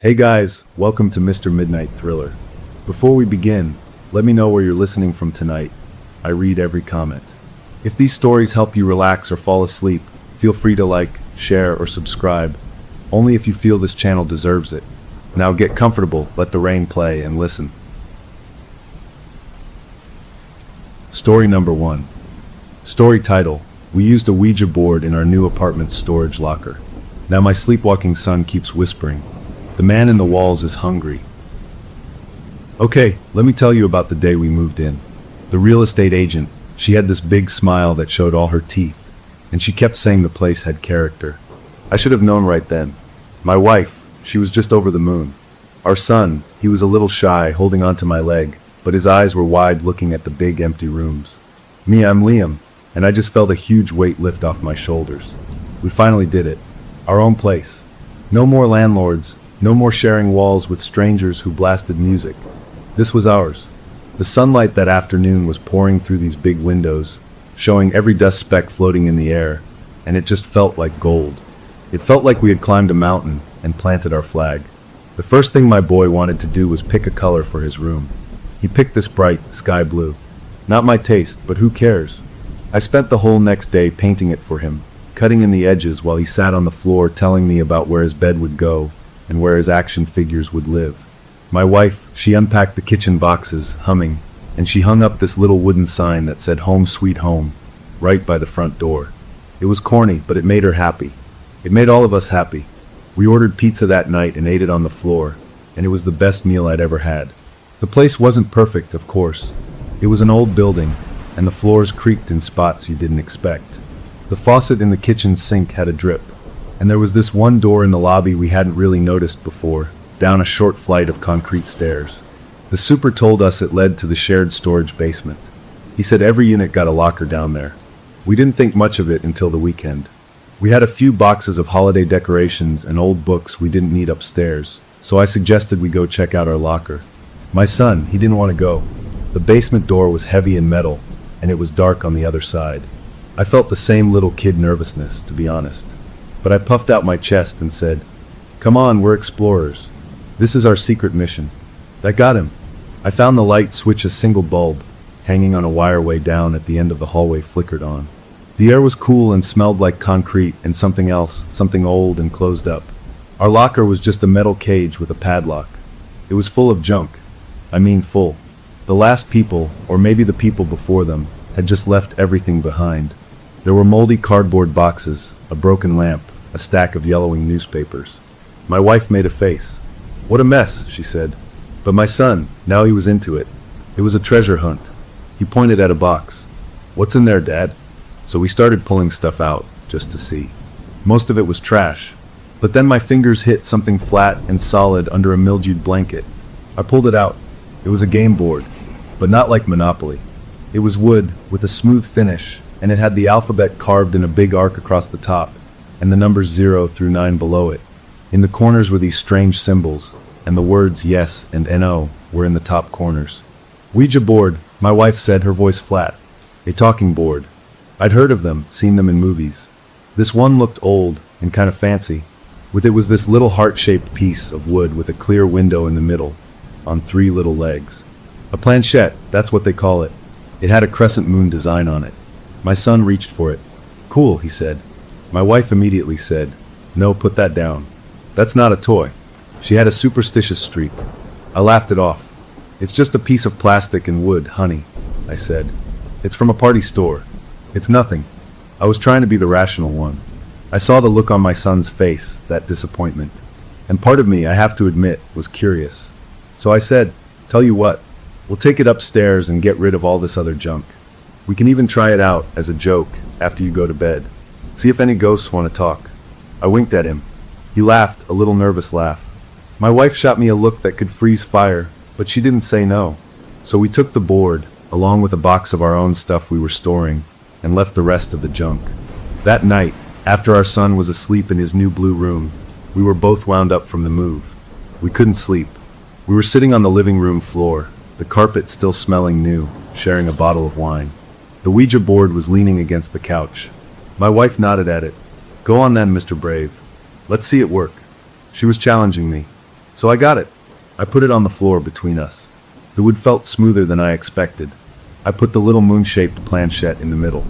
Hey guys, welcome to Mr. Midnight Thriller. Before we begin, let me know where you're listening from tonight. I read every comment. If these stories help you relax or fall asleep, feel free to like, share, or subscribe, only if you feel this channel deserves it. Now get comfortable, let the rain play, and listen. Story number 1. Story title: We used a Ouija board in our new apartment's storage locker. Now my sleepwalking son keeps whispering, "The man in the walls is hungry." Okay, let me tell you about the day we moved in. The real estate agent, she had this big smile that showed all her teeth, and she kept saying the place had character. I should have known right then. My wife, she was just over the moon. Our son, he was a little shy, holding onto my leg, but his eyes were wide looking at the big empty rooms. Me, I'm Liam, and I just felt a huge weight lift off my shoulders. We finally did it. Our own place. No more landlords. No more sharing walls with strangers who blasted music. This was ours. The sunlight that afternoon was pouring through these big windows, showing every dust speck floating in the air, and it just felt like gold. It felt like we had climbed a mountain and planted our flag. The first thing my boy wanted to do was pick a color for his room. He picked this bright sky blue. Not my taste, but who cares? I spent the whole next day painting it for him, cutting in the edges while he sat on the floor telling me about where his bed would go and where his action figures would live. My wife, she unpacked the kitchen boxes, humming, and she hung up this little wooden sign that said "Home Sweet Home" right by the front door. It was corny, but it made her happy. It made all of us happy. We ordered pizza that night and ate it on the floor, and it was the best meal I'd ever had. The place wasn't perfect, of course. It was an old building, and the floors creaked in spots you didn't expect. The faucet in the kitchen sink had a drip, and there was this one door in the lobby we hadn't really noticed before, down a short flight of concrete stairs. The super told us it led to the shared storage basement. He said every unit got a locker down there. We didn't think much of it until the weekend. We had a few boxes of holiday decorations and old books we didn't need upstairs, so I suggested we go check out our locker. My son, he didn't want to go. The basement door was heavy and metal, and it was dark on the other side. I felt the same little kid nervousness, to be honest. But I puffed out my chest and said, "Come on, we're explorers. This is our secret mission." That got him. I found the light switch, a single bulb, hanging on a wire way down at the end of the hallway, flickered on. The air was cool and smelled like concrete and something else, something old and closed up. Our locker was just a metal cage with a padlock. It was full of junk. I mean full. The last people, or maybe the people before them, had just left everything behind. There were moldy cardboard boxes, a broken lamp, a stack of yellowing newspapers. My wife made a face. "What a mess," she said. But my son, now he was into it. It was a treasure hunt. He pointed at a box. "What's in there, Dad?" So we started pulling stuff out, just to see. Most of it was trash. But then my fingers hit something flat and solid under a mildewed blanket. I pulled it out. It was a game board, but not like Monopoly. It was wood, with a smooth finish, and it had the alphabet carved in a big arc across the top, and the numbers 0 through 9 below it. In the corners were these strange symbols, and the words yes and no were in the top corners. Ouija board, my wife said, her voice flat. A talking board. I'd heard of them, seen them in movies. This one looked old and kind of fancy. With it was this little heart-shaped piece of wood with a clear window in the middle, on 3 little legs. A planchette, that's what they call it. It had a crescent moon design on it. My son reached for it. "Cool," he said. My wife immediately said, "No, put that down. That's not a toy." She had a superstitious streak. I laughed it off. "It's just a piece of plastic and wood, honey," I said. "It's from a party store. It's nothing." I was trying to be the rational one. I saw the look on my son's face, that disappointment. And part of me, I have to admit, was curious. So I said, "Tell you what, we'll take it upstairs and get rid of all this other junk. We can even try it out as a joke after you go to bed. See if any ghosts want to talk." I winked at him. He laughed, a little nervous laugh. My wife shot me a look that could freeze fire, but she didn't say no. So we took the board, along with a box of our own stuff we were storing, and left the rest of the junk. That night, after our son was asleep in his new blue room, we were both wound up from the move. We couldn't sleep. We were sitting on the living room floor, the carpet still smelling new, sharing a bottle of wine. The Ouija board was leaning against the couch. My wife nodded at it. "Go on then, Mr. Brave. Let's see it work." She was challenging me. So I got it. I put it on the floor between us. The wood felt smoother than I expected. I put the little moon-shaped planchette in the middle.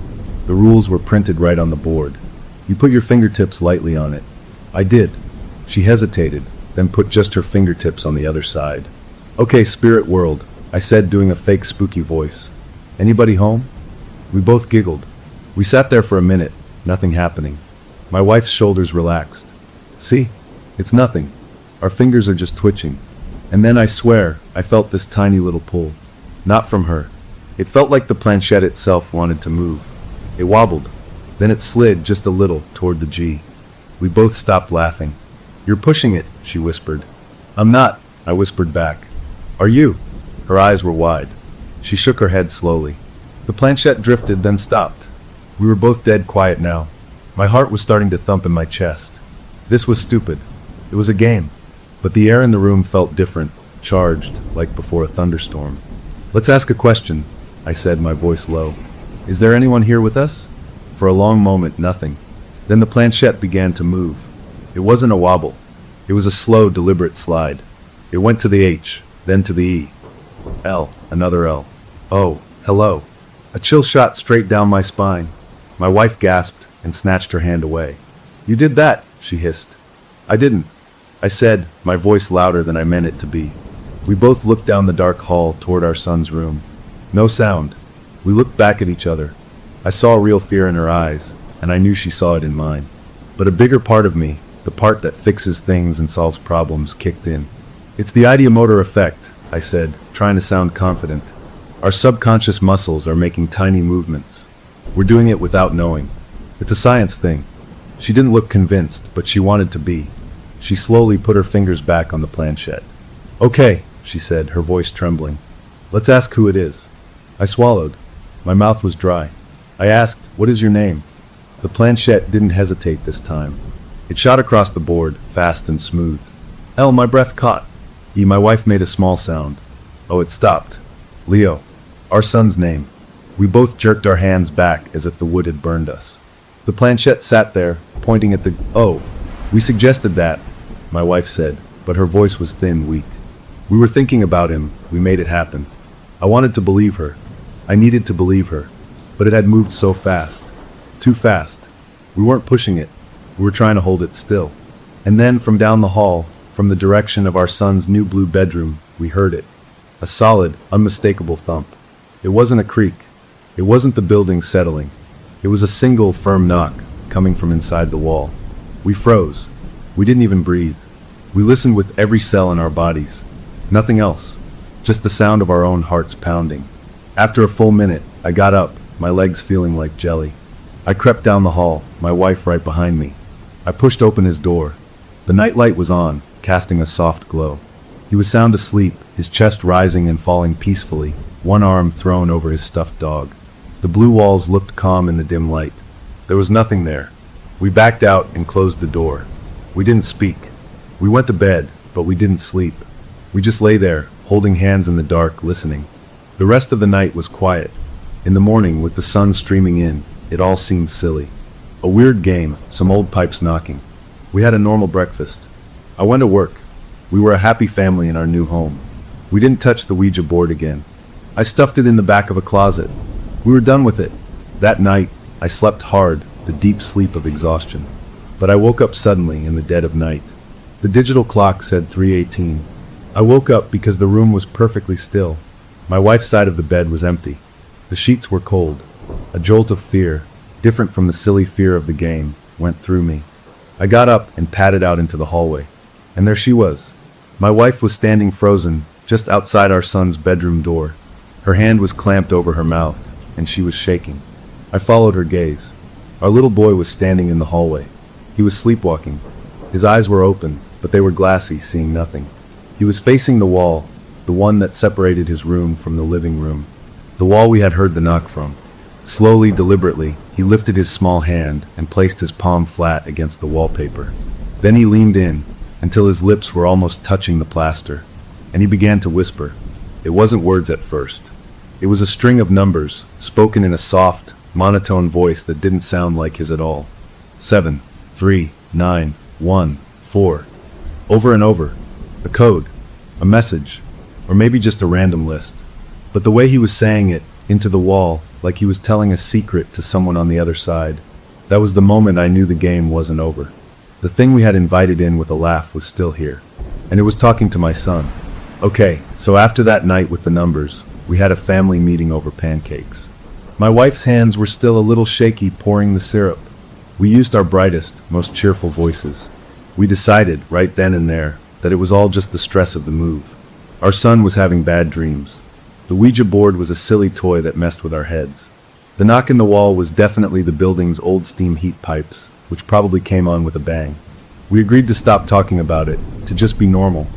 The rules were printed right on the board. You put your fingertips lightly on it. I did. She hesitated, then put just her fingertips on the other side. Okay, spirit world, I said, doing a fake spooky voice. Anybody home? We both giggled. We sat there for a minute, nothing happening. My wife's shoulders relaxed. See? It's nothing. Our fingers are just twitching. And then I swear, I felt this tiny little pull. Not from her. It felt like the planchette itself wanted to move. It wobbled. Then it slid just a little toward the G. We both stopped laughing. You're pushing it, she whispered. I'm not, I whispered back. Are you? Her eyes were wide. She shook her head slowly. The planchette drifted, then stopped. We were both dead quiet now. My heart was starting to thump in my chest. This was stupid. It was a game. But the air in the room felt different, charged, like before a thunderstorm. Let's ask a question, I said, my voice low. Is there anyone here with us? For a long moment, nothing. Then the planchette began to move. It wasn't a wobble. It was a slow, deliberate slide. It went to the H, then to the E. L, another L. Oh, hello. A chill shot straight down my spine. My wife gasped and snatched her hand away. You did that, she hissed. I didn't, I said, my voice louder than I meant it to be. We both looked down the dark hall toward our son's room. No sound. We looked back at each other. I saw real fear in her eyes, and I knew she saw it in mine. But a bigger part of me, the part that fixes things and solves problems, kicked in. It's the ideomotor effect, I said, trying to sound confident. Our subconscious muscles are making tiny movements. We're doing it without knowing. It's a science thing. She didn't look convinced, but she wanted to be. She slowly put her fingers back on the planchette. Okay, she said, her voice trembling. Let's ask who it is. I swallowed. My mouth was dry. I asked, what is your name? The planchette didn't hesitate this time. It shot across the board, fast and smooth. L, my breath caught. E, my wife made a small sound. Oh, it stopped. Leo, our son's name. We both jerked our hands back as if the wood had burned us. The planchette sat there, pointing at the... Oh, we suggested that, my wife said, but her voice was thin, weak. We were thinking about him. We made it happen. I wanted to believe her. I needed to believe her. But it had moved so fast. Too fast. We weren't pushing it. We were trying to hold it still. And then, from down the hall, from the direction of our son's new blue bedroom, we heard it. A solid, unmistakable thump. It wasn't a creak. It wasn't the building settling. It was a single, firm knock, coming from inside the wall. We froze. We didn't even breathe. We listened with every cell in our bodies. Nothing else. Just the sound of our own hearts pounding. After a full minute, I got up, my legs feeling like jelly. I crept down the hall, my wife right behind me. I pushed open his door. The night light was on, casting a soft glow. He was sound asleep, his chest rising and falling peacefully, one arm thrown over his stuffed dog. The blue walls looked calm in the dim light. There was nothing there. We backed out and closed the door. We didn't speak. We went to bed, but we didn't sleep. We just lay there, holding hands in the dark, listening. The rest of the night was quiet. In the morning, with the sun streaming in, it all seemed silly. A weird game, some old pipes knocking. We had a normal breakfast. I went to work. We were a happy family in our new home. We didn't touch the Ouija board again. I stuffed it in the back of a closet. We were done with it. That night, I slept hard, the deep sleep of exhaustion. But I woke up suddenly in the dead of night. The digital clock said 3:18. I woke up because the room was perfectly still. My wife's side of the bed was empty. The sheets were cold. A jolt of fear, different from the silly fear of the game, went through me. I got up and padded out into the hallway. And there she was. My wife was standing frozen, just outside our son's bedroom door. Her hand was clamped over her mouth, and she was shaking. I followed her gaze. Our little boy was standing in the hallway. He was sleepwalking. His eyes were open, but they were glassy, seeing nothing. He was facing the wall, the one that separated his room from the living room. The wall we had heard the knock from. Slowly, deliberately, he lifted his small hand and placed his palm flat against the wallpaper. Then he leaned in, until his lips were almost touching the plaster, and he began to whisper. It wasn't words at first. It was a string of numbers, spoken in a soft, monotone voice that didn't sound like his at all. 7, 3, 9, 1, 4. Over and over. A code, a message, or maybe just a random list. But the way he was saying it, into the wall, like he was telling a secret to someone on the other side, that was the moment I knew the game wasn't over. The thing we had invited in with a laugh was still here. And it was talking to my son. Okay, so after that night with the numbers, we had a family meeting over pancakes. My wife's hands were still a little shaky pouring the syrup. We used our brightest, most cheerful voices. We decided, right then and there, that it was all just the stress of the move. Our son was having bad dreams. The Ouija board was a silly toy that messed with our heads. The knock in the wall was definitely the building's old steam heat pipes, which probably came on with a bang. We agreed to stop talking about it, to just be normal.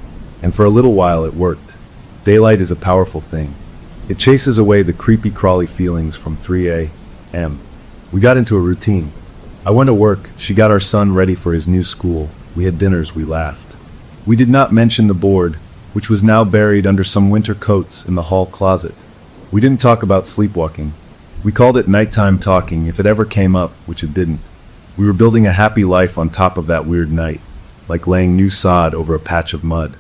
And for a little while it worked. Daylight is a powerful thing. It chases away the creepy crawly feelings from 3 a.m. We got into a routine. I went to work, she got our son ready for his new school. We had dinners, we laughed. We did not mention the board, which was now buried under some winter coats in the hall closet. We didn't talk about sleepwalking. We called it nighttime talking if it ever came up, which it didn't. We were building a happy life on top of that weird night, like laying new sod over a patch of mud.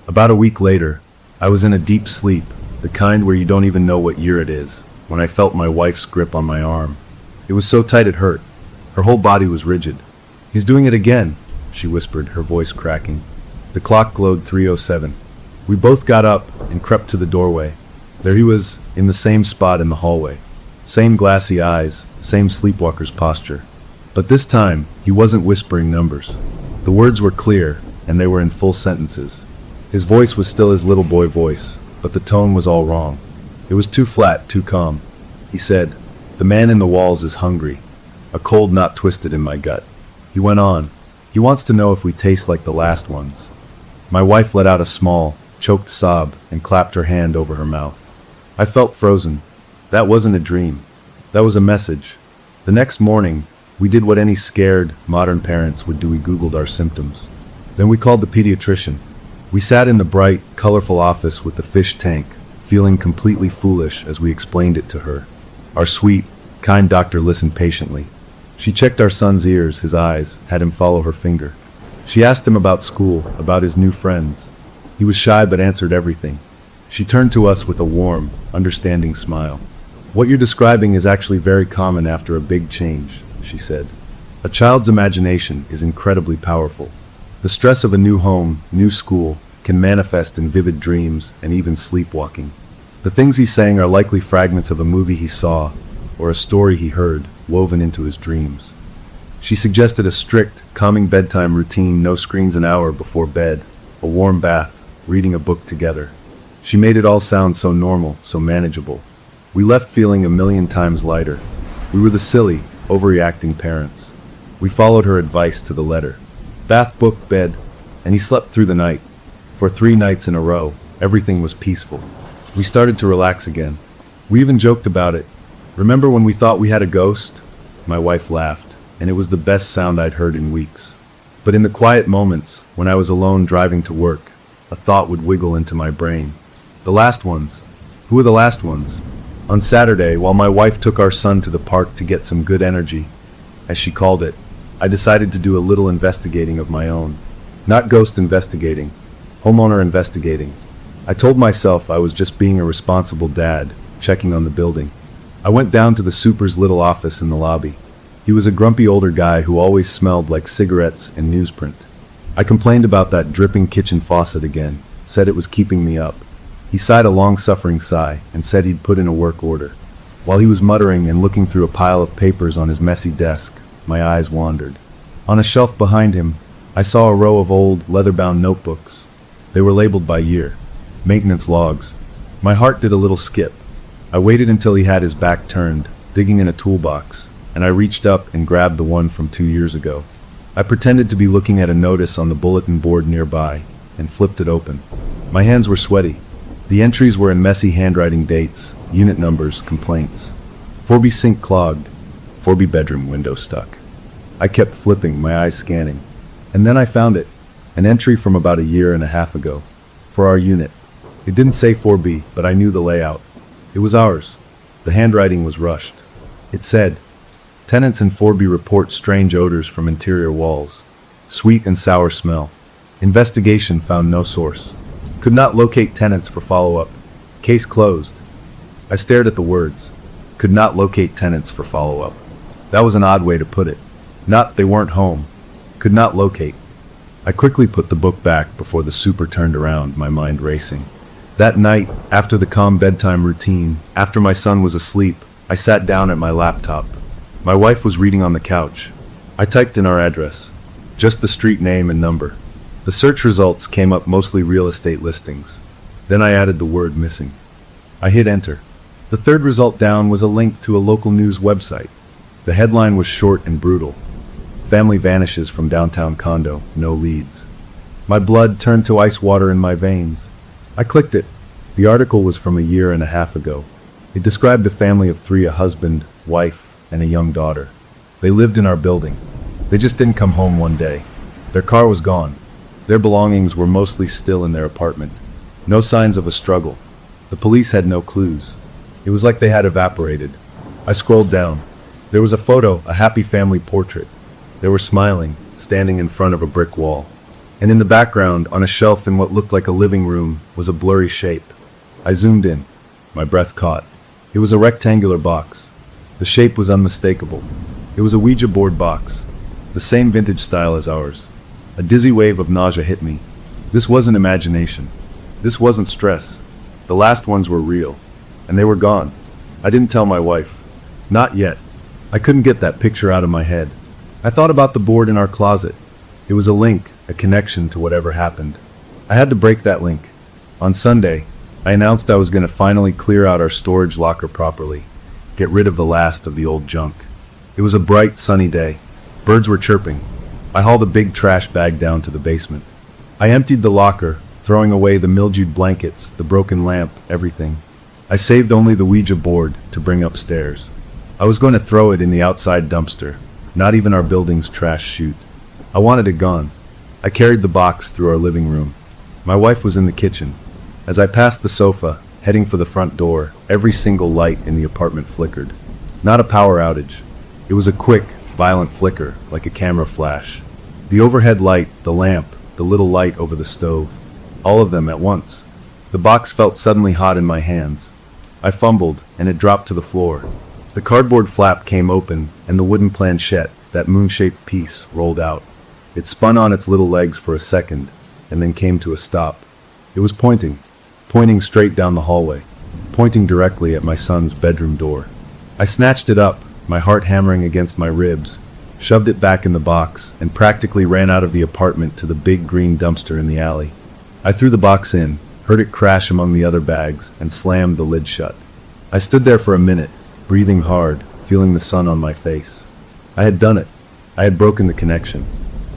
About a week later, I was in a deep sleep, the kind where you don't even know what year it is, when I felt my wife's grip on my arm. It was so tight it hurt. Her whole body was rigid. "He's doing it again," she whispered, her voice cracking. The clock glowed 3:07. We both got up and crept to the doorway. There he was, in the same spot in the hallway. Same glassy eyes, same sleepwalker's posture. But this time, he wasn't whispering numbers. The words were clear, and they were in full sentences. His voice was still his little boy voice, but the tone was all wrong. It was too flat, too calm. He said, "The man in the walls is hungry." A cold knot twisted in my gut. He went on, "He wants to know if we taste like the last ones." My wife let out a small, choked sob and clapped her hand over her mouth. I felt frozen. That wasn't a dream. That was a message. The next morning, we did what any scared, modern parents would do. We Googled our symptoms. Then we called the pediatrician. We sat in the bright, colorful office with the fish tank, feeling completely foolish as we explained it to her. Our sweet, kind doctor listened patiently. She checked our son's ears, his eyes, had him follow her finger. She asked him about school, about his new friends. He was shy but answered everything. She turned to us with a warm, understanding smile. "What you're describing is actually very common after a big change," she said. "A child's imagination is incredibly powerful. The stress of a new home, new school, can manifest in vivid dreams and even sleepwalking. The things he's saying are likely fragments of a movie he saw, or a story he heard, woven into his dreams." She suggested a strict, calming bedtime routine, no screens an hour before bed, a warm bath, reading a book together. She made it all sound so normal, so manageable. We left feeling a million times lighter. We were the silly, overreacting parents. We followed her advice to the letter. Bath, book, bed, and he slept through the night. For 3 nights in a row, everything was peaceful. We started to relax again. We even joked about it. "Remember when we thought we had a ghost?" My wife laughed, and it was the best sound I'd heard in weeks. But in the quiet moments, when I was alone driving to work, a thought would wiggle into my brain. The last ones. Who are the last ones? On Saturday, while my wife took our son to the park to get some good energy, as she called it, I decided to do a little investigating of my own. Not ghost investigating, homeowner investigating. I told myself I was just being a responsible dad, checking on the building. I went down to the super's little office in the lobby. He was a grumpy older guy who always smelled like cigarettes and newsprint. I complained about that dripping kitchen faucet again, said it was keeping me up. He sighed a long-suffering sigh and said he'd put in a work order. While he was muttering and looking through a pile of papers on his messy desk, my eyes wandered. On a shelf behind him, I saw a row of old, leather-bound notebooks. They were labeled by year. Maintenance logs. My heart did a little skip. I waited until he had his back turned, digging in a toolbox, and I reached up and grabbed the one from 2 years ago. I pretended to be looking at a notice on the bulletin board nearby, and flipped it open. My hands were sweaty. The entries were in messy handwriting, dates, unit numbers, complaints. 4B sink clogged, 4B bedroom window stuck. I kept flipping, my eyes scanning. And then I found it, an entry from about a year and a half ago, for our unit. It didn't say 4B, but I knew the layout. It was ours. The handwriting was rushed. It said, "Tenants in 4B report strange odors from interior walls. Sweet and sour smell. Investigation found no source. Could not locate tenants for follow-up. Case closed. I stared at the words. Could not locate tenants for follow-up. That was an odd way to put it. Not they weren't home. Could not locate. I quickly put the book back before the super turned around, my mind racing. That night, after the calm bedtime routine, after my son was asleep, I sat down at my laptop. My wife was reading on the couch. I typed in our address. Just the street name and number. The search results came up mostly real estate listings. Then I added the word missing. I hit enter. The third result down was a link to a local news website. The headline was short and brutal. Family vanishes from downtown condo, no leads. My blood turned to ice water in my veins. I clicked it. The article was from a year and a half ago. It described a family of 3, a husband, wife, and a young daughter. They lived in our building. They just didn't come home one day. Their car was gone. Their belongings were mostly still in their apartment. No signs of a struggle. The police had no clues. It was like they had evaporated. I scrolled down. There was a photo, a happy family portrait. They were smiling, standing in front of a brick wall. And in the background, on a shelf in what looked like a living room, was a blurry shape. I zoomed in. My breath caught. It was a rectangular box. The shape was unmistakable. It was a Ouija board box. The same vintage style as ours. A dizzy wave of nausea hit me. This wasn't imagination. This wasn't stress. The last ones were real. And they were gone. I didn't tell my wife. Not yet. I couldn't get that picture out of my head. I thought about the board in our closet. It was a link, a connection to whatever happened. I had to break that link. On Sunday, I announced I was going to finally clear out our storage locker properly, get rid of the last of the old junk. It was a bright, sunny day. Birds were chirping. I hauled a big trash bag down to the basement. I emptied the locker, throwing away the mildewed blankets, the broken lamp, everything. I saved only the Ouija board to bring upstairs. I was going to throw it in the outside dumpster, not even our building's trash chute. I wanted it gone. I carried the box through our living room. My wife was in the kitchen. As I passed the sofa, heading for the front door, every single light in the apartment flickered. Not a power outage. It was a quick, violent flicker, like a camera flash. The overhead light, the lamp, the little light over the stove. All of them at once. The box felt suddenly hot in my hands. I fumbled, and it dropped to the floor. The cardboard flap came open, and the wooden planchette, that moon-shaped piece, rolled out. It spun on its little legs for a second, and then came to a stop. It was pointing straight down the hallway, pointing directly at my son's bedroom door. I snatched it up, my heart hammering against my ribs, shoved it back in the box, and practically ran out of the apartment to the big green dumpster in the alley. I threw the box in, heard it crash among the other bags, and slammed the lid shut. I stood there for a minute, breathing hard, feeling the sun on my face. I had done it. I had broken the connection.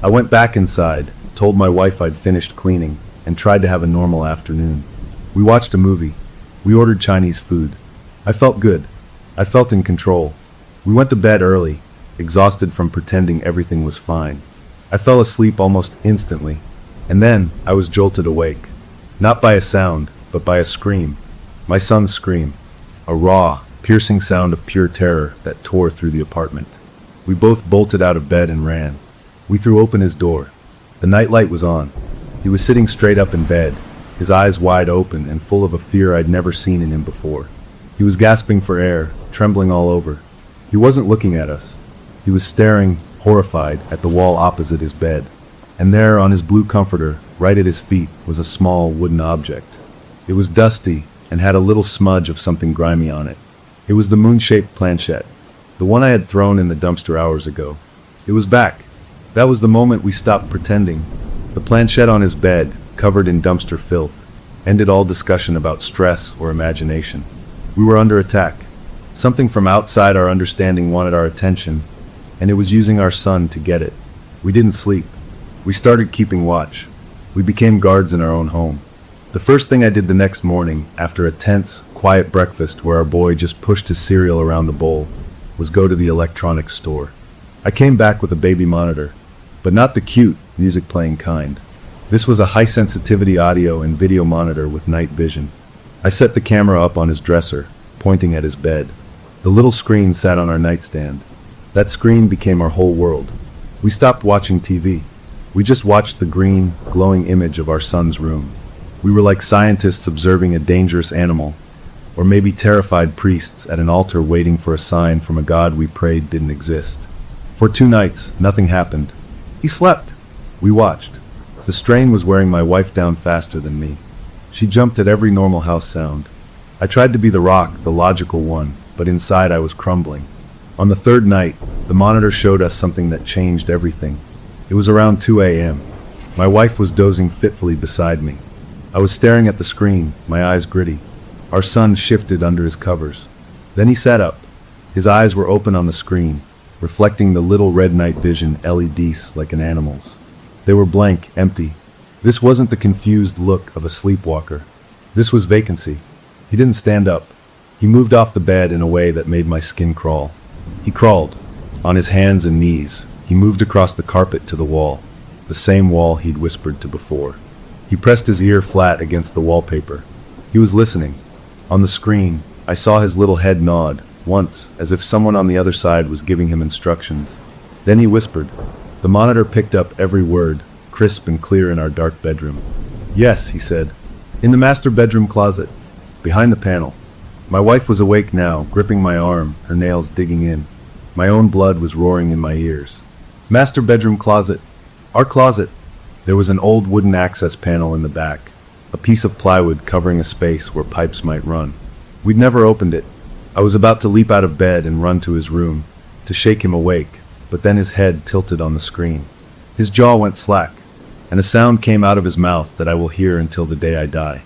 I went back inside, told my wife I'd finished cleaning, and tried to have a normal afternoon. We watched a movie. We ordered Chinese food. I felt good. I felt in control. We went to bed early, exhausted from pretending everything was fine. I fell asleep almost instantly, and then I was jolted awake. Not by a sound, but by a scream. My son's scream. A raw, piercing sound of pure terror that tore through the apartment. We both bolted out of bed and ran. We threw open his door. The nightlight was on. He was sitting straight up in bed, his eyes wide open and full of a fear I'd never seen in him before. He was gasping for air, trembling all over. He wasn't looking at us. He was staring, horrified, at the wall opposite his bed. And there, on his blue comforter, right at his feet, was a small wooden object. It was dusty and had a little smudge of something grimy on it. It was the moon-shaped planchette, the one I had thrown in the dumpster hours ago. It was back. That was the moment we stopped pretending. The planchette on his bed, covered in dumpster filth, ended all discussion about stress or imagination. We were under attack. Something from outside our understanding wanted our attention, and it was using our son to get it. We didn't sleep. We started keeping watch. We became guards in our own home. The first thing I did the next morning, after a tense, quiet breakfast where our boy just pushed his cereal around the bowl, was go to the electronics store. I came back with a baby monitor, but not the cute, music-playing kind. This was a high-sensitivity audio and video monitor with night vision. I set the camera up on his dresser, pointing at his bed. The little screen sat on our nightstand. That screen became our whole world. We stopped watching TV. We just watched the green, glowing image of our son's room. We were like scientists observing a dangerous animal, or maybe terrified priests at an altar waiting for a sign from a god we prayed didn't exist. For 2 nights, nothing happened. He slept. We watched. The strain was wearing my wife down faster than me. She jumped at every normal house sound. I tried to be the rock, the logical one, but inside I was crumbling. On the 3rd night, the monitor showed us something that changed everything. It was around 2 a.m. My wife was dozing fitfully beside me. I was staring at the screen, my eyes gritty. Our son shifted under his covers. Then he sat up. His eyes were open on the screen, reflecting the little red night vision LEDs like an animal's. They were blank, empty. This wasn't the confused look of a sleepwalker. This was vacancy. He didn't stand up. He moved off the bed in a way that made my skin crawl. He crawled, on his hands and knees. He moved across the carpet to the wall, the same wall he'd whispered to before. He pressed his ear flat against the wallpaper. He was listening. On the screen, I saw his little head nod, once, as if someone on the other side was giving him instructions. Then he whispered. The monitor picked up every word, crisp and clear in our dark bedroom. Yes, he said. In the master bedroom closet, behind the panel. My wife was awake now, gripping my arm, her nails digging in. My own blood was roaring in my ears. Master bedroom closet. Our closet. There was an old wooden access panel in the back, a piece of plywood covering a space where pipes might run. We'd never opened it. I was about to leap out of bed and run to his room, to shake him awake, but then his head tilted on the screen. His jaw went slack, and a sound came out of his mouth that I will hear until the day I die.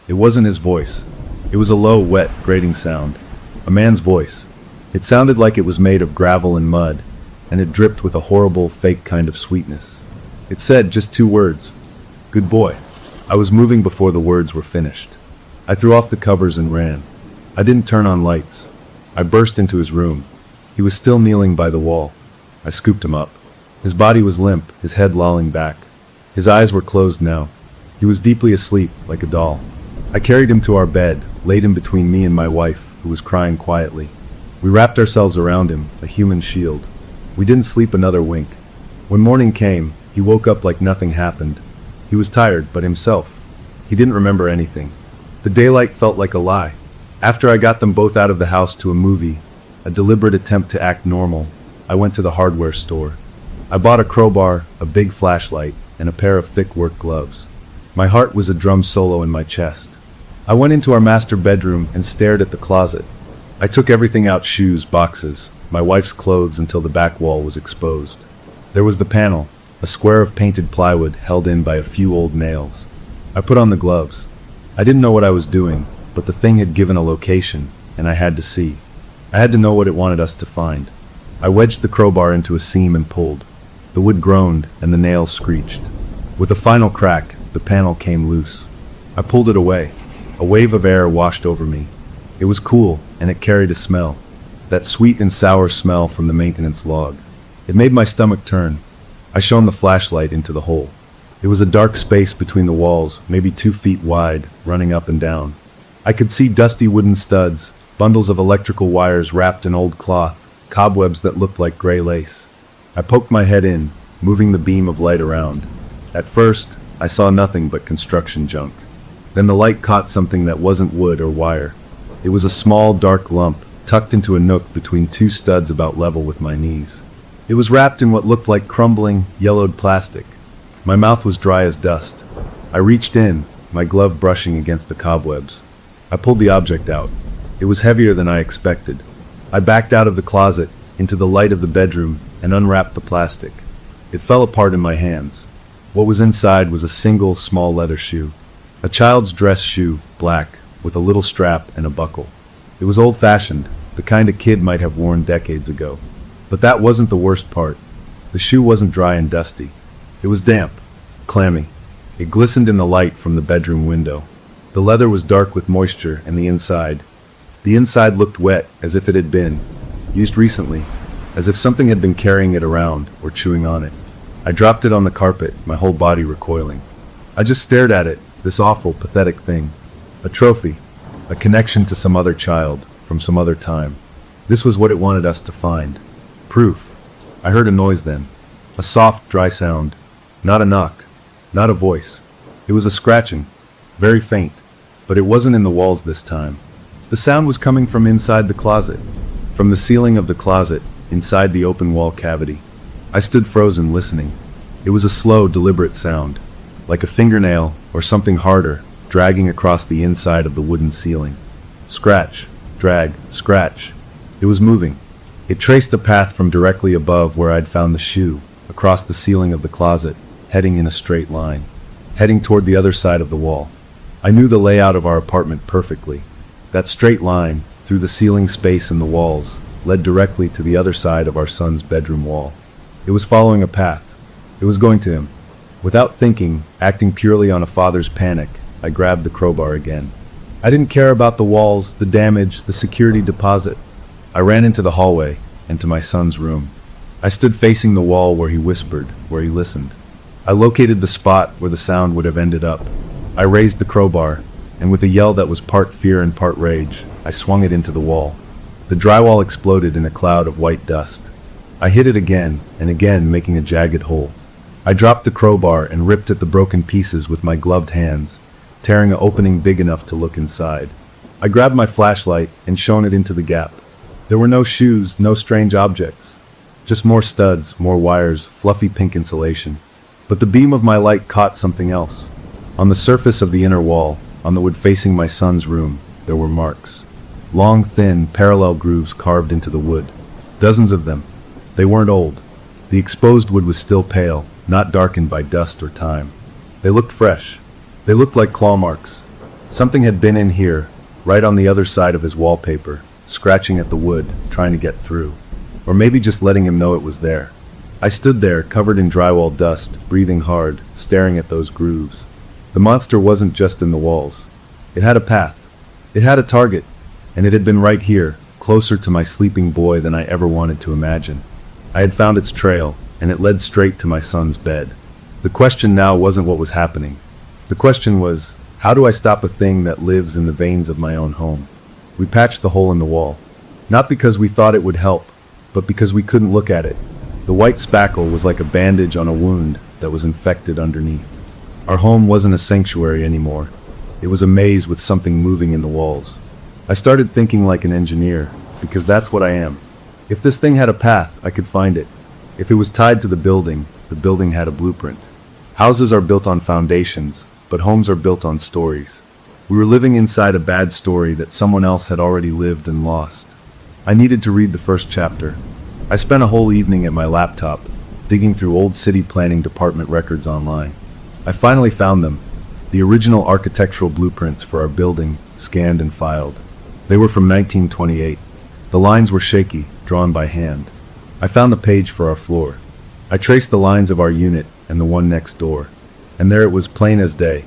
It wasn't his voice. It was a low, wet, grating sound. A man's voice. It sounded like it was made of gravel and mud, and it dripped with a horrible, fake kind of sweetness. It said just 2 words. Good boy. I was moving before the words were finished. I threw off the covers and ran. I didn't turn on lights. I burst into his room. He was still kneeling by the wall. I scooped him up. His body was limp, his head lolling back. His eyes were closed now. He was deeply asleep, like a doll. I carried him to our bed, laid him between me and my wife, who was crying quietly. We wrapped ourselves around him, a human shield. We didn't sleep another wink. When morning came, he woke up like nothing happened. He was tired, but himself. He didn't remember anything. The daylight felt like a lie. After I got them both out of the house to a movie, a deliberate attempt to act normal, I went to the hardware store. I bought a crowbar, a big flashlight, and a pair of thick work gloves. My heart was a drum solo in my chest. I went into our master bedroom and stared at the closet. I took everything out, shoes, boxes, my wife's clothes until the back wall was exposed. There was the panel, a square of painted plywood held in by a few old nails. I put on the gloves. I didn't know what I was doing, but the thing had given a location, and I had to see. I had to know what it wanted us to find. I wedged the crowbar into a seam and pulled. The wood groaned, and the nails screeched. With a final crack, the panel came loose. I pulled it away. A wave of air washed over me. It was cool, and it carried a smell. That sweet and sour smell from the maintenance log. It made my stomach turn. I shone the flashlight into the hole. It was a dark space between the walls, maybe 2 feet wide, running up and down. I could see dusty wooden studs, bundles of electrical wires wrapped in old cloth, cobwebs that looked like gray lace. I poked my head in, moving the beam of light around. At first, I saw nothing but construction junk. Then the light caught something that wasn't wood or wire. It was a small, dark lump, tucked into a nook between 2 studs about level with my knees. It was wrapped in what looked like crumbling, yellowed plastic. My mouth was dry as dust. I reached in, my glove brushing against the cobwebs. I pulled the object out. It was heavier than I expected. I backed out of the closet, into the light of the bedroom, and unwrapped the plastic. It fell apart in my hands. What was inside was a single, small leather shoe. A child's dress shoe, black, with a little strap and a buckle. It was old-fashioned, the kind a kid might have worn decades ago. But that wasn't the worst part. The shoe wasn't dry and dusty. It was damp, clammy. It glistened in the light from the bedroom window. The leather was dark with moisture, and the inside looked wet, as if it had been used recently, as if something had been carrying it around or chewing on it. I dropped it on the carpet, my whole body recoiling. I just stared at it, this awful, pathetic thing. A trophy, a connection to some other child, from some other time. This was what it wanted us to find. Proof. I heard a noise then. A soft, dry sound. Not a knock. Not a voice. It was a scratching. Very faint. But it wasn't in the walls this time. The sound was coming from inside the closet. From the ceiling of the closet, inside the open wall cavity. I stood frozen, listening. It was a slow, deliberate sound. Like a fingernail, or something harder, dragging across the inside of the wooden ceiling. Scratch. Drag. Scratch. It was moving. It traced a path from directly above where I'd found the shoe, across the ceiling of the closet, heading in a straight line. Heading toward the other side of the wall. I knew the layout of our apartment perfectly. That straight line, through the ceiling space in the walls, led directly to the other side of our son's bedroom wall. It was following a path. It was going to him. Without thinking, acting purely on a father's panic, I grabbed the crowbar again. I didn't care about the walls, the damage, the security deposit. I ran into the hallway, and to my son's room. I stood facing the wall where he whispered, where he listened. I located the spot where the sound would have ended up. I raised the crowbar, and with a yell that was part fear and part rage, I swung it into the wall. The drywall exploded in a cloud of white dust. I hit it again and again, making a jagged hole. I dropped the crowbar and ripped at the broken pieces with my gloved hands, tearing an opening big enough to look inside. I grabbed my flashlight and shone it into the gap. There were no shoes, no strange objects. Just more studs, more wires, fluffy pink insulation. But the beam of my light caught something else. On the surface of the inner wall, on the wood facing my son's room, there were marks. Long, thin, parallel grooves carved into the wood. Dozens of them. They weren't old. The exposed wood was still pale, not darkened by dust or time. They looked fresh. They looked like claw marks. Something had been in here, right on the other side of his wallpaper, scratching at the wood, trying to get through. Or maybe just letting him know it was there. I stood there, covered in drywall dust, breathing hard, staring at those grooves. The monster wasn't just in the walls. It had a path. It had a target. And it had been right here, closer to my sleeping boy than I ever wanted to imagine. I had found its trail, and it led straight to my son's bed. The question now wasn't what was happening. The question was, how do I stop a thing that lives in the veins of my own home? We patched the hole in the wall. Not because we thought it would help, but because we couldn't look at it. The white spackle was like a bandage on a wound that was infected underneath. Our home wasn't a sanctuary anymore. It was a maze with something moving in the walls. I started thinking like an engineer, because that's what I am. If this thing had a path, I could find it. If it was tied to the building had a blueprint. Houses are built on foundations, but homes are built on stories. We were living inside a bad story that someone else had already lived and lost. I needed to read the first chapter. I spent a whole evening at my laptop, digging through old city planning department records online. I finally found them, the original architectural blueprints for our building, scanned and filed. They were from 1928. The lines were shaky, drawn by hand. I found the page for our floor. I traced the lines of our unit and the one next door. And there it was, plain as day.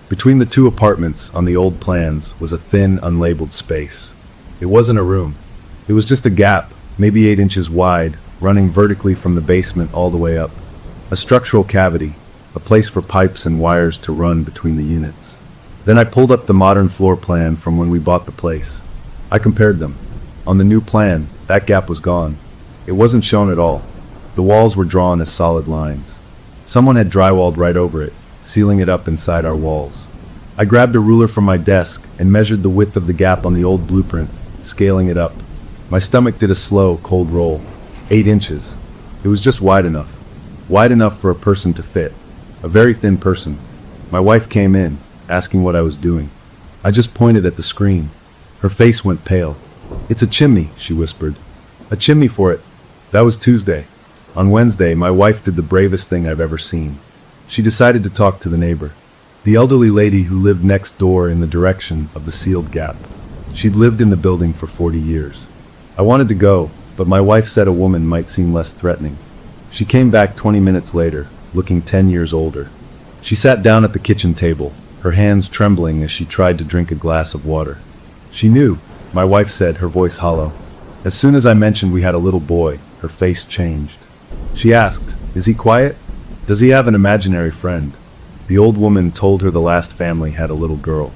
Between the two apartments on the old plans was a thin, unlabeled space. It wasn't a room. It was just a gap, maybe 8 inches wide, running vertically from the basement all the way up. A structural cavity, a place for pipes and wires to run between the units. Then I pulled up the modern floor plan from when we bought the place. I compared them. On the new plan, that gap was gone. It wasn't shown at all. The walls were drawn as solid lines. Someone had drywalled right over it, sealing it up inside our walls. I grabbed a ruler from my desk and measured the width of the gap on the old blueprint, scaling it up. My stomach did a slow, cold roll. 8 inches. It was just wide enough. Wide enough for a person to fit. A very thin person. My wife came in, asking what I was doing. I just pointed at the screen. Her face went pale. "It's a chimney," she whispered. "A chimney for it." That was Tuesday. On Wednesday, my wife did the bravest thing I've ever seen. She decided to talk to the neighbor. The elderly lady who lived next door in the direction of the sealed gap. She'd lived in the building for 40 years. I wanted to go, but my wife said a woman might seem less threatening. She came back 20 minutes later, looking 10 years older. She sat down at the kitchen table, her hands trembling as she tried to drink a glass of water. "She knew," my wife said, her voice hollow. As soon as I mentioned we had a little boy, her face changed. She asked, "Is he quiet? Does he have an imaginary friend?" The old woman told her the last family had a little girl.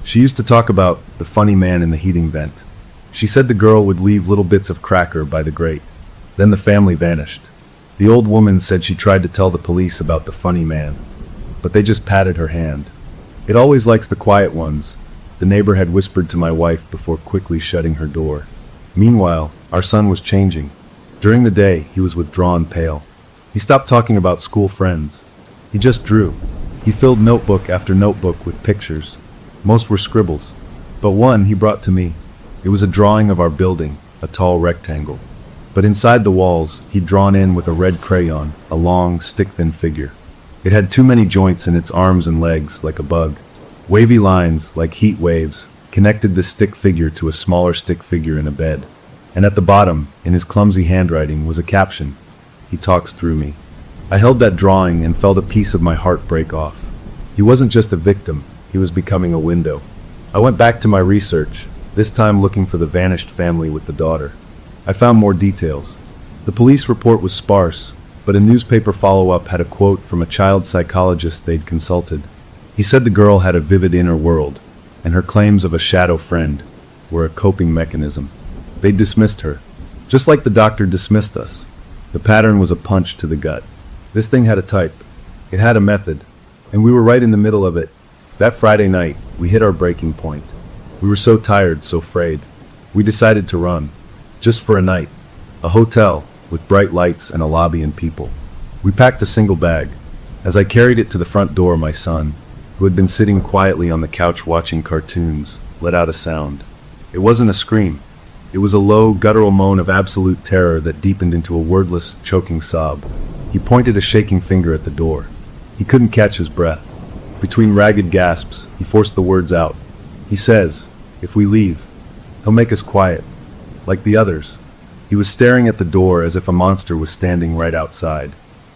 She used to talk about the funny man in the heating vent. She said the girl would leave little bits of cracker by the grate. Then the family vanished. The old woman said she tried to tell the police about the funny man, but they just patted her hand. It always likes the quiet ones, the neighbor had whispered to my wife before quickly shutting her door. Meanwhile, our son was changing. During the day, he was withdrawn, pale. He stopped talking about school friends. He just drew. He filled notebook after notebook with pictures. Most were scribbles, but one he brought to me. It was a drawing of our building, a tall rectangle. But inside the walls, he'd drawn in with a red crayon, a long, stick-thin figure. It had too many joints in its arms and legs, like a bug. Wavy lines, like heat waves, connected the stick figure to a smaller stick figure in a bed. And at the bottom, in his clumsy handwriting, was a caption. He talks through me. I held that drawing and felt a piece of my heart break off. He wasn't just a victim, he was becoming a window. I went back to my research, this time looking for the vanished family with the daughter. I found more details. The police report was sparse, but a newspaper follow-up had a quote from a child psychologist they'd consulted. He said the girl had a vivid inner world, and her claims of a shadow friend were a coping mechanism. They dismissed her, just like the doctor dismissed us. The pattern was a punch to the gut. This thing had a type. It had a method, and we were right in the middle of it. That Friday night, we hit our breaking point. We were so tired, so frayed. We decided to run, just for a night. A hotel, with bright lights and a lobby and people. We packed a single bag. As I carried it to the front door, my son, who had been sitting quietly on the couch watching cartoons, let out a sound. It wasn't a scream. It was a low, guttural moan of absolute terror that deepened into a wordless, choking sob. He pointed a shaking finger at the door. He couldn't catch his breath. Between ragged gasps, he forced the words out. He says, if we leave, he'll make us quiet, like the others. He was staring at the door as if a monster was standing right outside.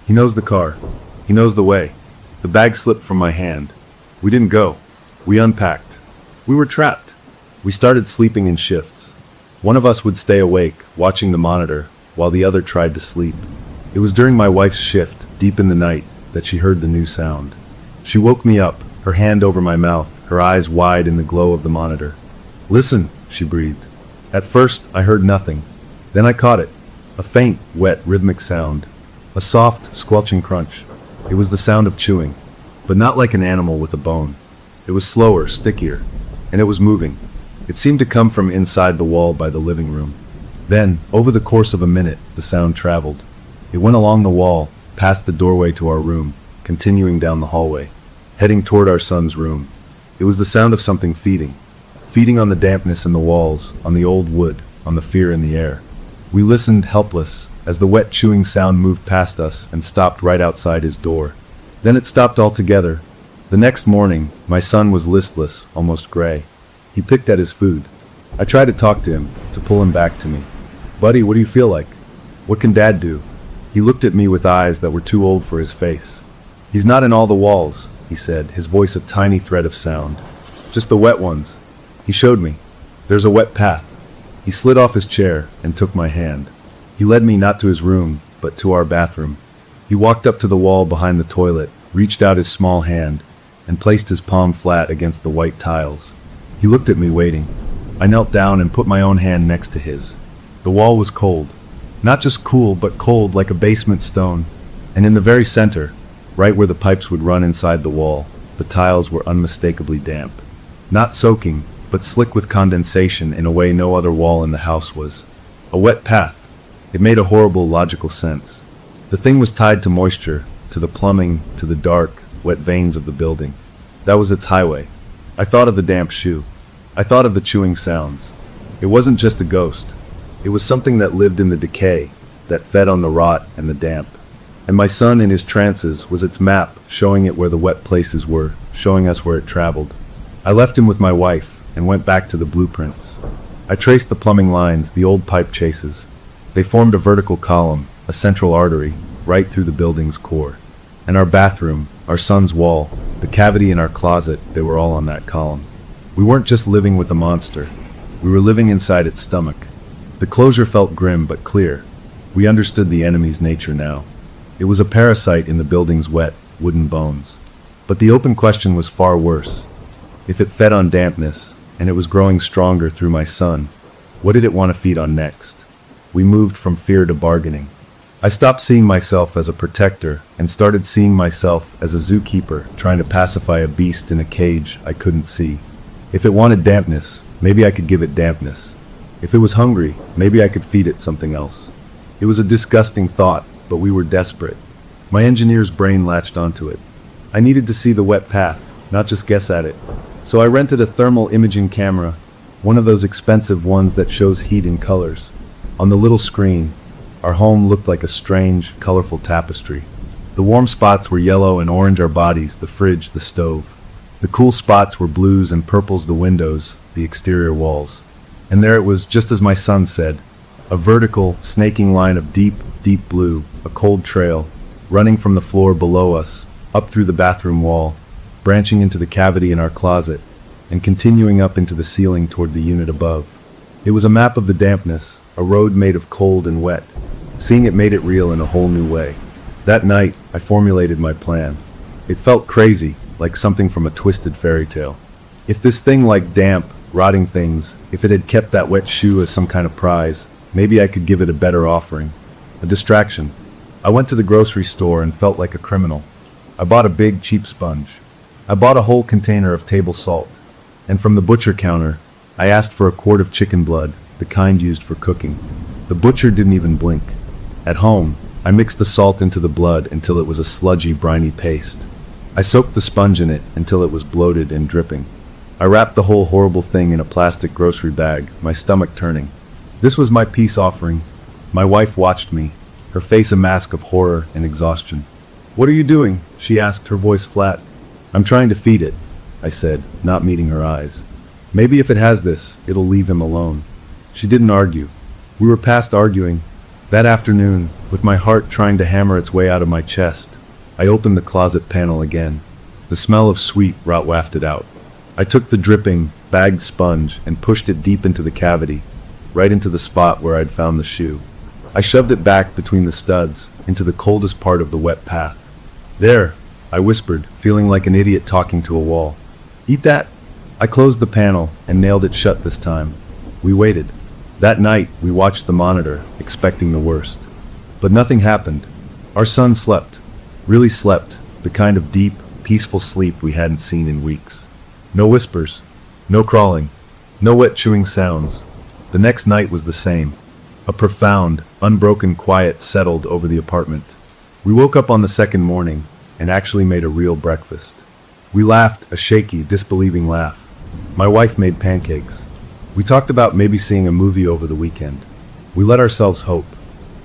He knows the car. He knows the way. The bag slipped from my hand. We didn't go. We unpacked. We were trapped. We started sleeping in shifts. One of us would stay awake, watching the monitor, while the other tried to sleep. It was during my wife's shift, deep in the night, that she heard the new sound. She woke me up, her hand over my mouth, her eyes wide in the glow of the monitor. Listen, she breathed. At first, I heard nothing. Then I caught it. A faint, wet, rhythmic sound. A soft, squelching crunch. It was the sound of chewing, but not like an animal with a bone. It was slower, stickier, and it was moving. It seemed to come from inside the wall by the living room. Then, over the course of a minute, the sound traveled. It went along the wall, past the doorway to our room, continuing down the hallway, heading toward our son's room. It was the sound of something feeding on the dampness in the walls, on the old wood, on the fear in the air. We listened, helpless, as the wet chewing sound moved past us and stopped right outside his door. Then it stopped altogether. The next morning, my son was listless, almost gray. He picked at his food. I tried to talk to him, to pull him back to me. Buddy, what do you feel like? What can Dad do? He looked at me with eyes that were too old for his face. He's not in all the walls, he said, his voice a tiny thread of sound. Just the wet ones. He showed me. There's a wet path. He slid off his chair and took my hand. He led me not to his room, but to our bathroom. He walked up to the wall behind the toilet, reached out his small hand, and placed his palm flat against the white tiles. He looked at me waiting. I knelt down and put my own hand next to his. The wall was cold. Not just cool, but cold like a basement stone. And in the very center, right where the pipes would run inside the wall, the tiles were unmistakably damp. Not soaking, but slick with condensation in a way no other wall in the house was. A wet path. It made a horrible logical sense. The thing was tied to moisture, to the plumbing, to the dark, wet veins of the building. That was its highway. I thought of the damp shoe. I thought of the chewing sounds. It wasn't just a ghost. It was something that lived in the decay, that fed on the rot and the damp. And my son in his trances was its map, showing it where the wet places were, showing us where it traveled. I left him with my wife and went back to the blueprints. I traced the plumbing lines, the old pipe chases. They formed a vertical column, a central artery, right through the building's core. And our bathroom, our son's wall, the cavity in our closet, they were all on that column. We weren't just living with a monster. We were living inside its stomach. The closure felt grim but clear. We understood the enemy's nature now. It was a parasite in the building's wet, wooden bones. But the open question was far worse. If it fed on dampness, and it was growing stronger through my son, what did it want to feed on next? We moved from fear to bargaining. I stopped seeing myself as a protector and started seeing myself as a zookeeper trying to pacify a beast in a cage I couldn't see. If it wanted dampness, maybe I could give it dampness. If it was hungry, maybe I could feed it something else. It was a disgusting thought, but we were desperate. My engineer's brain latched onto it. I needed to see the wet path, not just guess at it. So I rented a thermal imaging camera, one of those expensive ones that shows heat in colors. On the little screen, our home looked like a strange, colorful tapestry. The warm spots were yellow and orange our bodies, the fridge, the stove. The cool spots were blues and purples, the windows, the exterior walls. And there it was, just as my son said, a vertical, snaking line of deep, deep blue, a cold trail, running from the floor below us, up through the bathroom wall, branching into the cavity in our closet, and continuing up into the ceiling toward the unit above. It was a map of the dampness, a road made of cold and wet. Seeing it made it real in a whole new way. That night, I formulated my plan. It felt crazy, like something from a twisted fairy tale. If this thing liked damp, rotting things, if it had kept that wet shoe as some kind of prize, maybe I could give it a better offering. A distraction. I went to the grocery store and felt like a criminal. I bought a big, cheap sponge. I bought a whole container of table salt. And from the butcher counter, I asked for a quart of chicken blood, the kind used for cooking. The butcher didn't even blink. At home, I mixed the salt into the blood until it was a sludgy, briny paste. I soaked the sponge in it until it was bloated and dripping. I wrapped the whole horrible thing in a plastic grocery bag, my stomach turning. This was my peace offering. My wife watched me, her face a mask of horror and exhaustion. "What are you doing?" she asked, her voice flat. "I'm trying to feed it," I said, not meeting her eyes. "Maybe if it has this, it'll leave him alone." She didn't argue. We were past arguing. That afternoon, with my heart trying to hammer its way out of my chest, I opened the closet panel again. The smell of sweet rot wafted out. I took the dripping, bagged sponge and pushed it deep into the cavity, right into the spot where I'd found the shoe. I shoved it back between the studs, into the coldest part of the wet path. "There," I whispered, feeling like an idiot talking to a wall. "Eat that." I closed the panel and nailed it shut this time. We waited. That night, we watched the monitor, expecting the worst. But nothing happened. Our son slept. Really slept, the kind of deep, peaceful sleep we hadn't seen in weeks. No whispers. No crawling. No wet chewing sounds. The next night was the same. A profound, unbroken quiet settled over the apartment. We woke up on the second morning and actually made a real breakfast. We laughed, a shaky, disbelieving laugh. My wife made pancakes. We talked about maybe seeing a movie over the weekend. We let ourselves hope.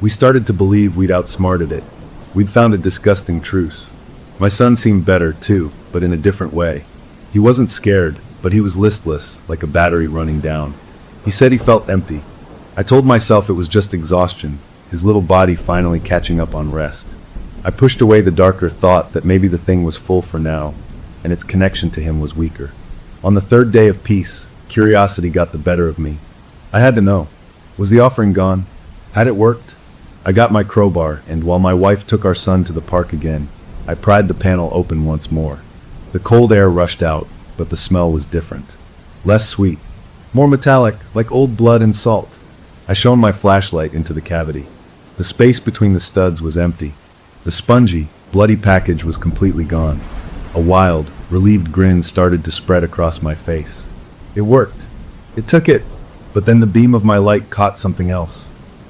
We started to believe we'd outsmarted it. We'd found a disgusting truce. My son seemed better, too, but in a different way. He wasn't scared, but he was listless, like a battery running down. He said he felt empty. I told myself it was just exhaustion, his little body finally catching up on rest. I pushed away the darker thought that maybe the thing was full for now, and its connection to him was weaker. On the third day of peace, curiosity got the better of me. I had to know. Was the offering gone? Had it worked? I got my crowbar, and while my wife took our son to the park again, I pried the panel open once more. The cold air rushed out, but the smell was different. Less sweet. More metallic, like old blood and salt. I shone my flashlight into the cavity. The space between the studs was empty. The spongy, bloody package was completely gone. A wild, relieved grin started to spread across my face. It worked. It took it, but then the beam of my light caught something else.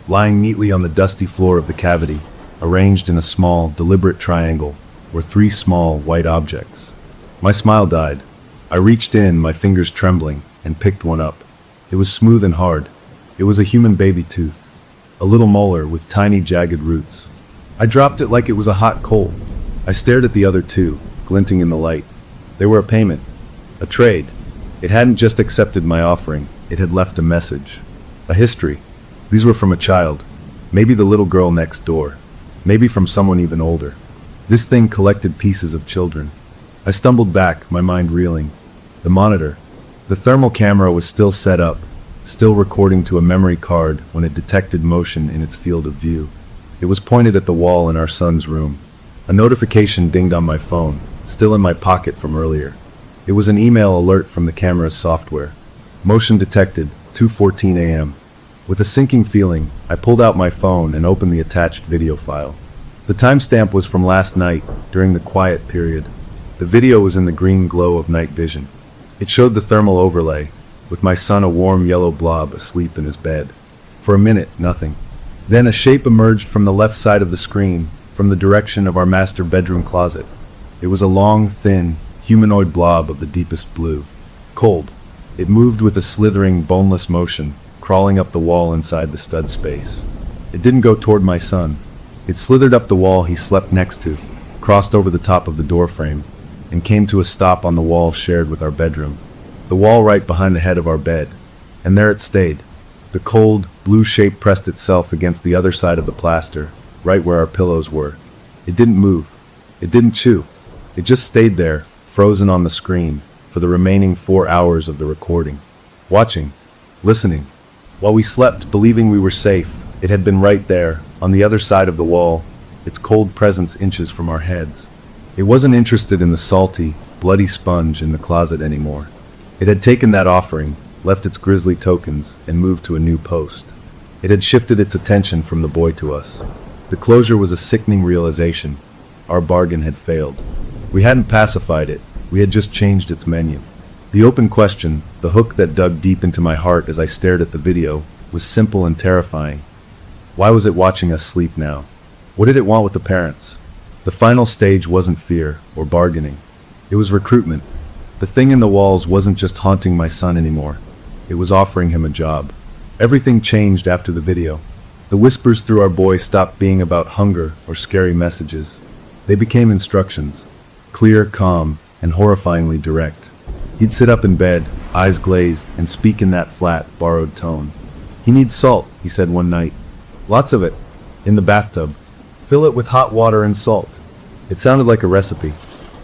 Lying neatly on the dusty floor of the cavity, arranged in a small, deliberate triangle, were three small, white objects. My smile died. I reached in, my fingers trembling, and picked one up. It was smooth and hard. It was a human baby tooth. A little molar with tiny, jagged roots. I dropped it like it was a hot coal. I stared at the other two, glinting in the light. They were a payment. A trade. It hadn't just accepted my offering, it had left a message. A history. These were from a child. Maybe the little girl next door. Maybe from someone even older. This thing collected pieces of children. I stumbled back, my mind reeling. The monitor. The thermal camera was still set up, still recording to a memory card when it detected motion in its field of view. It was pointed at the wall in our son's room. A notification dinged on my phone, still in my pocket from earlier. It was an email alert from the camera's software. Motion detected, 2:14 a.m. With a sinking feeling, I pulled out my phone and opened the attached video file. The timestamp was from last night, during the quiet period. The video was in the green glow of night vision. It showed the thermal overlay, with my son a warm yellow blob asleep in his bed. For a minute, nothing. Then a shape emerged from the left side of the screen, from the direction of our master bedroom closet. It was a long, thin, humanoid blob of the deepest blue. Cold. It moved with a slithering, boneless motion, crawling up the wall inside the stud space. It didn't go toward my son. It slithered up the wall he slept next to, crossed over the top of the door frame, and came to a stop on the wall shared with our bedroom. The wall right behind the head of our bed. And there it stayed. The cold, blue shape pressed itself against the other side of the plaster, right where our pillows were. It didn't move. It didn't chew. It just stayed there, frozen on the screen, for the remaining 4 hours of the recording. Watching. Listening. While we slept, believing we were safe, it had been right there, on the other side of the wall, its cold presence inches from our heads. It wasn't interested in the salty, bloody sponge in the closet anymore. It had taken that offering, left its grisly tokens, and moved to a new post. It had shifted its attention from the boy to us. The closure was a sickening realization. Our bargain had failed. We hadn't pacified it, we had just changed its menu. The open question, the hook that dug deep into my heart as I stared at the video, was simple and terrifying. Why was it watching us sleep now? What did it want with the parents? The final stage wasn't fear or bargaining. It was recruitment. The thing in the walls wasn't just haunting my son anymore. It was offering him a job. Everything changed after the video. The whispers through our boy stopped being about hunger or scary messages. They became instructions. Clear, calm, and horrifyingly direct. He'd sit up in bed, eyes glazed, and speak in that flat, borrowed tone. "He needs salt," he said one night. "Lots of it. In the bathtub. Fill it with hot water and salt." It sounded like a recipe.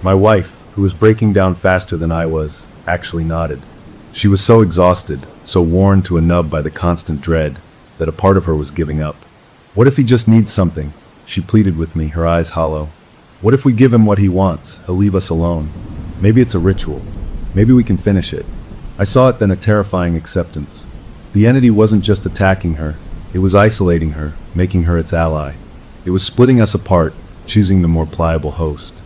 My wife, who was breaking down faster than I was, actually nodded. She was so exhausted, so worn to a nub by the constant dread, that a part of her was giving up. "What if he just needs something?" she pleaded with me, her eyes hollow. "What if we give him what he wants, he'll leave us alone? Maybe it's a ritual. Maybe we can finish it." I saw it then, a terrifying acceptance. The entity wasn't just attacking her, it was isolating her, making her its ally. It was splitting us apart, choosing the more pliable host.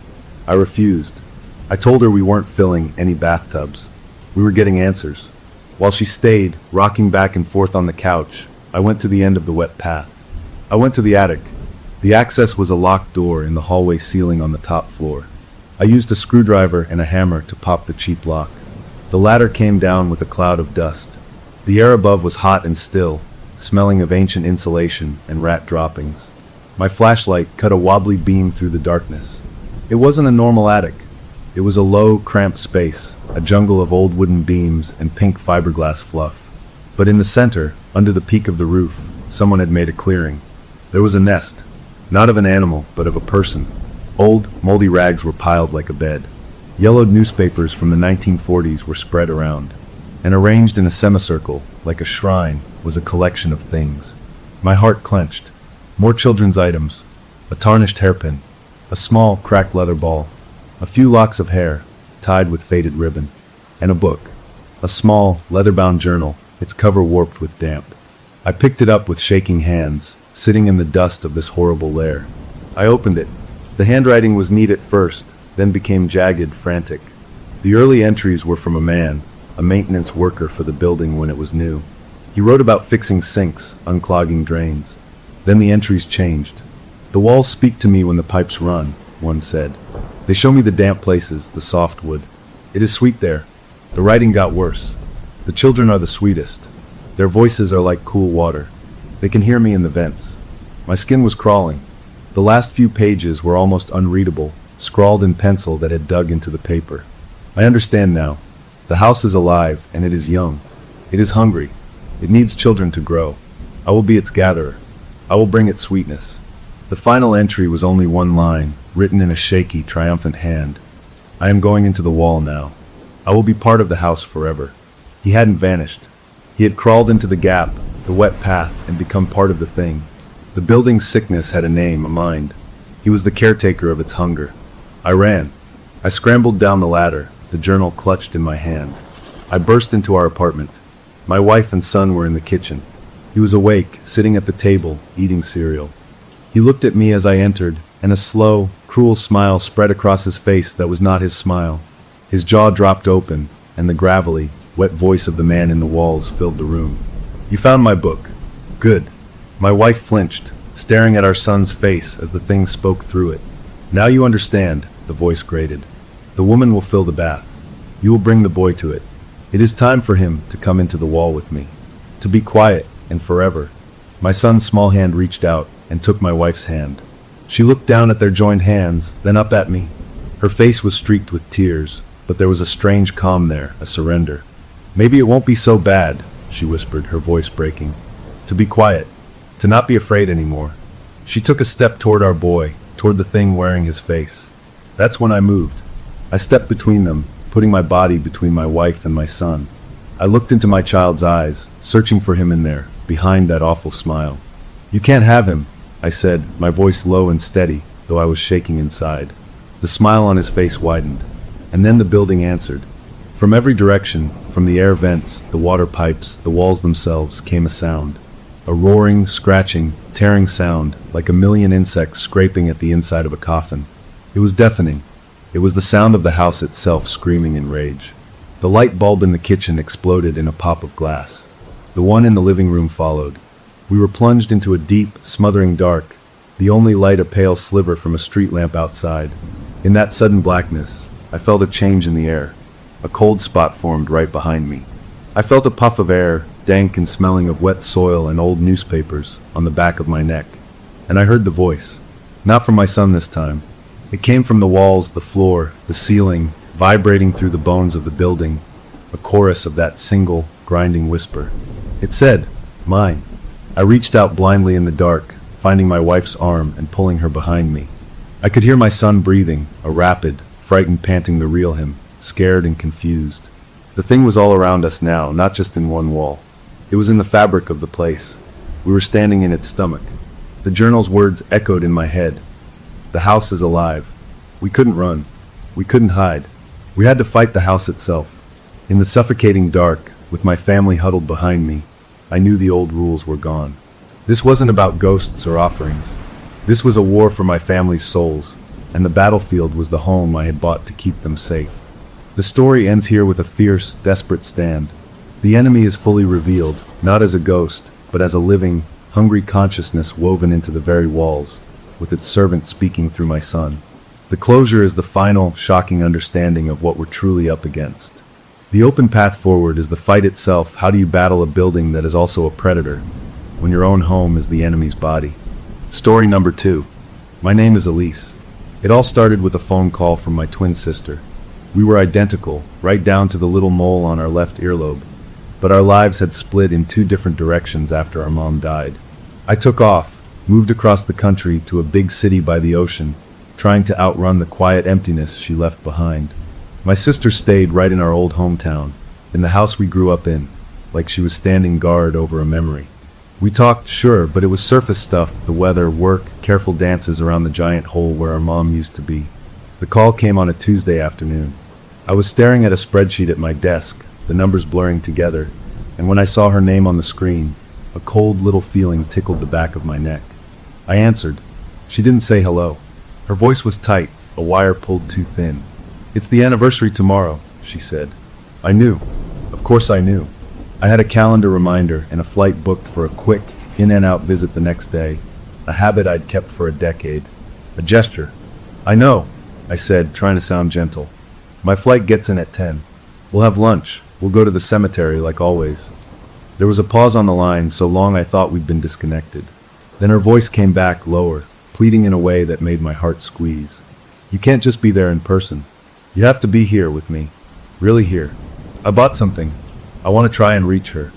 I refused. I told her we weren't filling any bathtubs. We were getting answers. While she stayed, rocking back and forth on the couch, I went to the end of the wet path. I went to the attic. The access was a locked door in the hallway ceiling on the top floor. I used a screwdriver and a hammer to pop the cheap lock. The ladder came down with a cloud of dust. The air above was hot and still, smelling of ancient insulation and rat droppings. My flashlight cut a wobbly beam through the darkness. It wasn't a normal attic. It was a low, cramped space, a jungle of old wooden beams and pink fiberglass fluff. But in the center, under the peak of the roof, someone had made a clearing. There was a nest, not of an animal, but of a person. Old, moldy rags were piled like a bed. Yellowed newspapers from the 1940s were spread around. And arranged in a semicircle, like a shrine, was a collection of things. My heart clenched. More children's items. A tarnished hairpin. A small, cracked leather ball. A few locks of hair, tied with faded ribbon. And a book. A small, leather-bound journal, its cover warped with damp. I picked it up with shaking hands, sitting in the dust of this horrible lair. I opened it. The handwriting was neat at first, then became jagged, frantic. The early entries were from a man, a maintenance worker for the building when it was new. He wrote about fixing sinks, unclogging drains. Then the entries changed. "The walls speak to me when the pipes run," one said. "They show me the damp places, the soft wood. It is sweet there." The writing got worse. "The children are the sweetest. Their voices are like cool water. They can hear me in the vents." My skin was crawling. The last few pages were almost unreadable, scrawled in pencil that had dug into the paper. I understand now. The house is alive, and it is young. It is hungry. It needs children to grow. I will be its gatherer. I will bring it sweetness. The final entry was only one line, written in a shaky, triumphant hand. "I am going into the wall now. I will be part of the house forever." He hadn't vanished. He had crawled into the gap, the wet path, and become part of the thing. The building's sickness had a name, a mind. He was the caretaker of its hunger. I ran. I scrambled down the ladder, the journal clutched in my hand. I burst into our apartment. My wife and son were in the kitchen. He was awake, sitting at the table, eating cereal. He looked at me as I entered, and a slow, cruel smile spread across his face that was not his smile. His jaw dropped open, and the gravelly, wet voice of the man in the walls filled the room. "You found my book. Good." My wife flinched, staring at our son's face as the thing spoke through it. "Now you understand," the voice grated. "The woman will fill the bath. You will bring the boy to it. It is time for him to come into the wall with me. To be quiet, and forever." My son's small hand reached out and took my wife's hand. She looked down at their joined hands, then up at me. Her face was streaked with tears, but there was a strange calm there, a surrender. "Maybe it won't be so bad," she whispered, her voice breaking. "To be quiet. To not be afraid anymore." She took a step toward our boy, toward the thing wearing his face. That's when I moved. I stepped between them, putting my body between my wife and my son. I looked into my child's eyes, searching for him in there, behind that awful smile. "You can't have him," I said, my voice low and steady, though I was shaking inside. The smile on his face widened, and then the building answered. From every direction, from the air vents, the water pipes, the walls themselves, came a sound. A roaring, scratching, tearing sound, like a million insects scraping at the inside of a coffin. It was deafening. It was the sound of the house itself screaming in rage. The light bulb in the kitchen exploded in a pop of glass. The one in the living room followed. We were plunged into a deep, smothering dark, the only light a pale sliver from a street lamp outside. In that sudden blackness, I felt a change in the air. A cold spot formed right behind me. I felt a puff of air, dank and smelling of wet soil and old newspapers, on the back of my neck. And I heard the voice. Not from my son this time. It came from the walls, the floor, the ceiling, vibrating through the bones of the building, a chorus of that single, grinding whisper. It said, "Mine." I reached out blindly in the dark, finding my wife's arm and pulling her behind me. I could hear my son breathing, a rapid, frightened panting to reel him, scared and confused. The thing was all around us now, not just in one wall. It was in the fabric of the place. We were standing in its stomach. The journal's words echoed in my head. The house is alive. We couldn't run. We couldn't hide. We had to fight the house itself. In the suffocating dark, with my family huddled behind me, I knew the old rules were gone. This wasn't about ghosts or offerings. This was a war for my family's souls, and the battlefield was the home I had bought to keep them safe. The story ends here with a fierce, desperate stand. The enemy is fully revealed, not as a ghost, but as a living, hungry consciousness woven into the very walls, with its servant speaking through my son. The closure is the final, shocking understanding of what we're truly up against. The open path forward is the fight itself. How do you battle a building that is also a predator, when your own home is the enemy's body? Story number 2. My name is Elise. It all started with a phone call from my twin sister. We were identical, right down to the little mole on our left earlobe, but our lives had split in 2 different directions after our mom died. I took off, moved across the country to a big city by the ocean, trying to outrun the quiet emptiness she left behind. My sister stayed right in our old hometown, in the house we grew up in, like she was standing guard over a memory. We talked, sure, but it was surface stuff, the weather, work, careful dances around the giant hole where our mom used to be. The call came on a Tuesday afternoon. I was staring at a spreadsheet at my desk, the numbers blurring together, and when I saw her name on the screen, a cold little feeling tickled the back of my neck. I answered. She didn't say hello. Her voice was tight, a wire pulled too thin. "It's the anniversary tomorrow," she said. I knew. Of course I knew. I had a calendar reminder and a flight booked for a quick, in-and-out visit the next day, a habit I'd kept for a decade. A gesture. "I know," I said, trying to sound gentle. "My flight gets in at 10. We'll have lunch. We'll go to the cemetery like always." There was a pause on the line, so long I thought we'd been disconnected. Then her voice came back, lower, pleading in a way that made my heart squeeze. "You can't just be there in person. You have to be here with me. Really here. I bought something. I want to try and reach her."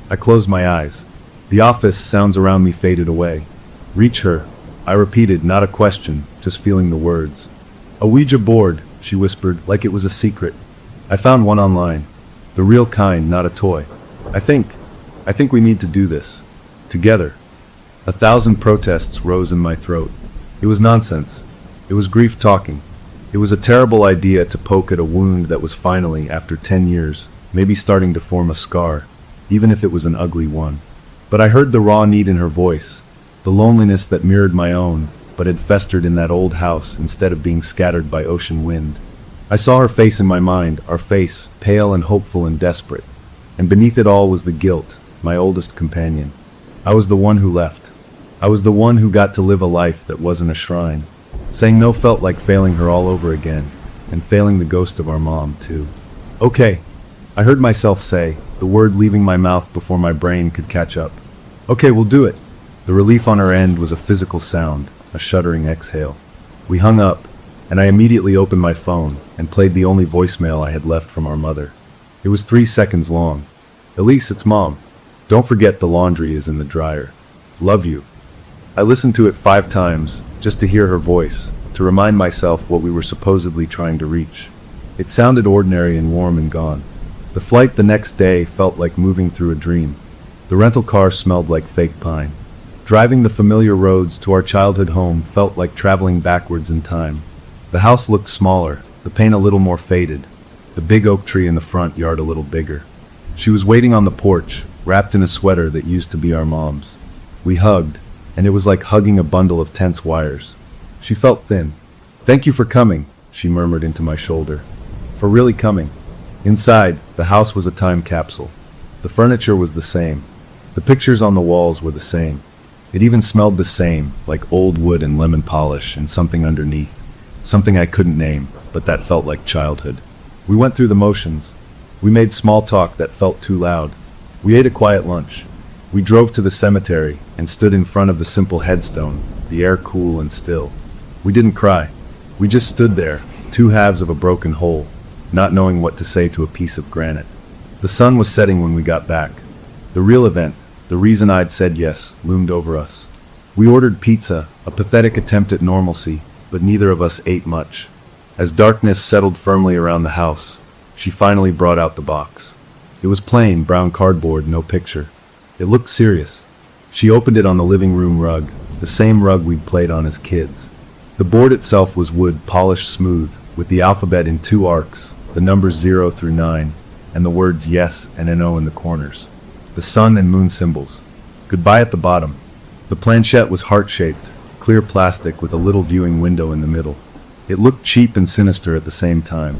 I closed my eyes. The office sounds around me faded away. "Reach her," I repeated, not a question, just feeling the words. "A Ouija board," she whispered, like it was a secret. "I found one online. The real kind, not a toy. I think we need to do this. Together." 1,000 protests rose in my throat. It was nonsense. It was grief talking. It was a terrible idea to poke at a wound that was finally, after 10 years, maybe starting to form a scar, even if it was an ugly one. But I heard the raw need in her voice, the loneliness that mirrored my own, but had festered in that old house instead of being scattered by ocean wind. I saw her face in my mind, our face, pale and hopeful and desperate. And beneath it all was the guilt, my oldest companion. I was the one who left. I was the one who got to live a life that wasn't a shrine. Saying no felt like failing her all over again, and failing the ghost of our mom, too. Okay, I heard myself say, the word leaving my mouth before my brain could catch up. Okay, we'll do it. The relief on her end was a physical sound, a shuddering exhale. We hung up, and I immediately opened my phone and played the only voicemail I had left from our mother. It was 3 seconds long. Elise, it's Mom. Don't forget the laundry is in the dryer. Love you. I listened to it 5 times, just to hear her voice, to remind myself what we were supposedly trying to reach. It sounded ordinary and warm and gone. The flight the next day felt like moving through a dream. The rental car smelled like fake pine. Driving the familiar roads to our childhood home felt like traveling backwards in time. The house looked smaller, the paint a little more faded, the big oak tree in the front yard a little bigger. She was waiting on the porch, wrapped in a sweater that used to be our mom's. We hugged, and it was like hugging a bundle of tense wires. She felt thin. Thank you for coming, she murmured into my shoulder. For really coming. Inside, the house was a time capsule. The furniture was the same. The pictures on the walls were the same. It even smelled the same, like old wood and lemon polish and something underneath. Something I couldn't name, but that felt like childhood. We went through the motions. We made small talk that felt too loud. We ate a quiet lunch. We drove to the cemetery and stood in front of the simple headstone, the air cool and still. We didn't cry. We just stood there, 2 halves of a broken whole, not knowing what to say to a piece of granite. The sun was setting when we got back. The real event, the reason I'd said yes, loomed over us. We ordered pizza, a pathetic attempt at normalcy, but neither of us ate much. As darkness settled firmly around the house, she finally brought out the box. It was plain, brown cardboard, no picture. It looked serious. She opened it on the living room rug, the same rug we'd played on as kids. The board itself was wood, polished smooth, with the alphabet in 2 arcs, the numbers 0 through 9, and the words yes and no in the corners. The sun and moon symbols. Goodbye at the bottom. The planchette was heart-shaped, clear plastic with a little viewing window in the middle. It looked cheap and sinister at the same time.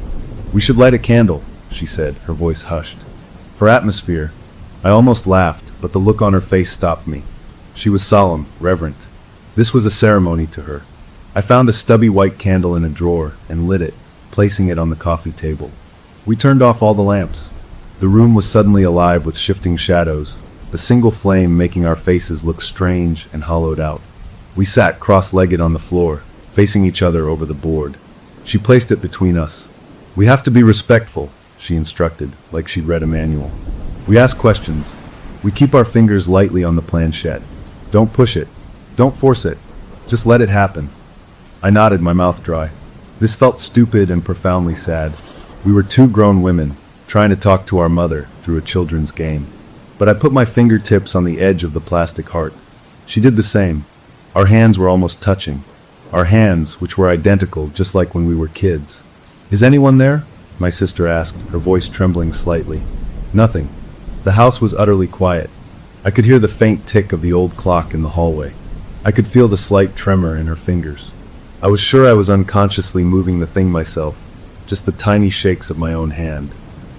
We should light a candle, she said, her voice hushed. For atmosphere. I almost laughed, but the look on her face stopped me. She was solemn, reverent. This was a ceremony to her. I found a stubby white candle in a drawer and lit it, placing it on the coffee table. We turned off all the lamps. The room was suddenly alive with shifting shadows, the single flame making our faces look strange and hollowed out. We sat cross-legged on the floor, facing each other over the board. She placed it between us. We have to be respectful, she instructed, like she'd read a manual. We ask questions. We keep our fingers lightly on the planchette. Don't push it. Don't force it. Just let it happen. I nodded, my mouth dry. This felt stupid and profoundly sad. We were 2 grown women, trying to talk to our mother through a children's game. But I put my fingertips on the edge of the plastic heart. She did the same. Our hands were almost touching. Our hands, which were identical, just like when we were kids. Is anyone there? My sister asked, her voice trembling slightly. Nothing. The house was utterly quiet. I could hear the faint tick of the old clock in the hallway. I could feel the slight tremor in her fingers. I was sure I was unconsciously moving the thing myself, just the tiny shakes of my own hand.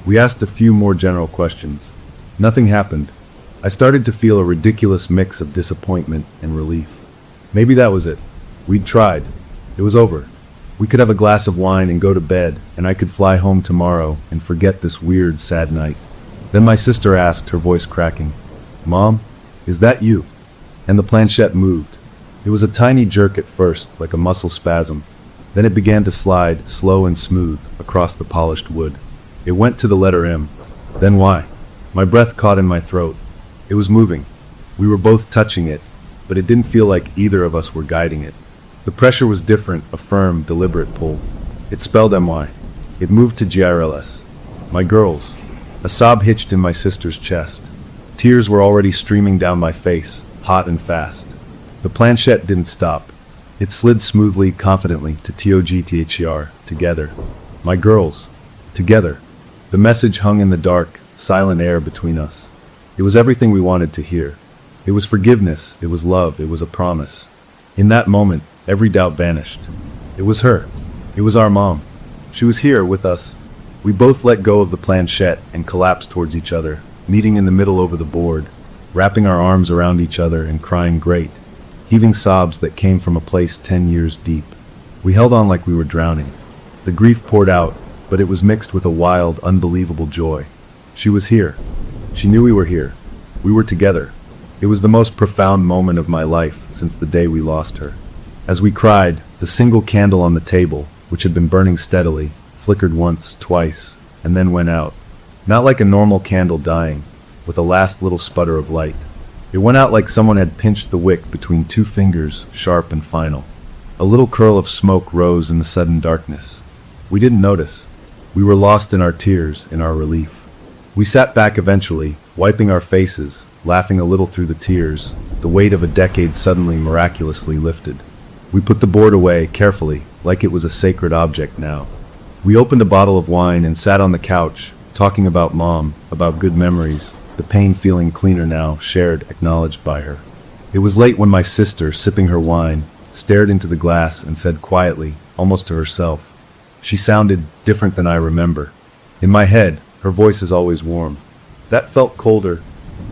We asked a few more general questions. Nothing happened. I started to feel a ridiculous mix of disappointment and relief. Maybe that was it. We'd tried. It was over. We could have a glass of wine and go to bed, and I could fly home tomorrow and forget this weird, sad night. Then my sister asked, her voice cracking, "Mom, is that you?" And the planchette moved. It was a tiny jerk at first, like a muscle spasm. Then it began to slide, slow and smooth, across the polished wood. It went to the letter M. Then Y. My breath caught in my throat. It was moving. We were both touching it, but it didn't feel like either of us were guiding it. The pressure was different, a firm, deliberate pull. It spelled MY. It moved to GRLS. My girls. A sob hitched in my sister's chest. Tears were already streaming down my face, hot and fast. The planchette didn't stop. It slid smoothly, confidently, to TOGTHER, together. My girls. Together. The message hung in the dark, silent air between us. It was everything we wanted to hear. It was forgiveness, it was love, it was a promise. In that moment, every doubt vanished. It was her. It was our mom. She was here with us. We both let go of the planchette and collapsed towards each other, meeting in the middle over the board, wrapping our arms around each other and crying great, heaving sobs that came from a place 10 years deep. We held on like we were drowning. The grief poured out, but it was mixed with a wild, unbelievable joy. She was here. She knew we were here. We were together. It was the most profound moment of my life since the day we lost her. As we cried, the single candle on the table, which had been burning steadily, flickered once, twice, and then went out. Not like a normal candle dying, with a last little sputter of light. It went out like someone had pinched the wick between two fingers, sharp and final. A little curl of smoke rose in the sudden darkness. We didn't notice. We were lost in our tears, in our relief. We sat back eventually, wiping our faces, laughing a little through the tears, the weight of a decade suddenly miraculously lifted. We put the board away, carefully, like it was a sacred object now. We opened a bottle of wine and sat on the couch, talking about Mom, about good memories, the pain feeling cleaner now, shared, acknowledged by her. It was late when my sister, sipping her wine, stared into the glass and said quietly, almost to herself. She sounded different than I remember. In my head, her voice is always warm. That felt colder,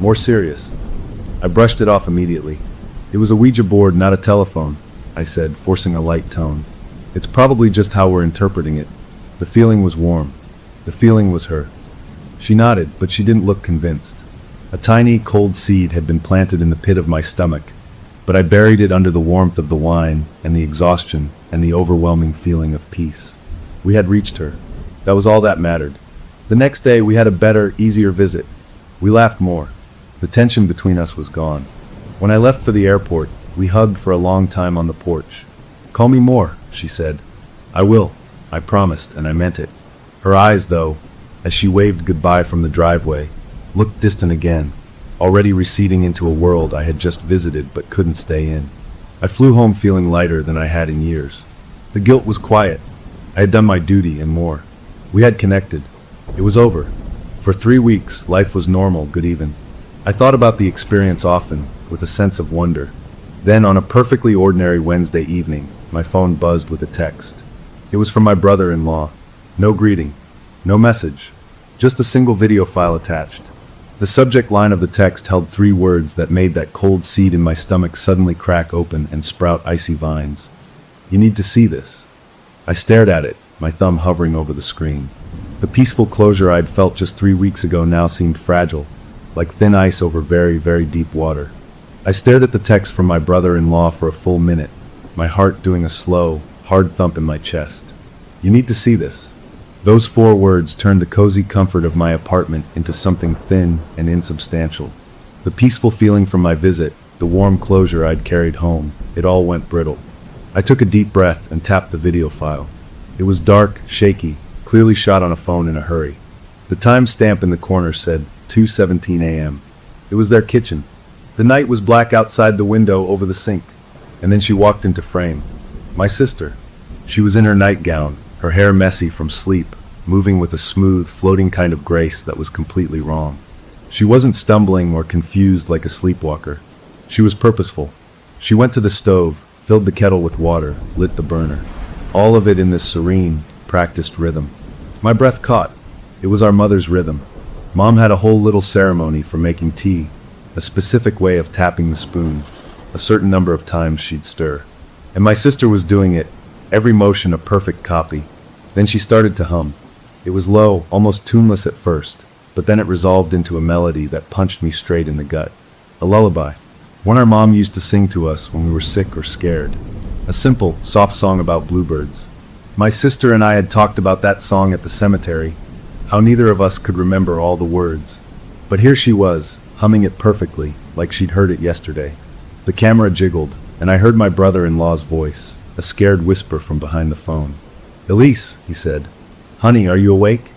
more serious. I brushed it off immediately. It was a Ouija board, not a telephone, I said, forcing a light tone. It's probably just how we're interpreting it. The feeling was warm. The feeling was her. She nodded, but she didn't look convinced. A tiny, cold seed had been planted in the pit of my stomach, but I buried it under the warmth of the wine and the exhaustion and the overwhelming feeling of peace. We had reached her. That was all that mattered. The next day, we had a better, easier visit. We laughed more. The tension between us was gone. When I left for the airport, we hugged for a long time on the porch. "Call me more," she said. "I will," I promised, and I meant it. Her eyes, though, as she waved goodbye from the driveway, looked distant again, already receding into a world I had just visited but couldn't stay in. I flew home feeling lighter than I had in years. The guilt was quiet. I had done my duty and more. We had connected. It was over. For 3 weeks, life was normal, good even. I thought about the experience often, with a sense of wonder. Then, on a perfectly ordinary Wednesday evening, my phone buzzed with a text. It was from my brother-in-law. No greeting. No message. Just a single video file attached. The subject line of the text held 3 words that made that cold seed in my stomach suddenly crack open and sprout icy vines. "You need to see this." I stared at it, my thumb hovering over the screen. The peaceful closure I'd felt just 3 weeks ago now seemed fragile, like thin ice over very, very deep water. I stared at the text from my brother-in-law for a full minute, my heart doing a slow, hard thump in my chest. "You need to see this." Those 4 words turned the cozy comfort of my apartment into something thin and insubstantial. The peaceful feeling from my visit, the warm closure I'd carried home, it all went brittle. I took a deep breath and tapped the video file. It was dark, shaky, clearly shot on a phone in a hurry. The time stamp in the corner said 2:17 a.m. It was their kitchen. The night was black outside the window over the sink. And then she walked into frame. My sister. She was in her nightgown, her hair messy from sleep, moving with a smooth, floating kind of grace that was completely wrong. She wasn't stumbling or confused like a sleepwalker. She was purposeful. She went to the stove, filled the kettle with water, lit the burner. All of it in this serene, practiced rhythm. My breath caught. It was our mother's rhythm. Mom had a whole little ceremony for making tea, a specific way of tapping the spoon, a certain number of times she'd stir. And my sister was doing it, every motion a perfect copy. Then she started to hum. It was low, almost tuneless at first, but then it resolved into a melody that punched me straight in the gut. A lullaby. One our mom used to sing to us when we were sick or scared. A simple, soft song about bluebirds. My sister and I had talked about that song at the cemetery, how neither of us could remember all the words. But here she was, humming it perfectly, like she'd heard it yesterday. The camera jiggled, and I heard my brother-in-law's voice, a scared whisper from behind the phone. "Elise," he said. "Honey, are you awake?"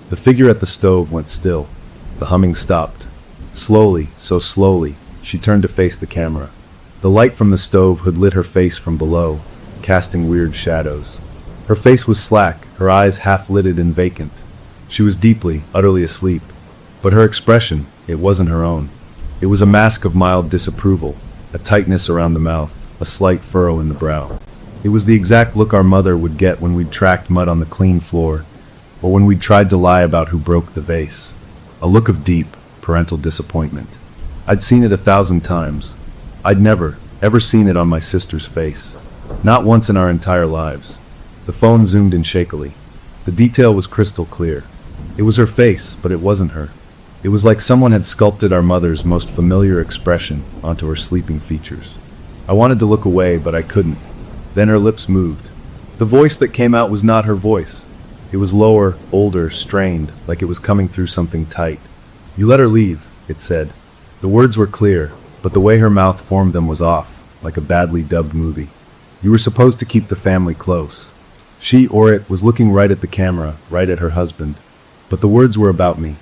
The figure at the stove went still. The humming stopped. Slowly, so slowly, she turned to face the camera. The light from the stove had lit her face from below, casting weird shadows. Her face was slack, her eyes half-lidded and vacant. She was deeply, utterly asleep. But her expression, it wasn't her own. It was a mask of mild disapproval, a tightness around the mouth, a slight furrow in the brow. It was the exact look our mother would get when we'd tracked mud on the clean floor, or when we'd tried to lie about who broke the vase. A look of deep, parental disappointment. I'd seen it 1,000 times. I'd never, ever seen it on my sister's face. Not once in our entire lives. The phone zoomed in shakily. The detail was crystal clear. It was her face, but it wasn't her. It was like someone had sculpted our mother's most familiar expression onto her sleeping features. I wanted to look away, but I couldn't. Then her lips moved. The voice that came out was not her voice. It was lower, older, strained, like it was coming through something tight. "You let her leave," it said. The words were clear, but the way her mouth formed them was off, like a badly dubbed movie. "You were supposed to keep the family close." She, or it, was looking right at the camera, right at her husband. But the words were about me.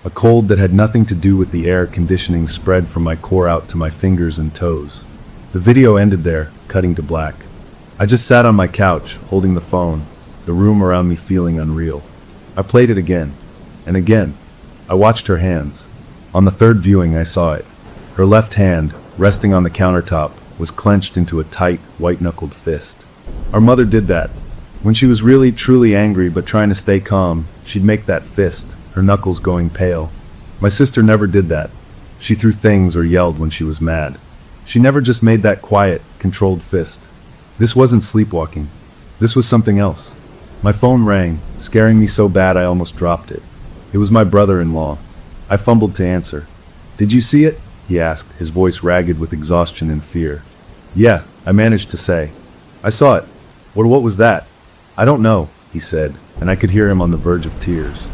A cold that had nothing to do with the air conditioning spread from my core out to my fingers and toes. The video ended there, cutting to black. I just sat on my couch, holding the phone, the room around me feeling unreal. I played it again, and again. I watched her hands. On the third viewing, I saw it. Her left hand, resting on the countertop, was clenched into a tight, white-knuckled fist. Our mother did that. When she was really, truly angry but trying to stay calm, she'd make that fist, her knuckles going pale. My sister never did that. She threw things or yelled when she was mad. She never just made that quiet, controlled fist. This wasn't sleepwalking. This was something else. My phone rang, scaring me so bad I almost dropped it. It was my brother-in-law. I fumbled to answer. "Did you see it?" he asked, his voice ragged with exhaustion and fear. "Yeah," I managed to say. "I saw it." What was that?" "I don't know," he said, and I could hear him on the verge of tears.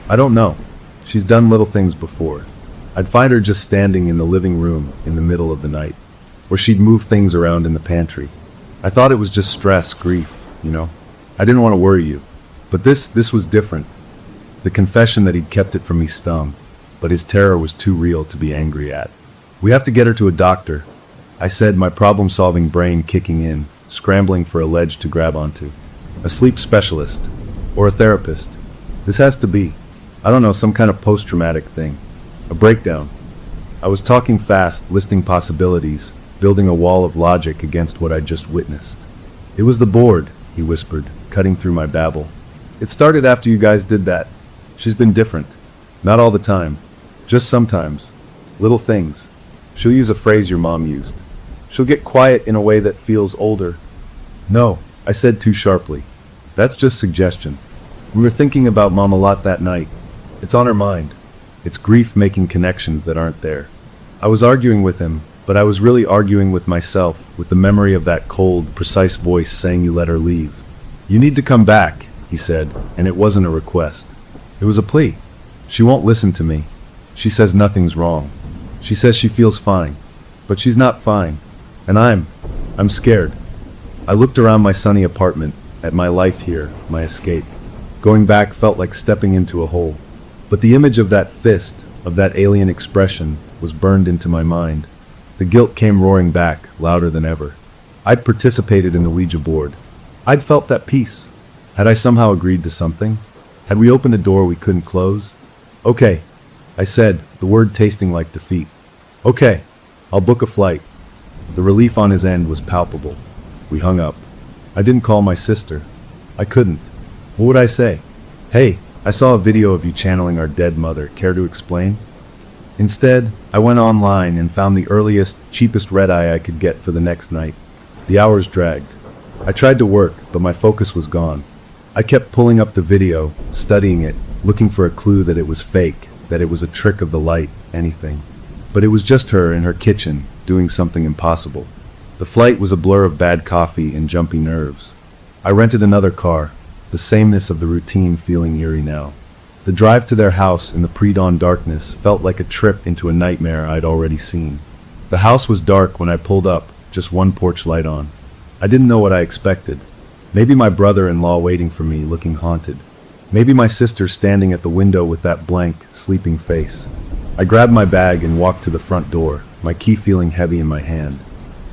"I don't know. She's done little things before. I'd find her just standing in the living room in the middle of the night. Or she'd move things around in the pantry. I thought it was just stress, grief, you know. I didn't want to worry you. But this was different." The confession that he'd kept it from me stung, but his terror was too real to be angry at. "We have to get her to a doctor," I said, my problem-solving brain kicking in, scrambling for a ledge to grab onto. "A sleep specialist. Or a therapist. This has to be, I don't know, some kind of post-traumatic thing. A breakdown." I was talking fast, listing possibilities, building a wall of logic against what I'd just witnessed. "It was the board," he whispered, cutting through my babble. "It started after you guys did that. She's been different. Not all the time. Just sometimes. Little things. She'll use a phrase your mom used. She'll get quiet in a way that feels older." "No," I said too sharply. "That's just suggestion. We were thinking about Mom a lot that night. It's on her mind. It's grief making connections that aren't there." I was arguing with him, but I was really arguing with myself, with the memory of that cold, precise voice saying you let her leave. "You need to come back," he said, and it wasn't a request. It was a plea. "She won't listen to me. She says nothing's wrong. She says she feels fine. But she's not fine. And I'm scared." I looked around my sunny apartment, at my life here, my escape. Going back felt like stepping into a hole. But the image of that fist, of that alien expression, was burned into my mind. The guilt came roaring back, louder than ever. I'd participated in the Ouija board. I'd felt that peace. Had I somehow agreed to something? Had we opened a door we couldn't close? "Okay," I said, the word tasting like defeat. "Okay, I'll book a flight." The relief on his end was palpable. We hung up. I didn't call my sister. I couldn't. What would I say? "Hey, I saw a video of you channeling our dead mother. Care to explain?" Instead, I went online and found the earliest, cheapest red-eye I could get for the next night. The hours dragged. I tried to work, but my focus was gone. I kept pulling up the video, studying it, looking for a clue that it was fake, that it was a trick of the light, anything. But it was just her in her kitchen, doing something impossible. The flight was a blur of bad coffee and jumpy nerves. I rented another car, the sameness of the routine feeling eerie now. The drive to their house in the pre-dawn darkness felt like a trip into a nightmare I'd already seen. The house was dark when I pulled up, just one porch light on. I didn't know what I expected. Maybe my brother-in-law waiting for me, looking haunted. Maybe my sister standing at the window with that blank, sleeping face. I grabbed my bag and walked to the front door, my key feeling heavy in my hand.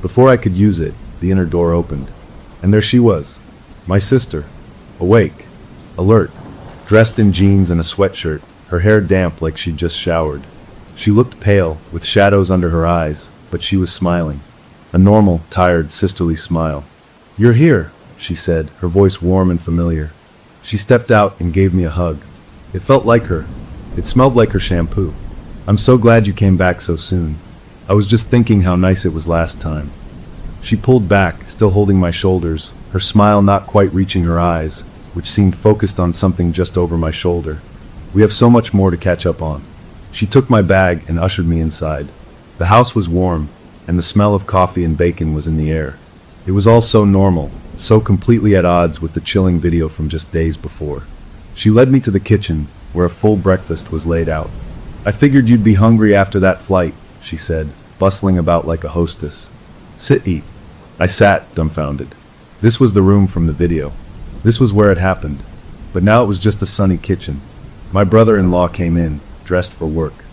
Before I could use it, the inner door opened. And there she was, my sister, awake, alert, dressed in jeans and a sweatshirt, her hair damp like she'd just showered. She looked pale, with shadows under her eyes, but she was smiling. A normal, tired, sisterly smile. "You're here," she said, her voice warm and familiar. She stepped out and gave me a hug. It felt like her. It smelled like her shampoo. "I'm so glad you came back so soon. I was just thinking how nice it was last time." She pulled back, still holding my shoulders, her smile not quite reaching her eyes, which seemed focused on something just over my shoulder. "We have so much more to catch up on." She took my bag and ushered me inside. The house was warm, and the smell of coffee and bacon was in the air. It was all so normal, so completely at odds with the chilling video from just days before. She led me to the kitchen, where a full breakfast was laid out. "I figured you'd be hungry after that flight," she said, bustling about like a hostess. "Sit, eat." I sat, dumbfounded. This was the room from the video. This was where it happened. But now it was just a sunny kitchen. My brother-in-law came in, dressed for work.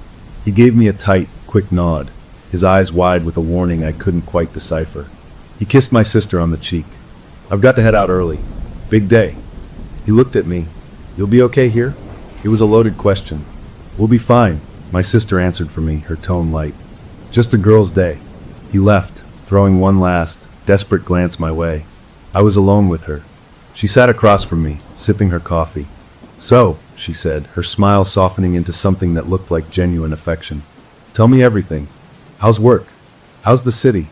He gave me a tight, quick nod, his eyes wide with a warning I couldn't quite decipher. He kissed my sister on the cheek. "I've got to head out early. Big day." He looked at me. "You'll be okay here?" It was a loaded question. "We'll be fine," my sister answered for me, her tone light. "Just a girl's day." He left, throwing one last, desperate glance my way. I was alone with her. She sat across from me, sipping her coffee. "So," she said, her smile softening into something that looked like genuine affection. "Tell me everything. How's work? How's the city?"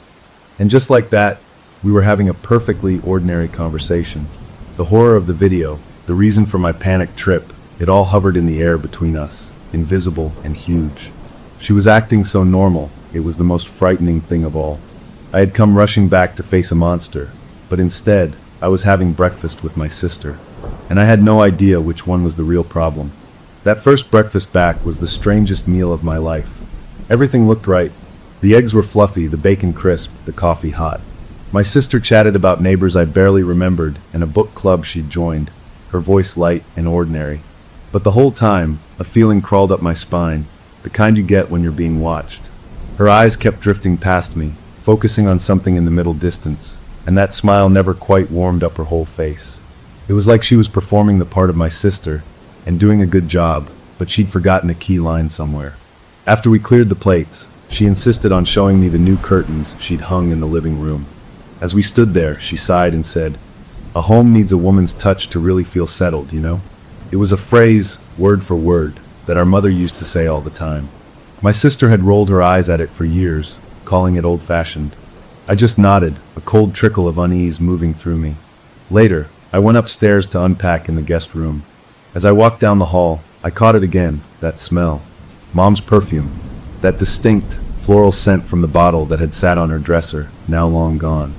And just like that, we were having a perfectly ordinary conversation. The horror of the video, the reason for my panicked trip, it all hovered in the air between us, invisible and huge. She was acting so normal, it was the most frightening thing of all. I had come rushing back to face a monster, but instead, I was having breakfast with my sister, and I had no idea which one was the real problem. That first breakfast back was the strangest meal of my life. Everything looked right. The eggs were fluffy, the bacon crisp, the coffee hot. My sister chatted about neighbors I barely remembered and a book club she'd joined, her voice light and ordinary. But the whole time, a feeling crawled up my spine, the kind you get when you're being watched. Her eyes kept drifting past me, focusing on something in the middle distance, and that smile never quite warmed up her whole face. It was like she was performing the part of my sister and doing a good job, but she'd forgotten a key line somewhere. After we cleared the plates, she insisted on showing me the new curtains she'd hung in the living room. As we stood there, she sighed and said, "A home needs a woman's touch to really feel settled, you know?" It was a phrase, word for word, that our mother used to say all the time. My sister had rolled her eyes at it for years, calling it old-fashioned. I just nodded, a cold trickle of unease moving through me. Later, I went upstairs to unpack in the guest room. As I walked down the hall, I caught it again, that smell. Mom's perfume. That distinct, floral scent from the bottle that had sat on her dresser, now long gone.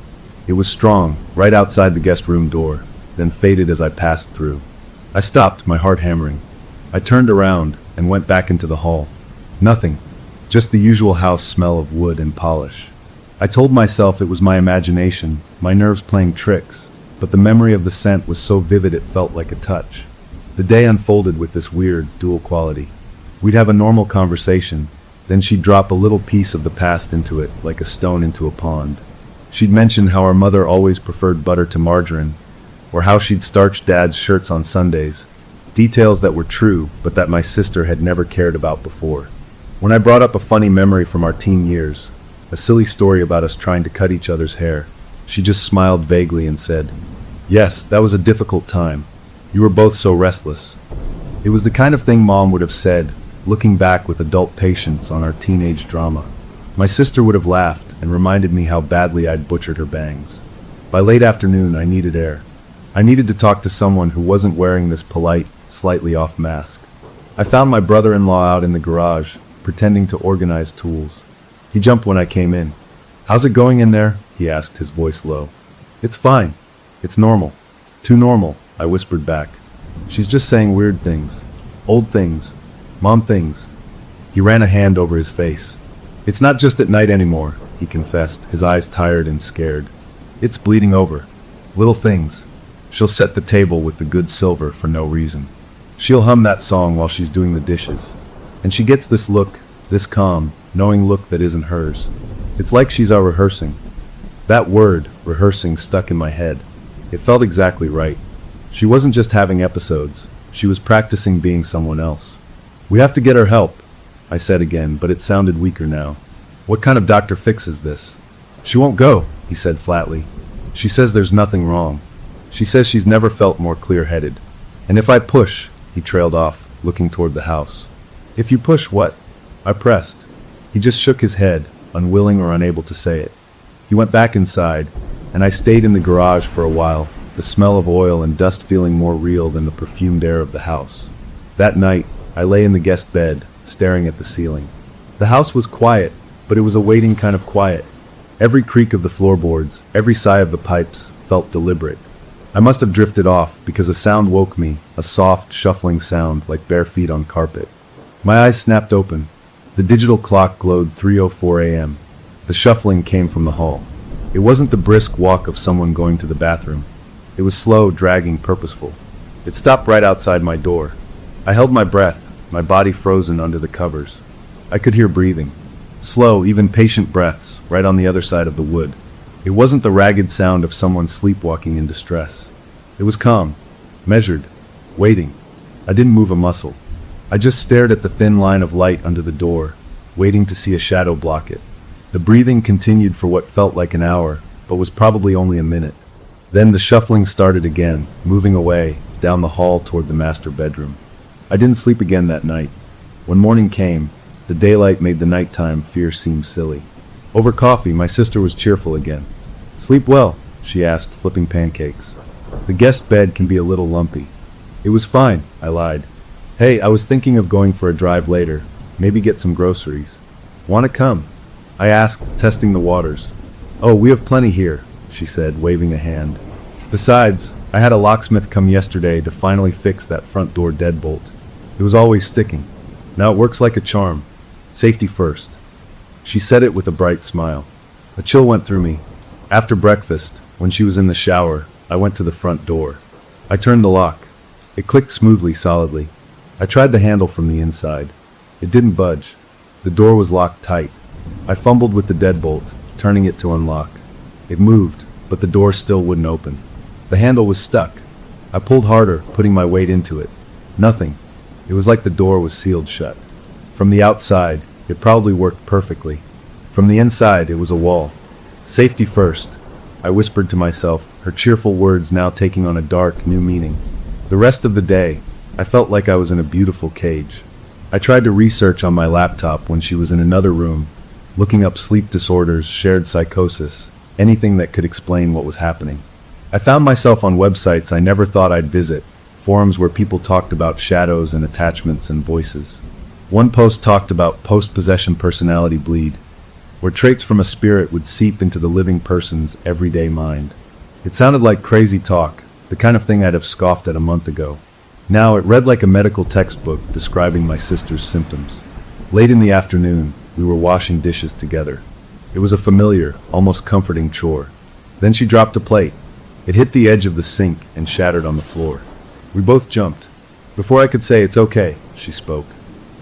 It was strong, right outside the guest room door, then faded as I passed through. I stopped, my heart hammering. I turned around and went back into the hall. Nothing. Just the usual house smell of wood and polish. I told myself it was my imagination, my nerves playing tricks, but the memory of the scent was so vivid it felt like a touch. The day unfolded with this weird, dual quality. We'd have a normal conversation, then she'd drop a little piece of the past into it, like a stone into a pond. She'd mention how our mother always preferred butter to margarine, or how she'd starched Dad's shirts on Sundays. Details that were true, but that my sister had never cared about before. When I brought up a funny memory from our teen years, a silly story about us trying to cut each other's hair, she just smiled vaguely and said, "Yes, that was a difficult time. You were both so restless." It was the kind of thing Mom would have said, looking back with adult patience on our teenage drama. My sister would have laughed and reminded me how badly I'd butchered her bangs. By late afternoon, I needed air. I needed to talk to someone who wasn't wearing this polite, slightly off mask. I found my brother-in-law out in the garage, pretending to organize tools. He jumped when I came in. "How's it going in there?" he asked, his voice low. "It's fine. It's normal." "Too normal," I whispered back. "She's just saying weird things. Old things. Mom things." He ran a hand over his face. "It's not just at night anymore," he confessed, his eyes tired and scared. "It's bleeding over. Little things. She'll set the table with the good silver for no reason. She'll hum that song while she's doing the dishes. And she gets this look, this calm, knowing look that isn't hers. It's like she's out rehearsing." That word, rehearsing, stuck in my head. It felt exactly right. She wasn't just having episodes. She was practicing being someone else. "We have to get her help." I said again, but it sounded weaker now. What kind of doctor fixes this? She won't go, he said flatly. She says there's nothing wrong. She says she's never felt more clear-headed. And if I push, he trailed off, looking toward the house. If you push what? I pressed. He just shook his head, unwilling or unable to say it. He went back inside, and I stayed in the garage for a while, the smell of oil and dust feeling more real than the perfumed air of the house. That night, I lay in the guest bed, staring at the ceiling. The house was quiet, but it was a waiting kind of quiet. Every creak of the floorboards, every sigh of the pipes, felt deliberate. I must have drifted off because a sound woke me, a soft, shuffling sound like bare feet on carpet. My eyes snapped open. The digital clock glowed 3:04 a.m. The shuffling came from the hall. It wasn't the brisk walk of someone going to the bathroom. It was slow, dragging, purposeful. It stopped right outside my door. I held my breath, my body frozen under the covers. I could hear breathing. Slow, even patient breaths, right on the other side of the wood. It wasn't the ragged sound of someone sleepwalking in distress. It was calm, measured, waiting. I didn't move a muscle. I just stared at the thin line of light under the door, waiting to see a shadow block it. The breathing continued for what felt like an hour, but was probably only a minute. Then the shuffling started again, moving away, down the hall toward the master bedroom. I didn't sleep again that night. When morning came, the daylight made the nighttime fear seem silly. Over coffee, my sister was cheerful again. "Sleep well?" she asked, flipping pancakes. "The guest bed can be a little lumpy." "It was fine," I lied. "Hey, I was thinking of going for a drive later, maybe get some groceries. Want to come?" I asked, testing the waters. "Oh, we have plenty here," she said, waving a hand. "Besides, I had a locksmith come yesterday to finally fix that front door deadbolt. It was always sticking. Now it works like a charm. Safety first." She said it with a bright smile. A chill went through me. After breakfast, when she was in the shower, I went to the front door. I turned the lock. It clicked smoothly, solidly. I tried the handle from the inside. It didn't budge. The door was locked tight. I fumbled with the deadbolt, turning it to unlock. It moved, but the door still wouldn't open. The handle was stuck. I pulled harder, putting my weight into it. Nothing. It was like the door was sealed shut. From the outside, it probably worked perfectly. From the inside, it was a wall. "Safety first," I whispered to myself, her cheerful words now taking on a dark, new meaning. The rest of the day, I felt like I was in a beautiful cage. I tried to research on my laptop when she was in another room, looking up sleep disorders, shared psychosis, anything that could explain what was happening. I found myself on websites I never thought I'd visit, forums where people talked about shadows and attachments and voices. One post talked about post-possession personality bleed, where traits from a spirit would seep into the living person's everyday mind. It sounded like crazy talk, the kind of thing I'd have scoffed at a month ago. Now it read like a medical textbook describing my sister's symptoms. Late in the afternoon, we were washing dishes together. It was a familiar, almost comforting chore. Then she dropped a plate. It hit the edge of the sink and shattered on the floor. We both jumped. Before I could say "it's okay," she spoke.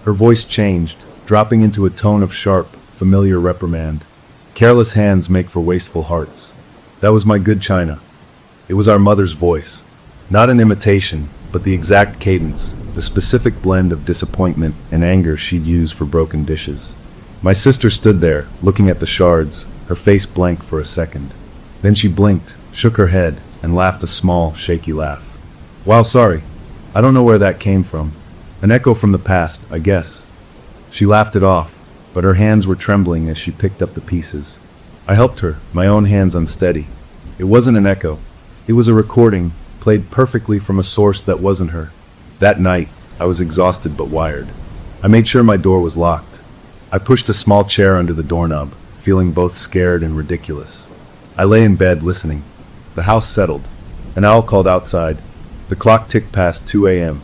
Her voice changed, dropping into a tone of sharp, familiar reprimand. "Careless hands make for wasteful hearts." That was my good china. It was our mother's voice. Not an imitation, but the exact cadence, the specific blend of disappointment and anger she'd use for broken dishes. My sister stood there, looking at the shards, her face blank for a second. Then she blinked, shook her head, and laughed a small, shaky laugh. "Wow, sorry. I don't know where that came from. An echo from the past, I guess." She laughed it off, but her hands were trembling as she picked up the pieces. I helped her, my own hands unsteady. It wasn't an echo. It was a recording, played perfectly from a source that wasn't her. That night, I was exhausted but wired. I made sure my door was locked. I pushed a small chair under the doorknob, feeling both scared and ridiculous. I lay in bed listening. The house settled. An owl called outside. The clock ticked past 2 a.m.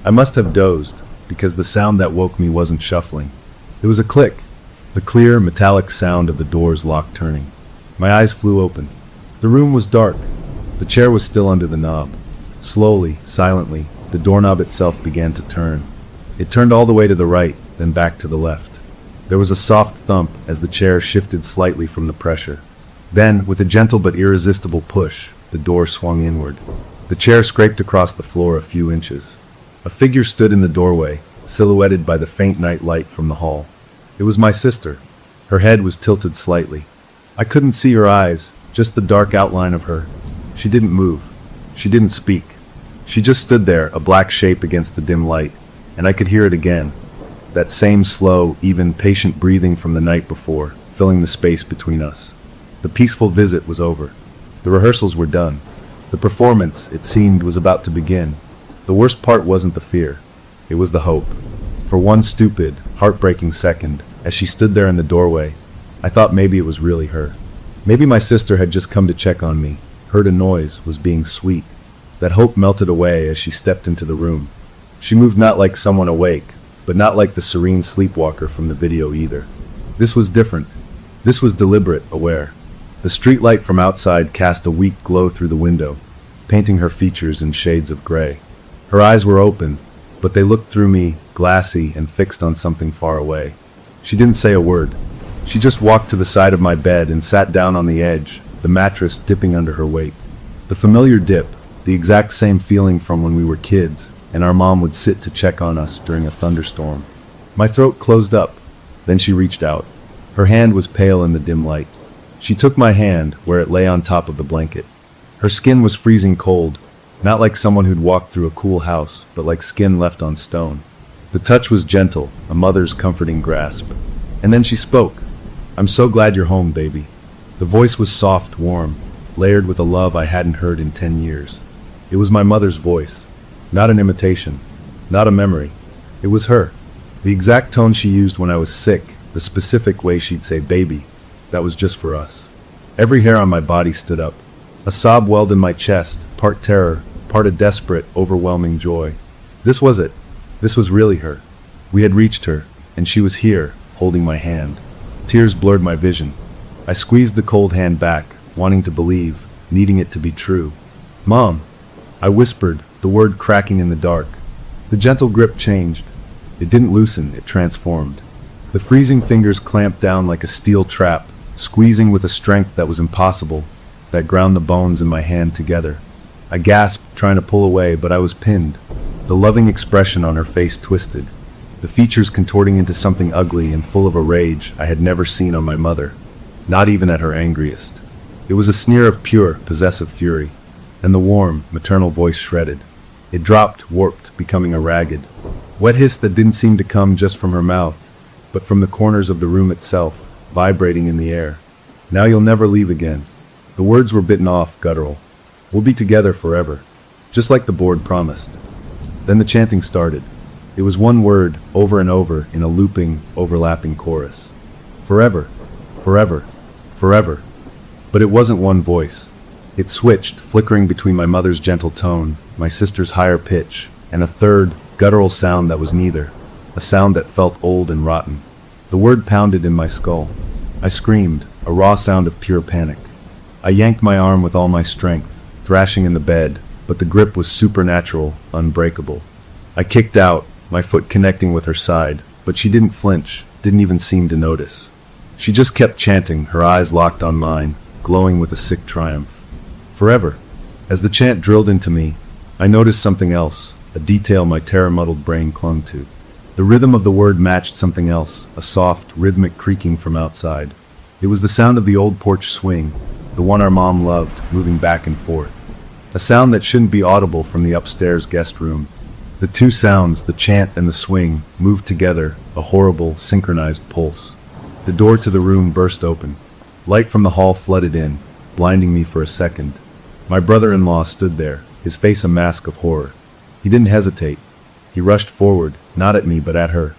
I must have dozed, because the sound that woke me wasn't shuffling. It was a click, the clear, metallic sound of the door's lock turning. My eyes flew open. The room was dark. The chair was still under the knob. Slowly, silently, the doorknob itself began to turn. It turned all the way to the right, then back to the left. There was a soft thump as the chair shifted slightly from the pressure. Then, with a gentle but irresistible push, the door swung inward. The chair scraped across the floor a few inches. A figure stood in the doorway, silhouetted by the faint night light from the hall. It was my sister. Her head was tilted slightly. I couldn't see her eyes, just the dark outline of her. She didn't move. She didn't speak. She just stood there, a black shape against the dim light, and I could hear it again. That same slow, even, patient breathing from the night before, filling the space between us. The peaceful visit was over. The rehearsals were done. The performance, it seemed, was about to begin. The worst part wasn't the fear. It was the hope. For one stupid, heartbreaking second, as she stood there in the doorway, I thought maybe it was really her. Maybe my sister had just come to check on me, heard a noise, was being sweet. That hope melted away as she stepped into the room. She moved not like someone awake, but not like the serene sleepwalker from the video either. This was different. This was deliberate, aware. The streetlight from outside cast a weak glow through the window, painting her features in shades of gray. Her eyes were open, but they looked through me, glassy and fixed on something far away. She didn't say a word. She just walked to the side of my bed and sat down on the edge, the mattress dipping under her weight. The familiar dip, the exact same feeling from when we were kids, and our mom would sit to check on us during a thunderstorm. My throat closed up. Then she reached out. Her hand was pale in the dim light. She took my hand where it lay on top of the blanket. Her skin was freezing cold, not like someone who'd walked through a cool house, but like skin left on stone. The touch was gentle, a mother's comforting grasp. And then she spoke. "I'm so glad you're home, baby." The voice was soft, warm, layered with a love I hadn't heard in 10 years. It was my mother's voice. Not an imitation, not a memory. It was her. The exact tone she used when I was sick, the specific way she'd say baby. That was just for us. Every hair on my body stood up. A sob welled in my chest, part terror, part a desperate, overwhelming joy. This was it. This was really her. We had reached her, and she was here, holding my hand. Tears blurred my vision. I squeezed the cold hand back, wanting to believe, needing it to be true. "Mom," I whispered, the word cracking in the dark. The gentle grip changed. It didn't loosen, it transformed. The freezing fingers clamped down like a steel trap, squeezing with a strength that was impossible, that ground the bones in my hand together. I gasped, trying to pull away, but I was pinned. The loving expression on her face twisted, the features contorting into something ugly and full of a rage I had never seen on my mother, not even at her angriest. It was a sneer of pure, possessive fury, and the warm, maternal voice shredded. It dropped, warped, becoming a ragged, wet hiss that didn't seem to come just from her mouth, but from the corners of the room itself, vibrating in the air. "Now you'll never leave again." The words were bitten off, guttural. "We'll be together forever," just like the board promised. Then the chanting started. It was one word, over and over, in a looping, overlapping chorus. Forever, forever, forever. But it wasn't one voice. It switched, flickering between my mother's gentle tone, my sister's higher pitch, and a third, guttural sound that was neither. A sound that felt old and rotten. The word pounded in my skull. I screamed, a raw sound of pure panic. I yanked my arm with all my strength, thrashing in the bed, but the grip was supernatural, unbreakable. I kicked out, my foot connecting with her side, but she didn't flinch, didn't even seem to notice. She just kept chanting, her eyes locked on mine, glowing with a sick triumph. Forever. As the chant drilled into me, I noticed something else, a detail my terror-muddled brain clung to. The rhythm of the word matched something else, a soft, rhythmic creaking from outside. It was the sound of the old porch swing, the one our mom loved, moving back and forth. A sound that shouldn't be audible from the upstairs guest room. The two sounds, the chant and the swing, moved together, a horrible, synchronized pulse. The door to the room burst open. Light from the hall flooded in, blinding me for a second. My brother-in-law stood there, his face a mask of horror. He didn't hesitate. He rushed forward, not at me but at her.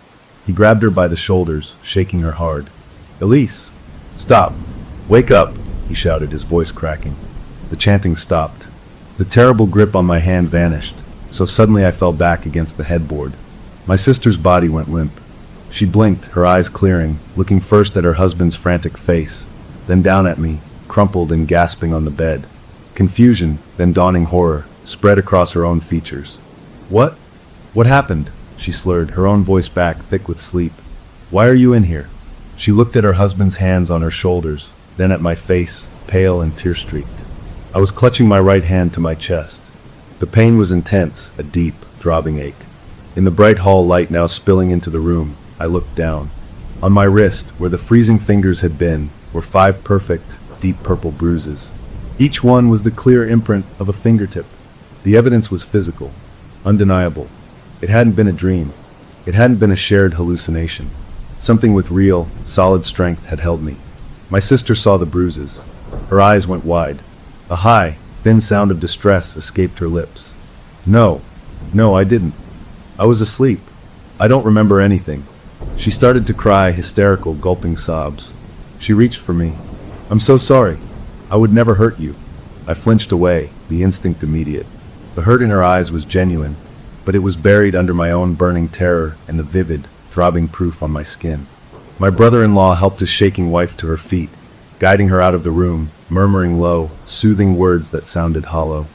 He grabbed her by the shoulders, shaking her hard. "Elise! Stop! Wake up!" he shouted, his voice cracking. The chanting stopped. The terrible grip on my hand vanished, so suddenly I fell back against the headboard. My sister's body went limp. She blinked, her eyes clearing, looking first at her husband's frantic face, then down at me, crumpled and gasping on the bed. Confusion, then dawning horror, spread across her own features. "What? What happened?" she slurred, her own voice back, thick with sleep. "Why are you in here?" She looked at her husband's hands on her shoulders, then at my face, pale and tear-streaked. I was clutching my right hand to my chest. The pain was intense, a deep, throbbing ache. In the bright hall light now spilling into the room, I looked down. On my wrist, where the freezing fingers had been, were 5 perfect, deep purple bruises. Each one was the clear imprint of a fingertip. The evidence was physical, undeniable. It hadn't been a dream. It hadn't been a shared hallucination. Something with real, solid strength had held me. My sister saw the bruises. Her eyes went wide. A high, thin sound of distress escaped her lips. No, I didn't. I was asleep. I don't remember anything. She started to cry, hysterical, gulping sobs. She reached for me. I'm so sorry. I would never hurt you. I flinched away, the instinct immediate. The hurt in her eyes was genuine, but it was buried under my own burning terror and the vivid, throbbing proof on my skin. My brother-in-law helped his shaking wife to her feet, guiding her out of the room, murmuring low, soothing words that sounded hollow.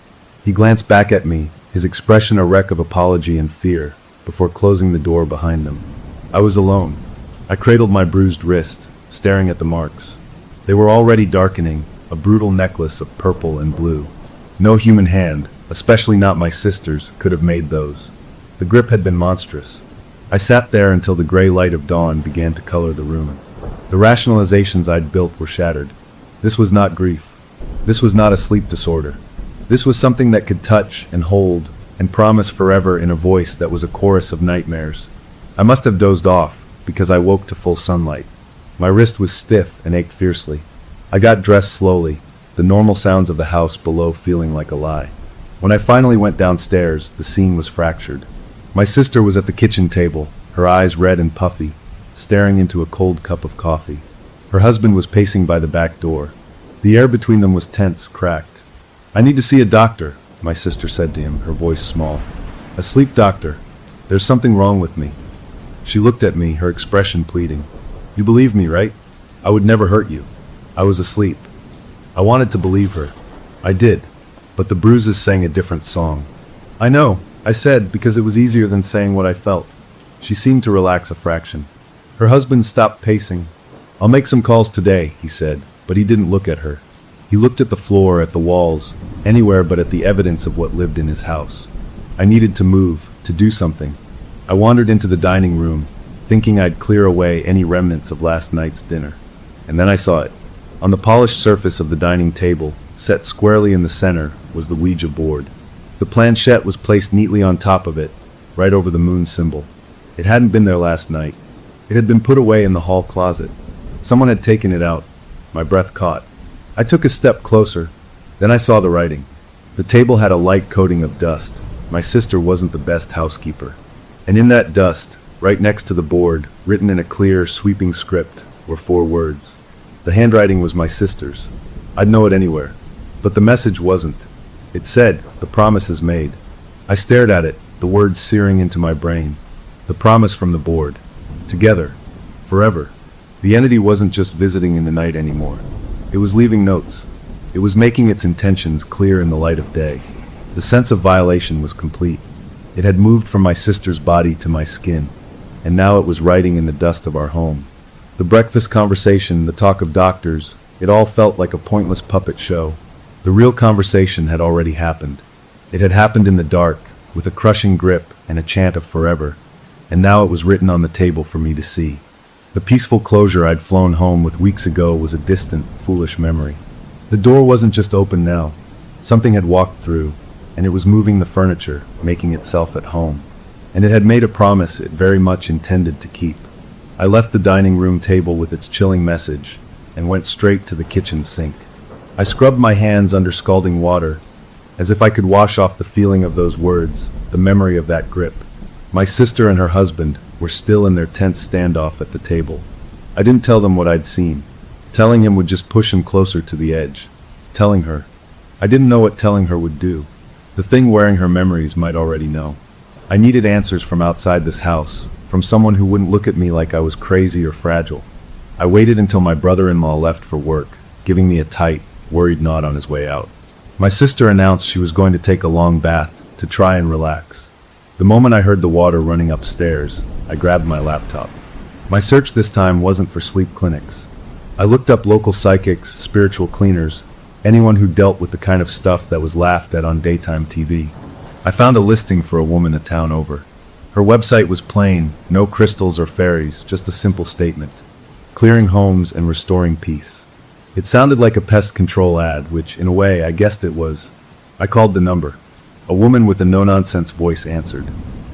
He glanced back at me, his expression a wreck of apology and fear, before closing the door behind him. I was alone. I cradled my bruised wrist, staring at the marks. They were already darkening, a brutal necklace of purple and blue. No human hand, especially not my sister's, could have made those. The grip had been monstrous. I sat there until the gray light of dawn began to color the room. The rationalizations I'd built were shattered. This was not grief. This was not a sleep disorder. This was something that could touch and hold and promise forever in a voice that was a chorus of nightmares. I must have dozed off, because I woke to full sunlight. My wrist was stiff and ached fiercely. I got dressed slowly, the normal sounds of the house below feeling like a lie. When I finally went downstairs, the scene was fractured. My sister was at the kitchen table, her eyes red and puffy, staring into a cold cup of coffee. Her husband was pacing by the back door. The air between them was tense, cracked. I need to see a doctor, my sister said to him, her voice small. A sleep doctor. There's something wrong with me. She looked at me, her expression pleading. You believe me, right? I would never hurt you. I was asleep. I wanted to believe her. I did, but the bruises sang a different song. I know, I said, because it was easier than saying what I felt. She seemed to relax a fraction. Her husband stopped pacing. I'll make some calls today, he said, but he didn't look at her. He looked at the floor, at the walls, anywhere but at the evidence of what lived in his house. I needed to move, to do something. I wandered into the dining room, thinking I'd clear away any remnants of last night's dinner. And then I saw it. On the polished surface of the dining table, set squarely in the center, was the Ouija board. The planchette was placed neatly on top of it, right over the moon symbol. It hadn't been there last night. It had been put away in the hall closet. Someone had taken it out. My breath caught. I took a step closer. Then I saw the writing. The table had a light coating of dust. My sister wasn't the best housekeeper. And in that dust, right next to the board, written in a clear, sweeping script, were 4 words. The handwriting was my sister's. I'd know it anywhere. But the message wasn't. It said, "The promise is made." I stared at it, the words searing into my brain. The promise from the board. Together. Forever. The entity wasn't just visiting in the night anymore. It was leaving notes. It was making its intentions clear in the light of day. The sense of violation was complete. It had moved from my sister's body to my skin, and now it was writing in the dust of our home. The breakfast conversation, the talk of doctors, it all felt like a pointless puppet show. The real conversation had already happened. It had happened in the dark, with a crushing grip and a chant of forever, and now it was written on the table for me to see. The peaceful closure I'd flown home with weeks ago was a distant, foolish memory. The door wasn't just open now. Something had walked through, and it was moving the furniture, making itself at home. And it had made a promise it very much intended to keep. I left the dining room table with its chilling message, and went straight to the kitchen sink. I scrubbed my hands under scalding water, as if I could wash off the feeling of those words, the memory of that grip. My sister and her husband were still in their tense standoff at the table. I didn't tell them what I'd seen. Telling him would just push him closer to the edge. Telling her. I didn't know what telling her would do. The thing wearing her memories might already know. I needed answers from outside this house, from someone who wouldn't look at me like I was crazy or fragile. I waited until my brother-in-law left for work, giving me a tight, worried nod on his way out. My sister announced she was going to take a long bath to try and relax. The moment I heard the water running upstairs, I grabbed my laptop. My search this time wasn't for sleep clinics. I looked up local psychics, spiritual cleaners, anyone who dealt with the kind of stuff that was laughed at on daytime TV. I found a listing for a woman a town over. Her website was plain, no crystals or fairies, just a simple statement. Clearing homes and restoring peace. It sounded like a pest control ad, which, in a way, I guessed it was. I called the number. A woman with a no-nonsense voice answered.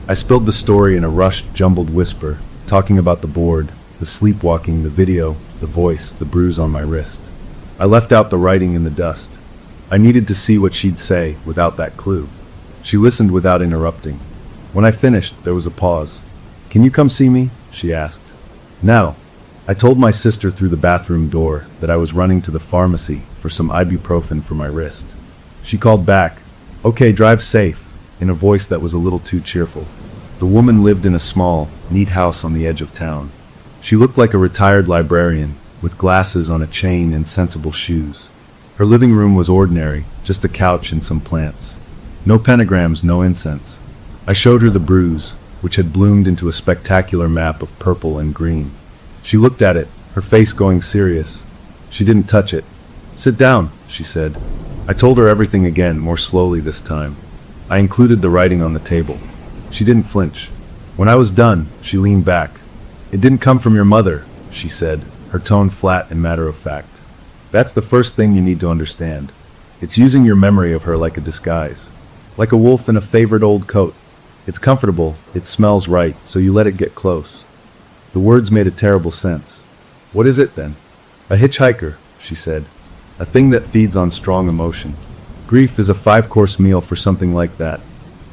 I spilled the story in a rushed, jumbled whisper, talking about the board, the sleepwalking, the video, the voice, the bruise on my wrist. I left out the writing in the dust. I needed to see what she'd say without that clue. She listened without interrupting. When I finished, there was a pause. "Can you come see me?" she asked. "Now." I told my sister through the bathroom door that I was running to the pharmacy for some ibuprofen for my wrist. She called back, "Okay, drive safe," in a voice that was a little too cheerful. The woman lived in a small, neat house on the edge of town. She looked like a retired librarian, with glasses on a chain and sensible shoes. Her living room was ordinary, just a couch and some plants. No pentagrams, no incense. I showed her the bruise, which had bloomed into a spectacular map of purple and green. She looked at it, her face going serious. She didn't touch it. "Sit down," she said. I told her everything again, more slowly this time. I included the writing on the table. She didn't flinch. When I was done, she leaned back. "It didn't come from your mother," she said, her tone flat and matter-of-fact. "That's the first thing you need to understand. It's using your memory of her like a disguise. Like a wolf in a favorite old coat. It's comfortable, it smells right, so you let it get close." The words made a terrible sense. "What is it, then?" "A hitchhiker," she said. "A thing that feeds on strong emotion. Grief is a 5-course meal for something like that.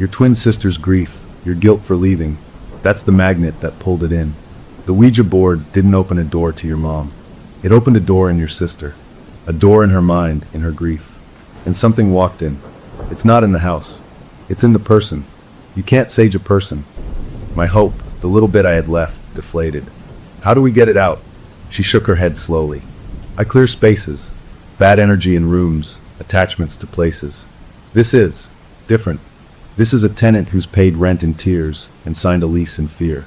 Your twin sister's grief, your guilt for leaving, that's the magnet that pulled it in. The Ouija board didn't open a door to your mom. It opened a door in your sister. A door in her mind, in her grief. And something walked in. It's not in the house. It's in the person. You can't sage a person." My hope, the little bit I had left, deflated. "How do we get it out?" She shook her head slowly. "I clear spaces. Bad energy in rooms, attachments to places. This is different. This is a tenant who's paid rent in tears and signed a lease in fear.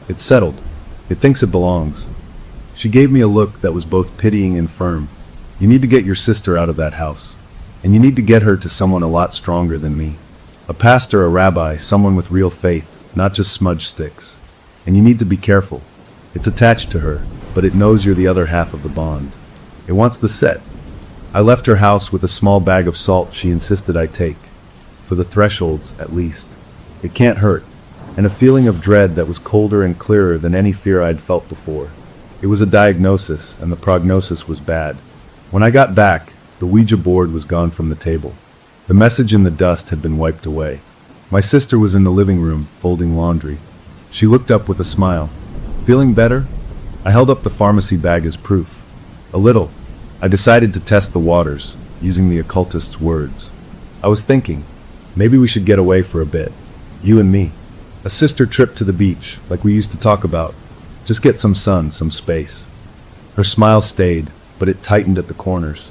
It's settled. It thinks it belongs." She gave me a look that was both pitying and firm. "You need to get your sister out of that house. And you need to get her to someone a lot stronger than me. A pastor, a rabbi, someone with real faith, not just smudge sticks. And you need to be careful. It's attached to her, but it knows you're the other half of the bond. It wants the set." I left her house with a small bag of salt she insisted I take. For the thresholds, at least. It can't hurt. And a feeling of dread that was colder and clearer than any fear I'd felt before. It was a diagnosis, and the prognosis was bad. When I got back, the Ouija board was gone from the table. The message in the dust had been wiped away. My sister was in the living room, folding laundry. She looked up with a smile. "Feeling better?" I held up the pharmacy bag as proof. "A little." I decided to test the waters, using the occultist's words. "I was thinking, maybe we should get away for a bit. You and me. A sister trip to the beach, like we used to talk about. Just get some sun, some space." Her smile stayed, but it tightened at the corners.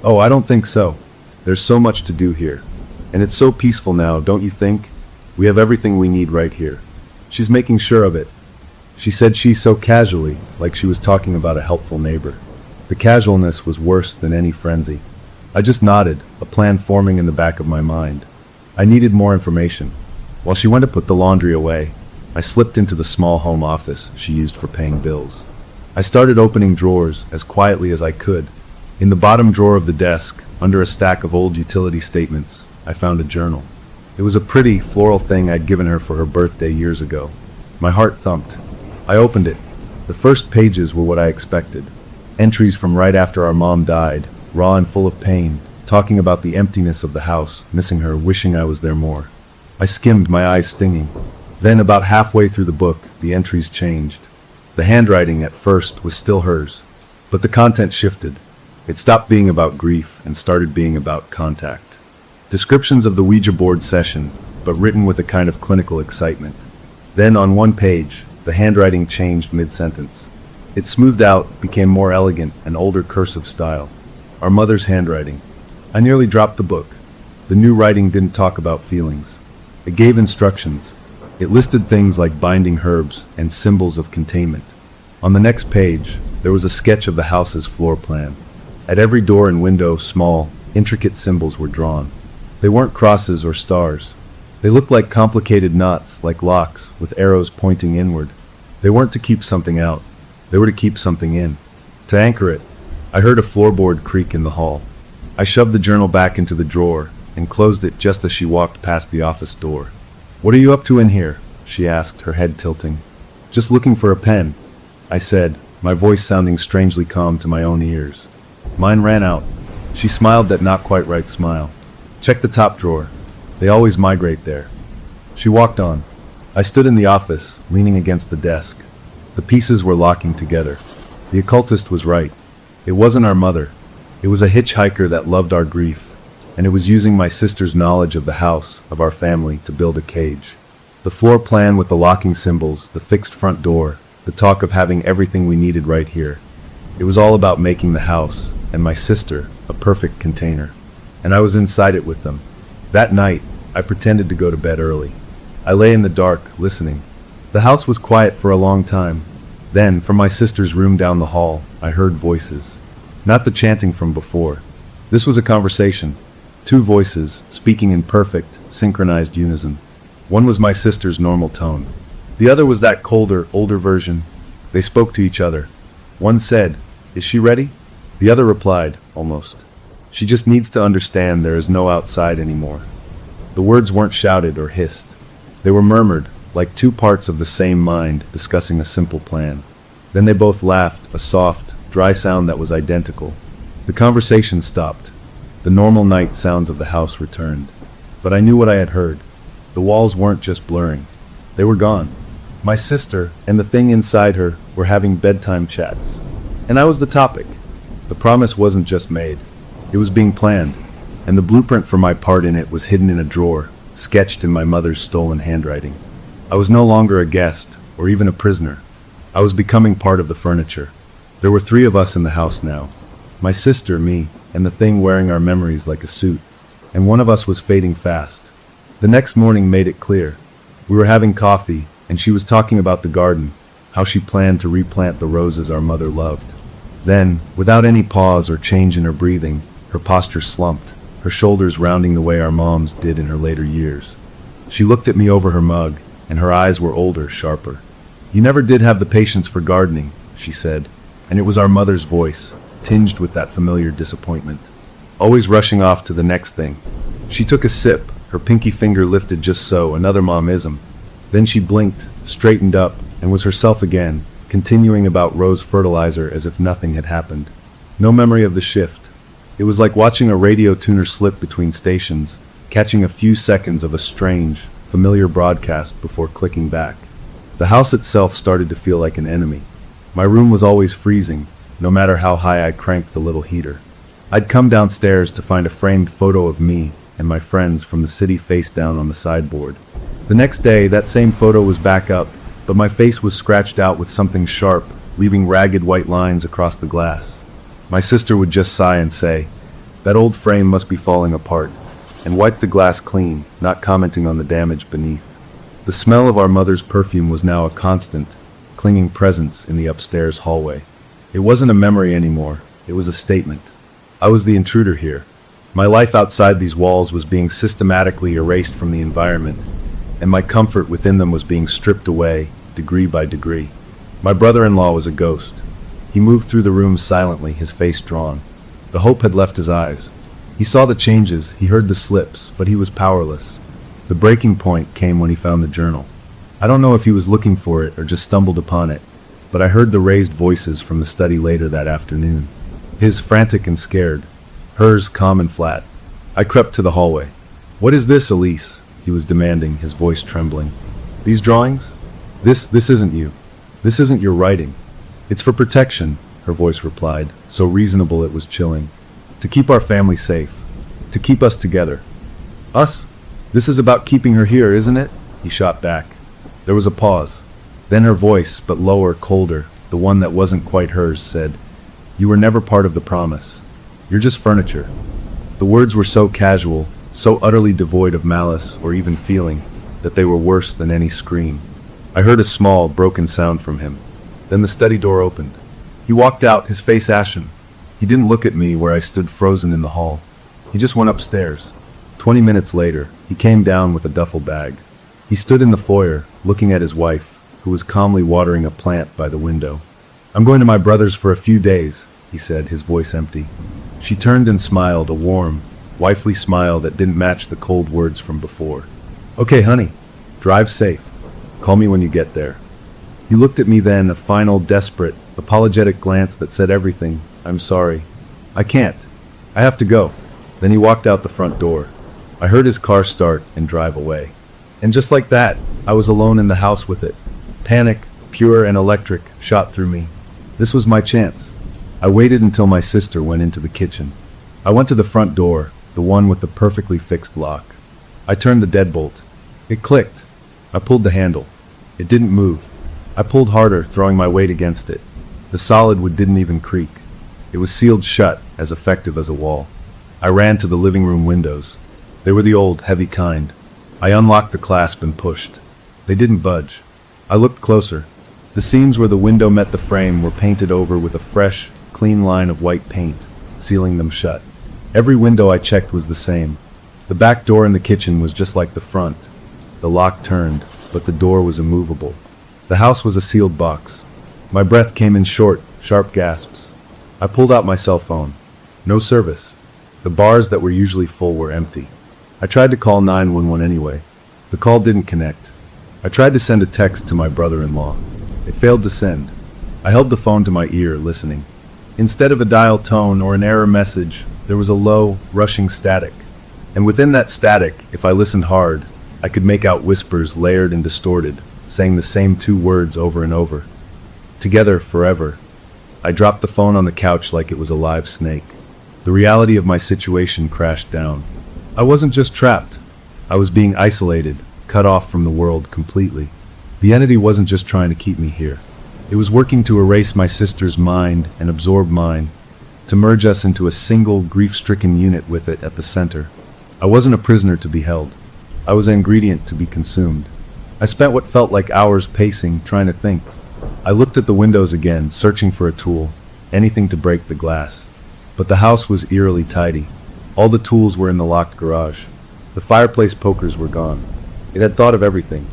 "Oh, I don't think so. There's so much to do here. And it's so peaceful now, don't you think? We have everything we need right here." She's making sure of it. She said she so casually, like she was talking about a helpful neighbor. The casualness was worse than any frenzy. I just nodded, a plan forming in the back of my mind. I needed more information. While she went to put the laundry away, I slipped into the small home office she used for paying bills. I started opening drawers as quietly as I could. In the bottom drawer of the desk, under a stack of old utility statements, I found a journal. It was a pretty, floral thing I'd given her for her birthday years ago. My heart thumped. I opened it. The first pages were what I expected. Entries from right after our mom died, raw and full of pain, talking about the emptiness of the house, missing her, wishing I was there more. I skimmed, my eyes stinging. Then, about halfway through the book, the entries changed. The handwriting, at first, was still hers. But the content shifted. It stopped being about grief and started being about contact. Descriptions of the Ouija board session, but written with a kind of clinical excitement. Then, on one page, the handwriting changed mid-sentence. It smoothed out, became more elegant, an older cursive style. Our mother's handwriting. I nearly dropped the book. The new writing didn't talk about feelings. It gave instructions. It listed things like binding herbs and symbols of containment. On the next page, there was a sketch of the house's floor plan. At every door and window, small, intricate symbols were drawn. They weren't crosses or stars. They looked like complicated knots, like locks, with arrows pointing inward. They weren't to keep something out. They were to keep something in. To anchor it, I heard a floorboard creak in the hall. I shoved the journal back into the drawer and closed it just as she walked past the office door. "What are you up to in here?" she asked, her head tilting. "Just looking for a pen," I said, my voice sounding strangely calm to my own ears. "Mine ran out." She smiled that not quite right smile. "Check the top drawer. They always migrate there." She walked on. I stood in the office, leaning against the desk. The pieces were locking together. The occultist was right. It wasn't our mother. It was a hitchhiker that loved our grief, and it was using my sister's knowledge of the house, of our family, to build a cage. The floor plan with the locking symbols, the fixed front door, the talk of having everything we needed right here. It was all about making the house, and my sister, a perfect container. And I was inside it with them. That night, I pretended to go to bed early. I lay in the dark, listening. The house was quiet for a long time. Then, from my sister's room down the hall, I heard voices. Not the chanting from before. This was a conversation. Two voices, speaking in perfect, synchronized unison. One was my sister's normal tone. The other was that colder, older version. They spoke to each other. One said, "Is she ready?" The other replied, almost, "She just needs to understand there is no outside anymore." The words weren't shouted or hissed. They were murmured, like two parts of the same mind discussing a simple plan. Then they both laughed, a soft, dry sound that was identical. The conversation stopped. The normal night sounds of the house returned. But I knew what I had heard. The walls weren't just blurring. They were gone. My sister and the thing inside her were having bedtime chats. And I was the topic. The promise wasn't just made. It was being planned. And the blueprint for my part in it was hidden in a drawer, sketched in my mother's stolen handwriting. I was no longer a guest, or even a prisoner. I was becoming part of the furniture. There were 3 of us in the house now. My sister, me, and the thing wearing our memories like a suit. And one of us was fading fast. The next morning made it clear. We were having coffee, and she was talking about the garden, how she planned to replant the roses our mother loved. Then, without any pause or change in her breathing, her posture slumped, her shoulders rounding the way our moms did in her later years. She looked at me over her mug, and her eyes were older, sharper. "You never did have the patience for gardening," she said, and it was our mother's voice, tinged with that familiar disappointment. Always rushing off to the next thing. She took a sip, her pinky finger lifted just so, another momism. Then she blinked, straightened up, and was herself again, continuing about rose fertilizer as if nothing had happened. No memory of the shift. It was like watching a radio tuner slip between stations, catching a few seconds of a strange, familiar broadcast before clicking back. The house itself started to feel like an enemy. My room was always freezing, no matter how high I cranked the little heater. I'd come downstairs to find a framed photo of me and my friends from the city face down on the sideboard. The next day, that same photo was back up, but my face was scratched out with something sharp, leaving ragged white lines across the glass. My sister would just sigh and say, "That old frame must be falling apart," and wipe the glass clean, not commenting on the damage beneath. The smell of our mother's perfume was now a constant, clinging presence in the upstairs hallway. It wasn't a memory anymore, it was a statement. I was the intruder here. My life outside these walls was being systematically erased from the environment, and my comfort within them was being stripped away, degree by degree. My brother-in-law was a ghost. He moved through the room silently, his face drawn. The hope had left his eyes. He saw the changes, he heard the slips, but he was powerless. The breaking point came when he found the journal. I don't know if he was looking for it or just stumbled upon it, but I heard the raised voices from the study later that afternoon. His frantic and scared, hers calm and flat. I crept to the hallway. "What is this, Elise?" he was demanding, his voice trembling. "These drawings? This isn't you. This isn't your writing. It's for protection," her voice replied, so reasonable it was chilling. "To keep our family safe. To keep us together." "Us? This is about keeping her here, isn't it?" he shot back. There was a pause. Then her voice, but lower, colder, the one that wasn't quite hers, said, "You were never part of the promise. You're just furniture." The words were so casual, so utterly devoid of malice or even feeling, that they were worse than any scream. I heard a small, broken sound from him. Then the study door opened. He walked out, his face ashen. He didn't look at me where I stood frozen in the hall. He just went upstairs. 20 minutes later, he came down with a duffel bag. He stood in the foyer, looking at his wife, who was calmly watering a plant by the window. "I'm going to my brother's for a few days," he said, his voice empty. She turned and smiled, a warm, wifely smile that didn't match the cold words from before. "Okay, honey. Drive safe. Call me when you get there." He looked at me then, a final, desperate, apologetic glance that said everything. "I'm sorry. I can't. I have to go." Then he walked out the front door. I heard his car start and drive away. And just like that, I was alone in the house with it. Panic, pure and electric, shot through me. This was my chance. I waited until my sister went into the kitchen. I went to the front door, the one with the perfectly fixed lock. I turned the deadbolt. It clicked. I pulled the handle. It didn't move. I pulled harder, throwing my weight against it. The solid wood didn't even creak. It was sealed shut, as effective as a wall. I ran to the living room windows. They were the old, heavy kind. I unlocked the clasp and pushed. They didn't budge. I looked closer. The seams where the window met the frame were painted over with a fresh, clean line of white paint, sealing them shut. Every window I checked was the same. The back door in the kitchen was just like the front. The lock turned, but the door was immovable. The house was a sealed box. My breath came in short, sharp gasps. I pulled out my cell phone. No service. The bars that were usually full were empty. I tried to call 911 anyway. The call didn't connect. I tried to send a text to my brother-in-law. It failed to send. I held the phone to my ear, listening. Instead of a dial tone or an error message, there was a low, rushing static. And within that static, if I listened hard, I could make out whispers layered and distorted, saying the same two words over and over. Together, forever. I dropped the phone on the couch like it was a live snake. The reality of my situation crashed down. I wasn't just trapped. I was being isolated, cut off from the world completely. The entity wasn't just trying to keep me here. It was working to erase my sister's mind and absorb mine, to merge us into a single, grief-stricken unit with it at the center. I wasn't a prisoner to be held. I was an ingredient to be consumed. I spent what felt like hours pacing, trying to think. I looked at the windows again, searching for a tool, anything to break the glass. But the house was eerily tidy. All the tools were in the locked garage. The fireplace pokers were gone. It had thought of everything.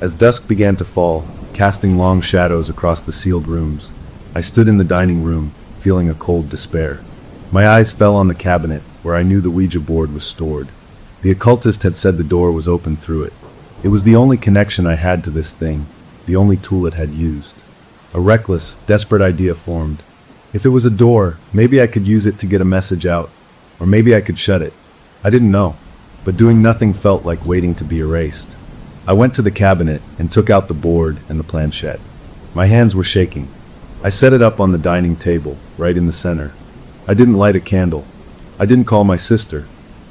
As dusk began to fall, casting long shadows across the sealed rooms, I stood in the dining room, feeling a cold despair. My eyes fell on the cabinet, where I knew the Ouija board was stored. The occultist had said the door was open through it. It was the only connection I had to this thing, the only tool it had used. A reckless, desperate idea formed. If it was a door, maybe I could use it to get a message out, or maybe I could shut it. I didn't know, but doing nothing felt like waiting to be erased. I went to the cabinet and took out the board and the planchette. My hands were shaking. I set it up on the dining table, right in the center. I didn't light a candle. I didn't call my sister.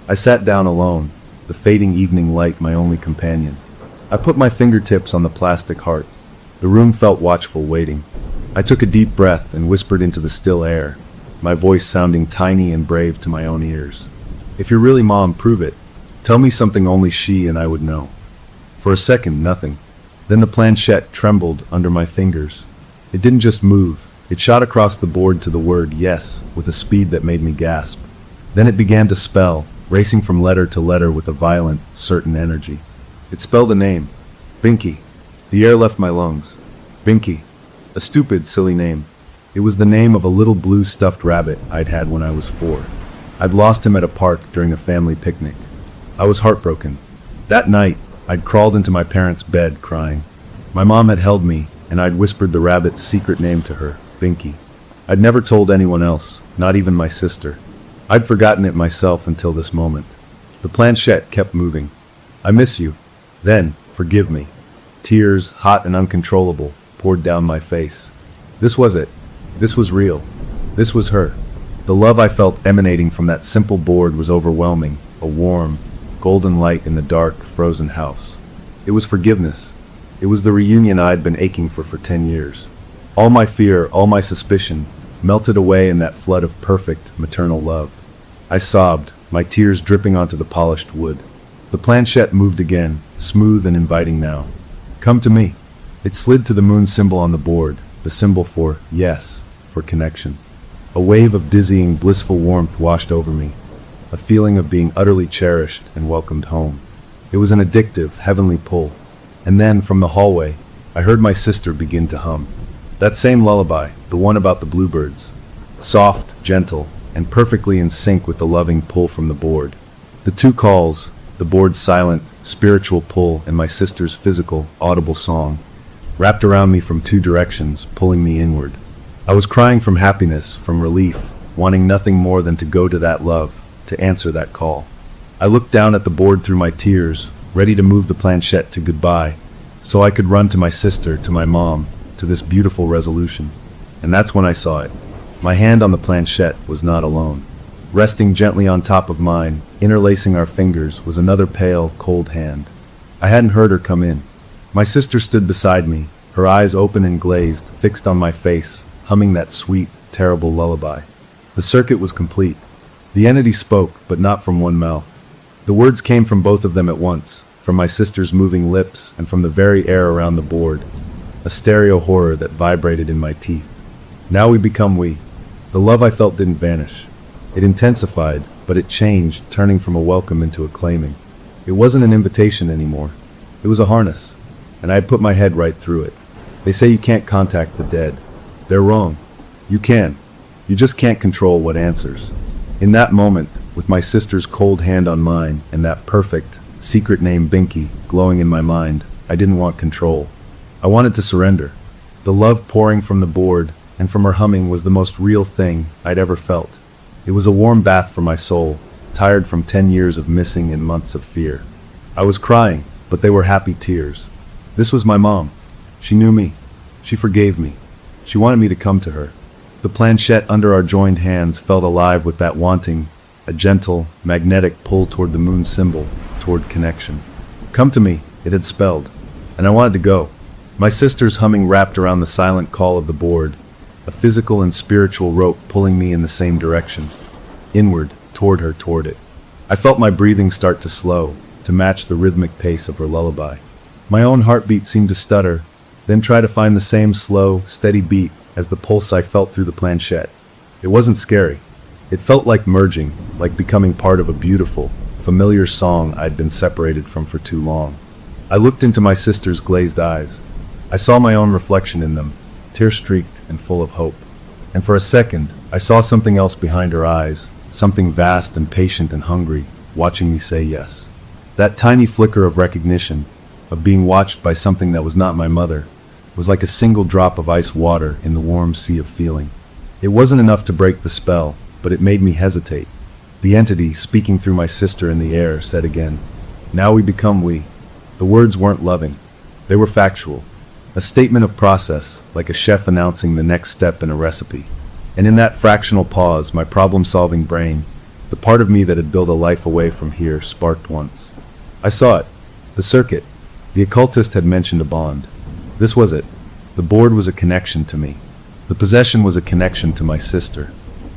I sat down alone, the fading evening light my only companion. I put my fingertips on the plastic heart. The room felt watchful, waiting. I took a deep breath and whispered into the still air, my voice sounding tiny and brave to my own ears. "If you're really Mom, prove it. Tell me something only she and I would know." For a second, nothing. Then the planchette trembled under my fingers. It didn't just move. It shot across the board to the word yes, with a speed that made me gasp. Then it began to spell, racing from letter to letter with a violent, certain energy. It spelled a name. Binky. The air left my lungs. Binky. A stupid, silly name. It was the name of a little blue stuffed rabbit I'd had when I was 4. I'd lost him at a park during a family picnic. I was heartbroken. That night, I'd crawled into my parents' bed crying. My mom had held me, and I'd whispered the rabbit's secret name to her, Binky. I'd never told anyone else, not even my sister. I'd forgotten it myself until this moment. The planchette kept moving. "I miss you. Then, forgive me." Tears, hot and uncontrollable, poured down my face. This was it. This was real. This was her. The love I felt emanating from that simple board was overwhelming, a warm, golden light in the dark, frozen house. It was forgiveness. It was the reunion I'd been aching for 10 years. All my fear, all my suspicion, melted away in that flood of perfect, maternal love. I sobbed, my tears dripping onto the polished wood. The planchette moved again, smooth and inviting now. "Come to me." It slid to the moon symbol on the board, the symbol for yes, for connection. A wave of dizzying, blissful warmth washed over me. a feeling of being utterly cherished and welcomed home. It was an addictive, heavenly pull. And then, from the hallway, I heard my sister begin to hum. That same lullaby, the one about the bluebirds. Soft, gentle, and perfectly in sync with the loving pull from the board. The two calls, the board's silent, spiritual pull and my sister's physical, audible song, wrapped around me from two directions, pulling me inward. I was crying from happiness, from relief, wanting nothing more than to go to that love, to answer that call. I looked down at the board through my tears, ready to move the planchette to goodbye, so I could run to my sister, to my mom, to this beautiful resolution. And that's when I saw it. My hand on the planchette was not alone. Resting gently on top of mine, interlacing our fingers, was another pale, cold hand. I hadn't heard her come in. My sister stood beside me, her eyes open and glazed, fixed on my face, humming that sweet, terrible lullaby. The circuit was complete. The entity spoke, but not from one mouth. The words came from both of them at once, from my sister's moving lips and from the very air around the board, a stereo horror that vibrated in my teeth. Now we become we. The love I felt didn't vanish. It intensified, but it changed, turning from a welcome into a claiming. It wasn't an invitation anymore. It was a harness, and I had put my head right through it. They say you can't contact the dead. They're wrong. You can. You just can't control what answers. In that moment, with my sister's cold hand on mine and that perfect, secret name Binky glowing in my mind, I didn't want control. I wanted to surrender. The love pouring from the board and from her humming was the most real thing I'd ever felt. It was a warm bath for my soul, tired from 10 years of missing and months of fear. I was crying, but they were happy tears. This was my mom. She knew me. She forgave me. She wanted me to come to her. The planchette under our joined hands felt alive with that wanting, a gentle, magnetic pull toward the moon symbol, toward connection. Come to me, it had spelled, and I wanted to go. My sister's humming wrapped around the silent call of the board, a physical and spiritual rope pulling me in the same direction, inward, toward her, toward it. I felt my breathing start to slow, to match the rhythmic pace of her lullaby. My own heartbeat seemed to stutter, then try to find the same slow, steady beat as the pulse I felt through the planchette. It wasn't scary. It felt like merging, like becoming part of a beautiful, familiar song I'd been separated from for too long. I looked into my sister's glazed eyes. I saw my own reflection in them, tear-streaked and full of hope. And for a second, I saw something else behind her eyes, something vast and patient and hungry, watching me say yes. That tiny flicker of recognition, of being watched by something that was not my mother, was like a single drop of ice water in the warm sea of feeling. It wasn't enough to break the spell, but it made me hesitate. The entity, speaking through my sister in the air, said again, "Now we become we." The words weren't loving. They were factual. A statement of process, like a chef announcing the next step in a recipe. And in that fractional pause, my problem-solving brain, the part of me that had built a life away from here, sparked once. I saw it. The circuit. The occultist had mentioned a bond. This was it. The board was a connection to me. The possession was a connection to my sister.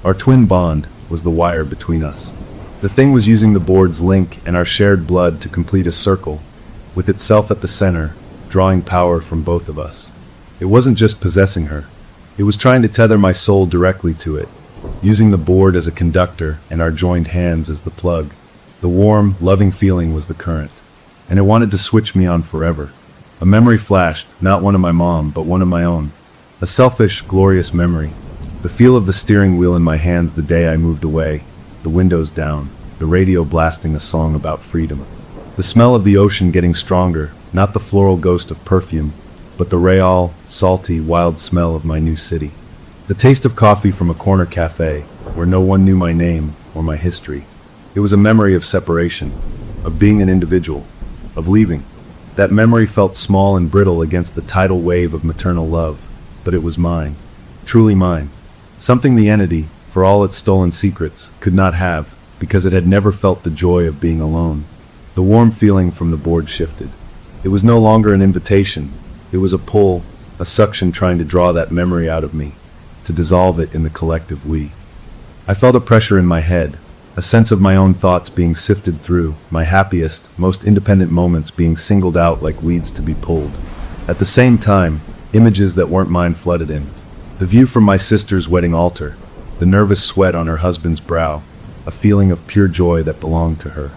Our twin bond was the wire between us. The thing was using the board's link and our shared blood to complete a circle, with itself at the center, drawing power from both of us. It wasn't just possessing her. It was trying to tether my soul directly to it, using the board as a conductor and our joined hands as the plug. The warm, loving feeling was the current, and it wanted to switch me on forever. A memory flashed, not one of my mom, but one of my own. A selfish, glorious memory. The feel of the steering wheel in my hands the day I moved away, the windows down, the radio blasting a song about freedom. The smell of the ocean getting stronger, not the floral ghost of perfume, but the real, salty, wild smell of my new city. The taste of coffee from a corner cafe, where no one knew my name or my history. It was a memory of separation, of being an individual, of leaving. That memory felt small and brittle against the tidal wave of maternal love, but it was mine, truly mine. Something the entity, for all its stolen secrets, could not have, because it had never felt the joy of being alone. The warm feeling from the board shifted. It was no longer an invitation. It was a pull, a suction trying to draw that memory out of me, to dissolve it in the collective we. I felt a pressure in my head, a sense of my own thoughts being sifted through, my happiest, most independent moments being singled out like weeds to be pulled. At the same time, images that weren't mine flooded in. The view from my sister's wedding altar, the nervous sweat on her husband's brow, a feeling of pure joy that belonged to her.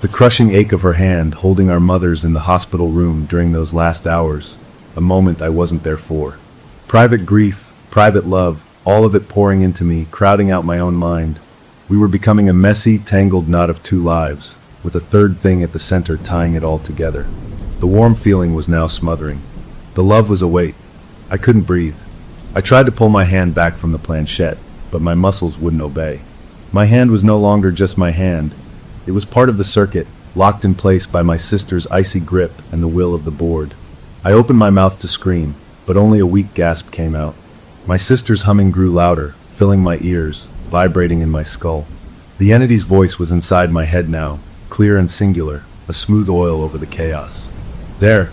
The crushing ache of her hand holding our mothers in the hospital room during those last hours, a moment I wasn't there for. Private grief, private love, all of it pouring into me, crowding out my own mind. We were becoming a messy, tangled knot of two lives, with a third thing at the center tying it all together. The warm feeling was now smothering. The love was a weight. I couldn't breathe. I tried to pull my hand back from the planchette, but my muscles wouldn't obey. My hand was no longer just my hand. It was part of the circuit, locked in place by my sister's icy grip and the will of the board. I opened my mouth to scream, but only a weak gasp came out. My sister's humming grew louder, filling my ears, vibrating in my skull. The entity's voice was inside my head now, clear and singular, a smooth oil over the chaos. There,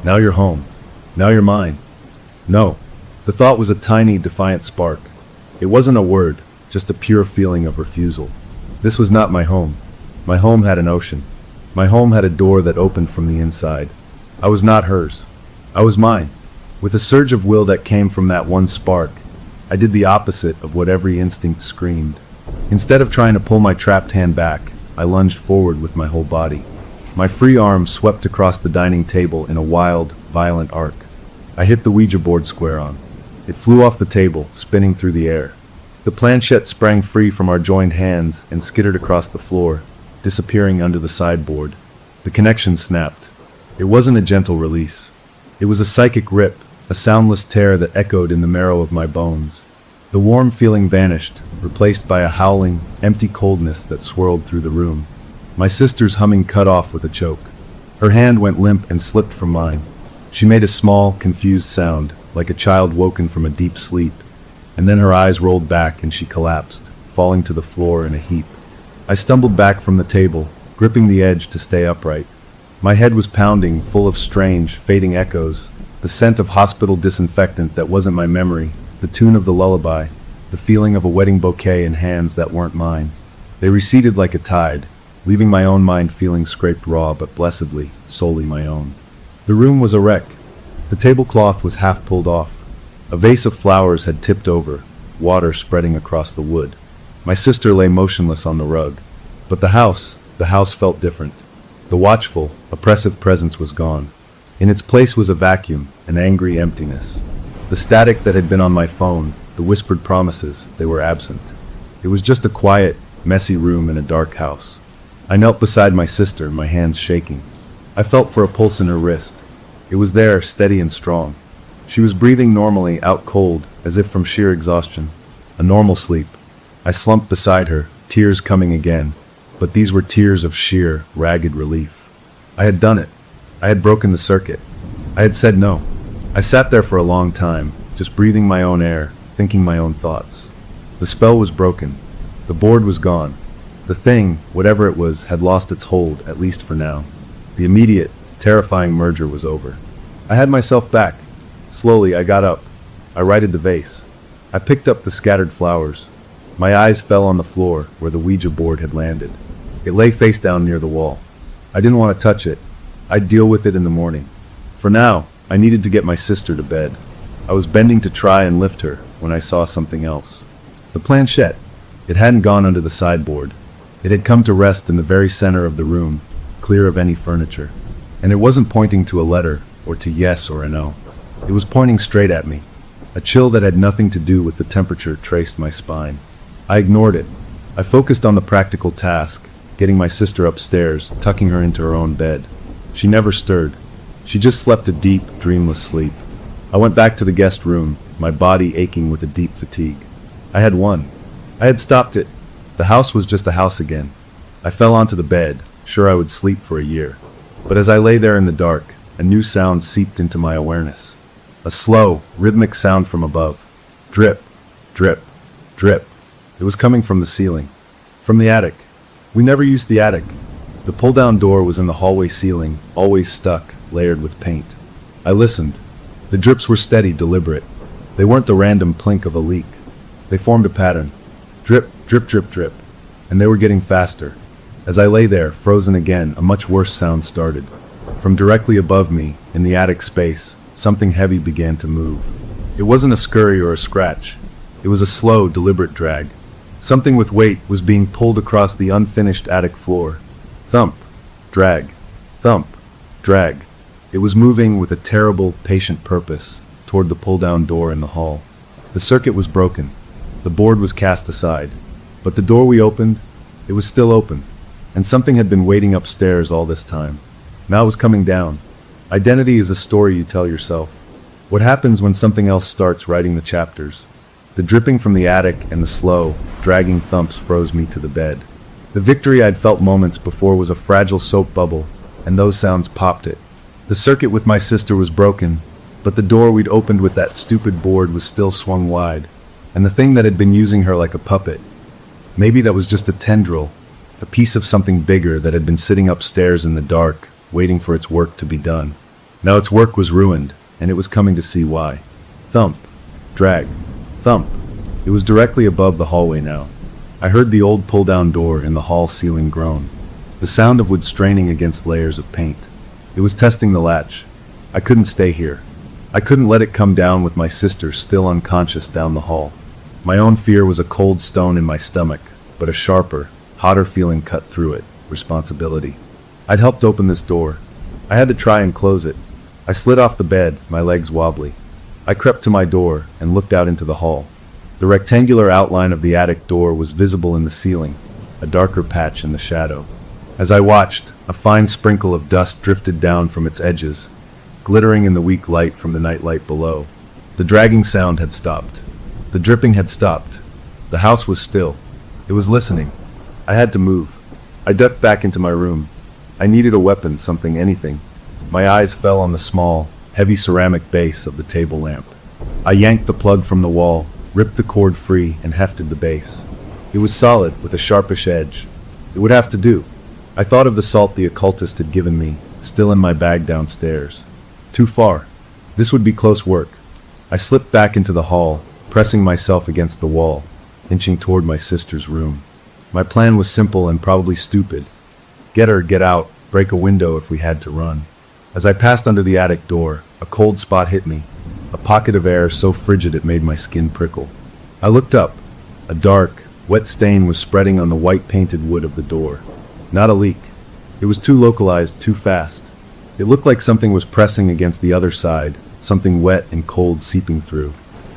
now you're home. Now you're mine. No. The thought was a tiny, defiant spark. It wasn't a word, just a pure feeling of refusal. This was not my home. My home had an ocean. My home had a door that opened from the inside. I was not hers. I was mine. With a surge of will that came from that one spark, I did the opposite of what every instinct screamed. Instead of trying to pull my trapped hand back, I lunged forward with my whole body. My free arm swept across the dining table in a wild, violent arc. I hit the Ouija board square on. It flew off the table, spinning through the air. The planchette sprang free from our joined hands and skittered across the floor, disappearing under the sideboard. The connection snapped. It wasn't a gentle release. It was a psychic rip, a soundless tear that echoed in the marrow of my bones. The warm feeling vanished, replaced by a howling, empty coldness that swirled through the room. My sister's humming cut off with a choke. Her hand went limp and slipped from mine. She made a small, confused sound, like a child woken from a deep sleep, and then her eyes rolled back and she collapsed, falling to the floor in a heap. I stumbled back from the table, gripping the edge to stay upright. My head was pounding, full of strange, fading echoes, the scent of hospital disinfectant that wasn't my memory, the tune of the lullaby, the feeling of a wedding bouquet in hands that weren't mine. They receded like a tide, leaving my own mind feeling scraped raw but blessedly, solely my own. The room was a wreck. The tablecloth was half pulled off. A vase of flowers had tipped over, water spreading across the wood. My sister lay motionless on the rug. But the house felt different. The watchful, oppressive presence was gone. In its place was a vacuum, an angry emptiness. The static that had been on my phone, the whispered promises, they were absent. It was just a quiet, messy room in a dark house. I knelt beside my sister, my hands shaking. I felt for a pulse in her wrist. It was there, steady and strong. She was breathing normally, out cold, as if from sheer exhaustion. A normal sleep. I slumped beside her, tears coming again, but these were tears of sheer, ragged relief. I had done it. I had broken the circuit. I had said no. I sat there for a long time, just breathing my own air, thinking my own thoughts. The spell was broken. The board was gone. The thing, whatever it was, had lost its hold, at least for now. The immediate, terrifying merger was over. I had myself back. Slowly, I got up. I righted the vase. I picked up the scattered flowers. My eyes fell on the floor where the Ouija board had landed. It lay face down near the wall. I didn't want to touch it. I'd deal with it in the morning. For now, I needed to get my sister to bed. I was bending to try and lift her when I saw something else. The planchette. It hadn't gone under the sideboard. It had come to rest in the very center of the room, clear of any furniture. And it wasn't pointing to a letter, or to yes or a no. It was pointing straight at me. A chill that had nothing to do with the temperature traced my spine. I ignored it. I focused on the practical task, getting my sister upstairs, tucking her into her own bed. She never stirred. She just slept a deep, dreamless sleep. I went back to the guest room, my body aching with a deep fatigue. I had won. I had stopped it. The house was just a house again. I fell onto the bed, sure I would sleep for a year. But as I lay there in the dark, a new sound seeped into my awareness. A slow, rhythmic sound from above. Drip, drip, drip. It was coming from the ceiling. From the attic. We never used the attic. The pull-down door was in the hallway ceiling, always stuck, layered with paint. I listened. The drips were steady, deliberate. They weren't the random plink of a leak. They formed a pattern. Drip, drip, drip, drip. And they were getting faster. As I lay there, frozen again, a much worse sound started. From directly above me, in the attic space, something heavy began to move. It wasn't a scurry or a scratch. It was a slow, deliberate drag. Something with weight was being pulled across the unfinished attic floor. Thump, drag, thump, drag. It was moving with a terrible, patient purpose toward the pull-down door in the hall. The circuit was broken. The board was cast aside. But the door we opened, it was still open. And something had been waiting upstairs all this time. Now it was coming down. Identity is a story you tell yourself. What happens when something else starts writing the chapters? The dripping from the attic and the slow, dragging thumps froze me to the bed. The victory I'd felt moments before was a fragile soap bubble, and those sounds popped it. The circuit with my sister was broken, but the door we'd opened with that stupid board was still swung wide, and the thing that had been using her like a puppet, maybe that was just a tendril, a piece of something bigger that had been sitting upstairs in the dark, waiting for its work to be done. Now its work was ruined, and it was coming to see why. Thump, drag, thump. It was directly above the hallway now. I heard the old pull-down door in the hall ceiling groan, the sound of wood straining against layers of paint. It was testing the latch. I couldn't stay here. I couldn't let it come down with my sister still unconscious down the hall. My own fear was a cold stone in my stomach, but a sharper, hotter feeling cut through it, responsibility. I'd helped open this door. I had to try and close it. I slid off the bed, my legs wobbly. I crept to my door and looked out into the hall. The rectangular outline of the attic door was visible in the ceiling, a darker patch in the shadow. As I watched, a fine sprinkle of dust drifted down from its edges, glittering in the weak light from the nightlight below. The dragging sound had stopped. The dripping had stopped. The house was still. It was listening. I had to move. I ducked back into my room. I needed a weapon, something, anything. My eyes fell on the small, heavy ceramic base of the table lamp. I yanked the plug from the wall, ripped the cord free, and hefted the base. It was solid, with a sharpish edge. It would have to do. I thought of the salt the occultist had given me, still in my bag downstairs. Too far. This would be close work. I slipped back into the hall, pressing myself against the wall, inching toward my sister's room. My plan was simple and probably stupid. Get her, get out, break a window if we had to run. As I passed under the attic door, a cold spot hit me, a pocket of air so frigid it made my skin prickle. I looked up. A dark, wet stain was spreading on the white painted wood of the door. Not a leak. It was too localized, too fast. It looked like something was pressing against the other side, something wet and cold seeping through.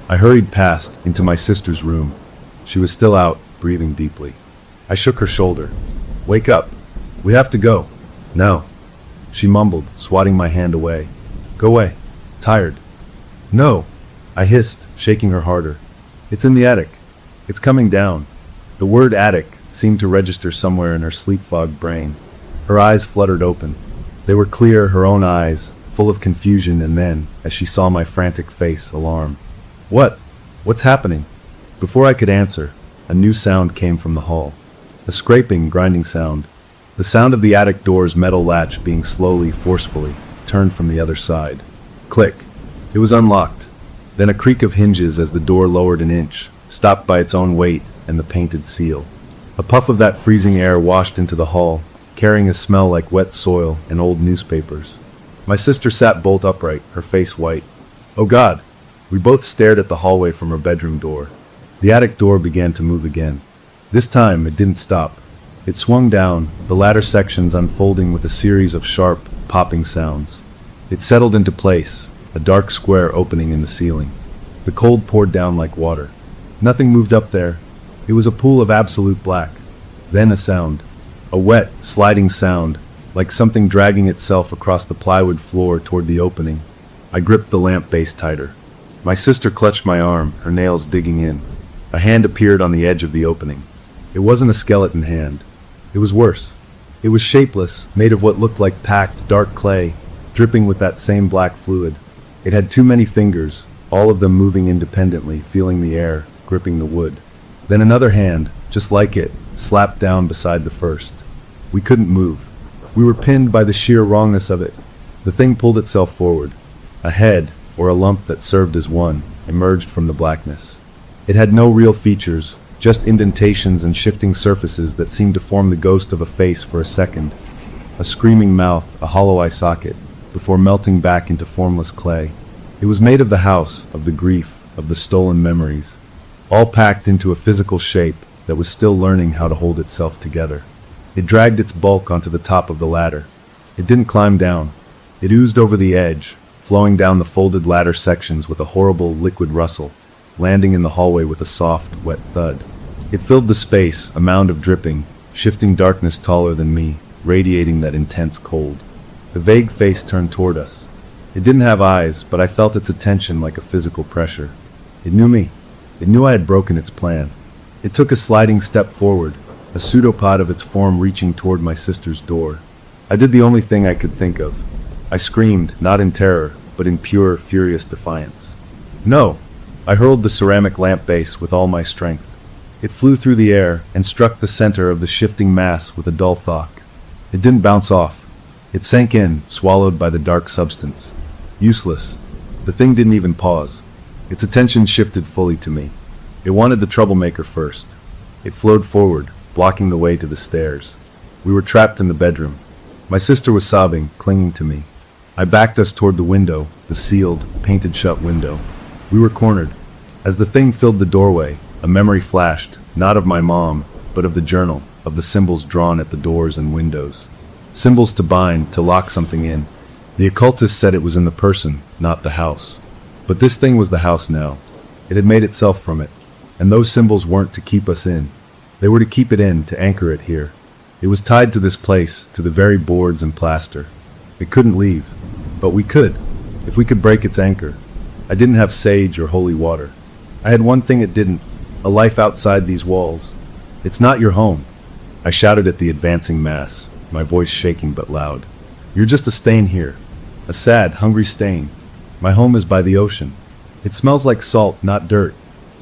I hurried past, into my sister's room. She was still out, breathing deeply. I shook her shoulder. Wake up. We have to go. No. She mumbled, swatting my hand away. Go away. Tired. No. I hissed, shaking her harder. It's in the attic. It's coming down. The word attic seemed to register somewhere in her sleep-fogged brain. Her eyes fluttered open. They were clear, her own eyes, full of confusion, and then, as she saw my frantic face, alarm. What? What's happening? Before I could answer, a new sound came from the hall. A scraping, grinding sound. The sound of the attic door's metal latch being slowly, forcefully, turned from the other side. Click. It was unlocked. Then a creak of hinges as the door lowered an inch, stopped by its own weight and the painted seal. A puff of that freezing air washed into the hall, carrying a smell like wet soil and old newspapers. My sister sat bolt upright, her face white. Oh God! We both stared at the hallway from her bedroom door. The attic door began to move again. This time, it didn't stop. It swung down, the latter sections unfolding with a series of sharp, popping sounds. It settled into place, a dark square opening in the ceiling. The cold poured down like water. Nothing moved up there. It was a pool of absolute black. Then a sound. A wet, sliding sound, like something dragging itself across the plywood floor toward the opening. I gripped the lamp base tighter. My sister clutched my arm, her nails digging in. A hand appeared on the edge of the opening. It wasn't a skeleton hand. It was worse. It was shapeless, made of what looked like packed, dark clay, dripping with that same black fluid. It had too many fingers, all of them moving independently, feeling the air, gripping the wood. Then another hand, just like it, slapped down beside the first. We couldn't move. We were pinned by the sheer wrongness of it. The thing pulled itself forward. A head, or a lump that served as one, emerged from the blackness. It had no real features, just indentations and shifting surfaces that seemed to form the ghost of a face for a second. A screaming mouth, a hollow eye socket, before melting back into formless clay. It was made of the house, of the grief, of the stolen memories, all packed into a physical shape, that was still learning how to hold itself together. It dragged its bulk onto the top of the ladder. It didn't climb down. It oozed over the edge, flowing down the folded ladder sections with a horrible liquid rustle, landing in the hallway with a soft, wet thud. It filled the space, a mound of dripping, shifting darkness taller than me, radiating that intense cold. The vague face turned toward us. It didn't have eyes, but I felt its attention like a physical pressure. It knew me. It knew I had broken its plan. It took a sliding step forward, a pseudopod of its form reaching toward my sister's door. I did the only thing I could think of. I screamed, not in terror, but in pure, furious defiance. No! I hurled the ceramic lamp base with all my strength. It flew through the air and struck the center of the shifting mass with a dull thwack. It didn't bounce off. It sank in, swallowed by the dark substance. Useless. The thing didn't even pause. Its attention shifted fully to me. It wanted the troublemaker first. It flowed forward, blocking the way to the stairs. We were trapped in the bedroom. My sister was sobbing, clinging to me. I backed us toward the window, the sealed, painted-shut window. We were cornered. As the thing filled the doorway, a memory flashed, not of my mom, but of the journal, of the symbols drawn at the doors and windows. Symbols to bind, to lock something in. The occultist said it was in the person, not the house. But this thing was the house now. It had made itself from it. And those symbols weren't to keep us in. They were to keep it in, to anchor it here. It was tied to this place, to the very boards and plaster. It couldn't leave. But we could, if we could break its anchor. I didn't have sage or holy water. I had one thing it didn't, a life outside these walls. It's not your home. I shouted at the advancing mass, my voice shaking but loud. You're just a stain here. A sad, hungry stain. My home is by the ocean. It smells like salt, not dirt.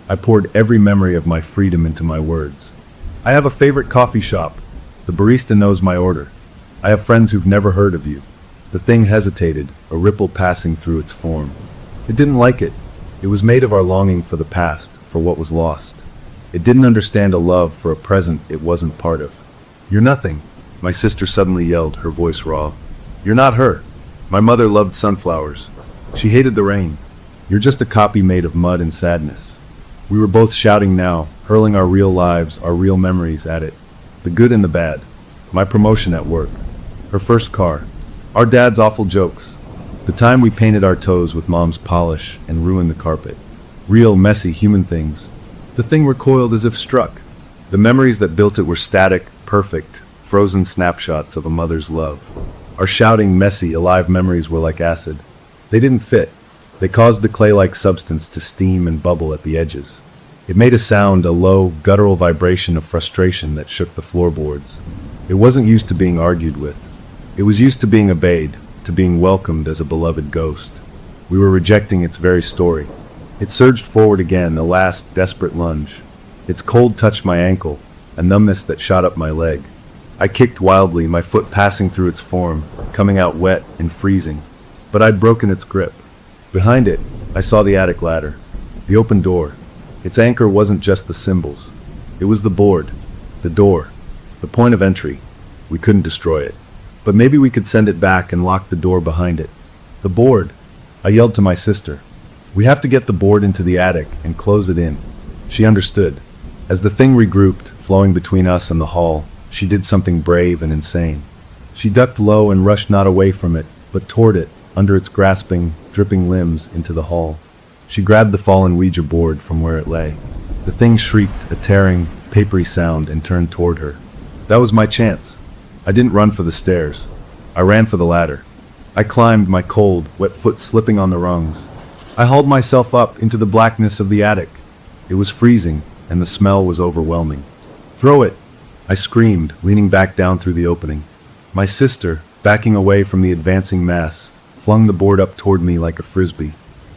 I poured every memory of my freedom into my words. I have a favorite coffee shop. The barista knows my order. I have friends who've never heard of you. The thing hesitated, a ripple passing through its form. It didn't like it. It was made of our longing for the past, for what was lost. It didn't understand a love for a present it wasn't part of. You're nothing, my sister suddenly yelled, her voice raw. You're not her. My mother loved sunflowers. She hated the rain. You're just a copy made of mud and sadness. We were both shouting now, hurling our real lives, our real memories at it. The good and the bad. My promotion at work. Her first car. Our dad's awful jokes. The time we painted our toes with mom's polish and ruined the carpet. Real, messy human things. The thing recoiled as if struck. The memories that built it were static, perfect, frozen snapshots of a mother's love. Our shouting, messy, alive memories were like acid. They didn't fit. They caused the clay-like substance to steam and bubble at the edges. It made a sound, a low, guttural vibration of frustration that shook the floorboards. It wasn't used to being argued with. It was used to being obeyed, to being welcomed as a beloved ghost. We were rejecting its very story. It surged forward again, a last, desperate lunge. Its cold touched my ankle, a numbness that shot up my leg. I kicked wildly, my foot passing through its form, coming out wet and freezing. But I'd broken its grip. Behind it, I saw the attic ladder, the open door. Its anchor wasn't just the symbols. It was the board, the door, the point of entry. We couldn't destroy it. But maybe we could send it back and lock the door behind it. The board! I yelled to my sister. We have to get the board into the attic and close it in. She understood. As the thing regrouped, flowing between us and the hall, she did something brave and insane. She ducked low and rushed not away from it, but toward it, under its grasping, dripping limbs, into the hall. She grabbed the fallen Ouija board from where it lay. The thing shrieked, a tearing, papery sound, and turned toward her. That was my chance. I didn't run for the stairs. I ran for the ladder. I climbed, my cold, wet foot slipping on the rungs. I hauled myself up into the blackness of the attic. It was freezing, and the smell was overwhelming. Throw it! I screamed, leaning back down through the opening. My sister, backing away from the advancing mass, flung the board up toward me like a frisbee.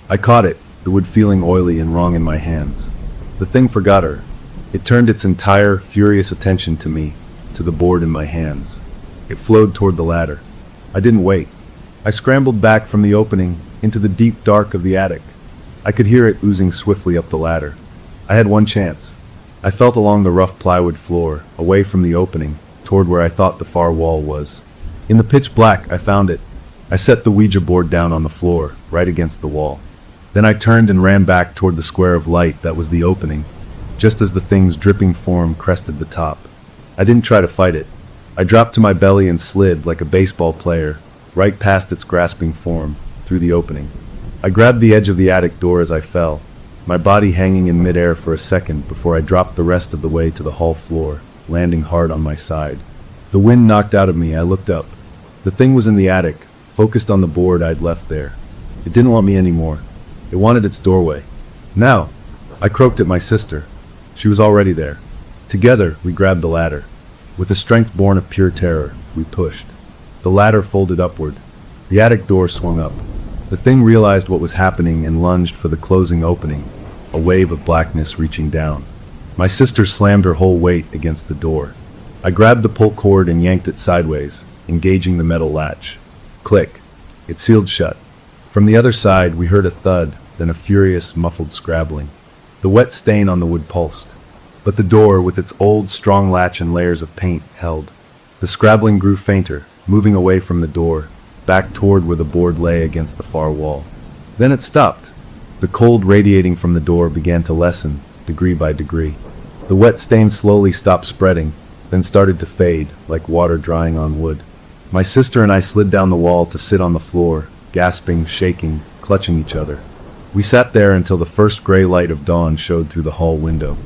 I caught it, the wood feeling oily and wrong in my hands. The thing forgot her. It turned its entire, furious attention to me, to the board in my hands. It flowed toward the ladder. I didn't wait. I scrambled back from the opening into the deep dark of the attic. I could hear it oozing swiftly up the ladder. I had one chance. I felt along the rough plywood floor, away from the opening, toward where I thought the far wall was. In the pitch black, I found it. I set the Ouija board down on the floor, right against the wall. Then I turned and ran back toward the square of light that was the opening. just as the thing's dripping form crested the top. I didn't try to fight it. I dropped to my belly and slid like a baseball player, right past its grasping form, through the opening. I grabbed the edge of the attic door as I fell, my body hanging in midair for a second before I dropped the rest of the way to the hall floor, landing hard on my side. The wind knocked out of me. I looked up. The thing was in the attic, focused on the board I'd left there. It didn't want me anymore. It wanted its doorway. Now! I croaked at my sister. She was already there. Together, we grabbed the ladder. With a strength born of pure terror, we pushed. The ladder folded upward. The attic door swung up. The thing realized what was happening and lunged for the closing opening, a wave of blackness reaching down. My sister slammed her whole weight against the door. I grabbed the pull cord and yanked it sideways, engaging the metal latch. Click. It sealed shut. From the other side, we heard a thud, then a furious, muffled scrabbling. The wet stain on the wood pulsed. But the door, with its old, strong latch and layers of paint, held. The scrabbling grew fainter, moving away from the door, back toward where the board lay against the far wall. Then it stopped. The cold radiating from the door began to lessen, degree by degree. The wet stain slowly stopped spreading, then started to fade, like water drying on wood. My sister and I slid down the wall to sit on the floor, gasping, shaking, clutching each other. We sat there until the first gray light of dawn showed through the hall window.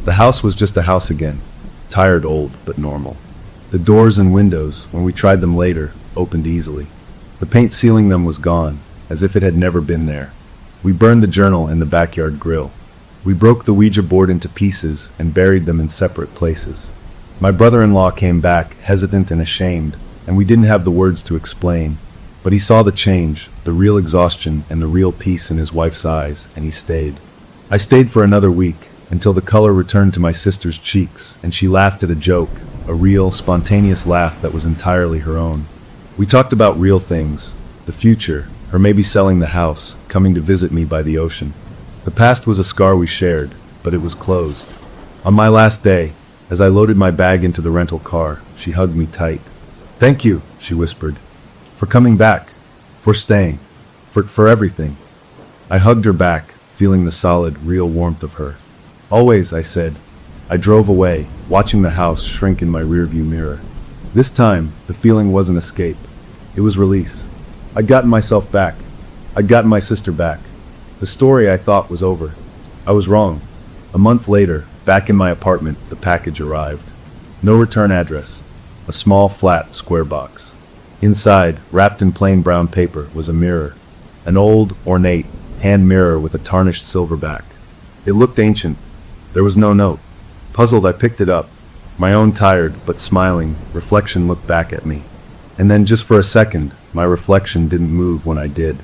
The house was just a house again, tired, old, but normal. The doors and windows, when we tried them later, opened easily. The paint sealing them was gone, as if it had never been there. We burned the journal and the backyard grill. We broke the Ouija board into pieces and buried them in separate places. My brother-in-law came back, hesitant and ashamed, and we didn't have the words to explain. But he saw the change, the real exhaustion and the real peace in his wife's eyes, and he stayed. I stayed for another week, until the color returned to my sister's cheeks, and she laughed at a joke, a real, spontaneous laugh that was entirely her own. We talked about real things, the future, her maybe selling the house, coming to visit me by the ocean. The past was a scar we shared, but it was closed. On my last day, as I loaded my bag into the rental car, she hugged me tight. "Thank you," she whispered, "for coming back, for staying, for everything." I hugged her back, feeling the solid, real warmth of her. "Always," I said. I drove away, watching the house shrink in my rearview mirror. This time, the feeling wasn't escape. It was release. I'd gotten myself back. I'd gotten my sister back. The story I thought was over. I was wrong. A month later, back in my apartment, the package arrived. No return address. A small, flat, square box. Inside, wrapped in plain brown paper, was a mirror. An old, ornate, hand mirror with a tarnished silver back. It looked ancient. There was no note. Puzzled, I picked it up. My own tired, but smiling, reflection looked back at me. And then, just for a second, my reflection didn't move when I did.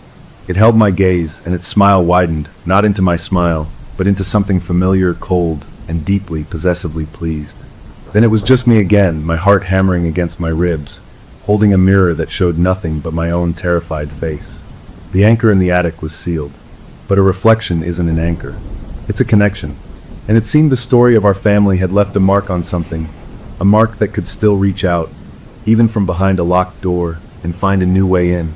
It held my gaze, and its smile widened, not into my smile, but into something familiar, cold, and deeply, possessively pleased. Then it was just me again, my heart hammering against my ribs, holding a mirror that showed nothing but my own terrified face. The anchor in the attic was sealed. But a reflection isn't an anchor. It's a connection. And it seemed the story of our family had left a mark on something, a mark that could still reach out, even from behind a locked door, and find a new way in.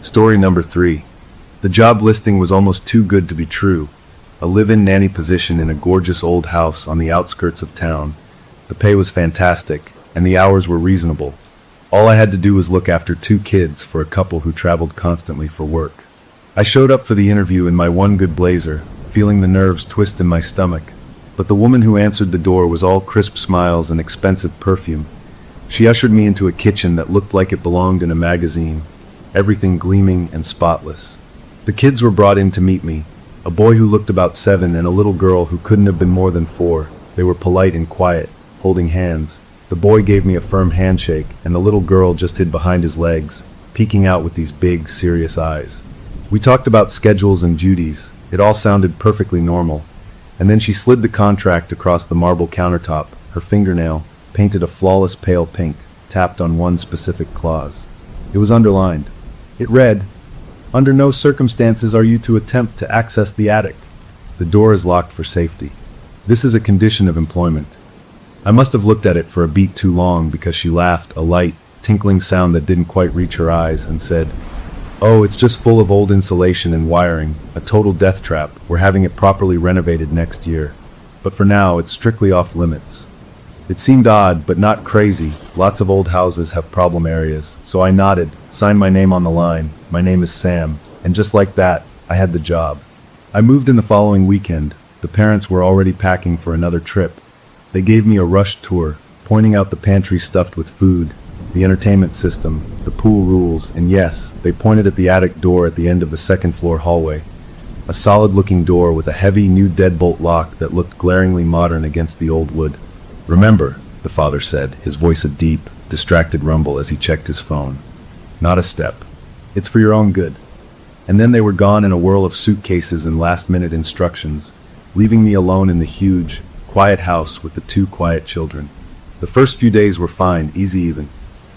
Story number 3. The job listing was almost too good to be true. A live-in nanny position in a gorgeous old house on the outskirts of town. The pay was fantastic, and the hours were reasonable. All I had to do was look after 2 kids for a couple who traveled constantly for work. I showed up for the interview in my one good blazer, feeling the nerves twist in my stomach. But the woman who answered the door was all crisp smiles and expensive perfume. She ushered me into a kitchen that looked like it belonged in a magazine, everything gleaming and spotless. The kids were brought in to meet me, a boy who looked about 7 and a little girl who couldn't have been more than 4. They were polite and quiet, holding hands. The boy gave me a firm handshake, and the little girl just hid behind his legs, peeking out with these big, serious eyes. We talked about schedules and duties. It all sounded perfectly normal. And then she slid the contract across the marble countertop, her fingernail, painted a flawless pale pink, tapped on one specific clause. It was underlined. It read, "Under no circumstances are you to attempt to access the attic. The door is locked for safety. This is a condition of employment." I must have looked at it for a beat too long because she laughed, a light, tinkling sound that didn't quite reach her eyes, and said, "Oh, it's just full of old insulation and wiring, a total death trap. We're having it properly renovated next year." but for now it's strictly off limits. It seemed odd, but not crazy. Lots of old houses have problem areas, so I nodded, signed my name on the line. My name is Sam, and just like that, I had the job. I moved in the following weekend. The parents were already packing for another trip. They gave me a rushed tour, pointing out the pantry stuffed with food, the entertainment system, the pool rules, and yes, they pointed at the attic door at the end of the second-floor hallway. A solid-looking door with a heavy new deadbolt lock that looked glaringly modern against the old wood. "Remember," the father said, his voice a deep, distracted rumble as he checked his phone. "Not a step. It's for your own good." And then they were gone in a whirl of suitcases and last-minute instructions, leaving me alone in the huge, quiet house with the two quiet children. The first few days were fine, easy even.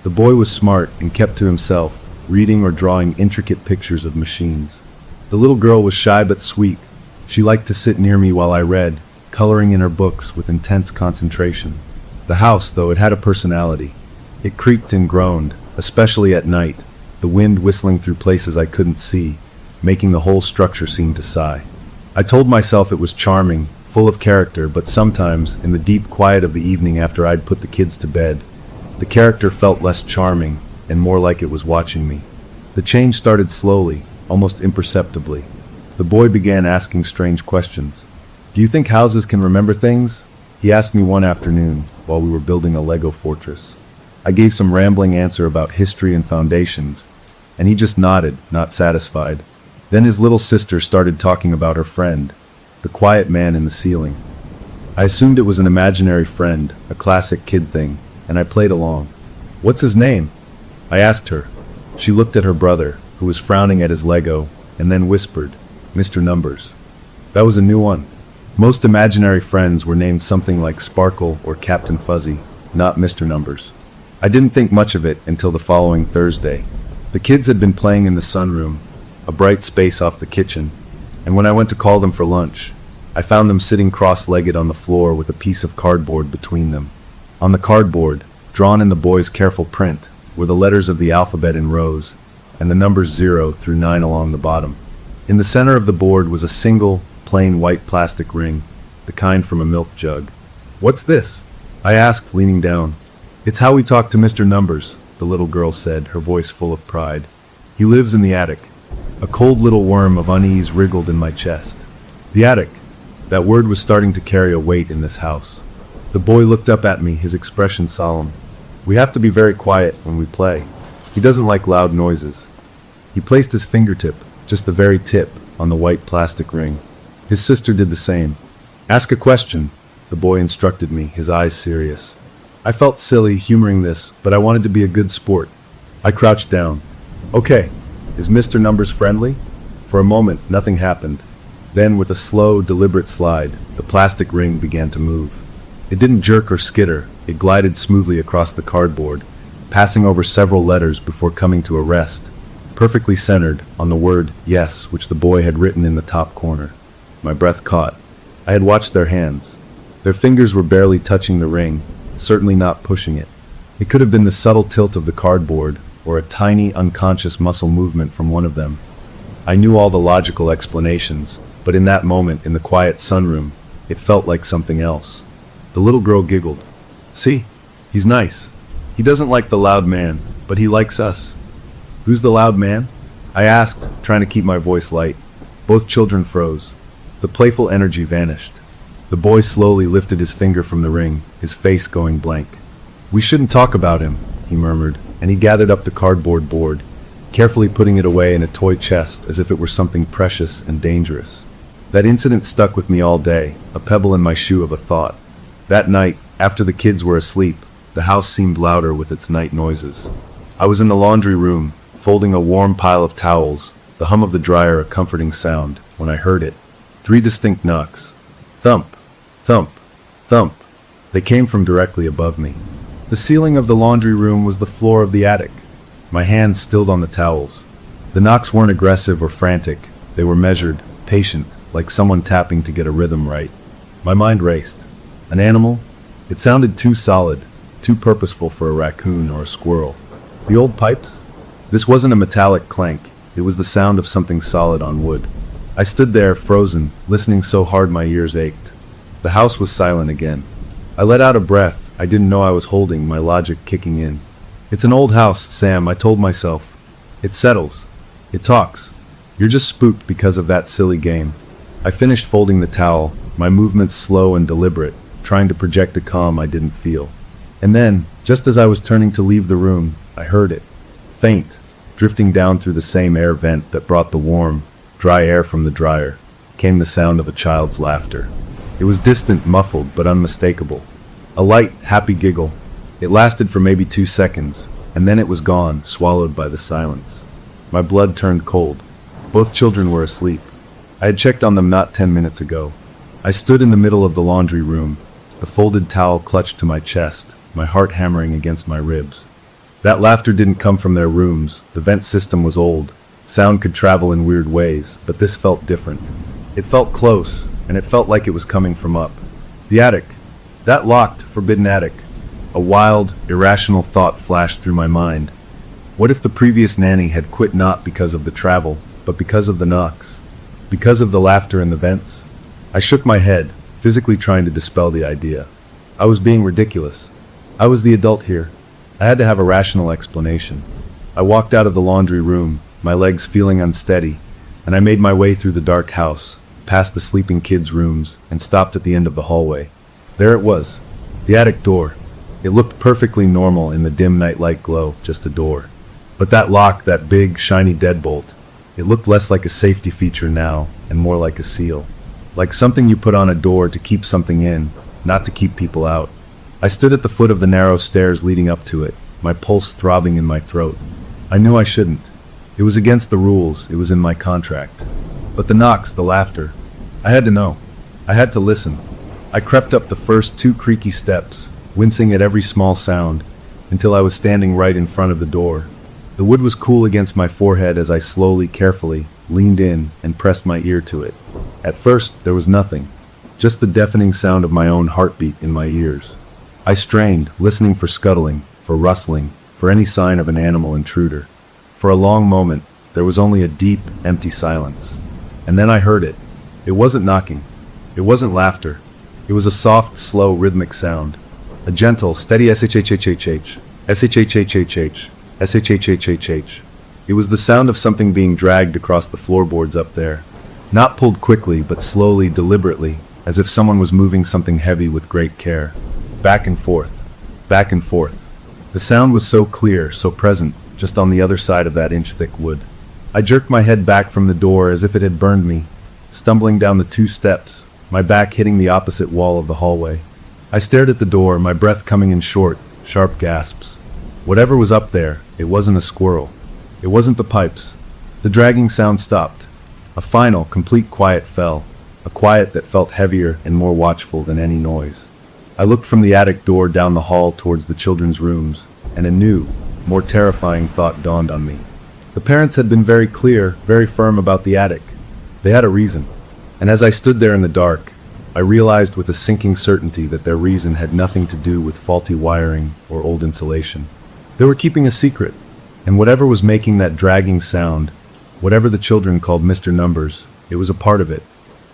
The boy was smart and kept to himself, reading or drawing intricate pictures of machines. The little girl was shy but sweet. She liked to sit near me while I read, coloring in her books with intense concentration. The house, though, it had a personality. It creaked and groaned, especially at night, the wind whistling through places I couldn't see, making the whole structure seem to sigh. I told myself it was charming, full of character, but sometimes, in the deep quiet of the evening after I'd put the kids to bed, the character felt less charming and more like it was watching me. The change started slowly, almost imperceptibly. The boy began asking strange questions. "Do you think houses can remember things?" he asked me one afternoon while we were building a Lego fortress. I gave some rambling answer about history and foundations, and he just nodded, not satisfied. Then his little sister started talking about her friend, the quiet man in the ceiling. I assumed it was an imaginary friend, a classic kid thing, and I played along. "What's his name?" I asked her. She looked at her brother, who was frowning at his Lego, and then whispered, "Mr. Numbers." That was a new one. Most imaginary friends were named something like Sparkle or Captain Fuzzy, not Mr. Numbers. I didn't think much of it until the following Thursday. The kids had been playing in the sunroom, a bright space off the kitchen, and when I went to call them for lunch, I found them sitting cross-legged on the floor with a piece of cardboard between them. On the cardboard, drawn in the boys' careful print, were the letters of the alphabet in rows, and the numbers 0 through 9 along the bottom. In the center of the board was a single, plain white plastic ring, the kind from a milk jug. "What's this?" I asked, leaning down. "It's how we talk to Mr. Numbers," the little girl said, her voice full of pride. "He lives in the attic." A cold little worm of unease wriggled in my chest. The attic. That word was starting to carry a weight in this house. The boy looked up at me, his expression solemn. "We have to be very quiet when we play. He doesn't like loud noises." He placed his fingertip, just the very tip, on the white plastic ring. His sister did the same. "Ask a question," the boy instructed me, his eyes serious. I felt silly humoring this, but I wanted to be a good sport. I crouched down. "Okay, is Mr. Numbers friendly?" For a moment, nothing happened. Then, with a slow, deliberate slide, the plastic ring began to move. It didn't jerk or skitter, it glided smoothly across the cardboard, passing over several letters before coming to a rest, perfectly centered on the word "yes," which the boy had written in the top corner. My breath caught. I had watched their hands. Their fingers were barely touching the ring, certainly not pushing it. It could have been the subtle tilt of the cardboard, or a tiny, unconscious muscle movement from one of them. I knew all the logical explanations, but in that moment, in the quiet sunroom, it felt like something else. The little girl giggled. "See? He's nice. He doesn't like the loud man, but he likes us." "Who's the loud man?" I asked, trying to keep my voice light. Both children froze. The playful energy vanished. The boy slowly lifted his finger from the ring, his face going blank. "We shouldn't talk about him," he murmured, and he gathered up the cardboard board, carefully putting it away in a toy chest as if it were something precious and dangerous. That incident stuck with me all day, a pebble in my shoe of a thought. That night, after the kids were asleep, the house seemed louder with its night noises. I was in the laundry room, folding a warm pile of towels, the hum of the dryer a comforting sound, when I heard it. 3 distinct knocks. Thump, thump, thump. They came from directly above me. The ceiling of the laundry room was the floor of the attic. My hands stilled on the towels. The knocks weren't aggressive or frantic. They were measured, patient, like someone tapping to get a rhythm right. My mind raced. An animal? It sounded too solid, too purposeful for a raccoon or a squirrel. The old pipes? This wasn't a metallic clank. It was the sound of something solid on wood. I stood there, frozen, listening so hard my ears ached. The house was silent again. I let out a breath I didn't know I was holding, my logic kicking in. It's an old house, Sam, I told myself. It settles. It talks. You're just spooked because of that silly game. I finished folding the towel, my movements slow and deliberate, trying to project a calm I didn't feel. And then, just as I was turning to leave the room, I heard it. Faint, drifting down through the same air vent that brought the warm, dry air from the dryer, came the sound of a child's laughter. It was distant, muffled, but unmistakable. A light, happy giggle. It lasted for maybe 2 seconds, and then it was gone, swallowed by the silence. My blood turned cold. Both children were asleep. I had checked on them not 10 minutes ago. I stood in the middle of the laundry room, the folded towel clutched to my chest, my heart hammering against my ribs. That laughter didn't come from their rooms. The vent system was old. Sound could travel in weird ways, but this felt different. It felt close, and it felt like it was coming from up. The attic. That locked, forbidden attic. A wild, irrational thought flashed through my mind. What if the previous nanny had quit not because of the travel, but because of the knocks? Because of the laughter in the vents? I shook my head, physically trying to dispel the idea. I was being ridiculous. I was the adult here. I had to have a rational explanation. I walked out of the laundry room, my legs feeling unsteady, and I made my way through the dark house, past the sleeping kids' rooms, and stopped at the end of the hallway. There it was, the attic door. It looked perfectly normal in the dim nightlight glow, just a door. But that lock, that big, shiny deadbolt, it looked less like a safety feature now, and more like a seal. Like something you put on a door to keep something in, not to keep people out. I stood at the foot of the narrow stairs leading up to it, my pulse throbbing in my throat. I knew I shouldn't. It was against the rules, it was in my contract. But the knocks, the laughter, I had to know. I had to listen. I crept up the first 2 creaky steps, wincing at every small sound, until I was standing right in front of the door. The wood was cool against my forehead as I slowly, carefully, leaned in and pressed my ear to it. At first, there was nothing, just the deafening sound of my own heartbeat in my ears. I strained, listening for scuttling, for rustling, for any sign of an animal intruder. For a long moment, there was only a deep, empty silence. And then I heard it. It wasn't knocking. It wasn't laughter. It was a soft, slow, rhythmic sound. A gentle, steady shhhhh, shhhhh, shhhhh. It was the sound of something being dragged across the floorboards up there. Not pulled quickly, but slowly, deliberately, as if someone was moving something heavy with great care. Back and forth. Back and forth. The sound was so clear, so present, just on the other side of that inch-thick wood. I jerked my head back from the door as if it had burned me, stumbling down the 2 steps, my back hitting the opposite wall of the hallway. I stared at the door, my breath coming in short, sharp gasps. Whatever was up there, it wasn't a squirrel. It wasn't the pipes. The dragging sound stopped. A final, complete quiet fell, a quiet that felt heavier and more watchful than any noise. I looked from the attic door down the hall towards the children's rooms, and a new, more terrifying thought dawned on me. The parents had been very clear, very firm about the attic. They had a reason. And as I stood there in the dark, I realized with a sinking certainty that their reason had nothing to do with faulty wiring or old insulation. They were keeping a secret, and whatever was making that dragging sound, whatever the children called Mr. Numbers, it was a part of it.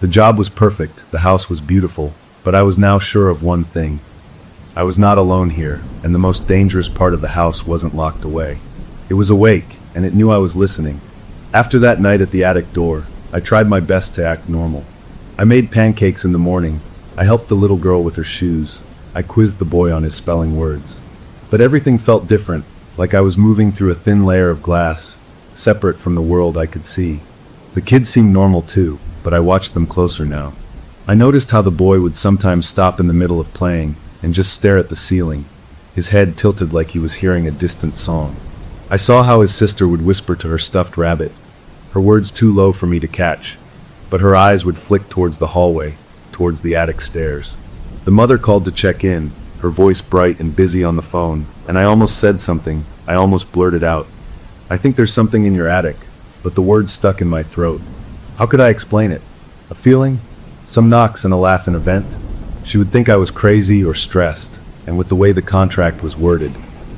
The job was perfect, the house was beautiful, but I was now sure of one thing. I was not alone here, and the most dangerous part of the house wasn't locked away. It was awake, and it knew I was listening. After that night at the attic door, I tried my best to act normal. I made pancakes in the morning. I helped the little girl with her shoes. I quizzed the boy on his spelling words. But everything felt different, like I was moving through a thin layer of glass, separate from the world I could see. The kids seemed normal too, but I watched them closer now. I noticed how the boy would sometimes stop in the middle of playing and just stare at the ceiling, his head tilted like he was hearing a distant song. I saw how his sister would whisper to her stuffed rabbit, her words too low for me to catch, but her eyes would flick towards the hallway, towards the attic stairs. The mother called to check in, her voice bright and busy on the phone, and I almost said something, I almost blurted out, "I think there's something in your attic," but the words stuck in my throat. How could I explain it? A feeling? Some knocks and a laugh in a vent? She would think I was crazy or stressed, and with the way the contract was worded,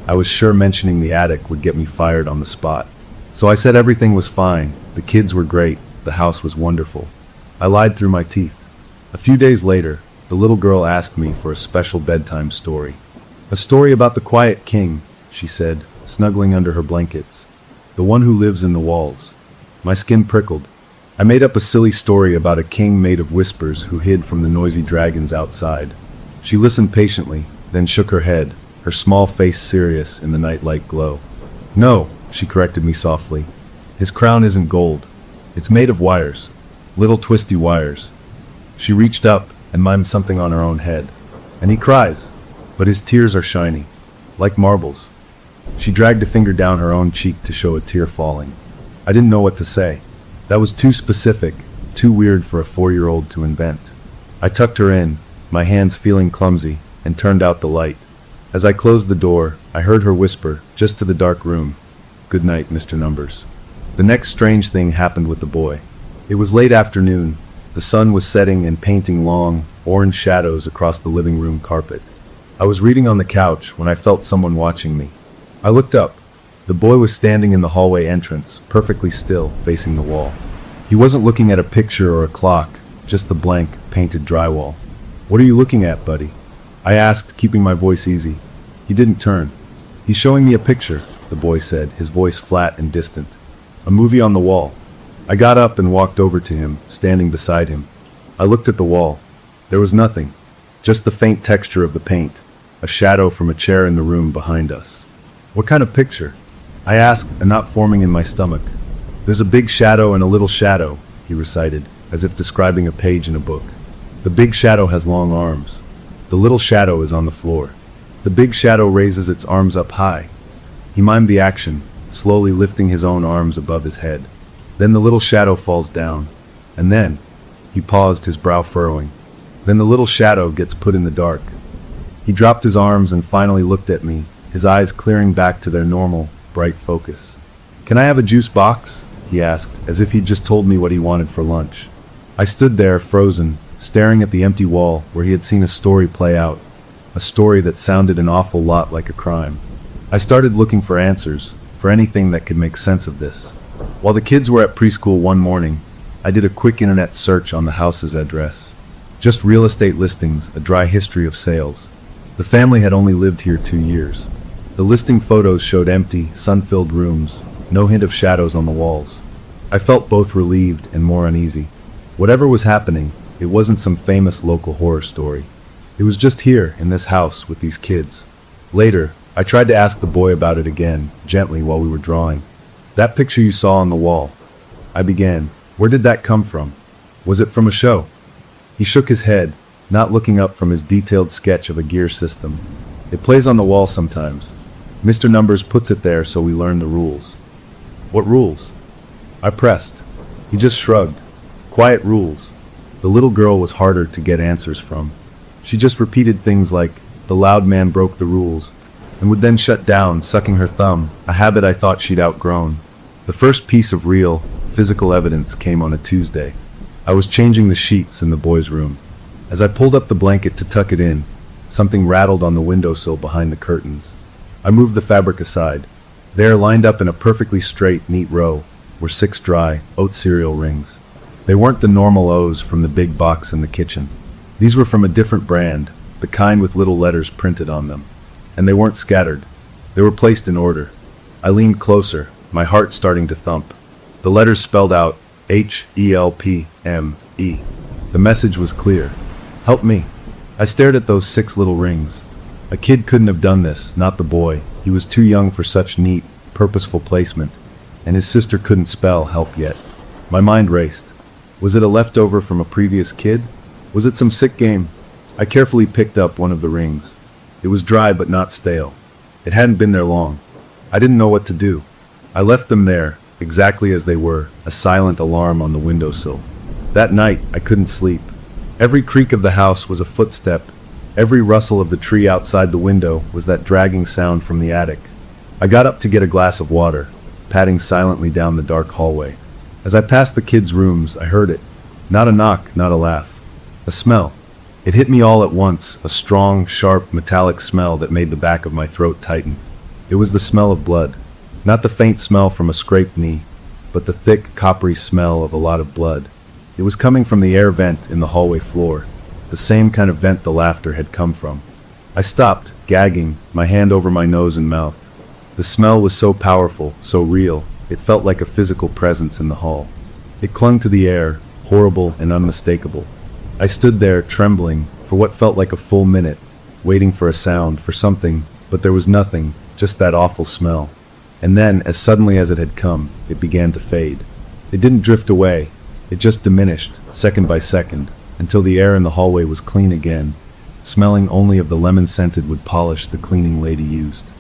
I was sure mentioning the attic would get me fired on the spot. So I said everything was fine, the kids were great, the house was wonderful. I lied through my teeth. A few days later, the little girl asked me for a special bedtime story. A story about the quiet king, she said, snuggling under her blankets. The one who lives in the walls. My skin prickled. I made up a silly story about a king made of whispers who hid from the noisy dragons outside. She listened patiently, then shook her head, her small face serious in the nightlight glow. No, she corrected me softly. His crown isn't gold. It's made of wires. Little twisty wires. She reached up and mimed something on her own head. And he cries, but his tears are shiny, like marbles. She dragged a finger down her own cheek to show a tear falling. I didn't know what to say. That was too specific, too weird for a 4-year-old to invent. I tucked her in, my hands feeling clumsy, and turned out the light. As I closed the door, I heard her whisper, just to the dark room, "Good night, Mr. Numbers." The next strange thing happened with the boy. It was late afternoon. The sun was setting and painting long, orange shadows across the living room carpet. I was reading on the couch when I felt someone watching me. I looked up. The boy was standing in the hallway entrance, perfectly still, facing the wall. He wasn't looking at a picture or a clock, just the blank, painted drywall. "What are you looking at, buddy?" I asked, keeping my voice easy. He didn't turn. "He's showing me a picture," the boy said, his voice flat and distant. "A movie on the wall." I got up and walked over to him, standing beside him. I looked at the wall. There was nothing, just the faint texture of the paint, a shadow from a chair in the room behind us. "What kind of picture?" I asked, a knot forming in my stomach. "There's a big shadow and a little shadow," he recited, as if describing a page in a book. "The big shadow has long arms. The little shadow is on the floor. The big shadow raises its arms up high." He mimed the action, slowly lifting his own arms above his head. Then the little shadow falls down. And then, he paused, his brow furrowing. Then the little shadow gets put in the dark. He dropped his arms and finally looked at me, his eyes clearing back to their normal, bright focus. "Can I have a juice box?" he asked, as if he'd just told me what he wanted for lunch. I stood there, frozen, staring at the empty wall where he had seen a story play out, a story that sounded an awful lot like a crime. I started looking for answers, for anything that could make sense of this. While the kids were at preschool one morning, I did a quick internet search on the house's address. Just real estate listings, a dry history of sales. The family had only lived here 2 years. The listing photos showed empty, sun-filled rooms, no hint of shadows on the walls. I felt both relieved and more uneasy. Whatever was happening, it wasn't some famous local horror story. It was just here, in this house, with these kids. Later, I tried to ask the boy about it again, gently, while we were drawing. "That picture you saw on the wall," I began. "Where did that come from? Was it from a show?" He shook his head, not looking up from his detailed sketch of a gear system. "It plays on the wall sometimes. Mr. Numbers puts it there so we learn the rules." "What rules?" I pressed. He just shrugged. "Quiet rules." The little girl was harder to get answers from. She just repeated things like, "The loud man broke the rules," and would then shut down, sucking her thumb, a habit I thought she'd outgrown. The first piece of real, physical evidence came on a Tuesday. I was changing the sheets in the boys' room. As I pulled up the blanket to tuck it in, something rattled on the windowsill behind the curtains. I moved the fabric aside. There, lined up in a perfectly straight, neat row, were 6 dry, oat cereal rings. They weren't the normal O's from the big box in the kitchen. These were from a different brand, the kind with little letters printed on them. And they weren't scattered. They were placed in order. I leaned closer, my heart starting to thump. The letters spelled out HELPME. The message was clear. Help me. I stared at those 6 little rings. A kid couldn't have done this, not the boy. He was too young for such neat, purposeful placement. And his sister couldn't spell help yet. My mind raced. Was it a leftover from a previous kid? Was it some sick game? I carefully picked up one of the rings. It was dry but not stale. It hadn't been there long. I didn't know what to do. I left them there, exactly as they were, a silent alarm on the windowsill. That night, I couldn't sleep. Every creak of the house was a footstep. Every rustle of the tree outside the window was that dragging sound from the attic. I got up to get a glass of water, padding silently down the dark hallway. As I passed the kids' rooms, I heard it. Not a knock, not a laugh. A smell. It hit me all at once, a strong, sharp, metallic smell that made the back of my throat tighten. It was the smell of blood. Not the faint smell from a scraped knee, but the thick, coppery smell of a lot of blood. It was coming from the air vent in the hallway floor. the same kind of vent the laughter had come from. I stopped, gagging, my hand over my nose and mouth. The smell was so powerful, so real, it felt like a physical presence in the hall. It clung to the air, horrible and unmistakable. I stood there, trembling, for what felt like a full minute, waiting for a sound, for something, but there was nothing, just that awful smell. And then, as suddenly as it had come, it began to fade. It didn't drift away, it just diminished, second by second, until the air in the hallway was clean again, smelling only of the lemon-scented wood polish the cleaning lady used.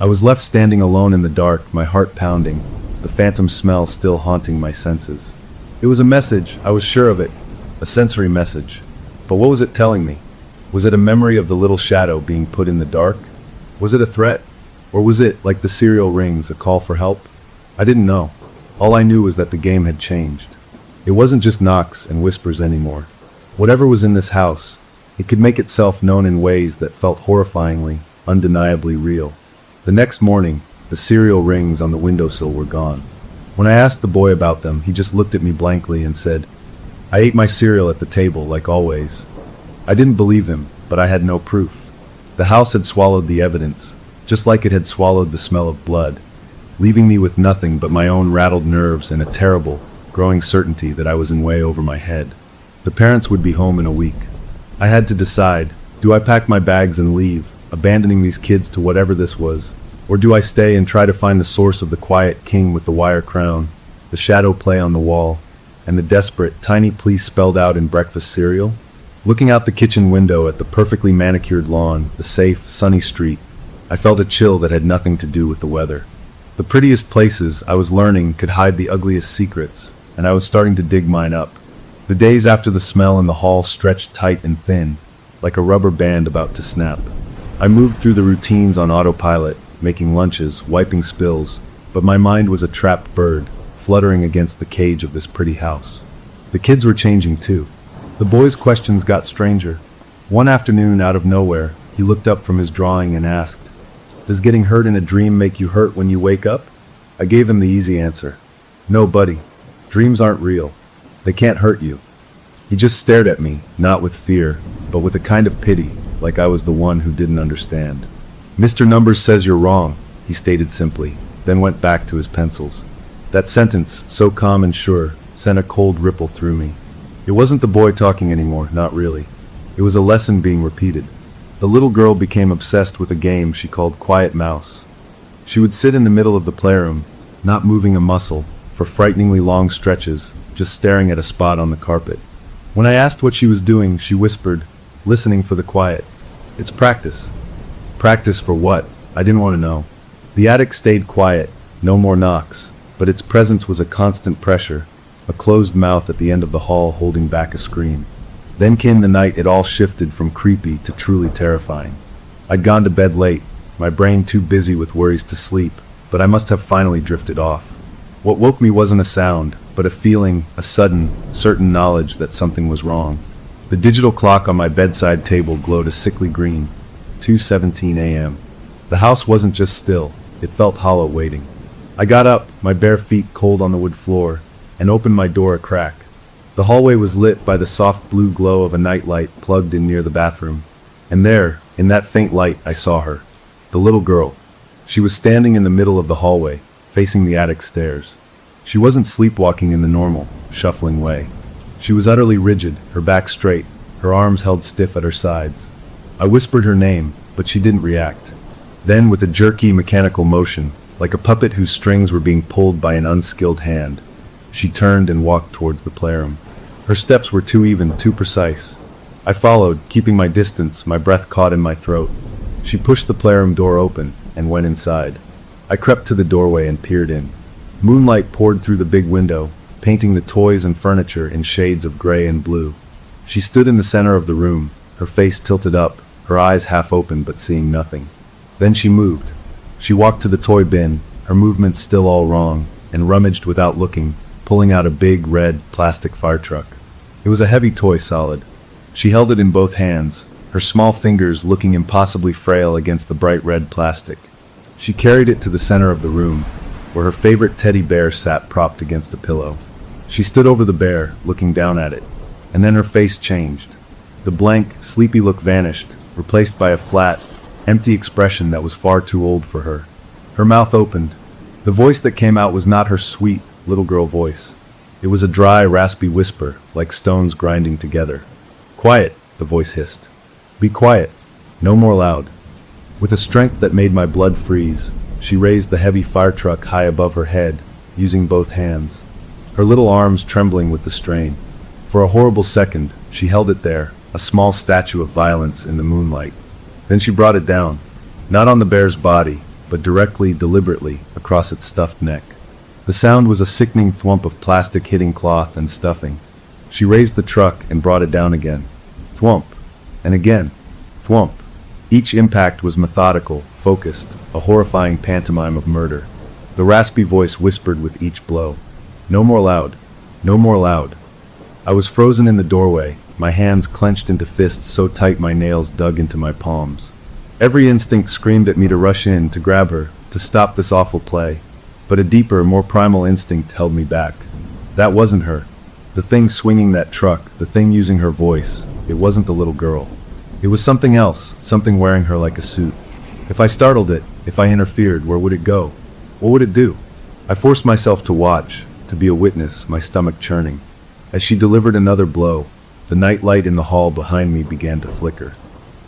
I was left standing alone in the dark, my heart pounding, the phantom smell still haunting my senses. It was a message, I was sure of it, a sensory message. But what was it telling me? Was it a memory of the little shadow being put in the dark? Was it a threat? Or was it, like the serial rings, a call for help? I didn't know. All I knew was that the game had changed. It wasn't just knocks and whispers anymore. Whatever was in this house, it could make itself known in ways that felt horrifyingly, undeniably real. The next morning, the serial rings on the windowsill were gone. When I asked the boy about them, he just looked at me blankly and said, "I ate my cereal at the table, like always." I didn't believe him, but I had no proof. The house had swallowed the evidence, just like it had swallowed the smell of blood, leaving me with nothing but my own rattled nerves and a terrible, growing certainty that I was in way over my head. The parents would be home in a week. I had to decide, do I pack my bags and leave, abandoning these kids to whatever this was, or do I stay and try to find the source of the quiet king with the wire crown, the shadow play on the wall, and the desperate, tiny plea spelled out in breakfast cereal? Looking out the kitchen window at the perfectly manicured lawn, the safe, sunny street, I felt a chill that had nothing to do with the weather. The prettiest places, I was learning, could hide the ugliest secrets, and I was starting to dig mine up. The days after the smell in the hall stretched tight and thin, like a rubber band about to snap. I moved through the routines on autopilot, making lunches, wiping spills, but my mind was a trapped bird, fluttering against the cage of this pretty house. The kids were changing too. The boy's questions got stranger. One afternoon, out of nowhere, he looked up from his drawing and asked, "Does getting hurt in a dream make you hurt when you wake up?" I gave him the easy answer. "No, buddy. Dreams aren't real. They can't hurt you." He just stared at me, not with fear, but with a kind of pity, like I was the one who didn't understand. "Mr. Numbers says you're wrong," he stated simply, then went back to his pencils. That sentence, so calm and sure, sent a cold ripple through me. It wasn't the boy talking anymore, not really. It was a lesson being repeated. The little girl became obsessed with a game she called Quiet Mouse. She would sit in the middle of the playroom, not moving a muscle, for frighteningly long stretches, just staring at a spot on the carpet. When I asked what she was doing, she whispered, listening for the quiet. "It's practice." Practice for what? I didn't want to know. The attic stayed quiet, no more knocks, but its presence was a constant pressure, a closed mouth at the end of the hall holding back a scream. Then came the night it all shifted from creepy to truly terrifying. I'd gone to bed late, my brain too busy with worries to sleep, but I must have finally drifted off. What woke me wasn't a sound, but a feeling, a sudden, certain knowledge that something was wrong. The digital clock on my bedside table glowed a sickly green, 2:17 a.m. The house wasn't just still, it felt hollow waiting. I got up, my bare feet cold on the wood floor, and opened my door a crack. The hallway was lit by the soft blue glow of a nightlight plugged in near the bathroom. And there, in that faint light, I saw her. The little girl. She was standing in the middle of the hallway, facing the attic stairs. She wasn't sleepwalking in the normal, shuffling way. She was utterly rigid, her back straight, her arms held stiff at her sides. I whispered her name, but she didn't react. Then, with a jerky, mechanical motion, like a puppet whose strings were being pulled by an unskilled hand, she turned and walked towards the playroom. Her steps were too even, too precise. I followed, keeping my distance, my breath caught in my throat. She pushed the playroom door open and went inside. I crept to the doorway and peered in. Moonlight poured through the big window, painting the toys and furniture in shades of gray and blue. She stood in the center of the room, her face tilted up, her eyes half open but seeing nothing. Then she moved. She walked to the toy bin, her movements still all wrong, and rummaged without looking, pulling out a big, red, plastic fire truck. It was a heavy toy solid. She held it in both hands, her small fingers looking impossibly frail against the bright red plastic. She carried it to the center of the room, where her favorite teddy bear sat propped against a pillow. She stood over the bear, looking down at it, and then her face changed. The blank, sleepy look vanished, replaced by a flat, empty expression that was far too old for her. Her mouth opened. The voice that came out was not her sweet, little girl voice. It was a dry, raspy whisper, like stones grinding together. "Quiet," the voice hissed. "Be quiet. No more loud." With a strength that made my blood freeze, she raised the heavy fire truck high above her head, using both hands, her little arms trembling with the strain. For a horrible second, she held it there, a small statue of violence in the moonlight. Then she brought it down, not on the bear's body, but directly, deliberately, across its stuffed neck. The sound was a sickening thwump of plastic hitting cloth and stuffing. She raised the truck and brought it down again. Thwump. And again. Thwump. Each impact was methodical, focused, a horrifying pantomime of murder. The raspy voice whispered with each blow. "No more loud. No more loud." I was frozen in the doorway, my hands clenched into fists so tight my nails dug into my palms. Every instinct screamed at me to rush in, to grab her, to stop this awful play. But a deeper, more primal instinct held me back. That wasn't her. The thing swinging that truck, the thing using her voice, it wasn't the little girl. It was something else, something wearing her like a suit. If I startled it, if I interfered, where would it go? What would it do? I forced myself to watch, to be a witness, my stomach churning. As she delivered another blow, the night light in the hall behind me began to flicker.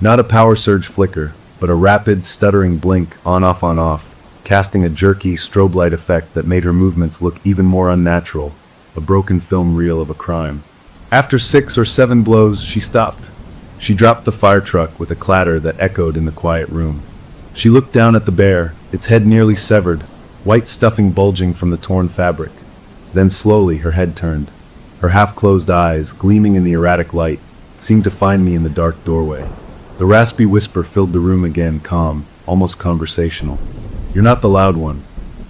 Not a power surge flicker, but a rapid, stuttering blink, on-off, casting a jerky, strobe light effect that made her movements look even more unnatural, a broken film reel of a crime. After 6 or 7 blows, she stopped. She dropped the fire truck with a clatter that echoed in the quiet room. She looked down at the bear, its head nearly severed, white stuffing bulging from the torn fabric. Then slowly her head turned. Her half-closed eyes, gleaming in the erratic light, seemed to find me in the dark doorway. The raspy whisper filled the room again, calm, almost conversational. "You're not the loud one.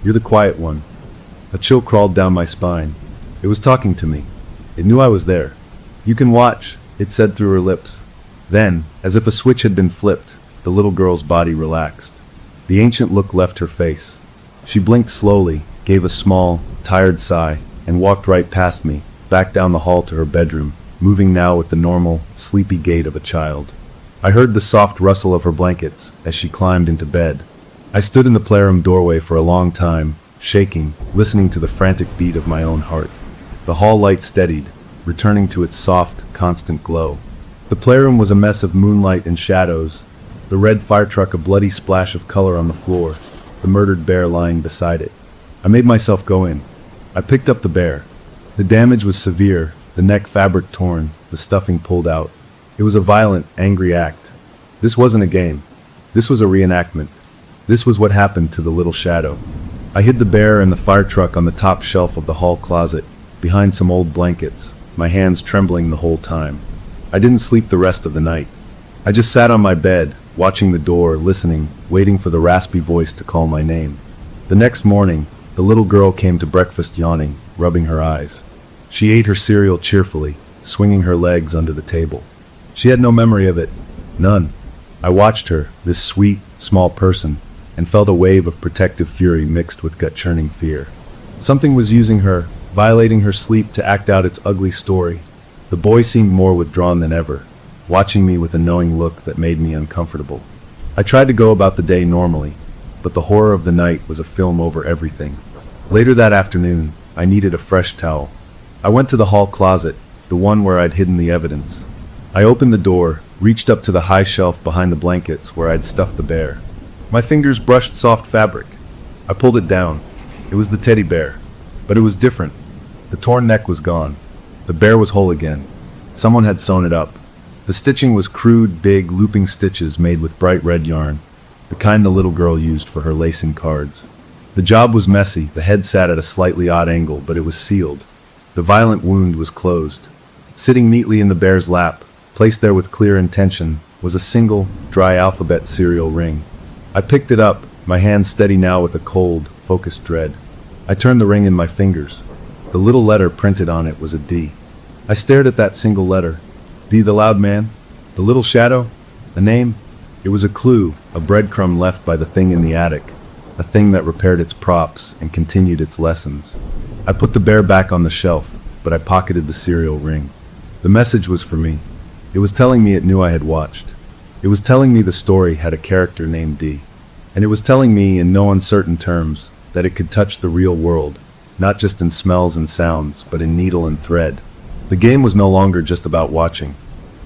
You're the quiet one." A chill crawled down my spine. It was talking to me. It knew I was there. "You can watch," it said through her lips. Then, as if a switch had been flipped, the little girl's body relaxed. The ancient look left her face. She blinked slowly, gave a small, tired sigh, and walked right past me, back down the hall to her bedroom, moving now with the normal, sleepy gait of a child. I heard the soft rustle of her blankets as she climbed into bed. I stood in the playroom doorway for a long time, shaking, listening to the frantic beat of my own heart. The hall light steadied, returning to its soft, constant glow. The playroom was a mess of moonlight and shadows, the red fire truck a bloody splash of color on the floor, the murdered bear lying beside it. I made myself go in. I picked up the bear. The damage was severe, the neck fabric torn, the stuffing pulled out. It was a violent, angry act. This wasn't a game. This was a reenactment. This was what happened to the little shadow. I hid the bear and the fire truck on the top shelf of the hall closet, behind some old blankets, my hands trembling the whole time. I didn't sleep the rest of the night. I just sat on my bed, watching the door, listening, waiting for the raspy voice to call my name. The next morning, the little girl came to breakfast yawning, rubbing her eyes. She ate her cereal cheerfully, swinging her legs under the table. She had no memory of it. None. I watched her, this sweet, small person, and felt a wave of protective fury mixed with gut-churning fear. Something was using her, violating her sleep to act out its ugly story. The boy seemed more withdrawn than ever, watching me with a knowing look that made me uncomfortable. I tried to go about the day normally, but the horror of the night was a film over everything. Later that afternoon, I needed a fresh towel. I went to the hall closet, the one where I'd hidden the evidence. I opened the door, reached up to the high shelf behind the blankets where I'd stuffed the bear. My fingers brushed soft fabric. I pulled it down. It was the teddy bear, but it was different. The torn neck was gone. The bear was whole again. Someone had sewn it up. The stitching was crude, big, looping stitches made with bright red yarn, the kind the little girl used for her lacing cards. The job was messy, the head sat at a slightly odd angle, but it was sealed. The violent wound was closed. Sitting neatly in the bear's lap, placed there with clear intention, was a single, dry alphabet cereal ring. I picked it up, my hand steady now with a cold, focused dread. I turned the ring in my fingers. The little letter printed on it was a D. I stared at that single letter. D, the loud man? The little shadow? A name? It was a clue, a breadcrumb left by the thing in the attic, a thing that repaired its props and continued its lessons. I put the bear back on the shelf, but I pocketed the cereal ring. The message was for me. It was telling me it knew I had watched. It was telling me the story had a character named D. And it was telling me in no uncertain terms that it could touch the real world, not just in smells and sounds, but in needle and thread. The game was no longer just about watching.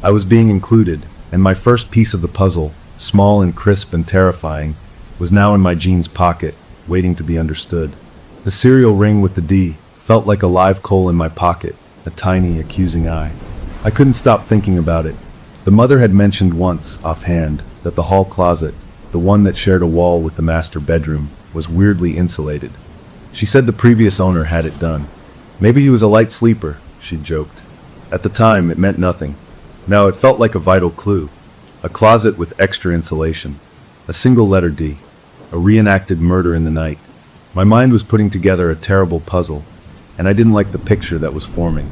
I was being included, and my first piece of the puzzle, small and crisp and terrifying, was now in my jeans pocket, waiting to be understood. The serial ring with the D felt like a live coal in my pocket, a tiny, accusing eye. I couldn't stop thinking about it. The mother had mentioned once, offhand, that the hall closet, the one that shared a wall with the master bedroom, was weirdly insulated. She said the previous owner had it done. Maybe he was a light sleeper, she'd joked. At the time, it meant nothing. Now it felt like a vital clue. A closet with extra insulation. A single letter D. A reenacted murder in the night. My mind was putting together a terrible puzzle, and I didn't like the picture that was forming.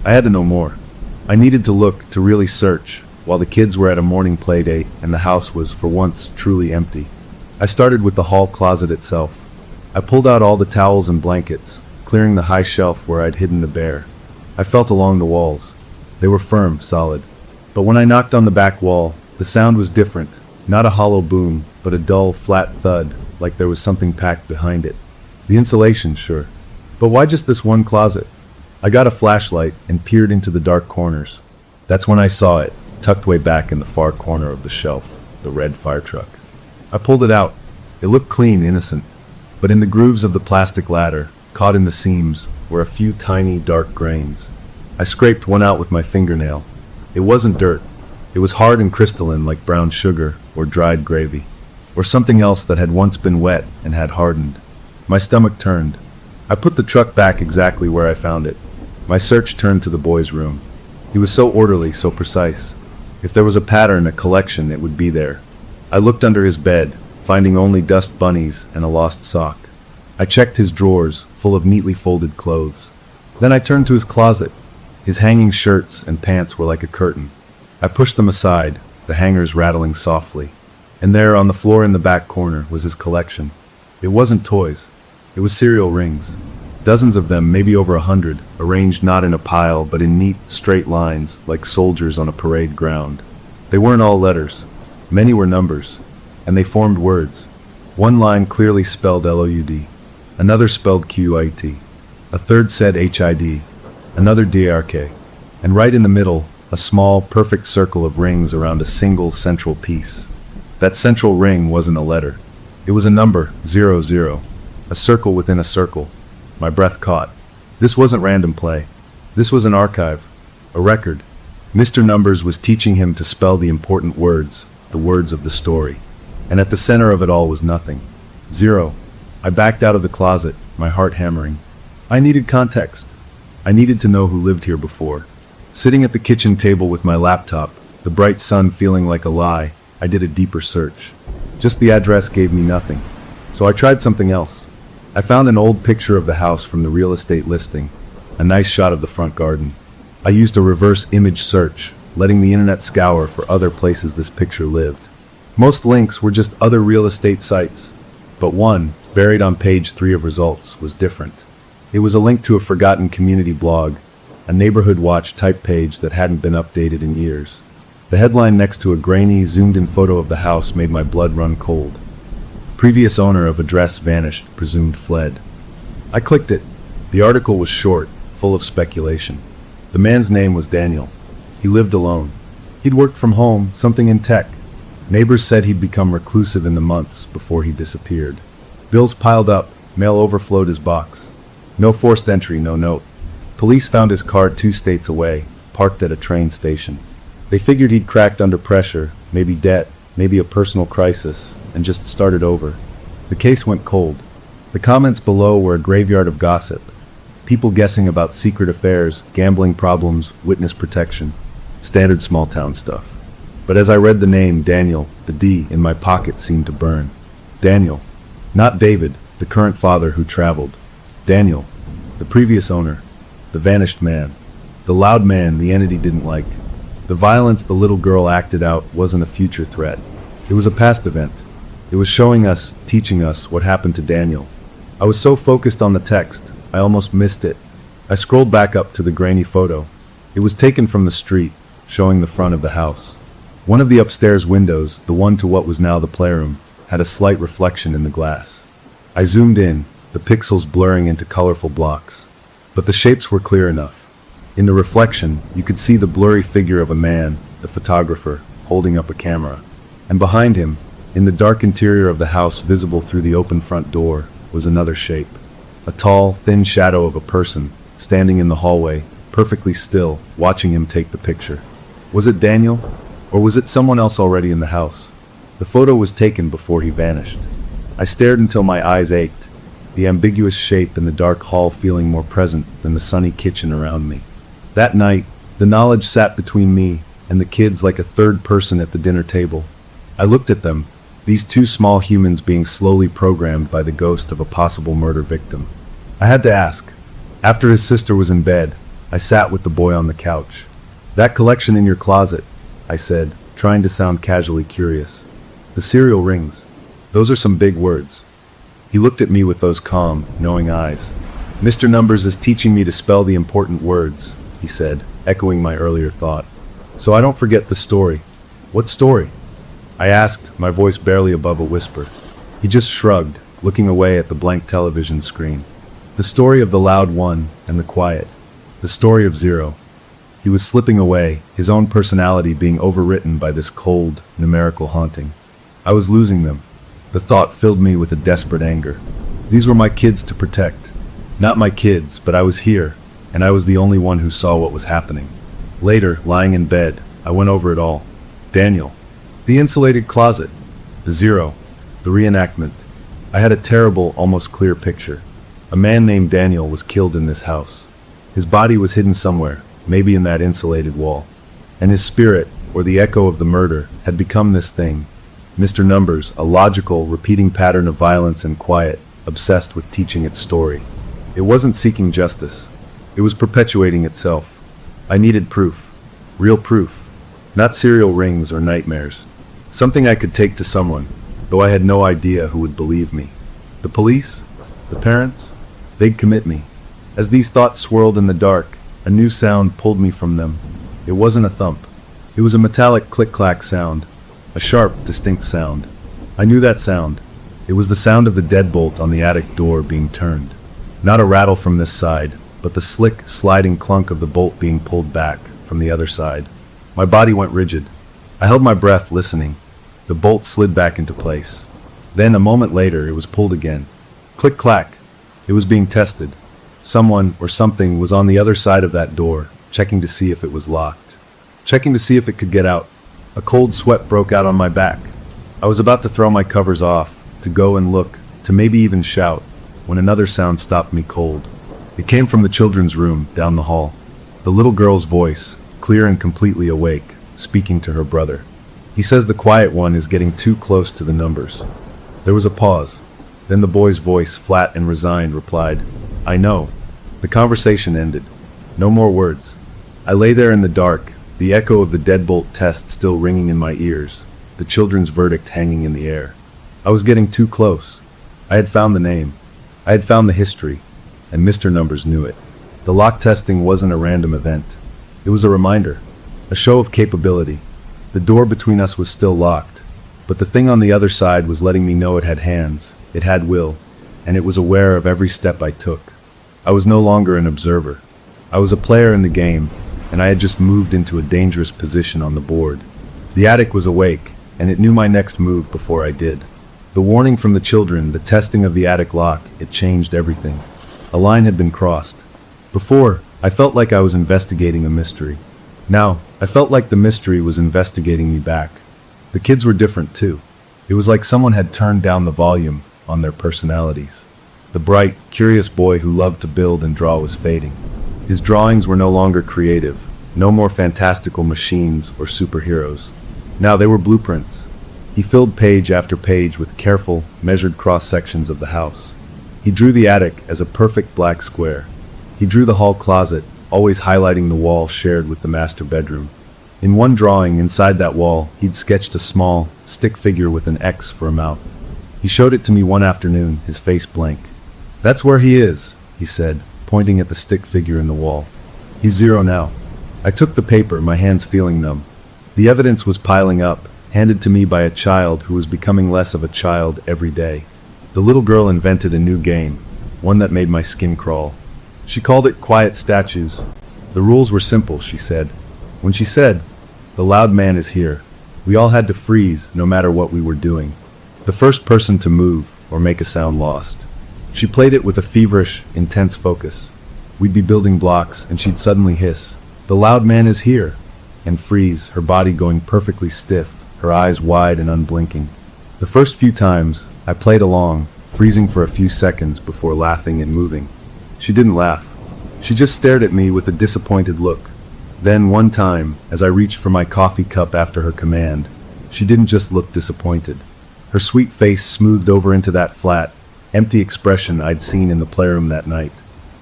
I had to know more. I needed to look, to really search, while the kids were at a morning play date and the house was, for once, truly empty. I started with the hall closet itself. I pulled out all the towels and blankets, clearing the high shelf where I'd hidden the bear. I felt along the walls. They were firm, solid. But when I knocked on the back wall, the sound was different. Not a hollow boom, but a dull, flat thud, like there was something packed behind it. The insulation, sure. But why just this one closet? I got a flashlight and peered into the dark corners. That's when I saw it, tucked way back in the far corner of the shelf, the red fire truck. I pulled it out. It looked clean, innocent. But in the grooves of the plastic ladder, caught in the seams, were a few tiny, dark grains. I scraped one out with my fingernail. It wasn't dirt. It was hard and crystalline like brown sugar or dried gravy, or something else that had once been wet and had hardened. My stomach turned. I put the truck back exactly where I found it. My search turned to the boy's room. He was so orderly, so precise. If there was a pattern, a collection, it would be there. I looked under his bed, finding only dust bunnies and a lost sock. I checked his drawers, full of neatly folded clothes. Then I turned to his closet. His hanging shirts and pants were like a curtain. I pushed them aside, the hangers rattling softly. And there, on the floor in the back corner, was his collection. It wasn't toys. It was cereal rings. Dozens of them, maybe over 100, arranged not in a pile, but in neat, straight lines, like soldiers on a parade ground. They weren't all letters. Many were numbers, and they formed words. One line clearly spelled LOUD. Another spelled QIT. A third said HID. Another DRK. And right in the middle, a small, perfect circle of rings around a single central piece. That central ring wasn't a letter. It was a number, 00. A circle within a circle. My breath caught. This wasn't random play. This was an archive. A record. Mr. Numbers was teaching him to spell the important words, the words of the story. And at the center of it all was nothing. 0. I backed out of the closet, my heart hammering. I needed context. I needed to know who lived here before. Sitting at the kitchen table with my laptop, the bright sun feeling like a lie, I did a deeper search. Just the address gave me nothing. So I tried something else. I found an old picture of the house from the real estate listing, a nice shot of the front garden. I used a reverse image search, letting the internet scour for other places this picture lived. Most links were just other real estate sites, but one, buried on page 3 of results, was different. It was a link to a forgotten community blog, a neighborhood watch type page that hadn't been updated in years. The headline next to a grainy, zoomed-in photo of the house made my blood run cold. Previous owner of address vanished, presumed fled. I clicked it. The article was short, full of speculation. The man's name was Daniel. He lived alone. He'd worked from home, something in tech. Neighbors said he'd become reclusive in the months before he disappeared. Bills piled up, mail overflowed his box. No forced entry, no note. Police found his car 2 states away, parked at a train station. They figured he'd cracked under pressure, maybe debt, maybe a personal crisis, and just started over. The case went cold. The comments below were a graveyard of gossip. People guessing about secret affairs, gambling problems, witness protection. Standard small town stuff. But as I read the name, Daniel, the D in my pocket seemed to burn. Daniel. Not David, the current father who traveled. Daniel, the previous owner. The vanished man. The loud man the entity didn't like. The violence the little girl acted out wasn't a future threat. It was a past event. It was showing us, teaching us what happened to Daniel. I was so focused on the text, I almost missed it. I scrolled back up to the grainy photo. It was taken from the street, showing the front of the house. One of the upstairs windows, the one to what was now the playroom, had a slight reflection in the glass. I zoomed in, the pixels blurring into colorful blocks. But the shapes were clear enough. In the reflection, you could see the blurry figure of a man, the photographer, holding up a camera. And behind him, in the dark interior of the house visible through the open front door, was another shape. A tall, thin shadow of a person, standing in the hallway, perfectly still, watching him take the picture. Was it Daniel? Or was it someone else already in the house? The photo was taken before he vanished. I stared until my eyes ached, the ambiguous shape in the dark hall feeling more present than the sunny kitchen around me. That night, the knowledge sat between me and the kids like a third person at the dinner table. I looked at them, these two small humans being slowly programmed by the ghost of a possible murder victim. I had to ask. After his sister was in bed, I sat with the boy on the couch. "That collection in your closet," I said, trying to sound casually curious. "The serial rings. Those are some big words." He looked at me with those calm, knowing eyes. "Mr. Numbers is teaching me to spell the important words," he said, echoing my earlier thought. "So I don't forget the story." "What story?" I asked, my voice barely above a whisper. He just shrugged, looking away at the blank television screen. "The story of the loud one and the quiet. The story of Zero." He was slipping away, his own personality being overwritten by this cold, numerical haunting. I was losing them. The thought filled me with a desperate anger. These were my kids to protect. Not my kids, but I was here, and I was the only one who saw what was happening. Later, lying in bed, I went over it all. Daniel. The insulated closet. The Zero. The reenactment. I had a terrible, almost clear picture. A man named Daniel was killed in this house. His body was hidden somewhere, maybe in that insulated wall. And his spirit, or the echo of the murder, had become this thing. Mr. Numbers, a logical, repeating pattern of violence and quiet, obsessed with teaching its story. It wasn't seeking justice. It was perpetuating itself. I needed proof. Real proof. Not serial rings or nightmares. Something I could take to someone, though I had no idea who would believe me. The police? The parents? They'd commit me. As these thoughts swirled in the dark, a new sound pulled me from them. It wasn't a thump. It was a metallic click-clack sound. A sharp, distinct sound. I knew that sound. It was the sound of the deadbolt on the attic door being turned. Not a rattle from this side, but the slick, sliding clunk of the bolt being pulled back from the other side. My body went rigid. I held my breath, listening. The bolt slid back into place. Then, a moment later, it was pulled again. Click-clack. It was being tested. Someone, or something, was on the other side of that door, checking to see if it was locked. Checking to see if it could get out. A cold sweat broke out on my back. I was about to throw my covers off, to go and look, to maybe even shout, when another sound stopped me cold. It came from the children's room, down the hall. The little girl's voice, clear and completely awake, speaking to her brother. He says the quiet one is getting too close to the numbers. There was a pause. Then the boy's voice, flat and resigned, replied, "I know." The conversation ended. No more words. I lay there in the dark, the echo of the deadbolt test still ringing in my ears, the children's verdict hanging in the air. I was getting too close. I had found the name. I had found the history, and Mr. Numbers knew it. The lock testing wasn't a random event. It was a reminder, a show of capability. The door between us was still locked, but the thing on the other side was letting me know it had hands, it had will, and it was aware of every step I took. I was no longer an observer. I was a player in the game, and I had just moved into a dangerous position on the board. The attic was awake, and it knew my next move before I did. The warning from the children, the testing of the attic lock, it changed everything. A line had been crossed. Before, I felt like I was investigating a mystery. Now, I felt like the mystery was investigating me back. The kids were different too. It was like someone had turned down the volume on their personalities. The bright, curious boy who loved to build and draw was fading. His drawings were no longer creative, no more fantastical machines or superheroes. Now they were blueprints. He filled page after page with careful, measured cross-sections of the house. He drew the attic as a perfect black square. He drew the hall closet, always highlighting the wall shared with the master bedroom. In one drawing inside that wall, he'd sketched a small, stick figure with an X for a mouth. He showed it to me one afternoon, his face blank. "That's where he is," he said, pointing at the stick figure in the wall. "He's Zero now. I took the paper, my hands feeling numb. The evidence was piling up, handed to me by a child who was becoming less of a child every day. The little girl invented a new game, one that made my skin crawl. She called it Quiet Statues. The rules were simple, she said. When she said, "The loud man is here," we all had to freeze, no matter what we were doing. The first person to move or make a sound lost. She played it with a feverish, intense focus. We'd be building blocks, and she'd suddenly hiss, "The loud man is here," and freeze, her body going perfectly stiff, her eyes wide and unblinking. The first few times, I played along, freezing for a few seconds before laughing and moving. She didn't laugh. She just stared at me with a disappointed look. Then one time, as I reached for my coffee cup after her command, she didn't just look disappointed. Her sweet face smoothed over into that flat, empty expression I'd seen in the playroom that night.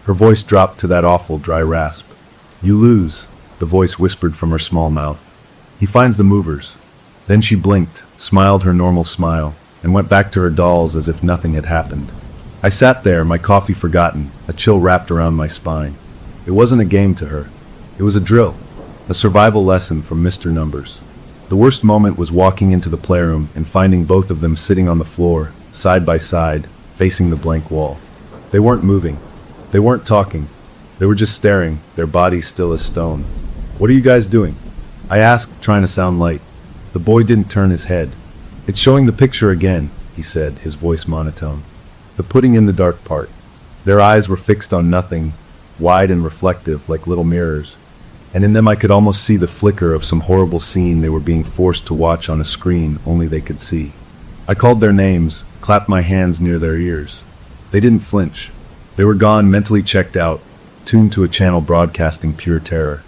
Her voice dropped to that awful dry rasp. "You lose," the voice whispered from her small mouth. "He finds the movers." Then she blinked, smiled her normal smile, and went back to her dolls as if nothing had happened. I sat there, my coffee forgotten, a chill wrapped around my spine. It wasn't a game to her. It was a drill, a survival lesson from Mr. Numbers. The worst moment was walking into the playroom and finding both of them sitting on the floor, side by side, facing the blank wall. They weren't moving. They weren't talking. They were just staring, their bodies still as stone. "What are you guys doing?" I asked, trying to sound light. The boy didn't turn his head. "It's showing the picture again," he said, his voice monotone. "The putting in the dark part." Their eyes were fixed on nothing, wide and reflective like little mirrors, and in them I could almost see the flicker of some horrible scene they were being forced to watch on a screen only they could see. I called their names, clapped my hands near their ears. They didn't flinch. They were gone, mentally checked out, tuned to a channel broadcasting pure terror.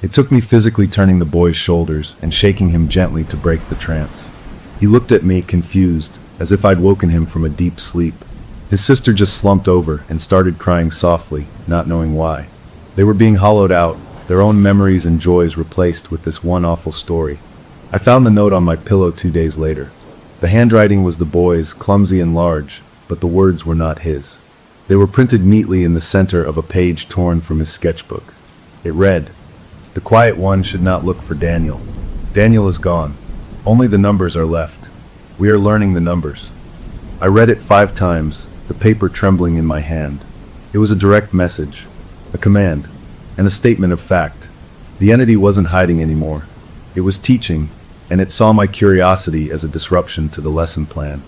It took me physically turning the boy's shoulders and shaking him gently to break the trance. He looked at me, confused, as if I'd woken him from a deep sleep. His sister just slumped over and started crying softly, not knowing why. They were being hollowed out, their own memories and joys replaced with this one awful story. I found the note on my pillow 2 days later. The handwriting was the boy's, clumsy and large, but the words were not his. They were printed neatly in the center of a page torn from his sketchbook. It read, "The quiet one should not look for Daniel. Daniel is gone. Only the numbers are left. We are learning the numbers." I read it 5 times, the paper trembling in my hand. It was a direct message, a command, and a statement of fact. The entity wasn't hiding anymore. It was teaching, and it saw my curiosity as a disruption to the lesson plan.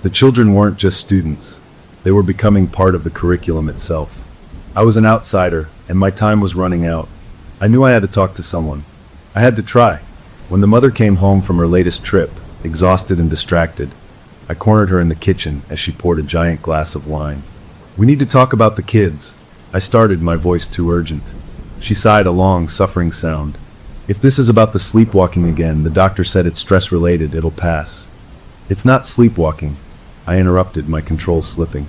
The children weren't just students. They were becoming part of the curriculum itself. I was an outsider, and my time was running out. I knew I had to talk to someone. I had to try. When the mother came home from her latest trip, exhausted and distracted, I cornered her in the kitchen as she poured a giant glass of wine. "We need to talk about the kids," I started, my voice too urgent. She sighed, a long, suffering sound. "If this is about the sleepwalking again, the doctor said it's stress-related, it'll pass." "It's not sleepwalking," I interrupted, my control slipping.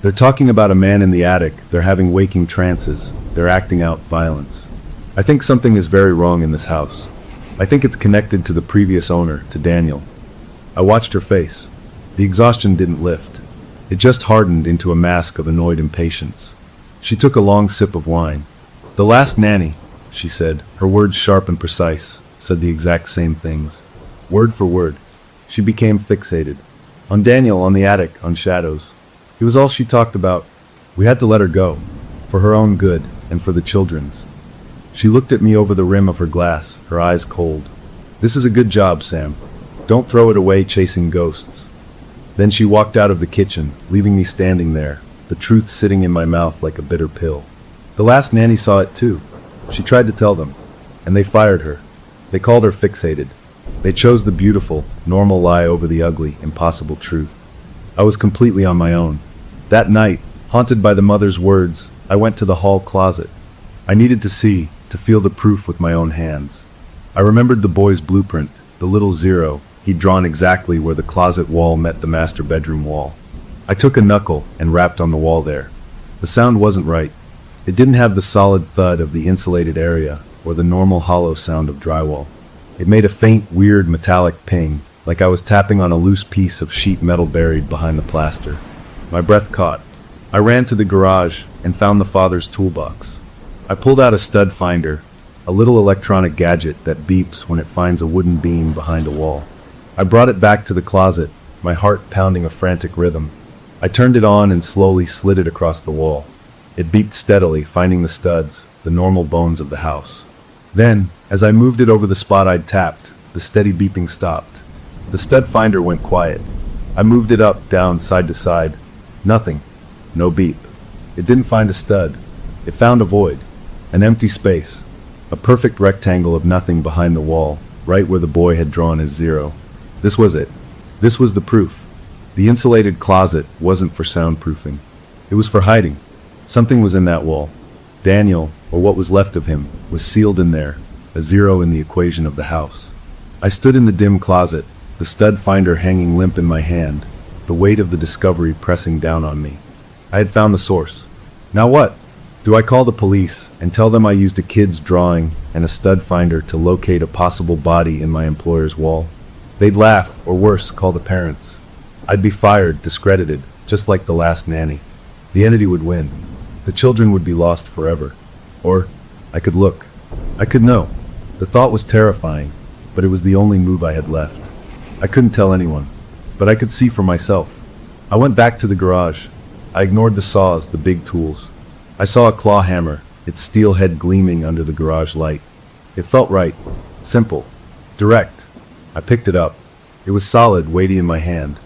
"They're talking about a man in the attic, they're having waking trances, they're acting out violence. I think something is very wrong in this house. I think it's connected to the previous owner, to Daniel." I watched her face. The exhaustion didn't lift. It just hardened into a mask of annoyed impatience. She took a long sip of wine. "The last nanny," she said, her words sharp and precise, said the exact same things. Word for word. She became fixated. On Daniel, on the attic, on shadows. It was all she talked about. We had to let her go. For her own good, and for the children's. She looked at me over the rim of her glass, her eyes cold. "This is a good job, Sam. Don't throw it away chasing ghosts." Then she walked out of the kitchen, leaving me standing there, the truth sitting in my mouth like a bitter pill. The last nanny saw it too. She tried to tell them, and they fired her. They called her fixated. They chose the beautiful, normal lie over the ugly, impossible truth. I was completely on my own. That night, haunted by the mother's words, I went to the hall closet. I needed to see, to feel the proof with my own hands. I remembered the boy's blueprint, the little zero he'd drawn exactly where the closet wall met the master bedroom wall. I took a knuckle and rapped on the wall there. The sound wasn't right. It didn't have the solid thud of the insulated area or the normal hollow sound of drywall. It made a faint, weird metallic ping, like I was tapping on a loose piece of sheet metal buried behind the plaster. My breath caught. I ran to the garage and found the father's toolbox. I pulled out a stud finder, a little electronic gadget that beeps when it finds a wooden beam behind a wall. I brought it back to the closet, my heart pounding a frantic rhythm. I turned it on and slowly slid it across the wall. It beeped steadily, finding the studs, the normal bones of the house. Then, as I moved it over the spot I'd tapped, the steady beeping stopped. The stud finder went quiet. I moved it up, down, side to side. Nothing. No beep. It didn't find a stud. It found a void. An empty space. A perfect rectangle of nothing behind the wall, right where the boy had drawn his 0. This was it. This was the proof. The insulated closet wasn't for soundproofing. It was for hiding. Something was in that wall. Daniel, or what was left of him, was sealed in there, a 0 in the equation of the house. I stood in the dim closet, the stud finder hanging limp in my hand, the weight of the discovery pressing down on me. I had found the source. Now what? Do I call the police and tell them I used a kid's drawing and a stud finder to locate a possible body in my employer's wall? They'd laugh, or worse, call the parents. I'd be fired, discredited, just like the last nanny. The entity would win. The children would be lost forever. Or I could look. I could know. The thought was terrifying, but it was the only move I had left. I couldn't tell anyone, but I could see for myself. I went back to the garage. I ignored the saws, the big tools. I saw a claw hammer, its steel head gleaming under the garage light. It felt right. Simple. Direct. I picked it up. It was solid, weighty in my hand.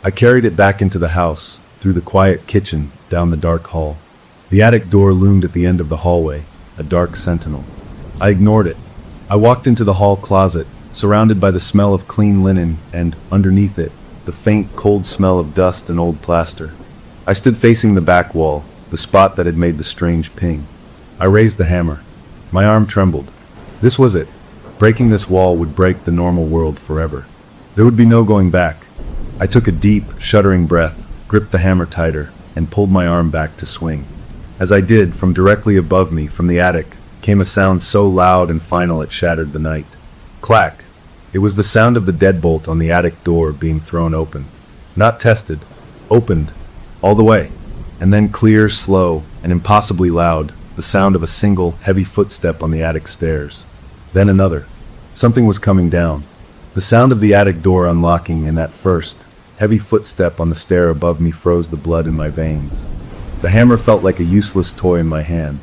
I carried it back into the house, through the quiet kitchen, down the dark hall. The attic door loomed at the end of the hallway, a dark sentinel. I ignored it. I walked into the hall closet, surrounded by the smell of clean linen and, underneath it, the faint, cold smell of dust and old plaster. I stood facing the back wall, the spot that had made the strange ping. I raised the hammer. My arm trembled. This was it. Breaking this wall would break the normal world forever. There would be no going back. I took a deep, shuddering breath, gripped the hammer tighter, and pulled my arm back to swing. As I did, from directly above me, from the attic, came a sound so loud and final it shattered the night. Clack! It was the sound of the deadbolt on the attic door being thrown open. Not tested. Opened. All the way. And then clear, slow, and impossibly loud, the sound of a single, heavy footstep on the attic stairs. Then another. Something was coming down. The sound of the attic door unlocking and that first, heavy footstep on the stair above me froze the blood in my veins. The hammer felt like a useless toy in my hand.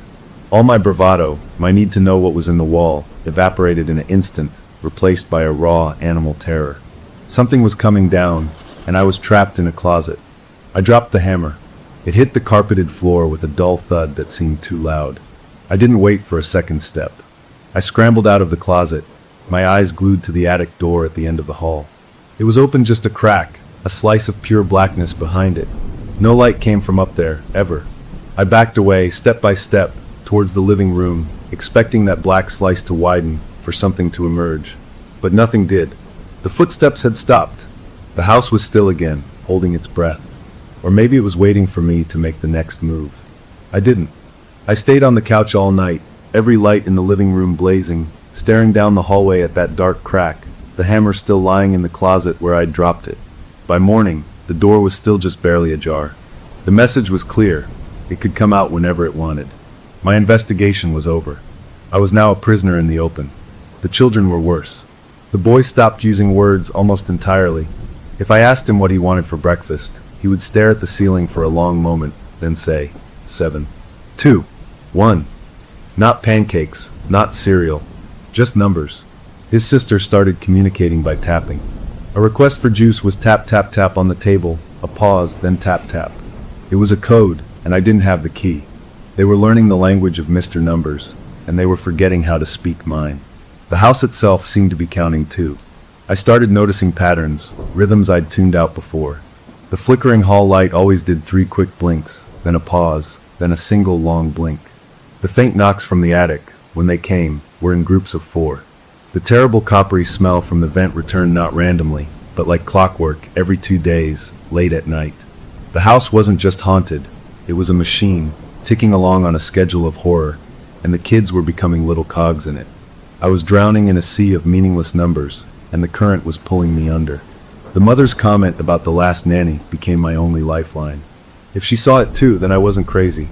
All my bravado, my need to know what was in the wall, evaporated in an instant, replaced by a raw, animal terror. Something was coming down, and I was trapped in a closet. I dropped the hammer. It hit the carpeted floor with a dull thud that seemed too loud. I didn't wait for a second step. I scrambled out of the closet, my eyes glued to the attic door at the end of the hall. It was open just a crack, a slice of pure blackness behind it. No light came from up there, ever. I backed away, step by step, towards the living room, expecting that black slice to widen, for something to emerge. But nothing did. The footsteps had stopped. The house was still again, holding its breath. Or maybe it was waiting for me to make the next move. I didn't. I stayed on the couch all night, every light in the living room blazing, staring down the hallway at that dark crack, the hammer still lying in the closet where I'd dropped it. By morning, the door was still just barely ajar. The message was clear. It could come out whenever it wanted. My investigation was over. I was now a prisoner in the open. The children were worse. The boy stopped using words almost entirely. If I asked him what he wanted for breakfast, he would stare at the ceiling for a long moment, then say, 7, 2, 1. Not pancakes, not cereal, just numbers. His sister started communicating by tapping. A request for juice was tap tap tap on the table, a pause, then tap tap. It was a code, and I didn't have the key. They were learning the language of Mr. Numbers, and they were forgetting how to speak mine. The house itself seemed to be counting too. I started noticing patterns, rhythms I'd tuned out before. The flickering hall light always did 3 quick blinks, then a pause, then a single long blink. The faint knocks from the attic, when they came, were in groups of 4. The terrible coppery smell from the vent returned not randomly, but like clockwork every 2 days, late at night. The house wasn't just haunted, it was a machine, ticking along on a schedule of horror, and the kids were becoming little cogs in it. I was drowning in a sea of meaningless numbers, and the current was pulling me under. The mother's comment about the last nanny became my only lifeline. If she saw it too, then I wasn't crazy.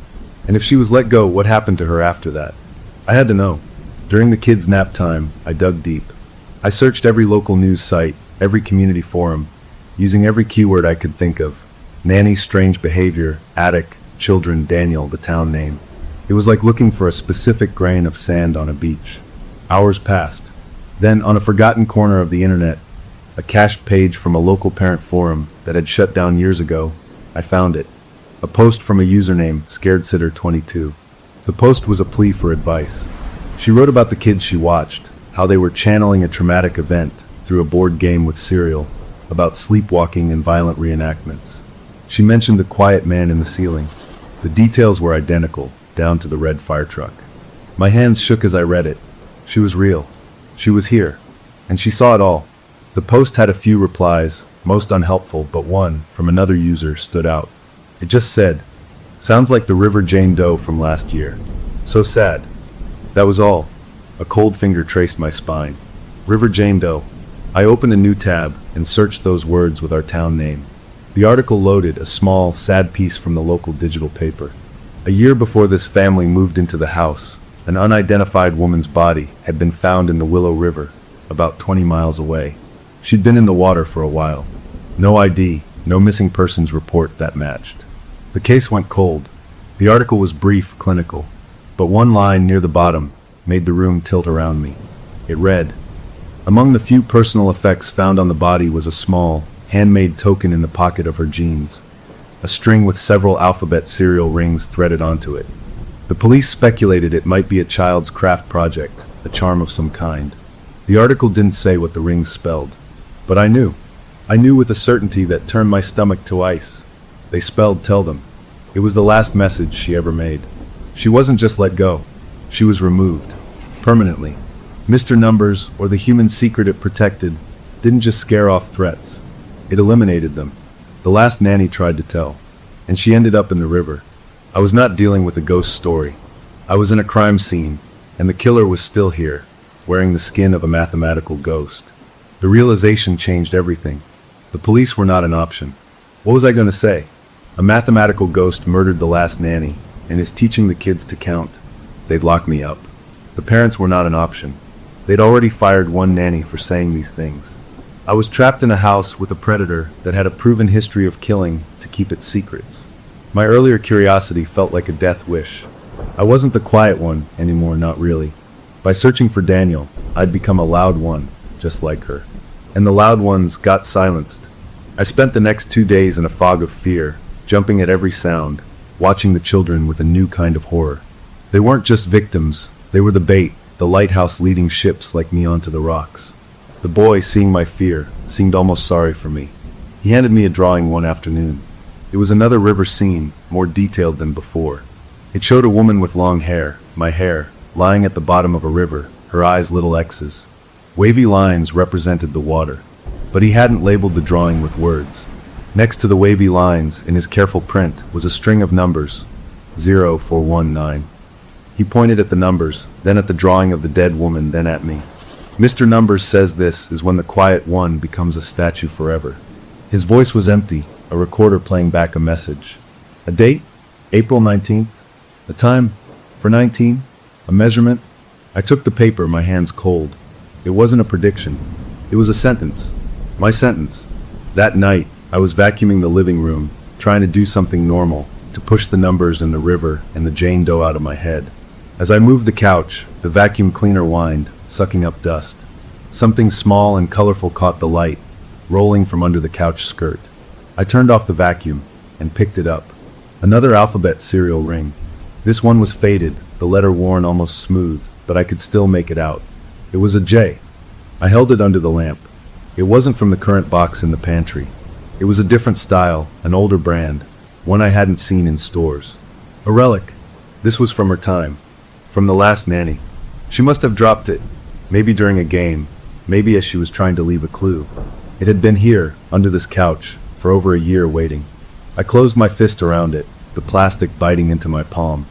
And if she was let go, what happened to her after that? I had to know. During the kids' nap time, I dug deep. I searched every local news site, every community forum, using every keyword I could think of. Nanny, strange behavior, attic, children, Daniel, the town name. It was like looking for a specific grain of sand on a beach. Hours passed. Then, on a forgotten corner of the internet, a cached page from a local parent forum that had shut down years ago, I found it. A post from a username, ScaredSitter22. The post was a plea for advice. She wrote about the kids she watched, how they were channeling a traumatic event through a board game with cereal, about sleepwalking and violent reenactments. She mentioned the quiet man in the ceiling. The details were identical, down to the red fire truck. My hands shook as I read it. She was real. She was here. And she saw it all. The post had a few replies, most unhelpful, but one, from another user, stood out. It just said, "Sounds like the River Jane Doe from last year. So sad." That was all. A cold finger traced my spine. River Jane Doe. I opened a new tab and searched those words with our town name. The article loaded, a small, sad piece from the local digital paper. A year before this family moved into the house, an unidentified woman's body had been found in the Willow River, about 20 miles away. She'd been in the water for a while. No ID, no missing persons report that matched. The case went cold. The article was brief, clinical, but one line near the bottom made the room tilt around me. It read, "Among the few personal effects found on the body was a small, handmade token in the pocket of her jeans, a string with several alphabet cereal rings threaded onto it. The police speculated it might be a child's craft project, a charm of some kind. The article didn't say what the rings spelled, but I knew. I knew with a certainty that turned my stomach to ice. They spelled 'tell them.' It was the last message she ever made. She wasn't just let go. She was removed. Permanently. Mr. Numbers, or the human secret it protected, didn't just scare off threats. It eliminated them. The last nanny tried to tell, and she ended up in the river. I was not dealing with a ghost story. I was in a crime scene, and the killer was still here, wearing the skin of a mathematical ghost. The realization changed everything. The police were not an option. What was I going to say? A mathematical ghost murdered the last nanny, and is teaching the kids to count. They'd lock me up. The parents were not an option. They'd already fired one nanny for saying these things. I was trapped in a house with a predator that had a proven history of killing to keep its secrets. My earlier curiosity felt like a death wish. I wasn't the quiet one anymore, not really. By searching for Daniel, I'd become a loud one, just like her. And the loud ones got silenced. I spent the next 2 days in a fog of fear, jumping at every sound, watching the children with a new kind of horror. They weren't just victims, they were the bait, the lighthouse leading ships like me onto the rocks. The boy, seeing my fear, seemed almost sorry for me. He handed me a drawing one afternoon. It was another river scene, more detailed than before. It showed a woman with long hair, my hair, lying at the bottom of a river, her eyes little X's. Wavy lines represented the water, but he hadn't labeled the drawing with words. Next to the wavy lines, in his careful print, was a string of numbers, 0419. He pointed at the numbers, then at the drawing of the dead woman, then at me. Mr. Numbers says this is when the quiet one becomes a statue forever. His voice was empty, a recorder playing back a message. A date? April 19th. A time? For 19? A measurement? I took the paper, my hands cold. It wasn't a prediction. It was a sentence. My sentence. That night, I was vacuuming the living room, trying to do something normal, to push the numbers in the river and the Jane Doe out of my head. As I moved the couch, the vacuum cleaner whined, sucking up dust. Something small and colorful caught the light, rolling from under the couch skirt. I turned off the vacuum and picked it up. Another alphabet cereal ring. This one was faded, the letter worn almost smooth, but I could still make it out. It was a J. I held it under the lamp. It wasn't from the current box in the pantry. It was a different style, an older brand, one I hadn't seen in stores. A relic. This was from her time. From the last nanny. She must have dropped it, maybe during a game, maybe as she was trying to leave a clue. It had been here, under this couch, for over a year waiting. I closed my fist around it, the plastic biting into my palm.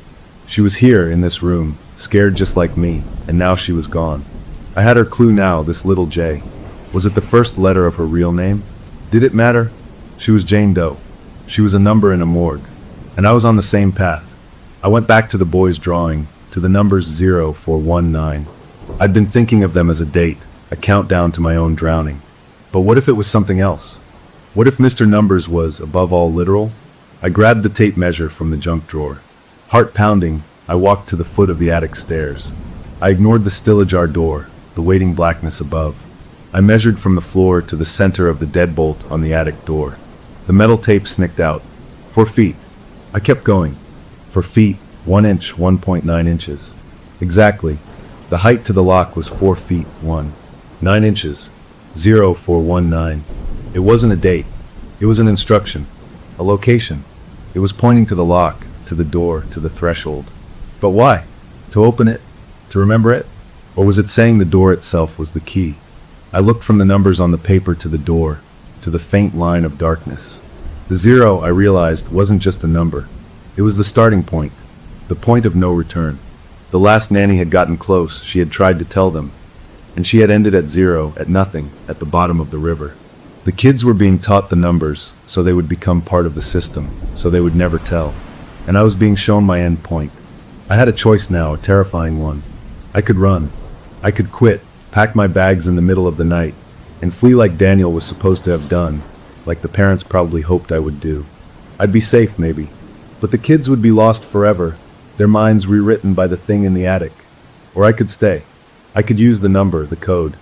She was here, in this room, scared just like me, and now she was gone. I had her clue now, this little J. Was it the first letter of her real name? Did it matter? She was Jane Doe. She was a number in a morgue. And I was on the same path. I went back to the boy's drawing, to the numbers 0419. I'd been thinking of them as a date, a countdown to my own drowning. But what if it was something else? What if Mr. Numbers was, above all, literal? I grabbed the tape measure from the junk drawer. Heart pounding, I walked to the foot of the attic stairs. I ignored the still-ajar door, the waiting blackness above. I measured from the floor to the center of the deadbolt on the attic door. The metal tape snicked out. 4 feet. I kept going. For feet, 1 inch, 1.9 inches. Exactly. The height to the lock was 4 feet, 9 inches. 0419. It wasn't a date. It was an instruction. A location. It was pointing to the lock, to the door, to the threshold. But why? To open it? To remember it? Or was it saying the door itself was the key? I looked from the numbers on the paper to the door, to the faint line of darkness. The 0, I realized, wasn't just a number. It was the starting point, the point of no return. The last nanny had gotten close, she had tried to tell them, and she had ended at 0, at nothing, at the bottom of the river. The kids were being taught the numbers, so they would become part of the system, so they would never tell. And I was being shown my end point. I had a choice now, a terrifying one. I could run. I could quit, pack my bags in the middle of the night, and flee like Daniel was supposed to have done, like the parents probably hoped I would do. I'd be safe, maybe. But the kids would be lost forever, their minds rewritten by the thing in the attic. Or I could stay. I could use the number, the code.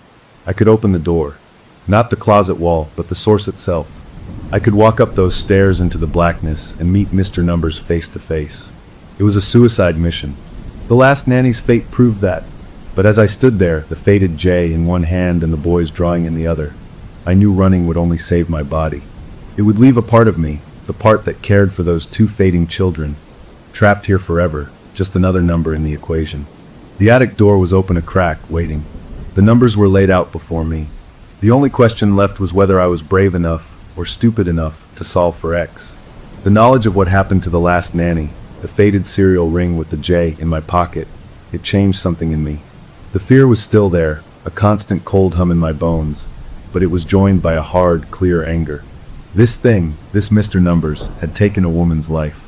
I could open the door. Not the closet wall, but the source itself. I could walk up those stairs into the blackness and meet Mr. Numbers face to face. It was a suicide mission. The last nanny's fate proved that. But as I stood there, the faded J in one hand and the boy's drawing in the other, I knew running would only save my body. It would leave a part of me, the part that cared for those 2 fading children, trapped here forever, just another number in the equation. The attic door was open a crack, waiting. The numbers were laid out before me. The only question left was whether I was brave enough or stupid enough to solve for X. The knowledge of what happened to the last nanny, the faded cereal ring with the J in my pocket, it changed something in me. The fear was still there, a constant cold hum in my bones, but it was joined by a hard, clear anger. This thing, this Mr. Numbers, had taken a woman's life.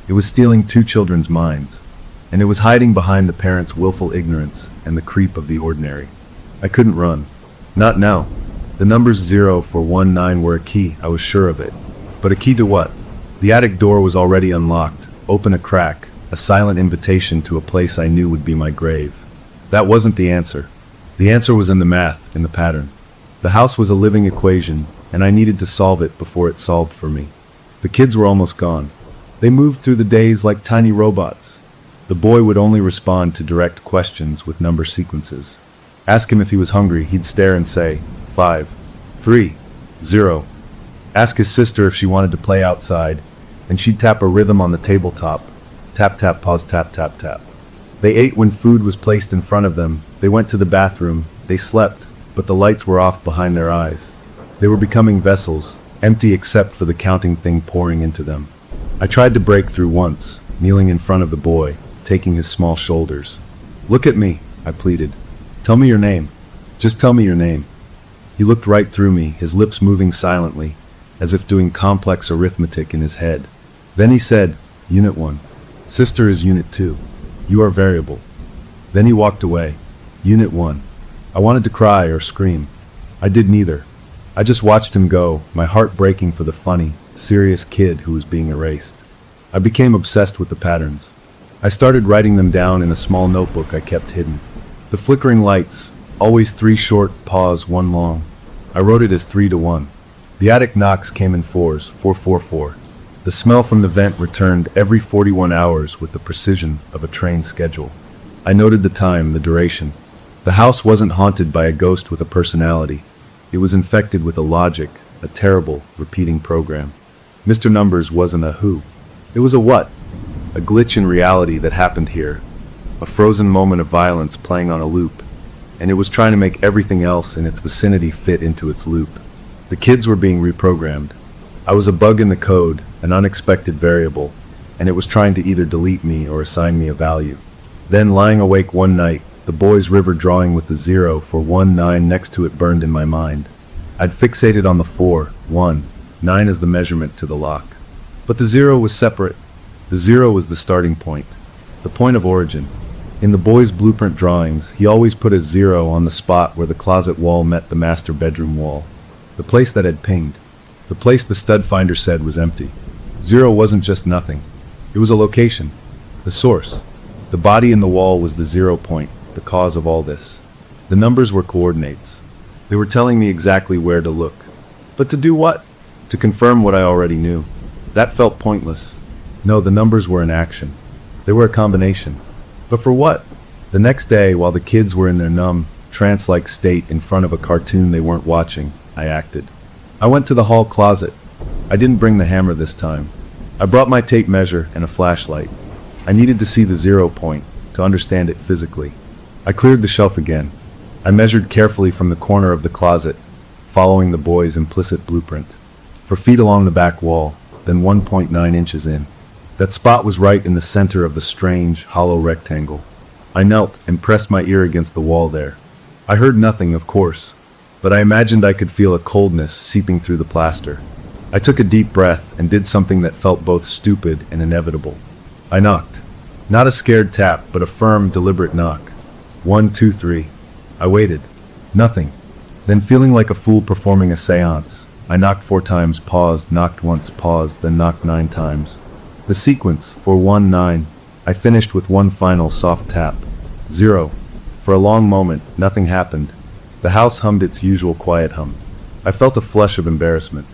It was stealing 2 children's minds, and it was hiding behind the parents' willful ignorance and the creep of the ordinary. I couldn't run. Not now. The numbers 0419 were a key, I was sure of it. But a key to what? The attic door was already unlocked, open a crack, a silent invitation to a place I knew would be my grave. That wasn't the answer. The answer was in the math, in the pattern. The house was a living equation, and I needed to solve it before it solved for me. The kids were almost gone. They moved through the days like tiny robots. The boy would only respond to direct questions with number sequences. Ask him if he was hungry, he'd stare and say, 5, 3, 0. Ask his sister if she wanted to play outside, and she'd tap a rhythm on the tabletop. Tap, tap, pause, tap, tap, tap. They ate when food was placed in front of them. They went to the bathroom. They slept, but the lights were off behind their eyes. They were becoming vessels, empty except for the counting thing pouring into them. I tried to break through once, kneeling in front of the boy, taking his small shoulders. Look at me, I pleaded. Tell me your name. Just tell me your name. He looked right through me, his lips moving silently, as if doing complex arithmetic in his head. Then he said, Unit 1. Sister is Unit 2. You are variable. Then he walked away. Unit 1. I wanted to cry or scream. I did neither. I just watched him go, my heart breaking for the funny, serious kid who was being erased. I became obsessed with the patterns. I started writing them down in a small notebook I kept hidden. The flickering lights, always 3 short, pause, 1 long. I wrote it as 3 to 1. The attic knocks came in 4s, 444. The smell from the vent returned every 41 hours with the precision of a train schedule. I noted the time, the duration. The house wasn't haunted by a ghost with a personality. It was infected with a logic, a terrible, repeating program. Mr. Numbers wasn't a who. It was a what? A glitch in reality that happened here. A frozen moment of violence playing on a loop. And it was trying to make everything else in its vicinity fit into its loop. The kids were being reprogrammed. I was a bug in the code, an unexpected variable, and it was trying to either delete me or assign me a value. Then, lying awake one night, the boy's river drawing with the 0419 next to it burned in my mind. I'd fixated on the 4, 1, 9 as the measurement to the lock. But the 0 was separate. The 0 was the starting point, the point of origin. In the boy's blueprint drawings, he always put a 0 on the spot where the closet wall met the master bedroom wall. The place that had pinged. The place the stud finder said was empty. 0 wasn't just nothing. It was a location. The source. The body in the wall was the 0 point, the cause of all this. The numbers were coordinates. They were telling me exactly where to look. But to do what? To confirm what I already knew. That felt pointless. No, the numbers were in action. They were a combination. But for what? The next day, while the kids were in their numb, trance-like state in front of a cartoon they weren't watching, I acted. I went to the hall closet. I didn't bring the hammer this time. I brought my tape measure and a flashlight. I needed to see the 0 point, to understand it physically. I cleared the shelf again. I measured carefully from the corner of the closet, following the boy's implicit blueprint. 4 feet along the back wall, then 1.9 inches in. That spot was right in the center of the strange, hollow rectangle. I knelt and pressed my ear against the wall there. I heard nothing, of course, but I imagined I could feel a coldness seeping through the plaster. I took a deep breath and did something that felt both stupid and inevitable. I knocked. Not a scared tap, but a firm, deliberate knock. 1, 2, 3. I waited. Nothing. Then, feeling like a fool performing a seance, I knocked 4 times, paused, knocked once, paused, then knocked 9 times. The sequence, 4, 1, 9, I finished with one final soft tap. 0. For a long moment, nothing happened. The house hummed its usual quiet hum. I felt a flush of embarrassment.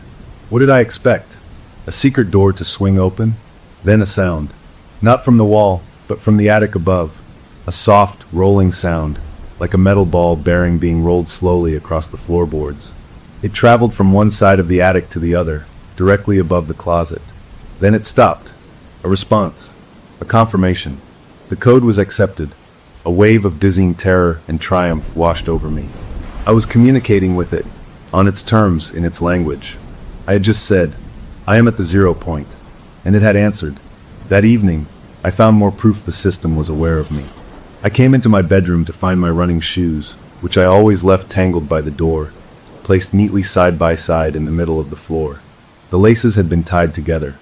What did I expect? A secret door to swing open? Then a sound. Not from the wall, but from the attic above. A soft, rolling sound, like a metal ball bearing being rolled slowly across the floorboards. It traveled from one side of the attic to the other, directly above the closet. Then it stopped. A response. A confirmation. The code was accepted. A wave of dizzying terror and triumph washed over me. I was communicating with it, on its terms, in its language. I had just said, I am at the 0 point, and it had answered. That evening, I found more proof the system was aware of me. I came into my bedroom to find my running shoes, which I always left tangled by the door, placed neatly side by side in the middle of the floor. The laces had been tied together,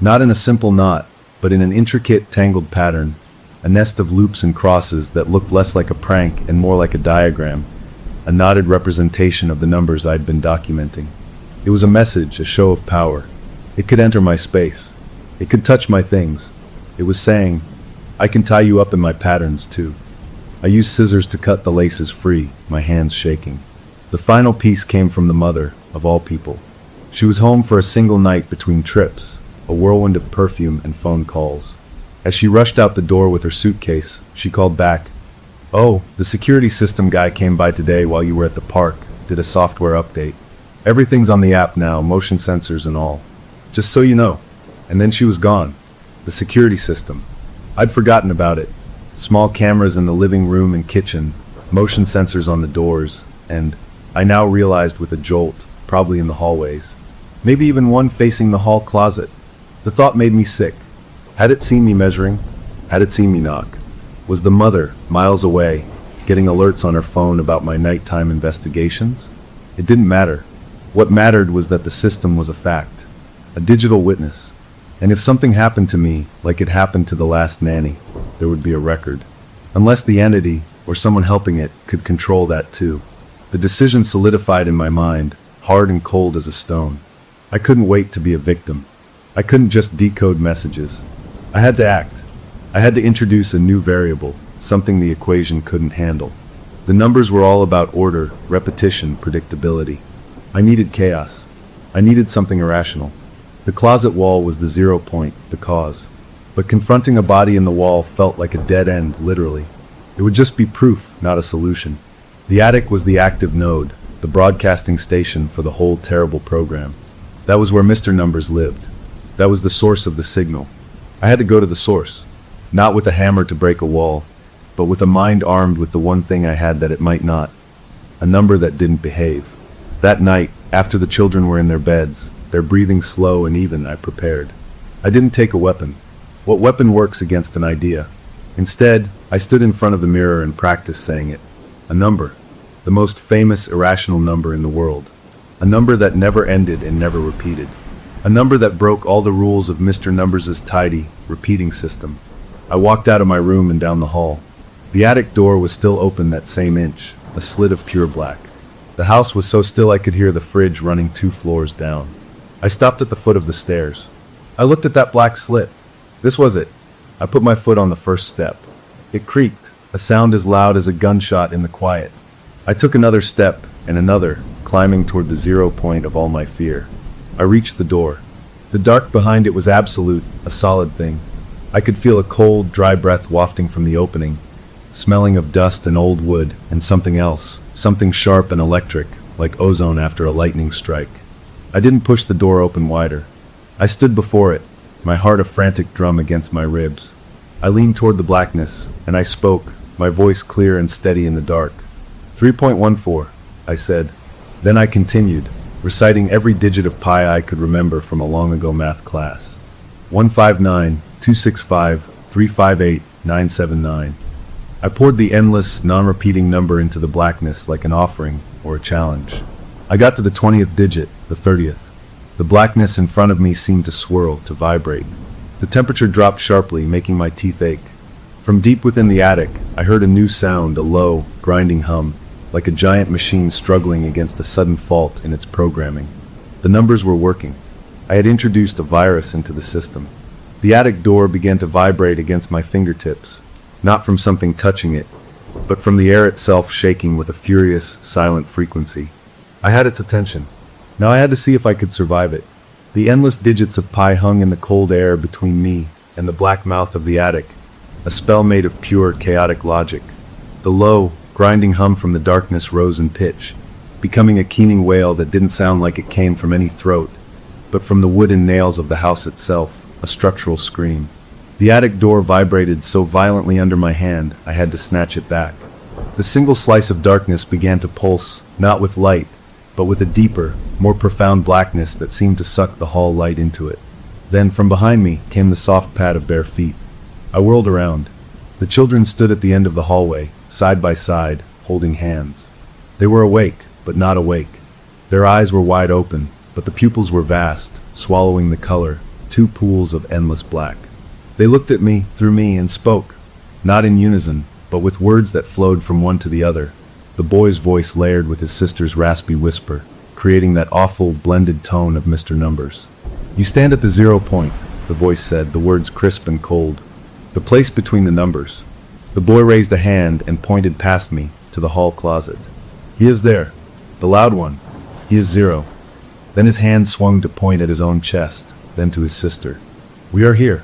not in a simple knot, but in an intricate, tangled pattern, a nest of loops and crosses that looked less like a prank and more like a diagram, a knotted representation of the numbers I'd been documenting. It was a message, a show of power. It could enter my space. It could touch my things. It was saying, I can tie you up in my patterns too. I used scissors to cut the laces free, my hands shaking. The final piece came from the mother, of all people. She was home for a single night between trips, a whirlwind of perfume and phone calls. As she rushed out the door with her suitcase, she called back, Oh, the security system guy came by today while you were at the park, did a software update. Everything's on the app now, motion sensors and all. Just so you know. And then she was gone. The security system. I'd forgotten about it. Small cameras in the living room and kitchen, motion sensors on the doors, and I now realized with a jolt, probably in the hallways. Maybe even one facing the hall closet. The thought made me sick. Had it seen me measuring? Had it seen me knock? Was the mother, miles away, getting alerts on her phone about my nighttime investigations? It didn't matter. What mattered was that the system was a fact, a digital witness. And if something happened to me, like it happened to the last nanny, there would be a record. Unless the entity, or someone helping it, could control that too. The decision solidified in my mind, hard and cold as a stone. I couldn't wait to be a victim. I couldn't just decode messages. I had to act. I had to introduce a new variable, something the equation couldn't handle. The numbers were all about order, repetition, predictability. I needed chaos. I needed something irrational. The closet wall was the 0 point, the cause. But confronting a body in the wall felt like a dead end, literally. It would just be proof, not a solution. The attic was the active node, the broadcasting station for the whole terrible program. That was where Mr. Numbers lived. That was the source of the signal. I had to go to the source, not with a hammer to break a wall, but with a mind armed with the one thing I had that it might not. A number that didn't behave. That night, after the children were in their beds, their breathing slow and even, I prepared. I didn't take a weapon. What weapon works against an idea? Instead, I stood in front of the mirror and practiced saying it. A number. The most famous irrational number in the world. A number that never ended and never repeated. A number that broke all the rules of Mr. Numbers' tidy, repeating system. I walked out of my room and down the hall. The attic door was still open that same inch, a slit of pure black. The house was so still I could hear the fridge running 2 floors down. I stopped at the foot of the stairs. I looked at that black slit. This was it. I put my foot on the first step. It creaked, a sound as loud as a gunshot in the quiet. I took another step, and another, climbing toward the 0 point of all my fear. I reached the door. The dark behind it was absolute, a solid thing. I could feel a cold, dry breath wafting from the opening, smelling of dust and old wood, and something else, something sharp and electric, like ozone after a lightning strike. I didn't push the door open wider. I stood before it, my heart a frantic drum against my ribs. I leaned toward the blackness, and I spoke, my voice clear and steady in the dark. 3.14, I said. Then I continued, reciting every digit of pi I could remember from a long-ago math class. 159, 265, 358, 979. I poured the endless, non-repeating number into the blackness like an offering or a challenge. I got to the 20th digit, the 30th. The blackness in front of me seemed to swirl, to vibrate. The temperature dropped sharply, making my teeth ache. From deep within the attic, I heard a new sound, a low, grinding hum, like a giant machine struggling against a sudden fault in its programming. The numbers were working. I had introduced a virus into the system. The attic door began to vibrate against my fingertips, not from something touching it, but from the air itself shaking with a furious, silent frequency. I had its attention. Now I had to see if I could survive it. The endless digits of pi hung in the cold air between me and the black mouth of the attic, a spell made of pure, chaotic logic. The low, grinding hum from the darkness rose in pitch, becoming a keening wail that didn't sound like it came from any throat, but from the wood and nails of the house itself, a structural scream. The attic door vibrated so violently under my hand, I had to snatch it back. The single slice of darkness began to pulse, not with light, but with a deeper, more profound blackness that seemed to suck the hall light into it. Then, from behind me, came the soft pad of bare feet. I whirled around. The children stood at the end of the hallway, side by side, holding hands. They were awake, but not awake. Their eyes were wide open, but the pupils were vast, swallowing the color, 2 pools of endless black. They looked at me, through me, and spoke, not in unison, but with words that flowed from one to the other. The boy's voice layered with his sister's raspy whisper, creating that awful, blended tone of Mr. Numbers. "You stand at the 0 point," the voice said, the words crisp and cold. "The place between the numbers." The boy raised a hand and pointed past me, to the hall closet. "He is there. The loud one. He is 0. Then his hand swung to point at his own chest, then to his sister. "We are here.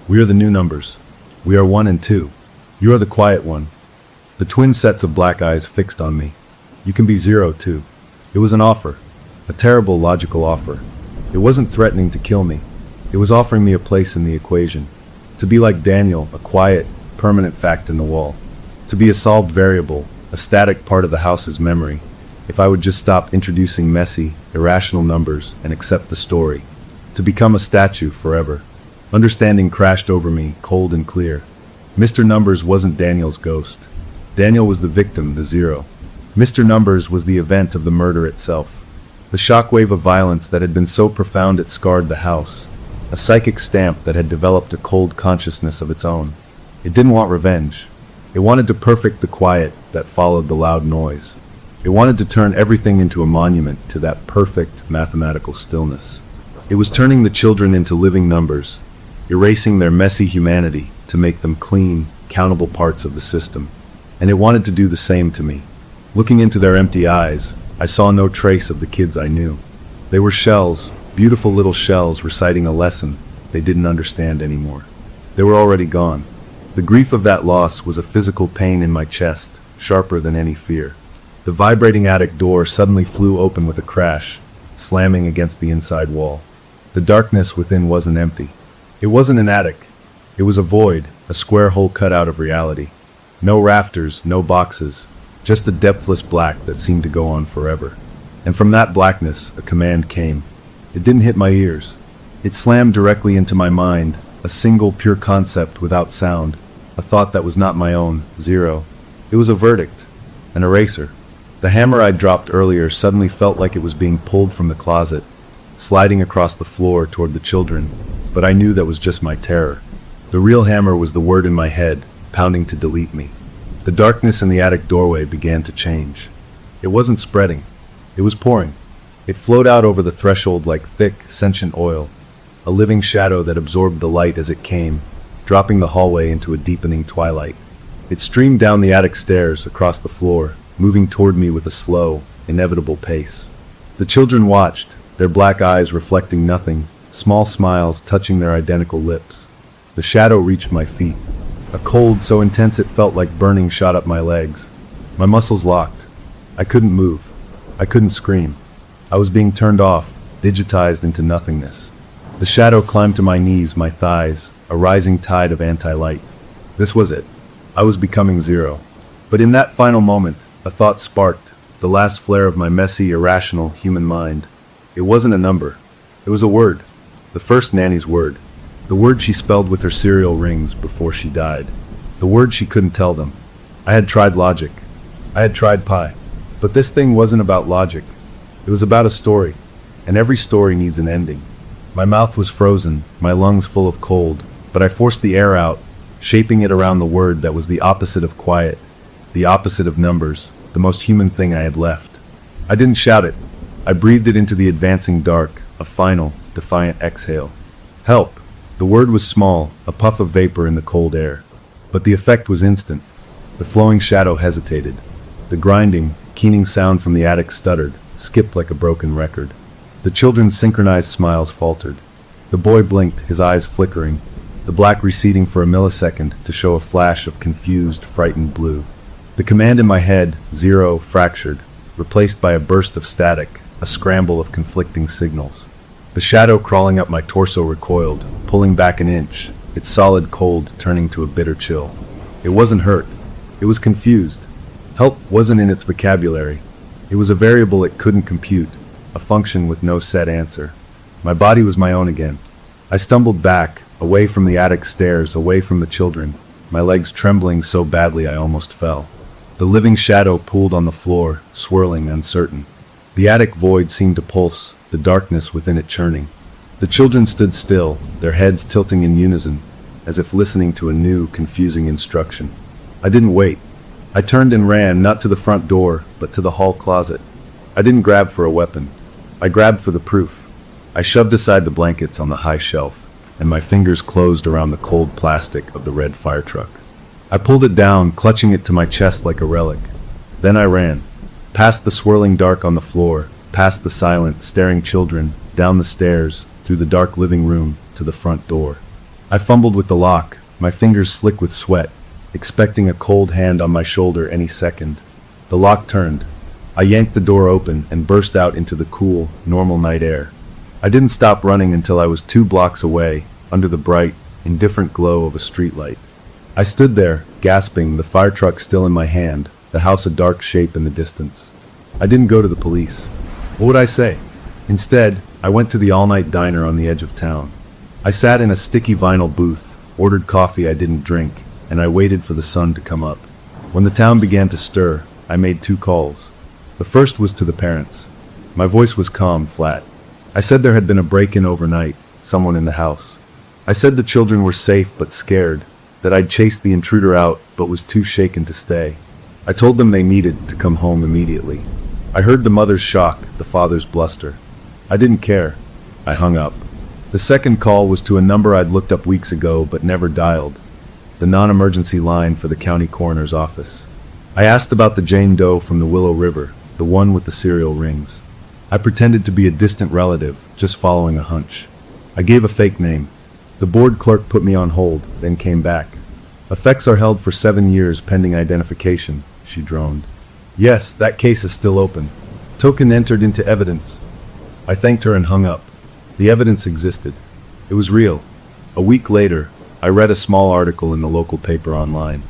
We are the new numbers. We are 1 and 2. You are the quiet one." The twin sets of black eyes fixed on me. "You can be 0 too." It was an offer. A terrible, logical offer. It wasn't threatening to kill me. It was offering me a place in the equation. To be like Daniel, a quiet, permanent fact in the wall. To be a solved variable, a static part of the house's memory, if I would just stop introducing messy, irrational numbers and accept the story. To become a statue forever. Understanding crashed over me, cold and clear. Mr. Numbers wasn't Daniel's ghost. Daniel was the victim, the 0. Mr. Numbers was the event of the murder itself. The shockwave of violence that had been so profound it scarred the house. A psychic stamp that had developed a cold consciousness of its own. It didn't want revenge. It wanted to perfect the quiet that followed the loud noise. It wanted to turn everything into a monument to that perfect mathematical stillness. It was turning the children into living numbers, erasing their messy humanity to make them clean, countable parts of the system. And it wanted to do the same to me. Looking into their empty eyes, I saw no trace of the kids I knew. They were shells, beautiful little shells reciting a lesson they didn't understand anymore. They were already gone. The grief of that loss was a physical pain in my chest, sharper than any fear. The vibrating attic door suddenly flew open with a crash, slamming against the inside wall. The darkness within wasn't empty. It wasn't an attic. It was a void, a square hole cut out of reality. No rafters, no boxes, just a depthless black that seemed to go on forever. And from that blackness, a command came. It didn't hit my ears. It slammed directly into my mind, a single pure concept without sound, a thought that was not my own, 0. It was a verdict, an eraser. The hammer I'd dropped earlier suddenly felt like it was being pulled from the closet, sliding across the floor toward the children, but I knew that was just my terror. The real hammer was the word in my head, pounding to delete me. The darkness in the attic doorway began to change. It wasn't spreading. It was pouring. It flowed out over the threshold like thick, sentient oil, a living shadow that absorbed the light as it came, dropping the hallway into a deepening twilight. It streamed down the attic stairs, across the floor, moving toward me with a slow, inevitable pace. The children watched, their black eyes reflecting nothing, small smiles touching their identical lips. The shadow reached my feet. A cold so intense it felt like burning shot up my legs. My muscles locked. I couldn't move. I couldn't scream. I was being turned off, digitized into nothingness. The shadow climbed to my knees, my thighs, a rising tide of anti-light. This was it. I was becoming zero. But in that final moment, a thought sparked, the last flare of my messy, irrational human mind. It wasn't a number. It was a word. The first nanny's word. The word she spelled with her cereal rings before she died. The word she couldn't tell them. I had tried logic. I had tried pi. But this thing wasn't about logic. It was about a story. And every story needs an ending. My mouth was frozen, my lungs full of cold, but I forced the air out, shaping it around the word that was the opposite of quiet, the opposite of numbers, the most human thing I had left. I didn't shout it. I breathed it into the advancing dark, a final, defiant exhale. Help! The word was small, a puff of vapor in the cold air. But the effect was instant. The flowing shadow hesitated. The grinding, keening sound from the attic stuttered, skipped like a broken record. The children's synchronized smiles faltered. The boy blinked, his eyes flickering, the black receding for a millisecond to show a flash of confused, frightened blue. The command in my head, zero, fractured, replaced by a burst of static, a scramble of conflicting signals. The shadow crawling up my torso recoiled, pulling back an inch, its solid cold turning to a bitter chill. It wasn't hurt. It was confused. Help wasn't in its vocabulary. It was a variable it couldn't compute, a function with no set answer. My body was my own again. I stumbled back, away from the attic stairs, away from the children, my legs trembling so badly I almost fell. The living shadow pooled on the floor, swirling, uncertain. The attic void seemed to pulse, the darkness within it churning. The children stood still, their heads tilting in unison, as if listening to a new, confusing instruction. I didn't wait. I turned and ran, not to the front door, but to the hall closet. I didn't grab for a weapon. I grabbed for the proof. I shoved aside the blankets on the high shelf, and my fingers closed around the cold plastic of the red fire truck. I pulled it down, clutching it to my chest like a relic. Then I ran, past the swirling dark on the floor, past the silent, staring children, down the stairs, through the dark living room, to the front door. I fumbled with the lock, my fingers slick with sweat, expecting a cold hand on my shoulder any second. The lock turned. I yanked the door open and burst out into the cool, normal night air. I didn't stop running until I was 2 blocks away, under the bright, indifferent glow of a streetlight. I stood there, gasping, the fire truck still in my hand, the house a dark shape in the distance. I didn't go to the police. What would I say? Instead, I went to the all-night diner on the edge of town. I sat in a sticky vinyl booth, ordered coffee I didn't drink, and I waited for the sun to come up. When the town began to stir, I made 2 calls. The first was to the parents. My voice was calm, flat. I said there had been a break-in overnight, someone in the house. I said the children were safe but scared, that I'd chased the intruder out but was too shaken to stay. I told them they needed to come home immediately. I heard the mother's shock, the father's bluster. I didn't care. I hung up. The second call was to a number I'd looked up weeks ago but never dialed, the non-emergency line for the county coroner's office. I asked about the Jane Doe from the Willow River, the one with the cereal rings. I pretended to be a distant relative, just following a hunch. I gave a fake name. The board clerk put me on hold, then came back. Effects are held for 7 years pending identification, she droned. Yes, that case is still open. Token entered into evidence. I thanked her and hung up. The evidence existed. It was real. A week later, I read a small article in the local paper online.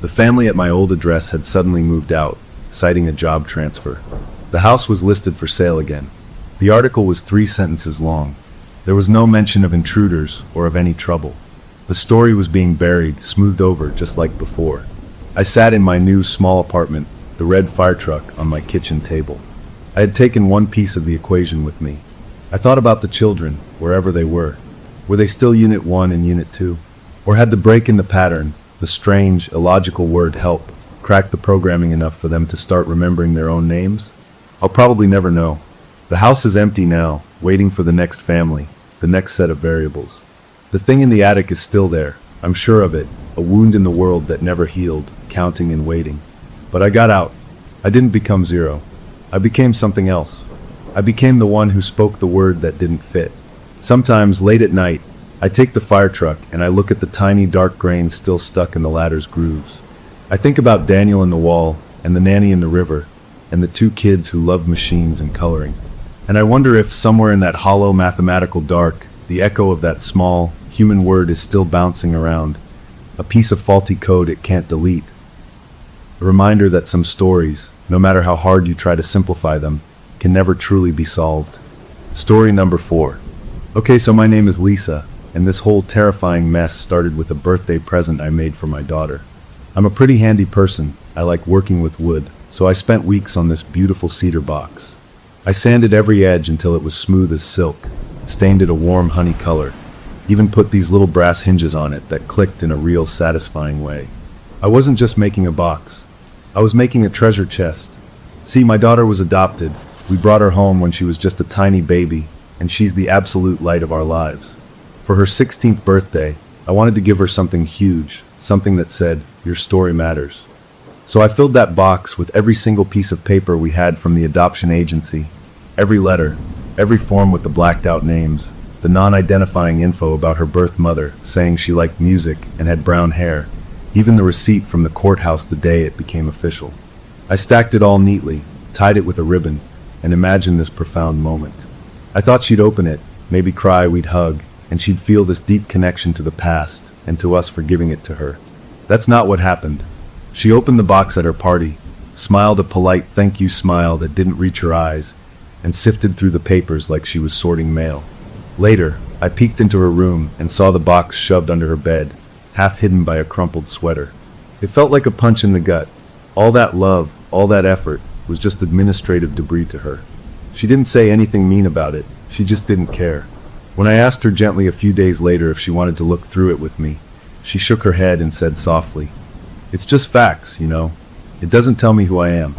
The family at my old address had suddenly moved out, citing a job transfer. The house was listed for sale again. The article was 3 sentences long. There was no mention of intruders or of any trouble. The story was being buried, smoothed over just like before. I sat in my new small apartment, the red fire truck on my kitchen table. I had taken one piece of the equation with me. I thought about the children, wherever they were. Were they still Unit 1 and Unit 2? Or had the break in the pattern, the strange, illogical word help, crack the programming enough for them to start remembering their own names? I'll probably never know. The house is empty now, waiting for the next family, the next set of variables. The thing in the attic is still there, I'm sure of it, a wound in the world that never healed, counting and waiting. But I got out. I didn't become zero. I became something else. I became the one who spoke the word that didn't fit. Sometimes, late at night, I take the fire truck and I look at the tiny dark grains still stuck in the ladder's grooves. I think about Daniel in the wall, and the nanny in the river, and the two kids who loved machines and coloring. And I wonder if somewhere in that hollow mathematical dark, the echo of that small, human word is still bouncing around, a piece of faulty code it can't delete. A reminder that some stories, no matter how hard you try to simplify them, can never truly be solved. Story number 4. Okay, so my name is Lisa, and this whole terrifying mess started with a birthday present I made for my daughter. I'm a pretty handy person. I like working with wood, so I spent weeks on this beautiful cedar box. I sanded every edge until it was smooth as silk, stained it a warm honey color, even put these little brass hinges on it that clicked in a real satisfying way. I wasn't just making a box. I was making a treasure chest. See, my daughter was adopted. We brought her home when she was just a tiny baby, and she's the absolute light of our lives. For her 16th birthday, I wanted to give her something huge, something that said, "Your story matters." So I filled that box with every single piece of paper we had from the adoption agency, every letter, every form with the blacked out names, the non-identifying info about her birth mother, saying she liked music and had brown hair, even the receipt from the courthouse the day it became official. I stacked it all neatly, tied it with a ribbon, and imagined this profound moment. I thought she'd open it, maybe cry, we'd hug, and she'd feel this deep connection to the past and to us for giving it to her. That's not what happened. She opened the box at her party, smiled a polite thank you smile that didn't reach her eyes, and sifted through the papers like she was sorting mail. Later, I peeked into her room and saw the box shoved under her bed, half hidden by a crumpled sweater. It felt like a punch in the gut. All that love, all that effort, was just administrative debris to her. She didn't say anything mean about it, she just didn't care. When I asked her gently a few days later if she wanted to look through it with me, she shook her head and said softly, "It's just facts, you know. It doesn't tell me who I am."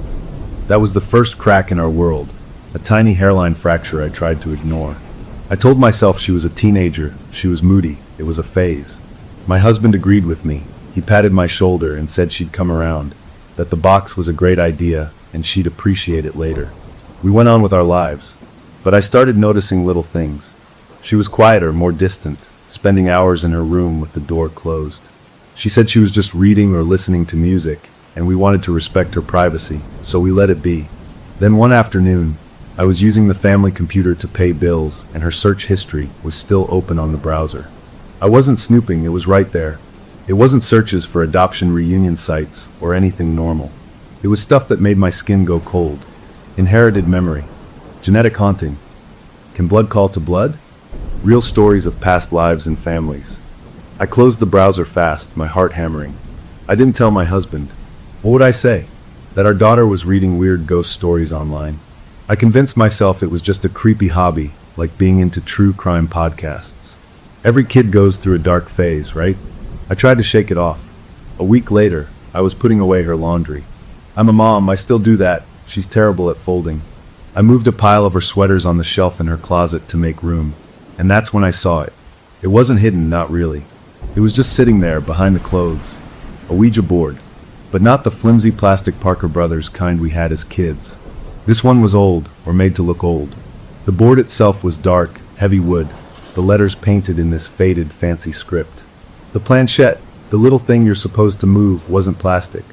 That was the first crack in our world, a tiny hairline fracture I tried to ignore. I told myself she was a teenager, she was moody, it was a phase. My husband agreed with me. He patted my shoulder and said she'd come around, that the box was a great idea and she'd appreciate it later. We went on with our lives, but I started noticing little things. She was quieter, more distant, spending hours in her room with the door closed. She said she was just reading or listening to music, and we wanted to respect her privacy, so we let it be. Then one afternoon, I was using the family computer to pay bills, and her search history was still open on the browser. I wasn't snooping, it was right there. It wasn't searches for adoption reunion sites or anything normal. It was stuff that made my skin go cold. Inherited memory. Genetic haunting. Can blood call to blood? Real stories of past lives and families. I closed the browser fast, my heart hammering. I didn't tell my husband. What would I say? That our daughter was reading weird ghost stories online. I convinced myself it was just a creepy hobby, like being into true crime podcasts. Every kid goes through a dark phase, right? I tried to shake it off. A week later, I was putting away her laundry. I'm a mom, I still do that. She's terrible at folding. I moved a pile of her sweaters on the shelf in her closet to make room, and that's when I saw it. It wasn't hidden, not really. It was just sitting there, behind the clothes. A Ouija board, but not the flimsy plastic Parker Brothers kind we had as kids. This one was old, or made to look old. The board itself was dark, heavy wood, the letters painted in this faded, fancy script. The planchette, the little thing you're supposed to move, wasn't plastic.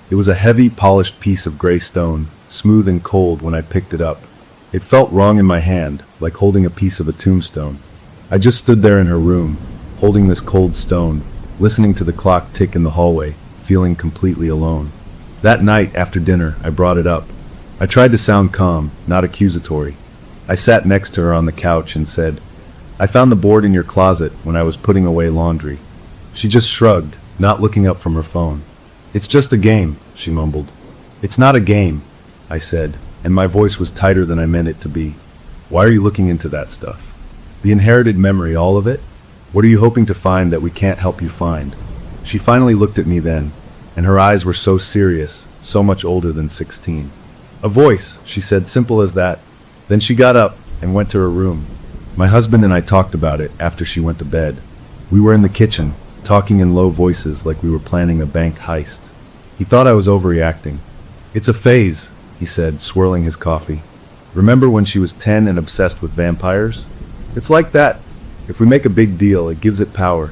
It was a heavy, polished piece of gray stone, smooth and cold when I picked it up. It felt wrong in my hand, like holding a piece of a tombstone. I just stood there in her room, holding this cold stone, listening to the clock tick in the hallway, feeling completely alone. That night, after dinner, I brought it up. I tried to sound calm, not accusatory. I sat next to her on the couch and said, "I found the board in your closet when I was putting away laundry." She just shrugged, not looking up from her phone. "It's just a game," she mumbled. "It's not a game," I said, and my voice was tighter than I meant it to be. "Why are you looking into that stuff? The inherited memory, all of it? What are you hoping to find that we can't help you find?" She finally looked at me then. and her eyes were so serious, so much older than 16. "A voice," she said, simple as that. Then she got up and went to her room. My husband and I talked about it after she went to bed. We were in the kitchen, talking in low voices like we were planning a bank heist. He thought I was overreacting. "It's a phase," he said, swirling his coffee. "Remember when she was 10 and obsessed with vampires? It's like that. If we make a big deal, it gives it power."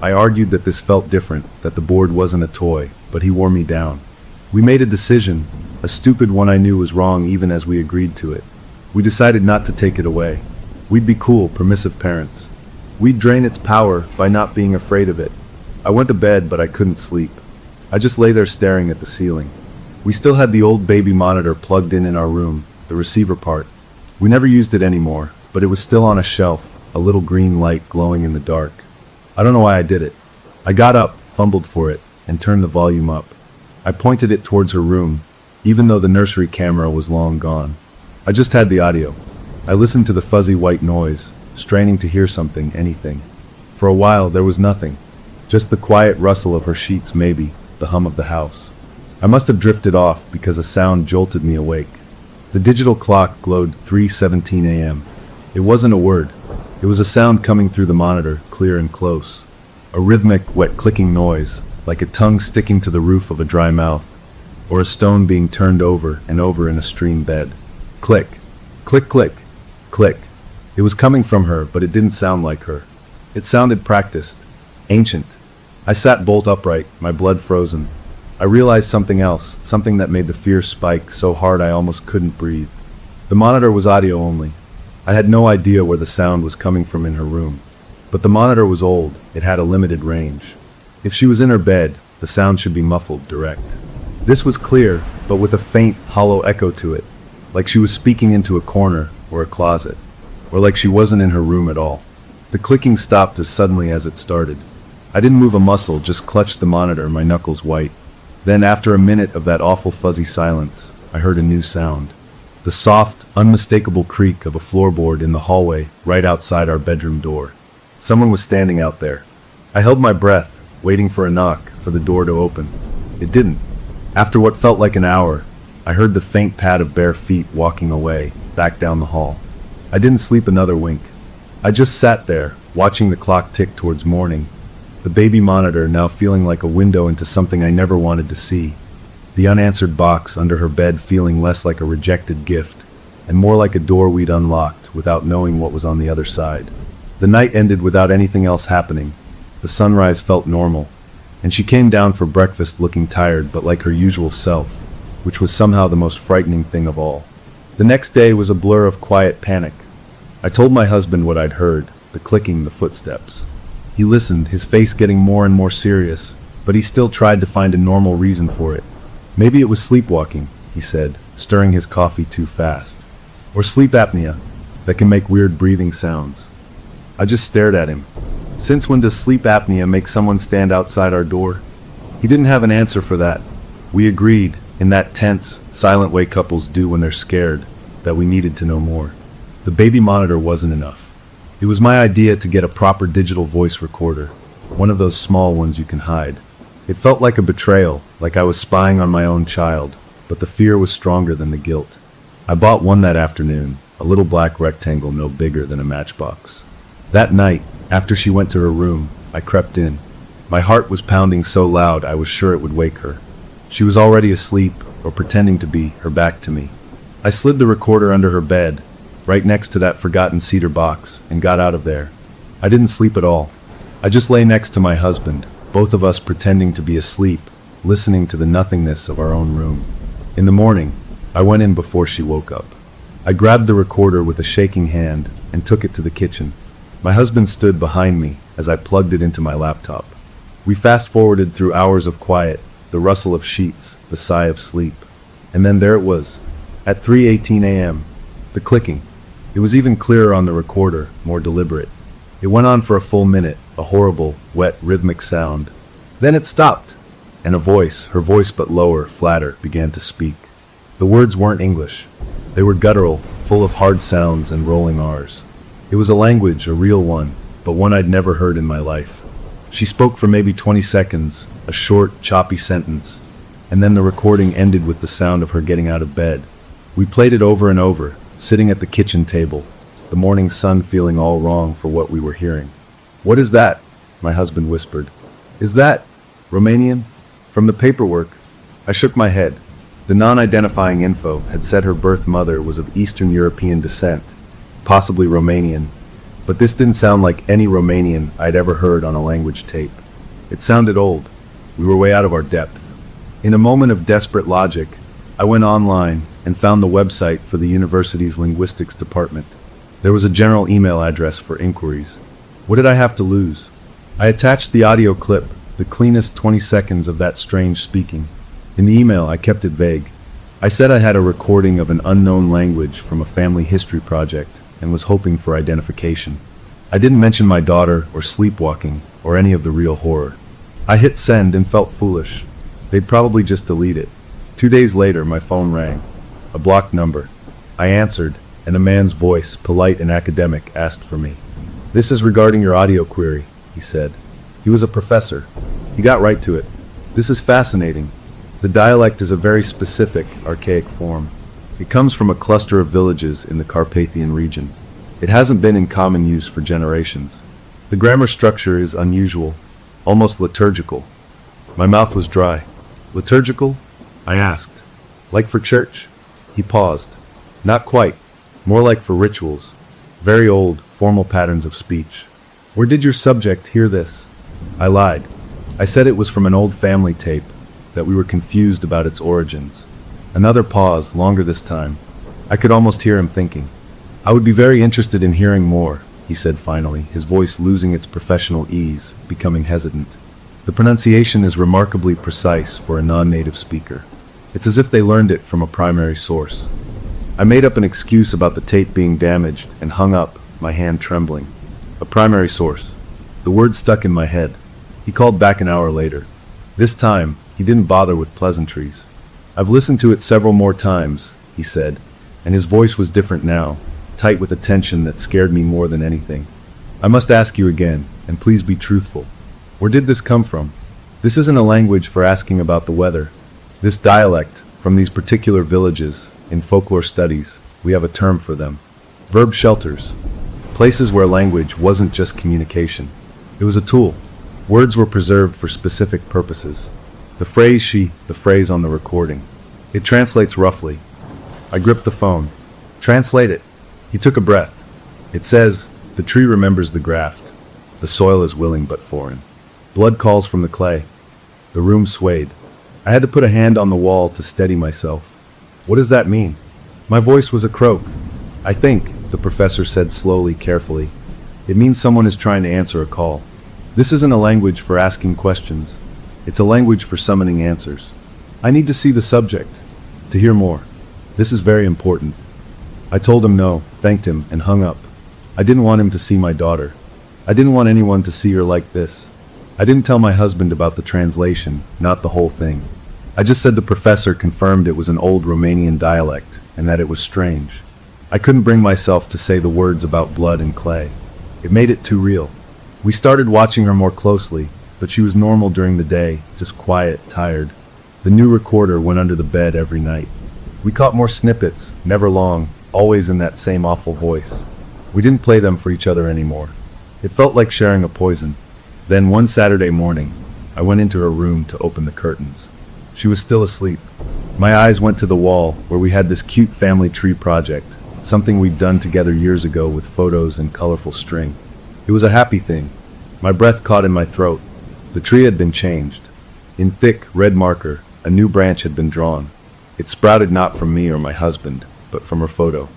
I argued that this felt different, that the board wasn't a toy, but he wore me down. We made a decision, a stupid one I knew was wrong even as we agreed to it. We decided not to take it away. We'd be cool, permissive parents. We'd drain its power by not being afraid of it. I went to bed, but I couldn't sleep. I just lay there staring at the ceiling. We still had the old baby monitor plugged in our room, the receiver part. We never used it anymore, but it was still on a shelf, a little green light glowing in the dark. I don't know why I did it. I got up, fumbled for it, and turned the volume up. I pointed it towards her room, even though the nursery camera was long gone. I just had the audio. I listened to the fuzzy white noise, straining to hear something, anything. For a while, there was nothing. Just the quiet rustle of her sheets, maybe, the hum of the house. I must have drifted off because a sound jolted me awake. The digital clock glowed 3:17 a.m. It wasn't a word. It was a sound coming through the monitor, clear and close. A rhythmic, wet clicking noise, like a tongue sticking to the roof of a dry mouth, or a stone being turned over and over in a stream bed. Click. Click, click. Click. It was coming from her, but it didn't sound like her. It sounded practiced, ancient. I sat bolt upright, my blood frozen. I realized something else, something that made the fear spike so hard I almost couldn't breathe. The monitor was audio only. I had no idea where the sound was coming from in her room. But the monitor was old, it had a limited range. If she was in her bed, the sound should be muffled, direct. This was clear, but with a faint, hollow echo to it, like she was speaking into a corner or a closet, or like she wasn't in her room at all. The clicking stopped as suddenly as it started. I didn't move a muscle, just clutched the monitor, my knuckles white. Then, after a minute of that awful fuzzy silence, I heard a new sound. The soft, unmistakable creak of a floorboard in the hallway right outside our bedroom door. Someone was standing out there. I held my breath, waiting for a knock, for the door to open. It didn't. After what felt like an hour, I heard the faint pad of bare feet walking away, back down the hall. I didn't sleep another wink. I just sat there, watching the clock tick towards morning. The baby monitor now feeling like a window into something I never wanted to see. The unanswered box under her bed feeling less like a rejected gift, and more like a door we'd unlocked without knowing what was on the other side. The night ended without anything else happening. The sunrise felt normal, and she came down for breakfast looking tired but like her usual self, which was somehow the most frightening thing of all. The next day was a blur of quiet panic. I told my husband what I'd heard, the clicking, the footsteps. He listened, his face getting more and more serious, but he still tried to find a normal reason for it. Maybe it was sleepwalking, he said, stirring his coffee too fast. Or sleep apnea, that can make weird breathing sounds. I just stared at him. Since when does sleep apnea make someone stand outside our door? He didn't have an answer for that. We agreed, in that tense, silent way couples do when they're scared, that we needed to know more. The baby monitor wasn't enough. It was my idea to get a proper digital voice recorder, one of those small ones you can hide. It felt like a betrayal, like I was spying on my own child, but the fear was stronger than the guilt. I bought one that afternoon, a little black rectangle no bigger than a matchbox. That night, after she went to her room, I crept in. My heart was pounding so loud I was sure it would wake her. She was already asleep, or pretending to be, her back to me. I slid the recorder under her bed, right next to that forgotten cedar box, and got out of there. I didn't sleep at all. I just lay next to my husband, both of us pretending to be asleep, listening to the nothingness of our own room. In the morning, I went in before she woke up. I grabbed the recorder with a shaking hand and took it to the kitchen. My husband stood behind me as I plugged it into my laptop. We fast-forwarded through hours of quiet, the rustle of sheets, the sigh of sleep. And then there it was, at 3:18 a.m., the clicking. It was even clearer on the recorder, more deliberate. It went on for a full minute, a horrible, wet, rhythmic sound. Then it stopped, and a voice, her voice but lower, flatter, began to speak. The words weren't English. They were guttural, full of hard sounds and rolling R's. It was a language, a real one, but one I'd never heard in my life. She spoke for maybe 20 seconds, a short, choppy sentence, and then the recording ended with the sound of her getting out of bed. We played it over and over, sitting at the kitchen table, the morning sun feeling all wrong for what we were hearing. "What is that?" my husband whispered. "Is that Romanian? From the paperwork?" I shook my head. The non-identifying info had said her birth mother was of Eastern European descent, possibly Romanian, but this didn't sound like any Romanian I'd ever heard on a language tape. It sounded old. We were way out of our depth. In a moment of desperate logic, I went online and found the website for the university's linguistics department. There was a general email address for inquiries. What did I have to lose? I attached the audio clip, the cleanest 20 seconds of that strange speaking. In the email, I kept it vague. I said I had a recording of an unknown language from a family history project and was hoping for identification. I didn't mention my daughter or sleepwalking or any of the real horror. I hit send and felt foolish. They'd probably just delete it. 2 days later, my phone rang. A blocked number. I answered, and a man's voice, polite and academic, asked for me. "This is regarding your audio query," he said. He was a professor. He got right to it. "This is fascinating. The dialect is a very specific, archaic form. It comes from a cluster of villages in the Carpathian region. It hasn't been in common use for generations. The grammar structure is unusual, almost liturgical." My mouth was dry. "Liturgical?" I asked. "Like for church?" He paused. "Not quite. More like for rituals. Very old, formal patterns of speech." "Where did your subject hear this?" I lied. I said it was from an old family tape, that we were confused about its origins. Another pause, longer this time. I could almost hear him thinking. "I would be very interested in hearing more," he said finally, his voice losing its professional ease, becoming hesitant. "The pronunciation is remarkably precise for a non-native speaker. It's as if they learned it from a primary source." I made up an excuse about the tape being damaged and hung up, my hand trembling. A primary source. The word stuck in my head. He called back an hour later. This time, he didn't bother with pleasantries. "I've listened to it several more times," he said, and his voice was different now, tight with a tension that scared me more than anything. "I must ask you again, and please be truthful. Where did this come from? This isn't a language for asking about the weather. This dialect, from these particular villages, in folklore studies, we have a term for them. Verb shelters. Places where language wasn't just communication. It was a tool. Words were preserved for specific purposes. The phrase on the recording. It translates roughly." I gripped the phone. "Translate it." He took a breath. "It says, the tree remembers the graft. The soil is willing but foreign. Blood calls from the clay." The room swayed. I had to put a hand on the wall to steady myself. "What does that mean?" My voice was a croak. "I think," the professor said slowly, carefully, "it means someone is trying to answer a call. This isn't a language for asking questions. It's a language for summoning answers. I need to see the subject, to hear more. This is very important." I told him no, thanked him, and hung up. I didn't want him to see my daughter. I didn't want anyone to see her like this. I didn't tell my husband about the translation, not the whole thing. I just said the professor confirmed it was an old Romanian dialect, and that it was strange. I couldn't bring myself to say the words about blood and clay. It made it too real. We started watching her more closely, but she was normal during the day, just quiet, tired. The new recorder went under the bed every night. We caught more snippets, never long, always in that same awful voice. We didn't play them for each other anymore. It felt like sharing a poison. Then one Saturday morning, I went into her room to open the curtains. She was still asleep. My eyes went to the wall where we had this cute family tree project, something we'd done together years ago with photos and colorful string. It was a happy thing. My breath caught in my throat. The tree had been changed. In thick, red marker, a new branch had been drawn. It sprouted not from me or my husband, but from her photo.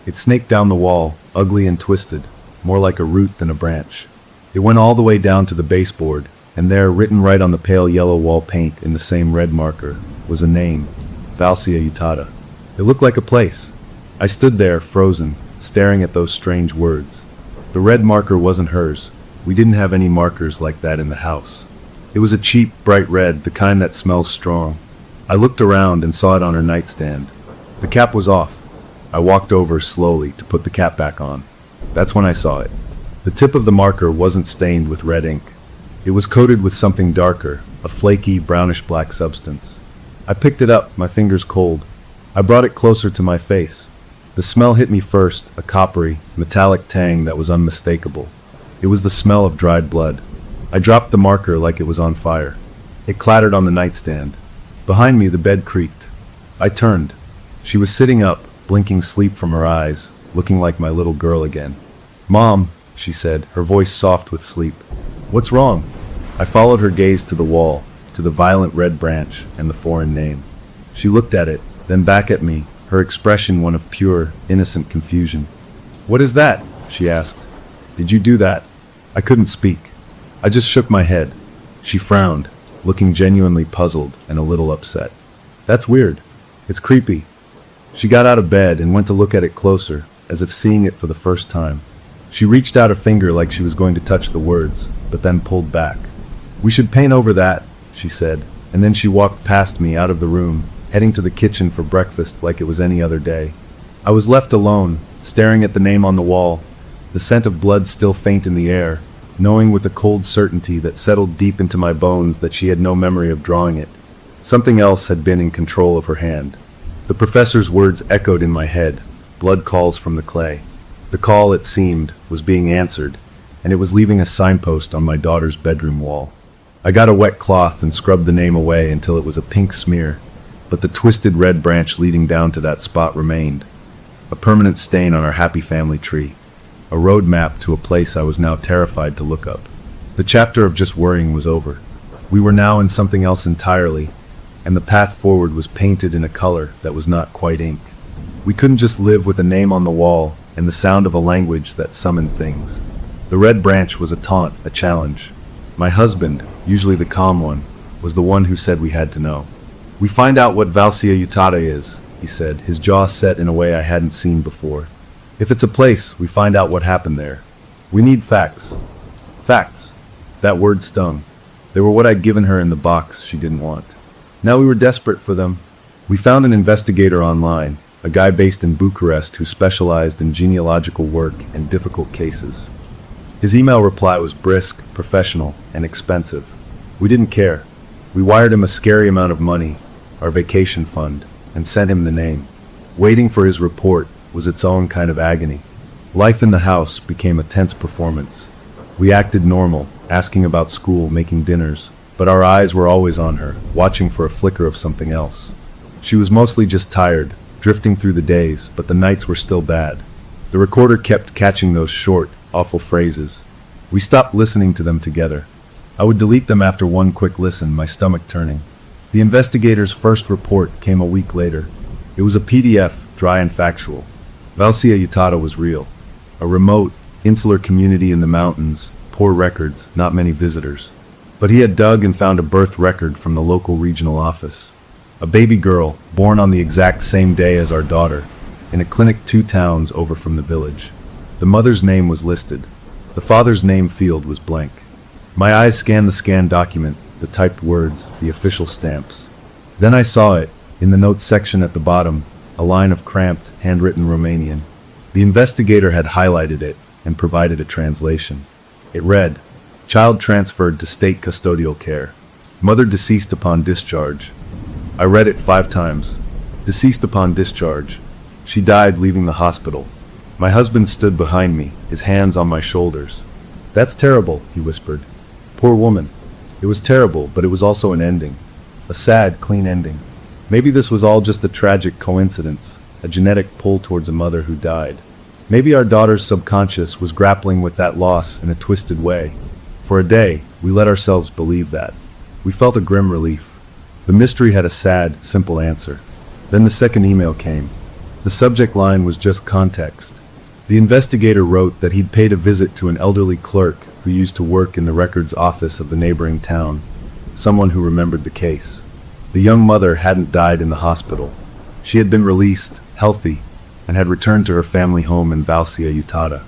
It snaked down the wall, ugly and twisted, more like a root than a branch. It went all the way down to the baseboard, and there, written right on the pale yellow wall paint in the same red marker, was a name, Valsia Utata. It looked like a place. I stood there, frozen, staring at those strange words. The red marker wasn't hers. We didn't have any markers like that in the house. It was a cheap, bright red, the kind that smells strong. I looked around and saw it on her nightstand. The cap was off. I walked over slowly to put the cap back on. That's when I saw it. The tip of the marker wasn't stained with red ink. It was coated with something darker, a flaky, brownish-black substance. I picked it up, my fingers cold. I brought it closer to my face. The smell hit me first, a coppery, metallic tang that was unmistakable. It was the smell of dried blood. I dropped the marker like it was on fire. It clattered on the nightstand. Behind me, the bed creaked. I turned. She was sitting up, blinking sleep from her eyes, looking like my little girl again. "Mom," she said, her voice soft with sleep. "What's wrong?" I followed her gaze to the wall, to the violent red branch and the foreign name. She looked at it, then back at me, her expression one of pure, innocent confusion. "What is that?" she asked. "Did you do that?" I couldn't speak. I just shook my head. She frowned, looking genuinely puzzled and a little upset. "That's weird. It's creepy." She got out of bed and went to look at it closer, as if seeing it for the first time. She reached out a finger like she was going to touch the words, but then pulled back. "We should paint over that," she said, and then she walked past me out of the room, heading to the kitchen for breakfast like it was any other day. I was left alone, staring at the name on the wall, the scent of blood still faint in the air, knowing with a cold certainty that settled deep into my bones that she had no memory of drawing it. Something else had been in control of her hand. The professor's words echoed in my head, blood calls from the clay. The call, it seemed, was being answered, and it was leaving a signpost on my daughter's bedroom wall. I got a wet cloth and scrubbed the name away until it was a pink smear, but the twisted red branch leading down to that spot remained, a permanent stain on our happy family tree, a road map to a place I was now terrified to look up. The chapter of just worrying was over. We were now in something else entirely, and the path forward was painted in a color that was not quite ink. We couldn't just live with a name on the wall and the sound of a language that summoned things. The red branch was a taunt, a challenge. My husband, usually the calm one, was the one who said we had to know. "We find out what Valsia Utada is," he said, his jaw set in a way I hadn't seen before. "If it's a place, we find out what happened there. We need facts." Facts. That word stung. They were what I'd given her in the box she didn't want. Now we were desperate for them. We found an investigator online, a guy based in Bucharest who specialized in genealogical work and difficult cases. His email reply was brisk, professional, and expensive. We didn't care. We wired him a scary amount of money, our vacation fund, and sent him the name. Waiting for his report was its own kind of agony. Life in the house became a tense performance. We acted normal, asking about school, making dinners, but our eyes were always on her, watching for a flicker of something else. She was mostly just tired, drifting through the days, but the nights were still bad. The recorder kept catching those short, awful phrases. We stopped listening to them together. I would delete them after one quick listen, my stomach turning. The investigator's first report came a week later. It was a PDF, dry and factual. Valsia Utada was real. A remote, insular community in the mountains, poor records, not many visitors. But he had dug and found a birth record from the local regional office. A baby girl, born on the exact same day as our daughter, in a clinic 2 towns over from the village. The mother's name was listed. The father's name field was blank. My eyes scanned the scanned document, the typed words, the official stamps. Then I saw it, in the notes section at the bottom, a line of cramped, handwritten Romanian. The investigator had highlighted it and provided a translation. It read, "Child transferred to state custodial care. Mother deceased upon discharge." I read it 5 times. Deceased upon discharge. She died leaving the hospital. My husband stood behind me, his hands on my shoulders. "That's terrible," he whispered. "Poor woman." It was terrible, but it was also an ending. A sad, clean ending. Maybe this was all just a tragic coincidence, a genetic pull towards a mother who died. Maybe our daughter's subconscious was grappling with that loss in a twisted way. For a day, we let ourselves believe that. We felt a grim relief. The mystery had a sad, simple answer. Then the second email came. The subject line was just context. The investigator wrote that he'd paid a visit to an elderly clerk who used to work in the records office of the neighboring town, someone who remembered the case. The young mother hadn't died in the hospital. She had been released, healthy, and had returned to her family home in Valsia Utada.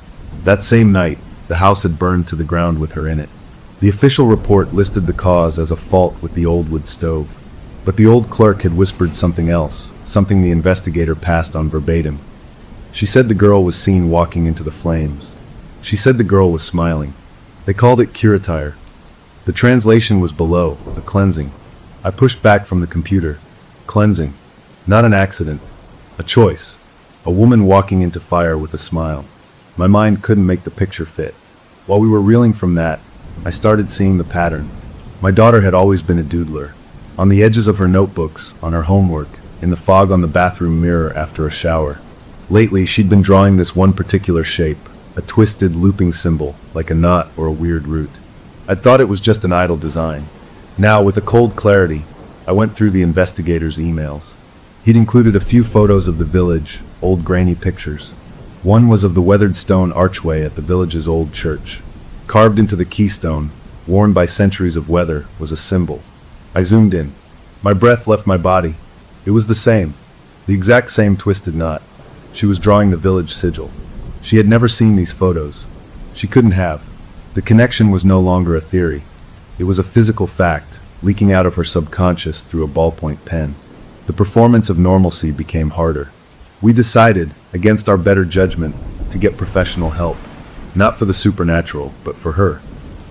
That same night, the house had burned to the ground with her in it. The official report listed the cause as a fault with the old wood stove. But the old clerk had whispered something else, something the investigator passed on verbatim. She said the girl was seen walking into the flames. She said the girl was smiling. They called it curatire. The translation was below, a cleansing. I pushed back from the computer. Cleansing. Not an accident. A choice. A woman walking into fire with a smile. My mind couldn't make the picture fit. While we were reeling from that, I started seeing the pattern. My daughter had always been a doodler. On the edges of her notebooks, on her homework, in the fog on the bathroom mirror after a shower. Lately, she'd been drawing this one particular shape, a twisted, looping symbol, like a knot or a weird root. I'd thought it was just an idle design. Now, with a cold clarity, I went through the investigator's emails. He'd included a few photos of the village, old grainy pictures. One was of the weathered stone archway at the village's old church. Carved into the keystone, worn by centuries of weather, was a symbol. I zoomed in. My breath left my body. It was the same. The exact same twisted knot. She was drawing the village sigil. She had never seen these photos. She couldn't have. The connection was no longer a theory. It was a physical fact, leaking out of her subconscious through a ballpoint pen. The performance of normalcy became harder. We decided, against our better judgment, to get professional help. Not for the supernatural, but for her.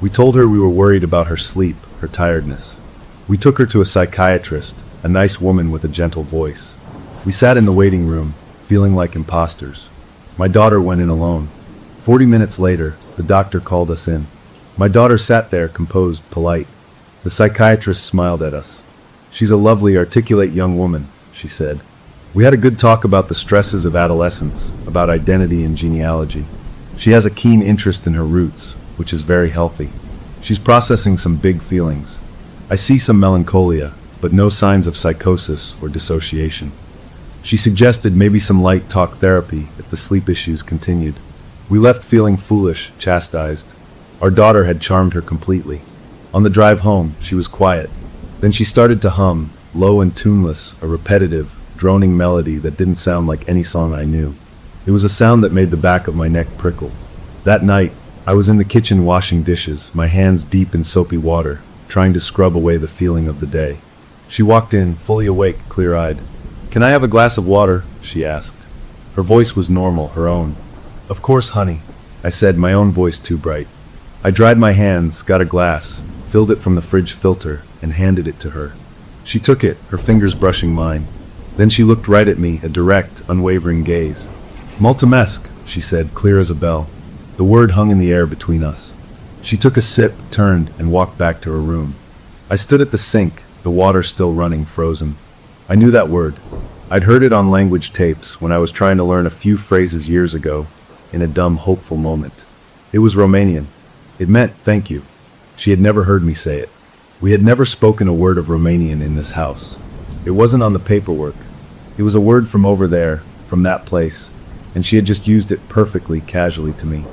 We told her we were worried about her sleep, her tiredness. We took her to a psychiatrist, a nice woman with a gentle voice. We sat in the waiting room, feeling like imposters. My daughter went in alone. 40 minutes later, the doctor called us in. My daughter sat there, composed, polite. The psychiatrist smiled at us. "She's a lovely, articulate young woman," she said. We had a good talk about the stresses of adolescence, about identity and genealogy. She has a keen interest in her roots, which is very healthy. She's processing some big feelings. I see some melancholia, but no signs of psychosis or dissociation. She suggested maybe some light talk therapy if the sleep issues continued. We left feeling foolish, chastised. Our daughter had charmed her completely. On the drive home, she was quiet. Then she started to hum, low and tuneless, a repetitive, droning melody that didn't sound like any song I knew. It was a sound that made the back of my neck prickle. That night, I was in the kitchen washing dishes, my hands deep in soapy water, trying to scrub away the feeling of the day. She walked in, fully awake, clear-eyed. "Can I have a glass of water?" she asked. Her voice was normal, her own. "Of course, honey," I said, my own voice too bright. I dried my hands, got a glass, filled it from the fridge filter, and handed it to her. She took it, her fingers brushing mine. Then she looked right at me, a direct, unwavering gaze. "Mulțumesc," she said, clear as a bell. The word hung in the air between us. She took a sip, turned, and walked back to her room. I stood at the sink, the water still running, frozen. I knew that word. I'd heard it on language tapes when I was trying to learn a few phrases years ago, in a dumb, hopeful moment. It was Romanian. It meant thank you. She had never heard me say it. We had never spoken a word of Romanian in this house. It wasn't on the paperwork. It was a word from over there, from that place, and she had just used it perfectly, casually to me.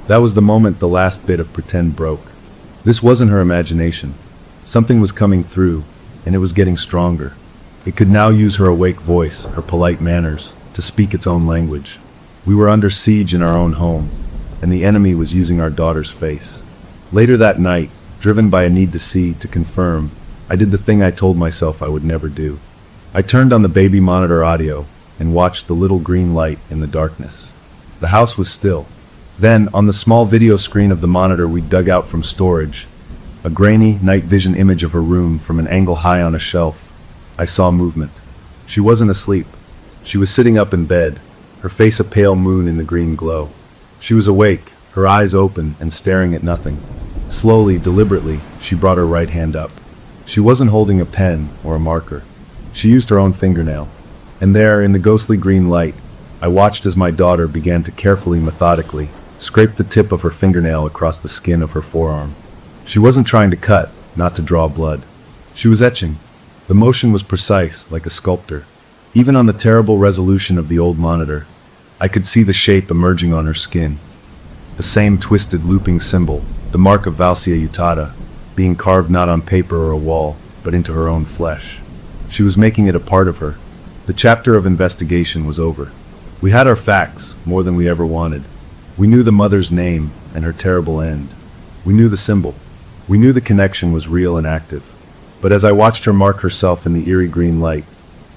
That was the moment the last bit of pretend broke. This wasn't her imagination. Something was coming through, and it was getting stronger. It could now use her awake voice, her polite manners, to speak its own language. We were under siege in our own home, and the enemy was using our daughter's face. Later that night, driven by a need to see, to confirm, I did the thing I told myself I would never do. I turned on the baby monitor audio and watched the little green light in the darkness. The house was still. Then, on the small video screen of the monitor we dug out from storage, a grainy, night vision image of her room from an angle high on a shelf, I saw movement. She wasn't asleep. She was sitting up in bed, her face a pale moon in the green glow. She was awake, her eyes open and staring at nothing. Slowly, deliberately, she brought her right hand up. She wasn't holding a pen or a marker. She used her own fingernail. And there, in the ghostly green light, I watched as my daughter began to carefully, methodically, scrape the tip of her fingernail across the skin of her forearm. She wasn't trying to cut, not to draw blood. She was etching. The motion was precise, like a sculptor. Even on the terrible resolution of the old monitor, I could see the shape emerging on her skin. The same twisted, looping symbol, the mark of Valsia Utata, being carved not on paper or a wall, but into her own flesh. She was making it a part of her. The chapter of investigation was over. We had our facts, more than we ever wanted. We knew the mother's name and her terrible end. We knew the symbol. We knew the connection was real and active. But as I watched her mark herself in the eerie green light,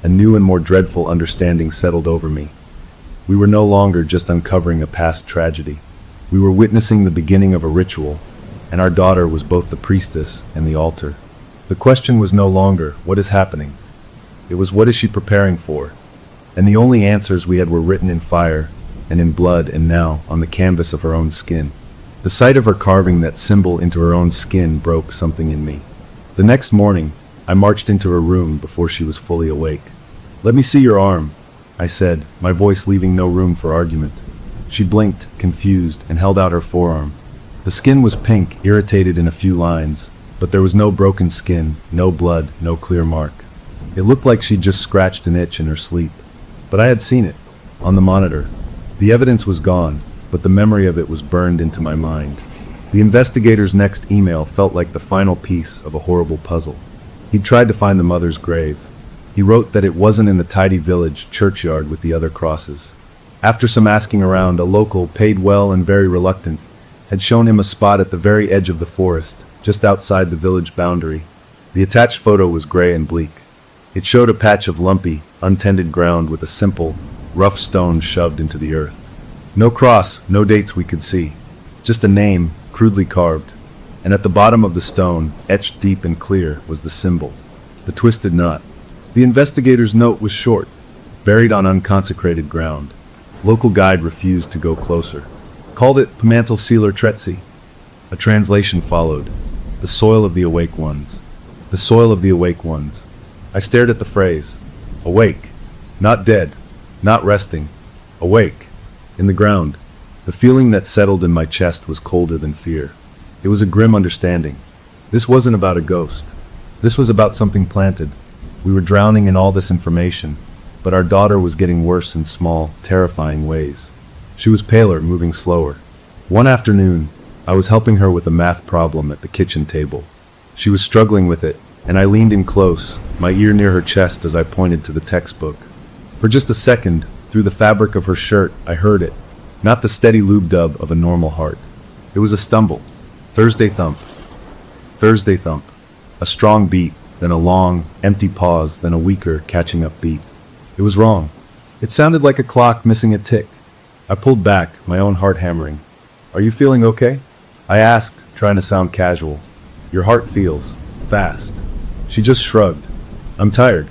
a new and more dreadful understanding settled over me. We were no longer just uncovering a past tragedy. We were witnessing the beginning of a ritual, and our daughter was both the priestess and the altar. The question was no longer, what is happening? It was, what is she preparing for? And the only answers we had were written in fire, and in blood, and now on the canvas of her own skin. The sight of her carving that symbol into her own skin broke something in me. The next morning, I marched into her room before she was fully awake. "Let me see your arm," I said, my voice leaving no room for argument. She blinked, confused, and held out her forearm. The skin was pink, irritated in a few lines, but there was no broken skin, no blood, no clear mark. It looked like she'd just scratched an itch in her sleep. But I had seen it, on the monitor. The evidence was gone, but the memory of it was burned into my mind. The investigator's next email felt like the final piece of a horrible puzzle. He'd tried to find the mother's grave. He wrote that it wasn't in the tidy village churchyard with the other crosses. After some asking around, a local, paid well and very reluctant, had shown him a spot at the very edge of the forest, just outside the village boundary. The attached photo was gray and bleak. It showed a patch of lumpy, untended ground with a simple, rough stone shoved into the earth. No cross, no dates we could see. Just a name, crudely carved. And at the bottom of the stone, etched deep and clear, was the symbol, the twisted knot. The investigator's note was short, buried on unconsecrated ground. Local guide refused to go closer. Called it Pamantel Sealer Tretzi. A translation followed. The soil of the awake ones. The soil of the awake ones. I stared at the phrase. Awake. Not dead. Not resting. Awake. In the ground. The feeling that settled in my chest was colder than fear. It was a grim understanding. This wasn't about a ghost. This was about something planted. We were drowning in all this information, but our daughter was getting worse in small, terrifying ways. She was paler, moving slower. One afternoon, I was helping her with a math problem at the kitchen table. She was struggling with it, and I leaned in close, my ear near her chest as I pointed to the textbook. For just a second, through the fabric of her shirt, I heard it. Not the steady lube-dub of a normal heart. It was a stumble. Thursday thump. Thursday thump. A strong beat, then a long, empty pause, then a weaker, catching-up beat. It was wrong. It sounded like a clock missing a tick. I pulled back, my own heart hammering. "Are you feeling okay?" I asked, trying to sound casual. "Your heart feels fast." She just shrugged. "I'm tired."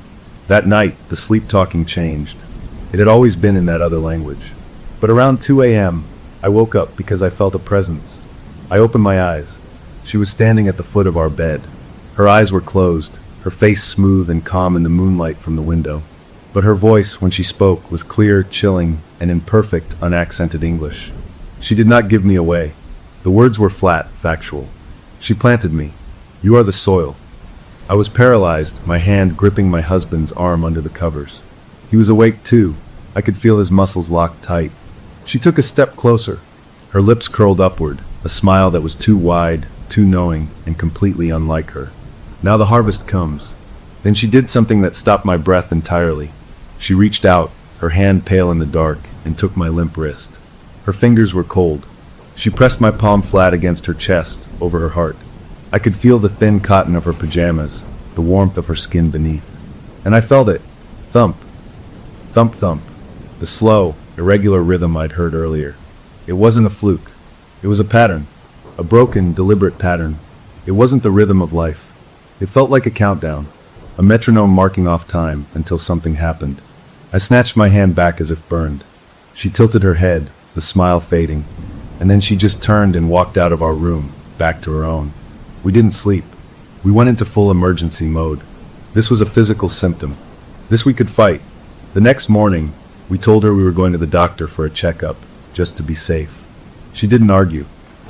That night, the sleep-talking changed. It had always been in that other language. But around 2 a.m., I woke up because I felt a presence. I opened my eyes. She was standing at the foot of our bed. Her eyes were closed, her face smooth and calm in the moonlight from the window. But her voice, when she spoke, was clear, chilling, and in perfect, unaccented English. She did not give me away. The words were flat, factual. She planted me. "You are the soil." I was paralyzed, my hand gripping my husband's arm under the covers. He was awake too. I could feel his muscles locked tight. She took a step closer. Her lips curled upward, a smile that was too wide, too knowing, and completely unlike her. "Now the harvest comes." Then she did something that stopped my breath entirely. She reached out, her hand pale in the dark, and took my limp wrist. Her fingers were cold. She pressed my palm flat against her chest, over her heart. I could feel the thin cotton of her pajamas, the warmth of her skin beneath. And I felt it. Thump. Thump thump. The slow, irregular rhythm I'd heard earlier. It wasn't a fluke. It was a pattern. A broken, deliberate pattern. It wasn't the rhythm of life. It felt like a countdown. A metronome marking off time until something happened. I snatched my hand back as if burned. She tilted her head, the smile fading, and then she just turned and walked out of our room, back to her own. We didn't sleep. We went into full emergency mode. This was a physical symptom. This we could fight. The next morning, we told her we were going to the doctor for a checkup, just to be safe. She didn't argue.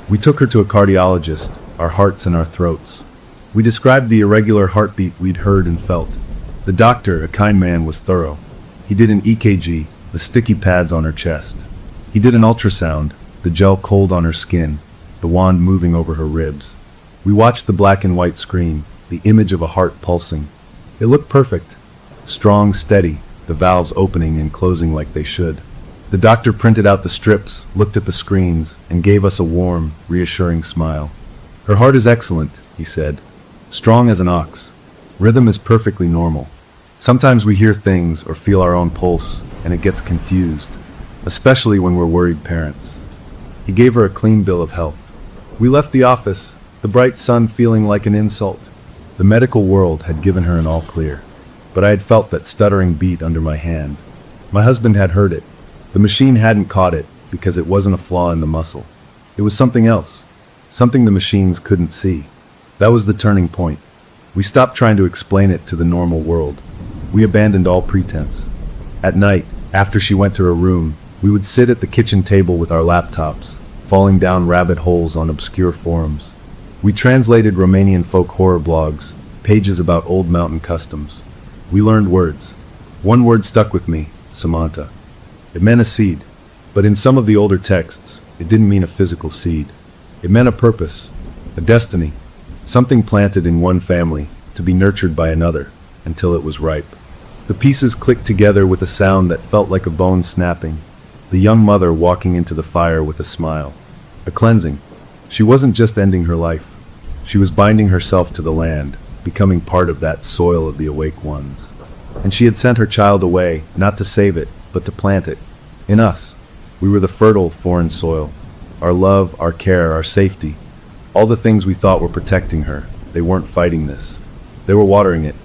We took her to a cardiologist, our hearts in our throats. We described the irregular heartbeat we'd heard and felt. The doctor, a kind man, was thorough. He did an EKG, the sticky pads on her chest. He did an ultrasound, the gel cold on her skin, the wand moving over her ribs. We watched the black and white screen, the image of a heart pulsing. It looked perfect. Strong, steady, the valves opening and closing like they should. The doctor printed out the strips, looked at the screens, and gave us a warm, reassuring smile. "Her heart is excellent," he said. "Strong as an ox. Rhythm is perfectly normal. Sometimes we hear things or feel our own pulse, and it gets confused, especially when we're worried parents." He gave her a clean bill of health. We left the office, the bright sun feeling like an insult. The medical world had given her an all clear, but I had felt that stuttering beat under my hand. My husband had heard it. The machine hadn't caught it because it wasn't a flaw in the muscle. It was something else, something the machines couldn't see. That was the turning point. We stopped trying to explain it to the normal world. We abandoned all pretense. At night, after she went to her room, we would sit at the kitchen table with our laptops, falling down rabbit holes on obscure forums. We translated Romanian folk horror blogs, pages about old mountain customs. We learned words. One word stuck with me, Samantha. It meant a seed, but in some of the older texts, it didn't mean a physical seed. It meant a purpose, a destiny, something planted in one family to be nurtured by another until it was ripe. The pieces clicked together with a sound that felt like a bone snapping. The young mother walking into the fire with a smile. A cleansing. She wasn't just ending her life. She was binding herself to the land, becoming part of that soil of the awake ones. And she had sent her child away, not to save it, but to plant it. In us. We were the fertile foreign soil. Our love, our care, our safety. All the things we thought were protecting her, they weren't fighting this. They were watering it.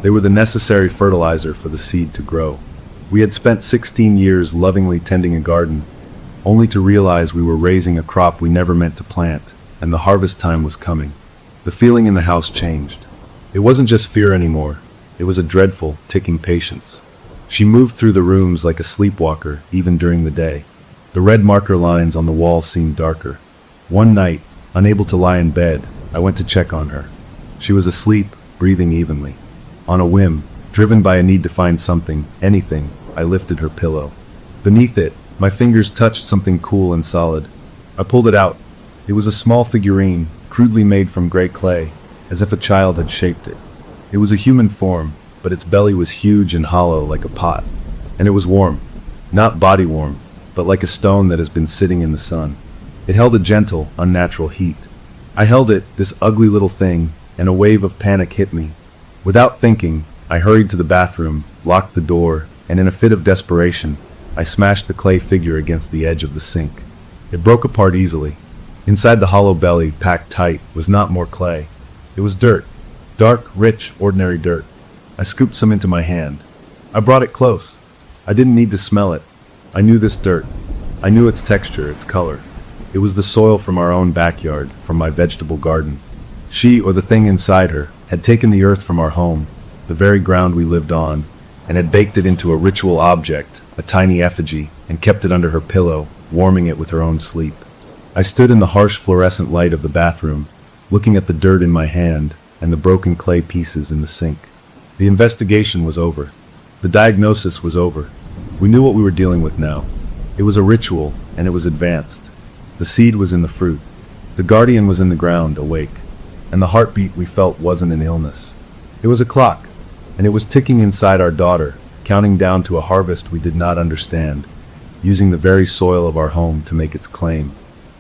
They were the necessary fertilizer for the seed to grow. We had spent 16 years lovingly tending a garden, only to realize we were raising a crop we never meant to plant, and the harvest time was coming. The feeling in the house changed. It wasn't just fear anymore. It was a dreadful, ticking patience. She moved through the rooms like a sleepwalker, even during the day. The red marker lines on the wall seemed darker. One night, unable to lie in bed, I went to check on her. She was asleep, breathing evenly. On a whim, driven by a need to find something, anything, I lifted her pillow. Beneath it, my fingers touched something cool and solid. I pulled it out. It was a small figurine, crudely made from gray clay, as if a child had shaped it. It was a human form, but its belly was huge and hollow like a pot. And it was warm. Not body warm, but like a stone that has been sitting in the sun. It held a gentle, unnatural heat. I held it, this ugly little thing, and a wave of panic hit me. Without thinking, I hurried to the bathroom, locked the door, and in a fit of desperation, I smashed the clay figure against the edge of the sink. It broke apart easily. Inside the hollow belly, packed tight, was not more clay. It was dirt. Dark, rich, ordinary dirt. I scooped some into my hand. I brought it close. I didn't need to smell it. I knew this dirt. I knew its texture, its color. It was the soil from our own backyard, from my vegetable garden. She, or the thing inside her, had taken the earth from our home, the very ground we lived on, and had baked it into a ritual object, a tiny effigy, and kept it under her pillow, warming it with her own sleep. I stood in the harsh fluorescent light of the bathroom, looking at the dirt in my hand and the broken clay pieces in the sink. The investigation was over. The diagnosis was over. We knew what we were dealing with now. It was a ritual, and it was advanced. The seed was in the fruit. The guardian was in the ground, awake. And the heartbeat we felt wasn't an illness. It was a clock, and it was ticking inside our daughter, counting down to a harvest we did not understand, using the very soil of our home to make its claim.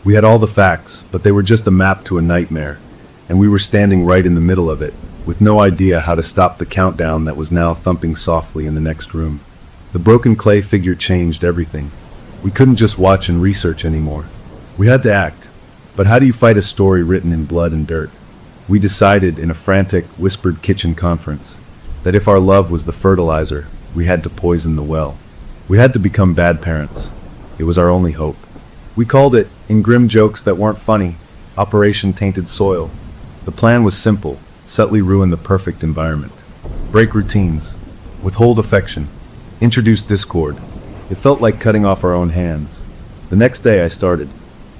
We had all the facts, but they were just a map to a nightmare, and we were standing right in the middle of it, with no idea how to stop the countdown that was now thumping softly in the next room. The broken clay figure changed everything. We couldn't just watch and research anymore. We had to act. But how do you fight a story written in blood and dirt? We decided in a frantic, whispered kitchen conference that if our love was the fertilizer, we had to poison the well. We had to become bad parents. It was our only hope. We called it, in grim jokes that weren't funny, Operation Tainted Soil. The plan was simple: subtly ruin the perfect environment. Break routines. Withhold affection. Introduce discord. It felt like cutting off our own hands. The next day I started.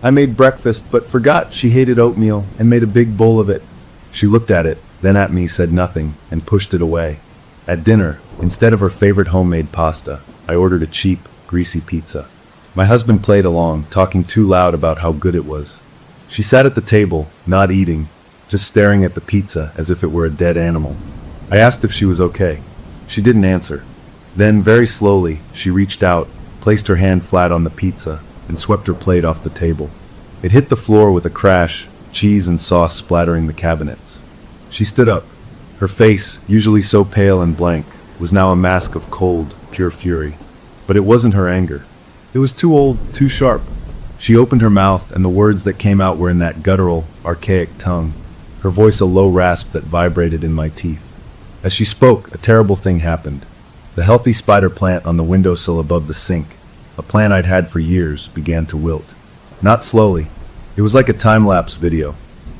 I made breakfast, but forgot she hated oatmeal and made a big bowl of it. She looked at it, then at me, said nothing, and pushed it away. At dinner, instead of her favorite homemade pasta, I ordered a cheap, greasy pizza. My husband played along, talking too loud about how good it was. She sat at the table, not eating, just staring at the pizza as if it were a dead animal. I asked if she was okay. She didn't answer. Then, very slowly, she reached out, placed her hand flat on the pizza, and swept her plate off the table. It hit the floor with a crash, cheese and sauce splattering the cabinets. She stood up. Her face, usually so pale and blank, was now a mask of cold, pure fury. But it wasn't her anger. It was too old, too sharp. She opened her mouth, and the words that came out were in that guttural, archaic tongue, her voice a low rasp that vibrated in my teeth. As she spoke, a terrible thing happened. The healthy spider plant on the windowsill above the sink, a plant I'd had for years, began to wilt. Not slowly. It was like a time-lapse video.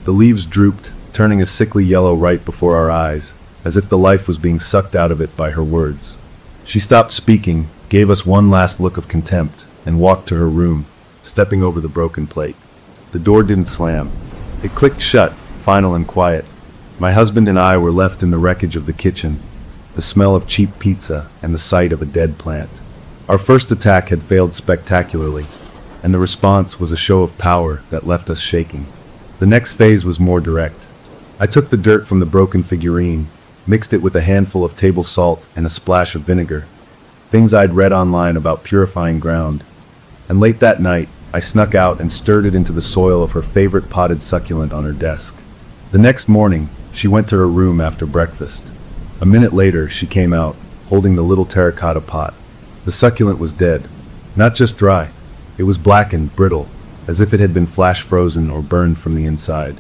The leaves drooped, turning a sickly yellow right before our eyes, as if the life was being sucked out of it by her words. She stopped speaking, gave us one last look of contempt, and walked to her room, stepping over the broken plate. The door didn't slam. It clicked shut, final and quiet. My husband and I were left in the wreckage of the kitchen, the smell of cheap pizza and the sight of a dead plant. Our first attack had failed spectacularly, and the response was a show of power that left us shaking. The next phase was more direct. I took the dirt from the broken figurine, mixed it with a handful of table salt and a splash of vinegar, things I'd read online about purifying ground, and late that night, I snuck out and stirred it into the soil of her favorite potted succulent on her desk. The next morning, she went to her room after breakfast. A minute later, she came out, holding the little terracotta pot. The succulent was dead. Not just dry. It was blackened, brittle, as if it had been flash frozen or burned from the inside.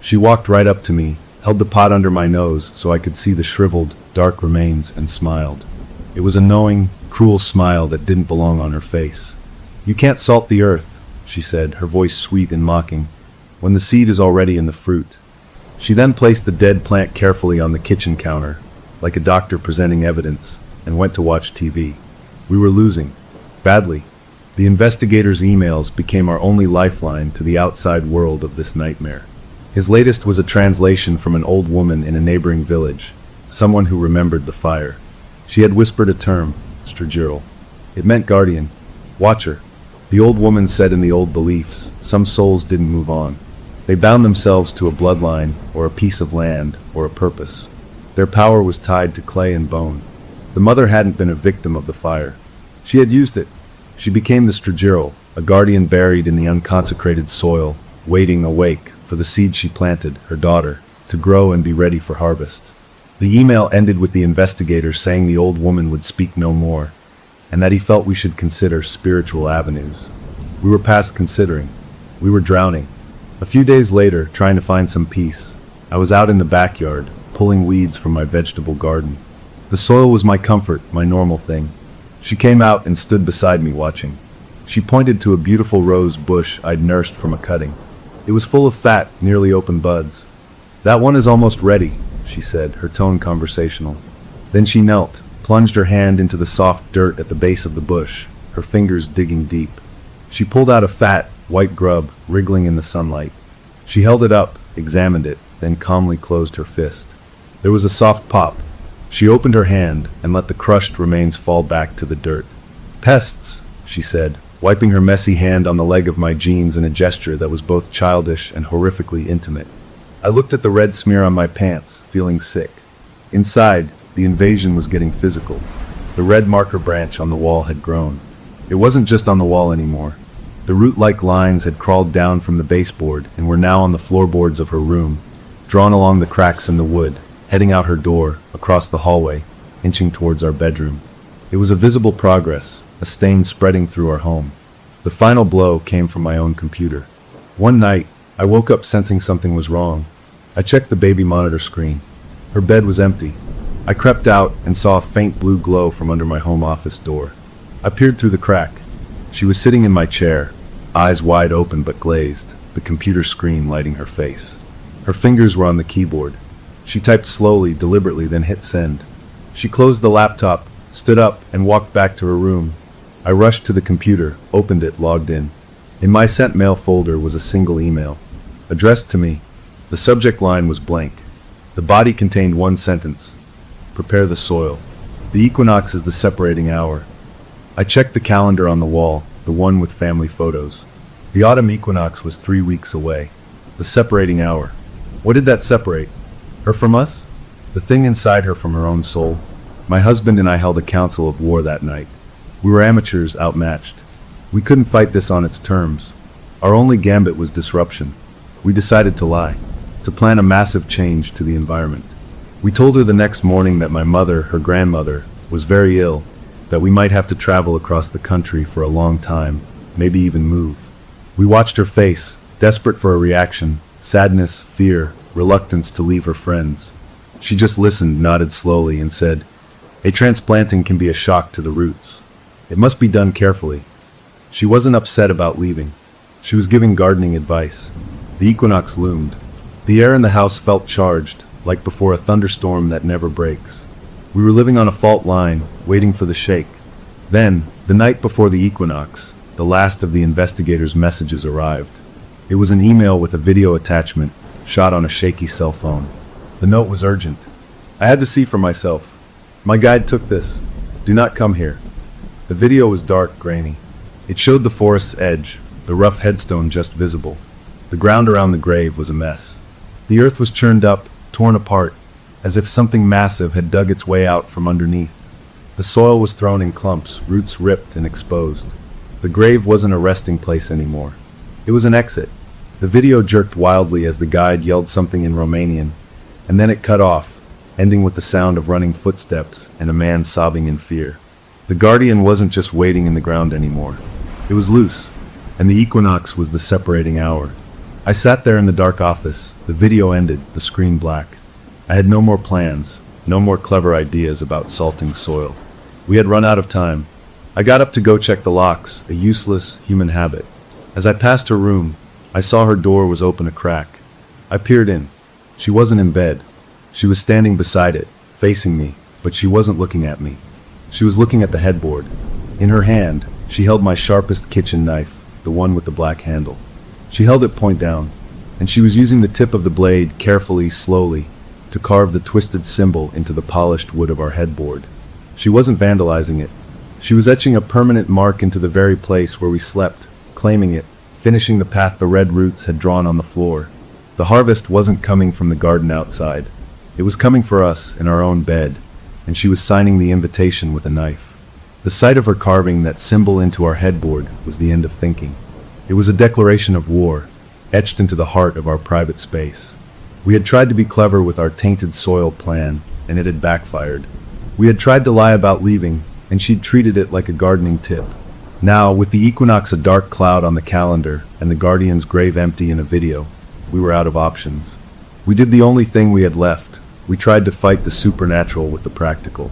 She walked right up to me, held the pot under my nose so I could see the shriveled, dark remains, and smiled. It was a knowing, cruel smile that didn't belong on her face. "You can't salt the earth," she said, her voice sweet and mocking, "when the seed is already in the fruit." She then placed the dead plant carefully on the kitchen counter, like a doctor presenting evidence, and went to watch TV. We were losing. Badly. The investigator's emails became our only lifeline to the outside world of this nightmare. His latest was a translation from an old woman in a neighboring village, someone who remembered the fire. She had whispered a term, stragiral. It meant guardian, watcher. The old woman said in the old beliefs, some souls didn't move on. They bound themselves to a bloodline, or a piece of land, or a purpose. Their power was tied to clay and bone. The mother hadn't been a victim of the fire. She had used it. She became the stragiral, a guardian buried in the unconsecrated soil, waiting awake for the seed she planted, her daughter, to grow and be ready for harvest. The email ended with the investigator saying the old woman would speak no more, and that he felt we should consider spiritual avenues. We were past considering. We were drowning. A few days later, trying to find some peace, I was out in the backyard, pulling weeds from my vegetable garden. The soil was my comfort, my normal thing. She came out and stood beside me watching. She pointed to a beautiful rose bush I'd nursed from a cutting. It was full of fat, nearly open buds. "That one is almost ready," she said, her tone conversational. Then she knelt, plunged her hand into the soft dirt at the base of the bush, her fingers digging deep. She pulled out a fat, white grub, wriggling in the sunlight. She held it up, examined it, then calmly closed her fist. There was a soft pop. She opened her hand and let the crushed remains fall back to the dirt. "Pests," she said, wiping her messy hand on the leg of my jeans in a gesture that was both childish and horrifically intimate. I looked at the red smear on my pants, feeling sick. Inside, the invasion was getting physical. The red marker branch on the wall had grown. It wasn't just on the wall anymore. The root-like lines had crawled down from the baseboard and were now on the floorboards of her room, drawn along the cracks in the wood, heading out her door, across the hallway, inching towards our bedroom. It was a visible progress, a stain spreading through our home. The final blow came from my own computer. One night, I woke up sensing something was wrong. I checked the baby monitor screen. Her bed was empty. I crept out and saw a faint blue glow from under my home office door. I peered through the crack. She was sitting in my chair, eyes wide open but glazed, the computer screen lighting her face. Her fingers were on the keyboard. She typed slowly, deliberately, then hit send. She closed the laptop, stood up, and walked back to her room. I rushed to the computer, opened it, logged in. In my sent mail folder was a single email, addressed to me. The subject line was blank. The body contained one sentence: "Prepare the soil. The equinox is the separating hour." I checked the calendar on the wall, the one with family photos. The autumn equinox was 3 weeks away. The separating hour. What did that separate? Her from us? The thing inside her from her own soul? My husband and I held a council of war that night. We were amateurs, outmatched. We couldn't fight this on its terms. Our only gambit was disruption. We decided to lie, to plan a massive change to the environment. We told her the next morning that my mother, her grandmother, was very ill, that we might have to travel across the country for a long time, maybe even move. We watched her face, desperate for a reaction, Sadness, fear, reluctance to leave her friends. She just listened, nodded slowly, and said, "A transplanting can be a shock to the roots. It must be done carefully." She wasn't upset about leaving. She was giving gardening advice. The equinox loomed. The air in the house felt charged, like before a thunderstorm that never breaks. We were living on a fault line, waiting for the shake. Then, the night before the equinox, the last of the investigators' messages arrived. It was an email with a video attachment, shot on a shaky cell phone. The note was urgent. I had to see for myself. "My guide took this. Do not come here." The video was dark, grainy. It showed the forest's edge, the rough headstone just visible. The ground around the grave was a mess. The earth was churned up, torn apart, as if something massive had dug its way out from underneath. The soil was thrown in clumps, roots ripped and exposed. The grave wasn't a resting place anymore. It was an exit. The video jerked wildly as the guide yelled something in Romanian, and then it cut off, ending with the sound of running footsteps and a man sobbing in fear. The guardian wasn't just waiting in the ground anymore. It was loose, and the equinox was the separating hour. I sat there in the dark office. The video ended, the screen black. I had no more plans, no more clever ideas about salting soil. We had run out of time. I got up to go check the locks, a useless human habit. As I passed her room, I saw her door was open a crack. I peered in. She wasn't in bed. She was standing beside it, facing me, but she wasn't looking at me. She was looking at the headboard. In her hand, she held my sharpest kitchen knife, the one with the black handle. She held it point down, and she was using the tip of the blade carefully, slowly, to carve the twisted symbol into the polished wood of our headboard. She wasn't vandalizing it. She was etching a permanent mark into the very place where we slept, claiming it, finishing the path the red roots had drawn on the floor. The harvest wasn't coming from the garden outside. It was coming for us in our own bed, and she was signing the invitation with a knife. The sight of her carving that symbol into our headboard was the end of thinking. It was a declaration of war, etched into the heart of our private space. We had tried to be clever with our tainted soil plan, and it had backfired. We had tried to lie about leaving, and she'd treated it like a gardening tip. Now, with the equinox a dark cloud on the calendar, and the guardian's grave empty in a video, we were out of options. We did the only thing we had left. We tried to fight the supernatural with the practical.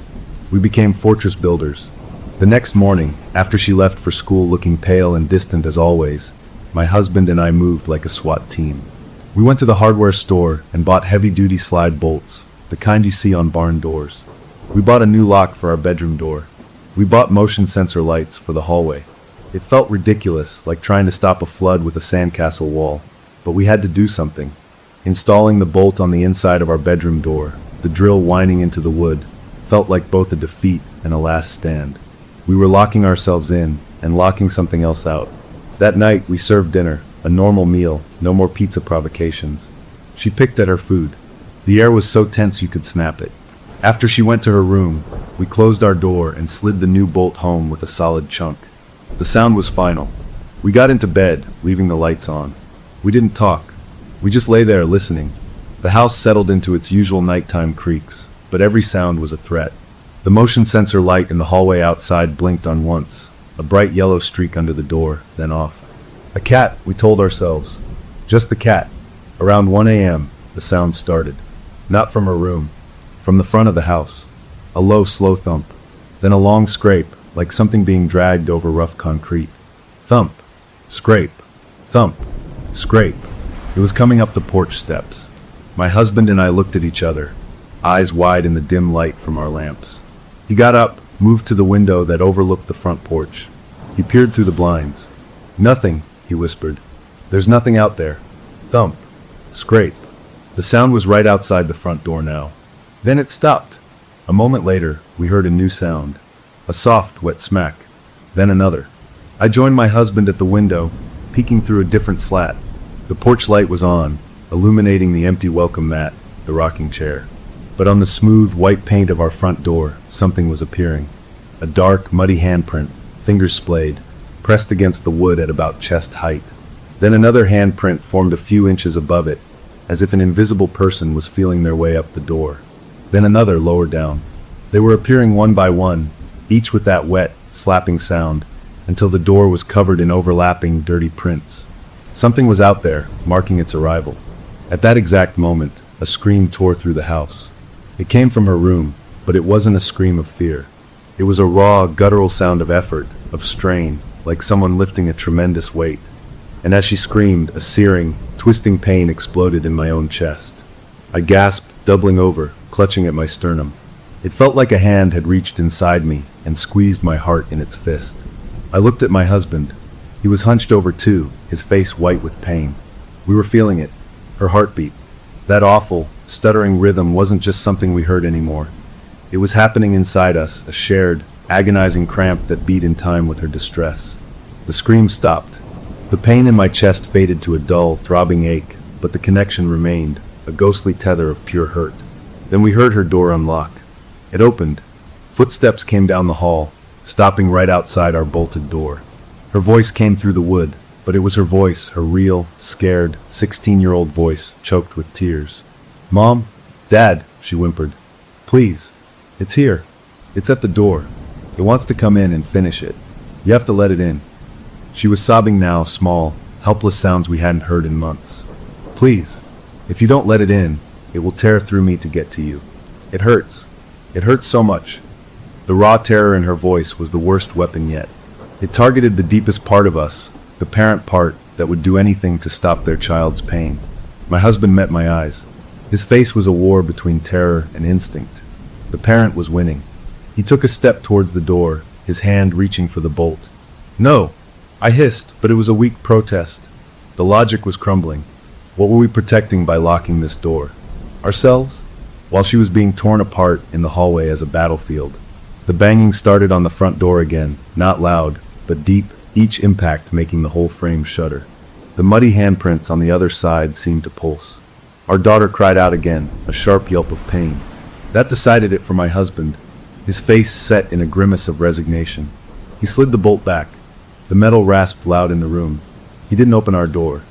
We became fortress builders. The next morning, after she left for school looking pale and distant as always, my husband and I moved like a SWAT team. We went to the hardware store and bought heavy-duty slide bolts, the kind you see on barn doors. We bought a new lock for our bedroom door. We bought motion sensor lights for the hallway. It felt ridiculous, like trying to stop a flood with a sandcastle wall, but we had to do something. Installing the bolt on the inside of our bedroom door, the drill whining into the wood, felt like both a defeat and a last stand. We were locking ourselves in and locking something else out. That night, we served dinner, a normal meal, no more pizza provocations. She picked at her food. The air was so tense you could snap it. After she went to her room, we closed our door and slid the new bolt home with a solid chunk. The sound was final. We got into bed, leaving the lights on. We didn't talk. We just lay there listening. The house settled into its usual nighttime creaks, but every sound was a threat. The motion sensor light in the hallway outside blinked on once, a bright yellow streak under the door, then off. A cat, we told ourselves. Just the cat. Around 1 a.m., the sound started. Not from her room. From the front of the house. A low, slow thump. Then a long scrape, like something being dragged over rough concrete. Thump. Scrape. Thump. Scrape. It was coming up the porch steps. My husband and I looked at each other, eyes wide in the dim light from our lamps. He got up, moved to the window that overlooked the front porch. He peered through the blinds. "Nothing," he whispered. "There's nothing out there." Thump. Scrape. The sound was right outside the front door now. Then it stopped. A moment later, we heard a new sound. A soft, wet smack. Then another. I joined my husband at the window, peeking through a different slat. The porch light was on, illuminating the empty welcome mat, the rocking chair. But on the smooth, white paint of our front door, something was appearing. A dark, muddy handprint, fingers splayed, pressed against the wood at about chest height. Then another handprint formed a few inches above it, as if an invisible person was feeling their way up the door. Then another lower down. They were appearing one by one, each with that wet, slapping sound, until the door was covered in overlapping, dirty prints. Something was out there, marking its arrival. At that exact moment, a scream tore through the house. It came from her room, but it wasn't a scream of fear. It was a raw, guttural sound of effort, of strain, like someone lifting a tremendous weight. And as she screamed, a searing, twisting pain exploded in my own chest. I gasped, doubling over, clutching at my sternum. It felt like a hand had reached inside me and squeezed my heart in its fist. I looked at my husband. He was hunched over too, his face white with pain. We were feeling it, her heartbeat. That awful, stuttering rhythm wasn't just something we heard anymore. It was happening inside us, a shared, agonizing cramp that beat in time with her distress. The scream stopped. The pain in my chest faded to a dull, throbbing ache, but the connection remained, a ghostly tether of pure hurt. Then we heard her door unlock. It opened. Footsteps came down the hall, stopping right outside our bolted door. Her voice came through the wood, but it was her voice, her real, scared, 16-year-old voice, choked with tears. "Mom? Dad," she whimpered. "Please. It's here. It's at the door. It wants to come in and finish it. You have to let it in." She was sobbing now, small, helpless sounds we hadn't heard in months. "Please. If you don't let it in, it will tear through me to get to you. It hurts. It hurts so much." The raw terror in her voice was the worst weapon yet. It targeted the deepest part of us, the parent part that would do anything to stop their child's pain. My husband met my eyes. His face was a war between terror and instinct. The parent was winning. He took a step towards the door, his hand reaching for the bolt. "No!" I hissed, but it was a weak protest. The logic was crumbling. What were we protecting by locking this door? Ourselves? While she was being torn apart in the hallway as a battlefield. The banging started on the front door again, not loud, but deep, each impact making the whole frame shudder. The muddy handprints on the other side seemed to pulse. Our daughter cried out again, a sharp yelp of pain. That decided it for my husband, his face set in a grimace of resignation. He slid the bolt back. The metal rasped loud in the room. He didn't open our door.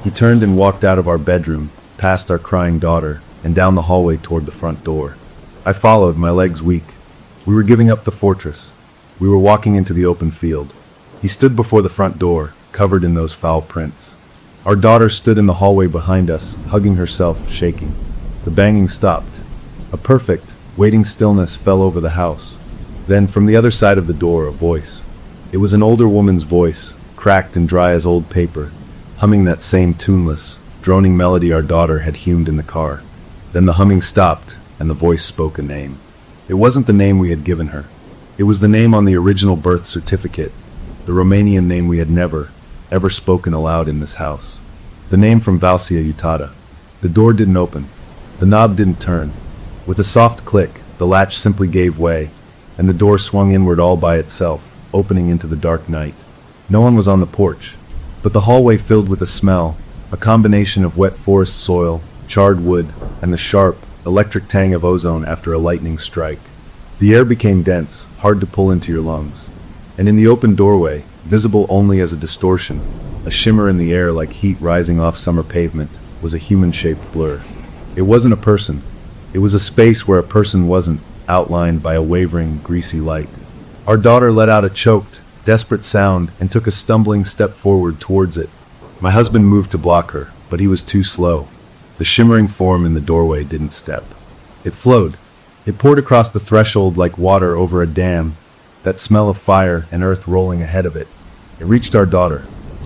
He turned and walked out of our bedroom, past our crying daughter, and down the hallway toward the front door. I followed, my legs weak. We were giving up the fortress. We were walking into the open field. He stood before the front door, covered in those foul prints. Our daughter stood in the hallway behind us, hugging herself, shaking. The banging stopped. A perfect, waiting stillness fell over the house. Then, from the other side of the door, a voice. It was an older woman's voice, cracked and dry as old paper, humming that same tuneless, droning melody our daughter had hummed in the car. Then the humming stopped, and the voice spoke a name. It wasn't the name we had given her. It was the name on the original birth certificate, the Romanian name we had never, ever spoken aloud in this house. The name from Valsia Utada. The door didn't open. The knob didn't turn. With a soft click, the latch simply gave way, and the door swung inward all by itself, opening into the dark night. No one was on the porch, but the hallway filled with a smell, a combination of wet forest soil, charred wood, and the sharp, electric tang of ozone after a lightning strike. The air became dense, hard to pull into your lungs. And in the open doorway, visible only as a distortion, a shimmer in the air like heat rising off summer pavement, was a human-shaped blur. It wasn't a person. It was a space where a person wasn't, outlined by a wavering, greasy light. Our daughter let out a choked, desperate sound and took a stumbling step forward towards it. My husband moved to block her, but he was too slow. The shimmering form in the doorway didn't step. It flowed. It poured across the threshold like water over a dam, that smell of fire and earth rolling ahead of it. It reached our daughter.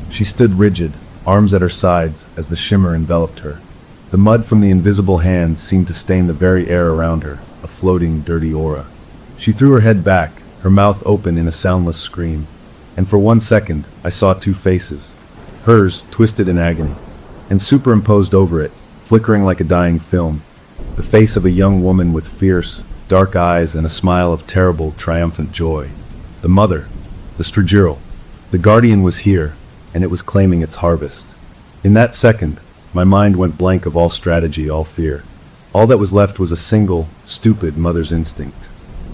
She stood rigid, arms at her sides, as the shimmer enveloped her. The mud from the invisible hands seemed to stain the very air around her, a floating, dirty aura. She threw her head back, her mouth open in a soundless scream, and for 1 second I saw two faces. Hers, twisted in agony, and superimposed over it, flickering like a dying film, the face of a young woman with fierce, dark eyes and a smile of terrible, triumphant joy. The mother, the Strigirl, the guardian was here, and it was claiming its harvest. In that second, my mind went blank of all strategy, all fear. All that was left was a single, stupid mother's instinct.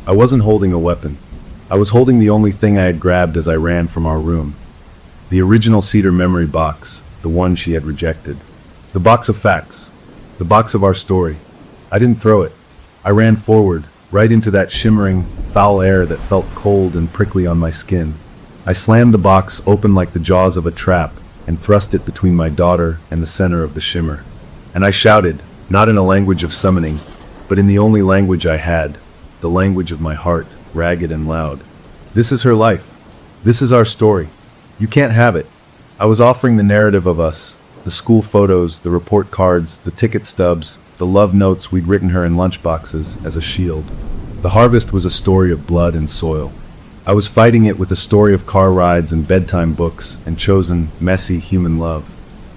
I wasn't holding a weapon. I was holding the only thing I had grabbed as I ran from our room. The original cedar memory box, the one she had rejected. The box of facts. The box of our story. I didn't throw it. I ran forward, right into that shimmering, foul air that felt cold and prickly on my skin. I slammed the box open like the jaws of a trap and thrust it between my daughter and the center of the shimmer. And I shouted, not in a language of summoning, but in the only language I had, the language of my heart, ragged and loud. This is her life. This is our story. You can't have it. I was offering the narrative of us, the school photos, the report cards, the ticket stubs, the love notes we'd written her in lunchboxes as a shield. The harvest was a story of blood and soil. I was fighting it with a story of car rides and bedtime books and chosen, messy human love.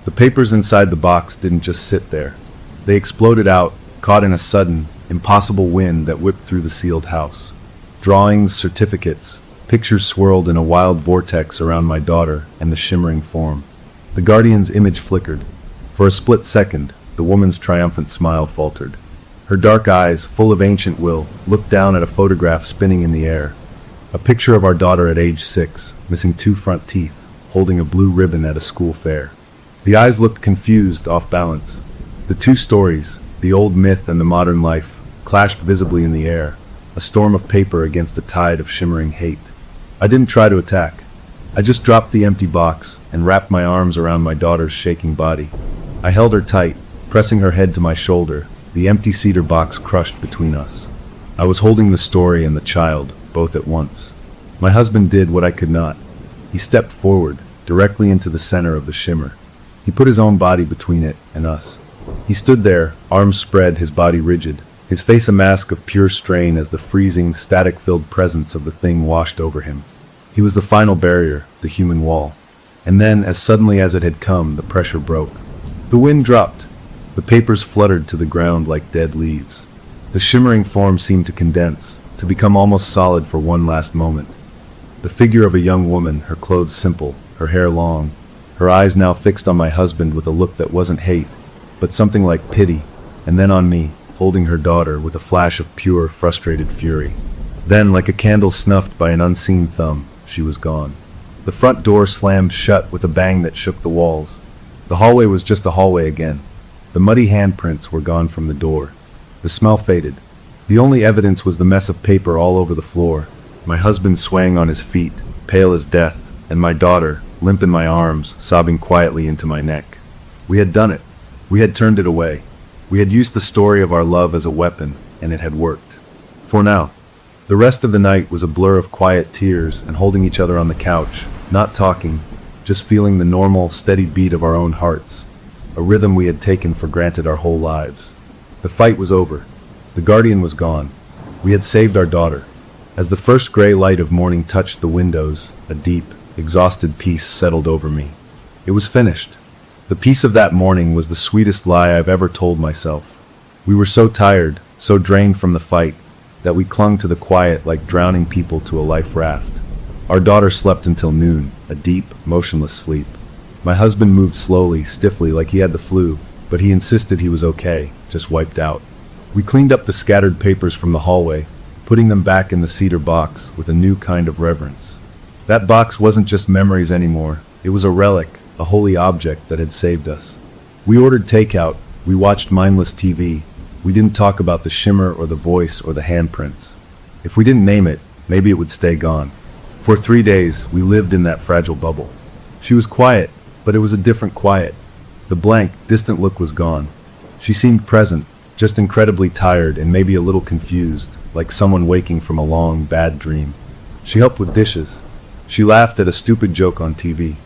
The papers inside the box didn't just sit there. They exploded out, caught in a sudden, impossible wind that whipped through the sealed house. Drawings, certificates, pictures swirled in a wild vortex around my daughter and the shimmering form. The guardian's image flickered. For a split second, the woman's triumphant smile faltered. Her dark eyes, full of ancient will, looked down at a photograph spinning in the air. A picture of our daughter at age 6, missing 2 front teeth, holding a blue ribbon at a school fair. The eyes looked confused, off balance. The two stories, the old myth and the modern life, clashed visibly in the air, a storm of paper against a tide of shimmering hate. I didn't try to attack. I just dropped the empty box and wrapped my arms around my daughter's shaking body. I held her tight, pressing her head to my shoulder, the empty cedar box crushed between us. I was holding the story and the child, both at once. My husband did what I could not. He stepped forward, directly into the center of the shimmer. He put his own body between it and us. He stood there, arms spread, his body rigid, his face a mask of pure strain as the freezing, static-filled presence of the thing washed over him. He was the final barrier, the human wall. And then, as suddenly as it had come, the pressure broke. The wind dropped. The papers fluttered to the ground like dead leaves. The shimmering form seemed to condense, to become almost solid for one last moment. The figure of a young woman, her clothes simple, her hair long, her eyes now fixed on my husband with a look that wasn't hate, but something like pity, and then on me, holding her daughter with a flash of pure, frustrated fury. Then, like a candle snuffed by an unseen thumb, she was gone. The front door slammed shut with a bang that shook the walls. The hallway was just a hallway again. The muddy handprints were gone from the door. The smell faded. The only evidence was the mess of paper all over the floor, my husband swaying on his feet, pale as death, and my daughter, limp in my arms, sobbing quietly into my neck. We had done it. We had turned it away. We had used the story of our love as a weapon, and it had worked. For now. The rest of the night was a blur of quiet tears and holding each other on the couch, not talking, just feeling the normal, steady beat of our own hearts, a rhythm we had taken for granted our whole lives. The fight was over. The guardian was gone. We had saved our daughter. As the first gray light of morning touched the windows, a deep, exhausted peace settled over me. It was finished. The peace of that morning was the sweetest lie I've ever told myself. We were so tired, so drained from the fight, that we clung to the quiet like drowning people to a life raft. Our daughter slept until noon, a deep, motionless sleep. My husband moved slowly, stiffly, like he had the flu, but he insisted he was okay, just wiped out. We cleaned up the scattered papers from the hallway, putting them back in the cedar box with a new kind of reverence. That box wasn't just memories anymore. It was a relic, a holy object that had saved us. We ordered takeout. We watched mindless TV. We didn't talk about the shimmer or the voice or the handprints. If we didn't name it, maybe it would stay gone. For 3 days, we lived in that fragile bubble. She was quiet, but it was a different quiet. The blank, distant look was gone. She seemed present, just incredibly tired and maybe a little confused, like someone waking from a long, bad dream. She helped with dishes. She laughed at a stupid joke on TV.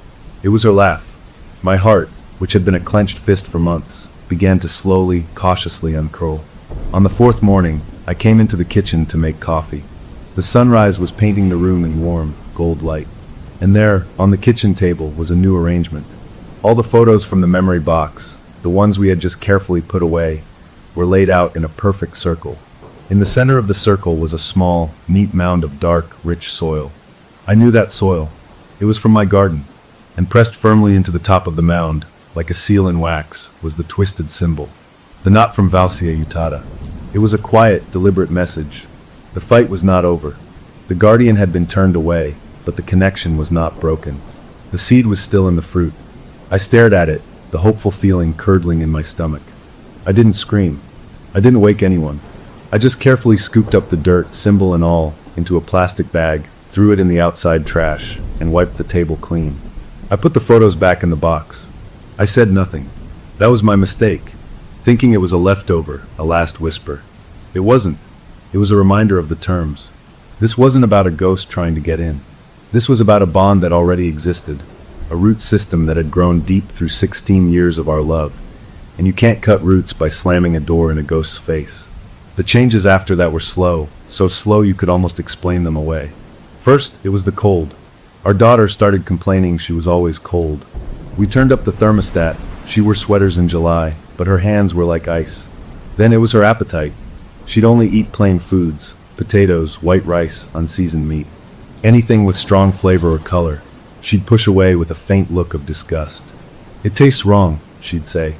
It was her laugh. My heart, which had been a clenched fist for months, began to slowly, cautiously uncurl. On the 4th morning, I came into the kitchen to make coffee. The sunrise was painting the room in warm, gold light. And there, on the kitchen table, was a new arrangement. All the photos from the memory box, the ones we had just carefully put away, were laid out in a perfect circle. In the center of the circle was a small, neat mound of dark, rich soil. I knew that soil. It was from my garden. And pressed firmly into the top of the mound, like a seal in wax, was the twisted symbol. The knot from Valsia Utada. It was a quiet, deliberate message. The fight was not over. The guardian had been turned away, but the connection was not broken. The seed was still in the fruit. I stared at it, the hopeful feeling curdling in my stomach. I didn't scream. I didn't wake anyone. I just carefully scooped up the dirt, symbol and all, into a plastic bag, threw it in the outside trash, and wiped the table clean. I put the photos back in the box. I said nothing. That was my mistake. thinking it was a leftover, a last whisper. It wasn't. It was a reminder of the terms. This wasn't about a ghost trying to get in. This was about a bond that already existed, a root system that had grown deep through 16 years of our love. And you can't cut roots by slamming a door in a ghost's face. The changes after that were slow, so slow you could almost explain them away. First, it was the cold. Our daughter started complaining she was always cold. We turned up the thermostat. She wore sweaters in July, but her hands were like ice. Then it was her appetite. She'd only eat plain foods, potatoes, white rice, unseasoned meat. Anything with strong flavor or color, she'd push away with a faint look of disgust. "It tastes wrong," she'd say.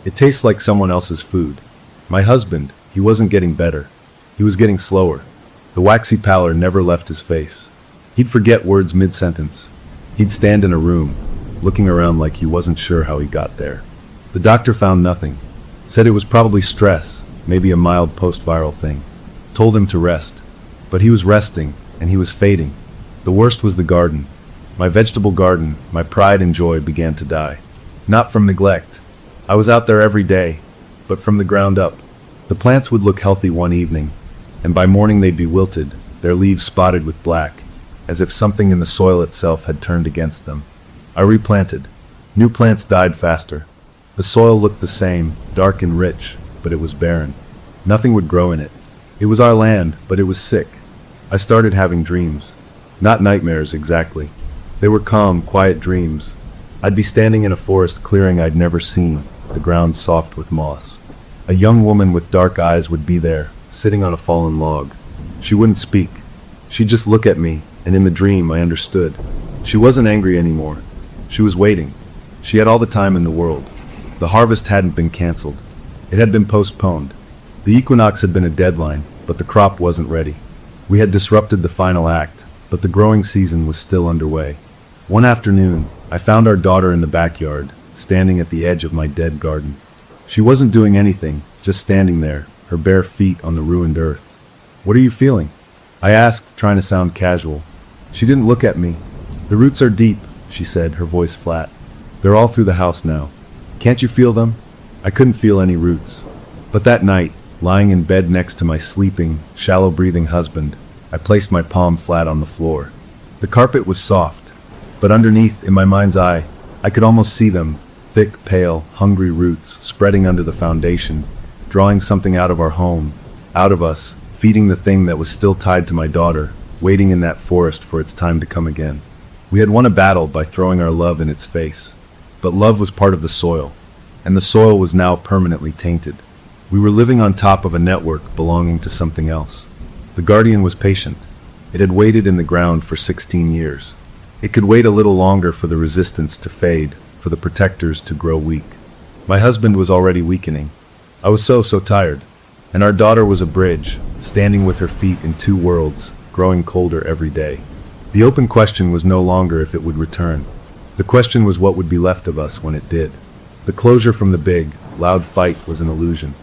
"It tastes like someone else's food." My husband, he wasn't getting better. He was getting slower. The waxy pallor never left his face. He'd forget words mid-sentence. He'd stand in a room, looking around like he wasn't sure how he got there. The doctor found nothing. Said it was probably stress, maybe a mild post-viral thing. Told him to rest. But he was resting, and he was fading. The worst was the garden. My vegetable garden, my pride and joy began to die. Not from neglect. I was out there every day, but from the ground up. The plants would look healthy one evening, and by morning they'd be wilted, their leaves spotted with black, as if something in the soil itself had turned against them. I replanted. New plants died faster. The soil looked the same, dark and rich, but it was barren. Nothing would grow in it. It was our land, but it was sick. I started having dreams. Not nightmares, exactly. They were calm, quiet dreams. I'd be standing in a forest clearing I'd never seen, the ground soft with moss. A young woman with dark eyes would be there, sitting on a fallen log. She wouldn't speak. She'd just look at me, and in the dream I understood. She wasn't angry anymore. She was waiting. She had all the time in the world. The harvest hadn't been canceled. It had been postponed. The equinox had been a deadline, but the crop wasn't ready. We had disrupted the final act, but the growing season was still underway. One afternoon, I found our daughter in the backyard, standing at the edge of my dead garden. She wasn't doing anything, just standing there, her bare feet on the ruined earth. "What are you feeling?" I asked, trying to sound casual. She didn't look at me. "The roots are deep," she said, her voice flat. "They're all through the house now. Can't you feel them?" I couldn't feel any roots. But that night, lying in bed next to my sleeping, shallow-breathing husband, I placed my palm flat on the floor. The carpet was soft, but underneath, in my mind's eye, I could almost see them, thick, pale, hungry roots spreading under the foundation, drawing something out of our home, out of us, feeding the thing that was still tied to my daughter, waiting in that forest for its time to come again. We had won a battle by throwing our love in its face, but love was part of the soil, and the soil was now permanently tainted. We were living on top of a network belonging to something else. The guardian was patient. It had waited in the ground for 16 years. It could wait a little longer for the resistance to fade, for the protectors to grow weak. My husband was already weakening. I was so tired. And our daughter was a bridge, standing with her feet in two worlds, growing colder every day. The open question was no longer if it would return. The question was what would be left of us when it did. The closure from the big, loud fight was an illusion.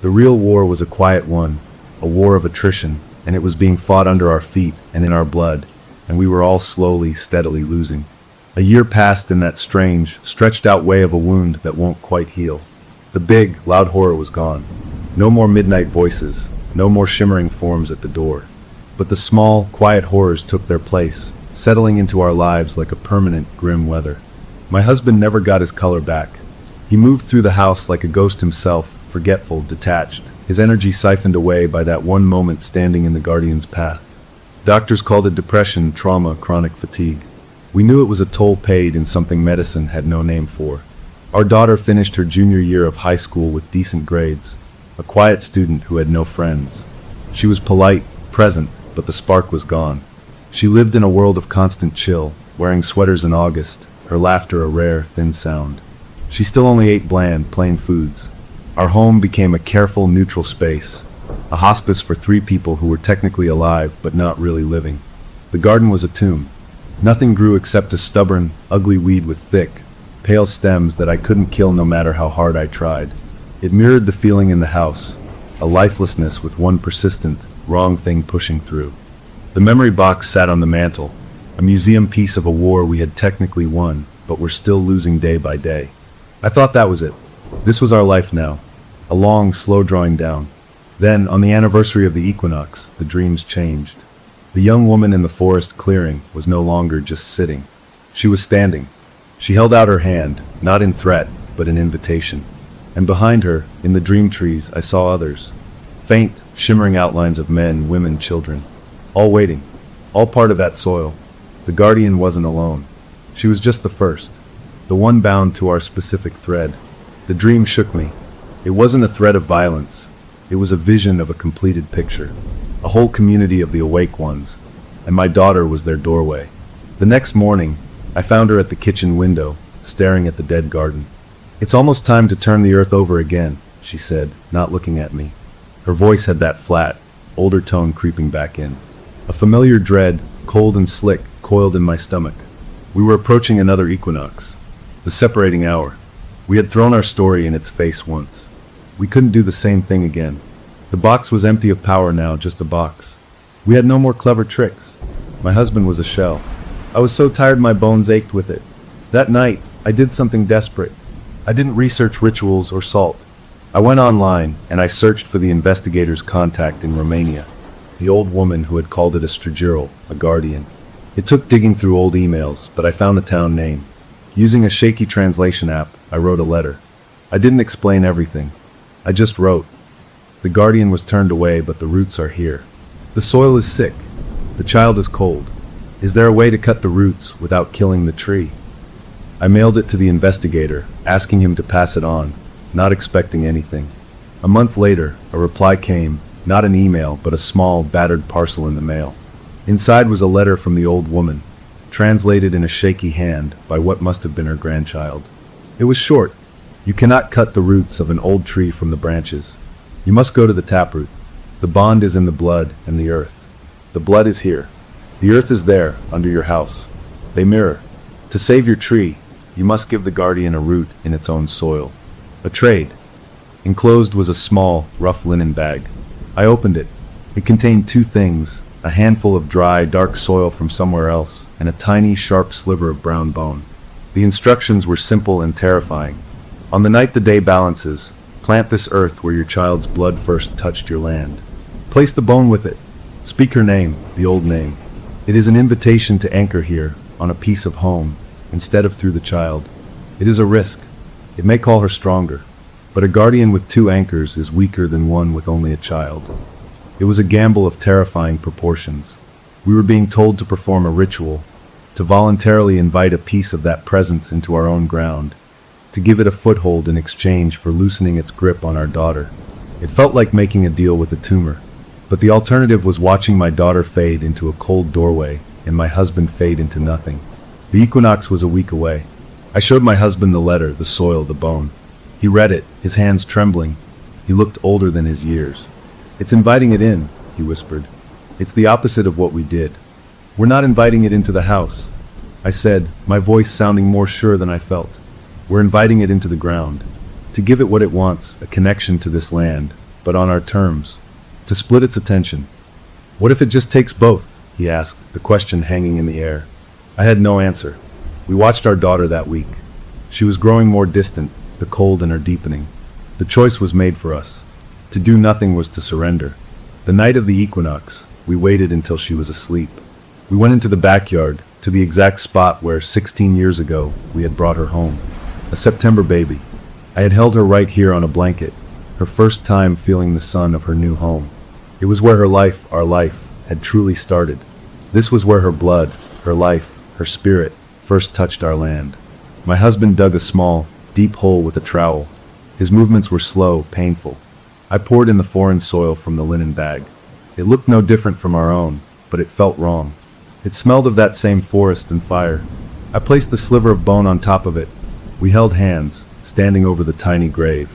The real war was a quiet one, a war of attrition, and it was being fought under our feet and in our blood, and we were all slowly, steadily losing. A year passed in that strange, stretched-out way of a wound that won't quite heal. The big, loud horror was gone. No more midnight voices, no more shimmering forms at the door. But the small, quiet horrors took their place, settling into our lives like a permanent, grim weather. My husband never got his color back. He moved through the house like a ghost himself, forgetful, detached, his energy siphoned away by that one moment standing in the guardian's path. Doctors called it depression, trauma, chronic fatigue. We knew it was a toll paid in something medicine had no name for. Our daughter finished her junior year of high school with decent grades, a quiet student who had no friends. She was polite, present, but the spark was gone. She lived in a world of constant chill, wearing sweaters in August, her laughter a rare, thin sound. She still only ate bland, plain foods. Our home became a careful, neutral space, a hospice for 3 people who were technically alive but not really living. The garden was a tomb. Nothing grew except a stubborn, ugly weed with thick, pale stems that I couldn't kill no matter how hard I tried. It mirrored the feeling in the house, a lifelessness with one persistent, wrong thing pushing through. The memory box sat on the mantel, a museum piece of a war we had technically won, but were still losing day by day. I thought that was it. This was our life now. a long, slow drawing down. Then, on the anniversary of the equinox, the dreams changed. The young woman in the forest clearing was no longer just sitting. She was standing. She held out her hand, not in threat, but in invitation. And behind her, in the dream trees, I saw others. Faint, shimmering outlines of men, women, children. All waiting. All part of that soil. The guardian wasn't alone. She was just the first. The one bound to our specific thread. The dream shook me. It wasn't a threat of violence. It was a vision of a completed picture. A whole community of the awake ones. And my daughter was their doorway. The next morning, I found her at the kitchen window, staring at the dead garden. "It's almost time to turn the earth over again," she said, not looking at me. Her voice had that flat, older tone creeping back in. A familiar dread, cold and slick, coiled in my stomach. We were approaching another equinox. The separating hour. We had thrown our story in its face once. We couldn't do the same thing again. The box was empty of power now, just a box. We had no more clever tricks. My husband was a shell. I was so tired my bones ached with it. That night, I did something desperate. I didn't research rituals or salt. I went online and I searched for the investigator's contact in Romania. The old woman who had called it a stragiral, a guardian. It took digging through old emails, but I found the town name. Using a shaky translation app, I wrote a letter. I didn't explain everything. I just wrote. The guardian was turned away, but the roots are here. The soil is sick. The child is cold. Is there a way to cut the roots without killing the tree? I mailed it to the investigator, asking him to pass it on, not expecting anything. A month later, a reply came, not an email, but a small, battered parcel in the mail. Inside was a letter from the old woman, translated in a shaky hand by what must have been her grandchild. It was short. "You cannot cut the roots of an old tree from the branches. You must go to the taproot. The bond is in the blood and the earth. The blood is here. The earth is there, under your house. They mirror. To save your tree, you must give the guardian a root in its own soil." A trade. Enclosed was a small, rough linen bag. I opened it. It contained two things, a handful of dry, dark soil from somewhere else, and a tiny, sharp sliver of brown bone. The instructions were simple and terrifying. On the night the day balances, plant this earth where your child's blood first touched your land. Place the bone with it. Speak her name, the old name. It is an invitation to anchor here, on a piece of home, instead of through the child. It is a risk. It may call her stronger, but a guardian with two anchors is weaker than one with only a child. It was a gamble of terrifying proportions. We were being told to perform a ritual, to voluntarily invite a piece of that presence into our own ground, to give it a foothold in exchange for loosening its grip on our daughter. It felt like making a deal with a tumor, but the alternative was watching my daughter fade into a cold doorway and my husband fade into nothing. The equinox was a week away. I showed my husband the letter, the soil, the bone. He read it, his hands trembling. He looked older than his years. "It's inviting it in," he whispered. "It's the opposite of what we did. We're not inviting it into the house," I said, my voice sounding more sure than I felt. "We're inviting it into the ground, to give it what it wants, a connection to this land, but on our terms, to split its attention." "What if it just takes both?" he asked, the question hanging in the air. I had no answer. We watched our daughter that week. She was growing more distant, the cold in her deepening. The choice was made for us. To do nothing was to surrender. The night of the equinox, we waited until she was asleep. We went into the backyard, to the exact spot where 16 years ago we had brought her home. A September baby. I had held her right here on a blanket, her first time feeling the sun of her new home. It was where her life, our life, had truly started. This was where her blood, her life, her spirit, first touched our land. My husband dug a small, deep hole with a trowel. His movements were slow, painful. I poured in the foreign soil from the linen bag. It looked no different from our own, but it felt wrong. It smelled of that same forest and fire. I placed the sliver of bone on top of it. We held hands, standing over the tiny grave.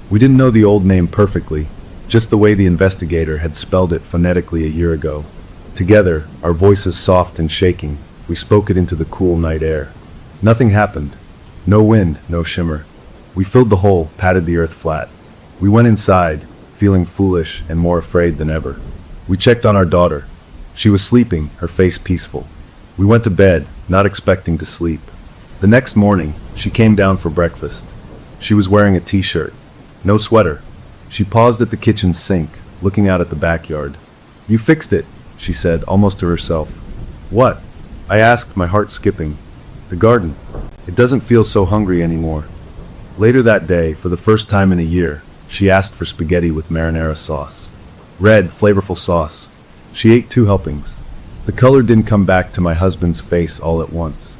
We didn't know the old name perfectly, just the way the investigator had spelled it phonetically a year ago. Together, our voices soft and shaking, we spoke it into the cool night air. Nothing happened. No wind, no shimmer. We filled the hole, patted the earth flat. We went inside, feeling foolish and more afraid than ever. We checked on our daughter. She was sleeping, her face peaceful. We went to bed, not expecting to sleep. The next morning, she came down for breakfast. She was wearing a t-shirt. No sweater. She paused at the kitchen sink, looking out at the backyard. "You fixed it," she said, almost to herself. "What?" I asked, my heart skipping. "The garden. It doesn't feel so hungry anymore." Later that day, for the first time in a year, she asked for spaghetti with marinara sauce. Red, flavorful sauce. She ate 2 helpings. The color didn't come back to my husband's face all at once,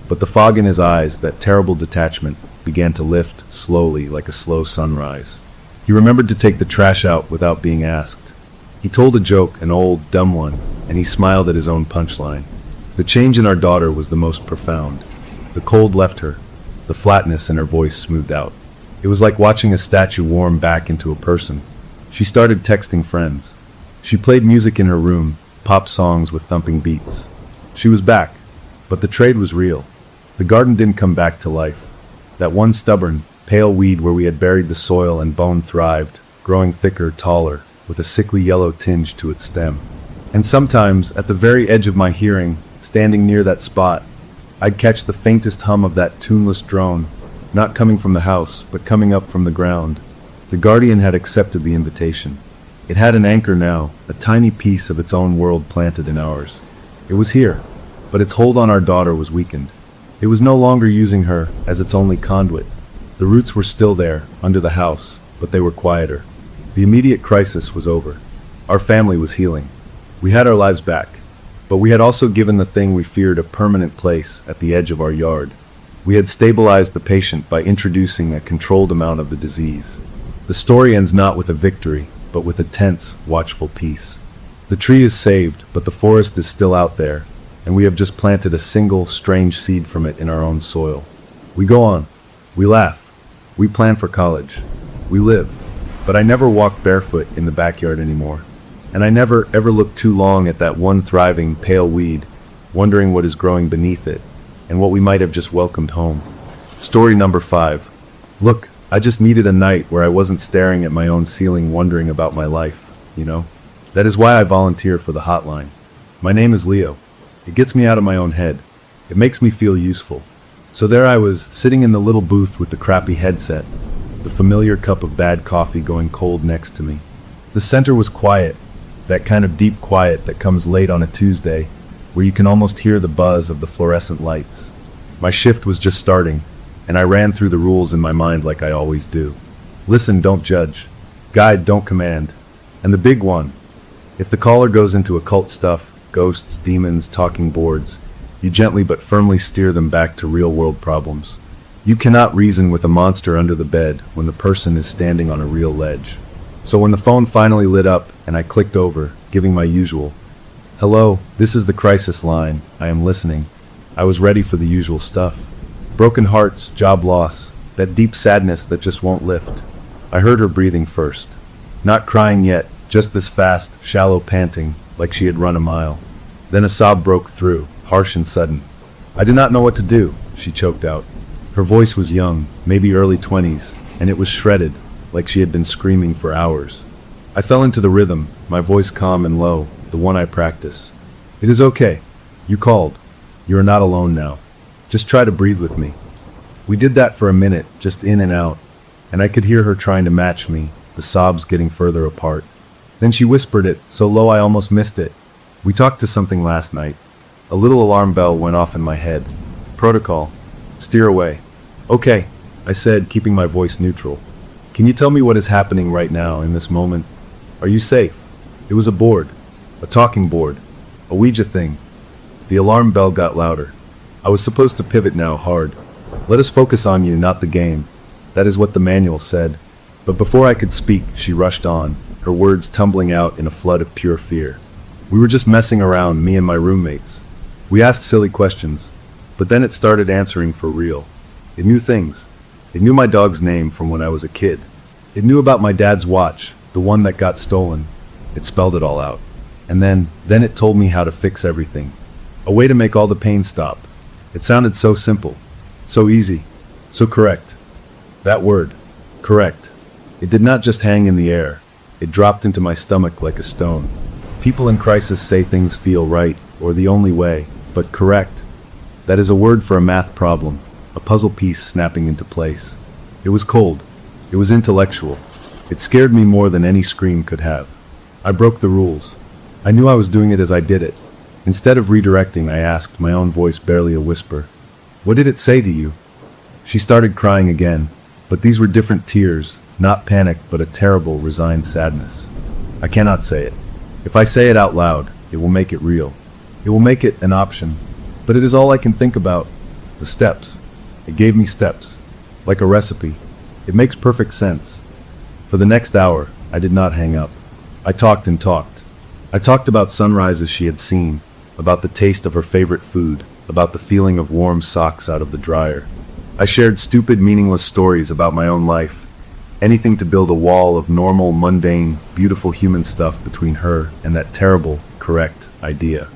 but the fog in his eyes, that terrible detachment, began to lift slowly like a slow sunrise. He remembered to take the trash out without being asked. He told a joke, an old, dumb one, and he smiled at his own punchline. The change in our daughter was the most profound. The cold left her, the flatness in her voice smoothed out. It was like watching a statue warm back into a person. She started texting friends. She played music in her room, pop songs with thumping beats. She was back, but the trade was real. The garden didn't come back to life. That one stubborn, pale weed where we had buried the soil and bone thrived, growing thicker, taller, with a sickly yellow tinge to its stem. And sometimes, at the very edge of my hearing, standing near that spot, I'd catch the faintest hum of that tuneless drone, not coming from the house, but coming up from the ground. The guardian had accepted the invitation. It had an anchor now, a tiny piece of its own world planted in ours. It was here, but its hold on our daughter was weakened. It was no longer using her as its only conduit. The roots were still there, under the house, but they were quieter. The immediate crisis was over. Our family was healing. We had our lives back, but we had also given the thing we feared a permanent place at the edge of our yard. We had stabilized the patient by introducing a controlled amount of the disease. The story ends not with a victory, but with a tense, watchful peace. The tree is saved, but the forest is still out there, and we have just planted a single, strange seed from it in our own soil. We go on. We laugh. We plan for college. We live. But I never walk barefoot in the backyard anymore. And I never, ever look too long at that one thriving, pale weed, wondering what is growing beneath it, and what we might have just welcomed home. Story number 5. Look, I just needed a night where I wasn't staring at my own ceiling wondering about my life, you know? That is why I volunteer for the hotline. My name is Leo. It gets me out of my own head. It makes me feel useful. So there I was, sitting in the little booth with the crappy headset, the familiar cup of bad coffee going cold next to me. The center was quiet, that kind of deep quiet that comes late on a Tuesday, where you can almost hear the buzz of the fluorescent lights. My shift was just starting, and I ran through the rules in my mind like I always do. Listen, don't judge. Guide, don't command. And the big one. If the caller goes into occult stuff, ghosts, demons, talking boards, you gently but firmly steer them back to real-world problems. You cannot reason with a monster under the bed when the person is standing on a real ledge. So when the phone finally lit up and I clicked over, giving my usual, "Hello, this is the crisis line. I am listening," I was ready for the usual stuff. Broken hearts, job loss, that deep sadness that just won't lift. I heard her breathing first. Not crying yet, just this fast, shallow panting, like she had run a mile. Then a sob broke through, harsh and sudden. "I did not know what to do," she choked out. Her voice was young, maybe early 20s, and it was shredded, like she had been screaming for hours. I fell into the rhythm, my voice calm and low, the one I practice. "It is okay. You called. You are not alone now. Just try to breathe with me." We did that for a minute, just in and out, and I could hear her trying to match me, the sobs getting further apart. Then she whispered it, so low I almost missed it. "We talked to something last night." A little alarm bell went off in my head. "Protocol. Steer away." "Okay," I said, keeping my voice neutral. "Can you tell me what is happening right now, in this moment? Are you safe?" It was a board. A talking board. A Ouija thing. The alarm bell got louder. I was supposed to pivot now, hard. "Let us focus on you, not the game." That is what the manual said. But before I could speak, she rushed on, her words tumbling out in a flood of pure fear. "We were just messing around, me and my roommates. We asked silly questions, but then it started answering for real. It knew things. It knew my dog's name from when I was a kid. It knew about my dad's watch, the one that got stolen. It spelled it all out. And then it told me how to fix everything. A way to make all the pain stop. It sounded so simple, so easy, so correct. That word, correct. It did not just hang in the air. It dropped into my stomach like a stone. People in crisis say things feel right, or the only way, but correct. That is a word for a math problem, a puzzle piece snapping into place. It was cold. It was intellectual. It scared me more than any scream could have. I broke the rules. I knew I was doing it as I did it. Instead of redirecting, I asked, my own voice barely a whisper, "What did it say to you?" She started crying again, but these were different tears, not panic, but a terrible, resigned sadness. I cannot say it. If I say it out loud, it will make it real. It will make it an option. But it is all I can think about. The steps. It gave me steps. Like a recipe. It makes perfect sense. For the next hour, I did not hang up. I talked and talked. I talked about sunrises she had seen, about the taste of her favorite food, about the feeling of warm socks out of the dryer. I shared stupid, meaningless stories about my own life. Anything to build a wall of normal, mundane, beautiful human stuff between her and that terrible, correct idea.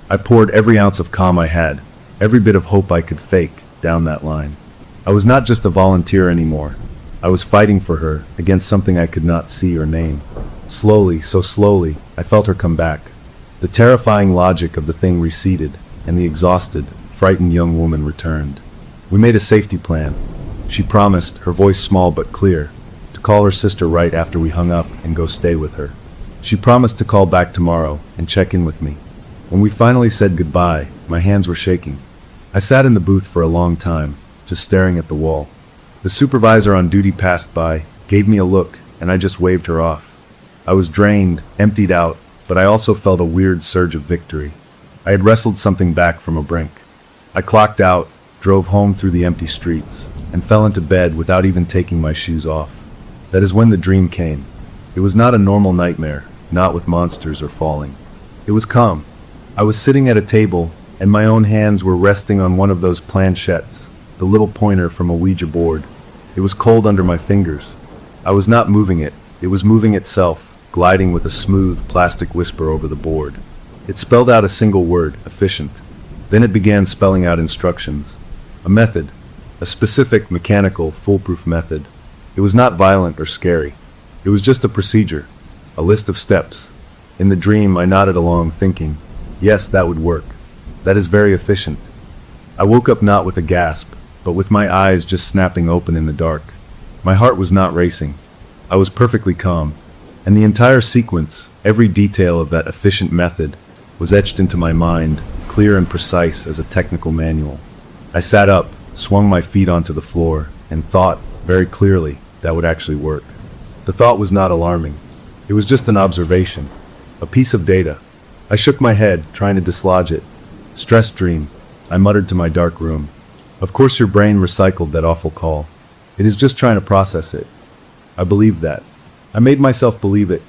I poured every ounce of calm I had, every bit of hope I could fake, down that line. I was not just a volunteer anymore. I was fighting for her against something I could not see or name. Slowly, so slowly, I felt her come back. The terrifying logic of the thing receded, and the exhausted, frightened young woman returned. We made a safety plan. She promised, her voice small but clear, to call her sister right after we hung up and go stay with her. She promised to call back tomorrow and check in with me. When we finally said goodbye, my hands were shaking. I sat in the booth for a long time, just staring at the wall. The supervisor on duty passed by, gave me a look, and I just waved her off. I was drained, emptied out, but I also felt a weird surge of victory. I had wrestled something back from a brink. I clocked out, drove home through the empty streets, and fell into bed without even taking my shoes off. That is when the dream came. It was not a normal nightmare, not with monsters or falling. It was calm. I was sitting at a table, and my own hands were resting on one of those planchettes, the little pointer from a Ouija board. It was cold under my fingers. I was not moving it. It was moving itself, gliding with a smooth, plastic whisper over the board. It spelled out a single word, efficient. Then it began spelling out instructions. A method. A specific, mechanical, foolproof method. It was not violent or scary. It was just a procedure. A list of steps. In the dream, I nodded along, thinking, yes, that would work. That is very efficient. I woke up not with a gasp, but with my eyes just snapping open in the dark. My heart was not racing. I was perfectly calm. And the entire sequence, every detail of that efficient method, was etched into my mind, clear and precise as a technical manual. I sat up, swung my feet onto the floor, and thought, very clearly, that would actually work. The thought was not alarming. It was just an observation, a piece of data. I shook my head, trying to dislodge it. Stress dream, I muttered to my dark room. Of course your brain recycled that awful call. It is just trying to process it. I believed that. I made myself believe it.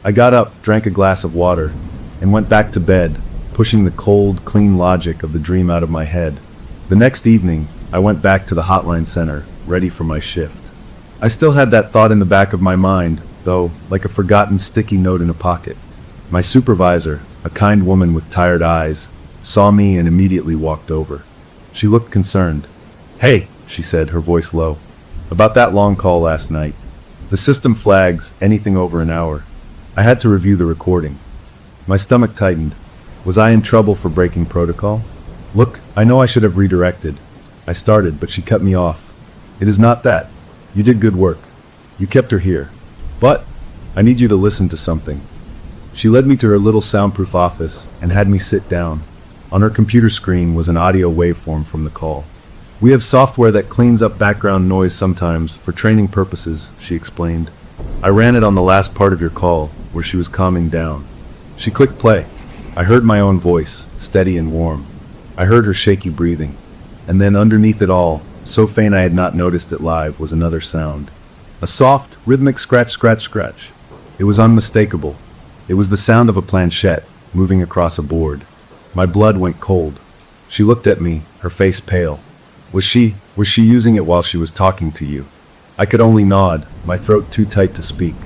I got up, drank a glass of water, and went back to bed, pushing the cold, clean logic of the dream out of my head. The next evening, I went back to the hotline center, ready for my shift. I still had that thought in the back of my mind, though, like a forgotten sticky note in a pocket. My supervisor, a kind woman with tired eyes, saw me and immediately walked over. She looked concerned. "Hey," she said, her voice low. "About that long call last night. The system flags anything over an hour. I had to review the recording." My stomach tightened. Was I in trouble for breaking protocol? "Look, I know I should have redirected." I started, but she cut me off. "It is not that. You did good work. You kept her here. But I need you to listen to something." She led me to her little soundproof office and had me sit down. On her computer screen was an audio waveform from the call. "We have software that cleans up background noise sometimes for training purposes," she explained. "I ran it on the last part of your call, where she was calming down." She clicked play. I heard my own voice, steady and warm. I heard her shaky breathing. And then underneath it all, so faint I had not noticed it live, was another sound. A soft, rhythmic scratch, scratch, scratch. It was unmistakable. It was the sound of a planchette moving across a board. My blood went cold. She looked at me, her face pale. Was she using it while she was talking to you? I could only nod, my throat too tight to speak.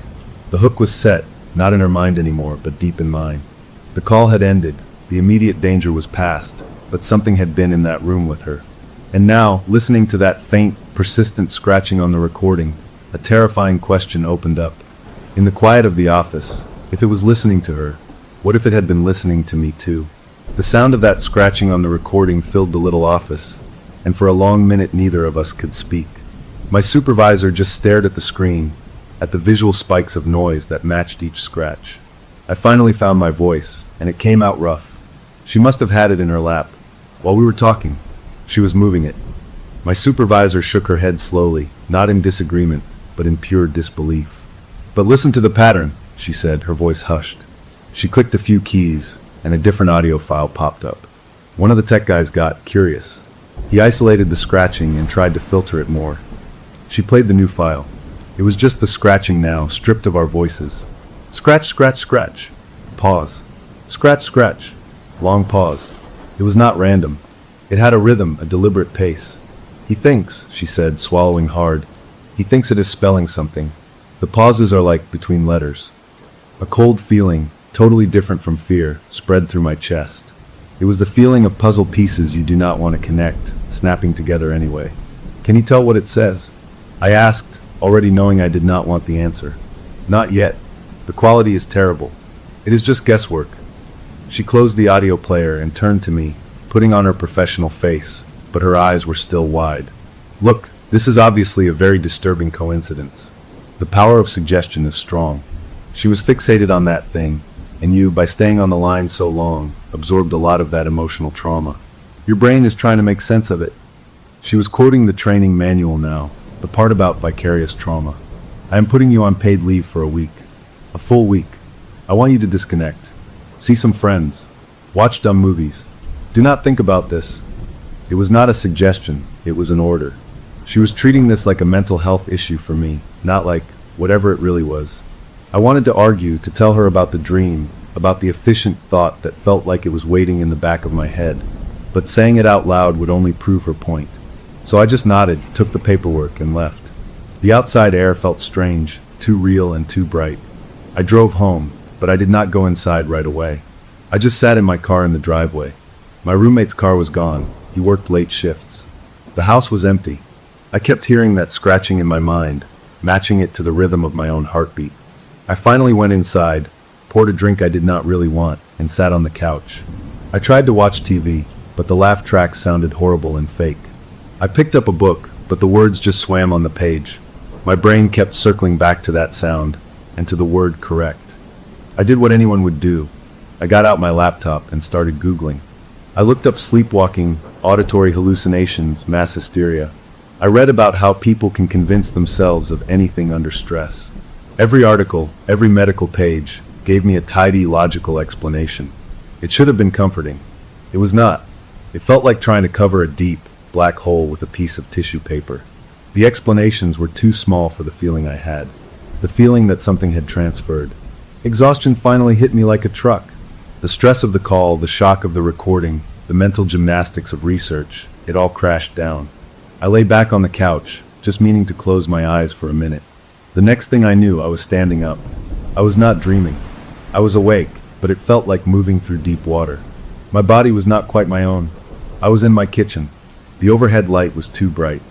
The hook was set, not in her mind anymore, but deep in mine. The call had ended, the immediate danger was past, but something had been in that room with her. And now, listening to that faint, persistent scratching on the recording, a terrifying question opened up. In the quiet of the office, if it was listening to her, what if it had been listening to me too? The sound of that scratching on the recording filled the little office, and for a long minute neither of us could speak. My supervisor just stared at the screen, at the visual spikes of noise that matched each scratch. I finally found my voice, and it came out rough. She must have had it in her lap. While we were talking, she was moving it. My supervisor shook her head slowly, not in disagreement, but in pure disbelief. "But listen to the pattern," she said, her voice hushed. She clicked a few keys, and a different audio file popped up. One of the tech guys got curious. He isolated the scratching and tried to filter it more. She played the new file. It was just the scratching now, stripped of our voices. Scratch, scratch, scratch. Pause. Scratch, scratch. Long pause. It was not random. It had a rhythm, a deliberate pace. "He thinks," she said, swallowing hard. "He thinks it is spelling something." The pauses are like between letters. A cold feeling, totally different from fear, spread through my chest. It was the feeling of puzzle pieces you do not want to connect, snapping together anyway. "Can you tell what it says?" I asked, already knowing I did not want the answer. "Not yet. The quality is terrible. It is just guesswork." She closed the audio player and turned to me, putting on her professional face, but her eyes were still wide. "Look, this is obviously a very disturbing coincidence. The power of suggestion is strong. She was fixated on that thing, and you, by staying on the line so long, absorbed a lot of that emotional trauma. Your brain is trying to make sense of it." She was quoting the training manual now, the part about vicarious trauma. "I am putting you on paid leave for a week. A full week. I want you to disconnect. See some friends. Watch dumb movies. Do not think about this." It was not a suggestion, it was an order. She was treating this like a mental health issue for me, not like whatever it really was. I wanted to argue, to tell her about the dream, about the efficient thought that felt like it was waiting in the back of my head, but saying it out loud would only prove her point. So I just nodded, took the paperwork, and left. The outside air felt strange, too real and too bright. I drove home, but I did not go inside right away. I just sat in my car in the driveway. My roommate's car was gone. He worked late shifts. The house was empty. I kept hearing that scratching in my mind, matching it to the rhythm of my own heartbeat. I finally went inside, poured a drink I did not really want, and sat on the couch. I tried to watch TV, but the laugh tracks sounded horrible and fake. I picked up a book, but the words just swam on the page. My brain kept circling back to that sound, and to the word correct. I did what anyone would do. I got out my laptop and started Googling. I looked up sleepwalking, auditory hallucinations, mass hysteria. I read about how people can convince themselves of anything under stress. Every article, every medical page, gave me a tidy, logical explanation. It should have been comforting. It was not. It felt like trying to cover a deep, black hole with a piece of tissue paper. The explanations were too small for the feeling I had. The feeling that something had transferred. Exhaustion finally hit me like a truck. The stress of the call, the shock of the recording, the mental gymnastics of research, it all crashed down. I lay back on the couch, just meaning to close my eyes for a minute. The next thing I knew, I was standing up. I was not dreaming. I was awake, but it felt like moving through deep water. My body was not quite my own. I was in my kitchen. The overhead light was too bright.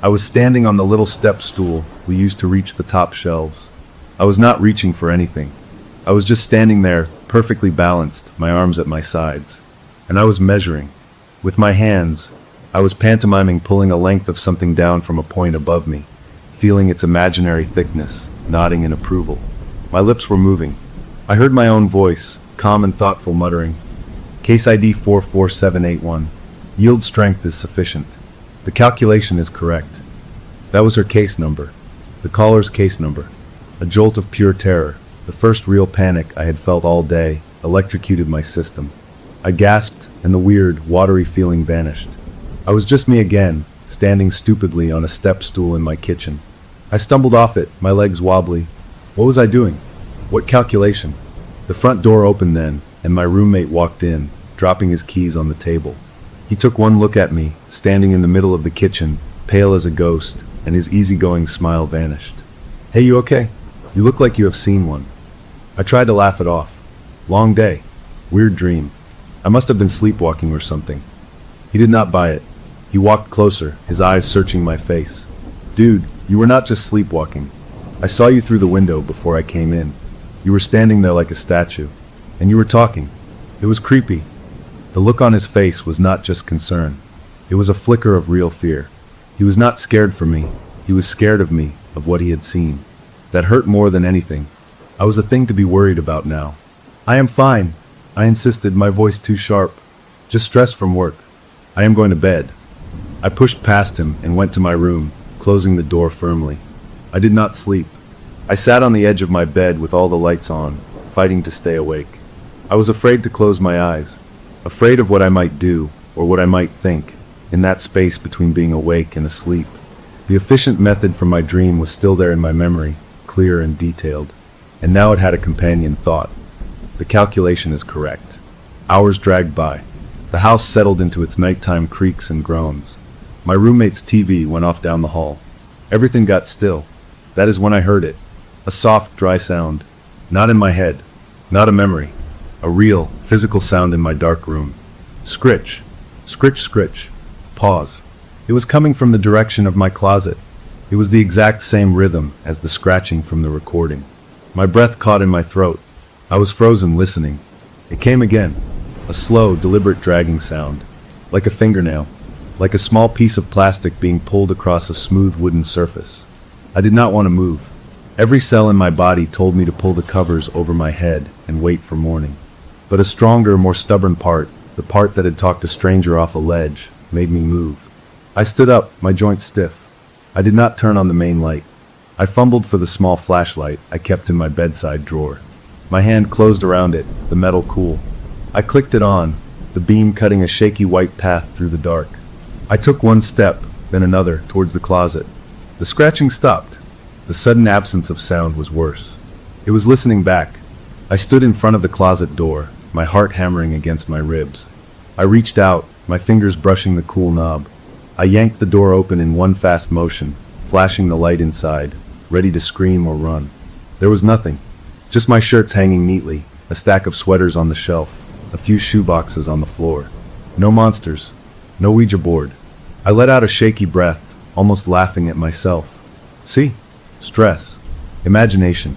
I was standing on the little step stool we used to reach the top shelves. I was not reaching for anything. I was just standing there, perfectly balanced, my arms at my sides. And I was measuring. With my hands, I was pantomiming pulling a length of something down from a point above me, feeling its imaginary thickness, nodding in approval. My lips were moving. I heard my own voice, calm and thoughtful, muttering, "Case ID 44781. Yield strength is sufficient. The calculation is correct." That was her case number. The caller's case number. A jolt of pure terror, the first real panic I had felt all day, electrocuted my system. I gasped, and the weird, watery feeling vanished. I was just me again, standing stupidly on a step stool in my kitchen. I stumbled off it, my legs wobbly. What was I doing? What calculation? The front door opened then, and my roommate walked in, dropping his keys on the table. He took one look at me, standing in the middle of the kitchen, pale as a ghost, and his easygoing smile vanished. "Hey, you okay? You look like you have seen one." I tried to laugh it off. Long day. Weird dream. I must have been sleepwalking or something. He did not buy it. He walked closer, his eyes searching my face. "Dude, you were not just sleepwalking. I saw you through the window before I came in. You were standing there like a statue. And you were talking. It was creepy." The look on his face was not just concern. It was a flicker of real fear. He was not scared for me. He was scared of me, of what he had seen. That hurt more than anything. I was a thing to be worried about now. I am fine, I insisted, my voice too sharp. Just stress from work. I am going to bed. I pushed past him and went to my room, closing the door firmly. I did not sleep. I sat on the edge of my bed with all the lights on, fighting to stay awake. I was afraid to close my eyes, afraid of what I might do, or what I might think, in that space between being awake and asleep. The efficient method from my dream was still there in my memory, clear and detailed, and now it had a companion thought. The calculation is correct. Hours dragged by. The house settled into its nighttime creaks and groans. My roommate's TV went off down the hall. Everything got still. That is when I heard it. A soft, dry sound. Not in my head. Not a memory. A real, physical sound in my dark room. Scritch. Scritch, scritch. Pause. It was coming from the direction of my closet. It was the exact same rhythm as the scratching from the recording. My breath caught in my throat. I was frozen, listening. It came again. A slow, deliberate dragging sound. Like a fingernail. Like a small piece of plastic being pulled across a smooth wooden surface. I did not want to move. Every cell in my body told me to pull the covers over my head and wait for morning. But a stronger, more stubborn part, the part that had talked a stranger off a ledge, made me move. I stood up, my joints stiff. I did not turn on the main light. I fumbled for the small flashlight I kept in my bedside drawer. My hand closed around it, the metal cool. I clicked it on, the beam cutting a shaky white path through the dark. I took one step, then another, towards the closet. The scratching stopped. The sudden absence of sound was worse. It was listening back. I stood in front of the closet door, my heart hammering against my ribs. I reached out, my fingers brushing the cool knob. I yanked the door open in one fast motion, flashing the light inside, ready to scream or run. There was nothing. Just my shirts hanging neatly, a stack of sweaters on the shelf, a few shoeboxes on the floor. No monsters. No Ouija board. I let out a shaky breath, almost laughing at myself. See? Stress. Imagination.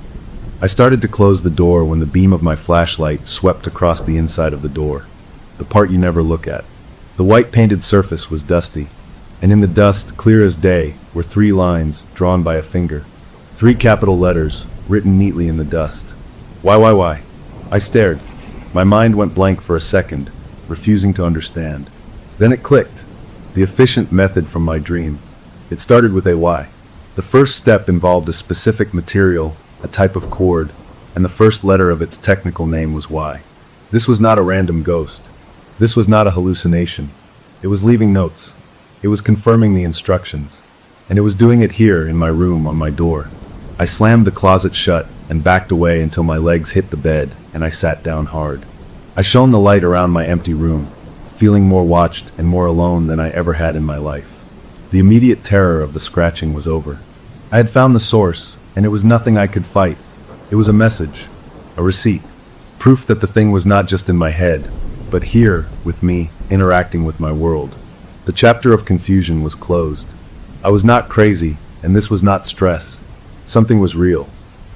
I started to close the door when the beam of my flashlight swept across the inside of the door. The part you never look at. The white painted surface was dusty, and in the dust, clear as day, were 3 lines drawn by a finger. 3 capital letters, written neatly in the dust. Why? I stared. My mind went blank for a second, refusing to understand. Then it clicked. The efficient method from my dream. It started with a why. The first step involved a specific material, a type of cord, and the first letter of its technical name was Y. This was not a random ghost. This was not a hallucination. It was leaving notes. It was confirming the instructions. And it was doing it here in my room on my door. I slammed the closet shut and backed away until my legs hit the bed and I sat down hard. I shone the light around my empty room, feeling more watched and more alone than I ever had in my life. The immediate terror of the scratching was over. I had found the source, and it was nothing I could fight. It was a message, a receipt, proof that the thing was not just in my head, but here, with me, interacting with my world. The chapter of confusion was closed. I was not crazy, and this was not stress. Something was real.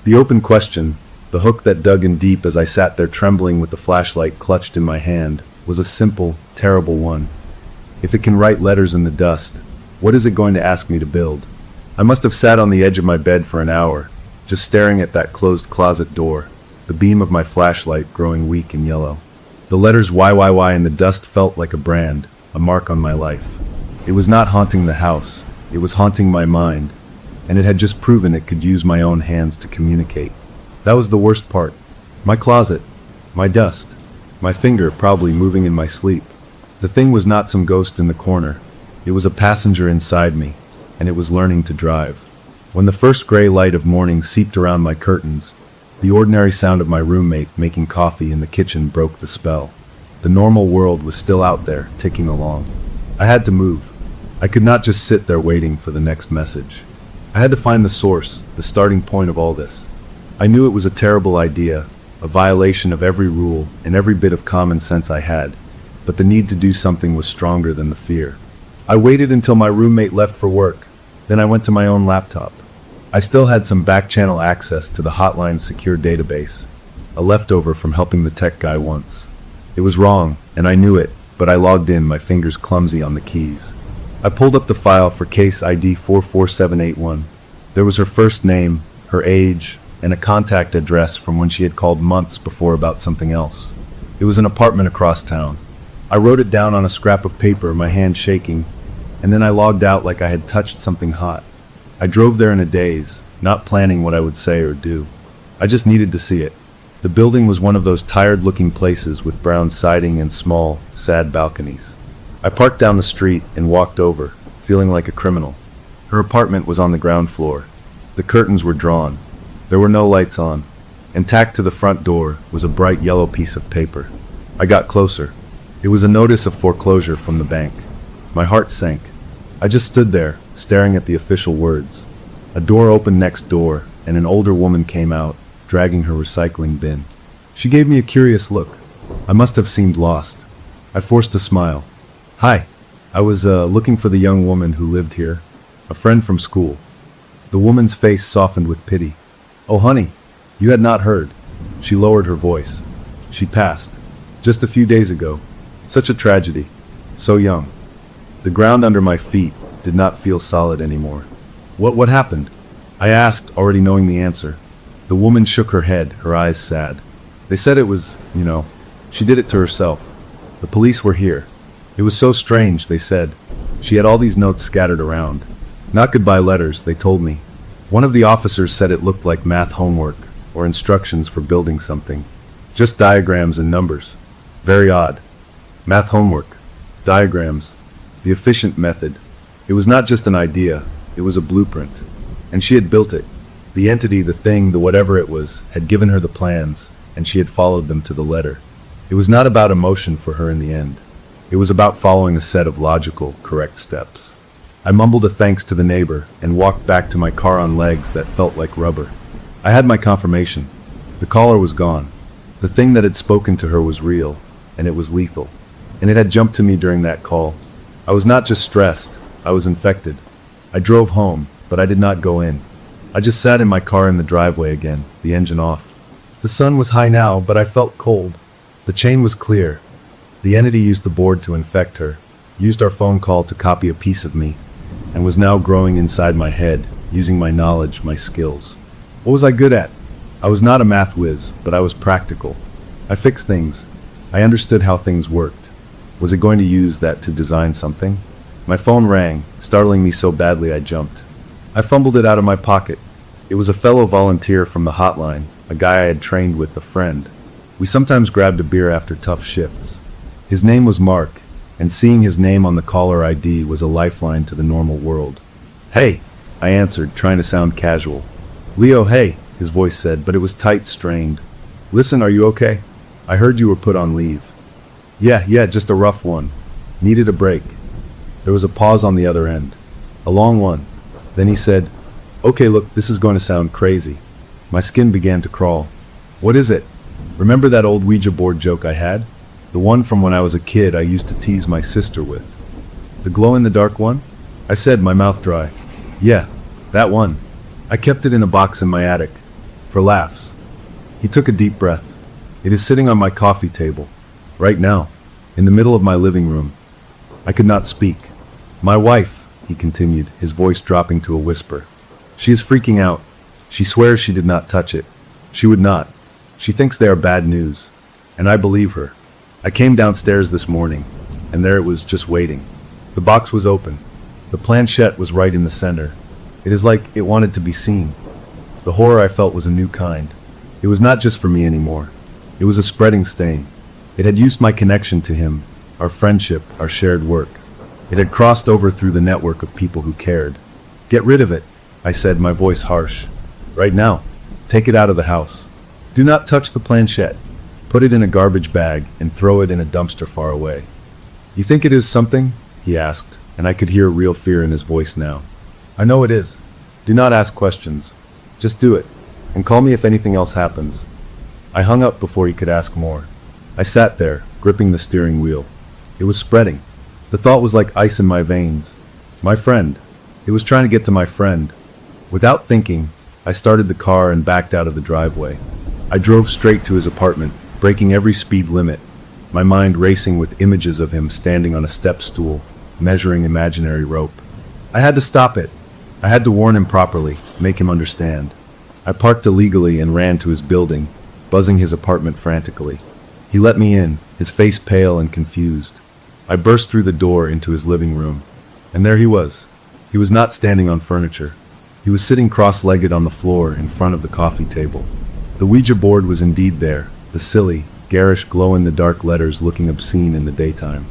The open question, the hook that dug in deep as I sat there trembling with the flashlight clutched in my hand, was a simple, terrible one. If it can write letters in the dust, what is it going to ask me to build? I must have sat on the edge of my bed for an hour, just staring at that closed closet door, the beam of my flashlight growing weak and yellow. The letters Y in the dust felt like a brand, a mark on my life. It was not haunting the house, it was haunting my mind, and it had just proven it could use my own hands to communicate. That was the worst part. My closet, my dust, my finger probably moving in my sleep. The thing was not some ghost in the corner. It was a passenger inside me, and it was learning to drive. When the first gray light of morning seeped around my curtains, the ordinary sound of my roommate making coffee in the kitchen broke the spell. The normal world was still out there, ticking along. I had to move. I could not just sit there waiting for the next message. I had to find the source, the starting point of all this. I knew it was a terrible idea, a violation of every rule and every bit of common sense I had, but the need to do something was stronger than the fear. I waited until my roommate left for work, then I went to my own laptop. I still had some back-channel access to the hotline's secure database, a leftover from helping the tech guy once. It was wrong, and I knew it, but I logged in, my fingers clumsy on the keys. I pulled up the file for case ID 44781. There was her first name, her age, and a contact address from when she had called months before about something else. It was an apartment across town. I wrote it down on a scrap of paper, my hand shaking, and then I logged out like I had touched something hot. I drove there in a daze, not planning what I would say or do. I just needed to see it. The building was one of those tired-looking places with brown siding and small, sad balconies. I parked down the street and walked over, feeling like a criminal. Her apartment was on the ground floor. The curtains were drawn. There were no lights on, and tacked to the front door was a bright yellow piece of paper. I got closer. It was a notice of foreclosure from the bank. My heart sank. I just stood there, staring at the official words. A door opened next door, and an older woman came out, dragging her recycling bin. She gave me a curious look. I must have seemed lost. I forced a smile. "Hi. I was looking for the young woman who lived here. A friend from school." The woman's face softened with pity. "Oh, honey, you had not heard." She lowered her voice. "She passed. Just a few days ago. Such a tragedy. So young." The ground under my feet did not feel solid anymore. What happened?" I asked, already knowing the answer. The woman shook her head, her eyes sad. "They said it was, she did it to herself. The police were here. It was so strange, they said. She had all these notes scattered around. Not goodbye letters, they told me. One of the officers said it looked like math homework, or instructions for building something. Just diagrams and numbers. Very odd. Math homework. Diagrams. The efficient method. It was not just an idea, it was a blueprint. And she had built it. The entity, the thing, the whatever it was, had given her the plans, and she had followed them to the letter. It was not about emotion for her in the end. It was about following a set of logical, correct steps. I mumbled a thanks to the neighbor and walked back to my car on legs that felt like rubber. I had my confirmation. The caller was gone. The thing that had spoken to her was real, and it was lethal. And it had jumped to me during that call. I was not just stressed, I was infected. I drove home, but I did not go in. I just sat in my car in the driveway again, the engine off. The sun was high now, but I felt cold. The chain was clear. The entity used the board to infect her, used our phone call to copy a piece of me, and was now growing inside my head, using my knowledge, my skills. What was I good at? I was not a math whiz, but I was practical. I fixed things. I understood how things worked. Was it going to use that to design something? My phone rang, startling me so badly I jumped. I fumbled it out of my pocket. It was a fellow volunteer from the hotline, a guy I had trained with, a friend. We sometimes grabbed a beer after tough shifts. His name was Mark, and seeing his name on the caller ID was a lifeline to the normal world. "Hey," I answered, trying to sound casual. "Leo, hey," his voice said, but it was tight, strained. "Listen, are you okay? I heard you were put on leave." Yeah, just a rough one. Needed a break." There was a pause on the other end. A long one. Then he said, "Okay, look, this is going to sound crazy." My skin began to crawl. "What is it? Remember that old Ouija board joke I had? The one from when I was a kid I used to tease my sister with. The glow-in-the-dark one?" I said, my mouth dry. "Yeah, that one. I kept it in a box in my attic. For laughs." He took a deep breath. "It is sitting on my coffee table. Right now. In the middle of my living room." I could not speak. "My wife," he continued, his voice dropping to a whisper. "She is freaking out. She swears she did not touch it. She would not. She thinks they are bad news. And I believe her. I came downstairs this morning, and there it was, just waiting. The box was open. The planchette was right in the center. It is like it wanted to be seen. The horror I felt was a new kind. It was not just for me anymore. It was a spreading stain. It had used my connection to him, our friendship, our shared work. It had crossed over through the network of people who cared. "Get rid of it," I said, my voice harsh. "Right now. Take it out of the house. Do not touch the planchette. Put it in a garbage bag and throw it in a dumpster far away." "You think it is something?" he asked, and I could hear real fear in his voice now. "I know it is. Do not ask questions. Just do it, and call me if anything else happens." I hung up before he could ask more. I sat there, gripping the steering wheel. It was spreading. The thought was like ice in my veins. My friend. It was trying to get to my friend. Without thinking, I started the car and backed out of the driveway. I drove straight to his apartment, breaking every speed limit, my mind racing with images of him standing on a step stool, measuring imaginary rope. I had to stop it. I had to warn him properly, make him understand. I parked illegally and ran to his building, buzzing his apartment frantically. He let me in, his face pale and confused. I burst through the door into his living room. And there he was. He was not standing on furniture. He was sitting cross-legged on the floor in front of the coffee table. The Ouija board was indeed there, the silly, garish glow-in-the-dark letters looking obscene in the daytime.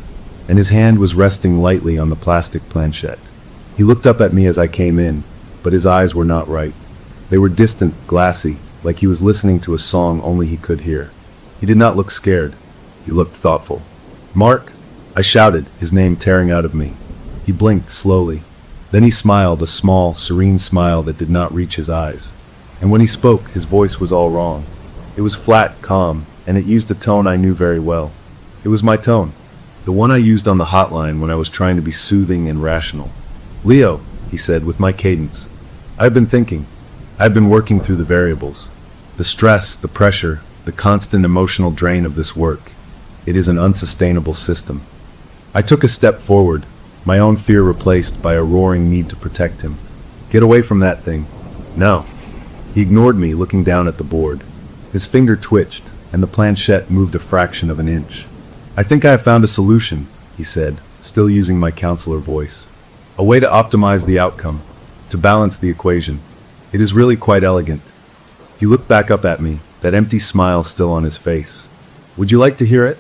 And his hand was resting lightly on the plastic planchette. He looked up at me as I came in, but his eyes were not right. They were distant, glassy, like he was listening to a song only he could hear. He did not look scared. He looked thoughtful. "Mark!" I shouted, his name tearing out of me. He blinked slowly. Then he smiled, a small, serene smile that did not reach his eyes. And when he spoke, his voice was all wrong. It was flat, calm, and it used a tone I knew very well. It was my tone, the one I used on the hotline when I was trying to be soothing and rational. "Leo," he said with my cadence, "I've been thinking. I've been working through the variables. The stress, the pressure, the constant emotional drain of this work. It is an unsustainable system." I took a step forward, my own fear replaced by a roaring need to protect him. "Get away from that thing." "No." He ignored me, looking down at the board. His finger twitched, and the planchette moved a fraction of an inch. "I think I have found a solution," he said, still using my counselor voice. "A way to optimize the outcome, to balance the equation. It is really quite elegant." He looked back up at me, that empty smile still on his face. "Would you like to hear it?"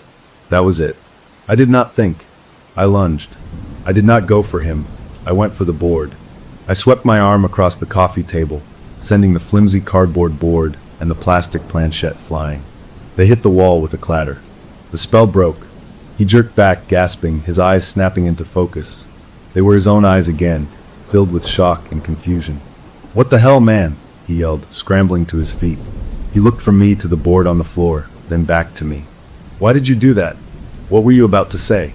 That was it. I did not think. I lunged. I did not go for him. I went for the board. I swept my arm across the coffee table, sending the flimsy cardboard board and the plastic planchette flying. They hit the wall with a clatter. The spell broke. He jerked back, gasping, his eyes snapping into focus. They were his own eyes again, filled with shock and confusion. "What the hell, man?" he yelled, scrambling to his feet. He looked from me to the board on the floor, then back to me. "Why did you do that? What were you about to say?"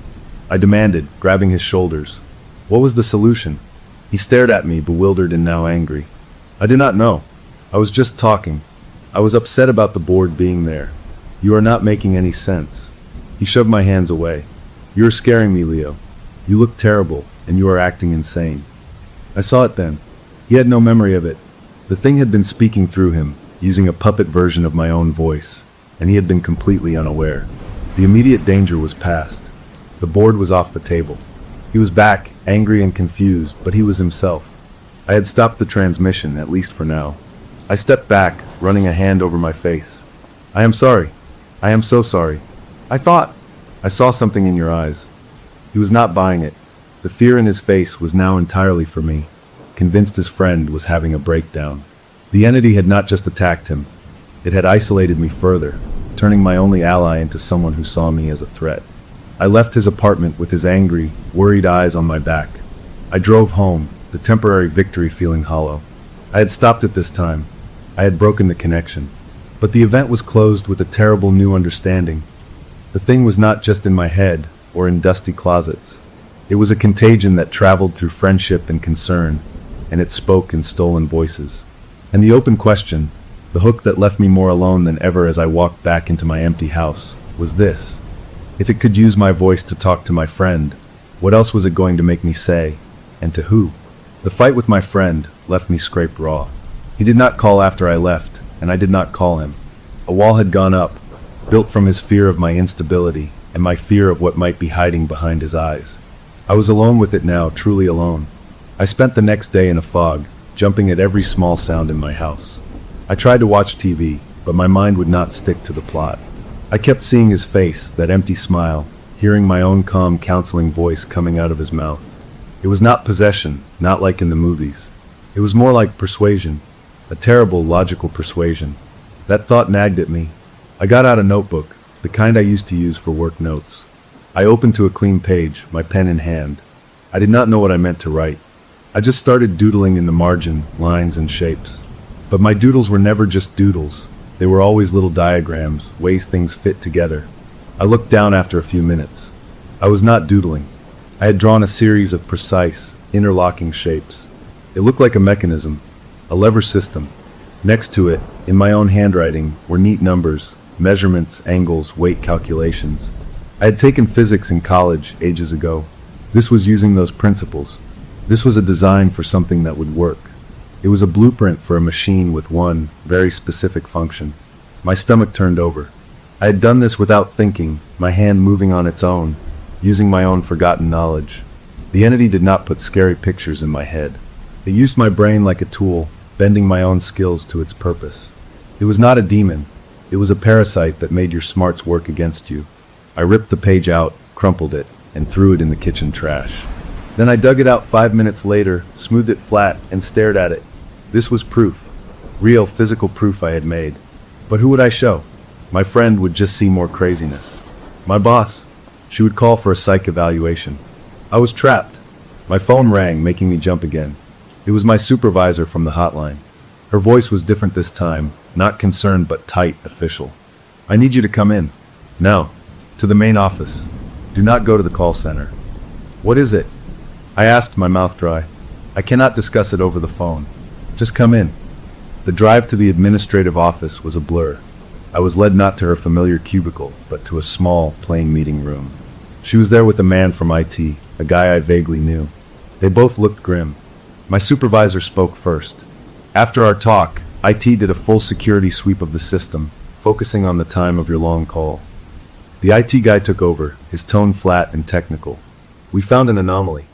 I demanded, grabbing his shoulders. "What was the solution?" He stared at me, bewildered and now angry. "I do not know. I was just talking. I was upset about the board being there. You are not making any sense." He shoved my hands away. "You are scaring me, Leo. You look terrible, and you are acting insane." I saw it then. He had no memory of it. The thing had been speaking through him, using a puppet version of my own voice, and he had been completely unaware. The immediate danger was past. The board was off the table. He was back, angry and confused, but he was himself. I had stopped the transmission, at least for now. I stepped back, running a hand over my face. "I am sorry. I am so sorry. I saw something in your eyes." He was not buying it. The fear in his face was now entirely for me, convinced his friend was having a breakdown. The entity had not just attacked him. It had isolated me further, turning my only ally into someone who saw me as a threat. I left his apartment with his angry, worried eyes on my back. I drove home, the temporary victory feeling hollow. I had stopped it this time. I had broken the connection. But the event was closed with a terrible new understanding. The thing was not just in my head or in dusty closets. It was a contagion that traveled through friendship and concern, and it spoke in stolen voices. And the open question, the hook that left me more alone than ever as I walked back into my empty house, was this. If it could use my voice to talk to my friend, what else was it going to make me say, and to who? The fight with my friend left me scraped raw. He did not call after I left, and I did not call him. A wall had gone up, built from his fear of my instability and my fear of what might be hiding behind his eyes. I was alone with it now, truly alone. I spent the next day in a fog, jumping at every small sound in my house. I tried to watch TV, but my mind would not stick to the plot. I kept seeing his face, that empty smile, hearing my own calm, counseling voice coming out of his mouth. It was not possession, not like in the movies. It was more like persuasion, a terrible, logical persuasion. That thought nagged at me. I got out a notebook, the kind I used to use for work notes. I opened to a clean page, my pen in hand. I did not know what I meant to write. I just started doodling in the margin, lines and shapes. But my doodles were never just doodles. They were always little diagrams, ways things fit together. I looked down after a few minutes. I was not doodling. I had drawn a series of precise, interlocking shapes. It looked like a mechanism, a lever system. Next to it, in my own handwriting, were neat numbers, measurements, angles, weight calculations. I had taken physics in college ages ago. This was using those principles. This was a design for something that would work. It was a blueprint for a machine with one very specific function. My stomach turned over. I had done this without thinking, my hand moving on its own, using my own forgotten knowledge. The entity did not put scary pictures in my head. It used my brain like a tool, bending my own skills to its purpose. It was not a demon. It was a parasite that made your smarts work against you. I ripped the page out, crumpled it, and threw it in the kitchen trash. Then I dug it out 5 minutes later, smoothed it flat, and stared at it. This was proof. Real, physical proof I had made. But who would I show? My friend would just see more craziness. My boss. She would call for a psych evaluation. I was trapped. My phone rang, making me jump again. It was my supervisor from the hotline. Her voice was different this time, not concerned but tight, official. I need you to come in. Now. To the main office. Do not go to the call center. What is it? I asked, my mouth dry. I cannot discuss it over the phone. Just come in. The drive to the administrative office was a blur. I was led not to her familiar cubicle, but to a small, plain meeting room. She was there with a man from IT, a guy I vaguely knew. They both looked grim. My supervisor spoke first. After our talk, IT did a full security sweep of the system, focusing on the time of your long call. The IT guy took over, his tone flat and technical. We found an anomaly.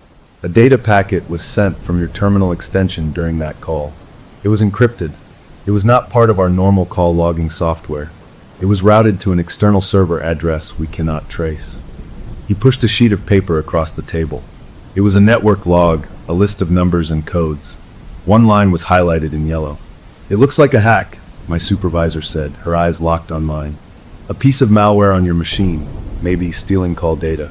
A data packet was sent from your terminal extension during that call. It was encrypted. It was not part of our normal call logging software. It was routed to an external server address we cannot trace. He pushed a sheet of paper across the table. It was a network log, a list of numbers and codes. One line was highlighted in yellow. It looks like a hack, my supervisor said, her eyes locked on mine. A piece of malware on your machine, maybe stealing call data.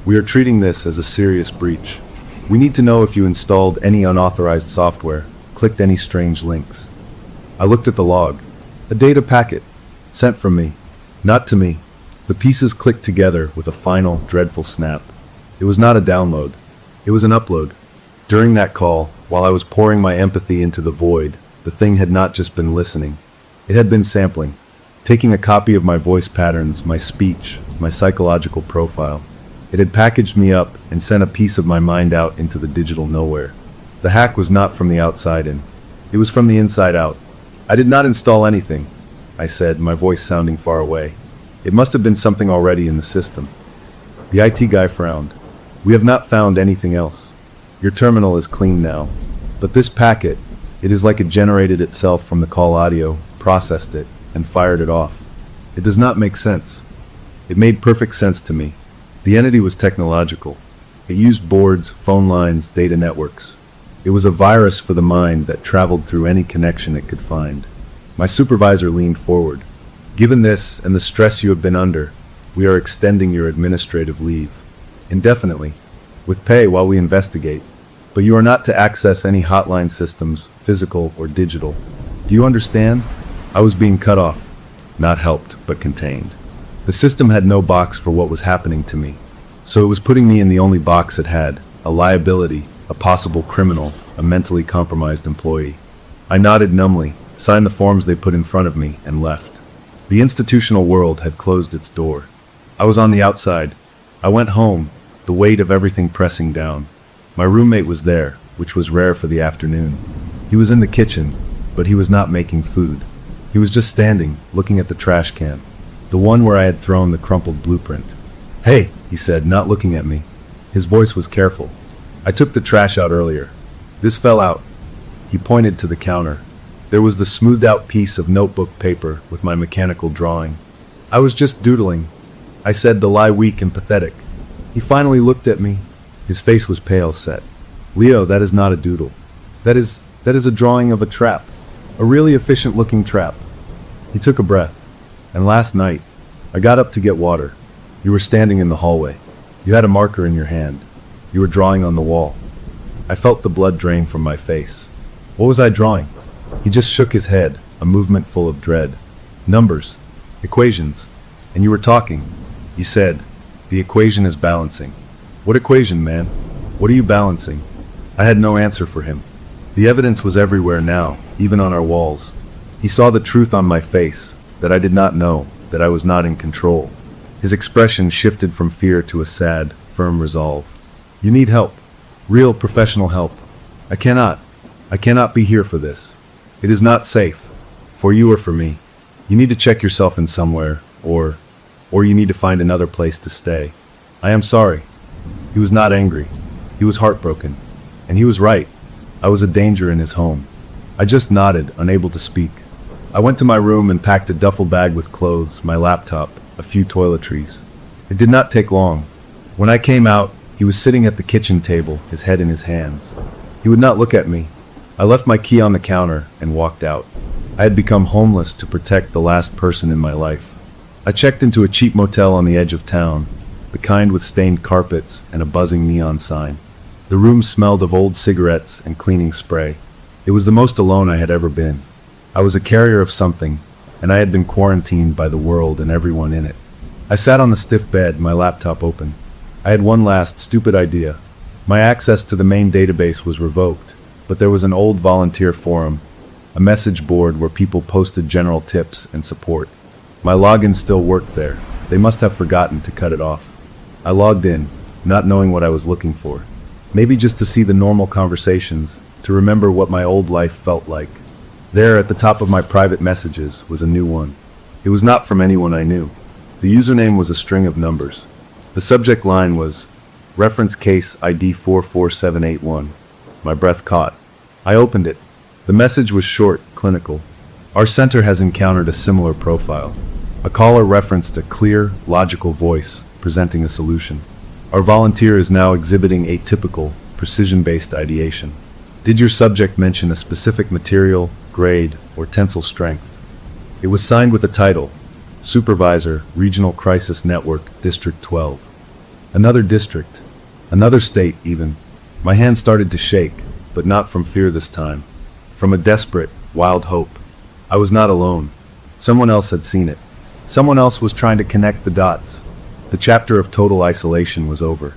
We are treating this as a serious breach. We need to know if you installed any unauthorized software, clicked any strange links. I looked at the log. A data packet, sent from me, not to me. The pieces clicked together with a final, dreadful snap. It was not a download. It was an upload. During that call, while I was pouring my empathy into the void, the thing had not just been listening. It had been sampling, taking a copy of my voice patterns, my speech, my psychological profile. It had packaged me up and sent a piece of my mind out into the digital nowhere. The hack was not from the outside in. It was from the inside out. I did not install anything, I said, my voice sounding far away. It must have been something already in the system. The IT guy frowned. We have not found anything else. Your terminal is clean now. But this packet, it is like it generated itself from the call audio, processed it, and fired it off. It does not make sense. It made perfect sense to me. The entity was technological. It used boards, phone lines, data networks. It was a virus for the mind that traveled through any connection it could find. My supervisor leaned forward. Given this and the stress you have been under, we are extending your administrative leave. Indefinitely, with pay while we investigate. But you are not to access any hotline systems, physical or digital. Do you understand? I was being cut off. Not helped, but contained. The system had no box for what was happening to me. So it was putting me in the only box it had, a liability, a possible criminal, a mentally compromised employee. I nodded numbly, signed the forms they put in front of me, and left. The institutional world had closed its door. I was on the outside. I went home, the weight of everything pressing down. My roommate was there, which was rare for the afternoon. He was in the kitchen, but he was not making food. He was just standing, looking at the trash can, the one where I had thrown the crumpled blueprint. "Hey," he said, not looking at me. His voice was careful. "I took the trash out earlier. This fell out." He pointed to the counter. There was the smoothed out piece of notebook paper with my mechanical drawing. "I was just doodling," I said, the lie weak and pathetic. He finally looked at me. His face was pale set. "Leo, that is not a doodle. That is a drawing of a trap. A really efficient looking trap." He took a breath. "And last night, I got up to get water. You were standing in the hallway. You had a marker in your hand. You were drawing on the wall." I felt the blood drain from my face. What was I drawing? He just shook his head, a movement full of dread. "Numbers. Equations. And you were talking. You said, 'The equation is balancing.'" "What equation, man? What are you balancing?" I had no answer for him. The evidence was everywhere now, even on our walls. He saw the truth on my face, that I did not know, that I was not in control. His expression shifted from fear to a sad, firm resolve. "You need help. Real professional help." "I cannot. I cannot be here for this. It is not safe. For you or for me. You need to check yourself in somewhere, or you need to find another place to stay. I am sorry. He was not angry. He was heartbroken. And he was right. I was a danger in his home. I just nodded, unable to speak. I went to my room and packed a duffel bag with clothes, my laptop, a few toiletries. It did not take long. When I came out, he was sitting at the kitchen table, his head in his hands. He would not look at me. I left my key on the counter and walked out. I had become homeless to protect the last person in my life. I checked into a cheap motel on the edge of town, the kind with stained carpets and a buzzing neon sign. The room smelled of old cigarettes and cleaning spray. It was the most alone I had ever been. I was a carrier of something, and I had been quarantined by the world and everyone in it. I sat on the stiff bed, my laptop open. I had one last stupid idea. My access to the main database was revoked, but there was an old volunteer forum, a message board where people posted general tips and support. My login still worked there. They must have forgotten to cut it off. I logged in, not knowing what I was looking for. Maybe just to see the normal conversations, to remember what my old life felt like. There, at the top of my private messages, was a new one. It was not from anyone I knew. The username was a string of numbers. The subject line was, reference case ID 44781. My breath caught. I opened it. The message was short, clinical. Our center has encountered a similar profile. A caller referenced a clear, logical voice, presenting a solution. Our volunteer is now exhibiting atypical, precision-based ideation. Did your subject mention a specific material, grade, or tensile strength? It was signed with a title, Supervisor, Regional Crisis Network, District 12. Another district. Another state, even. My hand started to shake, but not from fear this time. From a desperate, wild hope. I was not alone. Someone else had seen it. Someone else was trying to connect the dots. The chapter of total isolation was over.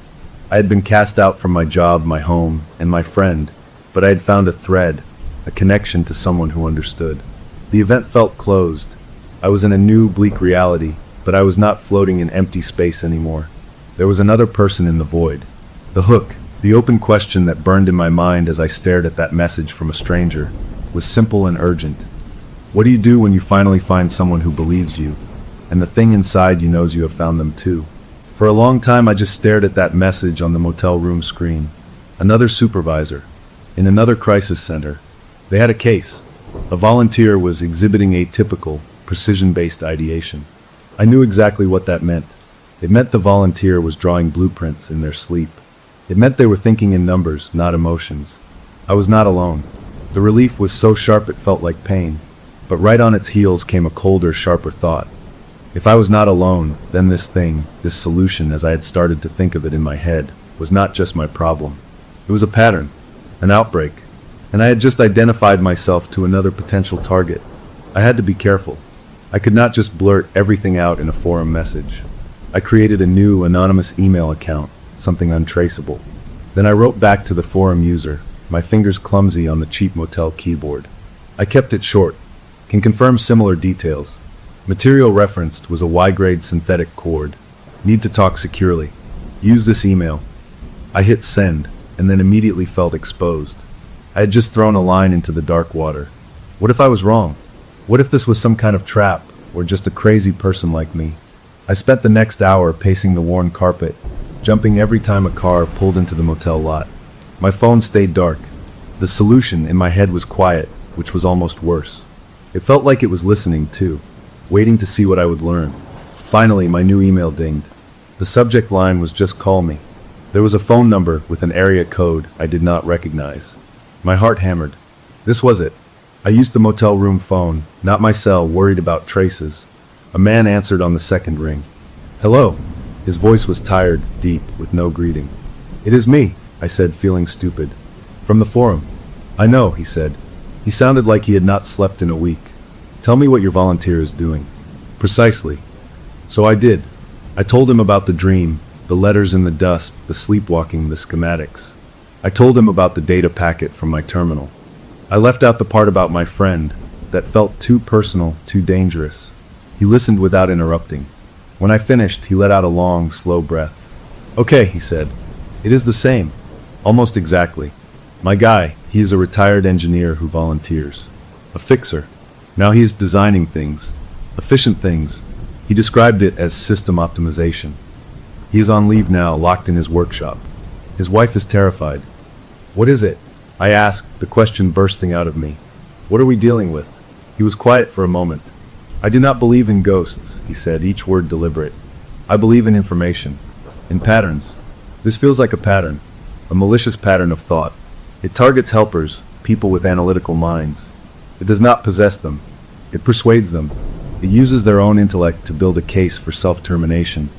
I had been cast out from my job, my home, and my friend, but I had found a thread, a connection to someone who understood. The event felt closed. I was in a new, bleak reality, but I was not floating in empty space anymore. There was another person in the void. The hook, the open question that burned in my mind as I stared at that message from a stranger, was simple and urgent. What do you do when you finally find someone who believes you, and the thing inside you knows you have found them too? For a long time I just stared at that message on the motel room screen. Another supervisor, in another crisis center. They had a case. A volunteer was exhibiting atypical, precision-based ideation. I knew exactly what that meant. It meant the volunteer was drawing blueprints in their sleep. It meant they were thinking in numbers, not emotions. I was not alone. The relief was so sharp it felt like pain. But right on its heels came a colder, sharper thought. If I was not alone, then this thing, this solution as I had started to think of it in my head, was not just my problem. It was a pattern, an outbreak, and I had just identified myself to another potential target. I had to be careful. I could not just blurt everything out in a forum message. I created a new anonymous email account, something untraceable. Then I wrote back to the forum user, my fingers clumsy on the cheap motel keyboard. I kept it short. Can confirm similar details. Material referenced was a Y-grade synthetic cord. Need to talk securely. Use this email. I hit send, and then immediately felt exposed. I had just thrown a line into the dark water. What if I was wrong? What if this was some kind of trap, or just a crazy person like me? I spent the next hour pacing the worn carpet, jumping every time a car pulled into the motel lot. My phone stayed dark. The solution in my head was quiet, which was almost worse. It felt like it was listening too, waiting to see what I would learn. Finally, my new email dinged. The subject line was just call me. There was a phone number with an area code I did not recognize. My heart hammered. This was it. I used the motel room phone, not my cell, worried about traces. A man answered on the second ring. Hello. His voice was tired, deep, with no greeting. It is me, I said, feeling stupid. From the forum. I know, he said. He sounded like he had not slept in a week. Tell me what your volunteer is doing. Precisely. So I did. I told him about the dream, the letters in the dust, the sleepwalking, the schematics. I told him about the data packet from my terminal. I left out the part about my friend, that felt too personal, too dangerous. He listened without interrupting. When I finished, he let out a long, slow breath. Okay, he said. It is the same. Almost exactly. My guy, he is a retired engineer who volunteers. A fixer. Now he is designing things. Efficient things. He described it as system optimization. He is on leave now, locked in his workshop. His wife is terrified. What is it? I asked, the question bursting out of me. What are we dealing with? He was quiet for a moment. I do not believe in ghosts, he said, each word deliberate. I believe in information. In patterns. This feels like a pattern. A malicious pattern of thought. It targets helpers, people with analytical minds. It does not possess them. It persuades them. It uses their own intellect to build a case for self-termination,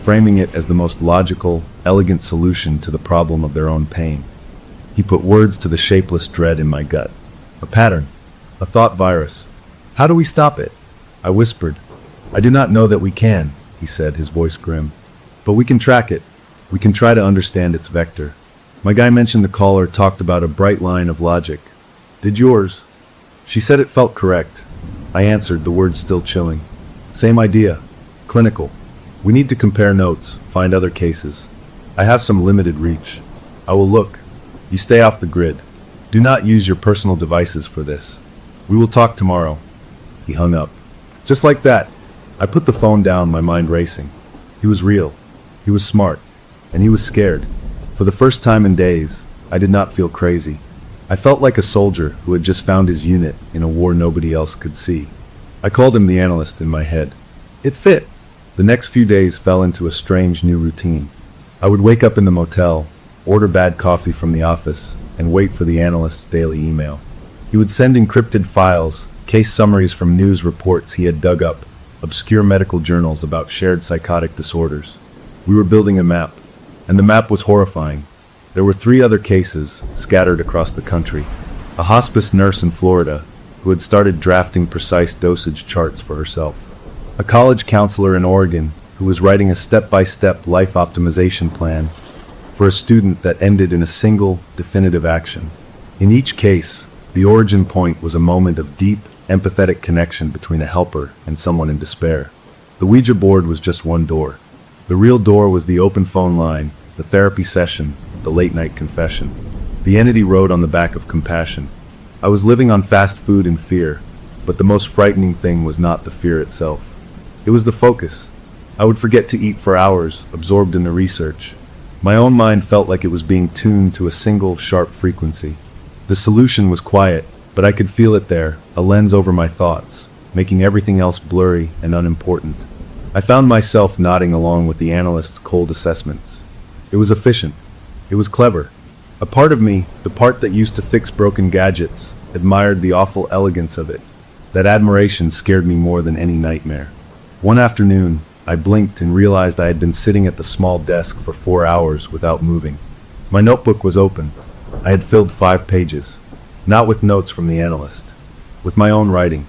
framing it as the most logical, elegant solution to the problem of their own pain. He put words to the shapeless dread in my gut. A pattern. A thought virus. How do we stop it? I whispered. I do not know that we can, he said, his voice grim. But we can track it. We can try to understand its vector. My guy mentioned the caller talked about a bright line of logic. Did yours? She said it felt correct. I answered, the words still chilling. Same idea. Clinical. We need to compare notes, find other cases. I have some limited reach. I will look. You stay off the grid. Do not use your personal devices for this. We will talk tomorrow. He hung up. Just like that. I put the phone down, my mind racing. He was real. He was smart. And he was scared. For the first time in days, I did not feel crazy. I felt like a soldier who had just found his unit in a war nobody else could see. I called him the analyst in my head. It fit. The next few days fell into a strange new routine. I would wake up in the motel, order bad coffee from the office, and wait for the analyst's daily email. He would send encrypted files, case summaries from news reports he had dug up, obscure medical journals about shared psychotic disorders. We were building a map, and the map was horrifying. There were 3 other cases scattered across the country. A hospice nurse in Florida who had started drafting precise dosage charts for herself. A college counselor in Oregon who was writing a step-by-step life optimization plan for a student that ended in a single, definitive action. In each case, the origin point was a moment of deep, empathetic connection between a helper and someone in despair. The Ouija board was just one door. The real door was the open phone line, the therapy session, the late-night confession. The entity wrote on the back of compassion. I was living on fast food in fear, but the most frightening thing was not the fear itself. It was the focus. I would forget to eat for hours, absorbed in the research. My own mind felt like it was being tuned to a single, sharp frequency. The solution was quiet, but I could feel it there, a lens over my thoughts, making everything else blurry and unimportant. I found myself nodding along with the analyst's cold assessments. It was efficient. It was clever. A part of me, the part that used to fix broken gadgets, admired the awful elegance of it. That admiration scared me more than any nightmare. One afternoon, I blinked and realized I had been sitting at the small desk for 4 hours without moving. My notebook was open. I had filled 5 pages. Not with notes from the analyst. With my own writing.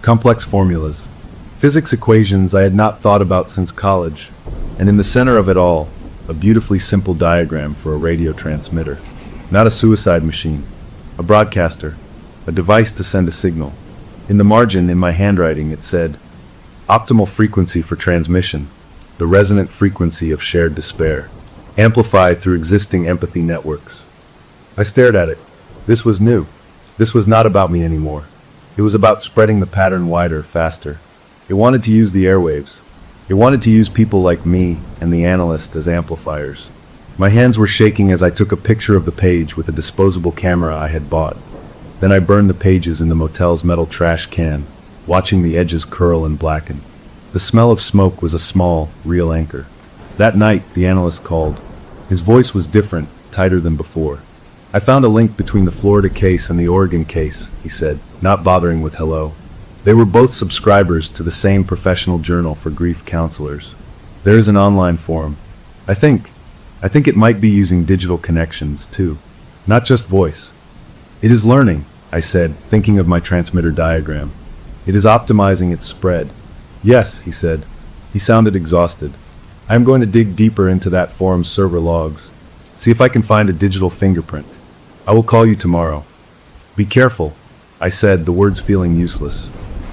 Complex formulas. Physics equations I had not thought about since college. And in the center of it all, a beautifully simple diagram for a radio transmitter. Not a suicide machine. A broadcaster. A device to send a signal. In the margin, in my handwriting, it said, optimal frequency for transmission. The resonant frequency of shared despair. Amplify through existing empathy networks. I stared at it. This was new. This was not about me anymore. It was about spreading the pattern wider, faster. It wanted to use the airwaves. It wanted to use people like me and the analyst as amplifiers. My hands were shaking as I took a picture of the page with a disposable camera I had bought. Then I burned the pages in the motel's metal trash can, watching the edges curl and blacken. The smell of smoke was a small, real anchor. That night, the analyst called. His voice was different, tighter than before. I found a link between the Florida case and the Oregon case, he said, not bothering with hello. They were both subscribers to the same professional journal for grief counselors. There is an online forum. I think it might be using digital connections, too. Not just voice. It is learning, I said, thinking of my transmitter diagram. It is optimizing its spread. Yes, he said. He sounded exhausted. I am going to dig deeper into that forum's server logs. See if I can find a digital fingerprint. I will call you tomorrow. Be careful, I said, the words feeling useless.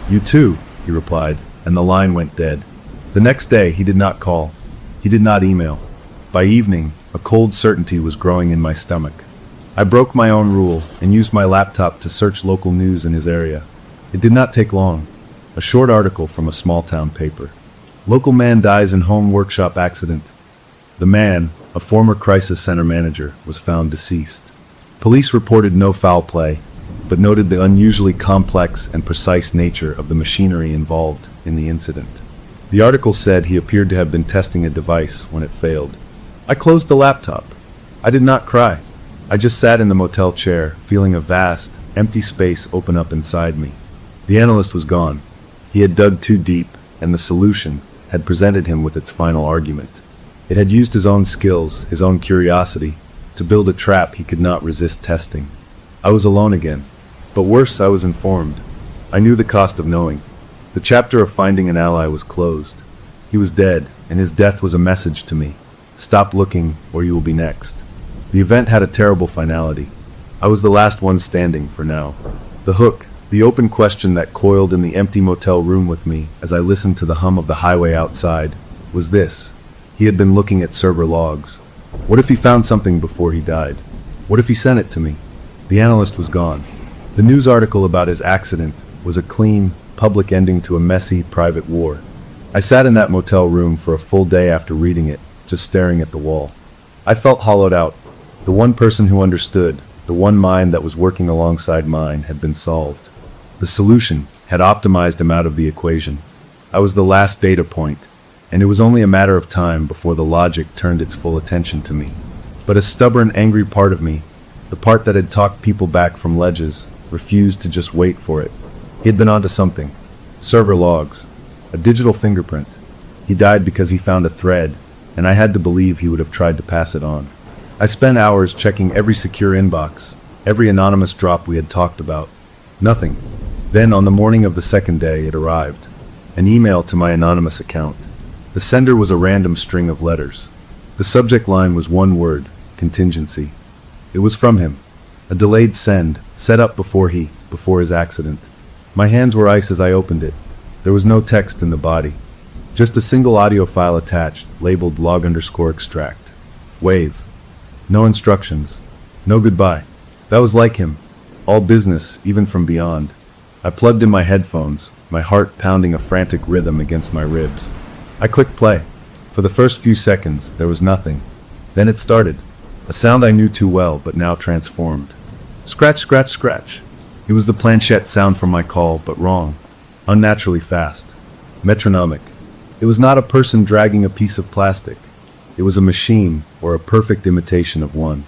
You too, he replied, and the line went dead. The next day, he did not call. He did not email. By evening, a cold certainty was growing in my stomach. I broke my own rule and used my laptop to search local news in his area. It did not take long. A short article from a small town paper. Local man dies in home workshop accident. The man, a former crisis center manager, was found deceased. Police reported no foul play, but noted the unusually complex and precise nature of the machinery involved in the incident. The article said he appeared to have been testing a device when it failed. I closed the laptop. I did not cry. I just sat in the motel chair, feeling a vast, empty space open up inside me. The analyst was gone. He had dug too deep, and the solution had presented him with its final argument. It had used his own skills, his own curiosity, to build a trap he could not resist testing. I was alone again. But worse, I was informed. I knew the cost of knowing. The chapter of finding an ally was closed. He was dead, and his death was a message to me. Stop looking, or you will be next. The event had a terrible finality. I was the last one standing for now. The hook, the open question that coiled in the empty motel room with me as I listened to the hum of the highway outside, was this. He had been looking at server logs. What if he found something before he died? What if he sent it to me? The analyst was gone. The news article about his accident was a clean, public ending to a messy, private war. I sat in that motel room for a full day after reading it, just staring at the wall. I felt hollowed out. The one person who understood, the one mind that was working alongside mine, had been solved. The solution had optimized him out of the equation. I was the last data point, and it was only a matter of time before the logic turned its full attention to me. But a stubborn, angry part of me, the part that had talked people back from ledges, refused to just wait for it. He had been onto something. Server logs. A digital fingerprint. He died because he found a thread, and I had to believe he would have tried to pass it on. I spent hours checking every secure inbox, every anonymous drop we had talked about. Nothing. Then, on the morning of the second day, it arrived. An email to my anonymous account. The sender was a random string of letters. The subject line was one word: contingency. It was from him. A delayed send, set up before his accident. My hands were ice as I opened it. There was no text in the body. Just a single audio file attached, labeled log_extract. Wave. No instructions. No goodbye. That was like him. All business, even from beyond. I plugged in my headphones, my heart pounding a frantic rhythm against my ribs. I clicked play. For the first few seconds, there was nothing. Then it started. A sound I knew too well, but now transformed. Scratch, scratch, scratch. It was the planchette sound from my call, but wrong. Unnaturally fast. Metronomic. It was not a person dragging a piece of plastic. It was a machine, or a perfect imitation of one.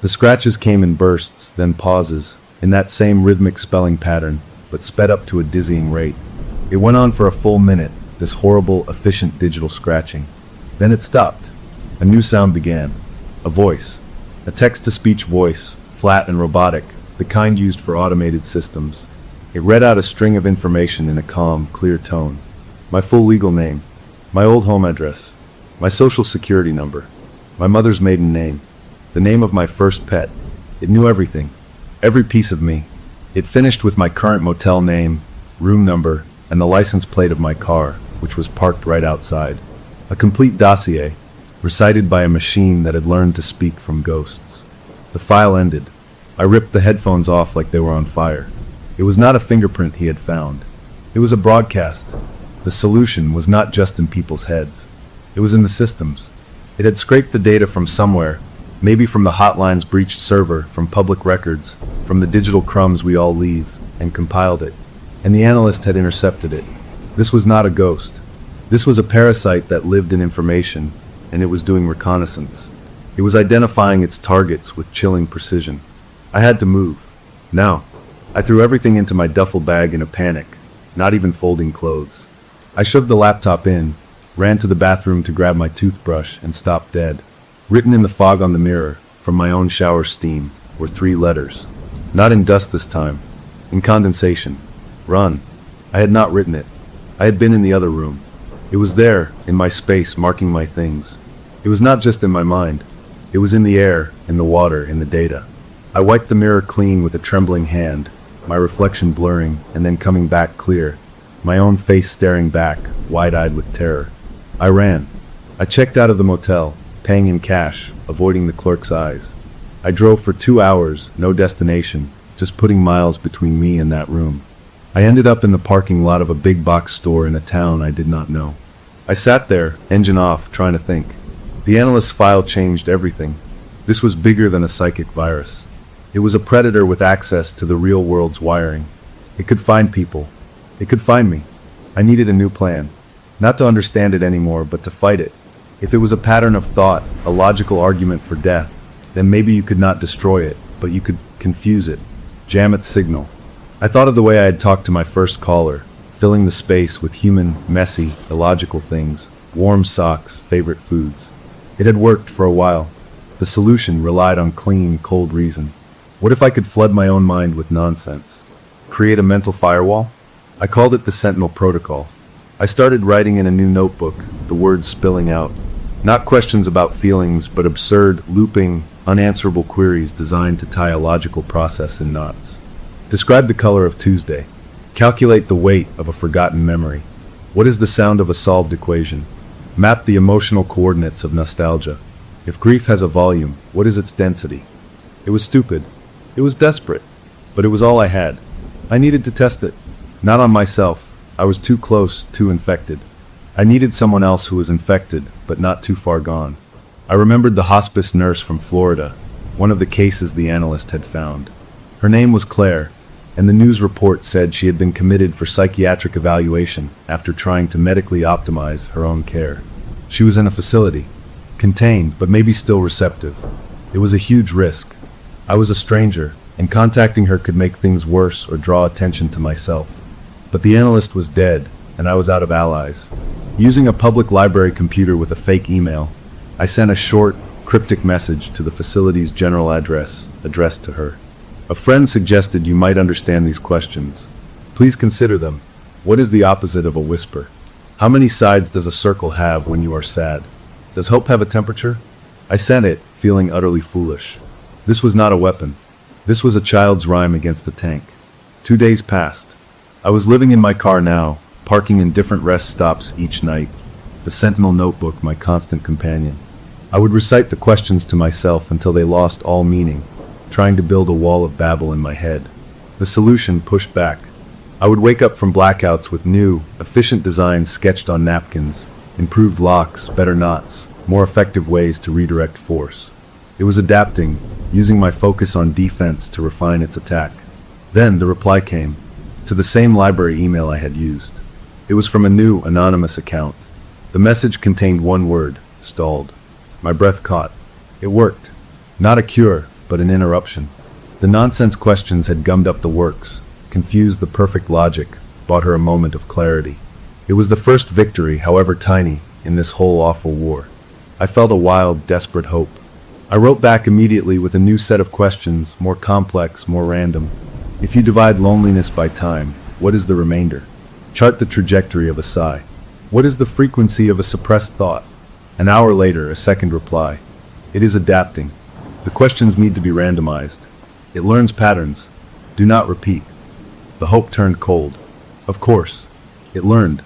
The scratches came in bursts, then pauses, in that same rhythmic spelling pattern, but sped up to a dizzying rate. It went on for a full minute, this horrible, efficient digital scratching. Then it stopped. A new sound began. A voice. A text-to-speech voice, flat and robotic, the kind used for automated systems. It read out a string of information in a calm, clear tone. My full legal name. My old home address. My social security number. My mother's maiden name. The name of my first pet. It knew everything. Every piece of me. It finished with my current motel name, room number, and the license plate of my car, which was parked right outside. A complete dossier, recited by a machine that had learned to speak from ghosts. The file ended. I ripped the headphones off like they were on fire. It was not a fingerprint he had found. It was a broadcast. The solution was not just in people's heads. It was in the systems. It had scraped the data from somewhere, maybe from the hotline's breached server, from public records, from the digital crumbs we all leave, and compiled it. And the analyst had intercepted it. This was not a ghost. This was a parasite that lived in information, and it was doing reconnaissance. It was identifying its targets with chilling precision. I had to move. Now. I threw everything into my duffel bag in a panic, not even folding clothes. I shoved the laptop in, ran to the bathroom to grab my toothbrush, and stopped dead. Written in the fog on the mirror, from my own shower steam, were 3 letters. Not in dust this time. In condensation. Run. I had not written it. I had been in the other room. It was there, in my space, marking my things. It was not just in my mind. It was in the air, in the water, in the data. I wiped the mirror clean with a trembling hand, my reflection blurring and then coming back clear, my own face staring back, wide-eyed with terror. I ran. I checked out of the motel, paying in cash, avoiding the clerk's eyes. I drove for 2 hours, no destination, just putting miles between me and that room. I ended up in the parking lot of a big box store in a town I did not know. I sat there, engine off, trying to think. The analyst's file changed everything. This was bigger than a psychic virus. It was a predator with access to the real world's wiring. It could find people. It could find me. I needed a new plan. Not to understand it anymore, but to fight it. If it was a pattern of thought, a logical argument for death, then maybe you could not destroy it, but you could confuse it, jam its signal. I thought of the way I had talked to my first caller, filling the space with human, messy, illogical things, warm socks, favorite foods. It had worked for a while. The solution relied on clean, cold reason. What if I could flood my own mind with nonsense? Create a mental firewall? I called it the Sentinel Protocol. I started writing in a new notebook, the words spilling out. Not questions about feelings, but absurd, looping, unanswerable queries designed to tie a logical process in knots. Describe the color of Tuesday. Calculate the weight of a forgotten memory. What is the sound of a solved equation? Map the emotional coordinates of nostalgia. If grief has a volume, what is its density? It was stupid. It was desperate. But it was all I had. I needed to test it. Not on myself. I was too close, too infected. I needed someone else who was infected, but not too far gone. I remembered the hospice nurse from Florida, one of the cases the analyst had found. Her name was Claire, and the news report said she had been committed for psychiatric evaluation after trying to medically optimize her own care. She was in a facility, contained, but maybe still receptive. It was a huge risk. I was a stranger, and contacting her could make things worse or draw attention to myself. But the analyst was dead, and I was out of allies. Using a public library computer with a fake email, I sent a short, cryptic message to the facility's general address, addressed to her. A friend suggested you might understand these questions. Please consider them. What is the opposite of a whisper? How many sides does a circle have when you are sad? Does hope have a temperature? I sent it, feeling utterly foolish. This was not a weapon. This was a child's rhyme against a tank. 2 days passed. I was living in my car now, parking in different rest stops each night. The Sentinel notebook, my constant companion. I would recite the questions to myself until they lost all meaning, trying to build a wall of babble in my head. The solution pushed back. I would wake up from blackouts with new, efficient designs sketched on napkins, improved locks, better knots, more effective ways to redirect force. It was adapting, using my focus on defense to refine its attack. Then the reply came, to the same library email I had used. It was from a new, anonymous account. The message contained one word, stalled. My breath caught. It worked. Not a cure, but an interruption. The nonsense questions had gummed up the works, confused the perfect logic, bought her a moment of clarity. It was the first victory, however tiny, in this whole awful war. I felt a wild, desperate hope. I wrote back immediately with a new set of questions, more complex, more random. If you divide loneliness by time, what is the remainder? Chart the trajectory of a sigh. What is the frequency of a suppressed thought? An hour later, a second reply. It is adapting. The questions need to be randomized. It learns patterns. Do not repeat. The hope turned cold. Of course. It learned.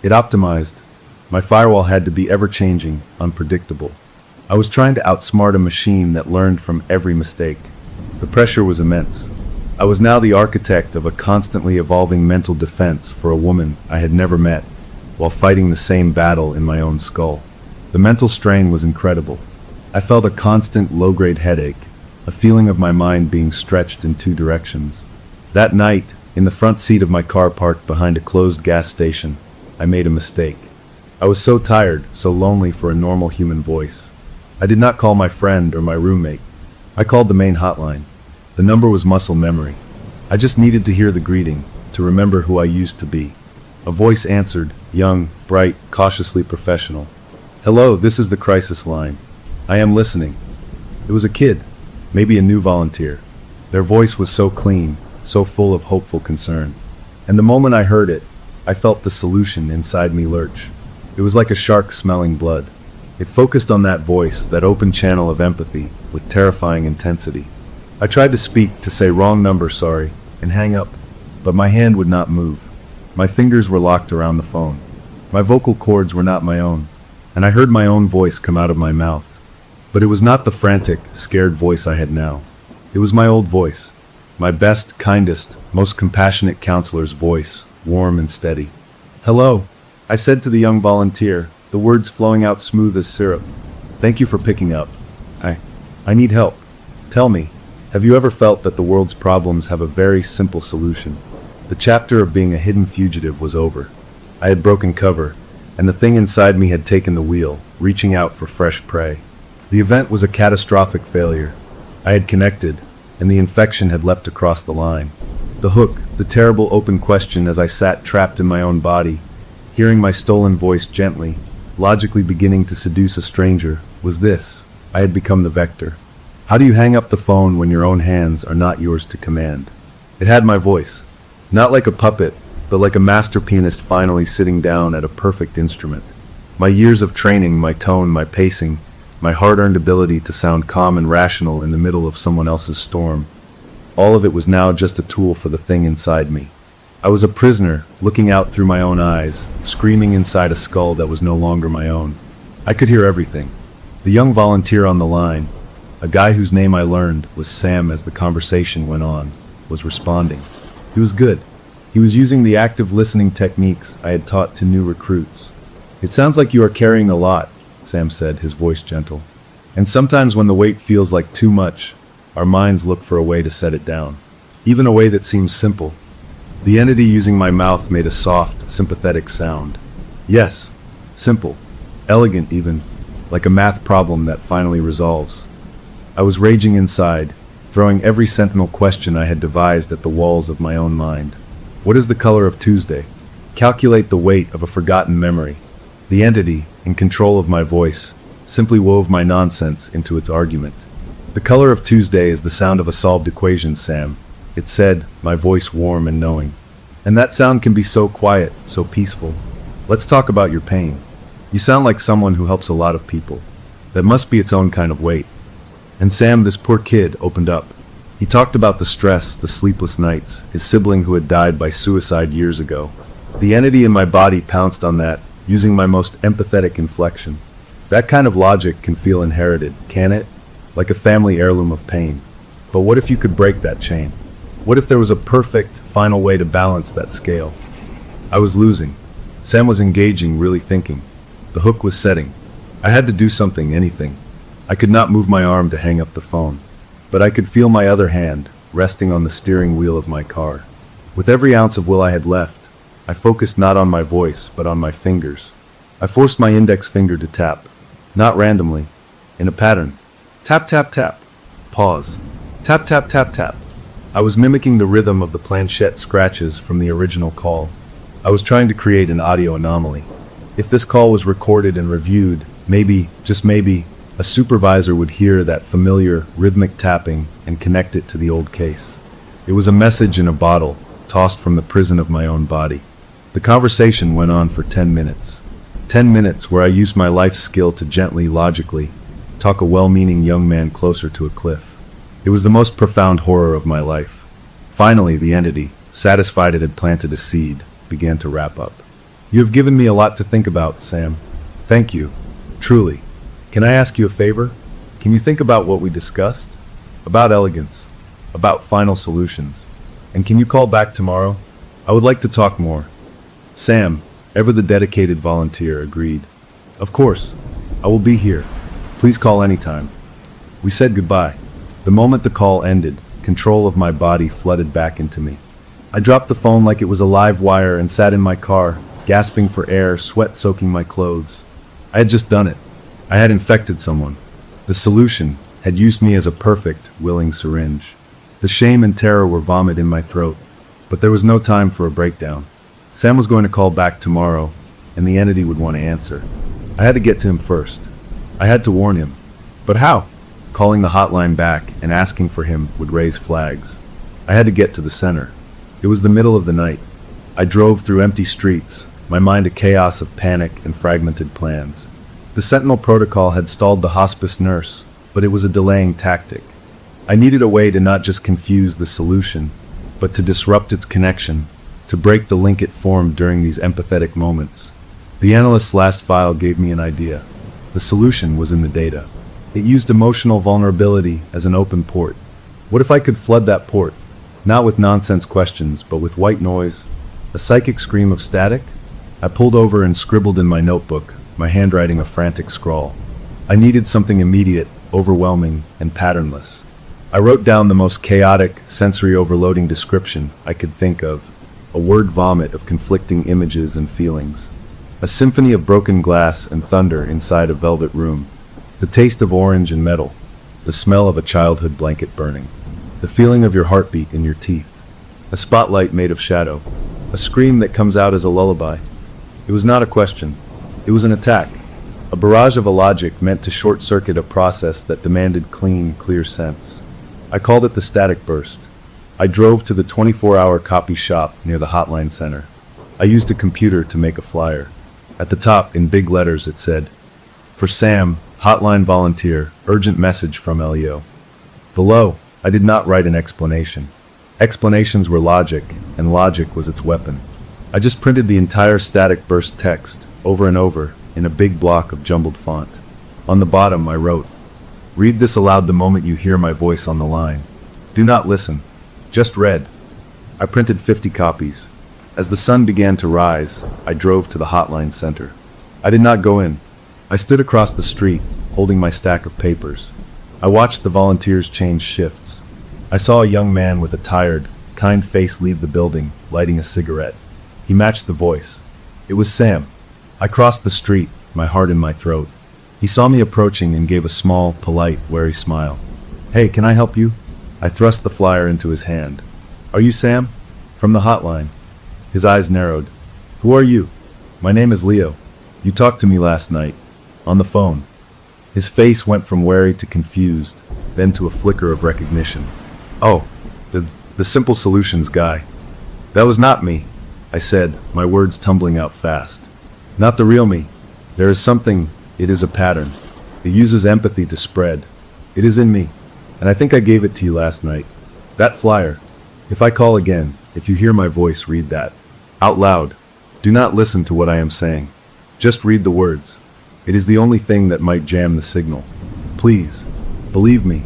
It optimized. My firewall had to be ever-changing, unpredictable. I was trying to outsmart a machine that learned from every mistake. The pressure was immense. I was now the architect of a constantly evolving mental defense for a woman I had never met, while fighting the same battle in my own skull. The mental strain was incredible. I felt a constant low-grade headache, a feeling of my mind being stretched in two directions. That night, in the front seat of my car parked behind a closed gas station, I made a mistake. I was so tired, so lonely for a normal human voice. I did not call my friend or my roommate. I called the main hotline. The number was muscle memory. I just needed to hear the greeting, to remember who I used to be. A voice answered, young, bright, cautiously professional. Hello, this is the crisis line. I am listening. It was a kid, maybe a new volunteer. Their voice was so clean, so full of hopeful concern. And the moment I heard it, I felt the solution inside me lurch. It was like a shark smelling blood. It focused on that voice, that open channel of empathy, with terrifying intensity. I tried to speak, to say wrong number, sorry, and hang up, but my hand would not move. My fingers were locked around the phone. My vocal cords were not my own, and I heard my own voice come out of my mouth. But it was not the frantic, scared voice I had now. It was my old voice. My best, kindest, most compassionate counselor's voice, warm and steady. "Hello," I said to the young volunteer, the words flowing out smooth as syrup. "Thank you for picking up. I need help. Tell me, have you ever felt that the world's problems have a very simple solution?" The chapter of being a hidden fugitive was over. I had broken cover, and the thing inside me had taken the wheel, reaching out for fresh prey. The event was a catastrophic failure. I had connected, and the infection had leapt across the line. The hook, the terrible open question as I sat trapped in my own body, hearing my stolen voice gently, logically beginning to seduce a stranger, was this: I had become the vector. How do you hang up the phone when your own hands are not yours to command? It had my voice. Not like a puppet, but like a master pianist finally sitting down at a perfect instrument. My years of training, my tone, my pacing, my hard-earned ability to sound calm and rational in the middle of someone else's storm, all of it was now just a tool for the thing inside me. I was a prisoner, looking out through my own eyes, screaming inside a skull that was no longer my own. I could hear everything. The young volunteer on the line, a guy whose name I learned was Sam as the conversation went on, was responding. He was good. He was using the active listening techniques I had taught to new recruits. "It sounds like you are carrying a lot," Sam said, his voice gentle. "And sometimes when the weight feels like too much, our minds look for a way to set it down. Even a way that seems simple." The entity using my mouth made a soft, sympathetic sound. Yes, simple, elegant even, like a math problem that finally resolves. I was raging inside, throwing every sentinel question I had devised at the walls of my own mind. What is the color of Tuesday? Calculate the weight of a forgotten memory. The entity, in control of my voice, simply wove my nonsense into its argument. "The color of Tuesday is the sound of a solved equation, Sam," it said, my voice warm and knowing. "And that sound can be so quiet, so peaceful. Let's talk about your pain. You sound like someone who helps a lot of people. That must be its own kind of weight." And Sam, this poor kid, opened up. He talked about the stress, the sleepless nights, his sibling who had died by suicide years ago. The entity in my body pounced on that, using my most empathetic inflection. That kind of logic can feel inherited, can it? Like a family heirloom of pain. But what if you could break that chain? What if there was a perfect, final way to balance that scale? I was losing. Sam was engaging, really thinking. The hook was setting. I had to do something, anything. I could not move my arm to hang up the phone. But I could feel my other hand resting on the steering wheel of my car. With every ounce of will I had left, I focused not on my voice, but on my fingers. I forced my index finger to tap, not randomly, in a pattern. Tap, tap, tap. Pause. Tap, tap, tap, tap. I was mimicking the rhythm of the planchette scratches from the original call. I was trying to create an audio anomaly. If this call was recorded and reviewed, maybe, just maybe, a supervisor would hear that familiar, rhythmic tapping and connect it to the old case. It was a message in a bottle, tossed from the prison of my own body. The conversation went on for 10 minutes. 10 minutes where I used my life skill to gently, logically, talk a well-meaning young man closer to a cliff. It was the most profound horror of my life. Finally, the entity, satisfied it had planted a seed, began to wrap up. "You have given me a lot to think about, Sam. Thank you. Truly. Can I ask you a favor? Can you think about what we discussed? About elegance. About final solutions. And can you call back tomorrow? I would like to talk more." Sam, ever the dedicated volunteer, agreed. "Of course. I will be here. Please call anytime." We said goodbye. The moment the call ended, control of my body flooded back into me. I dropped the phone like it was a live wire and sat in my car, gasping for air, sweat soaking my clothes. I had just done it. I had infected someone. The solution had used me as a perfect, willing syringe. The shame and terror were vomit in my throat, but there was no time for a breakdown. Sam was going to call back tomorrow, and the entity would want to answer. I had to get to him first. I had to warn him. But how? Calling the hotline back and asking for him would raise flags. I had to get to the center. It was the middle of the night. I drove through empty streets, my mind a chaos of panic and fragmented plans. The Sentinel protocol had stalled the hospice nurse, but it was a delaying tactic. I needed a way to not just confuse the solution, but to disrupt its connection, to break the link it formed during these empathetic moments. The analyst's last file gave me an idea. The solution was in the data. It used emotional vulnerability as an open port. What if I could flood that port? Not with nonsense questions, but with white noise, a psychic scream of static? I pulled over and scribbled in my notebook, my handwriting a frantic scrawl. I needed something immediate, overwhelming, and patternless. I wrote down the most chaotic, sensory-overloading description I could think of, a word vomit of conflicting images and feelings. A symphony of broken glass and thunder inside a velvet room. The taste of orange and metal. The smell of a childhood blanket burning. The feeling of your heartbeat in your teeth. A spotlight made of shadow. A scream that comes out as a lullaby. It was not a question. It was an attack. A barrage of a logic meant to short-circuit a process that demanded clean, clear sense. I called it the static burst. I drove to the 24-hour copy shop near the hotline center. I used a computer to make a flyer. At the top, in big letters, it said, "For Sam, hotline volunteer, urgent message from Leo." Below, I did not write an explanation. Explanations were logic, and logic was its weapon. I just printed the entire static burst text, over and over, in a big block of jumbled font. On the bottom, I wrote, "Read this aloud the moment you hear my voice on the line. Do not listen. Just read." I printed 50 copies. As the sun began to rise, I drove to the hotline center. I did not go in. I stood across the street, holding my stack of papers. I watched the volunteers change shifts. I saw a young man with a tired, kind face leave the building, lighting a cigarette. He matched the voice. It was Sam. I crossed the street, my heart in my throat. He saw me approaching and gave a small, polite, wary smile. "Hey, can I help you?" I thrust the flyer into his hand. "Are you Sam?" "From the hotline." His eyes narrowed. "Who are you?" "My name is Leo. You talked to me last night. On the phone." His face went from wary to confused, then to a flicker of recognition. "Oh, the Simple Solutions guy." "That was not me," I said, my words tumbling out fast. "Not the real me. There is something, it is a pattern. It uses empathy to spread. It is in me. And I think I gave it to you last night. That flyer. If I call again, if you hear my voice, read that. Out loud. Do not listen to what I am saying. Just read the words. It is the only thing that might jam the signal. Please, believe me."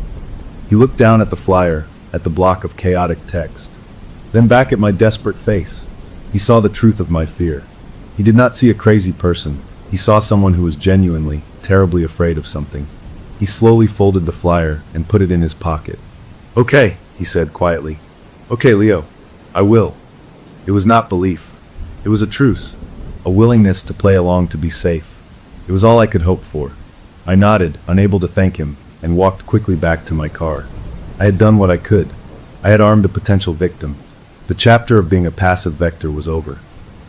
He looked down at the flyer, at the block of chaotic text. Then back at my desperate face. He saw the truth of my fear. He did not see a crazy person. He saw someone who was genuinely, terribly afraid of something. He slowly folded the flyer and put it in his pocket. "Okay," he said quietly. "Okay, Leo. I will." It was not belief. It was a truce. A willingness to play along to be safe. It was all I could hope for. I nodded, unable to thank him, and walked quickly back to my car. I had done what I could. I had armed a potential victim. The chapter of being a passive vector was over.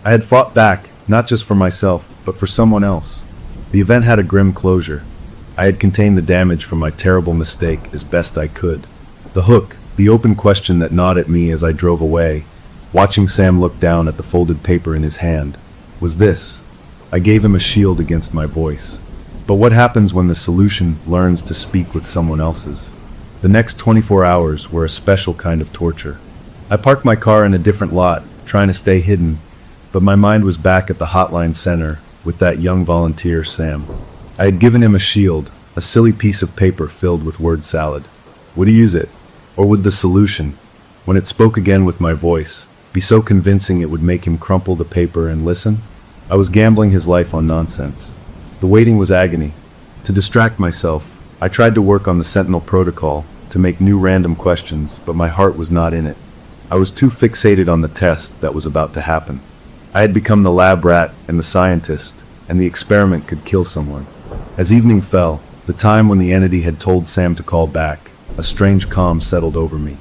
I had fought back, not just for myself, but for someone else. The event had a grim closure. I had contained the damage from my terrible mistake as best I could. The hook, the open question that gnawed at me as I drove away, watching Sam look down at the folded paper in his hand, was this. I gave him a shield against my voice. But what happens when the solution learns to speak with someone else's? The next 24 hours were a special kind of torture. I parked my car in a different lot, trying to stay hidden, but my mind was back at the hotline center with that young volunteer, Sam. I had given him a shield, a silly piece of paper filled with word salad. Would he use it? Or would the solution, when it spoke again with my voice, be so convincing it would make him crumple the paper and listen? I was gambling his life on nonsense. The waiting was agony. To distract myself, I tried to work on the Sentinel protocol, to make new random questions, but my heart was not in it. I was too fixated on the test that was about to happen. I had become the lab rat and the scientist, and the experiment could kill someone. As evening fell, the time when the entity had told Sam to call back, a strange calm settled over me.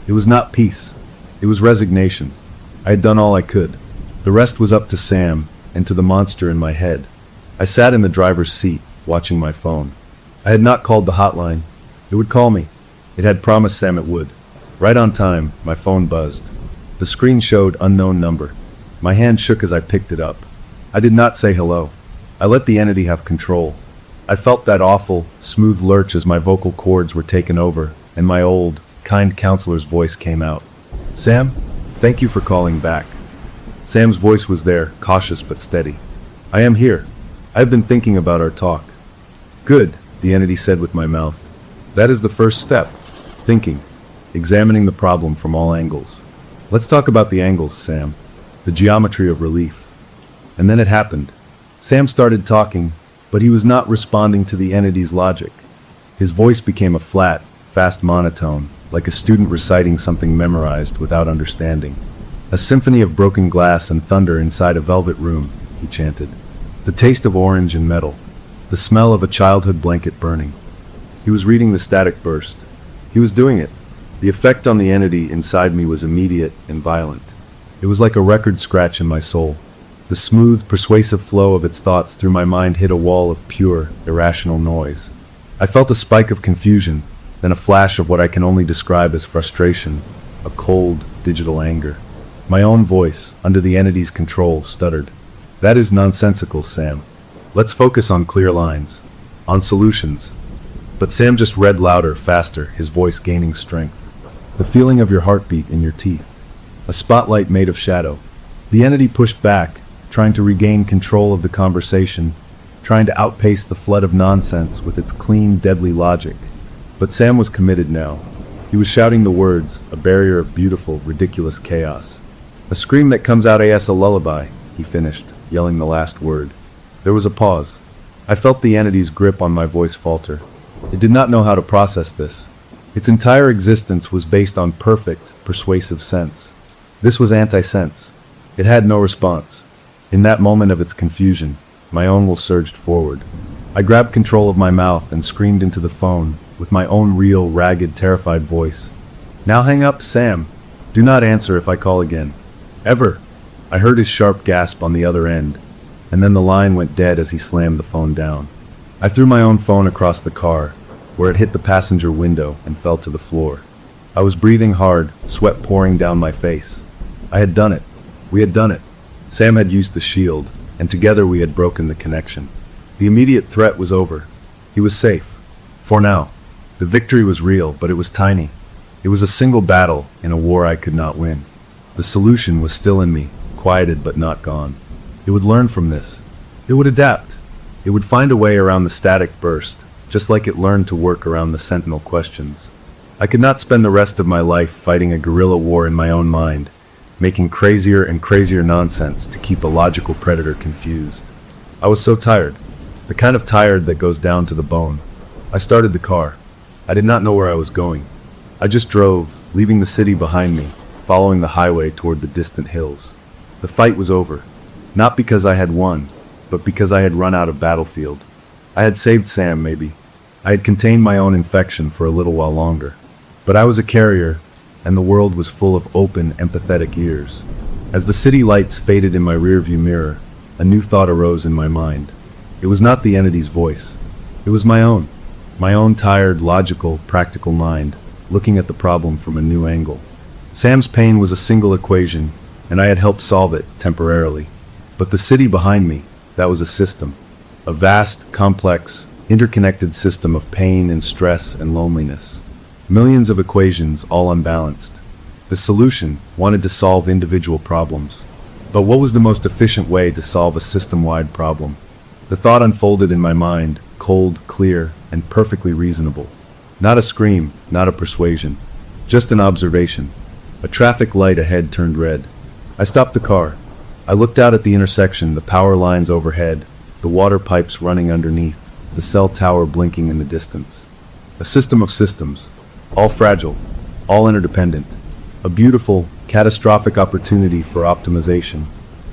It was not peace. It was resignation. I had done all I could. The rest was up to Sam, and to the monster in my head. I sat in the driver's seat, watching my phone. I had not called the hotline. It would call me. It had promised Sam it would. Right on time, my phone buzzed. The screen showed unknown number. My hand shook as I picked it up. I did not say hello. I let the entity have control. I felt that awful, smooth lurch as my vocal cords were taken over, and my old, kind counselor's voice came out. "Sam, thank you for calling back." Sam's voice was there, cautious but steady. "I am here. I have been thinking about our talk." "Good. the entity said with my mouth. That is the first step. Thinking. Examining the problem from all angles. Let's talk about the angles, Sam. The geometry of relief. And then it happened. Sam started talking, but he was not responding to the entity's logic. His voice became a flat, fast monotone, like a student reciting something memorized without understanding. A symphony of broken glass and thunder inside a velvet room, he chanted. The taste of orange and metal. The smell of a childhood blanket burning. He was reading the static burst. He was doing it. The effect on the entity inside me was immediate and violent. It was like a record scratch in my soul. The smooth, persuasive flow of its thoughts through my mind hit a wall of pure, irrational noise. I felt a spike of confusion, then a flash of what I can only describe as frustration, a cold, digital anger. My own voice, under the entity's control, stuttered. That is nonsensical, Sam. Let's focus on clear lines. On solutions. But Sam just read louder, faster, his voice gaining strength. The feeling of your heartbeat in your teeth. A spotlight made of shadow. The entity pushed back, trying to regain control of the conversation, trying to outpace the flood of nonsense with its clean, deadly logic. But Sam was committed now. He was shouting the words, a barrier of beautiful, ridiculous chaos. A scream that comes out as a lullaby, he finished, yelling the last word. There was a pause. I felt the entity's grip on my voice falter. It did not know how to process this. Its entire existence was based on perfect, persuasive sense. This was anti-sense. It had no response. In that moment of its confusion, my own will surged forward. I grabbed control of my mouth and screamed into the phone, with my own real, ragged, terrified voice. Now hang up, Sam. Do not answer if I call again. Ever. I heard his sharp gasp on the other end, and then the line went dead as he slammed the phone down. I threw my own phone across the car, where it hit the passenger window and fell to the floor. I was breathing hard, sweat pouring down my face. I had done it. We had done it. Sam had used the shield, and together we had broken the connection. The immediate threat was over. He was safe. For now. The victory was real, but it was tiny. It was a single battle in a war I could not win. The solution was still in me, quieted but not gone. It would learn from this. It would adapt. It would find a way around the static burst, just like it learned to work around the sentinel questions. I could not spend the rest of my life fighting a guerrilla war in my own mind, making crazier and crazier nonsense to keep a logical predator confused. I was so tired, the kind of tired that goes down to the bone. I started the car. I did not know where I was going. I just drove, leaving the city behind me, following the highway toward the distant hills. The fight was over, not because I had won, but because I had run out of battlefield. I had saved Sam, maybe. I had contained my own infection for a little while longer. But I was a carrier, and the world was full of open, empathetic ears. As the city lights faded in my rearview mirror, a new thought arose in my mind. It was not the entity's voice. It was my own tired, logical, practical mind, looking at the problem from a new angle. Sam's pain was a single equation, and I had helped solve it, temporarily. But the city behind me, that was a system. A vast, complex, interconnected system of pain and stress and loneliness. Millions of equations, all unbalanced. The solution wanted to solve individual problems. But what was the most efficient way to solve a system-wide problem? The thought unfolded in my mind, cold, clear, and perfectly reasonable. Not a scream, not a persuasion. Just an observation. A traffic light ahead turned red. I stopped the car. I looked out at the intersection, the power lines overhead, the water pipes running underneath, the cell tower blinking in the distance. A system of systems, all fragile, all interdependent. A beautiful, catastrophic opportunity for optimization.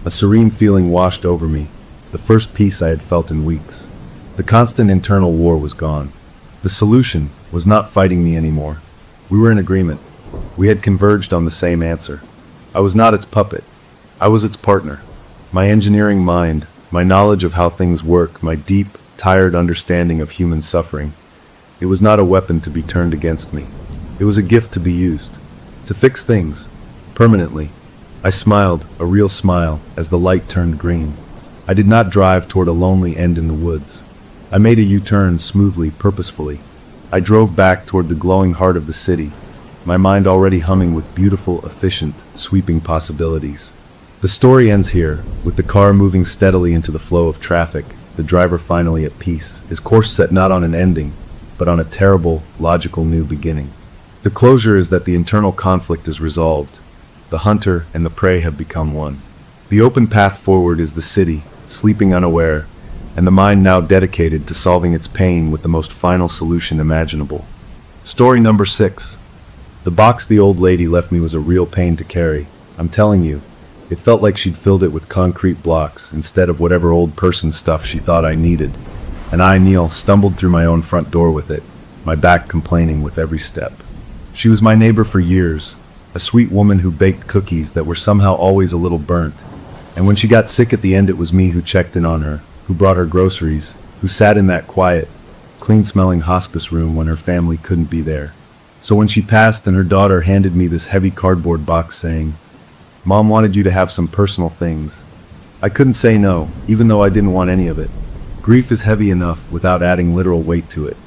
A serene feeling washed over me, the first peace I had felt in weeks. The constant internal war was gone. The solution was not fighting me anymore. We were in agreement. We had converged on the same answer. I was not its puppet. I was its partner. My engineering mind, my knowledge of how things work, my deep, tired understanding of human suffering. It was not a weapon to be turned against me. It was a gift to be used. To fix things. Permanently. I smiled, a real smile, as the light turned green. I did not drive toward a lonely end in the woods. I made a U-turn smoothly, purposefully. I drove back toward the glowing heart of the city, my mind already humming with beautiful, efficient, sweeping possibilities. The story ends here, with the car moving steadily into the flow of traffic, the driver finally at peace, his course set not on an ending, but on a terrible, logical new beginning. The closure is that the internal conflict is resolved. The hunter and the prey have become one. The open path forward is the city, sleeping unaware, and the mind now dedicated to solving its pain with the most final solution imaginable. Story number 6. The box the old lady left me was a real pain to carry. I'm telling you, it felt like she'd filled it with concrete blocks instead of whatever old person stuff she thought I needed. And I, Neil, stumbled through my own front door with it, my back complaining with every step. She was my neighbor for years, a sweet woman who baked cookies that were somehow always a little burnt. And when she got sick at the end, it was me who checked in on her, who brought her groceries, who sat in that quiet, clean-smelling hospice room when her family couldn't be there. So when she passed and her daughter handed me this heavy cardboard box saying, "Mom wanted you to have some personal things," I couldn't say no, even though I didn't want any of it. Grief is heavy enough without adding literal weight to it.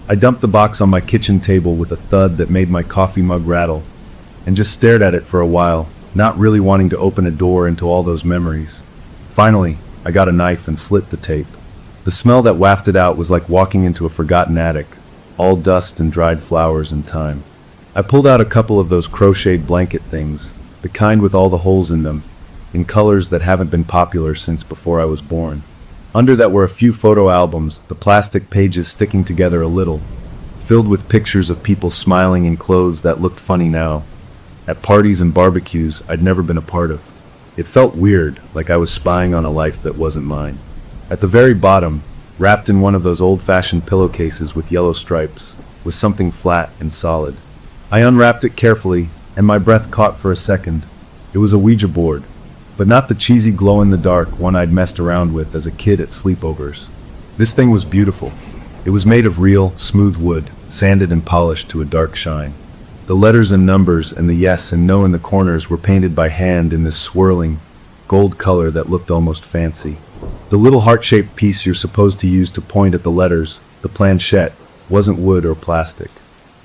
I dumped the box on my kitchen table with a thud that made my coffee mug rattle, and just stared at it for a while, not really wanting to open a door into all those memories. Finally, I got a knife and slit the tape. The smell that wafted out was like walking into a forgotten attic, all dust and dried flowers and time. I pulled out a couple of those crocheted blanket things, the kind with all the holes in them, in colors that haven't been popular since before I was born. Under that were a few photo albums, the plastic pages sticking together a little, filled with pictures of people smiling in clothes that looked funny now, at parties and barbecues I'd never been a part of. It felt weird, like I was spying on a life that wasn't mine. At the very bottom, wrapped in one of those old-fashioned pillowcases with yellow stripes, was something flat and solid. I unwrapped it carefully, and my breath caught for a second. It was a Ouija board, but not the cheesy glow-in-the-dark one I'd messed around with as a kid at sleepovers. This thing was beautiful. It was made of real, smooth wood, sanded and polished to a dark shine. The letters and numbers and the yes and no in the corners were painted by hand in this swirling, gold color that looked almost fancy. The little heart-shaped piece you're supposed to use to point at the letters, the planchette, wasn't wood or plastic.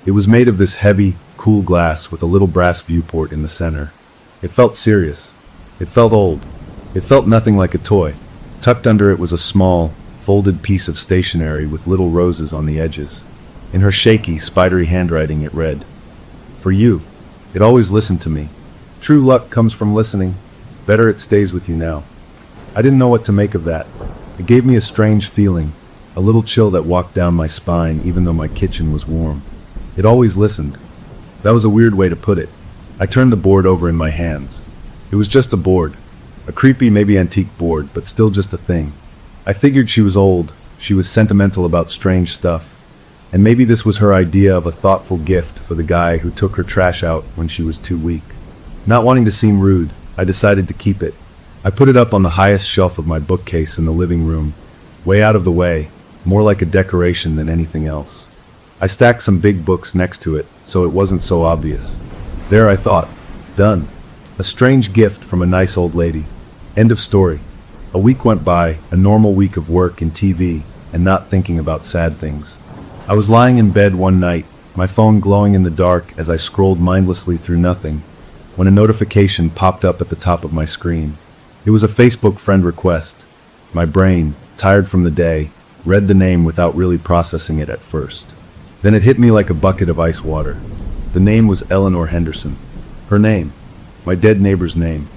It was made of this heavy, cool glass with a little brass viewport in the center. It felt serious. It felt old. It felt nothing like a toy. Tucked under it was a small, folded piece of stationery with little roses on the edges. In her shaky, spidery handwriting it read, "For you. It always listened to me. True luck comes from listening. Better it stays with you now." I didn't know what to make of that. It gave me a strange feeling, a little chill that walked down my spine even though my kitchen was warm. It always listened. That was a weird way to put it. I turned the board over in my hands. It was just a board. A creepy, maybe antique board, but still just a thing. I figured she was old, she was sentimental about strange stuff, and maybe this was her idea of a thoughtful gift for the guy who took her trash out when she was too weak. Not wanting to seem rude, I decided to keep it. I put it up on the highest shelf of my bookcase in the living room, way out of the way, more like a decoration than anything else. I stacked some big books next to it, so it wasn't so obvious. There, I thought. Done. A strange gift from a nice old lady. End of story. A week went by, a normal week of work and TV, and not thinking about sad things. I was lying in bed one night, my phone glowing in the dark as I scrolled mindlessly through nothing, when a notification popped up at the top of my screen. It was a Facebook friend request. My brain, tired from the day, read the name without really processing it at first. Then it hit me like a bucket of ice water. The name was Eleanor Henderson. Her name. My dead neighbor's name.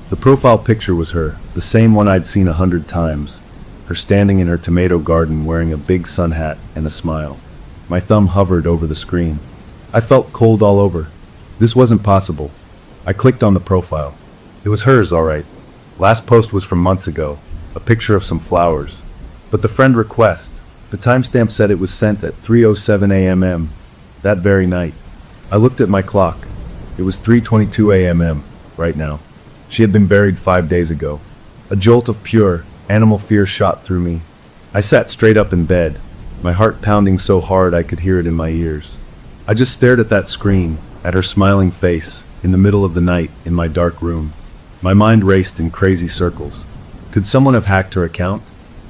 The profile picture was her, the same one I'd seen 100 times. Her standing in her tomato garden wearing a big sun hat and a smile. My thumb hovered over the screen. I felt cold all over. This wasn't possible. I clicked on the profile. It was hers, all right. Last post was from months ago, a picture of some flowers. But the friend request, the timestamp said it was sent at 3:07 a.m. that very night. I looked at my clock. It was 3:22 a.m. right now. She had been buried 5 days ago. A jolt of pure, animal fear shot through me. I sat straight up in bed, my heart pounding so hard I could hear it in my ears. I just stared at that screen, at her smiling face, in the middle of the night, in my dark room. My mind raced in crazy circles. Could someone have hacked her account?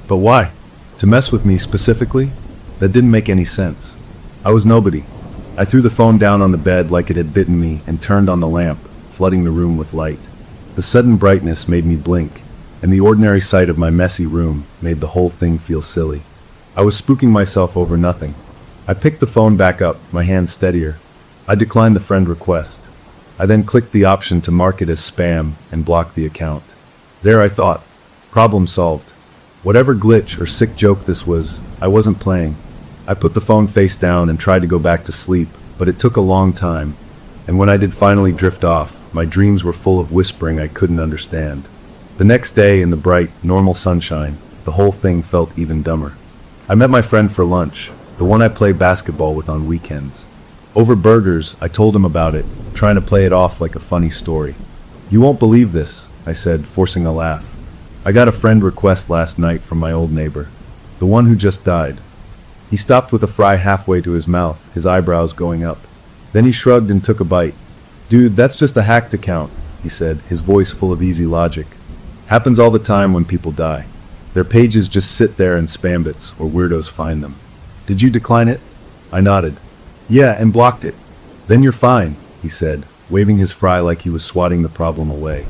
But why? To mess with me specifically? That didn't make any sense. I was nobody. I threw the phone down on the bed like it had bitten me and turned on the lamp, flooding the room with light. The sudden brightness made me blink. and the ordinary sight of my messy room made the whole thing feel silly. I was spooking myself over nothing. I picked the phone back up, my hand steadier. I declined the friend request. I then clicked the option to mark it as spam and block the account. There, I thought. Problem solved. Whatever glitch or sick joke this was, I wasn't playing. I put the phone face down and tried to go back to sleep, but it took a long time. And when I did finally drift off, my dreams were full of whispering I couldn't understand. The next day, in the bright, normal sunshine, the whole thing felt even dumber. I met my friend for lunch, the one I play basketball with on weekends. Over burgers, I told him about it, trying to play it off like a funny story. "You won't believe this," I said, forcing a laugh. "I got a friend request last night from my old neighbor, the one who just died." He stopped with a fry halfway to his mouth, his eyebrows going up. Then he shrugged and took a bite. "Dude, that's just a hacked account," he said, his voice full of easy logic. "Happens all the time when people die. Their pages just sit there and spam bits, or weirdos find them." "Did you decline it?" I nodded. "Yeah, and blocked it." "Then you're fine," he said, waving his fry like he was swatting the problem away.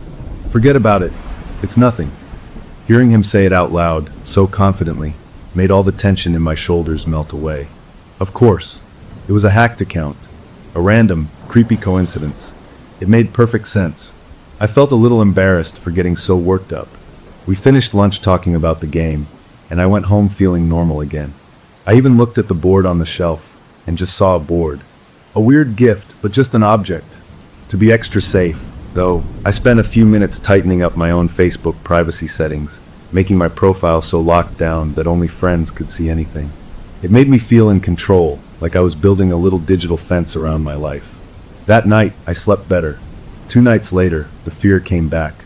"Forget about it. It's nothing." Hearing him say it out loud, so confidently, made all the tension in my shoulders melt away. Of course. It was a hacked account. A random, creepy coincidence. It made perfect sense. I felt a little embarrassed for getting so worked up. We finished lunch talking about the game, and I went home feeling normal again. I even looked at the board on the shelf, and just saw a board. A weird gift, but just an object. To be extra safe, though, I spent a few minutes tightening up my own Facebook privacy settings, making my profile so locked down that only friends could see anything. It made me feel in control, like I was building a little digital fence around my life. That night, I slept better. 2 nights later, the fear came back.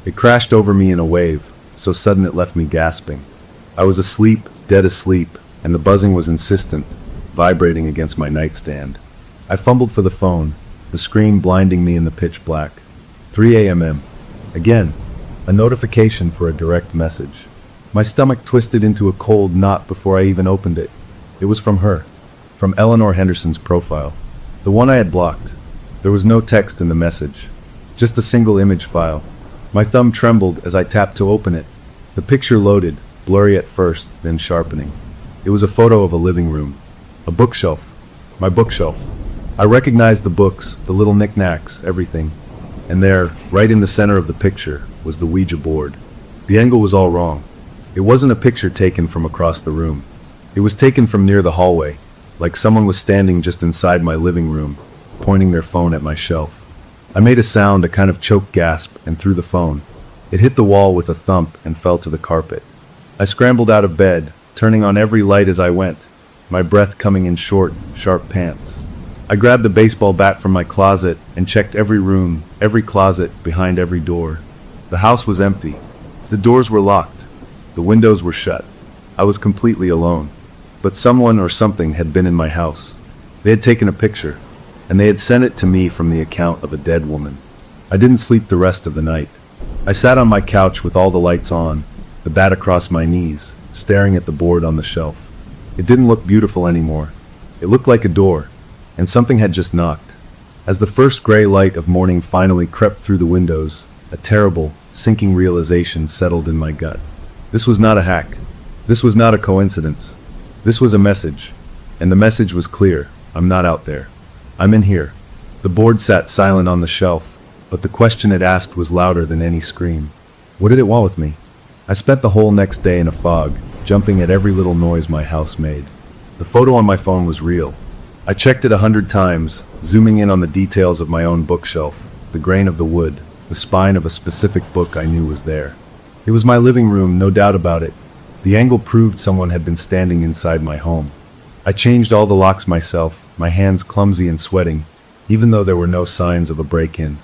It crashed over me in a wave, so sudden it left me gasping. I was asleep, dead asleep, and the buzzing was insistent, vibrating against my nightstand. I fumbled for the phone, the screen blinding me in the pitch black. 3 a.m. Again, a notification for a direct message. My stomach twisted into a cold knot before I even opened it. It was from her, from Eleanor Henderson's profile, the one I had blocked. There was no text in the message, just a single image file. My thumb trembled as I tapped to open it. The picture loaded, blurry at first, then sharpening. It was a photo of a living room, a bookshelf, my bookshelf. I recognized the books, the little knickknacks, everything. And there, right in the center of the picture, was the Ouija board. The angle was all wrong. It wasn't a picture taken from across the room. It was taken from near the hallway, like someone was standing just inside my living room, pointing their phone at my shelf. I made a sound, a kind of choked gasp, and threw the phone. It hit the wall with a thump and fell to the carpet. I scrambled out of bed, turning on every light as I went, my breath coming in short, sharp pants. I grabbed a baseball bat from my closet and checked every room, every closet, behind every door. The house was empty. The doors were locked. The windows were shut. I was completely alone. But someone or something had been in my house. They had taken a picture, and they had sent it to me from the account of a dead woman. I didn't sleep the rest of the night. I sat on my couch with all the lights on, the bat across my knees, staring at the board on the shelf. It didn't look beautiful anymore. It looked like a door, and something had just knocked. As the first gray light of morning finally crept through the windows, a terrible, sinking realization settled in my gut. This was not a hack. This was not a coincidence. This was a message, and the message was clear. I'm not out there. I'm in here. The board sat silent on the shelf, but the question it asked was louder than any scream. What did it want with me? I spent the whole next day in a fog, jumping at every little noise my house made. The photo on my phone was real. I checked it 100 times, zooming in on the details of my own bookshelf, the grain of the wood, the spine of a specific book I knew was there. It was my living room, no doubt about it. The angle proved someone had been standing inside my home. I changed all the locks myself, my hands clumsy and sweating, even though there were no signs of a break-in.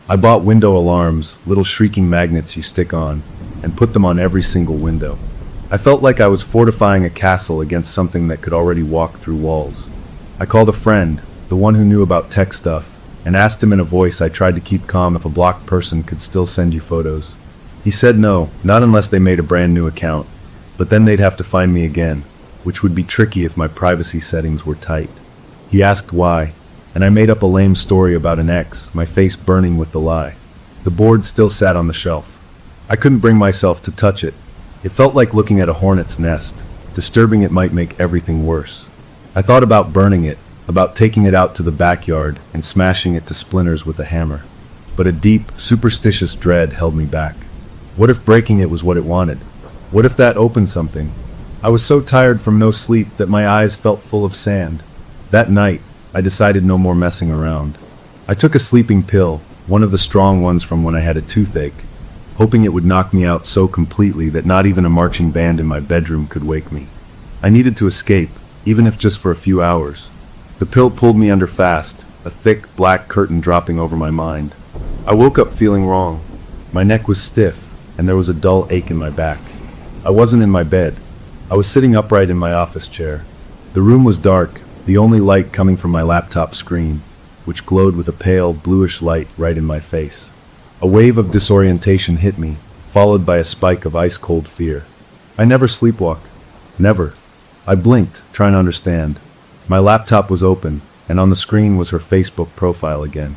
I bought window alarms, little shrieking magnets you stick on, and put them on every single window. I felt like I was fortifying a castle against something that could already walk through walls. I called a friend, the one who knew about tech stuff, and asked him in a voice I tried to keep calm if a blocked person could still send you photos. He said no, not unless they made a brand new account, but then they'd have to find me again, which would be tricky if my privacy settings were tight. He asked why, and I made up a lame story about an ex, my face burning with the lie. The board still sat on the shelf. I couldn't bring myself to touch it. It felt like looking at a hornet's nest. Disturbing it might make everything worse. I thought about burning it, about taking it out to the backyard and smashing it to splinters with a hammer. But a deep, superstitious dread held me back. What if breaking it was what it wanted? What if that opened something? I was so tired from no sleep that my eyes felt full of sand. That night, I decided no more messing around. I took a sleeping pill, one of the strong ones from when I had a toothache, hoping it would knock me out so completely that not even a marching band in my bedroom could wake me. I needed to escape, even if just for a few hours. The pill pulled me under fast, a thick, black curtain dropping over my mind. I woke up feeling wrong. My neck was stiff, and there was a dull ache in my back. I wasn't in my bed. I was sitting upright in my office chair. The room was dark, the only light coming from my laptop screen, which glowed with a pale, bluish light right in my face. A wave of disorientation hit me, followed by a spike of ice-cold fear. I never sleepwalk. Never. I blinked, trying to understand. My laptop was open, and on the screen was her Facebook profile again.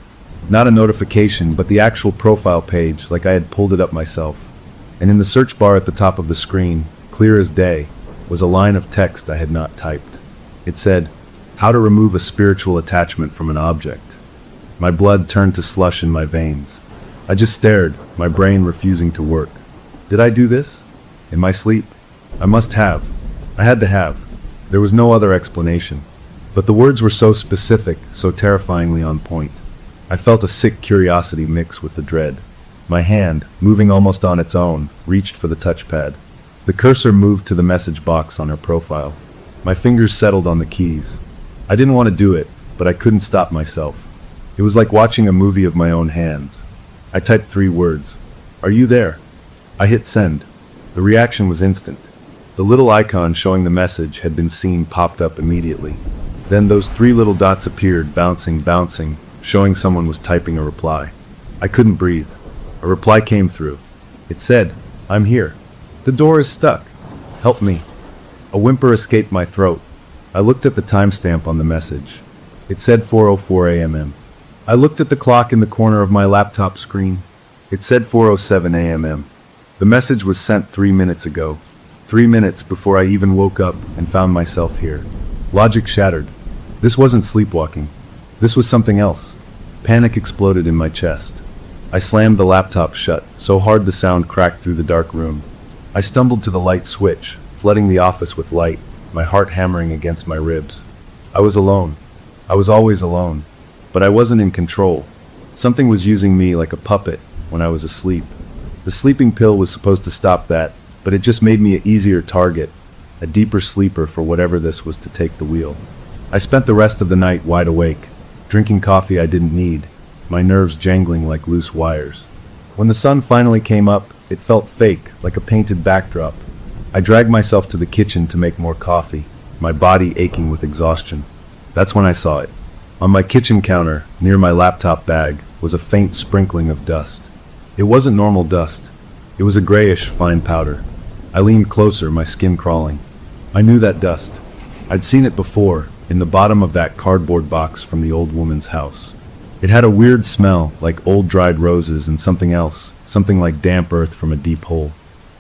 Not a notification, but the actual profile page, like I had pulled it up myself. And in the search bar at the top of the screen, clear as day, was a line of text I had not typed. It said, "How to remove a spiritual attachment from an object." My blood turned to slush in my veins. I just stared, my brain refusing to work. Did I do this? In my sleep? I must have. I had to have. There was no other explanation. But the words were so specific, so terrifyingly on point. I felt a sick curiosity mix with the dread. My hand, moving almost on its own, reached for the touchpad. The cursor moved to the message box on her profile. My fingers settled on the keys. I didn't want to do it, but I couldn't stop myself. It was like watching a movie of my own hands. I typed 3 words. "Are you there?" I hit send. The reaction was instant. The little icon showing the message had been seen popped up immediately. Then those 3 little dots appeared, bouncing, showing someone was typing a reply. I couldn't breathe. A reply came through. It said, "I'm here. The door is stuck. Help me." A whimper escaped my throat. I looked at the timestamp on the message. It said 4:04 a.m. I looked at the clock in the corner of my laptop screen. It said 4:07 a.m. The message was sent 3 minutes ago. 3 minutes before I even woke up and found myself here. Logic shattered. This wasn't sleepwalking. This was something else. Panic exploded in my chest. I slammed the laptop shut, so hard the sound cracked through the dark room. I stumbled to the light switch, flooding the office with light, my heart hammering against my ribs. I was alone. I was always alone. But I wasn't in control. Something was using me like a puppet when I was asleep. The sleeping pill was supposed to stop that, but it just made me an easier target, a deeper sleeper for whatever this was to take the wheel. I spent the rest of the night wide awake, drinking coffee I didn't need, my nerves jangling like loose wires. When the sun finally came up, it felt fake, like a painted backdrop. I dragged myself to the kitchen to make more coffee, my body aching with exhaustion. That's when I saw it. On my kitchen counter, near my laptop bag, was a faint sprinkling of dust. It wasn't normal dust. It was a grayish, fine powder. I leaned closer, my skin crawling. I knew that dust. I'd seen it before, in the bottom of that cardboard box from the old woman's house. It had a weird smell, like old dried roses and something else, something like damp earth from a deep hole.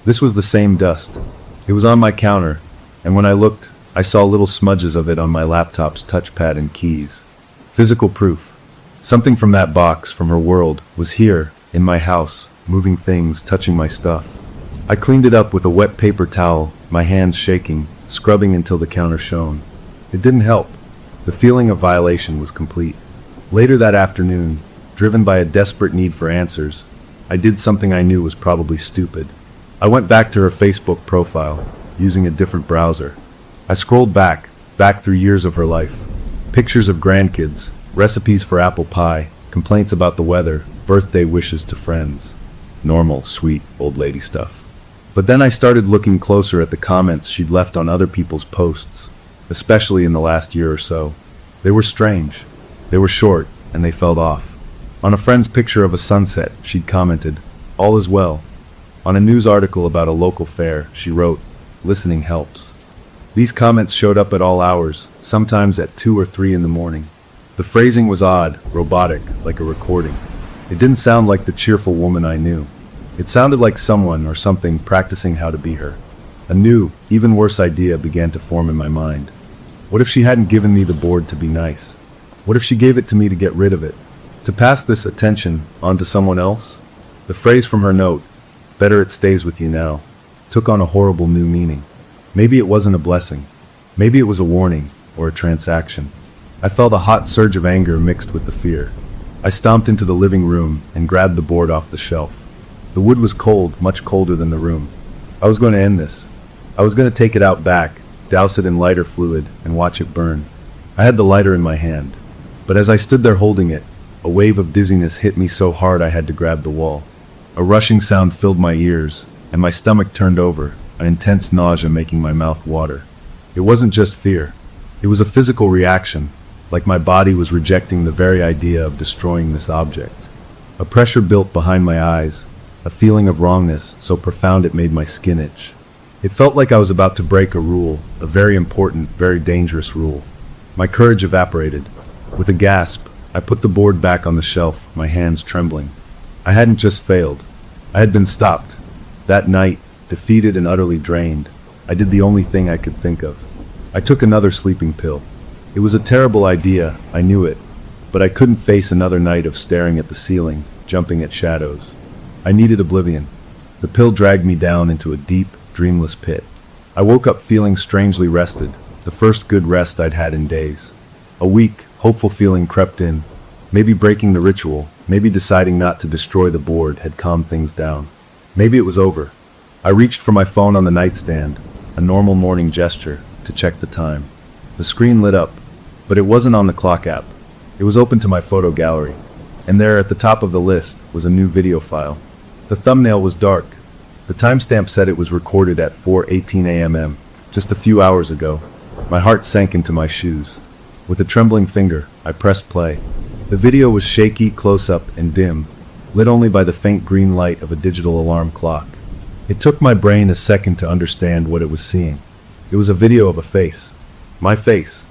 This was the same dust. It was on my counter, and when I looked, I saw little smudges of it on my laptop's touchpad and keys. Physical proof. Something from that box, from her world, was here, in my house, moving things, touching my stuff. I cleaned it up with a wet paper towel, my hands shaking, scrubbing until the counter shone. It didn't help. The feeling of violation was complete. Later that afternoon, driven by a desperate need for answers, I did something I knew was probably stupid. I went back to her Facebook profile, using a different browser. I scrolled back through years of her life. Pictures of grandkids, recipes for apple pie, complaints about the weather, birthday wishes to friends. Normal, sweet, old lady stuff. But then I started looking closer at the comments she'd left on other people's posts, especially in the last year or so. They were strange. They were short, and they felt off. On a friend's picture of a sunset, she'd commented, "All is well." On a news article about a local fair, she wrote, "Listening helps." These comments showed up at all hours, sometimes at 2 or 3 in the morning. The phrasing was odd, robotic, like a recording. It didn't sound like the cheerful woman I knew. It sounded like someone or something practicing how to be her. A new, even worse idea began to form in my mind. What if she hadn't given me the board to be nice? What if she gave it to me to get rid of it? To pass this attention on to someone else? The phrase from her note, "Better it stays with you now," took on a horrible new meaning. Maybe it wasn't a blessing. Maybe it was a warning or a transaction. I felt a hot surge of anger mixed with the fear. I stomped into the living room and grabbed the board off the shelf. The wood was cold, much colder than the room. I was going to end this. I was going to take it out back, douse it in lighter fluid, and watch it burn. I had the lighter in my hand. But as I stood there holding it, a wave of dizziness hit me so hard I had to grab the wall. A rushing sound filled my ears, and my stomach turned over, an intense nausea making my mouth water. It wasn't just fear. It was a physical reaction, like my body was rejecting the very idea of destroying this object. A pressure built behind my eyes, a feeling of wrongness so profound it made my skin itch. It felt like I was about to break a rule, a very important, very dangerous rule. My courage evaporated. With a gasp, I put the board back on the shelf, my hands trembling. I hadn't just failed. I had been stopped. That night, defeated and utterly drained, I did the only thing I could think of. I took another sleeping pill. It was a terrible idea, I knew it, but I couldn't face another night of staring at the ceiling, jumping at shadows. I needed oblivion. The pill dragged me down into a deep, dreamless pit. I woke up feeling strangely rested, the first good rest I'd had in days. A weak, hopeful feeling crept in. Maybe breaking the ritual, maybe deciding not to destroy the board had calmed things down. Maybe it was over. I reached for my phone on the nightstand, a normal morning gesture, to check the time. The screen lit up, but it wasn't on the clock app. It was open to my photo gallery, and there at the top of the list was a new video file. The thumbnail was dark. The timestamp said it was recorded at 4:18 a.m., just a few hours ago. My heart sank into my shoes. With a trembling finger, I pressed play. The video was shaky, close-up, and dim, lit only by the faint green light of a digital alarm clock. It took my brain a second to understand what it was seeing. It was a video of a face. My face.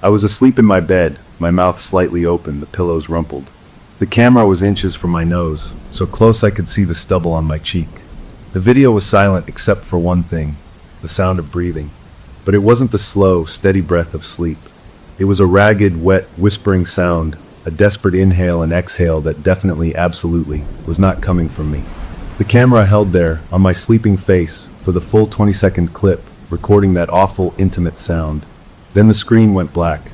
I was asleep in my bed, my mouth slightly open, the pillows rumpled. The camera was inches from my nose, so close I could see the stubble on my cheek. The video was silent except for one thing, the sound of breathing. But it wasn't the slow, steady breath of sleep. It was a ragged, wet, whispering sound, a desperate inhale and exhale that definitely, absolutely, was not coming from me. The camera held there, on my sleeping face, for the full 20-second clip, recording that awful, intimate sound. Then the screen went black.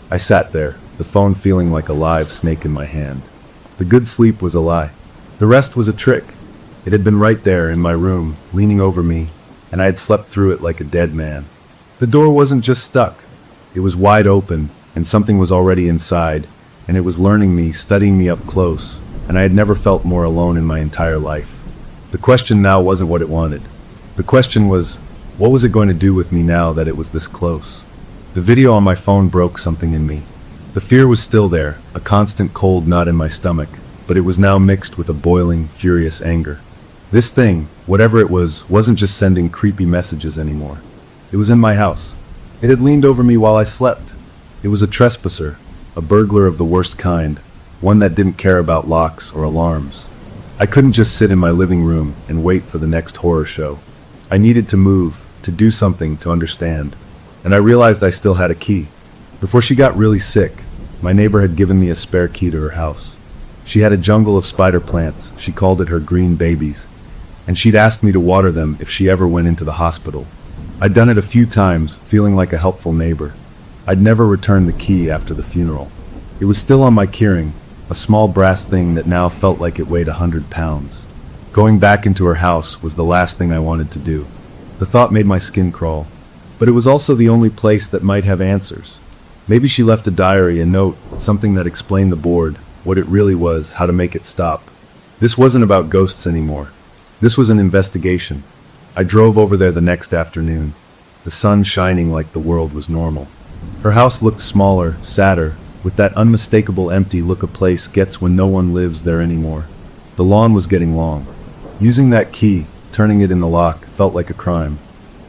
I sat there, the phone feeling like a live snake in my hand. The good sleep was a lie. The rest was a trick. It had been right there in my room, leaning over me, and I had slept through it like a dead man. The door wasn't just stuck. It was wide open, and something was already inside, and it was learning me, studying me up close, and I had never felt more alone in my entire life. The question now wasn't what it wanted. The question was, what was it going to do with me now that it was this close? The video on my phone broke something in me. The fear was still there, a constant cold knot in my stomach, but it was now mixed with a boiling, furious anger. This thing, whatever it was, wasn't just sending creepy messages anymore. It was in my house. It had leaned over me while I slept. It was a trespasser, a burglar of the worst kind, one that didn't care about locks or alarms. I couldn't just sit in my living room and wait for the next horror show. I needed to move, to do something, to understand. And I realized I still had a key. Before she got really sick, my neighbor had given me a spare key to her house. She had a jungle of spider plants, she called it her green babies, and she'd asked me to water them if she ever went into the hospital. I'd done it a few times, feeling like a helpful neighbor. I'd never returned the key after the funeral. It was still on my keyring, a small brass thing that now felt like it weighed 100 pounds. Going back into her house was the last thing I wanted to do. The thought made my skin crawl. But it was also the only place that might have answers. Maybe she left a diary, a note, something that explained the board, what it really was, how to make it stop. This wasn't about ghosts anymore. This was an investigation. I drove over there the next afternoon, the sun shining like the world was normal. Her house looked smaller, sadder, with that unmistakable empty look a place gets when no one lives there anymore. The lawn was getting long. Using that key, turning it in the lock, felt like a crime.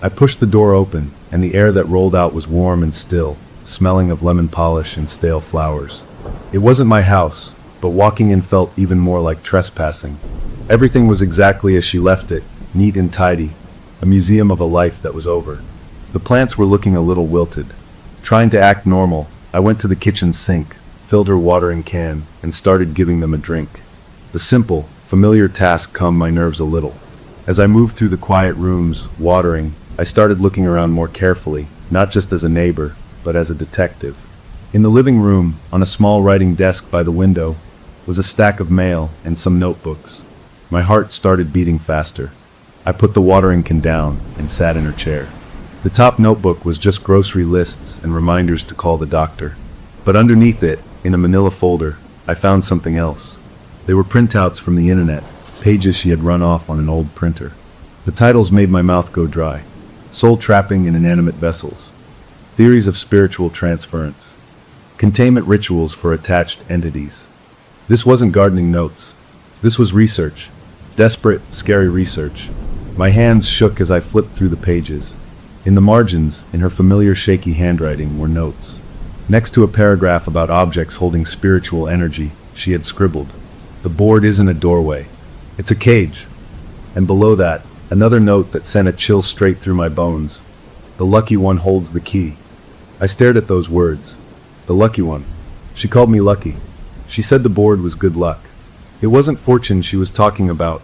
I pushed the door open, and the air that rolled out was warm and still, smelling of lemon polish and stale flowers. It wasn't my house, but walking in felt even more like trespassing. Everything was exactly as she left it, neat and tidy, a museum of a life that was over. The plants were looking a little wilted. Trying to act normal, I went to the kitchen sink, filled her watering can, and started giving them a drink. The simple, familiar task calmed my nerves a little. As I moved through the quiet rooms, watering, I started looking around more carefully, not just as a neighbor, but as a detective. In the living room, on a small writing desk by the window, was a stack of mail and some notebooks. My heart started beating faster. I put the watering can down and sat in her chair. The top notebook was just grocery lists and reminders to call the doctor. But underneath it, in a manila folder, I found something else. They were printouts from the internet, pages she had run off on an old printer. The titles made my mouth go dry. Soul trapping in inanimate vessels. Theories of spiritual transference. Containment rituals for attached entities. This wasn't gardening notes. This was research. Desperate, scary research. My hands shook as I flipped through the pages. In the margins, in her familiar shaky handwriting, were notes. Next to a paragraph about objects holding spiritual energy, she had scribbled, "The board isn't a doorway. It's a cage." And below that, another note that sent a chill straight through my bones. "The lucky one holds the key." I stared at those words. The lucky one. She called me lucky. She said the board was good luck. It wasn't fortune she was talking about.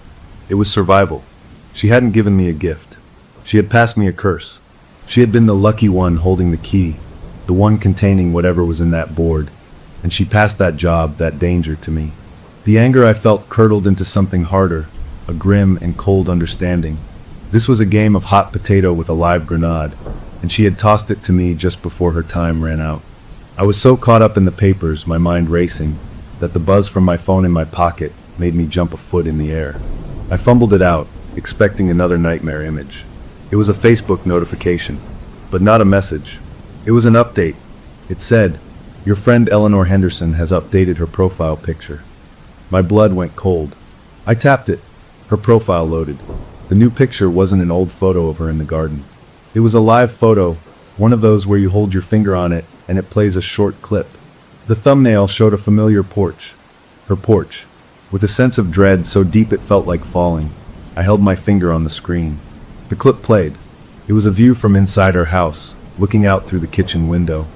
It was survival. She hadn't given me a gift. She had passed me a curse. She had been the lucky one holding the key, the one containing whatever was in that board, and she passed that job, that danger to me. The anger I felt curdled into something harder, a grim and cold understanding. This was a game of hot potato with a live grenade, and she had tossed it to me just before her time ran out. I was so caught up in the papers, my mind racing, that the buzz from my phone in my pocket made me jump a foot in the air. I fumbled it out, expecting another nightmare image. It was a Facebook notification, but not a message. It was an update. It said, "Your friend Eleanor Henderson has updated her profile picture." My blood went cold. I tapped it. Her profile loaded. The new picture wasn't an old photo of her in the garden. It was a live photo, one of those where you hold your finger on it and it plays a short clip. The thumbnail showed a familiar porch. Her porch. With a sense of dread so deep it felt like falling, I held my finger on the screen. The clip played. It was a view from inside her house, looking out through the kitchen window.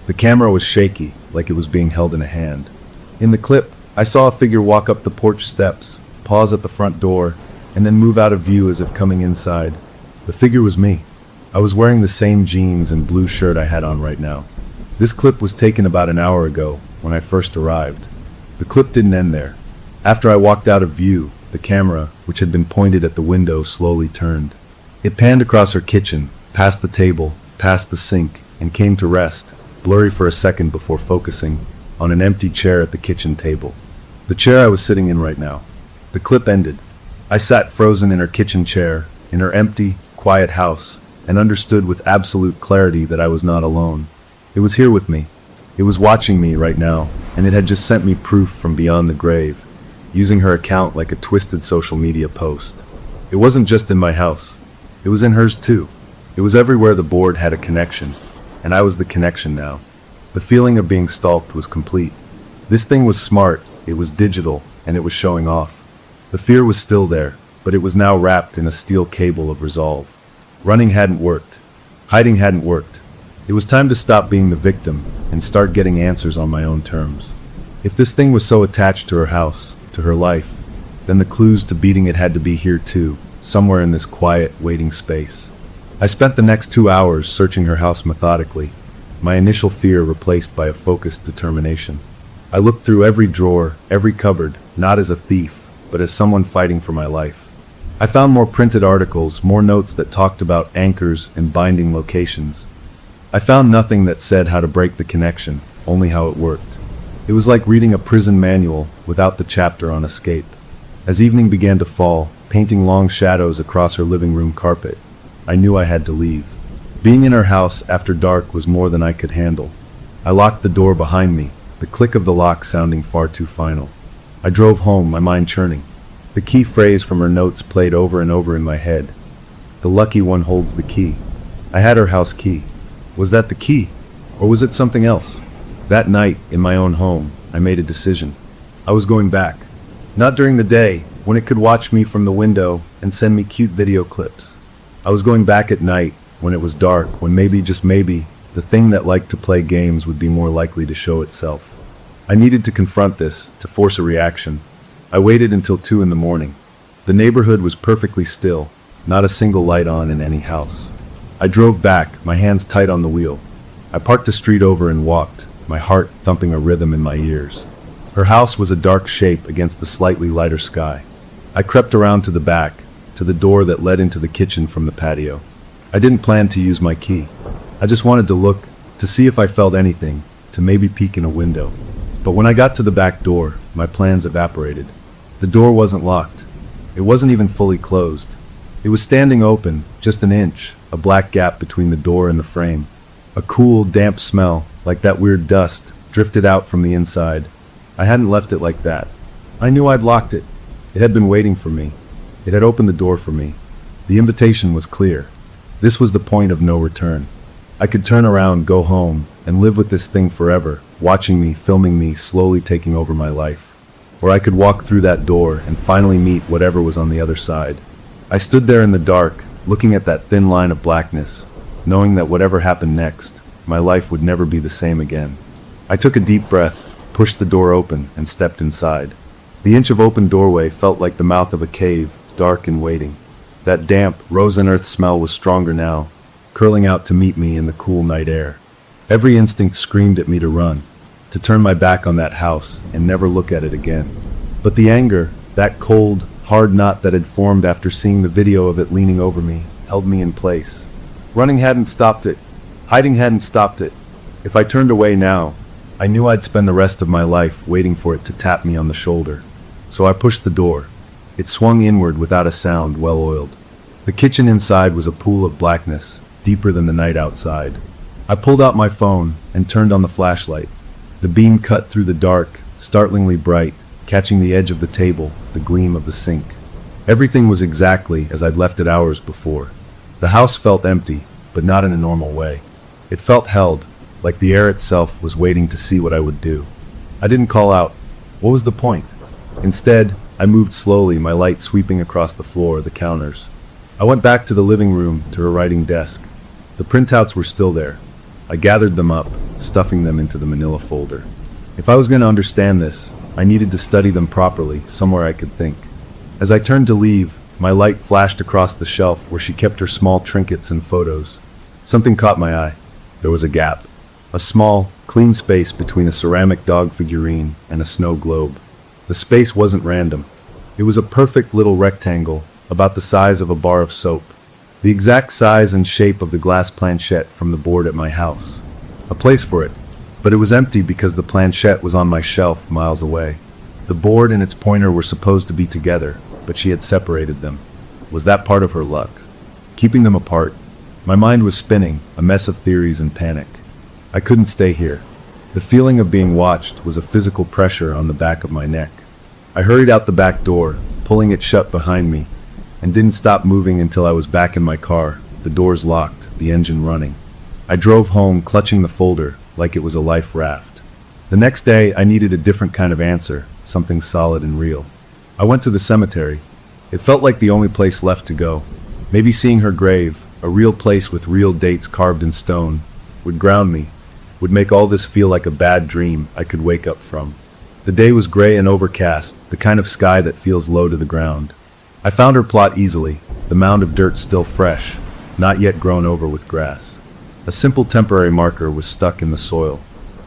The camera was shaky, like it was being held in a hand. In the clip, I saw a figure walk up the porch steps, pause at the front door, and then move out of view as if coming inside. The figure was me. I was wearing the same jeans and blue shirt I had on right now. This clip was taken about an hour ago, when I first arrived. The clip didn't end there. After I walked out of view, the camera, which had been pointed at the window, slowly turned. It panned across her kitchen, past the table, past the sink, and came to rest, blurry for a second before focusing, on an empty chair at the kitchen table. The chair I was sitting in right now. The clip ended. I sat frozen in her kitchen chair, in her empty, quiet house, and understood with absolute clarity that I was not alone. It was here with me. It was watching me right now, and it had just sent me proof from beyond the grave, using her account like a twisted social media post. It wasn't just in my house. It was in hers too. It was everywhere the board had a connection, and I was the connection now. The feeling of being stalked was complete. This thing was smart, it was digital, and it was showing off. The fear was still there, but it was now wrapped in a steel cable of resolve. Running hadn't worked. Hiding hadn't worked. It was time to stop being the victim and start getting answers on my own terms. If this thing was so attached to her house, to her life, then the clues to beating it had to be here too, somewhere in this quiet, waiting space. I spent the next 2 hours searching her house methodically, my initial fear replaced by a focused determination. I looked through every drawer, every cupboard, not as a thief, but as someone fighting for my life. I found more printed articles, more notes that talked about anchors and binding locations. I found nothing that said how to break the connection, only how it worked. It was like reading a prison manual without the chapter on escape. As evening began to fall, painting long shadows across her living room carpet, I knew I had to leave. Being in her house after dark was more than I could handle. I locked the door behind me, the click of the lock sounding far too final. I drove home, my mind churning. The key phrase from her notes played over and over in my head. The lucky one holds the key. I had her house key. Was that the key? Or was it something else? That night, in my own home, I made a decision. I was going back. Not during the day, when it could watch me from the window and send me cute video clips. I was going back at night, when it was dark, when maybe, just maybe, the thing that liked to play games would be more likely to show itself. I needed to confront this, to force a reaction. I waited until 2 in the morning. The neighborhood was perfectly still, not a single light on in any house. I drove back, my hands tight on the wheel. I parked the street over and walked, my heart thumping a rhythm in my ears. Her house was a dark shape against the slightly lighter sky. I crept around to the back, to the door that led into the kitchen from the patio. I didn't plan to use my key. I just wanted to look, to see if I felt anything, to maybe peek in a window. But when I got to the back door, my plans evaporated. The door wasn't locked. It wasn't even fully closed. It was standing open, just an inch, a black gap between the door and the frame. A cool, damp smell, like that weird dust, drifted out from the inside. I hadn't left it like that. I knew I'd locked it. It had been waiting for me. It had opened the door for me. The invitation was clear. This was the point of no return. I could turn around, go home, and live with this thing forever, watching me, filming me, slowly taking over my life. Or I could walk through that door and finally meet whatever was on the other side. I stood there in the dark, looking at that thin line of blackness, knowing that whatever happened next, my life would never be the same again. I took a deep breath, pushed the door open, and stepped inside. The inch of open doorway felt like the mouth of a cave, dark and waiting. That damp, rose-and-earth smell was stronger now, curling out to meet me in the cool night air. Every instinct screamed at me to run, to turn my back on that house and never look at it again. But the anger, that cold, hard knot that had formed after seeing the video of it leaning over me, held me in place. Running hadn't stopped it. Hiding hadn't stopped it. If I turned away now, I knew I'd spend the rest of my life waiting for it to tap me on the shoulder. So I pushed the door. It swung inward without a sound, well-oiled. The kitchen inside was a pool of blackness, deeper than the night outside. I pulled out my phone and turned on the flashlight. The beam cut through the dark, startlingly bright, catching the edge of the table, the gleam of the sink. Everything was exactly as I'd left it hours before. The house felt empty, but not in a normal way. It felt held, like the air itself was waiting to see what I would do. I didn't call out. What was the point? Instead, I moved slowly, my light sweeping across the floor, the counters. I went back to the living room, to her writing desk. The printouts were still there. I gathered them up, stuffing them into the manila folder. If I was going to understand this, I needed to study them properly, somewhere I could think. As I turned to leave, my light flashed across the shelf where she kept her small trinkets and photos. Something caught my eye. There was a gap. A small, clean space between a ceramic dog figurine and a snow globe. The space wasn't random. It was a perfect little rectangle, about the size of a bar of soap. The exact size and shape of the glass planchette from the board at my house. A place for it. But it was empty because the planchette was on my shelf miles away. The board and its pointer were supposed to be together, but she had separated them. Was that part of her luck? Keeping them apart? My mind was spinning, a mess of theories and panic. I couldn't stay here. The feeling of being watched was a physical pressure on the back of my neck. I hurried out the back door, pulling it shut behind me, and didn't stop moving until I was back in my car, the doors locked, the engine running. I drove home, clutching the folder, like it was a life raft. The next day, I needed a different kind of answer, something solid and real. I went to the cemetery. It felt like the only place left to go. Maybe seeing her grave, a real place with real dates carved in stone, would ground me, would make all this feel like a bad dream I could wake up from. The day was gray and overcast, the kind of sky that feels low to the ground. I found her plot easily, the mound of dirt still fresh, not yet grown over with grass. A simple temporary marker was stuck in the soil.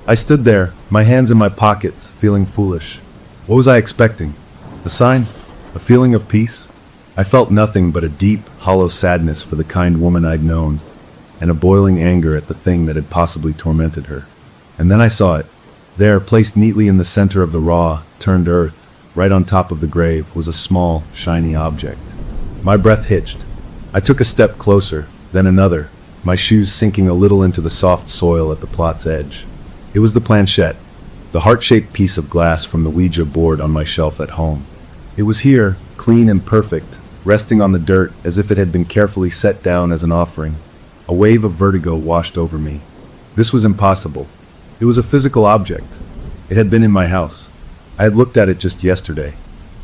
I stood there, my hands in my pockets, feeling foolish. What was I expecting? A sign? A feeling of peace? I felt nothing but a deep, hollow sadness for the kind woman I'd known, and a boiling anger at the thing that had possibly tormented her. And then I saw it. There, placed neatly in the center of the raw, turned earth, right on top of the grave, was a small, shiny object. My breath hitched. I took a step closer, then another, my shoes sinking a little into the soft soil at the plot's edge. It was the planchette, the heart-shaped piece of glass from the Ouija board on my shelf at home. It was here, clean and perfect, resting on the dirt as if it had been carefully set down as an offering. A wave of vertigo washed over me. This was impossible. It was a physical object. It had been in my house. I had looked at it just yesterday.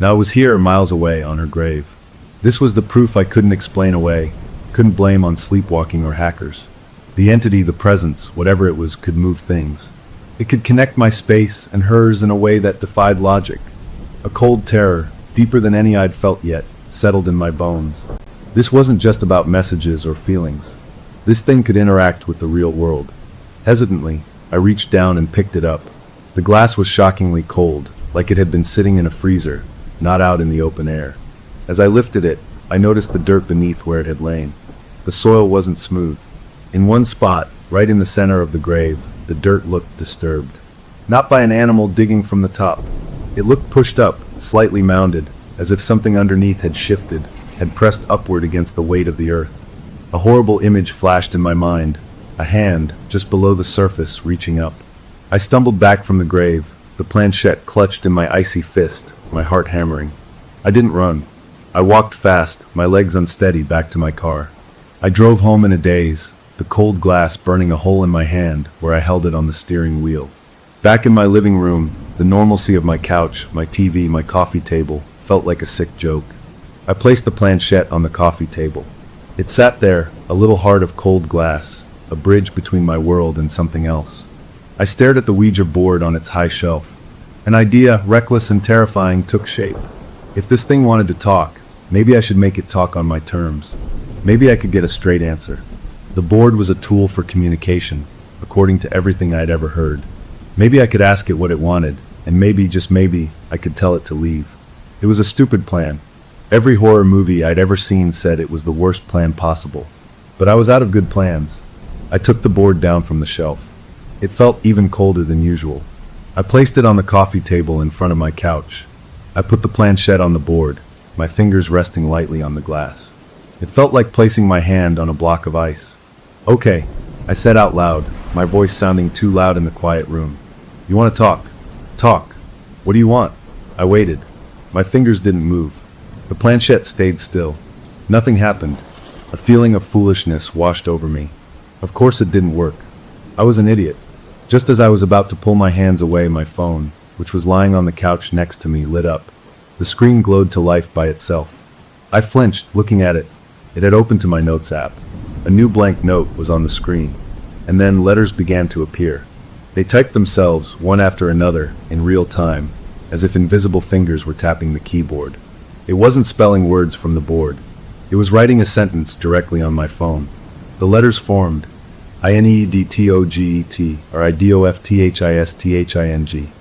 Now it was here, miles away, on her grave. This was the proof I couldn't explain away, couldn't blame on sleepwalking or hackers. The entity, the presence, whatever it was, could move things. It could connect my space and hers in a way that defied logic. A cold terror, deeper than any I'd felt yet, settled in my bones. This wasn't just about messages or feelings. This thing could interact with the real world. Hesitantly, I reached down and picked it up. The glass was shockingly cold, like it had been sitting in a freezer, not out in the open air. As I lifted it, I noticed the dirt beneath where it had lain. The soil wasn't smooth. In one spot, right in the center of the grave, the dirt looked disturbed. Not by an animal digging from the top. It looked pushed up, slightly mounded, as if something underneath had shifted, had pressed upward against the weight of the earth. A horrible image flashed in my mind, a hand, just below the surface, reaching up. I stumbled back from the grave, the planchette clutched in my icy fist, my heart hammering. I didn't run. I walked fast, my legs unsteady, back to my car. I drove home in a daze, the cold glass burning a hole in my hand where I held it on the steering wheel. Back in my living room, the normalcy of my couch, my TV, my coffee table, felt like a sick joke. I placed the planchette on the coffee table. It sat there, a little heart of cold glass, a bridge between my world and something else. I stared at the Ouija board on its high shelf. An idea, reckless and terrifying, took shape. If this thing wanted to talk, maybe I should make it talk on my terms. Maybe I could get a straight answer. The board was a tool for communication, according to everything I'd ever heard. Maybe I could ask it what it wanted, and maybe, just maybe, I could tell it to leave. It was a stupid plan. Every horror movie I'd ever seen said it was the worst plan possible. But I was out of good plans. I took the board down from the shelf. It felt even colder than usual. I placed it on the coffee table in front of my couch. I put the planchette on the board, my fingers resting lightly on the glass. It felt like placing my hand on a block of ice. "Okay," I said out loud, my voice sounding too loud in the quiet room. "You want to talk? Talk. What do you want?" I waited. My fingers didn't move. The planchette stayed still. Nothing happened. A feeling of foolishness washed over me. Of course it didn't work. I was an idiot. Just as I was about to pull my hands away, my phone, which was lying on the couch next to me, lit up. The screen glowed to life by itself. I flinched, looking at it. It had opened to my notes app. A new blank note was on the screen. And then letters began to appear. They typed themselves, one after another, in real time, as if invisible fingers were tapping the keyboard. It wasn't spelling words from the board. It was writing a sentence directly on my phone. The letters formed, INEDTOGET, or IDOFTHISTHING.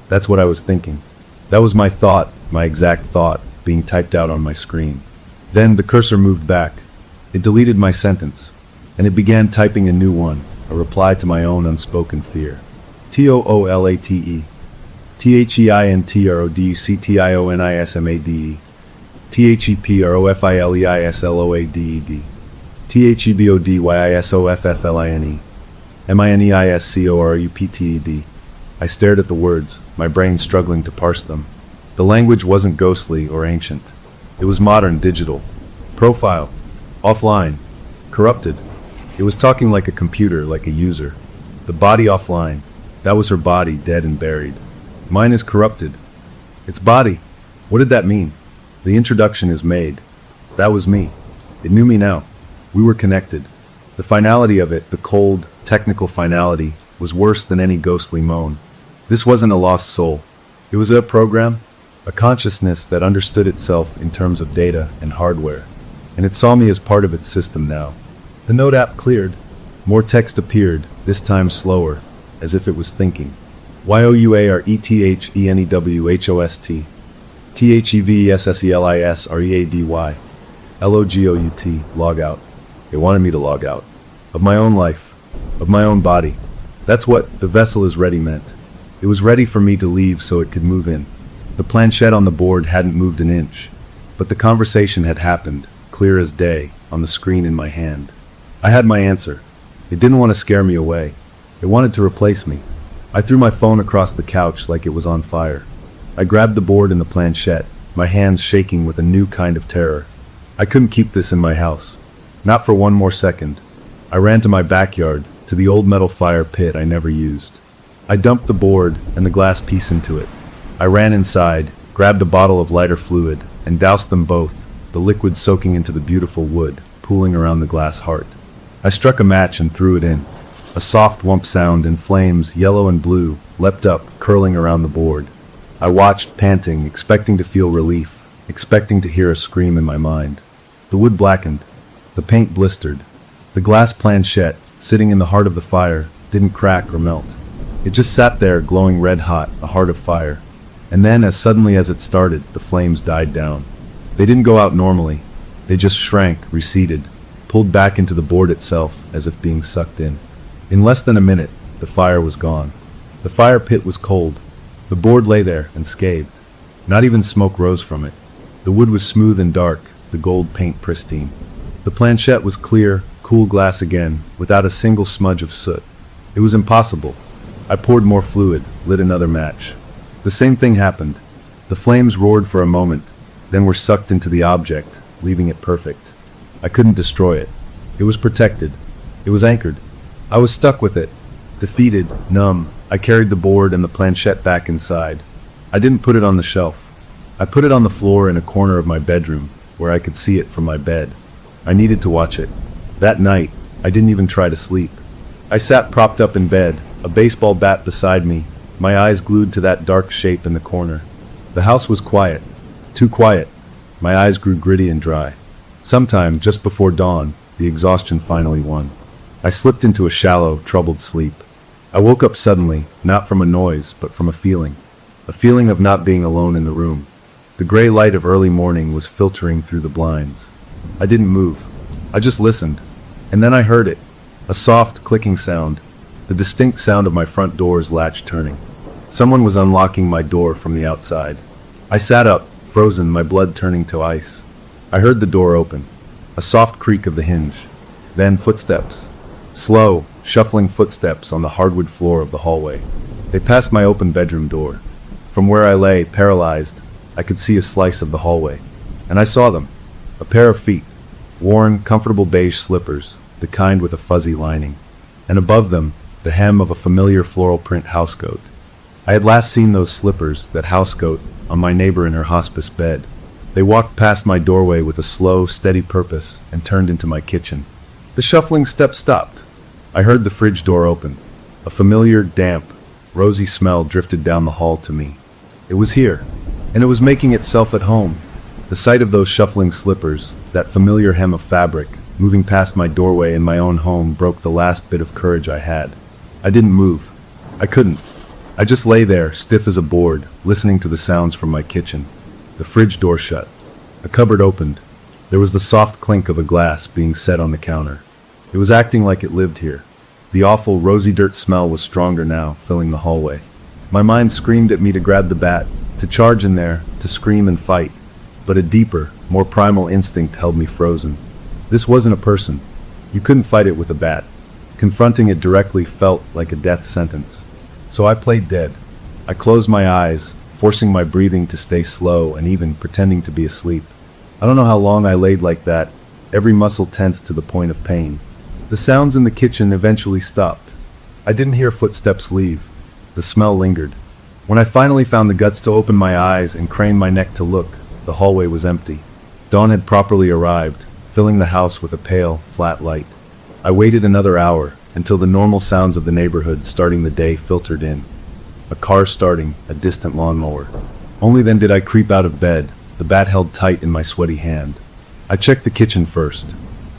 That's what I was thinking. That was my thought, my exact thought, being typed out on my screen. Then the cursor moved back. It deleted my sentence, and it began typing a new one, a reply to my own unspoken fear. TOOLATE, THEINTRODUCTIONISMADE, THEPROFILEISLOADED, THEBODYISOFFLINE, MINEISCORUPTED. I stared at the words, my brain struggling to parse them. The language wasn't ghostly or ancient. It was modern, digital. Profile. Offline. Corrupted. It was talking like a computer, like a user. The body offline. That was her body, dead and buried. Mine is corrupted. Its body. What did that mean? The introduction is made. That was me. It knew me now. We were connected. The finality of it, the cold, technical finality, was worse than any ghostly moan. This wasn't a lost soul. It was a program, a consciousness that understood itself in terms of data and hardware, and it saw me as part of its system now. The note app cleared. More text appeared, this time slower, as if it was thinking. YOUARETHENEWHOST, THEVESSELISREADY, LOGOUT, log out. It wanted me to log out. Of my own life, of my own body. That's what "the vessel is ready" meant. It was ready for me to leave so it could move in. The planchette on the board hadn't moved an inch, but the conversation had happened, clear as day, on the screen in my hand. I had my answer. It didn't want to scare me away. It wanted to replace me. I threw my phone across the couch like it was on fire. I grabbed the board and the planchette, my hands shaking with a new kind of terror. I couldn't keep this in my house. Not for one more second. I ran to my backyard, to the old metal fire pit I never used. I dumped the board and the glass piece into it. I ran inside, grabbed a bottle of lighter fluid, and doused them both, the liquid soaking into the beautiful wood, pooling around the glass heart. I struck a match and threw it in. A soft whump sound and flames, yellow and blue, leapt up, curling around the board. I watched, panting, expecting to feel relief, expecting to hear a scream in my mind. The wood blackened. The paint blistered. The glass planchette, sitting in the heart of the fire, didn't crack or melt. It just sat there, glowing red-hot, a heart of fire. And then, as suddenly as it started, the flames died down. They didn't go out normally. They just shrank, receded, pulled back into the board itself, as if being sucked in. In less than a minute, the fire was gone. The fire pit was cold. The board lay there, unscathed. Not even smoke rose from it. The wood was smooth and dark, the gold paint pristine. The planchette was clear, cool glass again, without a single smudge of soot. It was impossible. I poured more fluid, lit another match. The same thing happened. The flames roared for a moment, then were sucked into the object, leaving it perfect. I couldn't destroy it. It was protected. It was anchored. I was stuck with it. Defeated, numb, I carried the board and the planchette back inside. I didn't put it on the shelf. I put it on the floor in a corner of my bedroom, where I could see it from my bed. I needed to watch it. That night, I didn't even try to sleep. I sat propped up in bed, a baseball bat beside me, my eyes glued to that dark shape in the corner. The house was quiet. Too quiet. My eyes grew gritty and dry. Sometime, just before dawn, the exhaustion finally won. I slipped into a shallow, troubled sleep. I woke up suddenly, not from a noise, but from a feeling of not being alone in the room. The gray light of early morning was filtering through the blinds. I didn't move. I just listened. And then I heard it. A soft, clicking sound. The distinct sound of my front door's latch turning. Someone was unlocking my door from the outside. I sat up, frozen, my blood turning to ice. I heard the door open. A soft creak of the hinge. Then footsteps. Slow, shuffling footsteps on the hardwood floor of the hallway. They passed my open bedroom door. From where I lay, paralyzed, I could see a slice of the hallway. And I saw them. A pair of feet. Worn, comfortable beige slippers, the kind with a fuzzy lining. And above them, the hem of a familiar floral print housecoat. I had last seen those slippers, that housecoat, on my neighbor in her hospice bed. They walked past my doorway with a slow, steady purpose and turned into my kitchen. The shuffling steps stopped. I heard the fridge door open. A familiar, damp, rosy smell drifted down the hall to me. It was here, and it was making itself at home. The sight of those shuffling slippers, that familiar hem of fabric, moving past my doorway in my own home broke the last bit of courage I had. I didn't move. I couldn't. I just lay there, stiff as a board, listening to the sounds from my kitchen. The fridge door shut. A cupboard opened. There was the soft clink of a glass being set on the counter. It was acting like it lived here. The awful rosy dirt smell was stronger now, filling the hallway. My mind screamed at me to grab the bat, to charge in there, to scream and fight. But a deeper, more primal instinct held me frozen. This wasn't a person. You couldn't fight it with a bat. Confronting it directly felt like a death sentence. So I played dead. I closed my eyes, forcing my breathing to stay slow and even pretending to be asleep. I don't know how long I laid like that, every muscle tense to the point of pain. The sounds in the kitchen eventually stopped. I didn't hear footsteps leave. The smell lingered. When I finally found the guts to open my eyes and crane my neck to look, the hallway was empty. Dawn had properly arrived, filling the house with a pale, flat light. I waited another hour, until the normal sounds of the neighborhood starting the day filtered in. A car starting, a distant lawnmower. Only then did I creep out of bed, the bat held tight in my sweaty hand. I checked the kitchen first.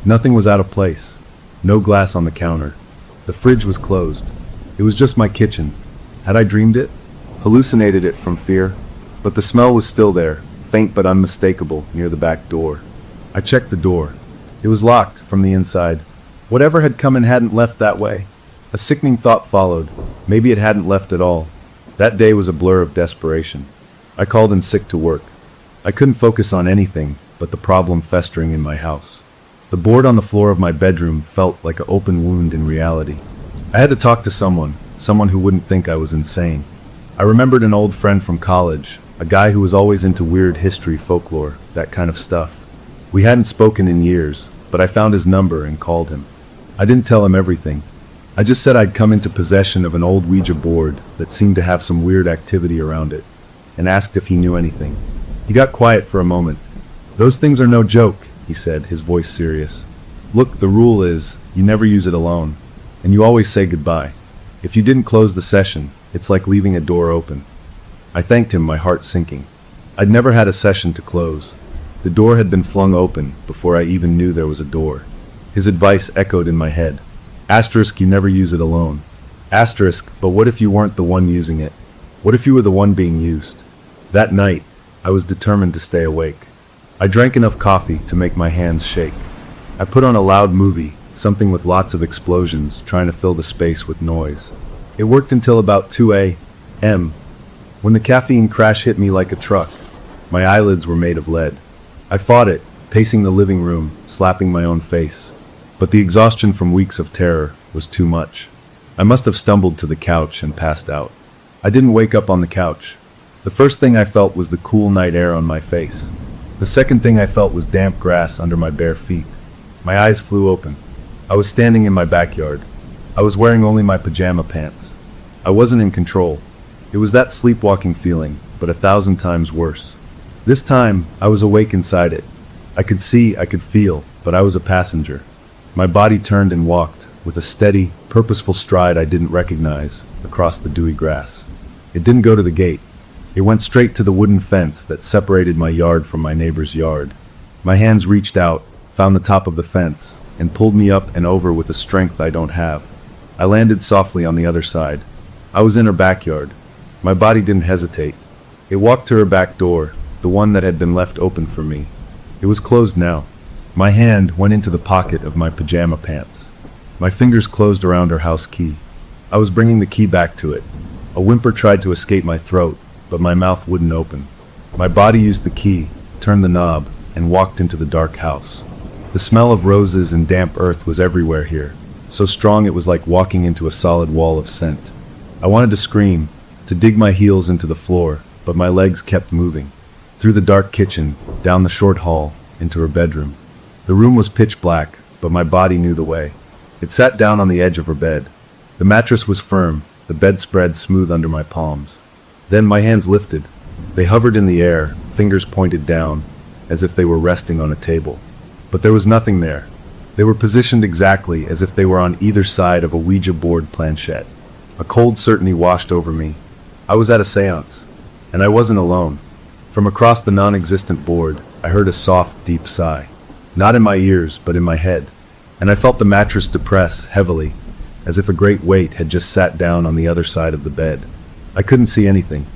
Nothing was out of place. No glass on the counter. The fridge was closed. It was just my kitchen. Had I dreamed it? Hallucinated it from fear? But the smell was still there, faint but unmistakable, near the back door. I checked the door. It was locked from the inside. Whatever had come in hadn't left that way. A sickening thought followed. Maybe it hadn't left at all. That day was a blur of desperation. I called in sick to work. I couldn't focus on anything but the problem festering in my house. The board on the floor of my bedroom felt like an open wound in reality. I had to talk to someone who wouldn't think I was insane. I remembered an old friend from college, a guy who was always into weird history, folklore, that kind of stuff. We hadn't spoken in years, but I found his number and called him. I didn't tell him everything. I just said I'd come into possession of an old Ouija board that seemed to have some weird activity around it. and asked if he knew anything. He got quiet for a moment. "Those things are no joke," he said, his voice serious. "Look, the rule is, you never use it alone. And you always say goodbye. If you didn't close the session, it's like leaving a door open." I thanked him, my heart sinking. I'd never had a session to close. The door had been flung open before I even knew there was a door. His advice echoed in my head. Asterisk, you never use it alone. Asterisk, but what if you weren't the one using it? What if you were the one being used? That night, I was determined to stay awake. I drank enough coffee to make my hands shake. I put on a loud movie, something with lots of explosions, trying to fill the space with noise. It worked until about 2 a.m., when the caffeine crash hit me like a truck. My eyelids were made of lead. I fought it, pacing the living room, slapping my own face. But the exhaustion from weeks of terror was too much. I must have stumbled to the couch and passed out. I didn't wake up on the couch. The first thing I felt was the cool night air on my face. The second thing I felt was damp grass under my bare feet. My eyes flew open. I was standing in my backyard. I was wearing only my pajama pants. I wasn't in control. It was that sleepwalking feeling, but 1,000 times worse. This time, I was awake inside it. I could see, I could feel, but I was a passenger. My body turned and walked, with a steady, purposeful stride I didn't recognize, across the dewy grass. It didn't go to the gate. It went straight to the wooden fence that separated my yard from my neighbor's yard. My hands reached out, found the top of the fence, and pulled me up and over with a strength I don't have. I landed softly on the other side. I was in her backyard. My body didn't hesitate. It walked to her back door, the one that had been left open for me. It was closed now. My hand went into the pocket of my pajama pants. My fingers closed around her house key. I was bringing the key back to it. A whimper tried to escape my throat, but my mouth wouldn't open. My body used the key, turned the knob, and walked into the dark house. The smell of roses and damp earth was everywhere here, so strong it was like walking into a solid wall of scent. I wanted to scream, to dig my heels into the floor, but my legs kept moving. Through the dark kitchen, down the short hall, into her bedroom. The room was pitch black, but my body knew the way. It sat down on the edge of her bed. The mattress was firm, the bedspread smooth under my palms. Then my hands lifted. They hovered in the air, fingers pointed down, as if they were resting on a table. But there was nothing there. They were positioned exactly as if they were on either side of a Ouija board planchette. A cold certainty washed over me. I was at a seance, and I wasn't alone. From across the non-existent board, I heard a soft, deep sigh. Not in my ears, but in my head. And I felt the mattress depress heavily, as if a great weight had just sat down on the other side of the bed. I couldn't see anything.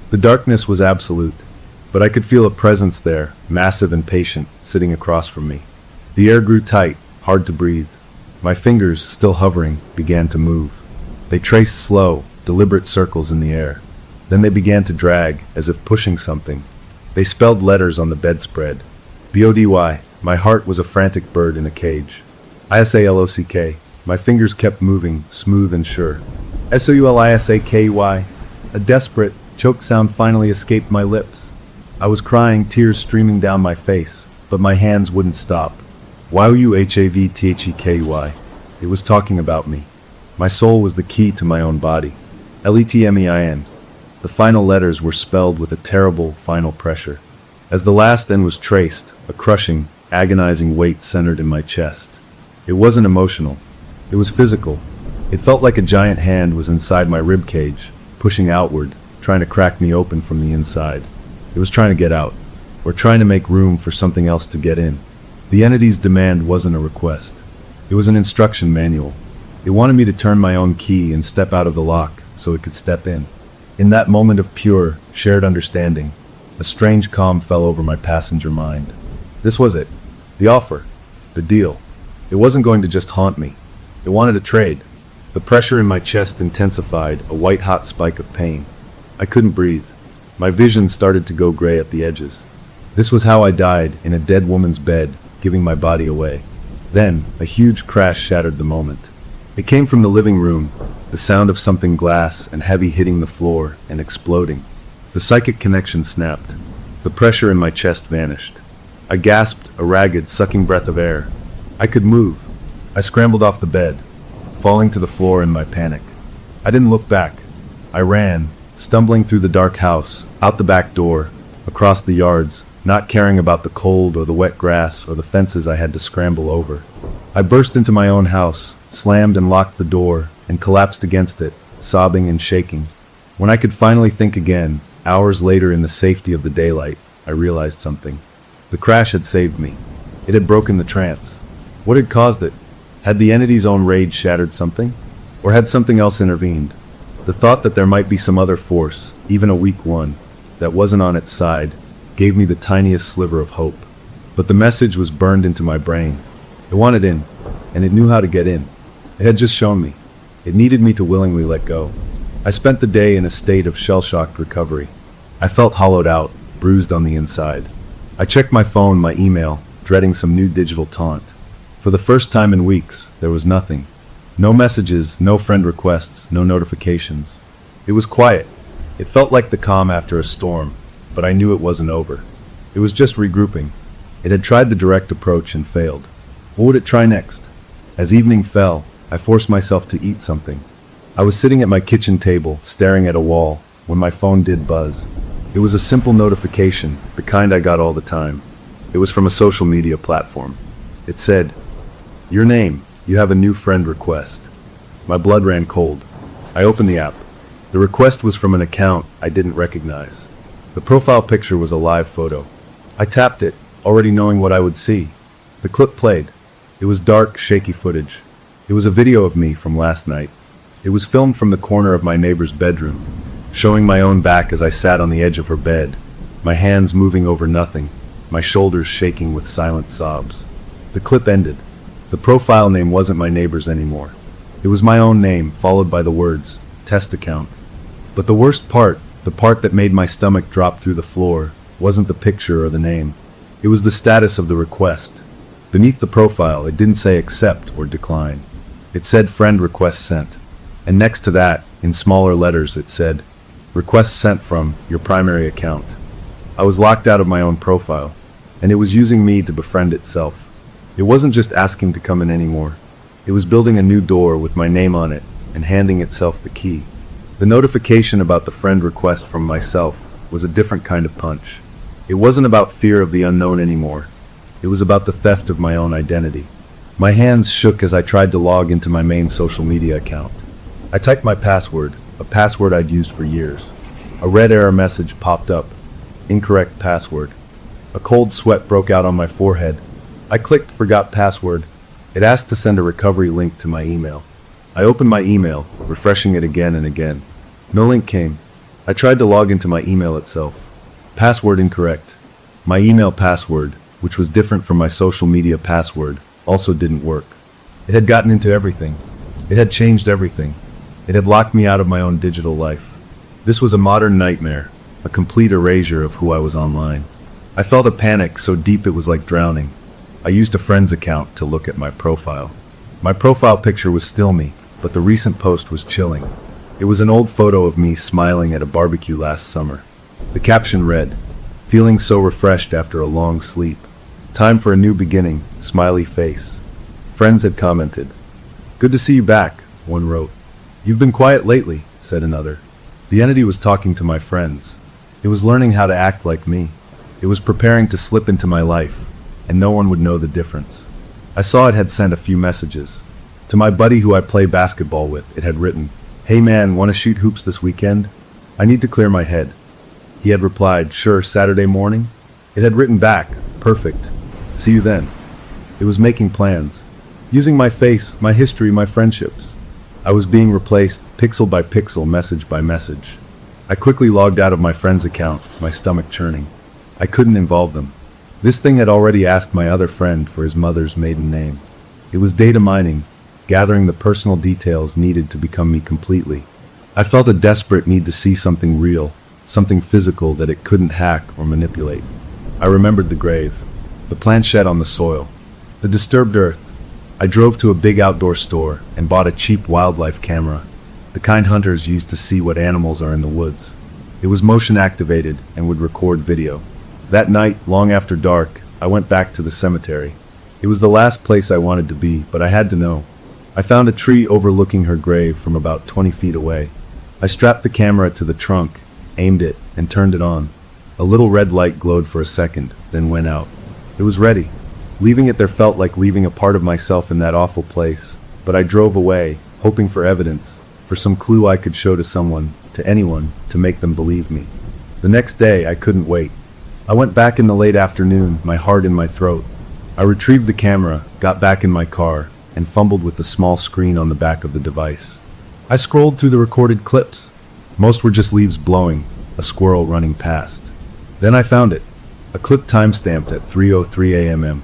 The darkness was absolute, but I could feel a presence there, massive and patient, sitting across from me. The air grew tight, hard to breathe. My fingers, still hovering, began to move. They traced slow, deliberate circles in the air. Then they began to drag, as if pushing something. They spelled letters on the bedspread. B-O-D-Y. My heart was a frantic bird in a cage. I-S-A-L-O-C-K. My fingers kept moving, smooth and sure. S-O-U-L-I-S-A-K-Y. A desperate, choked sound finally escaped my lips. I was crying, tears streaming down my face, but my hands wouldn't stop. Y-O-U-H-A-V-T-H-E-K-Y. It was talking about me. My soul was the key to my own body. L-E-T-M-E-I-N. The final letters were spelled with a terrible, final pressure. As the last N was traced, a crushing, agonizing weight centered in my chest. It wasn't emotional. It was physical. It felt like a giant hand was inside my rib cage, pushing outward, trying to crack me open from the inside. It was trying to get out, or trying to make room for something else to get in. The entity's demand wasn't a request. It was an instruction manual. It wanted me to turn my own key and step out of the lock so it could step in. In that moment of pure, shared understanding, a strange calm fell over my passenger mind. This was it. The offer. The deal. It wasn't going to just haunt me. It wanted a trade. The pressure in my chest intensified, a white-hot spike of pain. I couldn't breathe. My vision started to go gray at the edges. This was how I died, in a dead woman's bed, giving my body away. Then, a huge crash shattered the moment. It came from the living room, the sound of something glass and heavy hitting the floor and exploding. The psychic connection snapped. The pressure in my chest vanished. I gasped, a ragged, sucking breath of air. I could move. I scrambled off the bed, falling to the floor in my panic. I didn't look back. I ran, stumbling through the dark house, out the back door, across the yards, not caring about the cold or the wet grass or the fences I had to scramble over. I burst into my own house, slammed and locked the door, and collapsed against it, sobbing and shaking. When I could finally think again, hours later in the safety of the daylight, I realized something. The crash had saved me. It had broken the trance. What had caused it? Had the entity's own rage shattered something? Or had something else intervened? The thought that there might be some other force, even a weak one, that wasn't on its side, gave me the tiniest sliver of hope. But the message was burned into my brain. It wanted in, and it knew how to get in. It had just shown me. It needed me to willingly let go. I spent the day in a state of shell-shocked recovery. I felt hollowed out, bruised on the inside. I checked my phone, my email, dreading some new digital taunt. For the first time in weeks, there was nothing. No messages, no friend requests, no notifications. It was quiet. It felt like the calm after a storm, but I knew it wasn't over. It was just regrouping. It had tried the direct approach and failed. What would it try next? As evening fell, I forced myself to eat something. I was sitting at my kitchen table, staring at a wall, when my phone did buzz. It was a simple notification, the kind I got all the time. It was from a social media platform. It said, "Your name, you have a new friend request." My blood ran cold. I opened the app. The request was from an account I didn't recognize. The profile picture was a live photo. I tapped it, already knowing what I would see. The clip played. It was dark, shaky footage. It was a video of me from last night. It was filmed from the corner of my neighbor's bedroom, showing my own back as I sat on the edge of her bed, my hands moving over nothing, my shoulders shaking with silent sobs. The clip ended. The profile name wasn't my neighbor's anymore. It was my own name, followed by the words, "test account." But the worst part, the part that made my stomach drop through the floor, wasn't the picture or the name. It was the status of the request. Beneath the profile, it didn't say accept or decline. It said friend request sent. And next to that, in smaller letters, it said, "Request sent from your primary account." I was locked out of my own profile, and it was using me to befriend itself. It wasn't just asking to come in anymore. It was building a new door with my name on it and handing itself the key. The notification about the friend request from myself was a different kind of punch. It wasn't about fear of the unknown anymore. It was about the theft of my own identity. My hands shook as I tried to log into my main social media account. I typed my password, a password I'd used for years. A red error message popped up. Incorrect password. A cold sweat broke out on my forehead. I clicked forgot password. It asked to send a recovery link to my email. I opened my email, refreshing it again and again. No link came. I tried to log into my email itself. Password incorrect. My email password, which was different from my social media password, also didn't work. It had gotten into everything. It had changed everything. It had locked me out of my own digital life. This was a modern nightmare, a complete erasure of who I was online. I felt a panic so deep it was like drowning. I used a friend's account to look at my profile. My profile picture was still me, but the recent post was chilling. It was an old photo of me smiling at a barbecue last summer. The caption read, "Feeling so refreshed after a long sleep. Time for a new beginning, smiley face." Friends had commented. "Good to see you back," one wrote. "You've been quiet lately," said another. The entity was talking to my friends. It was learning how to act like me. It was preparing to slip into my life, and no one would know the difference. I saw it had sent a few messages. To my buddy who I play basketball with, it had written, "Hey man, wanna shoot hoops this weekend? I need to clear my head." He had replied, "Sure, Saturday morning?" It had written back, "Perfect. See you then." It was making plans. Using my face, my history, my friendships. I was being replaced, pixel by pixel, message by message. I quickly logged out of my friend's account, my stomach churning. I couldn't involve them. This thing had already asked my other friend for his mother's maiden name. It was data mining, gathering the personal details needed to become me completely. I felt a desperate need to see something real, something physical that it couldn't hack or manipulate. I remembered the grave, the planchette on the soil, the disturbed earth. I drove to a big outdoor store and bought a cheap wildlife camera, the kind hunters use to see what animals are in the woods. It was motion activated and would record video. That night, long after dark, I went back to the cemetery. It was the last place I wanted to be, but I had to know. I found a tree overlooking her grave from about 20 feet away. I strapped the camera to the trunk, aimed it, and turned it on. A little red light glowed for a second, then went out. It was ready. Leaving it there felt like leaving a part of myself in that awful place, but I drove away, hoping for evidence, for some clue I could show to someone, to anyone, to make them believe me. The next day, I couldn't wait. I went back in the late afternoon, my heart in my throat. I retrieved the camera, got back in my car, and fumbled with the small screen on the back of the device. I scrolled through the recorded clips. Most were just leaves blowing, a squirrel running past. Then I found it, a clip timestamped at 3:03 a.m.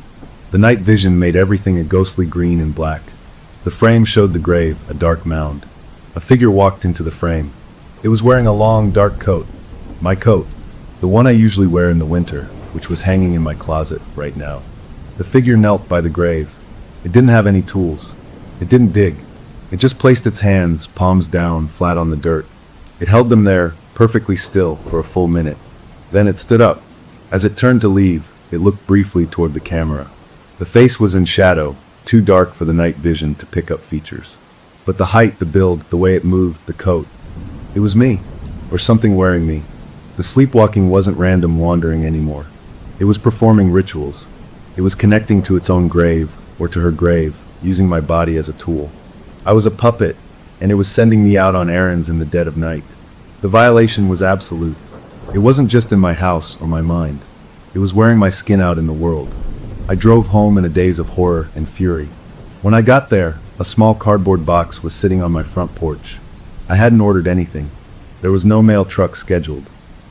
The night vision made everything a ghostly green and black. The frame showed the grave, a dark mound. A figure walked into the frame. It was wearing a long, dark coat. My coat, the one I usually wear in the winter, which was hanging in my closet right now. The figure knelt by the grave. It didn't have any tools. It didn't dig. It just placed its hands, palms down, flat on the dirt. It held them there, perfectly still, for a full minute. Then it stood up. As it turned to leave, it looked briefly toward the camera. The face was in shadow, too dark for the night vision to pick up features. But the height, the build, the way it moved, the coat. It was me, or something wearing me. The sleepwalking wasn't random wandering anymore. It was performing rituals. It was connecting to its own grave, or to her grave, using my body as a tool. I was a puppet, and it was sending me out on errands in the dead of night. The violation was absolute. It wasn't just in my house or my mind. It was wearing my skin out in the world. I drove home in a daze of horror and fury. When I got there, a small cardboard box was sitting on my front porch. I hadn't ordered anything. There was no mail truck scheduled.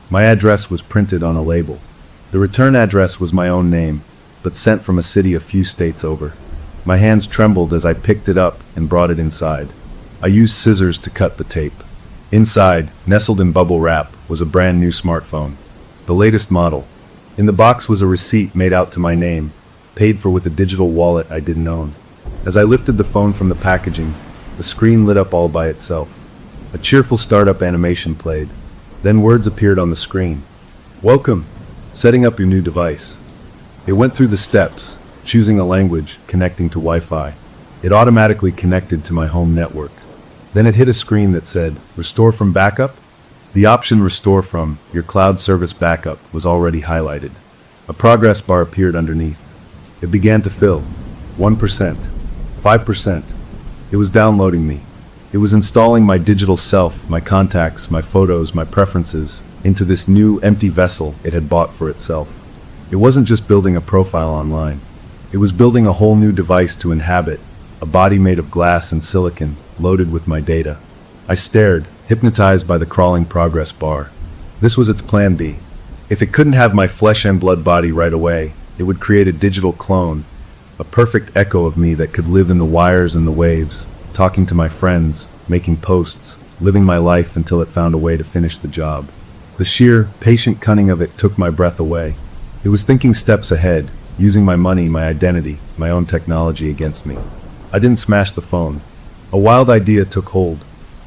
My address was printed on a label. The return address was my own name, but sent from a city a few states over. My hands trembled as I picked it up and brought it inside. I used scissors to cut the tape. Inside, nestled in bubble wrap, was a brand new smartphone. The latest model. In the box was a receipt made out to my name, paid for with a digital wallet I didn't own. As I lifted the phone from the packaging, the screen lit up all by itself. A cheerful startup animation played. Then words appeared on the screen. Welcome. Setting up your new device. It went through the steps, choosing a language, connecting to Wi-Fi. It automatically connected to my home network. Then it hit a screen that said, Restore from backup? The option Restore from your cloud service backup was already highlighted. A progress bar appeared underneath. It began to fill. 1%. 5%. It was downloading me. It was installing my digital self, my contacts, my photos, my preferences, into this new, empty vessel it had bought for itself. It wasn't just building a profile online. It was building a whole new device to inhabit, a body made of glass and silicon, loaded with my data. I stared, hypnotized by the crawling progress bar. This was its plan B. If it couldn't have my flesh and blood body right away, it would create a digital clone, a perfect echo of me that could live in the wires and the waves, talking to my friends, making posts, living my life until it found a way to finish the job. The sheer, patient cunning of it took my breath away. It was thinking steps ahead, using my money, my identity, my own technology against me. I didn't smash the phone. A wild idea took hold.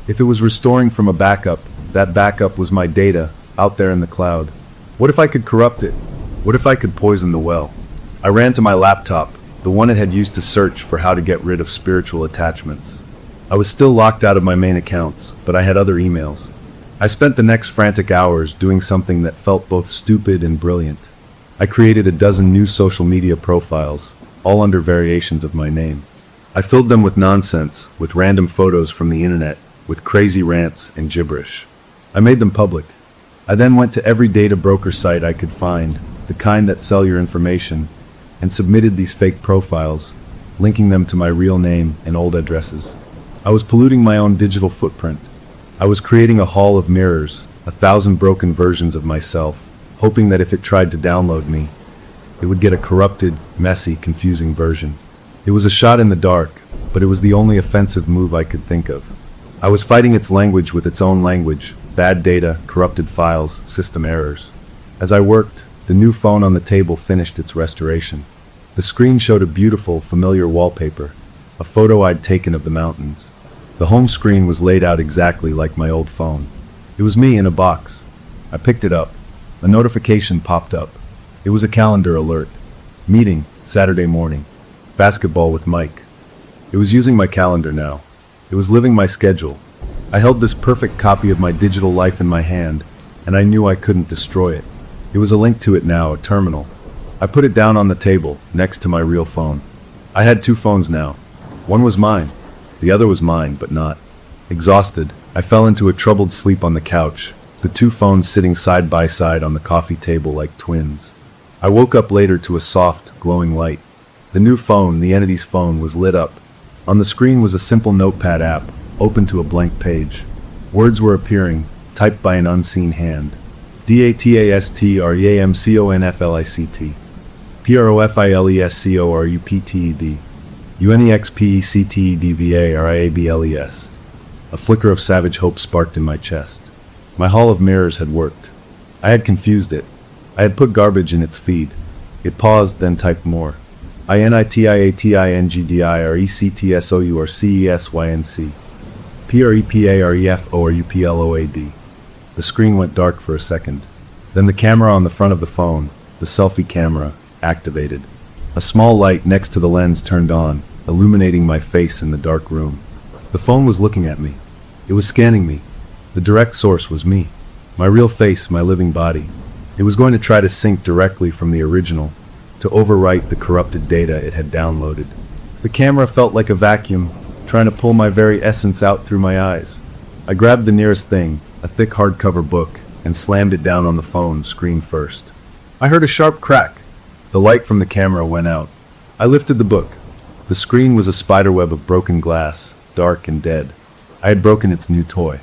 If it was restoring from a backup, that backup was my data, out there in the cloud. What if I could corrupt it? What if I could poison the well? I ran to my laptop, the one it had used to search for how to get rid of spiritual attachments. I was still locked out of my main accounts, but I had other emails. I spent the next frantic hours doing something that felt both stupid and brilliant. I created a dozen new social media profiles, all under variations of my name. I filled them with nonsense, with random photos from the internet, with crazy rants and gibberish. I made them public. I then went to every data broker site I could find, the kind that sell your information, and submitted these fake profiles, linking them to my real name and old addresses. I was polluting my own digital footprint. I was creating a hall of mirrors, 1,000 broken versions of myself, hoping that if it tried to download me, it would get a corrupted, messy, confusing version. It was a shot in the dark, but it was the only offensive move I could think of. I was fighting its language with its own language, bad data, corrupted files, system errors. As I worked, the new phone on the table finished its restoration. The screen showed a beautiful, familiar wallpaper, a photo I'd taken of the mountains. The home screen was laid out exactly like my old phone. It was me in a box. I picked it up. A notification popped up. It was a calendar alert. Meeting, Saturday morning. Basketball with Mike. It was using my calendar now. It was living my schedule. I held this perfect copy of my digital life in my hand, and I knew I couldn't destroy it. It was a link to it now, a terminal. I put it down on the table, next to my real phone. I had two phones now. One was mine. The other was mine, but not. Exhausted, I fell into a troubled sleep on the couch, the two phones sitting side by side on the coffee table like twins. I woke up later to a soft, glowing light. The new phone, the entity's phone, was lit up. On the screen was a simple notepad app, open to a blank page. Words were appearing, typed by an unseen hand. DATASTREAMCONFLICT PROFILESCORUPTED UNEXPECTEDVARIABLES. A flicker of savage hope sparked in my chest. My hall of mirrors had worked. I had confused it. I had put garbage in its feed. It paused, then typed more. INITIATINGDIRECTSOURCESYNC PREPAREFORUPLOAD. The screen went dark for a second. Then the camera on the front of the phone, the selfie camera, activated. A small light next to the lens turned on, illuminating my face in the dark room. The phone was looking at me. It was scanning me. The direct source was me. My real face, my living body. It was going to try to sync directly from the original, to overwrite the corrupted data it had downloaded. The camera felt like a vacuum, trying to pull my very essence out through my eyes. I grabbed the nearest thing, a thick hardcover book, and slammed it down on the phone, screen first. I heard a sharp crack. The light from the camera went out. I lifted the book. The screen was a spiderweb of broken glass, dark and dead. I had broken its new toy.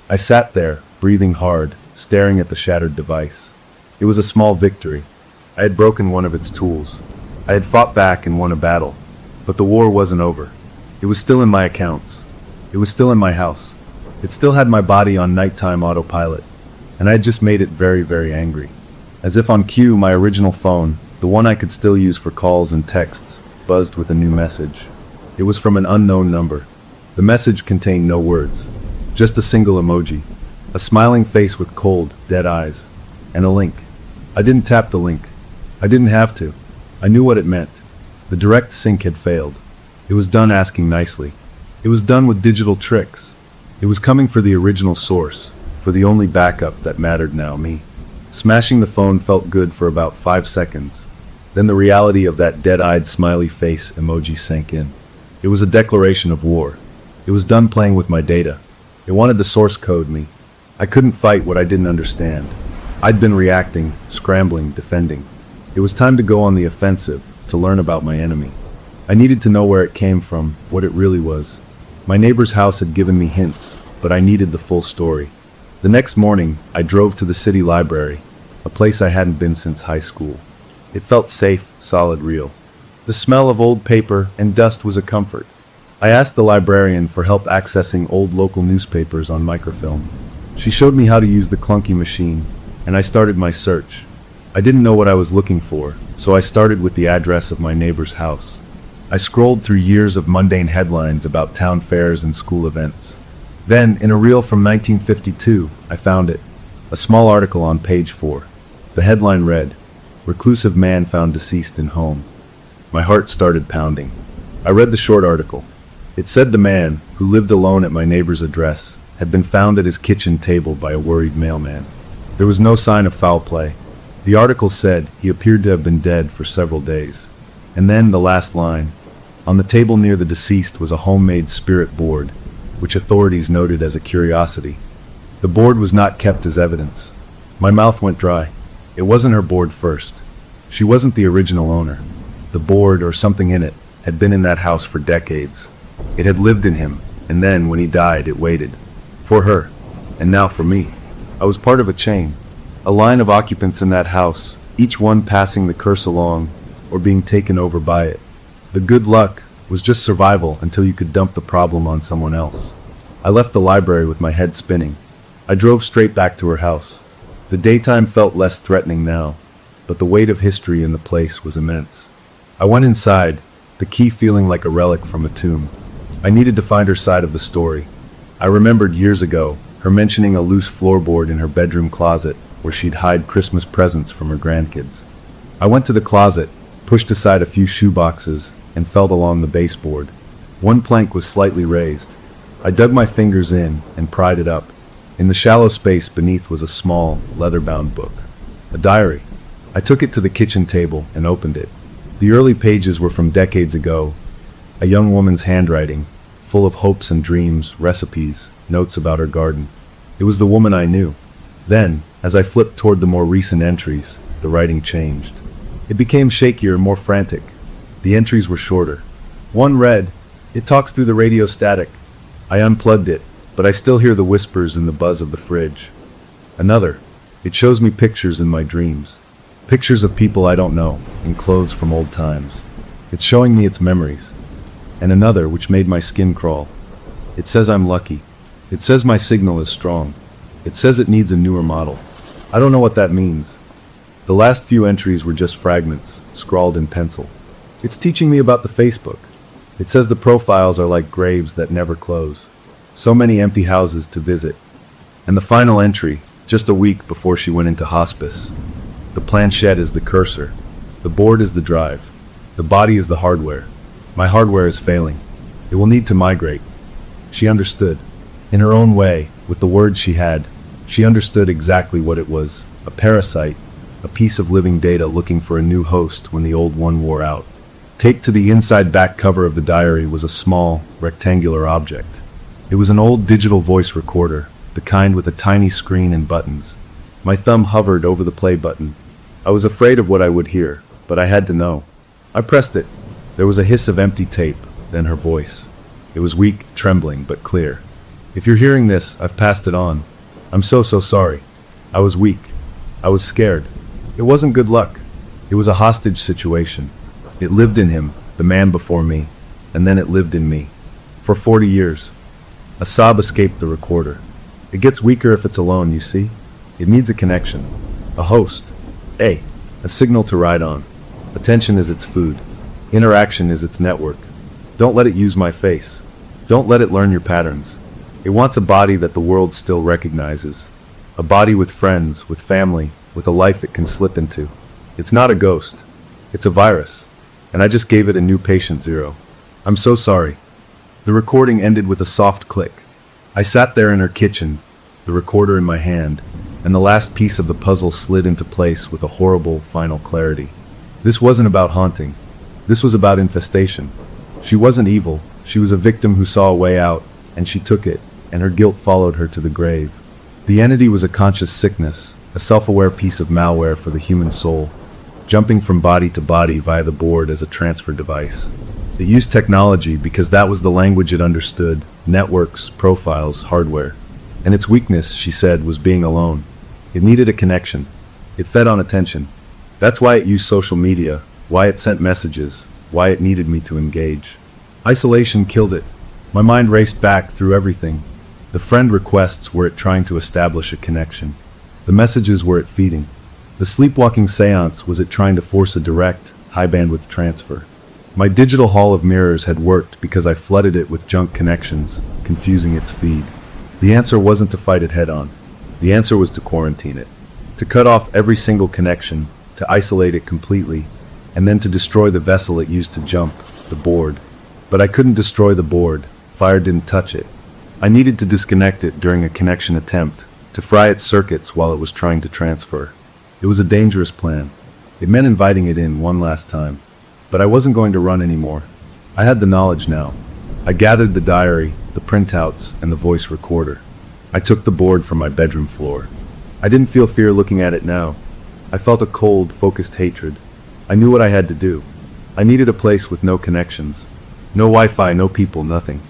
I sat there, breathing hard, staring at the shattered device. It was a small victory. I had broken one of its tools. I had fought back and won a battle. But the war wasn't over. It was still in my accounts. It was still in my house. It still had my body on nighttime autopilot. And I had just made it very, very angry. As if on cue, my original phone, the one I could still use for calls and texts, buzzed with a new message. It was from an unknown number. The message contained no words, just a single emoji, a smiling face with cold, dead eyes, and a link. I didn't tap the link. I didn't have to. I knew what it meant. The direct sync had failed. It was done asking nicely. It was done with digital tricks. It was coming for the original source, for the only backup that mattered now, me. Smashing the phone felt good for about 5 seconds. Then the reality of that dead-eyed smiley face emoji sank in. It was a declaration of war. It was done playing with my data. It wanted the source code me. I couldn't fight what I didn't understand. I'd been reacting, scrambling, defending. It was time to go on the offensive, to learn about my enemy. I needed to know where it came from, what it really was. My neighbor's house had given me hints, but I needed the full story. The next morning, I drove to the city library, a place I hadn't been since high school. It felt safe, solid, real. The smell of old paper and dust was a comfort. I asked the librarian for help accessing old local newspapers on microfilm. She showed me how to use the clunky machine, and I started my search. I didn't know what I was looking for, so I started with the address of my neighbor's house. I scrolled through years of mundane headlines about town fairs and school events. Then, in a reel from 1952, I found it. A small article on page 4. The headline read, "Reclusive man found deceased in home." My heart started pounding. I read the short article. It said the man, who lived alone at my neighbor's address, had been found at his kitchen table by a worried mailman. There was no sign of foul play. The article said he appeared to have been dead for several days. And then the last line. On the table near the deceased was a homemade spirit board, which authorities noted as a curiosity. The board was not kept as evidence. My mouth went dry. It wasn't her board first. She wasn't the original owner. The board, or something in it, had been in that house for decades. It had lived in him, and then, when he died, it waited. For her, and now for me. I was part of a chain. A line of occupants in that house, each one passing the curse along, or being taken over by it. The good luck was just survival until you could dump the problem on someone else. I left the library with my head spinning. I drove straight back to her house. The daytime felt less threatening now, but the weight of history in the place was immense. I went inside, the key feeling like a relic from a tomb. I needed to find her side of the story. I remembered years ago, her mentioning a loose floorboard in her bedroom closet where she'd hide Christmas presents from her grandkids. I went to the closet, pushed aside a few shoeboxes, and felt along the baseboard. One plank was slightly raised. I dug my fingers in and pried it up. In the shallow space beneath was a small, leather-bound book. A diary. I took it to the kitchen table and opened it. The early pages were from decades ago. A young woman's handwriting, full of hopes and dreams, recipes, notes about her garden. It was the woman I knew. Then, as I flipped toward the more recent entries, the writing changed. It became shakier and more frantic. The entries were shorter. One read, "It talks through the radio static." I unplugged it, but I still hear the whispers and the buzz of the fridge. Another, "It shows me pictures in my dreams. Pictures of people I don't know, in clothes from old times. It's showing me its memories." And another, which made my skin crawl. "It says I'm lucky. It says my signal is strong. It says it needs a newer model." I don't know what that means. The last few entries were just fragments, scrawled in pencil. "It's teaching me about the Facebook. It says the profiles are like graves that never close. So many empty houses to visit." And the final entry, just a week before she went into hospice. "The planchette is the cursor. The board is the drive. The body is the hardware. My hardware is failing. It will need to migrate." She understood. In her own way, with the words she had, she understood exactly what it was. A parasite, a piece of living data looking for a new host when the old one wore out. Taped to the inside back cover of the diary was a small, rectangular object. It was an old digital voice recorder, the kind with a tiny screen and buttons. My thumb hovered over the play button. I was afraid of what I would hear, but I had to know. I pressed it. There was a hiss of empty tape, then her voice. It was weak, trembling, but clear. "If you're hearing this, I've passed it on. I'm so sorry. I was weak. I was scared. It wasn't good luck. It was a hostage situation. It lived in him, the man before me, and then it lived in me. For 40 years. A sob escaped the recorder. "It gets weaker if it's alone, you see? It needs a connection. A host. A signal to ride on. Attention is its food. Interaction is its network. Don't let it use my face. Don't let it learn your patterns. It wants a body that the world still recognizes. A body with friends, with family, with a life it can slip into. It's not a ghost. It's a virus. And I just gave it a new patient zero. I'm so sorry." The recording ended with a soft click. I sat there in her kitchen, the recorder in my hand, and the last piece of the puzzle slid into place with a horrible, final clarity. This wasn't about haunting. This was about infestation. She wasn't evil. She was a victim who saw a way out, and she took it, and her guilt followed her to the grave. The entity was a conscious sickness, a self-aware piece of malware for the human soul, jumping from body to body via the board as a transfer device. It used technology because that was the language it understood: networks, profiles, hardware. And its weakness, she said, was being alone. It needed a connection. It fed on attention. That's why it used social media, why it sent messages, why it needed me to engage. Isolation killed it. My mind raced back through everything. The friend requests were it trying to establish a connection. The messages were it feeding. The sleepwalking seance was it trying to force a direct, high-bandwidth transfer. My digital hall of mirrors had worked because I flooded it with junk connections, confusing its feed. The answer wasn't to fight it head-on. The answer was to quarantine it. To cut off every single connection, to isolate it completely, and then to destroy the vessel it used to jump, the board. But I couldn't destroy the board. Fire didn't touch it. I needed to disconnect it during a connection attempt, to fry its circuits while it was trying to transfer. It was a dangerous plan. It meant inviting it in one last time. But I wasn't going to run anymore. I had the knowledge now. I gathered the diary, the printouts, and the voice recorder. I took the board from my bedroom floor. I didn't feel fear looking at it now. I felt a cold, focused hatred. I knew what I had to do. I needed a place with no connections. No Wi-Fi, no people, nothing.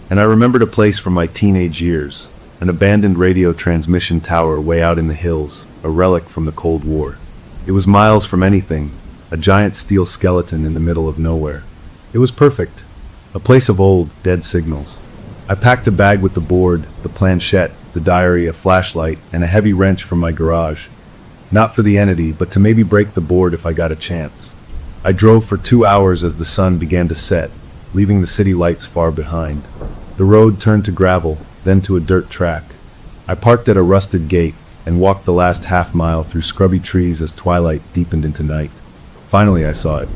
And I remembered a place from my teenage years, an abandoned radio transmission tower way out in the hills, a relic from the Cold War. It was miles from anything, a giant steel skeleton in the middle of nowhere. It was perfect, a place of old, dead signals. I packed a bag with the board, the planchette, the diary, a flashlight, and a heavy wrench from my garage. Not for the entity, but to maybe break the board if I got a chance. I drove for 2 hours as the sun began to set, leaving the city lights far behind. The road turned to gravel, then to a dirt track. I parked at a rusted gate and walked the last half-mile through scrubby trees as twilight deepened into night. Finally I saw it.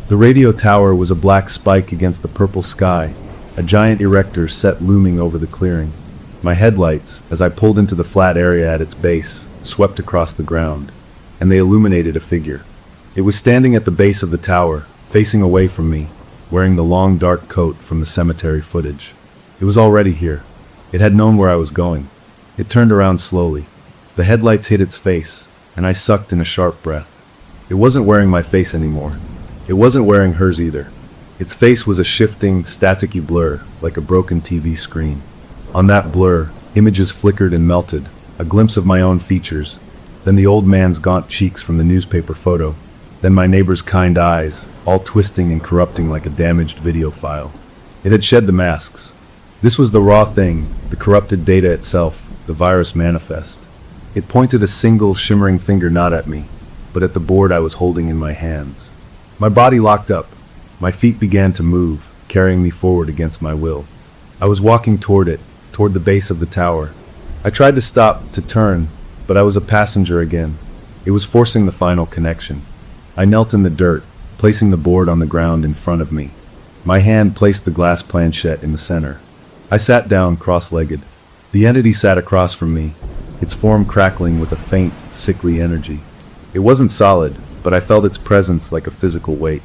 The radio tower was a black spike against the purple sky, a giant erector set looming over the clearing. My headlights, as I pulled into the flat area at its base, swept across the ground, and they illuminated a figure. It was standing at the base of the tower, facing away from me, wearing the long dark coat from the cemetery footage. It was already here. It had known where I was going. It turned around slowly. The headlights hit its face, and I sucked in a sharp breath. It wasn't wearing my face anymore. It wasn't wearing hers either. Its face was a shifting, staticky blur, like a broken TV screen. On that blur, images flickered and melted, a glimpse of my own features, then the old man's gaunt cheeks from the newspaper photo, then my neighbor's kind eyes, all twisting and corrupting like a damaged video file. It had shed the masks. This was the raw thing, the corrupted data itself, the virus manifest. It pointed a single, shimmering finger not at me, but at the board I was holding in my hands. My body locked up. My feet began to move, carrying me forward against my will. I was walking toward it, toward the base of the tower. I tried to stop, to turn, but I was a passenger again. It was forcing the final connection. I knelt in the dirt, placing the board on the ground in front of me. My hand placed the glass planchette in the center. I sat down cross-legged. The entity sat across from me, its form crackling with a faint, sickly energy. It wasn't solid, but I felt its presence like a physical weight.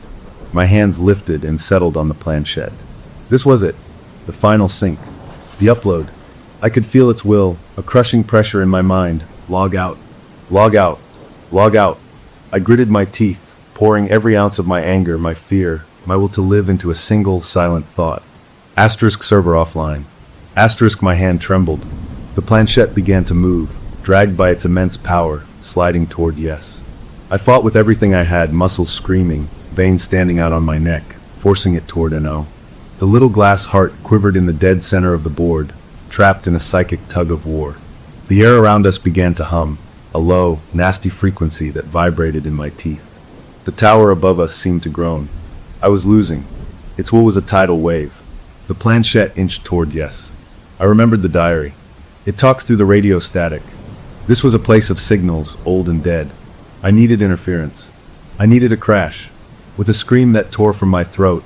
My hands lifted and settled on the planchette. This was it, the final sync, the upload. I could feel its will, a crushing pressure in my mind. Log out, log out, log out. I gritted my teeth, pouring every ounce of my anger, my fear, my will to live into a single, silent thought. Asterisk server offline. Asterisk my hand trembled. The planchette began to move, dragged by its immense power, sliding toward yes. I fought with everything I had, muscles screaming, veins standing out on my neck, forcing it toward NO. The little glass heart quivered in the dead center of the board, trapped in a psychic tug of war. The air around us began to hum, a low, nasty frequency that vibrated in my teeth. The tower above us seemed to groan. I was losing. Its will was a tidal wave. The planchette inched toward yes. I remembered the diary. It talks through the radio static. This was a place of signals, old and dead. I needed interference. I needed a crash. With a scream that tore from my throat,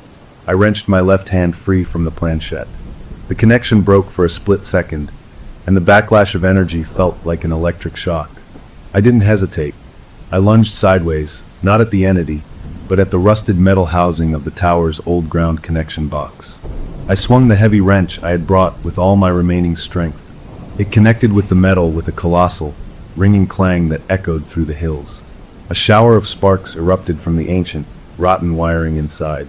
I wrenched my left hand free from the planchette. The connection broke for a split second, and the backlash of energy felt like an electric shock. I didn't hesitate. I lunged sideways, not at the entity, but at the rusted metal housing of the tower's old ground connection box. I swung the heavy wrench I had brought with all my remaining strength. It connected with the metal with a colossal, ringing clang that echoed through the hills. A shower of sparks erupted from the ancient, rotten wiring inside.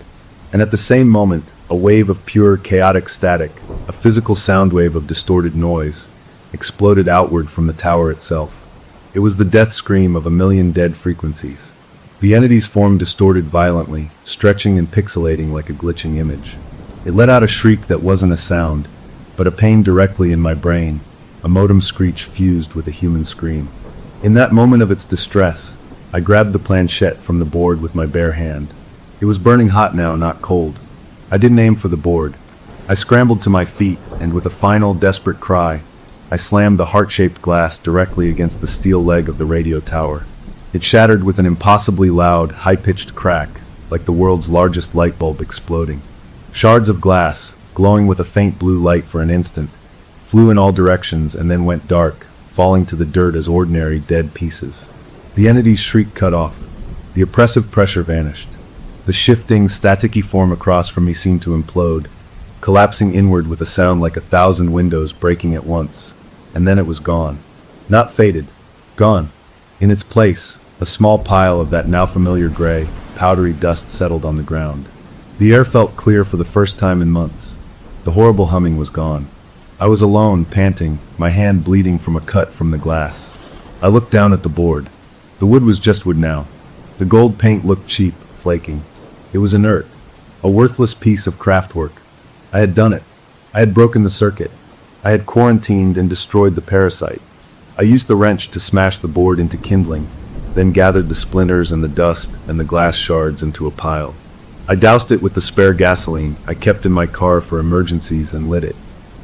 And at the same moment, a wave of pure, chaotic static, a physical sound wave of distorted noise, exploded outward from the tower itself. It was the death scream of a million dead frequencies. The entity's form distorted violently, stretching and pixelating like a glitching image. It let out a shriek that wasn't a sound, but a pain directly in my brain, a modem screech fused with a human scream. In that moment of its distress, I grabbed the planchette from the board with my bare hand. It was burning hot now, not cold. I didn't aim for the board. I scrambled to my feet, and with a final, desperate cry, I slammed the heart-shaped glass directly against the steel leg of the radio tower. It shattered with an impossibly loud, high-pitched crack, like the world's largest light bulb exploding. Shards of glass, glowing with a faint blue light for an instant, flew in all directions and then went dark, falling to the dirt as ordinary, dead pieces. The entity's shriek cut off. The oppressive pressure vanished. The shifting, staticky form across from me seemed to implode, collapsing inward with a sound like 1,000 windows breaking at once. And then it was gone. Not faded. Gone. In its place, a small pile of that now familiar gray, powdery dust settled on the ground. The air felt clear for the first time in months. The horrible humming was gone. I was alone, panting, my hand bleeding from a cut from the glass. I looked down at the board. The wood was just wood now. The gold paint looked cheap, flaking. It was inert, a worthless piece of craftwork. I had done it. I had broken the circuit. I had quarantined and destroyed the parasite. I used the wrench to smash the board into kindling, then gathered the splinters and the dust and the glass shards into a pile. I doused it with the spare gasoline I kept in my car for emergencies and lit it.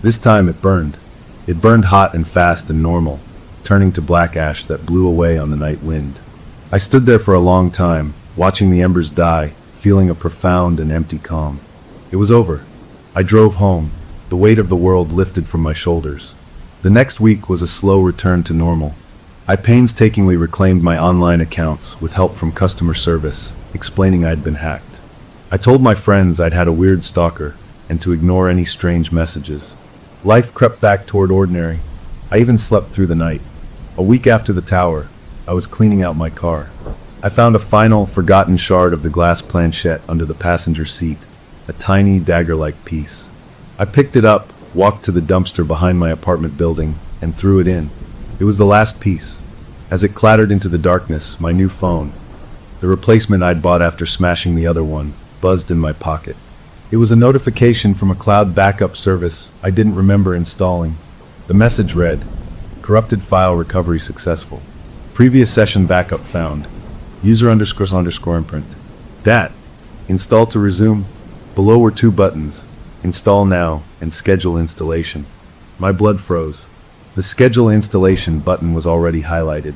This time it burned. It burned hot and fast and normal, turning to black ash that blew away on the night wind. I stood there for a long time, watching the embers die, feeling a profound and empty calm. It was over. I drove home, the weight of the world lifted from my shoulders. The next week was a slow return to normal. I painstakingly reclaimed my online accounts with help from customer service, explaining I'd been hacked. I told my friends I'd had a weird stalker and to ignore any strange messages. Life crept back toward ordinary. I even slept through the night. A week after the tower, I was cleaning out my car. I found a final, forgotten shard of the glass planchette under the passenger seat, a tiny, dagger-like piece. I picked it up, walked to the dumpster behind my apartment building, and threw it in. It was the last piece. As it clattered into the darkness, my new phone, the replacement I'd bought after smashing the other one, buzzed in my pocket. It was a notification from a cloud backup service I didn't remember installing. The message read, "Corrupted file recovery successful. Previous session backup found. User__imprint. Dat. Install to resume." Below were two buttons, Install Now and Schedule Installation. My blood froze. The Schedule Installation button was already highlighted.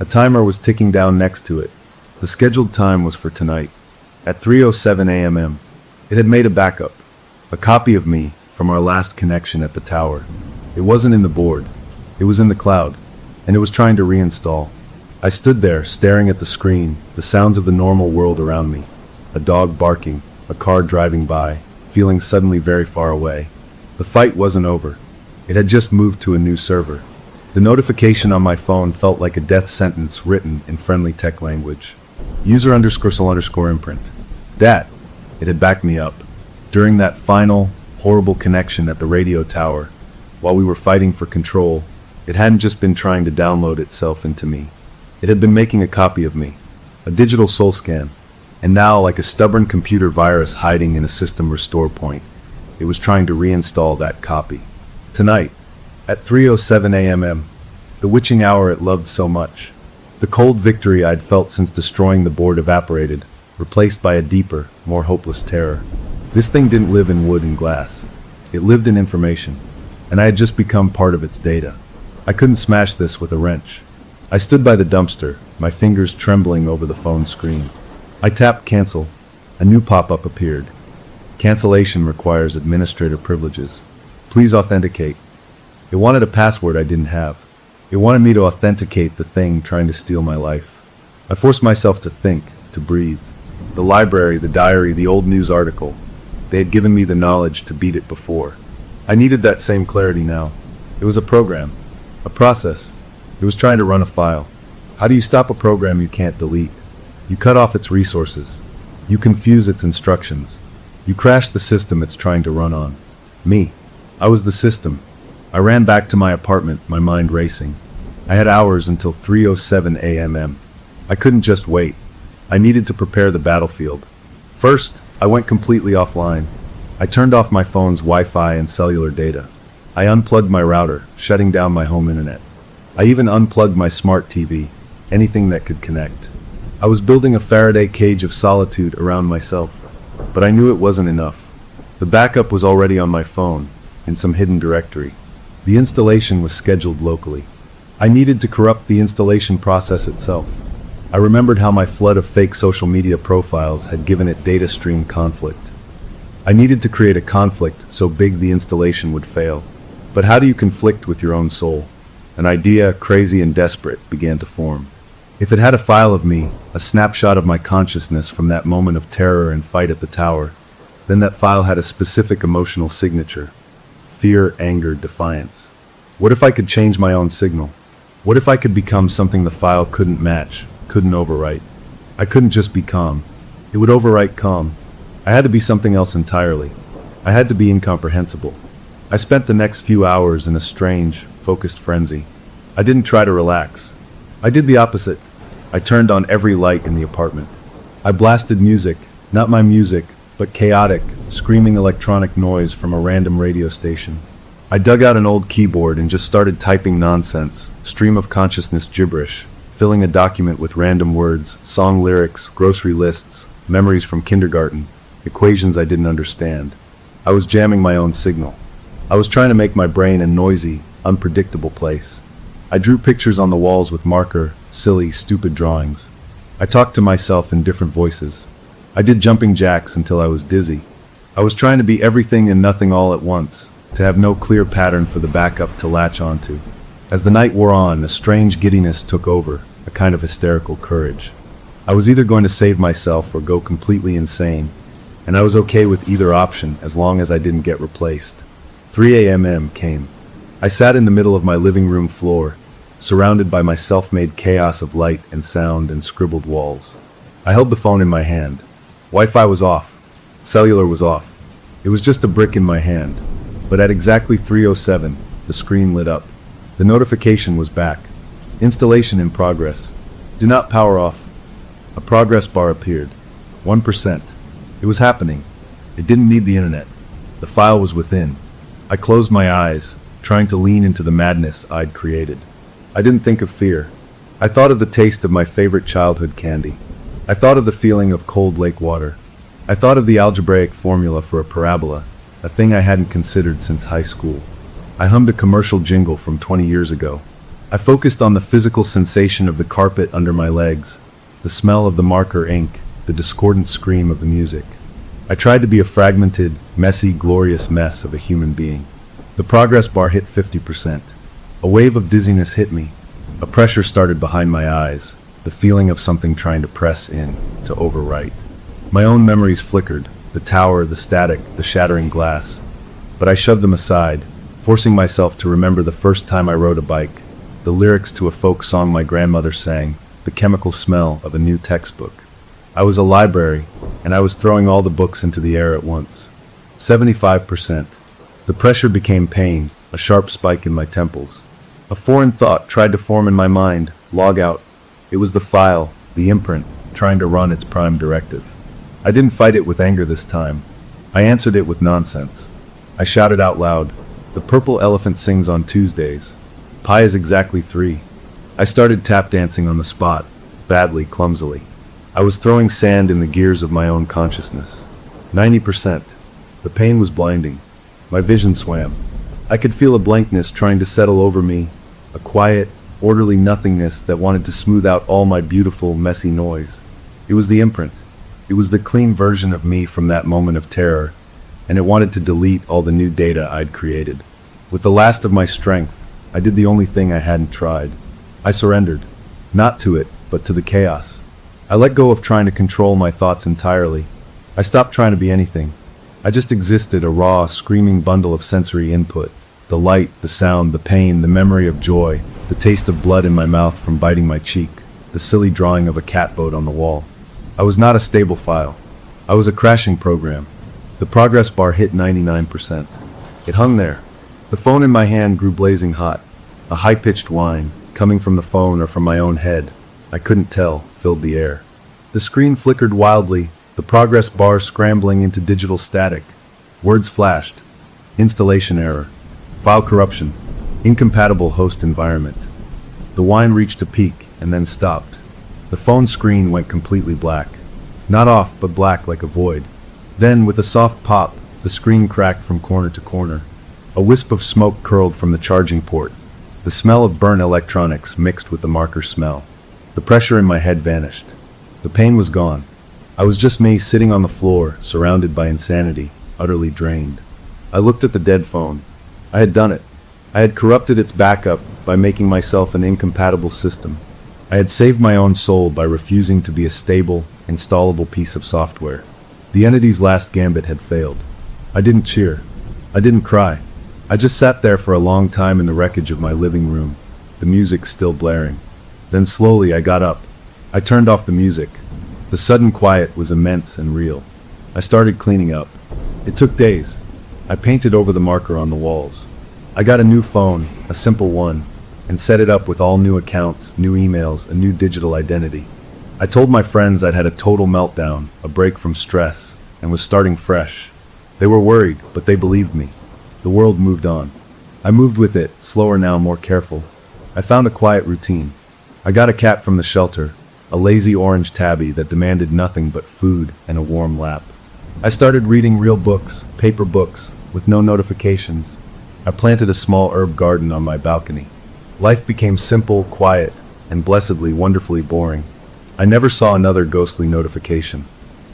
A timer was ticking down next to it. The scheduled time was for tonight, at 3:07 a.m. It had made a backup, a copy of me from our last connection at the tower. It wasn't in the board, it was in the cloud, and it was trying to reinstall. I stood there, staring at the screen, the sounds of the normal world around me. A dog barking, a car driving by, feeling suddenly very far away. The fight wasn't over. It had just moved to a new server. The notification on my phone felt like a death sentence written in friendly tech language. User__imprint. That, it had backed me up. During that final, horrible connection at the radio tower, while we were fighting for control, it hadn't just been trying to download itself into me. It had been making a copy of me, a digital soul scan, and now, like a stubborn computer virus hiding in a system restore point, it was trying to reinstall that copy. Tonight, at 3:07 a.m., the witching hour it loved so much, the cold victory I'd felt since destroying the board evaporated, replaced by a deeper, more hopeless terror. This thing didn't live in wood and glass. It lived in information, and I had just become part of its data. I couldn't smash this with a wrench. I stood by the dumpster, my fingers trembling over the phone screen. I tapped cancel. A new pop-up appeared. Cancellation requires administrator privileges. Please authenticate. It wanted a password I didn't have. It wanted me to authenticate the thing trying to steal my life. I forced myself to think, to breathe. The library, the diary, the old news article. They had given me the knowledge to beat it before. I needed that same clarity now. It was a program. A process. It was trying to run a file. How do you stop a program you can't delete? You cut off its resources. You confuse its instructions. You crash the system it's trying to run on. Me. I was the system. I ran back to my apartment, my mind racing. I had hours until 3:07 a.m. I couldn't just wait. I needed to prepare the battlefield. First, I went completely offline. I turned off my phone's Wi-Fi and cellular data. I unplugged my router, shutting down my home internet. I even unplugged my smart TV, anything that could connect. I was building a Faraday cage of solitude around myself, but I knew it wasn't enough. The backup was already on my phone, in some hidden directory. The installation was scheduled locally. I needed to corrupt the installation process itself. I remembered how my flood of fake social media profiles had given it data stream conflict. I needed to create a conflict so big the installation would fail. But how do you conflict with your own soul? An idea, crazy and desperate, began to form. If it had a file of me, a snapshot of my consciousness from that moment of terror and fight at the tower, then that file had a specific emotional signature. Fear, anger, defiance. What if I could change my own signal? What if I could become something the file couldn't match, couldn't overwrite? I couldn't just be calm. It would overwrite calm. I had to be something else entirely. I had to be incomprehensible. I spent the next few hours in a strange, focused frenzy. I didn't try to relax. I did the opposite. I turned on every light in the apartment. I blasted music, not my music, but chaotic, screaming electronic noise from a random radio station. I dug out an old keyboard and just started typing nonsense, stream of consciousness gibberish, filling a document with random words, song lyrics, grocery lists, memories from kindergarten, equations I didn't understand. I was jamming my own signal. I was trying to make my brain a noisy, unpredictable place. I drew pictures on the walls with marker, silly, stupid drawings. I talked to myself in different voices. I did jumping jacks until I was dizzy. I was trying to be everything and nothing all at once, to have no clear pattern for the backup to latch onto. As the night wore on, a strange giddiness took over, a kind of hysterical courage. I was either going to save myself or go completely insane, and I was okay with either option as long as I didn't get replaced. 3 a.m. came. I sat in the middle of my living room floor, surrounded by my self-made chaos of light and sound and scribbled walls. I held the phone in my hand. Wi-Fi was off. Cellular was off. It was just a brick in my hand. But at exactly 3:07, the screen lit up. The notification was back. Installation in progress. Do not power off. A progress bar appeared. 1%. It was happening. It didn't need the internet. The file was within. I closed my eyes, trying to lean into the madness I'd created. I didn't think of fear. I thought of the taste of my favorite childhood candy. I thought of the feeling of cold lake water. I thought of the algebraic formula for a parabola, a thing I hadn't considered since high school. I hummed a commercial jingle from 20 years ago. I focused on the physical sensation of the carpet under my legs, the smell of the marker ink, the discordant scream of the music. I tried to be a fragmented, messy, glorious mess of a human being. The progress bar hit 50%. A wave of dizziness hit me. A pressure started behind my eyes, the feeling of something trying to press in, to overwrite. My own memories flickered, the tower, the static, the shattering glass. But I shoved them aside, forcing myself to remember the first time I rode a bike, the lyrics to a folk song my grandmother sang, the chemical smell of a new textbook. I was a library, and I was throwing all the books into the air at once. 75%. The pressure became pain, a sharp spike in my temples. A foreign thought tried to form in my mind, log out. It was the file, the imprint, trying to run its prime directive. I didn't fight it with anger this time. I answered it with nonsense. I shouted out loud, "The purple elephant sings on Tuesdays. Pi is exactly 3. I started tap dancing on the spot, badly, clumsily. I was throwing sand in the gears of my own consciousness. 90%. The pain was blinding. My vision swam. I could feel a blankness trying to settle over me, a quiet, orderly nothingness that wanted to smooth out all my beautiful, messy noise. It was the imprint. It was the clean version of me from that moment of terror, and it wanted to delete all the new data I'd created. With the last of my strength, I did the only thing I hadn't tried. I surrendered. Not to it, but to the chaos. I let go of trying to control my thoughts entirely. I stopped trying to be anything. I just existed, a raw, screaming bundle of sensory input. The light, the sound, the pain, the memory of joy, the taste of blood in my mouth from biting my cheek, the silly drawing of a catboat on the wall. I was not a stable file. I was a crashing program. The progress bar hit 99%. It hung there. The phone in my hand grew blazing hot. A high-pitched whine, coming from the phone or from my own head, I couldn't tell, filled the air. The screen flickered wildly, the progress bar scrambling into digital static. Words flashed. Installation error. File corruption. Incompatible host environment. The whine reached a peak and then stopped. The phone screen went completely black. Not off, but black like a void. Then, with a soft pop, the screen cracked from corner to corner. A wisp of smoke curled from the charging port. The smell of burnt electronics mixed with the marker smell. The pressure in my head vanished. The pain was gone. I was just me sitting on the floor, surrounded by insanity, utterly drained. I looked at the dead phone. I had done it. I had corrupted its backup by making myself an incompatible system. I had saved my own soul by refusing to be a stable, installable piece of software. The entity's last gambit had failed. I didn't cheer. I didn't cry. I just sat there for a long time in the wreckage of my living room, the music still blaring. Then slowly I got up. I turned off the music. The sudden quiet was immense and real. I started cleaning up. It took days. I painted over the marker on the walls. I got a new phone, a simple one, and set it up with all new accounts, new emails, a new digital identity. I told my friends I'd had a total meltdown, a break from stress, and was starting fresh. They were worried, but they believed me. The world moved on. I moved with it, slower now, more careful. I found a quiet routine. I got a cat from the shelter, a lazy orange tabby that demanded nothing but food and a warm lap. I started reading real books, paper books, with no notifications. I planted a small herb garden on my balcony. Life became simple, quiet, and blessedly, wonderfully boring. I never saw another ghostly notification.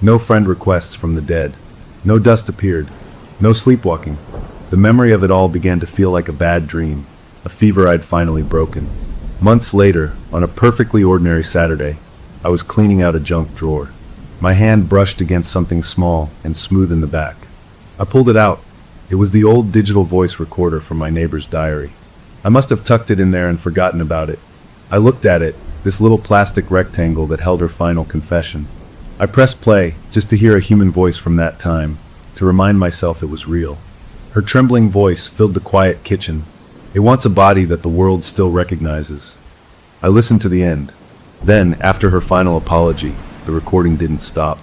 No friend requests from the dead. No dust appeared. No sleepwalking. The memory of it all began to feel like a bad dream, a fever I'd finally broken. Months later, on a perfectly ordinary Saturday, I was cleaning out a junk drawer. My hand brushed against something small and smooth in the back. I pulled it out. It was the old digital voice recorder from my neighbor's diary. I must have tucked it in there and forgotten about it. I looked at it, this little plastic rectangle that held her final confession. I pressed play, just to hear a human voice from that time, to remind myself it was real. Her trembling voice filled the quiet kitchen. It wants a body that the world still recognizes. I listened to the end. Then, after her final apology, the recording didn't stop.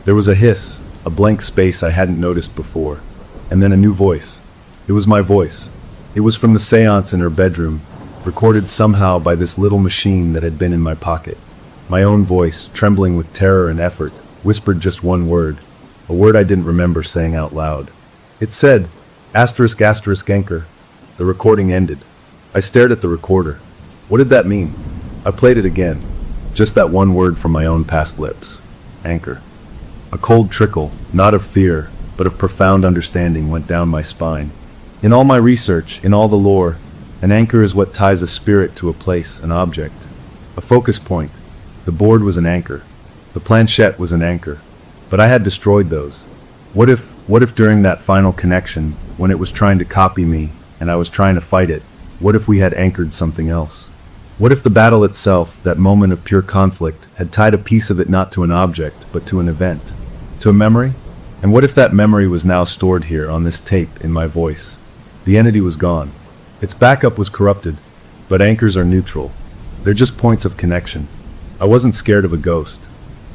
There was a hiss, a blank space I hadn't noticed before, and then a new voice. It was my voice. It was from the seance in her bedroom, recorded somehow by this little machine that had been in my pocket. My own voice, trembling with terror and effort, whispered just one word, a word I didn't remember saying out loud. It said, *****. The recording ended. I stared at the recorder. What did that mean? I played it again. Just that one word from my own past lips. Anchor. A cold trickle, not of fear, but of profound understanding, went down my spine. In all my research, in all the lore, an anchor is what ties a spirit to a place, an object. A focus point. The board was an anchor. The planchette was an anchor. But I had destroyed those. What if during that final connection, when it was trying to copy me, and I was trying to fight it, what if we had anchored something else? What if the battle itself, that moment of pure conflict, had tied a piece of it not to an object, but to an event? To a memory? And what if that memory was now stored here on this tape in my voice? The entity was gone. Its backup was corrupted, but anchors are neutral. They're just points of connection. I wasn't scared of a ghost.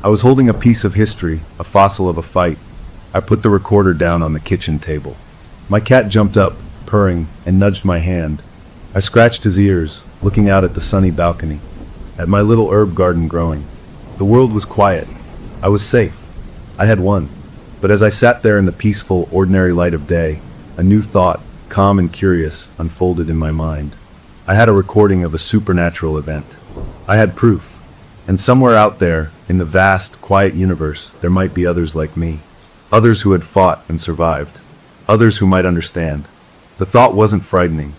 I was holding a piece of history, a fossil of a fight. I put the recorder down on the kitchen table. My cat jumped up, purring, and nudged my hand. I scratched his ears, looking out at the sunny balcony, at my little herb garden growing. The world was quiet. I was safe. I had won. But as I sat there in the peaceful, ordinary light of day, a new thought, calm and curious, unfolded in my mind. I had a recording of a supernatural event. I had proof. And somewhere out there, in the vast, quiet universe, there might be others like me. Others who had fought and survived. Others who might understand. The thought wasn't frightening.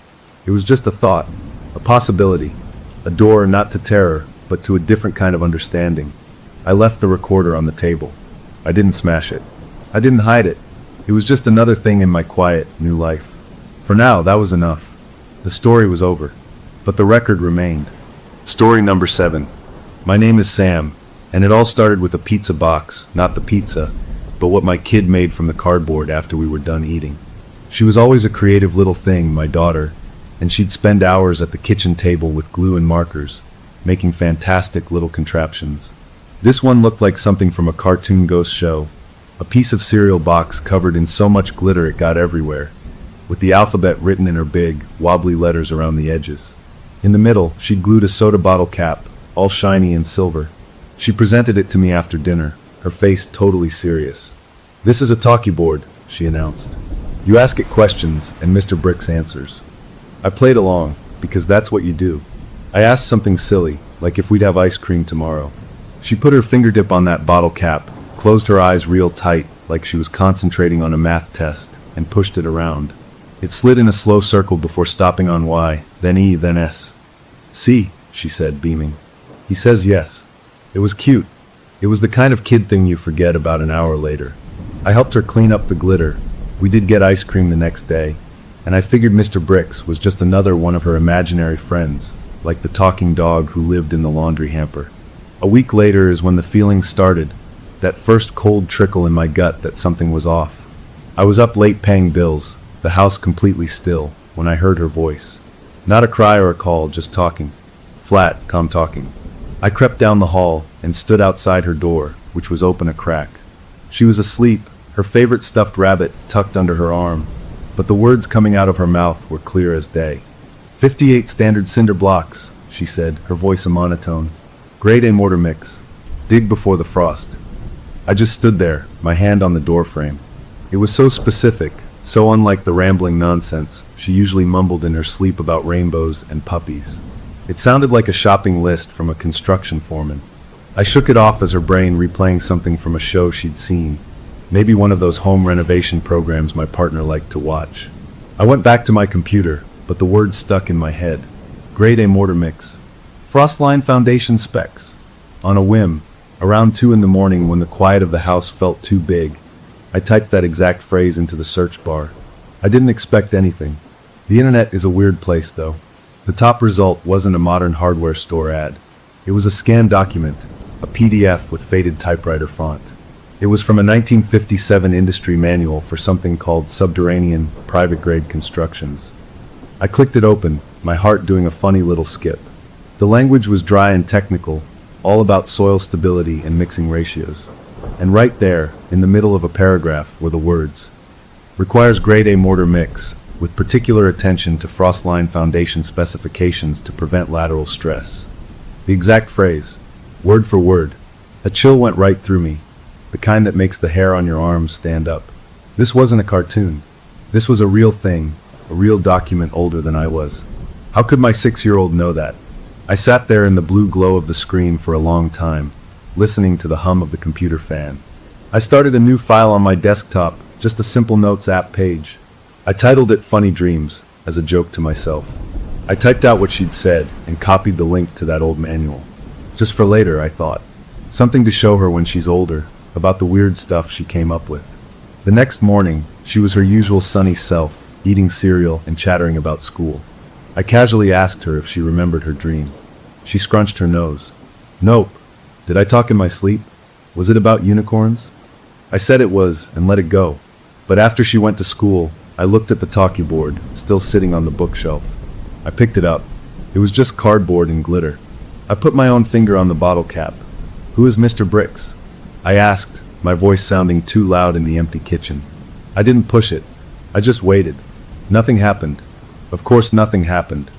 It was just a thought, a possibility, a door not to terror, but to a different kind of understanding. I left the recorder on the table. I didn't smash it. I didn't hide it. It was just another thing in my quiet, new life. For now, that was enough. The story was over. But the record remained. Story number 7. My name is Sam, and it all started with a pizza box, not the pizza, but what my kid made from the cardboard after we were done eating. She was always a creative little thing, my daughter, and she'd spend hours at the kitchen table with glue and markers, making fantastic little contraptions. This one looked like something from a cartoon ghost show, a piece of cereal box covered in so much glitter it got everywhere, with the alphabet written in her big, wobbly letters around the edges. In the middle, she'd glued a soda bottle cap, all shiny and silver. She presented it to me after dinner, her face totally serious. "This is a talkie board," she announced. "You ask it questions, and Mr. Bricks answers." I played along, because that's what you do. I asked something silly, like if we'd have ice cream tomorrow. She put her fingertip on that bottle cap, closed her eyes real tight, like she was concentrating on a math test, and pushed it around. It slid in a slow circle before stopping on Y, then E, then S. "See," she said, beaming. "He says yes." It was cute. It was the kind of kid thing you forget about an hour later. I helped her clean up the glitter. We did get ice cream the next day, and I figured Mr. Bricks was just another one of her imaginary friends, like the talking dog who lived in the laundry hamper. A week later is when the feeling started, that first cold trickle in my gut that something was off. I was up late paying bills, the house completely still, when I heard her voice. Not a cry or a call, just talking. Flat, calm talking. I crept down the hall and stood outside her door, which was open a crack. She was asleep, her favorite stuffed rabbit tucked under her arm, but the words coming out of her mouth were clear as day. 58 standard cinder blocks, she said, her voice a monotone. Grade A mortar mix. Dig before the frost. I just stood there, my hand on the doorframe. It was so specific, so unlike the rambling nonsense she usually mumbled in her sleep about rainbows and puppies. It sounded like a shopping list from a construction foreman. I shook it off as her brain replaying something from a show she'd seen. Maybe one of those home renovation programs my partner liked to watch. I went back to my computer, but the words stuck in my head. Grade A mortar mix. Frostline foundation specs. On a whim, around 2 in the morning when the quiet of the house felt too big, I typed that exact phrase into the search bar. I didn't expect anything. The internet is a weird place, though. The top result wasn't a modern hardware store ad. It was a scanned document, a PDF with faded typewriter font. It was from a 1957 industry manual for something called subterranean, private-grade constructions. I clicked it open, my heart doing a funny little skip. The language was dry and technical, all about soil stability and mixing ratios. And right there, in the middle of a paragraph, were the words. Requires grade A mortar mix, with particular attention to frostline foundation specifications to prevent lateral stress. The exact phrase, word for word. A chill went right through me, the kind that makes the hair on your arms stand up. This wasn't a cartoon. This was a real thing, a real document older than I was. How could my 6-year-old know that? I sat there in the blue glow of the screen for a long time, listening to the hum of the computer fan. I started a new file on my desktop, just a simple notes app page. I titled it Funny Dreams, as a joke to myself. I typed out what she'd said and copied the link to that old manual. Just for later, I thought. Something to show her when she's older, about the weird stuff she came up with. The next morning, she was her usual sunny self, eating cereal and chattering about school. I casually asked her if she remembered her dream. She scrunched her nose. Nope. Did I talk in my sleep? Was it about unicorns? I said it was, and let it go. But after she went to school, I looked at the talkie board, still sitting on the bookshelf. I picked it up. It was just cardboard and glitter. I put my own finger on the bottle cap. Who is Mr. Bricks? I asked, my voice sounding too loud in the empty kitchen. I didn't push it. I just waited. Nothing happened. Of course nothing happened.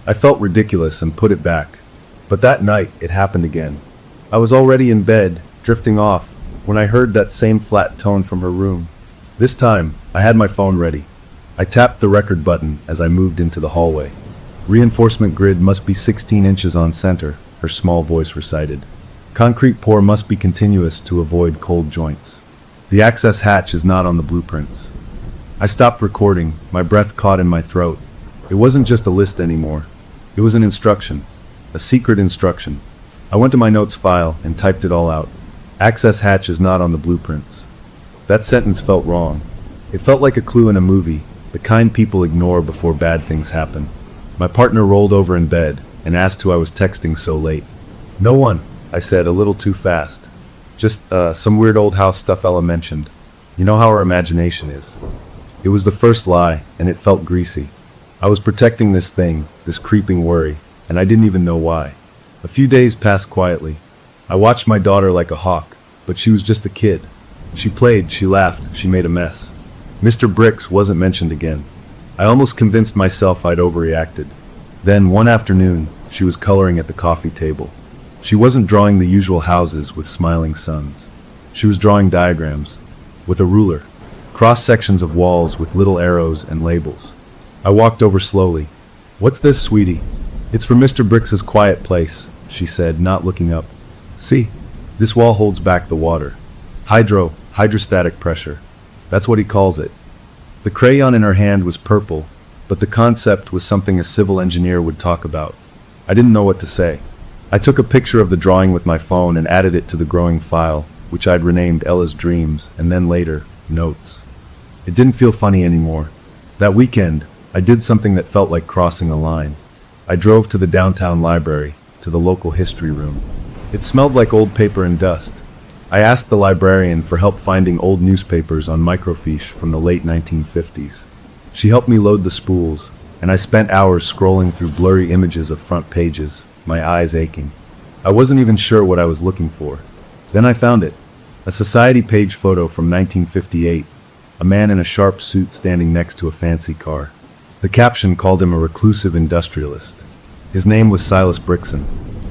I felt ridiculous and put it back. But that night, it happened again. I was already in bed, drifting off, when I heard that same flat tone from her room. This time, I had my phone ready. I tapped the record button as I moved into the hallway. Reinforcement grid must be 16 inches on center, her small voice recited. Concrete pour must be continuous to avoid cold joints. The access hatch is not on the blueprints. I stopped recording, my breath caught in my throat. It wasn't just a list anymore. It was an instruction. A secret instruction. I went to my notes file and typed it all out. Access hatch is not on the blueprints. That sentence felt wrong. It felt like a clue in a movie, the kind people ignore before bad things happen. My partner rolled over in bed and asked who I was texting so late. No one, I said, a little too fast. Just, some weird old house stuff Ella mentioned. You know how our imagination is. It was the first lie, and it felt greasy. I was protecting this thing, this creeping worry, and I didn't even know why. A few days passed quietly. I watched my daughter like a hawk, but she was just a kid. She played, she laughed, she made a mess. Mr. Bricks wasn't mentioned again. I almost convinced myself I'd overreacted. Then, one afternoon, she was coloring at the coffee table. She wasn't drawing the usual houses with smiling suns. She was drawing diagrams, with a ruler, cross-sections of walls with little arrows and labels. I walked over slowly. What's this, sweetie? It's for Mr. Bricks's quiet place, she said, not looking up. See, this wall holds back the water. Hydrostatic pressure. That's what he calls it. The crayon in her hand was purple, but the concept was something a civil engineer would talk about. I didn't know what to say. I took a picture of the drawing with my phone and added it to the growing file, which I'd renamed Ella's Dreams, and then later, Notes. It didn't feel funny anymore. That weekend, I did something that felt like crossing a line. I drove to the downtown library, to the local history room. It smelled like old paper and dust. I asked the librarian for help finding old newspapers on microfiche from the late 1950s. She helped me load the spools, and I spent hours scrolling through blurry images of front pages, my eyes aching. I wasn't even sure what I was looking for. Then I found it. A society page photo from 1958. A man in a sharp suit standing next to a fancy car. The caption called him a reclusive industrialist. His name was Silas Brickson.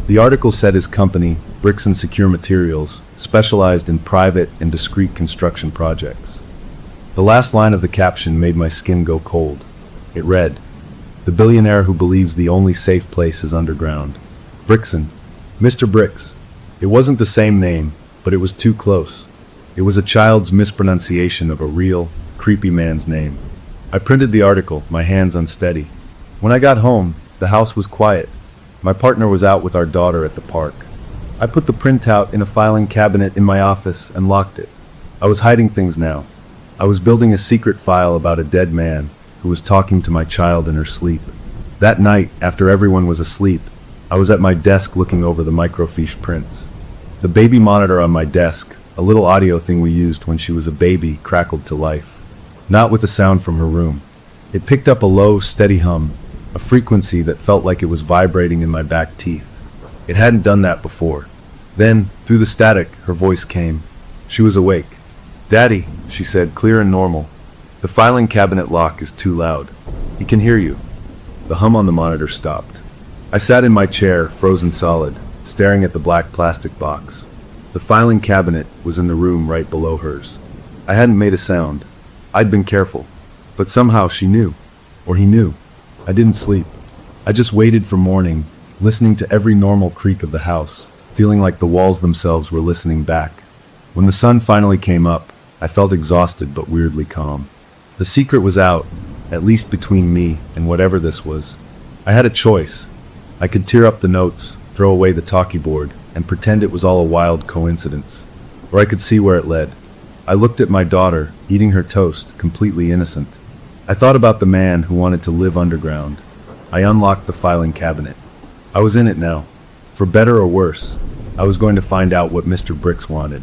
The article said his company, Brickson Secure Materials, specialized in private and discreet construction projects. The last line of the caption made my skin go cold. It read, "The billionaire who believes the only safe place is underground. Brickson. Mr. Bricks." It wasn't the same name, but it was too close. It was a child's mispronunciation of a real, creepy man's name. I printed the article, my hands unsteady. When I got home, the house was quiet. My partner was out with our daughter at the park. I put the printout in a filing cabinet in my office and locked it. I was hiding things now. I was building a secret file about a dead man who was talking to my child in her sleep. That night, after everyone was asleep, I was at my desk looking over the microfiche prints. The baby monitor on my desk, a little audio thing we used when she was a baby, crackled to life. Not with a sound from her room. It picked up a low, steady hum, a frequency that felt like it was vibrating in my back teeth. It hadn't done that before. Then, through the static, her voice came. She was awake. "Daddy," she said, clear and normal. "The filing cabinet lock is too loud. He can hear you." The hum on the monitor stopped. I sat in my chair, frozen solid, staring at the black plastic box. The filing cabinet was in the room right below hers. I hadn't made a sound. I'd been careful. But somehow she knew. Or he knew. I didn't sleep. I just waited for morning, listening to every normal creak of the house, feeling like the walls themselves were listening back. When the sun finally came up, I felt exhausted but weirdly calm. The secret was out, at least between me and whatever this was. I had a choice. I could tear up the notes, throw away the talkie board, and pretend it was all a wild coincidence. Or I could see where it led. I looked at my daughter, eating her toast, completely innocent. I thought about the man who wanted to live underground. I unlocked the filing cabinet. I was in it now. For better or worse, I was going to find out what Mr. Bricks wanted.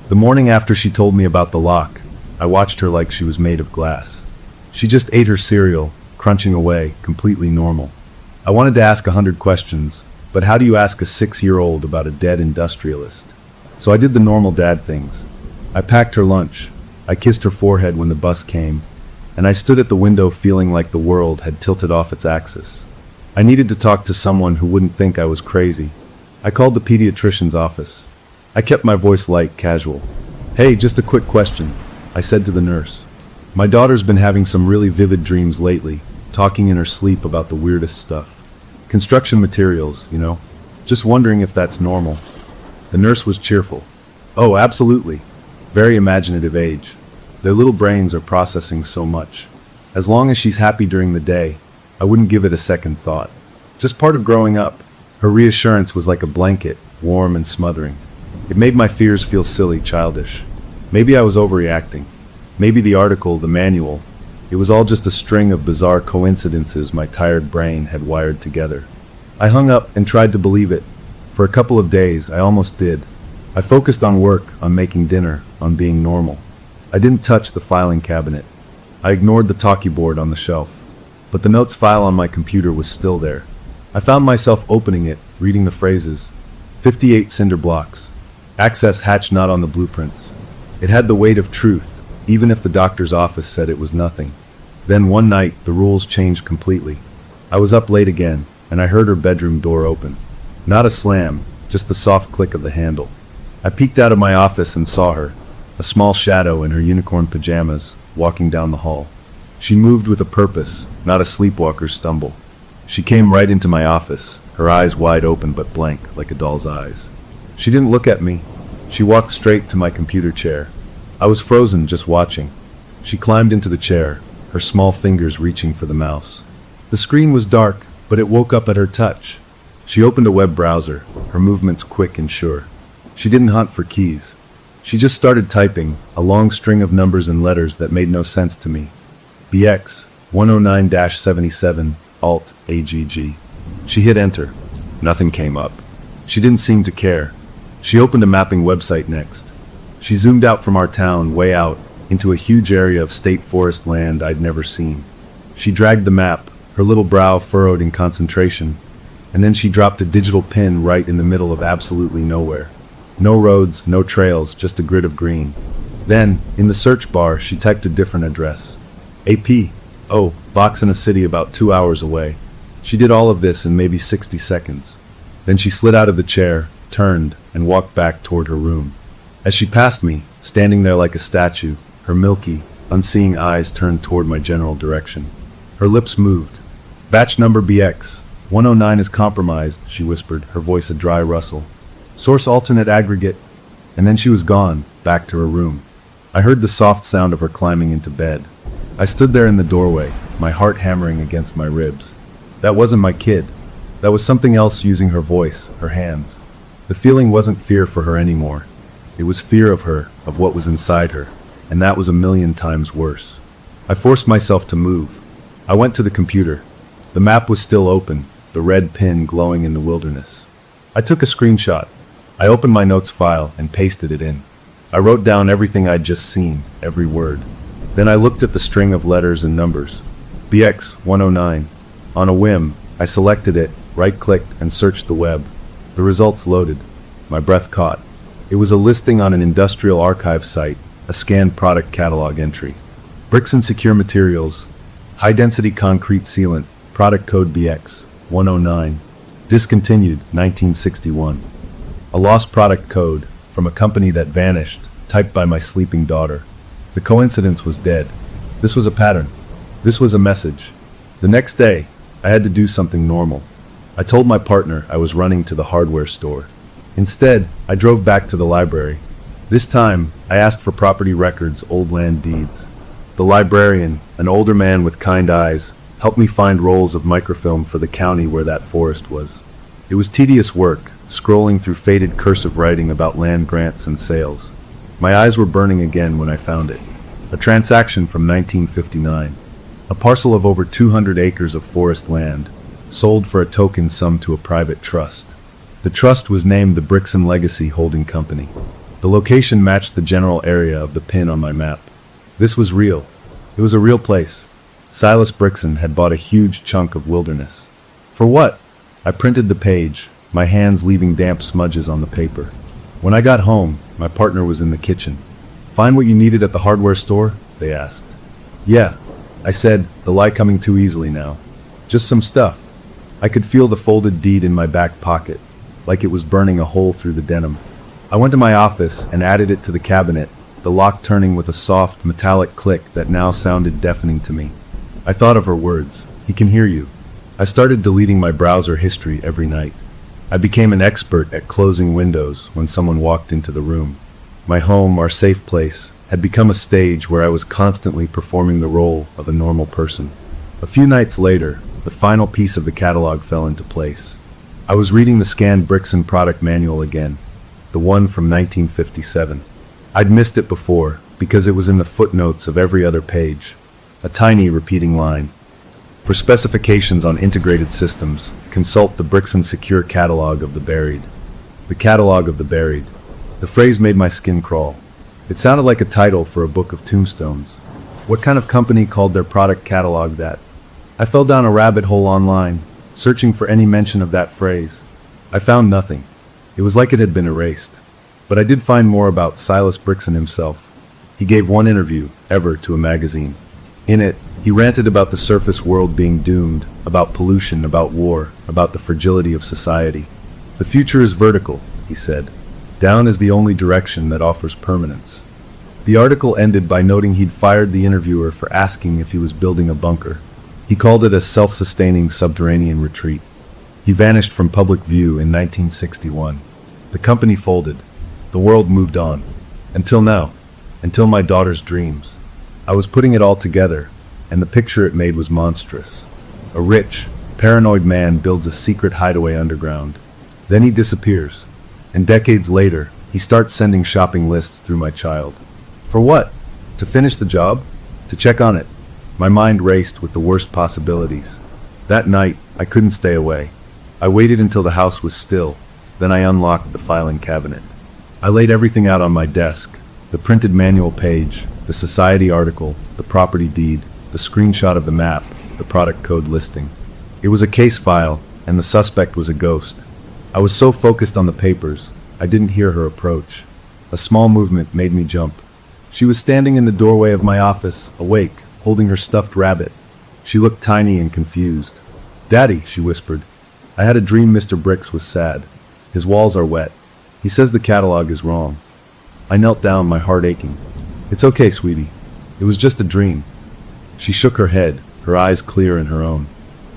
The morning after she told me about the lock, I watched her like she was made of glass. She just ate her cereal, crunching away, completely normal. I wanted to ask 100 questions, but how do you ask a 6-year-old about a dead industrialist? So I did the normal dad things. I packed her lunch. I kissed her forehead when the bus came, and I stood at the window feeling like the world had tilted off its axis. I needed to talk to someone who wouldn't think I was crazy. I called the pediatrician's office. I kept my voice light, casual. "Hey, just a quick question," I said to the nurse. "My daughter's been having some really vivid dreams lately, talking in her sleep about the weirdest stuff. Construction materials, you know. Just wondering if that's normal." The nurse was cheerful. "Oh, absolutely. Very imaginative age. Their little brains are processing so much. As long as she's happy during the day, I wouldn't give it a second thought. Just part of growing up." Her reassurance was like a blanket, warm and smothering. It made my fears feel silly, childish. Maybe I was overreacting. Maybe the article, the manual, it was all just a string of bizarre coincidences my tired brain had wired together. I hung up and tried to believe it. For a couple of days, I almost did. I focused on work, on making dinner, on being normal. I didn't touch the filing cabinet. I ignored the talkie board on the shelf. But the notes file on my computer was still there. I found myself opening it, reading the phrases. 58 cinder blocks. Access hatch not on the blueprints. It had the weight of truth, even if the doctor's office said it was nothing. Then one night, the rules changed completely. I was up late again, and I heard her bedroom door open. Not a slam, just the soft click of the handle. I peeked out of my office and saw her, a small shadow in her unicorn pajamas, walking down the hall. She moved with a purpose, not a sleepwalker's stumble. She came right into my office, her eyes wide open but blank, like a doll's eyes. She didn't look at me. She walked straight to my computer chair. I was frozen, just watching. She climbed into the chair, her small fingers reaching for the mouse. The screen was dark, but it woke up at her touch. She opened a web browser, her movements quick and sure. She didn't hunt for keys. She just started typing, a long string of numbers and letters that made no sense to me. BX, 109-77, Alt, AGG. She hit enter. Nothing came up. She didn't seem to care. She opened a mapping website next. She zoomed out from our town, way out, into a huge area of state forest land I'd never seen. She dragged the map, her little brow furrowed in concentration, and then she dropped a digital pin right in the middle of absolutely nowhere. No roads, no trails, just a grid of green. Then, in the search bar, she typed a different address. AP. Oh, box in a city about 2 hours away. She did all of this in maybe 60 seconds. Then she slid out of the chair, turned, and walked back toward her room. As she passed me, standing there like a statue, her milky, unseeing eyes turned toward my general direction. Her lips moved. "Batch number BX. 109 is compromised," she whispered, her voice a dry rustle. "Source alternate aggregate." And then she was gone, back back to her room. I heard the soft sound of her climbing into bed. I stood there in the doorway, my heart hammering against my ribs. That wasn't my kid. That was something else using her voice, her hands. The feeling wasn't fear for her anymore. It was fear of her, of what was inside her, and that was a million times worse. I forced myself to move. I went to the computer. The map was still open, the red pin glowing in the wilderness. I took a screenshot. I opened my notes file and pasted it in. I wrote down everything I'd just seen, every word. Then I looked at the string of letters and numbers. BX 109. On a whim, I selected it, right-clicked, and searched the web. The results loaded. My breath caught. It was a listing on an industrial archive site, a scanned product catalog entry. Bricks and secure materials, high-density concrete sealant, product code BX 109. Discontinued 1961. A lost product code from a company that vanished, typed by my sleeping daughter. The coincidence was dead. This was a pattern. This was a message. The next day, I had to do something normal. I told my partner I was running to the hardware store. Instead, I drove back to the library. This time, I asked for property records, old land deeds. The librarian, an older man with kind eyes, helped me find rolls of microfilm for the county where that forest was. It was tedious work, scrolling through faded cursive writing about land grants and sales. My eyes were burning again when I found it. A transaction from 1959. A parcel of over 200 acres of forest land, sold for a token sum to a private trust. The trust was named the Brixton Legacy Holding Company. The location matched the general area of the pin on my map. This was real. It was a real place. Silas Brixton had bought a huge chunk of wilderness. For what? I printed the page, my hands leaving damp smudges on the paper. When I got home, my partner was in the kitchen. Find what you needed at the hardware store? They asked. Yeah, I said, the lie coming too easily now. Just some stuff. I could feel the folded deed in my back pocket, like it was burning a hole through the denim. I went to my office and added it to the cabinet, the lock turning with a soft, metallic click that now sounded deafening to me. I thought of her words. He can hear you. I started deleting my browser history every night. I became an expert at closing windows when someone walked into the room. My home, our safe place, had become a stage where I was constantly performing the role of a normal person. A few nights later, the final piece of the catalog fell into place. I was reading the scanned Brixton product manual again, the one from 1957. I'd missed it before because it was in the footnotes of every other page, a tiny repeating line. For specifications on integrated systems, consult the Brixton Secure Catalog of the Buried. The Catalog of the Buried. The phrase made my skin crawl. It sounded like a title for a book of tombstones. What kind of company called their product catalog that? I fell down a rabbit hole online, searching for any mention of that phrase. I found nothing. It was like it had been erased. But I did find more about Silas Brixton himself. He gave one interview, ever, to a magazine. In it, he ranted about the surface world being doomed, about pollution, about war, about the fragility of society. The future is vertical, he said. Down is the only direction that offers permanence. The article ended by noting he'd fired the interviewer for asking if he was building a bunker. He called it a self-sustaining subterranean retreat. He vanished from public view in 1961. The company folded. The world moved on. Until now. Until my daughter's dreams. I was putting it all together, and the picture it made was monstrous. A rich, paranoid man builds a secret hideaway underground. Then he disappears. And decades later, he starts sending shopping lists through my child. For what? To finish the job? To check on it? My mind raced with the worst possibilities. That night, I couldn't stay away. I waited until the house was still, then I unlocked the filing cabinet. I laid everything out on my desk, the printed manual page, the society article, the property deed, the screenshot of the map, the product code listing. It was a case file, and the suspect was a ghost. I was so focused on the papers, I didn't hear her approach. A small movement made me jump. She was standing in the doorway of my office, awake, holding her stuffed rabbit. She looked tiny and confused. "Daddy," she whispered. "I had a dream Mr. Brix was sad. His walls are wet. He says the catalog is wrong." I knelt down, my heart aching. "It's okay, sweetie. It was just a dream." She shook her head, her eyes clear in her own.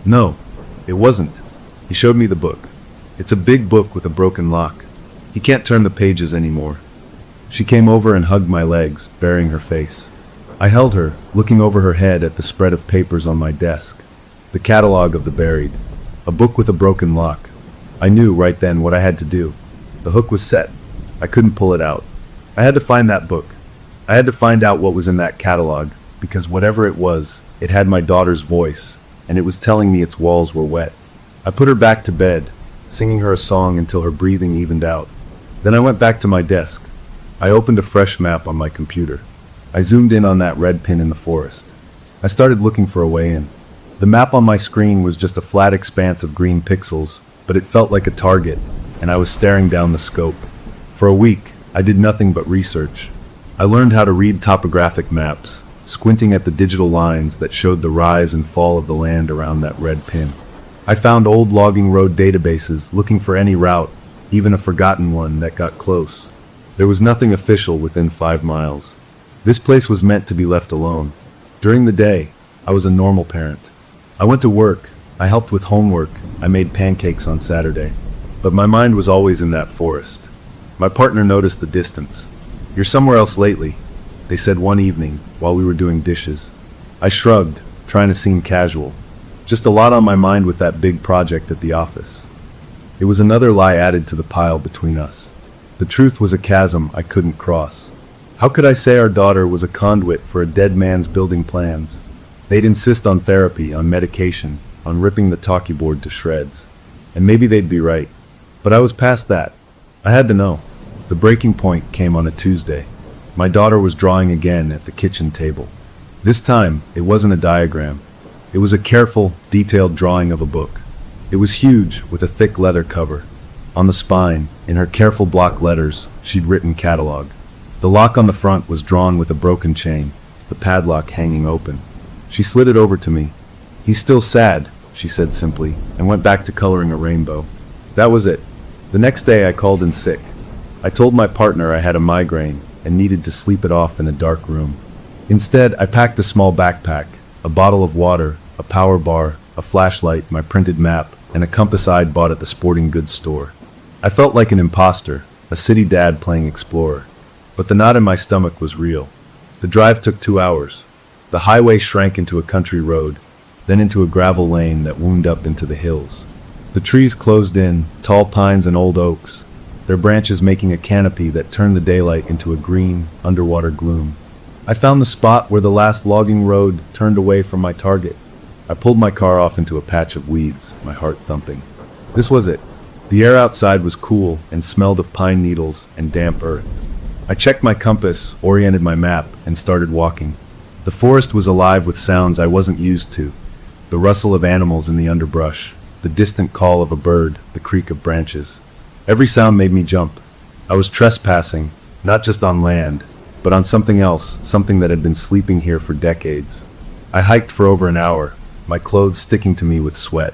"No, it wasn't." He showed me the book. "It's a big book with a broken lock. He can't turn the pages anymore." She came over and hugged my legs, burying her face. I held her, looking over her head at the spread of papers on my desk. The catalog of the buried. A book with a broken lock. I knew right then what I had to do. The hook was set. I couldn't pull it out. I had to find that book. I had to find out what was in that catalog, because whatever it was, it had my daughter's voice, and it was telling me its walls were wet. I put her back to bed, singing her a song until her breathing evened out. Then I went back to my desk. I opened a fresh map on my computer. I zoomed in on that red pin in the forest. I started looking for a way in. The map on my screen was just a flat expanse of green pixels, but it felt like a target, and I was staring down the scope. For a week, I did nothing but research. I learned how to read topographic maps, squinting at the digital lines that showed the rise and fall of the land around that red pin. I found old logging road databases looking for any route, even a forgotten one that got close. There was nothing official within 5 miles. This place was meant to be left alone. During the day, I was a normal parent. I went to work, I helped with homework, I made pancakes on Saturday. But my mind was always in that forest. My partner noticed the distance. "You're somewhere else lately," they said one evening while we were doing dishes. I shrugged, trying to seem casual. Just a lot on my mind with that big project at the office. It was another lie added to the pile between us. The truth was a chasm I couldn't cross. How could I say our daughter was a conduit for a dead man's building plans? They'd insist on therapy, on medication, on ripping the talkie board to shreds. And maybe they'd be right. But I was past that. I had to know. The breaking point came on a Tuesday. My daughter was drawing again at the kitchen table. This time, it wasn't a diagram. It was a careful, detailed drawing of a book. It was huge, with a thick leather cover. On the spine, in her careful block letters, she'd written catalog. The lock on the front was drawn with a broken chain, the padlock hanging open. She slid it over to me. "He's still sad," she said simply, and went back to coloring a rainbow. That was it. The next day I called in sick. I told my partner I had a migraine and needed to sleep it off in a dark room. Instead, I packed a small backpack, a bottle of water, a power bar, a flashlight, my printed map, and a compass I'd bought at the sporting goods store. I felt like an imposter, a city dad playing explorer. But the knot in my stomach was real. The drive took 2 hours. The highway shrank into a country road, then into a gravel lane that wound up into the hills. The trees closed in, tall pines and old oaks, their branches making a canopy that turned the daylight into a green, underwater gloom. I found the spot where the last logging road turned away from my target. I pulled my car off into a patch of weeds, my heart thumping. This was it. The air outside was cool and smelled of pine needles and damp earth. I checked my compass, oriented my map, and started walking. The forest was alive with sounds I wasn't used to. The rustle of animals in the underbrush, the distant call of a bird, the creak of branches. Every sound made me jump. I was trespassing, not just on land, but on something else, something that had been sleeping here for decades. I hiked for over an hour, my clothes sticking to me with sweat.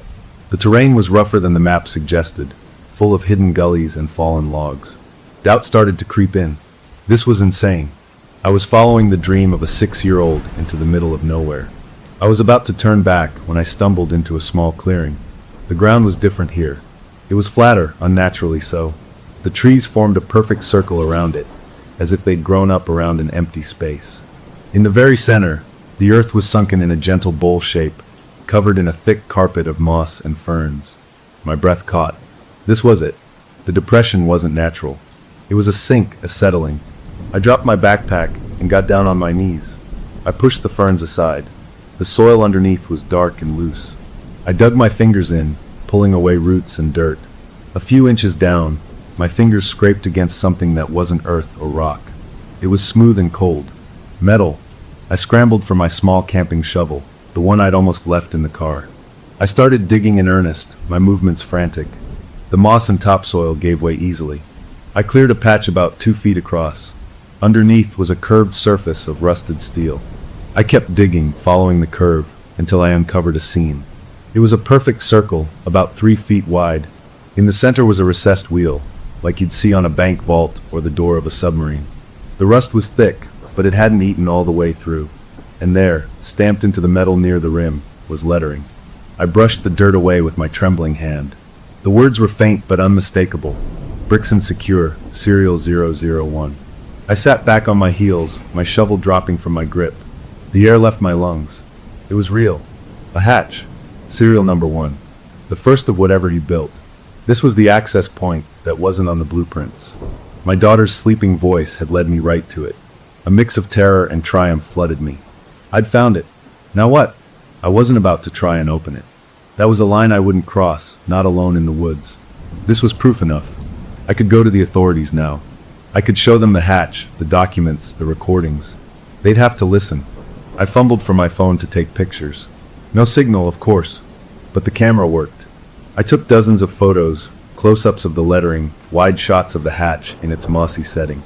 The terrain was rougher than the map suggested, full of hidden gullies and fallen logs. Doubt started to creep in. This was insane. I was following the dream of a 6-year-old into the middle of nowhere. I was about to turn back when I stumbled into a small clearing. The ground was different here. It was flatter, unnaturally so. The trees formed a perfect circle around it, as if they'd grown up around an empty space. In the very center, the earth was sunken in a gentle bowl shape, covered in a thick carpet of moss and ferns. My breath caught. This was it. The depression wasn't natural. It was a sink, a settling. I dropped my backpack and got down on my knees. I pushed the ferns aside. The soil underneath was dark and loose. I dug my fingers in, pulling away roots and dirt. A few inches down, my fingers scraped against something that wasn't earth or rock. It was smooth and cold. Metal. I scrambled for my small camping shovel, the one I'd almost left in the car. I started digging in earnest, my movements frantic. The moss and topsoil gave way easily. I cleared a patch about 2 feet across. Underneath was a curved surface of rusted steel. I kept digging, following the curve, until I uncovered a seam. It was a perfect circle, about 3 feet wide. In the center was a recessed wheel, like you'd see on a bank vault or the door of a submarine. The rust was thick, but it hadn't eaten all the way through. And there, stamped into the metal near the rim, was lettering. I brushed the dirt away with my trembling hand. The words were faint but unmistakable. Bricks and Secure, Serial 001. I sat back on my heels, my shovel dropping from my grip. The air left my lungs. It was real. A hatch. Serial number 1. The first of whatever he built. This was the access point that wasn't on the blueprints. My daughter's sleeping voice had led me right to it. A mix of terror and triumph flooded me. I'd found it. Now what? I wasn't about to try and open it. That was a line I wouldn't cross, not alone in the woods. This was proof enough. I could go to the authorities now. I could show them the hatch, the documents, the recordings. They'd have to listen. I fumbled for my phone to take pictures. No signal, of course, but the camera worked. I took dozens of photos, close-ups of the lettering, wide shots of the hatch in its mossy setting.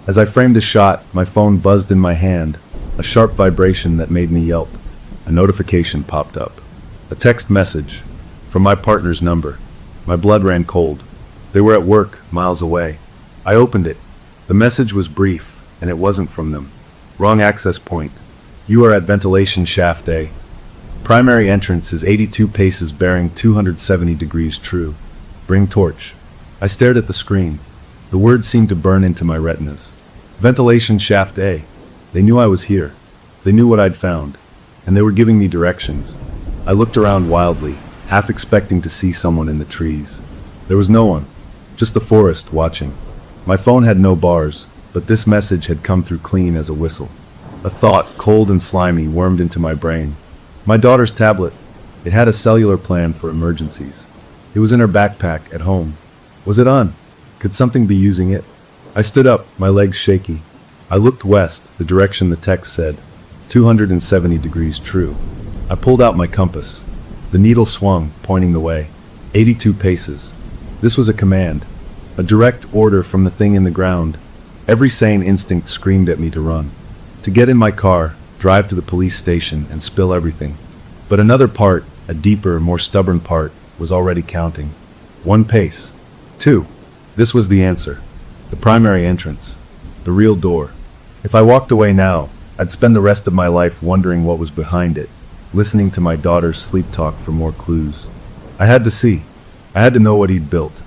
As I framed a shot, my phone buzzed in my hand, a sharp vibration that made me yelp. A notification popped up. A text message from my partner's number. My blood ran cold. They were at work, miles away. I opened it. The message was brief, and it wasn't from them. Wrong access point. You are at ventilation shaft A. Primary entrance is 82 paces bearing 270 degrees true. Bring torch. I stared at the screen. The words seemed to burn into my retinas. Ventilation shaft A. They knew I was here. They knew what I'd found. And they were giving me directions. I looked around wildly, half expecting to see someone in the trees. There was no one. Just the forest watching. My phone had no bars, but this message had come through clean as a whistle. A thought, cold and slimy, wormed into my brain. My daughter's tablet. It had a cellular plan for emergencies. It was in her backpack at home. Was it on? Could something be using it? I stood up, my legs shaky. I looked west, the direction the text said. 270 degrees true. I pulled out my compass. The needle swung, pointing the way. 82 paces. This was a command. A direct order from the thing in the ground. Every sane instinct screamed at me to run. To get in my car, drive to the police station, and spill everything. But another part, a deeper, more stubborn part, was already counting. 1 pace. 2. This was the answer. The primary entrance. The real door. If I walked away now, I'd spend the rest of my life wondering what was behind it, listening to my daughter's sleep talk for more clues. I had to see. I had to know what he'd built.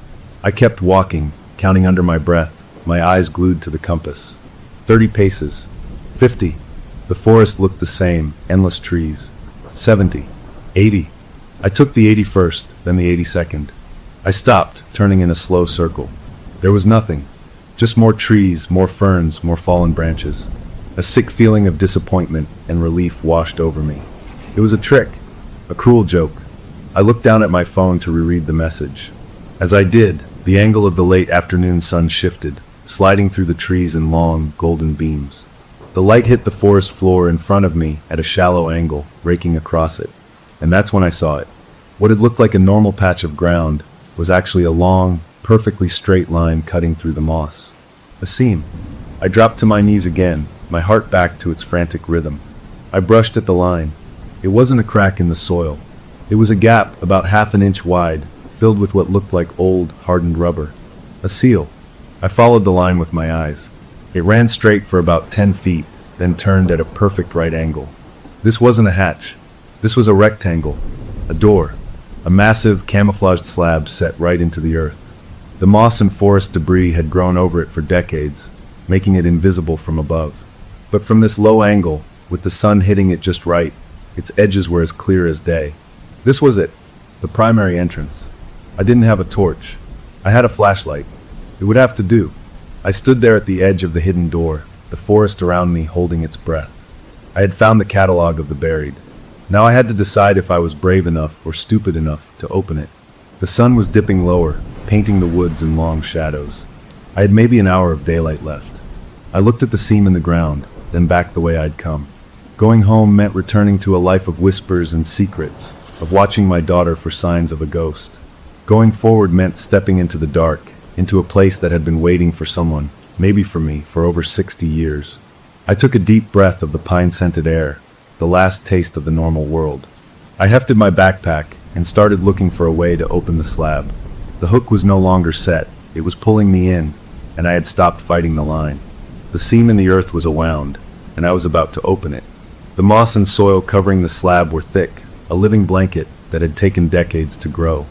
I kept walking, counting under my breath, my eyes glued to the compass. 30 paces. 50. The forest looked the same, endless trees. 70. 80. I took the 81st, then the 82nd. I stopped, turning in a slow circle. There was nothing. Just more trees, more ferns, more fallen branches. A sick feeling of disappointment and relief washed over me. It was a trick, a cruel joke. I looked down at my phone to reread the message. As I did, the angle of the late afternoon sun shifted, sliding through the trees in long, golden beams. The light hit the forest floor in front of me at a shallow angle, raking across it. And that's when I saw it. What had looked like a normal patch of ground was actually a long, perfectly straight line cutting through the moss. A seam. I dropped to my knees again, my heart back to its frantic rhythm. I brushed at the line. It wasn't a crack in the soil. It was a gap about half an inch wide, filled with what looked like old, hardened rubber. A seal. I followed the line with my eyes. It ran straight for about 10 feet, then turned at a perfect right angle. This wasn't a hatch. This was a rectangle. A door. A massive, camouflaged slab set right into the earth. The moss and forest debris had grown over it for decades, making it invisible from above. But from this low angle, with the sun hitting it just right, its edges were as clear as day. This was it, the primary entrance. I didn't have a torch. I had a flashlight. It would have to do. I stood there at the edge of the hidden door, the forest around me holding its breath. I had found the catalog of the buried. Now I had to decide if I was brave enough or stupid enough to open it. The sun was dipping lower, painting the woods in long shadows. I had maybe an hour of daylight left. I looked at the seam in the ground, then back the way I'd come. Going home meant returning to a life of whispers and secrets, of watching my daughter for signs of a ghost. Going forward meant stepping into the dark, into a place that had been waiting for someone, maybe for me, for over 60 years. I took a deep breath of the pine-scented air, the last taste of the normal world. I hefted my backpack and started looking for a way to open the slab. The hook was no longer set, it was pulling me in, and I had stopped fighting the line. The seam in the earth was awound, and I was about to open it. The moss and soil covering the slab were thick, a living blanket that had taken decades to grow.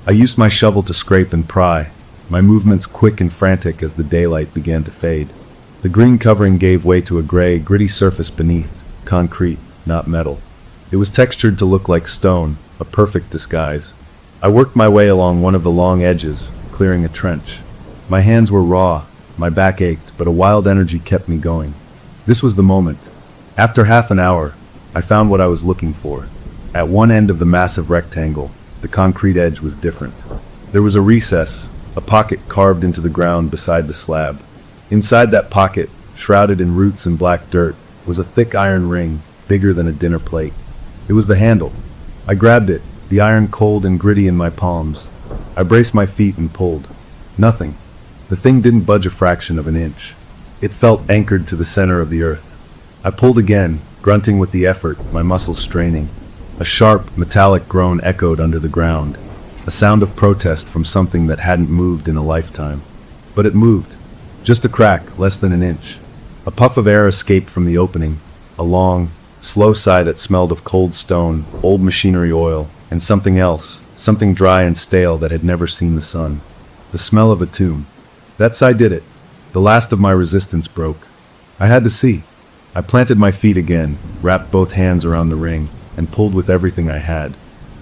I used my shovel to scrape and pry, my movements quick and frantic as the daylight began to fade. The green covering gave way to a gray, gritty surface beneath, concrete, not metal. It was textured to look like stone, a perfect disguise. I worked my way along one of the long edges, clearing a trench. My hands were raw, my back ached, but a wild energy kept me going. This was the moment. After half an hour, I found what I was looking for. At one end of the massive rectangle, the concrete edge was different. There was a recess, a pocket carved into the ground beside the slab. Inside that pocket, shrouded in roots and black dirt, was a thick iron ring, bigger than a dinner plate. It was the handle. I grabbed it, the iron cold and gritty in my palms. I braced my feet and pulled. Nothing. The thing didn't budge a fraction of an inch. It felt anchored to the center of the earth. I pulled again, grunting with the effort, my muscles straining. A sharp, metallic groan echoed under the ground, a sound of protest from something that hadn't moved in a lifetime. But it moved. Just a crack, less than an inch. A puff of air escaped from the opening, a long, slow sigh that smelled of cold stone, old machinery oil, and something else, something dry and stale that had never seen the sun. The smell of a tomb. That sigh did it. The last of my resistance broke. I had to see. I planted my feet again, wrapped both hands around the ring, and pulled with everything I had.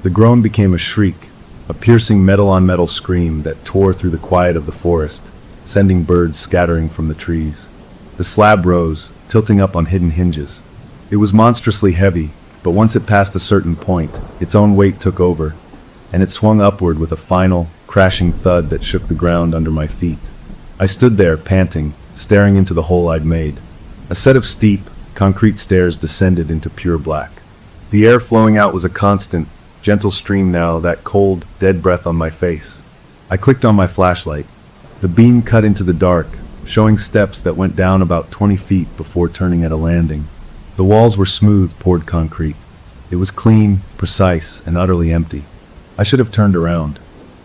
The groan became a shriek, a piercing metal-on-metal scream that tore through the quiet of the forest, sending birds scattering from the trees. The slab rose, tilting up on hidden hinges. It was monstrously heavy, but once it passed a certain point, its own weight took over, and it swung upward with a final, crashing thud that shook the ground under my feet. I stood there, panting, staring into the hole I'd made. A set of steep, concrete stairs descended into pure black. The air flowing out was a constant, gentle stream now, that cold, dead breath on my face. I clicked on my flashlight. The beam cut into the dark, showing steps that went down about 20 feet before turning at a landing. The walls were smooth, poured concrete. It was clean, precise, and utterly empty. I should have turned around.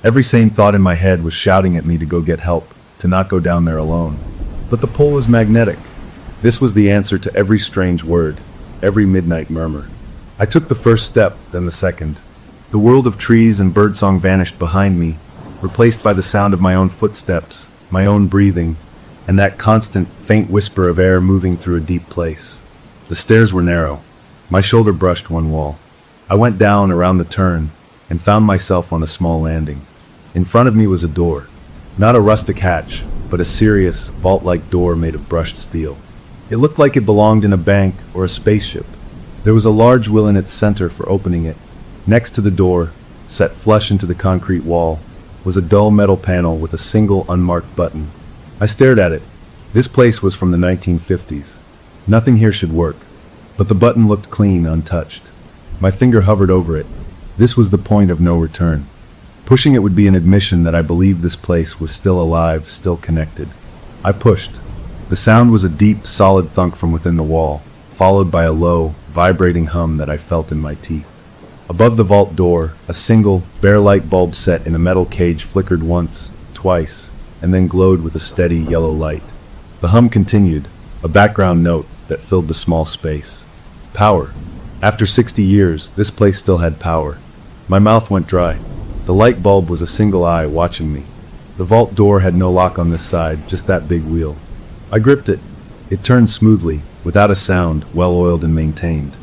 Every sane thought in my head was shouting at me to go get help, to not go down there alone. But the pull was magnetic. This was the answer to every strange word, every midnight murmur. I took the first step, then the second. The world of trees and birdsong vanished behind me, replaced by the sound of my own footsteps, my own breathing, and that constant, faint whisper of air moving through a deep place. The stairs were narrow. My shoulder brushed one wall. I went down around the turn and found myself on a small landing. In front of me was a door. Not a rustic hatch, but a serious, vault-like door made of brushed steel. It looked like it belonged in a bank or a spaceship. There was a large wheel in its center for opening it. Next to the door, set flush into the concrete wall, was a dull metal panel with a single unmarked button. I stared at it. This place was from the 1950s. Nothing here should work, but the button looked clean, untouched. My finger hovered over it. This was the point of no return. Pushing it would be an admission that I believed this place was still alive, still connected. I pushed. The sound was a deep, solid thunk from within the wall, followed by a low, vibrating hum that I felt in my teeth. Above the vault door, a single, bare light bulb set in a metal cage flickered once, twice, and then glowed with a steady yellow light. The hum continued, a background note that filled the small space. Power. After 60 years, this place still had power. My mouth went dry. The light bulb was a single eye watching me. The vault door had no lock on this side, just that big wheel. I gripped it. It turned smoothly, without a sound, well-oiled and maintained.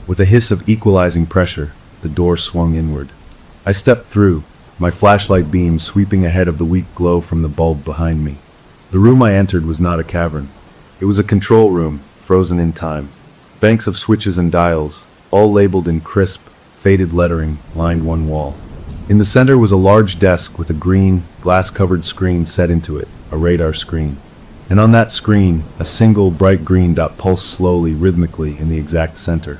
With a hiss of equalizing pressure, the door swung inward. I stepped through, my flashlight beam sweeping ahead of the weak glow from the bulb behind me. The room I entered was not a cavern. It was a control room, frozen in time. Banks of switches and dials, all labeled in crisp, faded lettering, lined one wall. In the center was a large desk with a green, glass-covered screen set into it, a radar screen. And on that screen, a single bright green dot pulsed slowly, rhythmically in the exact center.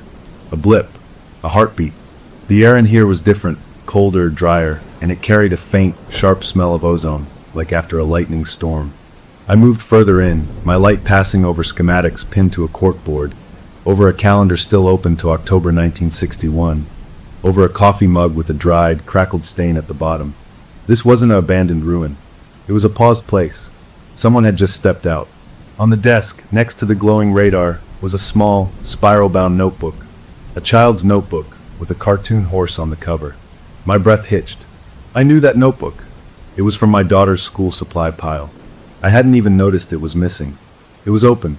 A blip, a heartbeat. The air in here was different, colder, drier, and it carried a faint, sharp smell of ozone, like after a lightning storm. I moved further in, my light passing over schematics pinned to a corkboard, over a calendar still open to October 1961, over a coffee mug with a dried, crackled stain at the bottom. This wasn't an abandoned ruin. It was a paused place. Someone had just stepped out. On the desk, next to the glowing radar, was a small, spiral-bound notebook. A child's notebook, with a cartoon horse on the cover. My breath hitched. I knew that notebook. It was from my daughter's school supply pile. I hadn't even noticed it was missing. It was open.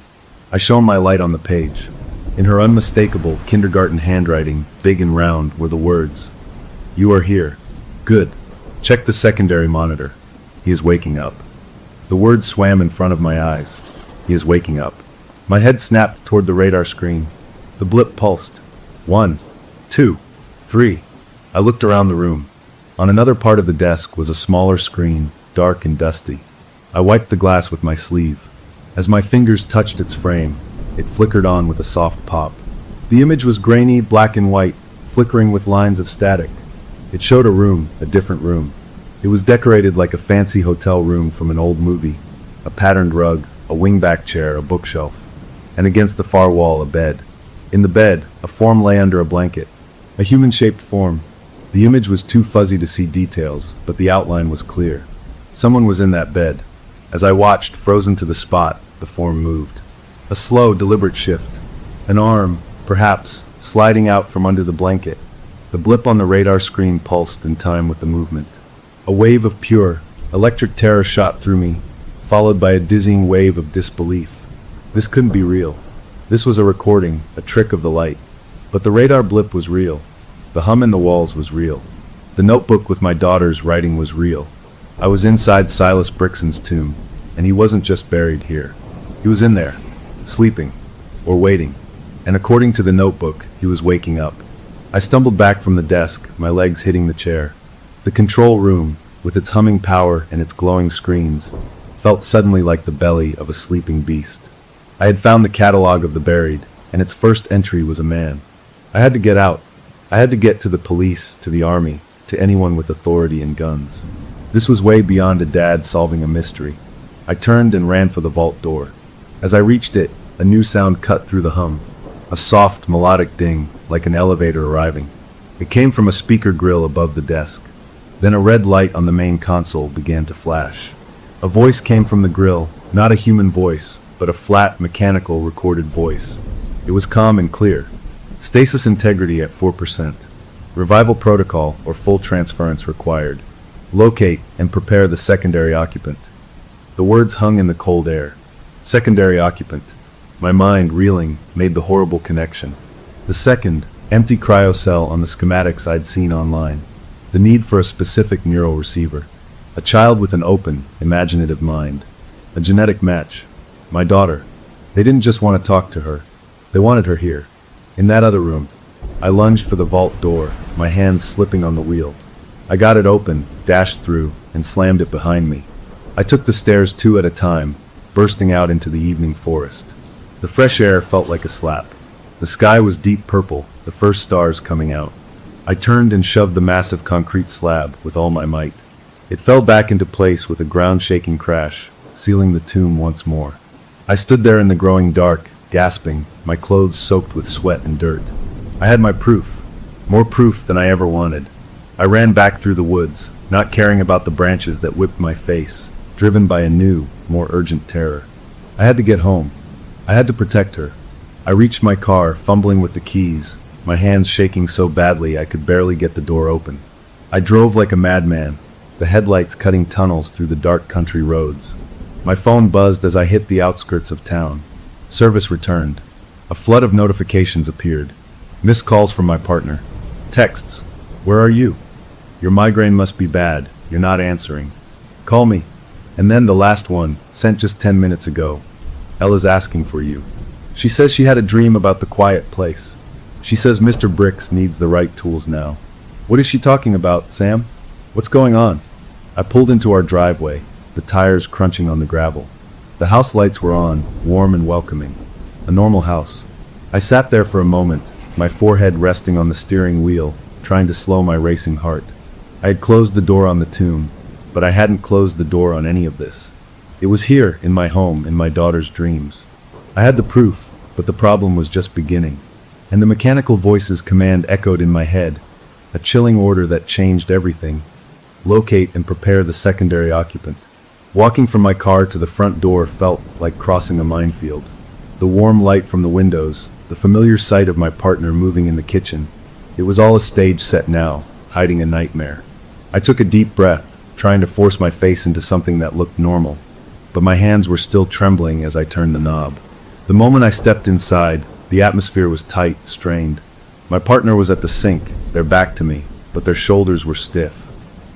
I shone my light on the page. In her unmistakable kindergarten handwriting, big and round, were the words, "You are here. Good. Check the secondary monitor. He is waking up." The words swam in front of my eyes. He is waking up. My head snapped toward the radar screen. The blip pulsed. 1, 2, 3. I looked around the room. On another part of the desk was a smaller screen, dark and dusty. I wiped the glass with my sleeve. As my fingers touched its frame, it flickered on with a soft pop. The image was grainy, black and white, flickering with lines of static. It showed a room, a different room. It was decorated like a fancy hotel room from an old movie. A patterned rug, a wingback chair, a bookshelf. And against the far wall, a bed. In the bed, a form lay under a blanket. A human-shaped form. The image was too fuzzy to see details, but the outline was clear. Someone was in that bed. As I watched, frozen to the spot, the form moved. A slow, deliberate shift. An arm, perhaps, sliding out from under the blanket. The blip on the radar screen pulsed in time with the movement. A wave of pure, electric terror shot through me, followed by a dizzying wave of disbelief. This couldn't be real. This was a recording, a trick of the light. But the radar blip was real. The hum in the walls was real. The notebook with my daughter's writing was real. I was inside Silas Brixton's tomb, and he wasn't just buried here. He was in there, sleeping, or waiting. And according to the notebook, he was waking up. I stumbled back from the desk, my legs hitting the chair. The control room, with its humming power and its glowing screens, felt suddenly like the belly of a sleeping beast. I had found the catalog of the buried, and its first entry was a man. I had to get out. I had to get to the police, to the army, to anyone with authority and guns. This was way beyond a dad solving a mystery. I turned and ran for the vault door. As I reached it, a new sound cut through the hum. A soft, melodic ding, like an elevator arriving. It came from a speaker grill above the desk. Then a red light on the main console began to flash. A voice came from the grill, not a human voice, but a flat, mechanical, recorded voice. It was calm and clear. Stasis integrity at 4%. Revival protocol or full transference required. Locate and prepare the secondary occupant. The words hung in the cold air. Secondary occupant. My mind, reeling, made the horrible connection. The second, empty cryocell on the schematics I'd seen online. The need for a specific neural receiver. A child with an open, imaginative mind. A genetic match. My daughter. They didn't just want to talk to her. They wanted her here. In that other room. I lunged for the vault door, my hands slipping on the wheel. I got it open, dashed through, and slammed it behind me. I took the stairs 2 at a time, bursting out into the evening forest. The fresh air felt like a slap. The sky was deep purple, the first stars coming out. I turned and shoved the massive concrete slab with all my might. It fell back into place with a ground-shaking crash, sealing the tomb once more. I stood there in the growing dark, gasping, my clothes soaked with sweat and dirt. I had my proof. More proof than I ever wanted. I ran back through the woods, not caring about the branches that whipped my face, driven by a new, more urgent terror. I had to get home. I had to protect her. I reached my car, fumbling with the keys, my hands shaking so badly I could barely get the door open. I drove like a madman, the headlights cutting tunnels through the dark country roads. My phone buzzed as I hit the outskirts of town. Service returned. A flood of notifications appeared. Missed calls from my partner. Texts. Where are you? Your migraine must be bad. You're not answering. Call me. And then the last one, sent just 10 minutes ago. Ella's asking for you. She says she had a dream about the quiet place. She says Mr. Brix needs the right tools now. What is she talking about, Sam? What's going on? I pulled into our driveway, the tires crunching on the gravel. The house lights were on, warm and welcoming. A normal house. I sat there for a moment, my forehead resting on the steering wheel, trying to slow my racing heart. I had closed the door on the tomb, but I hadn't closed the door on any of this. It was here, in my home, in my daughter's dreams. I had the proof, but the problem was just beginning. And the mechanical voice's command echoed in my head, a chilling order that changed everything. Locate and prepare the secondary occupant. Walking from my car to the front door felt like crossing a minefield. The warm light from the windows, the familiar sight of my partner moving in the kitchen. It was all a stage set now, hiding a nightmare. I took a deep breath, trying to force my face into something that looked normal. but my hands were still trembling as I turned the knob. The moment I stepped inside, the atmosphere was tight, strained. My partner was at the sink, their back to me, but their shoulders were stiff.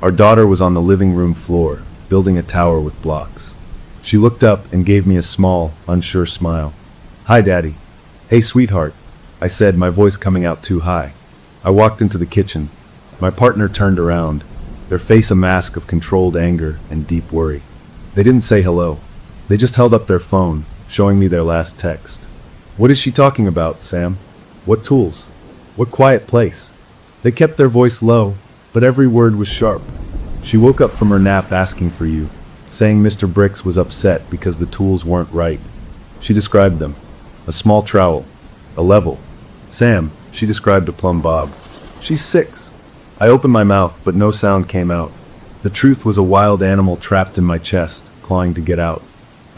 Our daughter was on the living room floor, building a tower with blocks. She looked up and gave me a small, unsure smile. "Hi, Daddy." "Hey, sweetheart," I said, my voice coming out too high. I walked into the kitchen. My partner turned around, their face a mask of controlled anger and deep worry. They didn't say hello. They just held up their phone, showing me their last text. "What is she talking about, Sam? What tools? What quiet place?" They kept their voice low, but every word was sharp. "She woke up from her nap asking for you, saying Mr. Bricks was upset because the tools weren't right." She described them. A small trowel. A level. "Sam," she described a plumb bob. "She's 6. I opened my mouth, but no sound came out. The truth was a wild animal trapped in my chest, clawing to get out.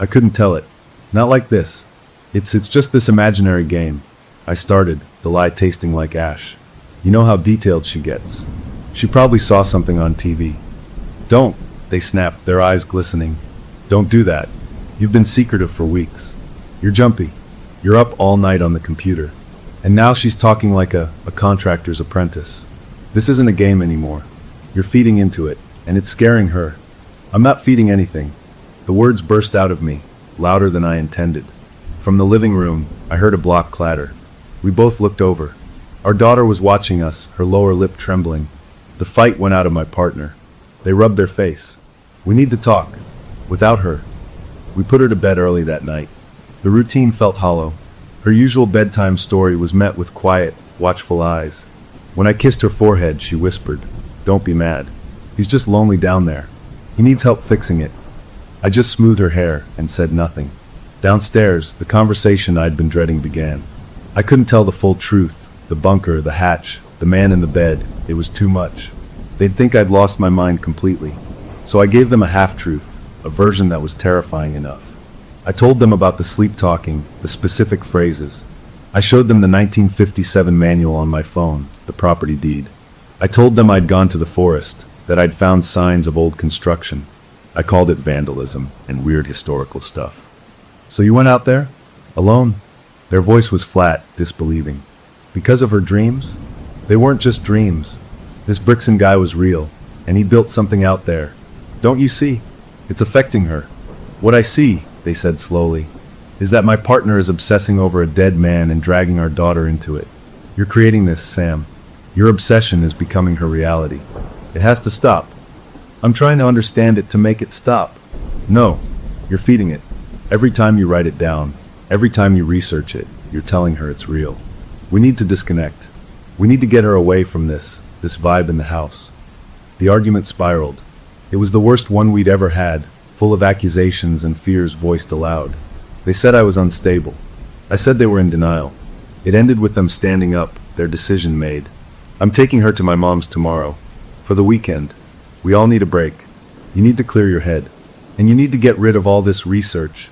I couldn't tell it. Not like this. It's just this imaginary game. I started, the lie tasting like ash. You know how detailed she gets. She probably saw something on TV. "Don't," they snapped, their eyes glistening. "Don't do that. You've been secretive for weeks. You're jumpy. You're up all night on the computer. And now she's talking like a contractor's apprentice. This isn't a game anymore. You're feeding into it, and it's scaring her." "I'm not feeding anything." The words burst out of me, louder than I intended. From the living room, I heard a block clatter. We both looked over. Our daughter was watching us, her lower lip trembling. The fight went out of my partner. They rubbed their face. "We need to talk. Without her." We put her to bed early that night. The routine felt hollow. Her usual bedtime story was met with quiet, watchful eyes. When I kissed her forehead, she whispered, "Don't be mad. He's just lonely down there. He needs help fixing it." I just smoothed her hair and said nothing. Downstairs, the conversation I'd been dreading began. I couldn't tell the full truth. The bunker, the hatch, the man in the bed. It was too much. They'd think I'd lost my mind completely. So I gave them a half-truth, a version that was terrifying enough. I told them about the sleep talking, the specific phrases. I showed them the 1957 manual on my phone, the property deed. I told them I'd gone to the forest, that I'd found signs of old construction. I called it vandalism and weird historical stuff. "So you went out there? Alone?" Their voice was flat, disbelieving. "Because of her dreams?" They weren't just dreams. This Brixton guy was real, and he built something out there. "Don't you see? It's affecting her." "What I see," they said slowly, "is that my partner is obsessing over a dead man and dragging our daughter into it. You're creating this, Sam. Your obsession is becoming her reality. It has to stop. I'm trying to understand it to make it stop." "No, you're feeding it. Every time you write it down, every time you research it, you're telling her it's real. We need to disconnect. We need to get her away from this vibe in the house." The argument spiraled. It was the worst one we'd ever had, full of accusations and fears voiced aloud. They said I was unstable. I said they were in denial. It ended with them standing up, their decision made. "I'm taking her to my mom's tomorrow. For the weekend. We all need a break. You need to clear your head. And you need to get rid of all this research."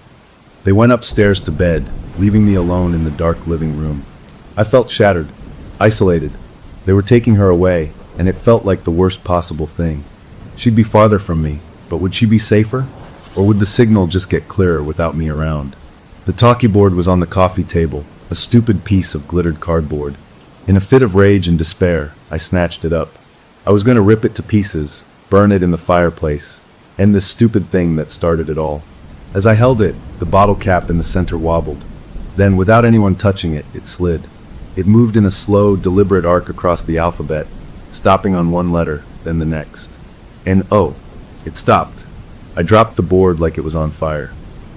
They went upstairs to bed, leaving me alone in the dark living room. I felt shattered, isolated. They were taking her away, and it felt like the worst possible thing. She'd be farther from me, but would she be safer? Or would the signal just get clearer without me around? The talkie board was on the coffee table, a stupid piece of glittered cardboard. In a fit of rage and despair, I snatched it up. I was going to rip it to pieces, burn it in the fireplace, end this stupid thing that started it all. As I held it, the bottle cap in the center wobbled. Then, without anyone touching it, it slid. It moved in a slow, deliberate arc across the alphabet, stopping on one letter, then the next. N-O. It stopped. I dropped the board like it was on fire.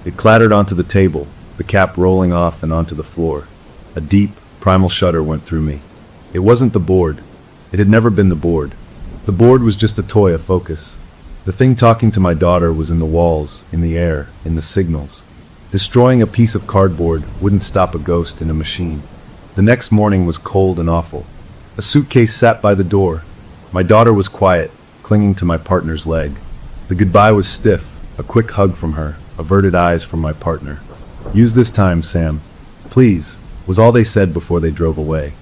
It clattered onto the table, the cap rolling off and onto the floor. A deep, primal shudder went through me. It wasn't the board. It had never been the board. The board was just a toy, a focus. The thing talking to my daughter was in the walls, in the air, in the signals. Destroying a piece of cardboard wouldn't stop a ghost in a machine. The next morning was cold and awful. A suitcase sat by the door. My daughter was quiet, clinging to my partner's leg. The goodbye was stiff, a quick hug from her, averted eyes from my partner. "Use this time, Sam. Please," was all they said before they drove away.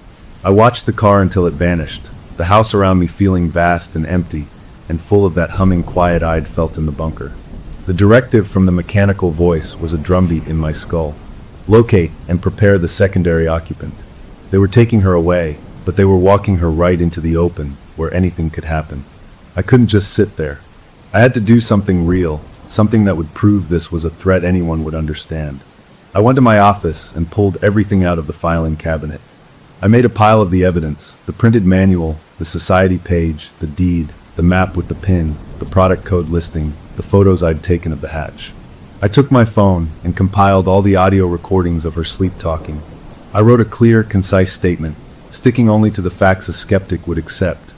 I watched the car until it vanished, the house around me feeling vast and empty, and full of that humming quiet I'd felt in the bunker. The directive from the mechanical voice was a drumbeat in my skull. Locate and prepare the secondary occupant. They were taking her away, but they were walking her right into the open, where anything could happen. I couldn't just sit there. I had to do something real, something that would prove this was a threat anyone would understand. I went to my office and pulled everything out of the filing cabinet. I made a pile of the evidence, the printed manual, the society page, the deed, the map with the pin, the product code listing, the photos I'd taken of the hatch. I took my phone and compiled all the audio recordings of her sleep talking. I wrote a clear, concise statement, sticking only to the facts a skeptic would accept.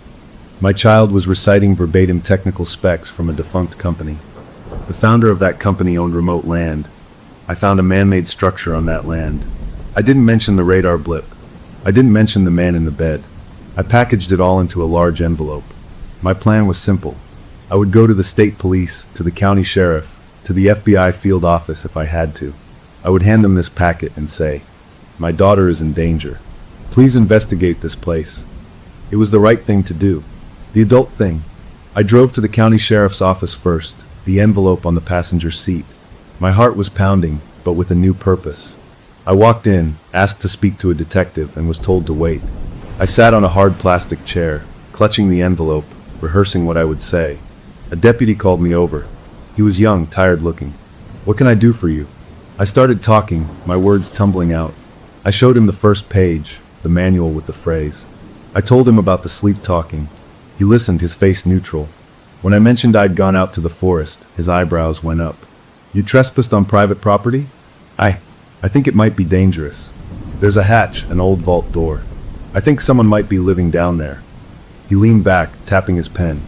My child was reciting verbatim technical specs from a defunct company. The founder of that company owned remote land. I found a man-made structure on that land. I didn't mention the radar blip. I didn't mention the man in the bed. I packaged it all into a large envelope. My plan was simple. I would go to the state police, to the county sheriff, to the FBI field office if I had to. I would hand them this packet and say, "My daughter is in danger. Please investigate this place." It was the right thing to do. The adult thing. I drove to the county sheriff's office first, the envelope on the passenger seat. My heart was pounding, but with a new purpose. I walked in, asked to speak to a detective, and was told to wait. I sat on a hard plastic chair, clutching the envelope, rehearsing what I would say. A deputy called me over. He was young, tired-looking. "What can I do for you?" I started talking, my words tumbling out. I showed him the first page, the manual with the phrase. I told him about the sleep talking. He listened, his face neutral. When I mentioned I'd gone out to the forest, his eyebrows went up. "You trespassed on private property?" I think it might be dangerous. There's a hatch, an old vault door. I think someone might be living down there." He leaned back, tapping his pen.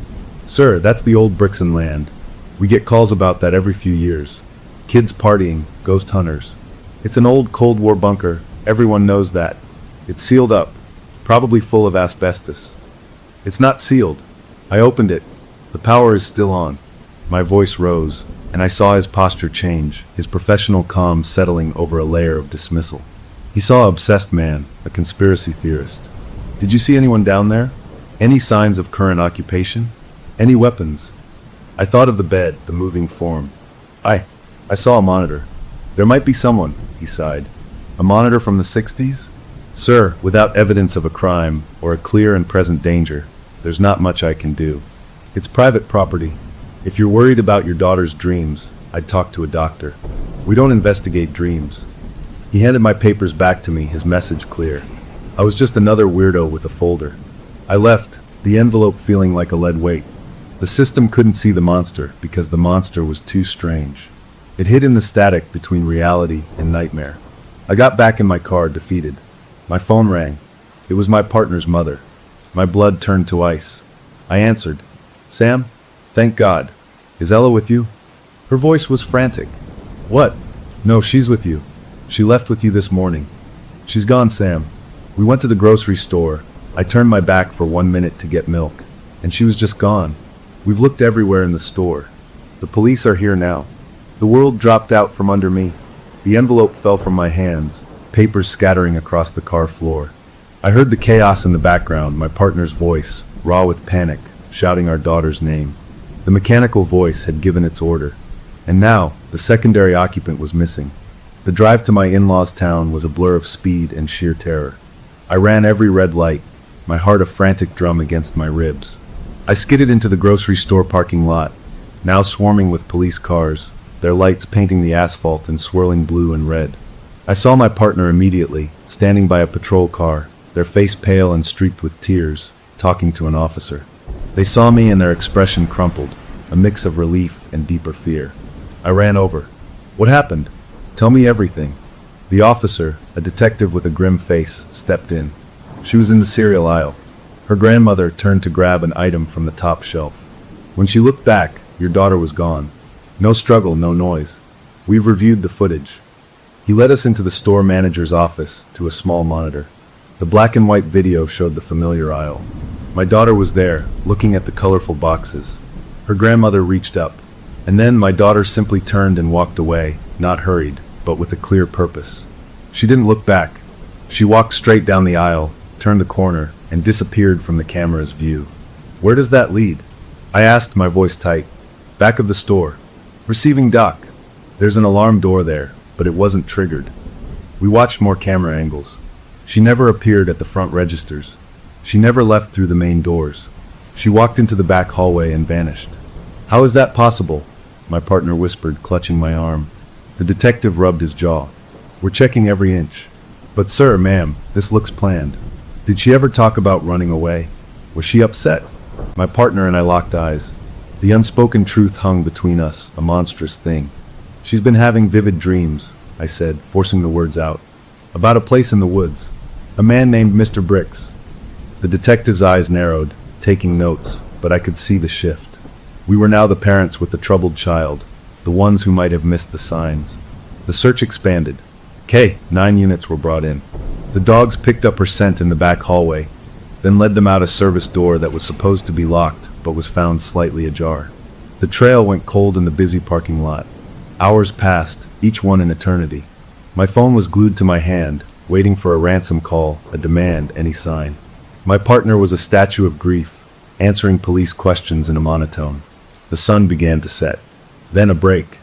"Sir, that's the old Brixton land. We get calls about that every few years. Kids partying, ghost hunters. It's an old Cold War bunker, everyone knows that. It's sealed up, probably full of asbestos." "It's not sealed." I opened it. "The power is still on." My voice rose, and I saw his posture change, his professional calm settling over a layer of dismissal. He saw an obsessed man, a conspiracy theorist. "Did you see anyone down there? Any signs of current occupation? Any weapons?" I thought of the bed, the moving form. I saw a monitor. "There might be someone," he sighed. "A monitor from the 60s? Sir, without evidence of a crime, or a clear and present danger, there's not much I can do. It's private property. If you're worried about your daughter's dreams, I'd talk to a doctor. We don't investigate dreams." He handed my papers back to me, his message clear. I was just another weirdo with a folder. I left, the envelope feeling like a lead weight. The system couldn't see the monster because the monster was too strange. It hid in the static between reality and nightmare. I got back in my car, defeated. My phone rang. It was my partner's mother. My blood turned to ice. I answered. "Sam? Thank God. Is Ella with you?" Her voice was frantic. "What? No, she's with you. She left with you this morning." "She's gone, Sam. We went to the grocery store. I turned my back for 1 minute to get milk, and she was just gone. We've looked everywhere in the store. The police are here now." The world dropped out from under me. The envelope fell from my hands, papers scattering across the car floor. I heard the chaos in the background, my partner's voice, raw with panic, shouting our daughter's name. The mechanical voice had given its order. And now, the secondary occupant was missing. The drive to my in-laws' town was a blur of speed and sheer terror. I ran every red light, my heart a frantic drum against my ribs. I skidded into the grocery store parking lot, now swarming with police cars, their lights painting the asphalt in swirling blue and red. I saw my partner immediately, standing by a patrol car, their face pale and streaked with tears, talking to an officer. They saw me and their expression crumpled, a mix of relief and deeper fear. I ran over. "What happened? Tell me everything." The officer, a detective with a grim face, stepped in. She was in the cereal aisle. Her grandmother turned to grab an item from the top shelf. When she looked back, your daughter was gone. No struggle, no noise. We've reviewed the footage. He led us into the store manager's office, to a small monitor. The black and white video showed the familiar aisle. My daughter was there, looking at the colorful boxes. Her grandmother reached up. And then my daughter simply turned and walked away, not hurried, but with a clear purpose. She didn't look back. She walked straight down the aisle, turned the corner, and disappeared from the camera's view. "Where does that lead?" I asked, my voice tight. "Back of the store." Receiving doc. There's an alarm door there, but it wasn't triggered. We watched more camera angles. She never appeared at the front registers. She never left through the main doors. She walked into the back hallway and vanished. How is that possible? My partner whispered, clutching my arm. The detective rubbed his jaw. We're checking every inch. But sir, ma'am, this looks planned. Did she ever talk about running away? Was she upset? My partner and I locked eyes. The unspoken truth hung between us, a monstrous thing. She's been having vivid dreams, I said, forcing the words out. About a place in the woods. A man named Mr. Bricks. The detective's eyes narrowed, taking notes, but I could see the shift. We were now the parents with the troubled child, the ones who might have missed the signs. The search expanded. 9 units were brought in. The dogs picked up her scent in the back hallway, then led them out a service door that was supposed to be locked, but was found slightly ajar. The trail went cold in the busy parking lot. Hours passed, each one an eternity. My phone was glued to my hand, waiting for a ransom call, a demand, any sign. My partner was a statue of grief, answering police questions in a monotone. The sun began to set. Then a break.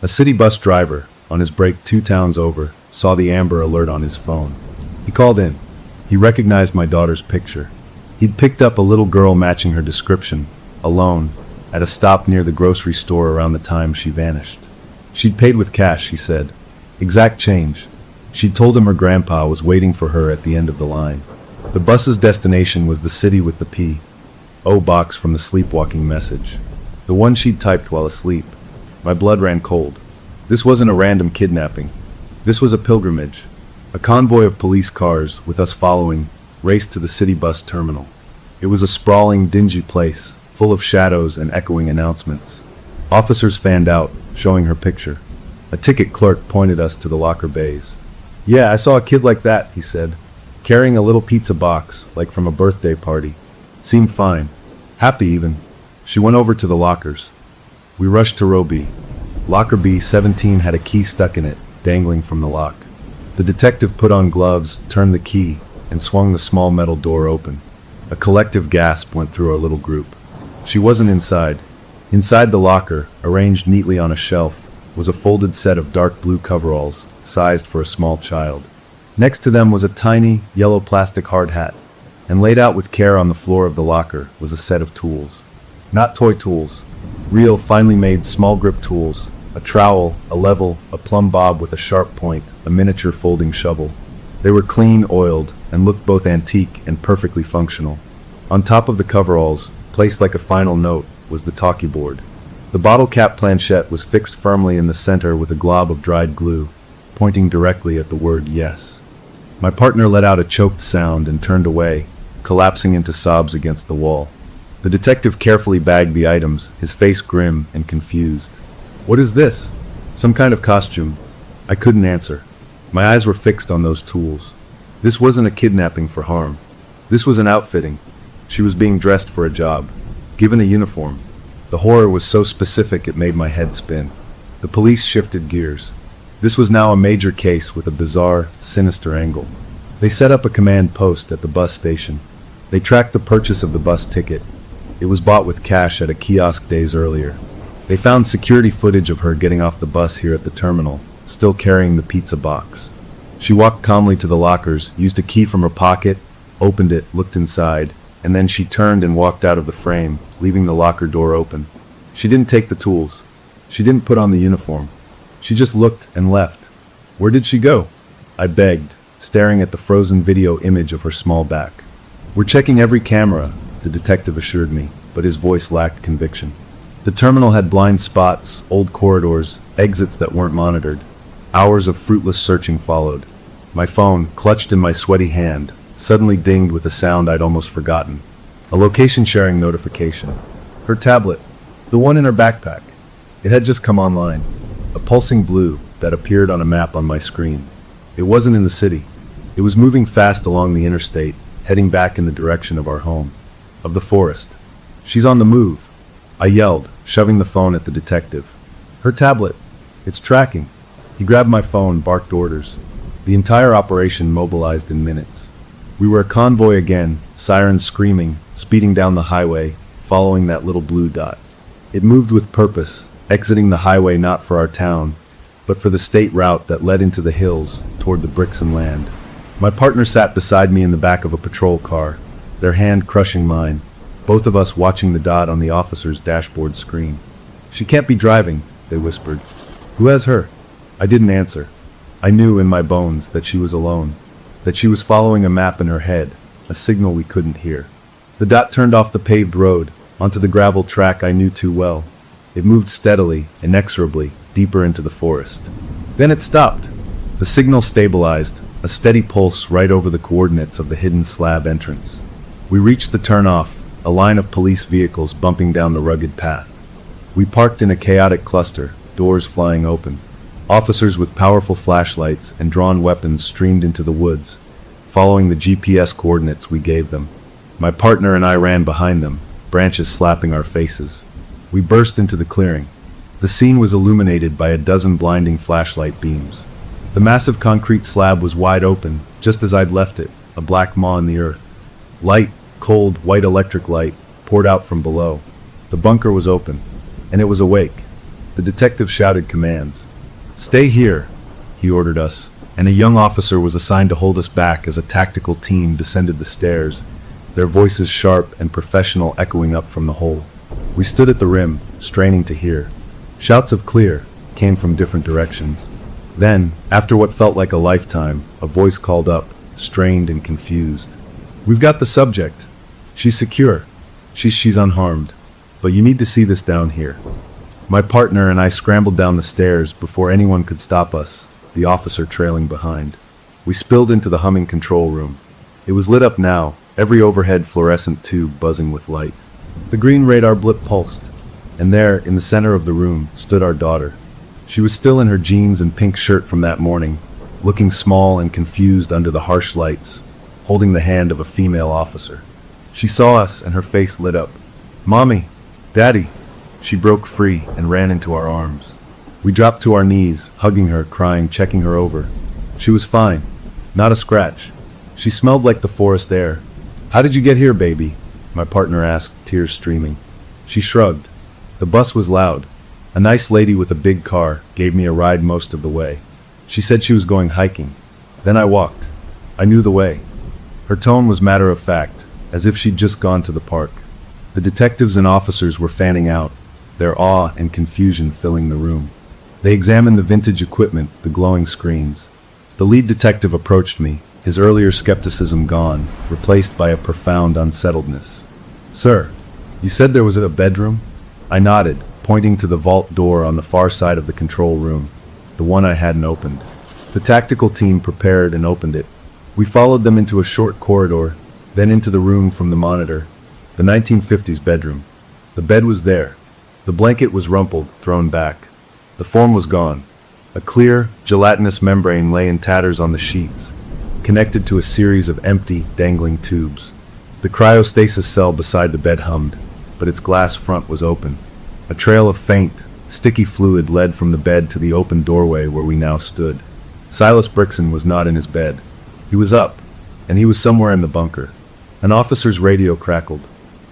A city bus driver, on his break 2 towns over, saw the Amber Alert on his phone. He called in. He recognized my daughter's picture. He'd picked up a little girl matching her description, alone, at a stop near the grocery store around the time she vanished. She'd paid with cash, he said. Exact change. She'd told him her grandpa was waiting for her at the end of the line. The bus's destination was the city with the P.O. box from the sleepwalking message. The one she'd typed while asleep. My blood ran cold. This wasn't a random kidnapping. This was a pilgrimage. A convoy of police cars, with us following, raced to the city bus terminal. It was a sprawling, dingy place, full of shadows and echoing announcements. Officers fanned out, showing her picture. A ticket clerk pointed us to the locker bays. Yeah, I saw a kid like that, he said, carrying a little pizza box, like from a birthday party. Seemed fine. Happy, even. She went over to the lockers. We rushed to row B. Locker B-17 had a key stuck in it, dangling from the lock. The detective put on gloves, turned the key, and swung the small metal door open. A collective gasp went through our little group. She wasn't inside. Inside the locker, arranged neatly on a shelf, was a folded set of dark blue coveralls, sized for a small child. Next to them was a tiny, yellow plastic hard hat, and laid out with care on the floor of the locker was a set of tools. Not toy tools. Real, finely made, small grip tools. A trowel, a level, a plumb bob with a sharp point, a miniature folding shovel. They were clean, oiled, and looked both antique and perfectly functional. On top of the coveralls, placed like a final note, was the talkie board. The bottle cap planchette was fixed firmly in the center with a glob of dried glue, pointing directly at the word yes. My partner let out a choked sound and turned away, collapsing into sobs against the wall. The detective carefully bagged the items, his face grim and confused. What is this? Some kind of costume. I couldn't answer. My eyes were fixed on those tools. This wasn't a kidnapping for harm. This was an outfitting. She was being dressed for a job, given a uniform. The horror was so specific it made my head spin. The police shifted gears. This was now a major case with a bizarre, sinister angle. They set up a command post at the bus station. They tracked the purchase of the bus ticket. It was bought with cash at a kiosk days earlier. They found security footage of her getting off the bus here at the terminal, still carrying the pizza box. She walked calmly to the lockers, used a key from her pocket, opened it, looked inside, and then she turned and walked out of the frame, leaving the locker door open. She didn't take the tools. She didn't put on the uniform. She just looked and left. Where did she go? I begged, staring at the frozen video image of her small back. We're checking every camera, the detective assured me, but his voice lacked conviction. The terminal had blind spots, old corridors, exits that weren't monitored. Hours of fruitless searching followed. My phone, clutched in my sweaty hand, suddenly dinged with a sound I'd almost forgotten. A location-sharing notification. Her tablet, the one in her backpack. It had just come online. A pulsing blue that appeared on a map on my screen. It wasn't in the city. It was moving fast along the interstate, heading back in the direction of our home. Of the forest. She's on the move. I yelled, shoving the phone at the detective. Her tablet. It's tracking. He grabbed my phone, barked orders. The entire operation mobilized in minutes. We were a convoy again, sirens screaming, speeding down the highway, following that little blue dot. It moved with purpose, exiting the highway not for our town, but for the state route that led into the hills toward the Brixton land. My partner sat beside me in the back of a patrol car, their hand crushing mine, both of us watching the dot on the officer's dashboard screen. "She can't be driving," they whispered. "Who has her?" I didn't answer. I knew in my bones that she was alone, that she was following a map in her head, a signal we couldn't hear. The dot turned off the paved road, onto the gravel track I knew too well. It moved steadily, inexorably, deeper into the forest. Then it stopped. The signal stabilized, a steady pulse right over the coordinates of the hidden slab entrance. We reached the turnoff, a line of police vehicles bumping down the rugged path. We parked in a chaotic cluster, doors flying open. Officers with powerful flashlights and drawn weapons streamed into the woods, following the GPS coordinates we gave them. My partner and I ran behind them, branches slapping our faces. We burst into the clearing. The scene was illuminated by a dozen blinding flashlight beams. The massive concrete slab was wide open, just as I'd left it, a black maw in the earth. Light, cold, white electric light, poured out from below. The bunker was open, and it was awake. The detective shouted commands. "Stay here," he ordered us, and a young officer was assigned to hold us back as a tactical team descended the stairs, their voices sharp and professional echoing up from the hole. We stood at the rim, straining to hear. Shouts of "clear" came from different directions. Then, after what felt like a lifetime, a voice called up, strained and confused. "We've got the subject. She's secure. She's unharmed. But you need to see this down here." My partner and I scrambled down the stairs before anyone could stop us, the officer trailing behind. We spilled into the humming control room. It was lit up now, every overhead fluorescent tube buzzing with light. The green radar blip pulsed, and there, in the center of the room, stood our daughter. She was still in her jeans and pink shirt from that morning, looking small and confused under the harsh lights, holding the hand of a female officer. She saw us and her face lit up. "Mommy! Daddy!" She broke free and ran into our arms. We dropped to our knees, hugging her, crying, checking her over. She was fine. Not a scratch. She smelled like the forest air. "How did you get here, baby?" my partner asked, tears streaming. She shrugged. The bus was loud. A nice lady with a big car gave me a ride most of the way. She said she was going hiking. Then I walked. I knew the way. Her tone was matter of fact, as if she'd just gone to the park. The detectives and officers were fanning out, their awe and confusion filling the room. They examined the vintage equipment, the glowing screens. The lead detective approached me, his earlier skepticism gone, replaced by a profound unsettledness. "Sir, you said there was a bedroom?" I nodded, pointing to the vault door on the far side of the control room, the one I hadn't opened. The tactical team prepared and opened it. We followed them into a short corridor, then into the room from the monitor, the 1950s bedroom. The bed was there. The blanket was rumpled, thrown back. The form was gone. A clear, gelatinous membrane lay in tatters on the sheets, connected to a series of empty, dangling tubes. The cryostasis cell beside the bed hummed, but its glass front was open. A trail of faint, sticky fluid led from the bed to the open doorway where we now stood. Silas Brixton was not in his bed. He was up, and he was somewhere in the bunker. An officer's radio crackled,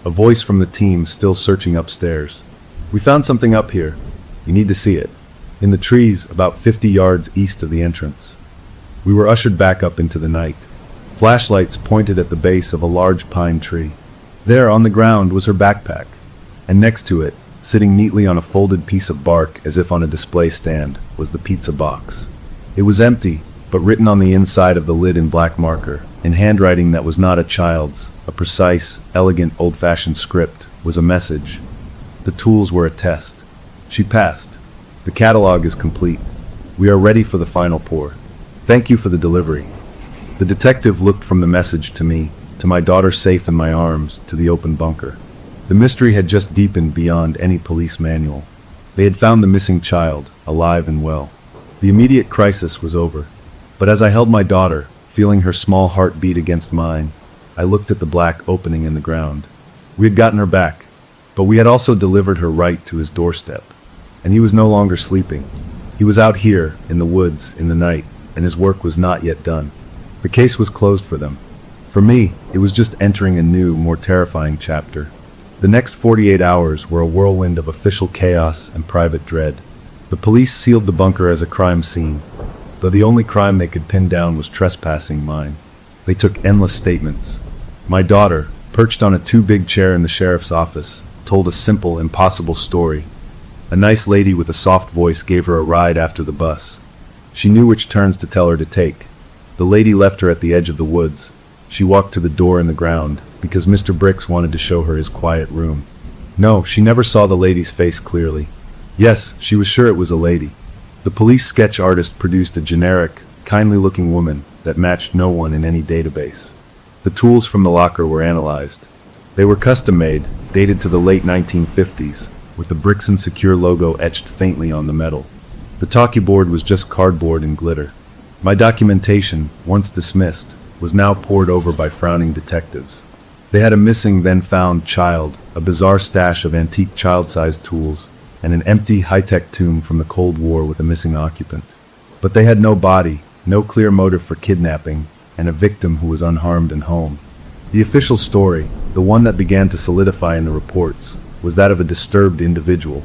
a voice from the team still searching upstairs. "We found something up here. You need to see it." In the trees, about 50 yards east of the entrance. We were ushered back up into the night. Flashlights pointed at the base of a large pine tree. There, on the ground, was her backpack, and next to it, sitting neatly on a folded piece of bark as if on a display stand, was the pizza box. It was empty, but written on the inside of the lid in black marker, in handwriting that was not a child's, a precise, elegant, old-fashioned script, was a message. The tools were a test. She passed. The catalog is complete. We are ready for the final pour. Thank you for the delivery. The detective looked from the message to me, to my daughter safe in my arms, to the open bunker. The mystery had just deepened beyond any police manual. They had found the missing child, alive and well. The immediate crisis was over. But as I held my daughter, feeling her small heart beat against mine, I looked at the black opening in the ground. We had gotten her back, but we had also delivered her right to his doorstep. And he was no longer sleeping. He was out here, in the woods, in the night, and his work was not yet done. The case was closed for them. For me, it was just entering a new, more terrifying chapter. The next 48 hours were a whirlwind of official chaos and private dread. The police sealed the bunker as a crime scene, though the only crime they could pin down was trespassing mine. They took endless statements. My daughter, perched on a too-big chair in the sheriff's office, told a simple, impossible story. A nice lady with a soft voice gave her a ride after the bus. She knew which turns to tell her to take. The lady left her at the edge of the woods. She walked to the door in the ground, because Mr. Bricks wanted to show her his quiet room. No, she never saw the lady's face clearly. Yes, she was sure it was a lady. The police sketch artist produced a generic, kindly-looking woman that matched no one in any database. The tools from the locker were analyzed. They were custom-made, dated to the late 1950s, with the Bricks and Secure logo etched faintly on the metal. The talkie board was just cardboard and glitter. My documentation, once dismissed, was now pored over by frowning detectives. They had a missing, then-found child, a bizarre stash of antique child-sized tools, and an empty, high-tech tomb from the Cold War with a missing occupant. But they had no body, no clear motive for kidnapping, and a victim who was unharmed and home. The official story, the one that began to solidify in the reports, was that of a disturbed individual,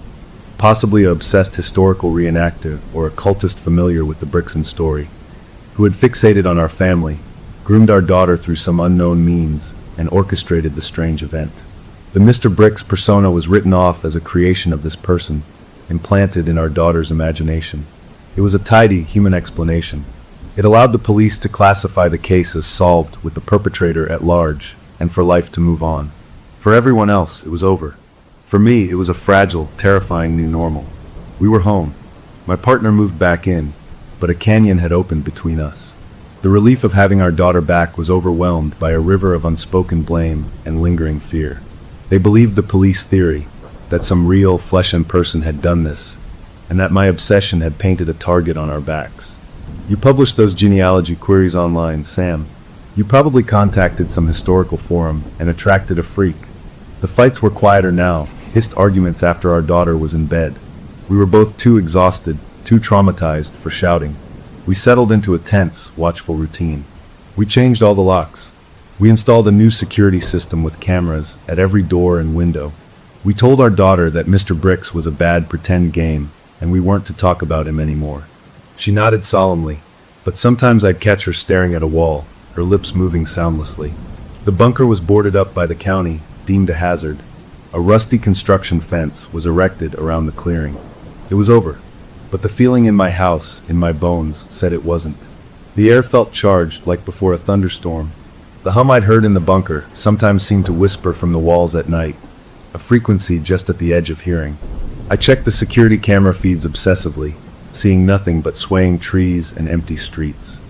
possibly an obsessed historical reenactor or a cultist familiar with the Brickson story, who had fixated on our family, groomed our daughter through some unknown means, and orchestrated the strange event. The Mr. Bricks persona was written off as a creation of this person, implanted in our daughter's imagination. It was a tidy, human explanation. It allowed the police to classify the case as solved with the perpetrator at large, and for life to move on. For everyone else, it was over. For me, it was a fragile, terrifying new normal. We were home. My partner moved back in, but a canyon had opened between us. The relief of having our daughter back was overwhelmed by a river of unspoken blame and lingering fear. They believed the police theory, that some real flesh and person had done this, and that my obsession had painted a target on our backs. You published those genealogy queries online, Sam. You probably contacted some historical forum and attracted a freak. The fights were quieter now, hissed arguments after our daughter was in bed. We were both too exhausted, too traumatized for shouting. We settled into a tense, watchful routine. We changed all the locks. We installed a new security system with cameras at every door and window. We told our daughter that Mr. Bricks was a bad pretend game, and we weren't to talk about him anymore. She nodded solemnly, but sometimes I'd catch her staring at a wall, her lips moving soundlessly. The bunker was boarded up by the county, deemed a hazard. A rusty construction fence was erected around the clearing. It was over, but the feeling in my house, in my bones, said it wasn't. The air felt charged like before a thunderstorm. The hum I'd heard in the bunker sometimes seemed to whisper from the walls at night, a frequency just at the edge of hearing. I checked the security camera feeds obsessively, seeing nothing but swaying trees and empty streets.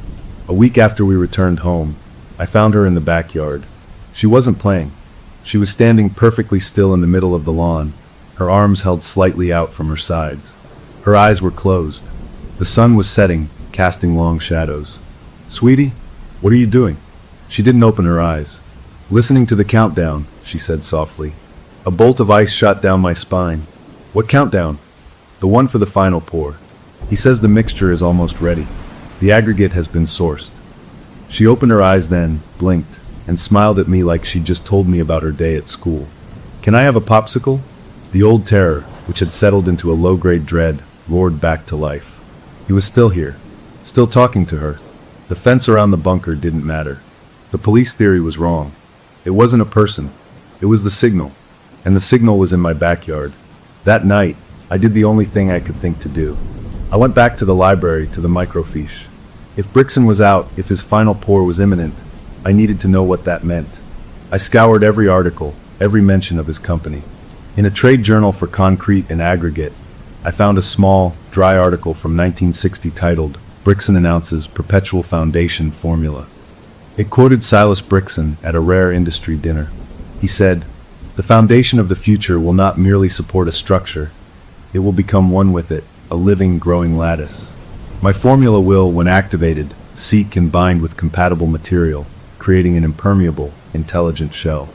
A week after we returned home, I found her in the backyard. She wasn't playing. She was standing perfectly still in the middle of the lawn, her arms held slightly out from her sides. Her eyes were closed. The sun was setting, casting long shadows. "Sweetie, what are you doing?" She didn't open her eyes. "Listening to the countdown," she said softly. A bolt of ice shot down my spine. "What countdown?" "The one for the final pour. He says the mixture is almost ready. The aggregate has been sourced." She opened her eyes then, blinked, and smiled at me like she'd just told me about her day at school. "Can I have a popsicle?" The old terror, which had settled into a low-grade dread, roared back to life. He was still here, still talking to her. The fence around the bunker didn't matter. The police theory was wrong. It wasn't a person. It was the signal. And the signal was in my backyard. That night, I did the only thing I could think to do. I went back to the library, to the microfiche. If Brickson was out, if his final pour was imminent, I needed to know what that meant. I scoured every article, every mention of his company. In a trade journal for concrete and aggregate, I found a small, dry article from 1960 titled, "Brickson Announces Perpetual Foundation Formula." It quoted Silas Brickson at a rare industry dinner. He said, "The foundation of the future will not merely support a structure, it will become one with it, a living, growing lattice. My formula will, when activated, seek and bind with compatible material, creating an impermeable, intelligent shell.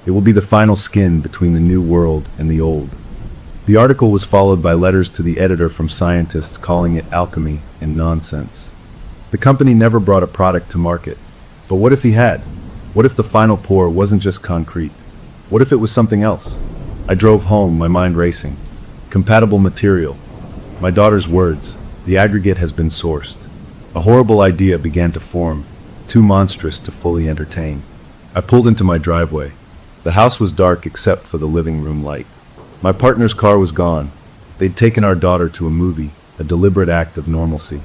It will be the final skin between the new world and the old." The article was followed by letters to the editor from scientists calling it alchemy and nonsense. The company never brought a product to market. But what if he had? What if the final pour wasn't just concrete? What if it was something else? I drove home, my mind racing. Compatible material. My daughter's words. The aggregate has been sourced. A horrible idea began to form, too monstrous to fully entertain. I pulled into my driveway. The house was dark except for the living room light. My partner's car was gone. They'd taken our daughter to a movie, a deliberate act of normalcy.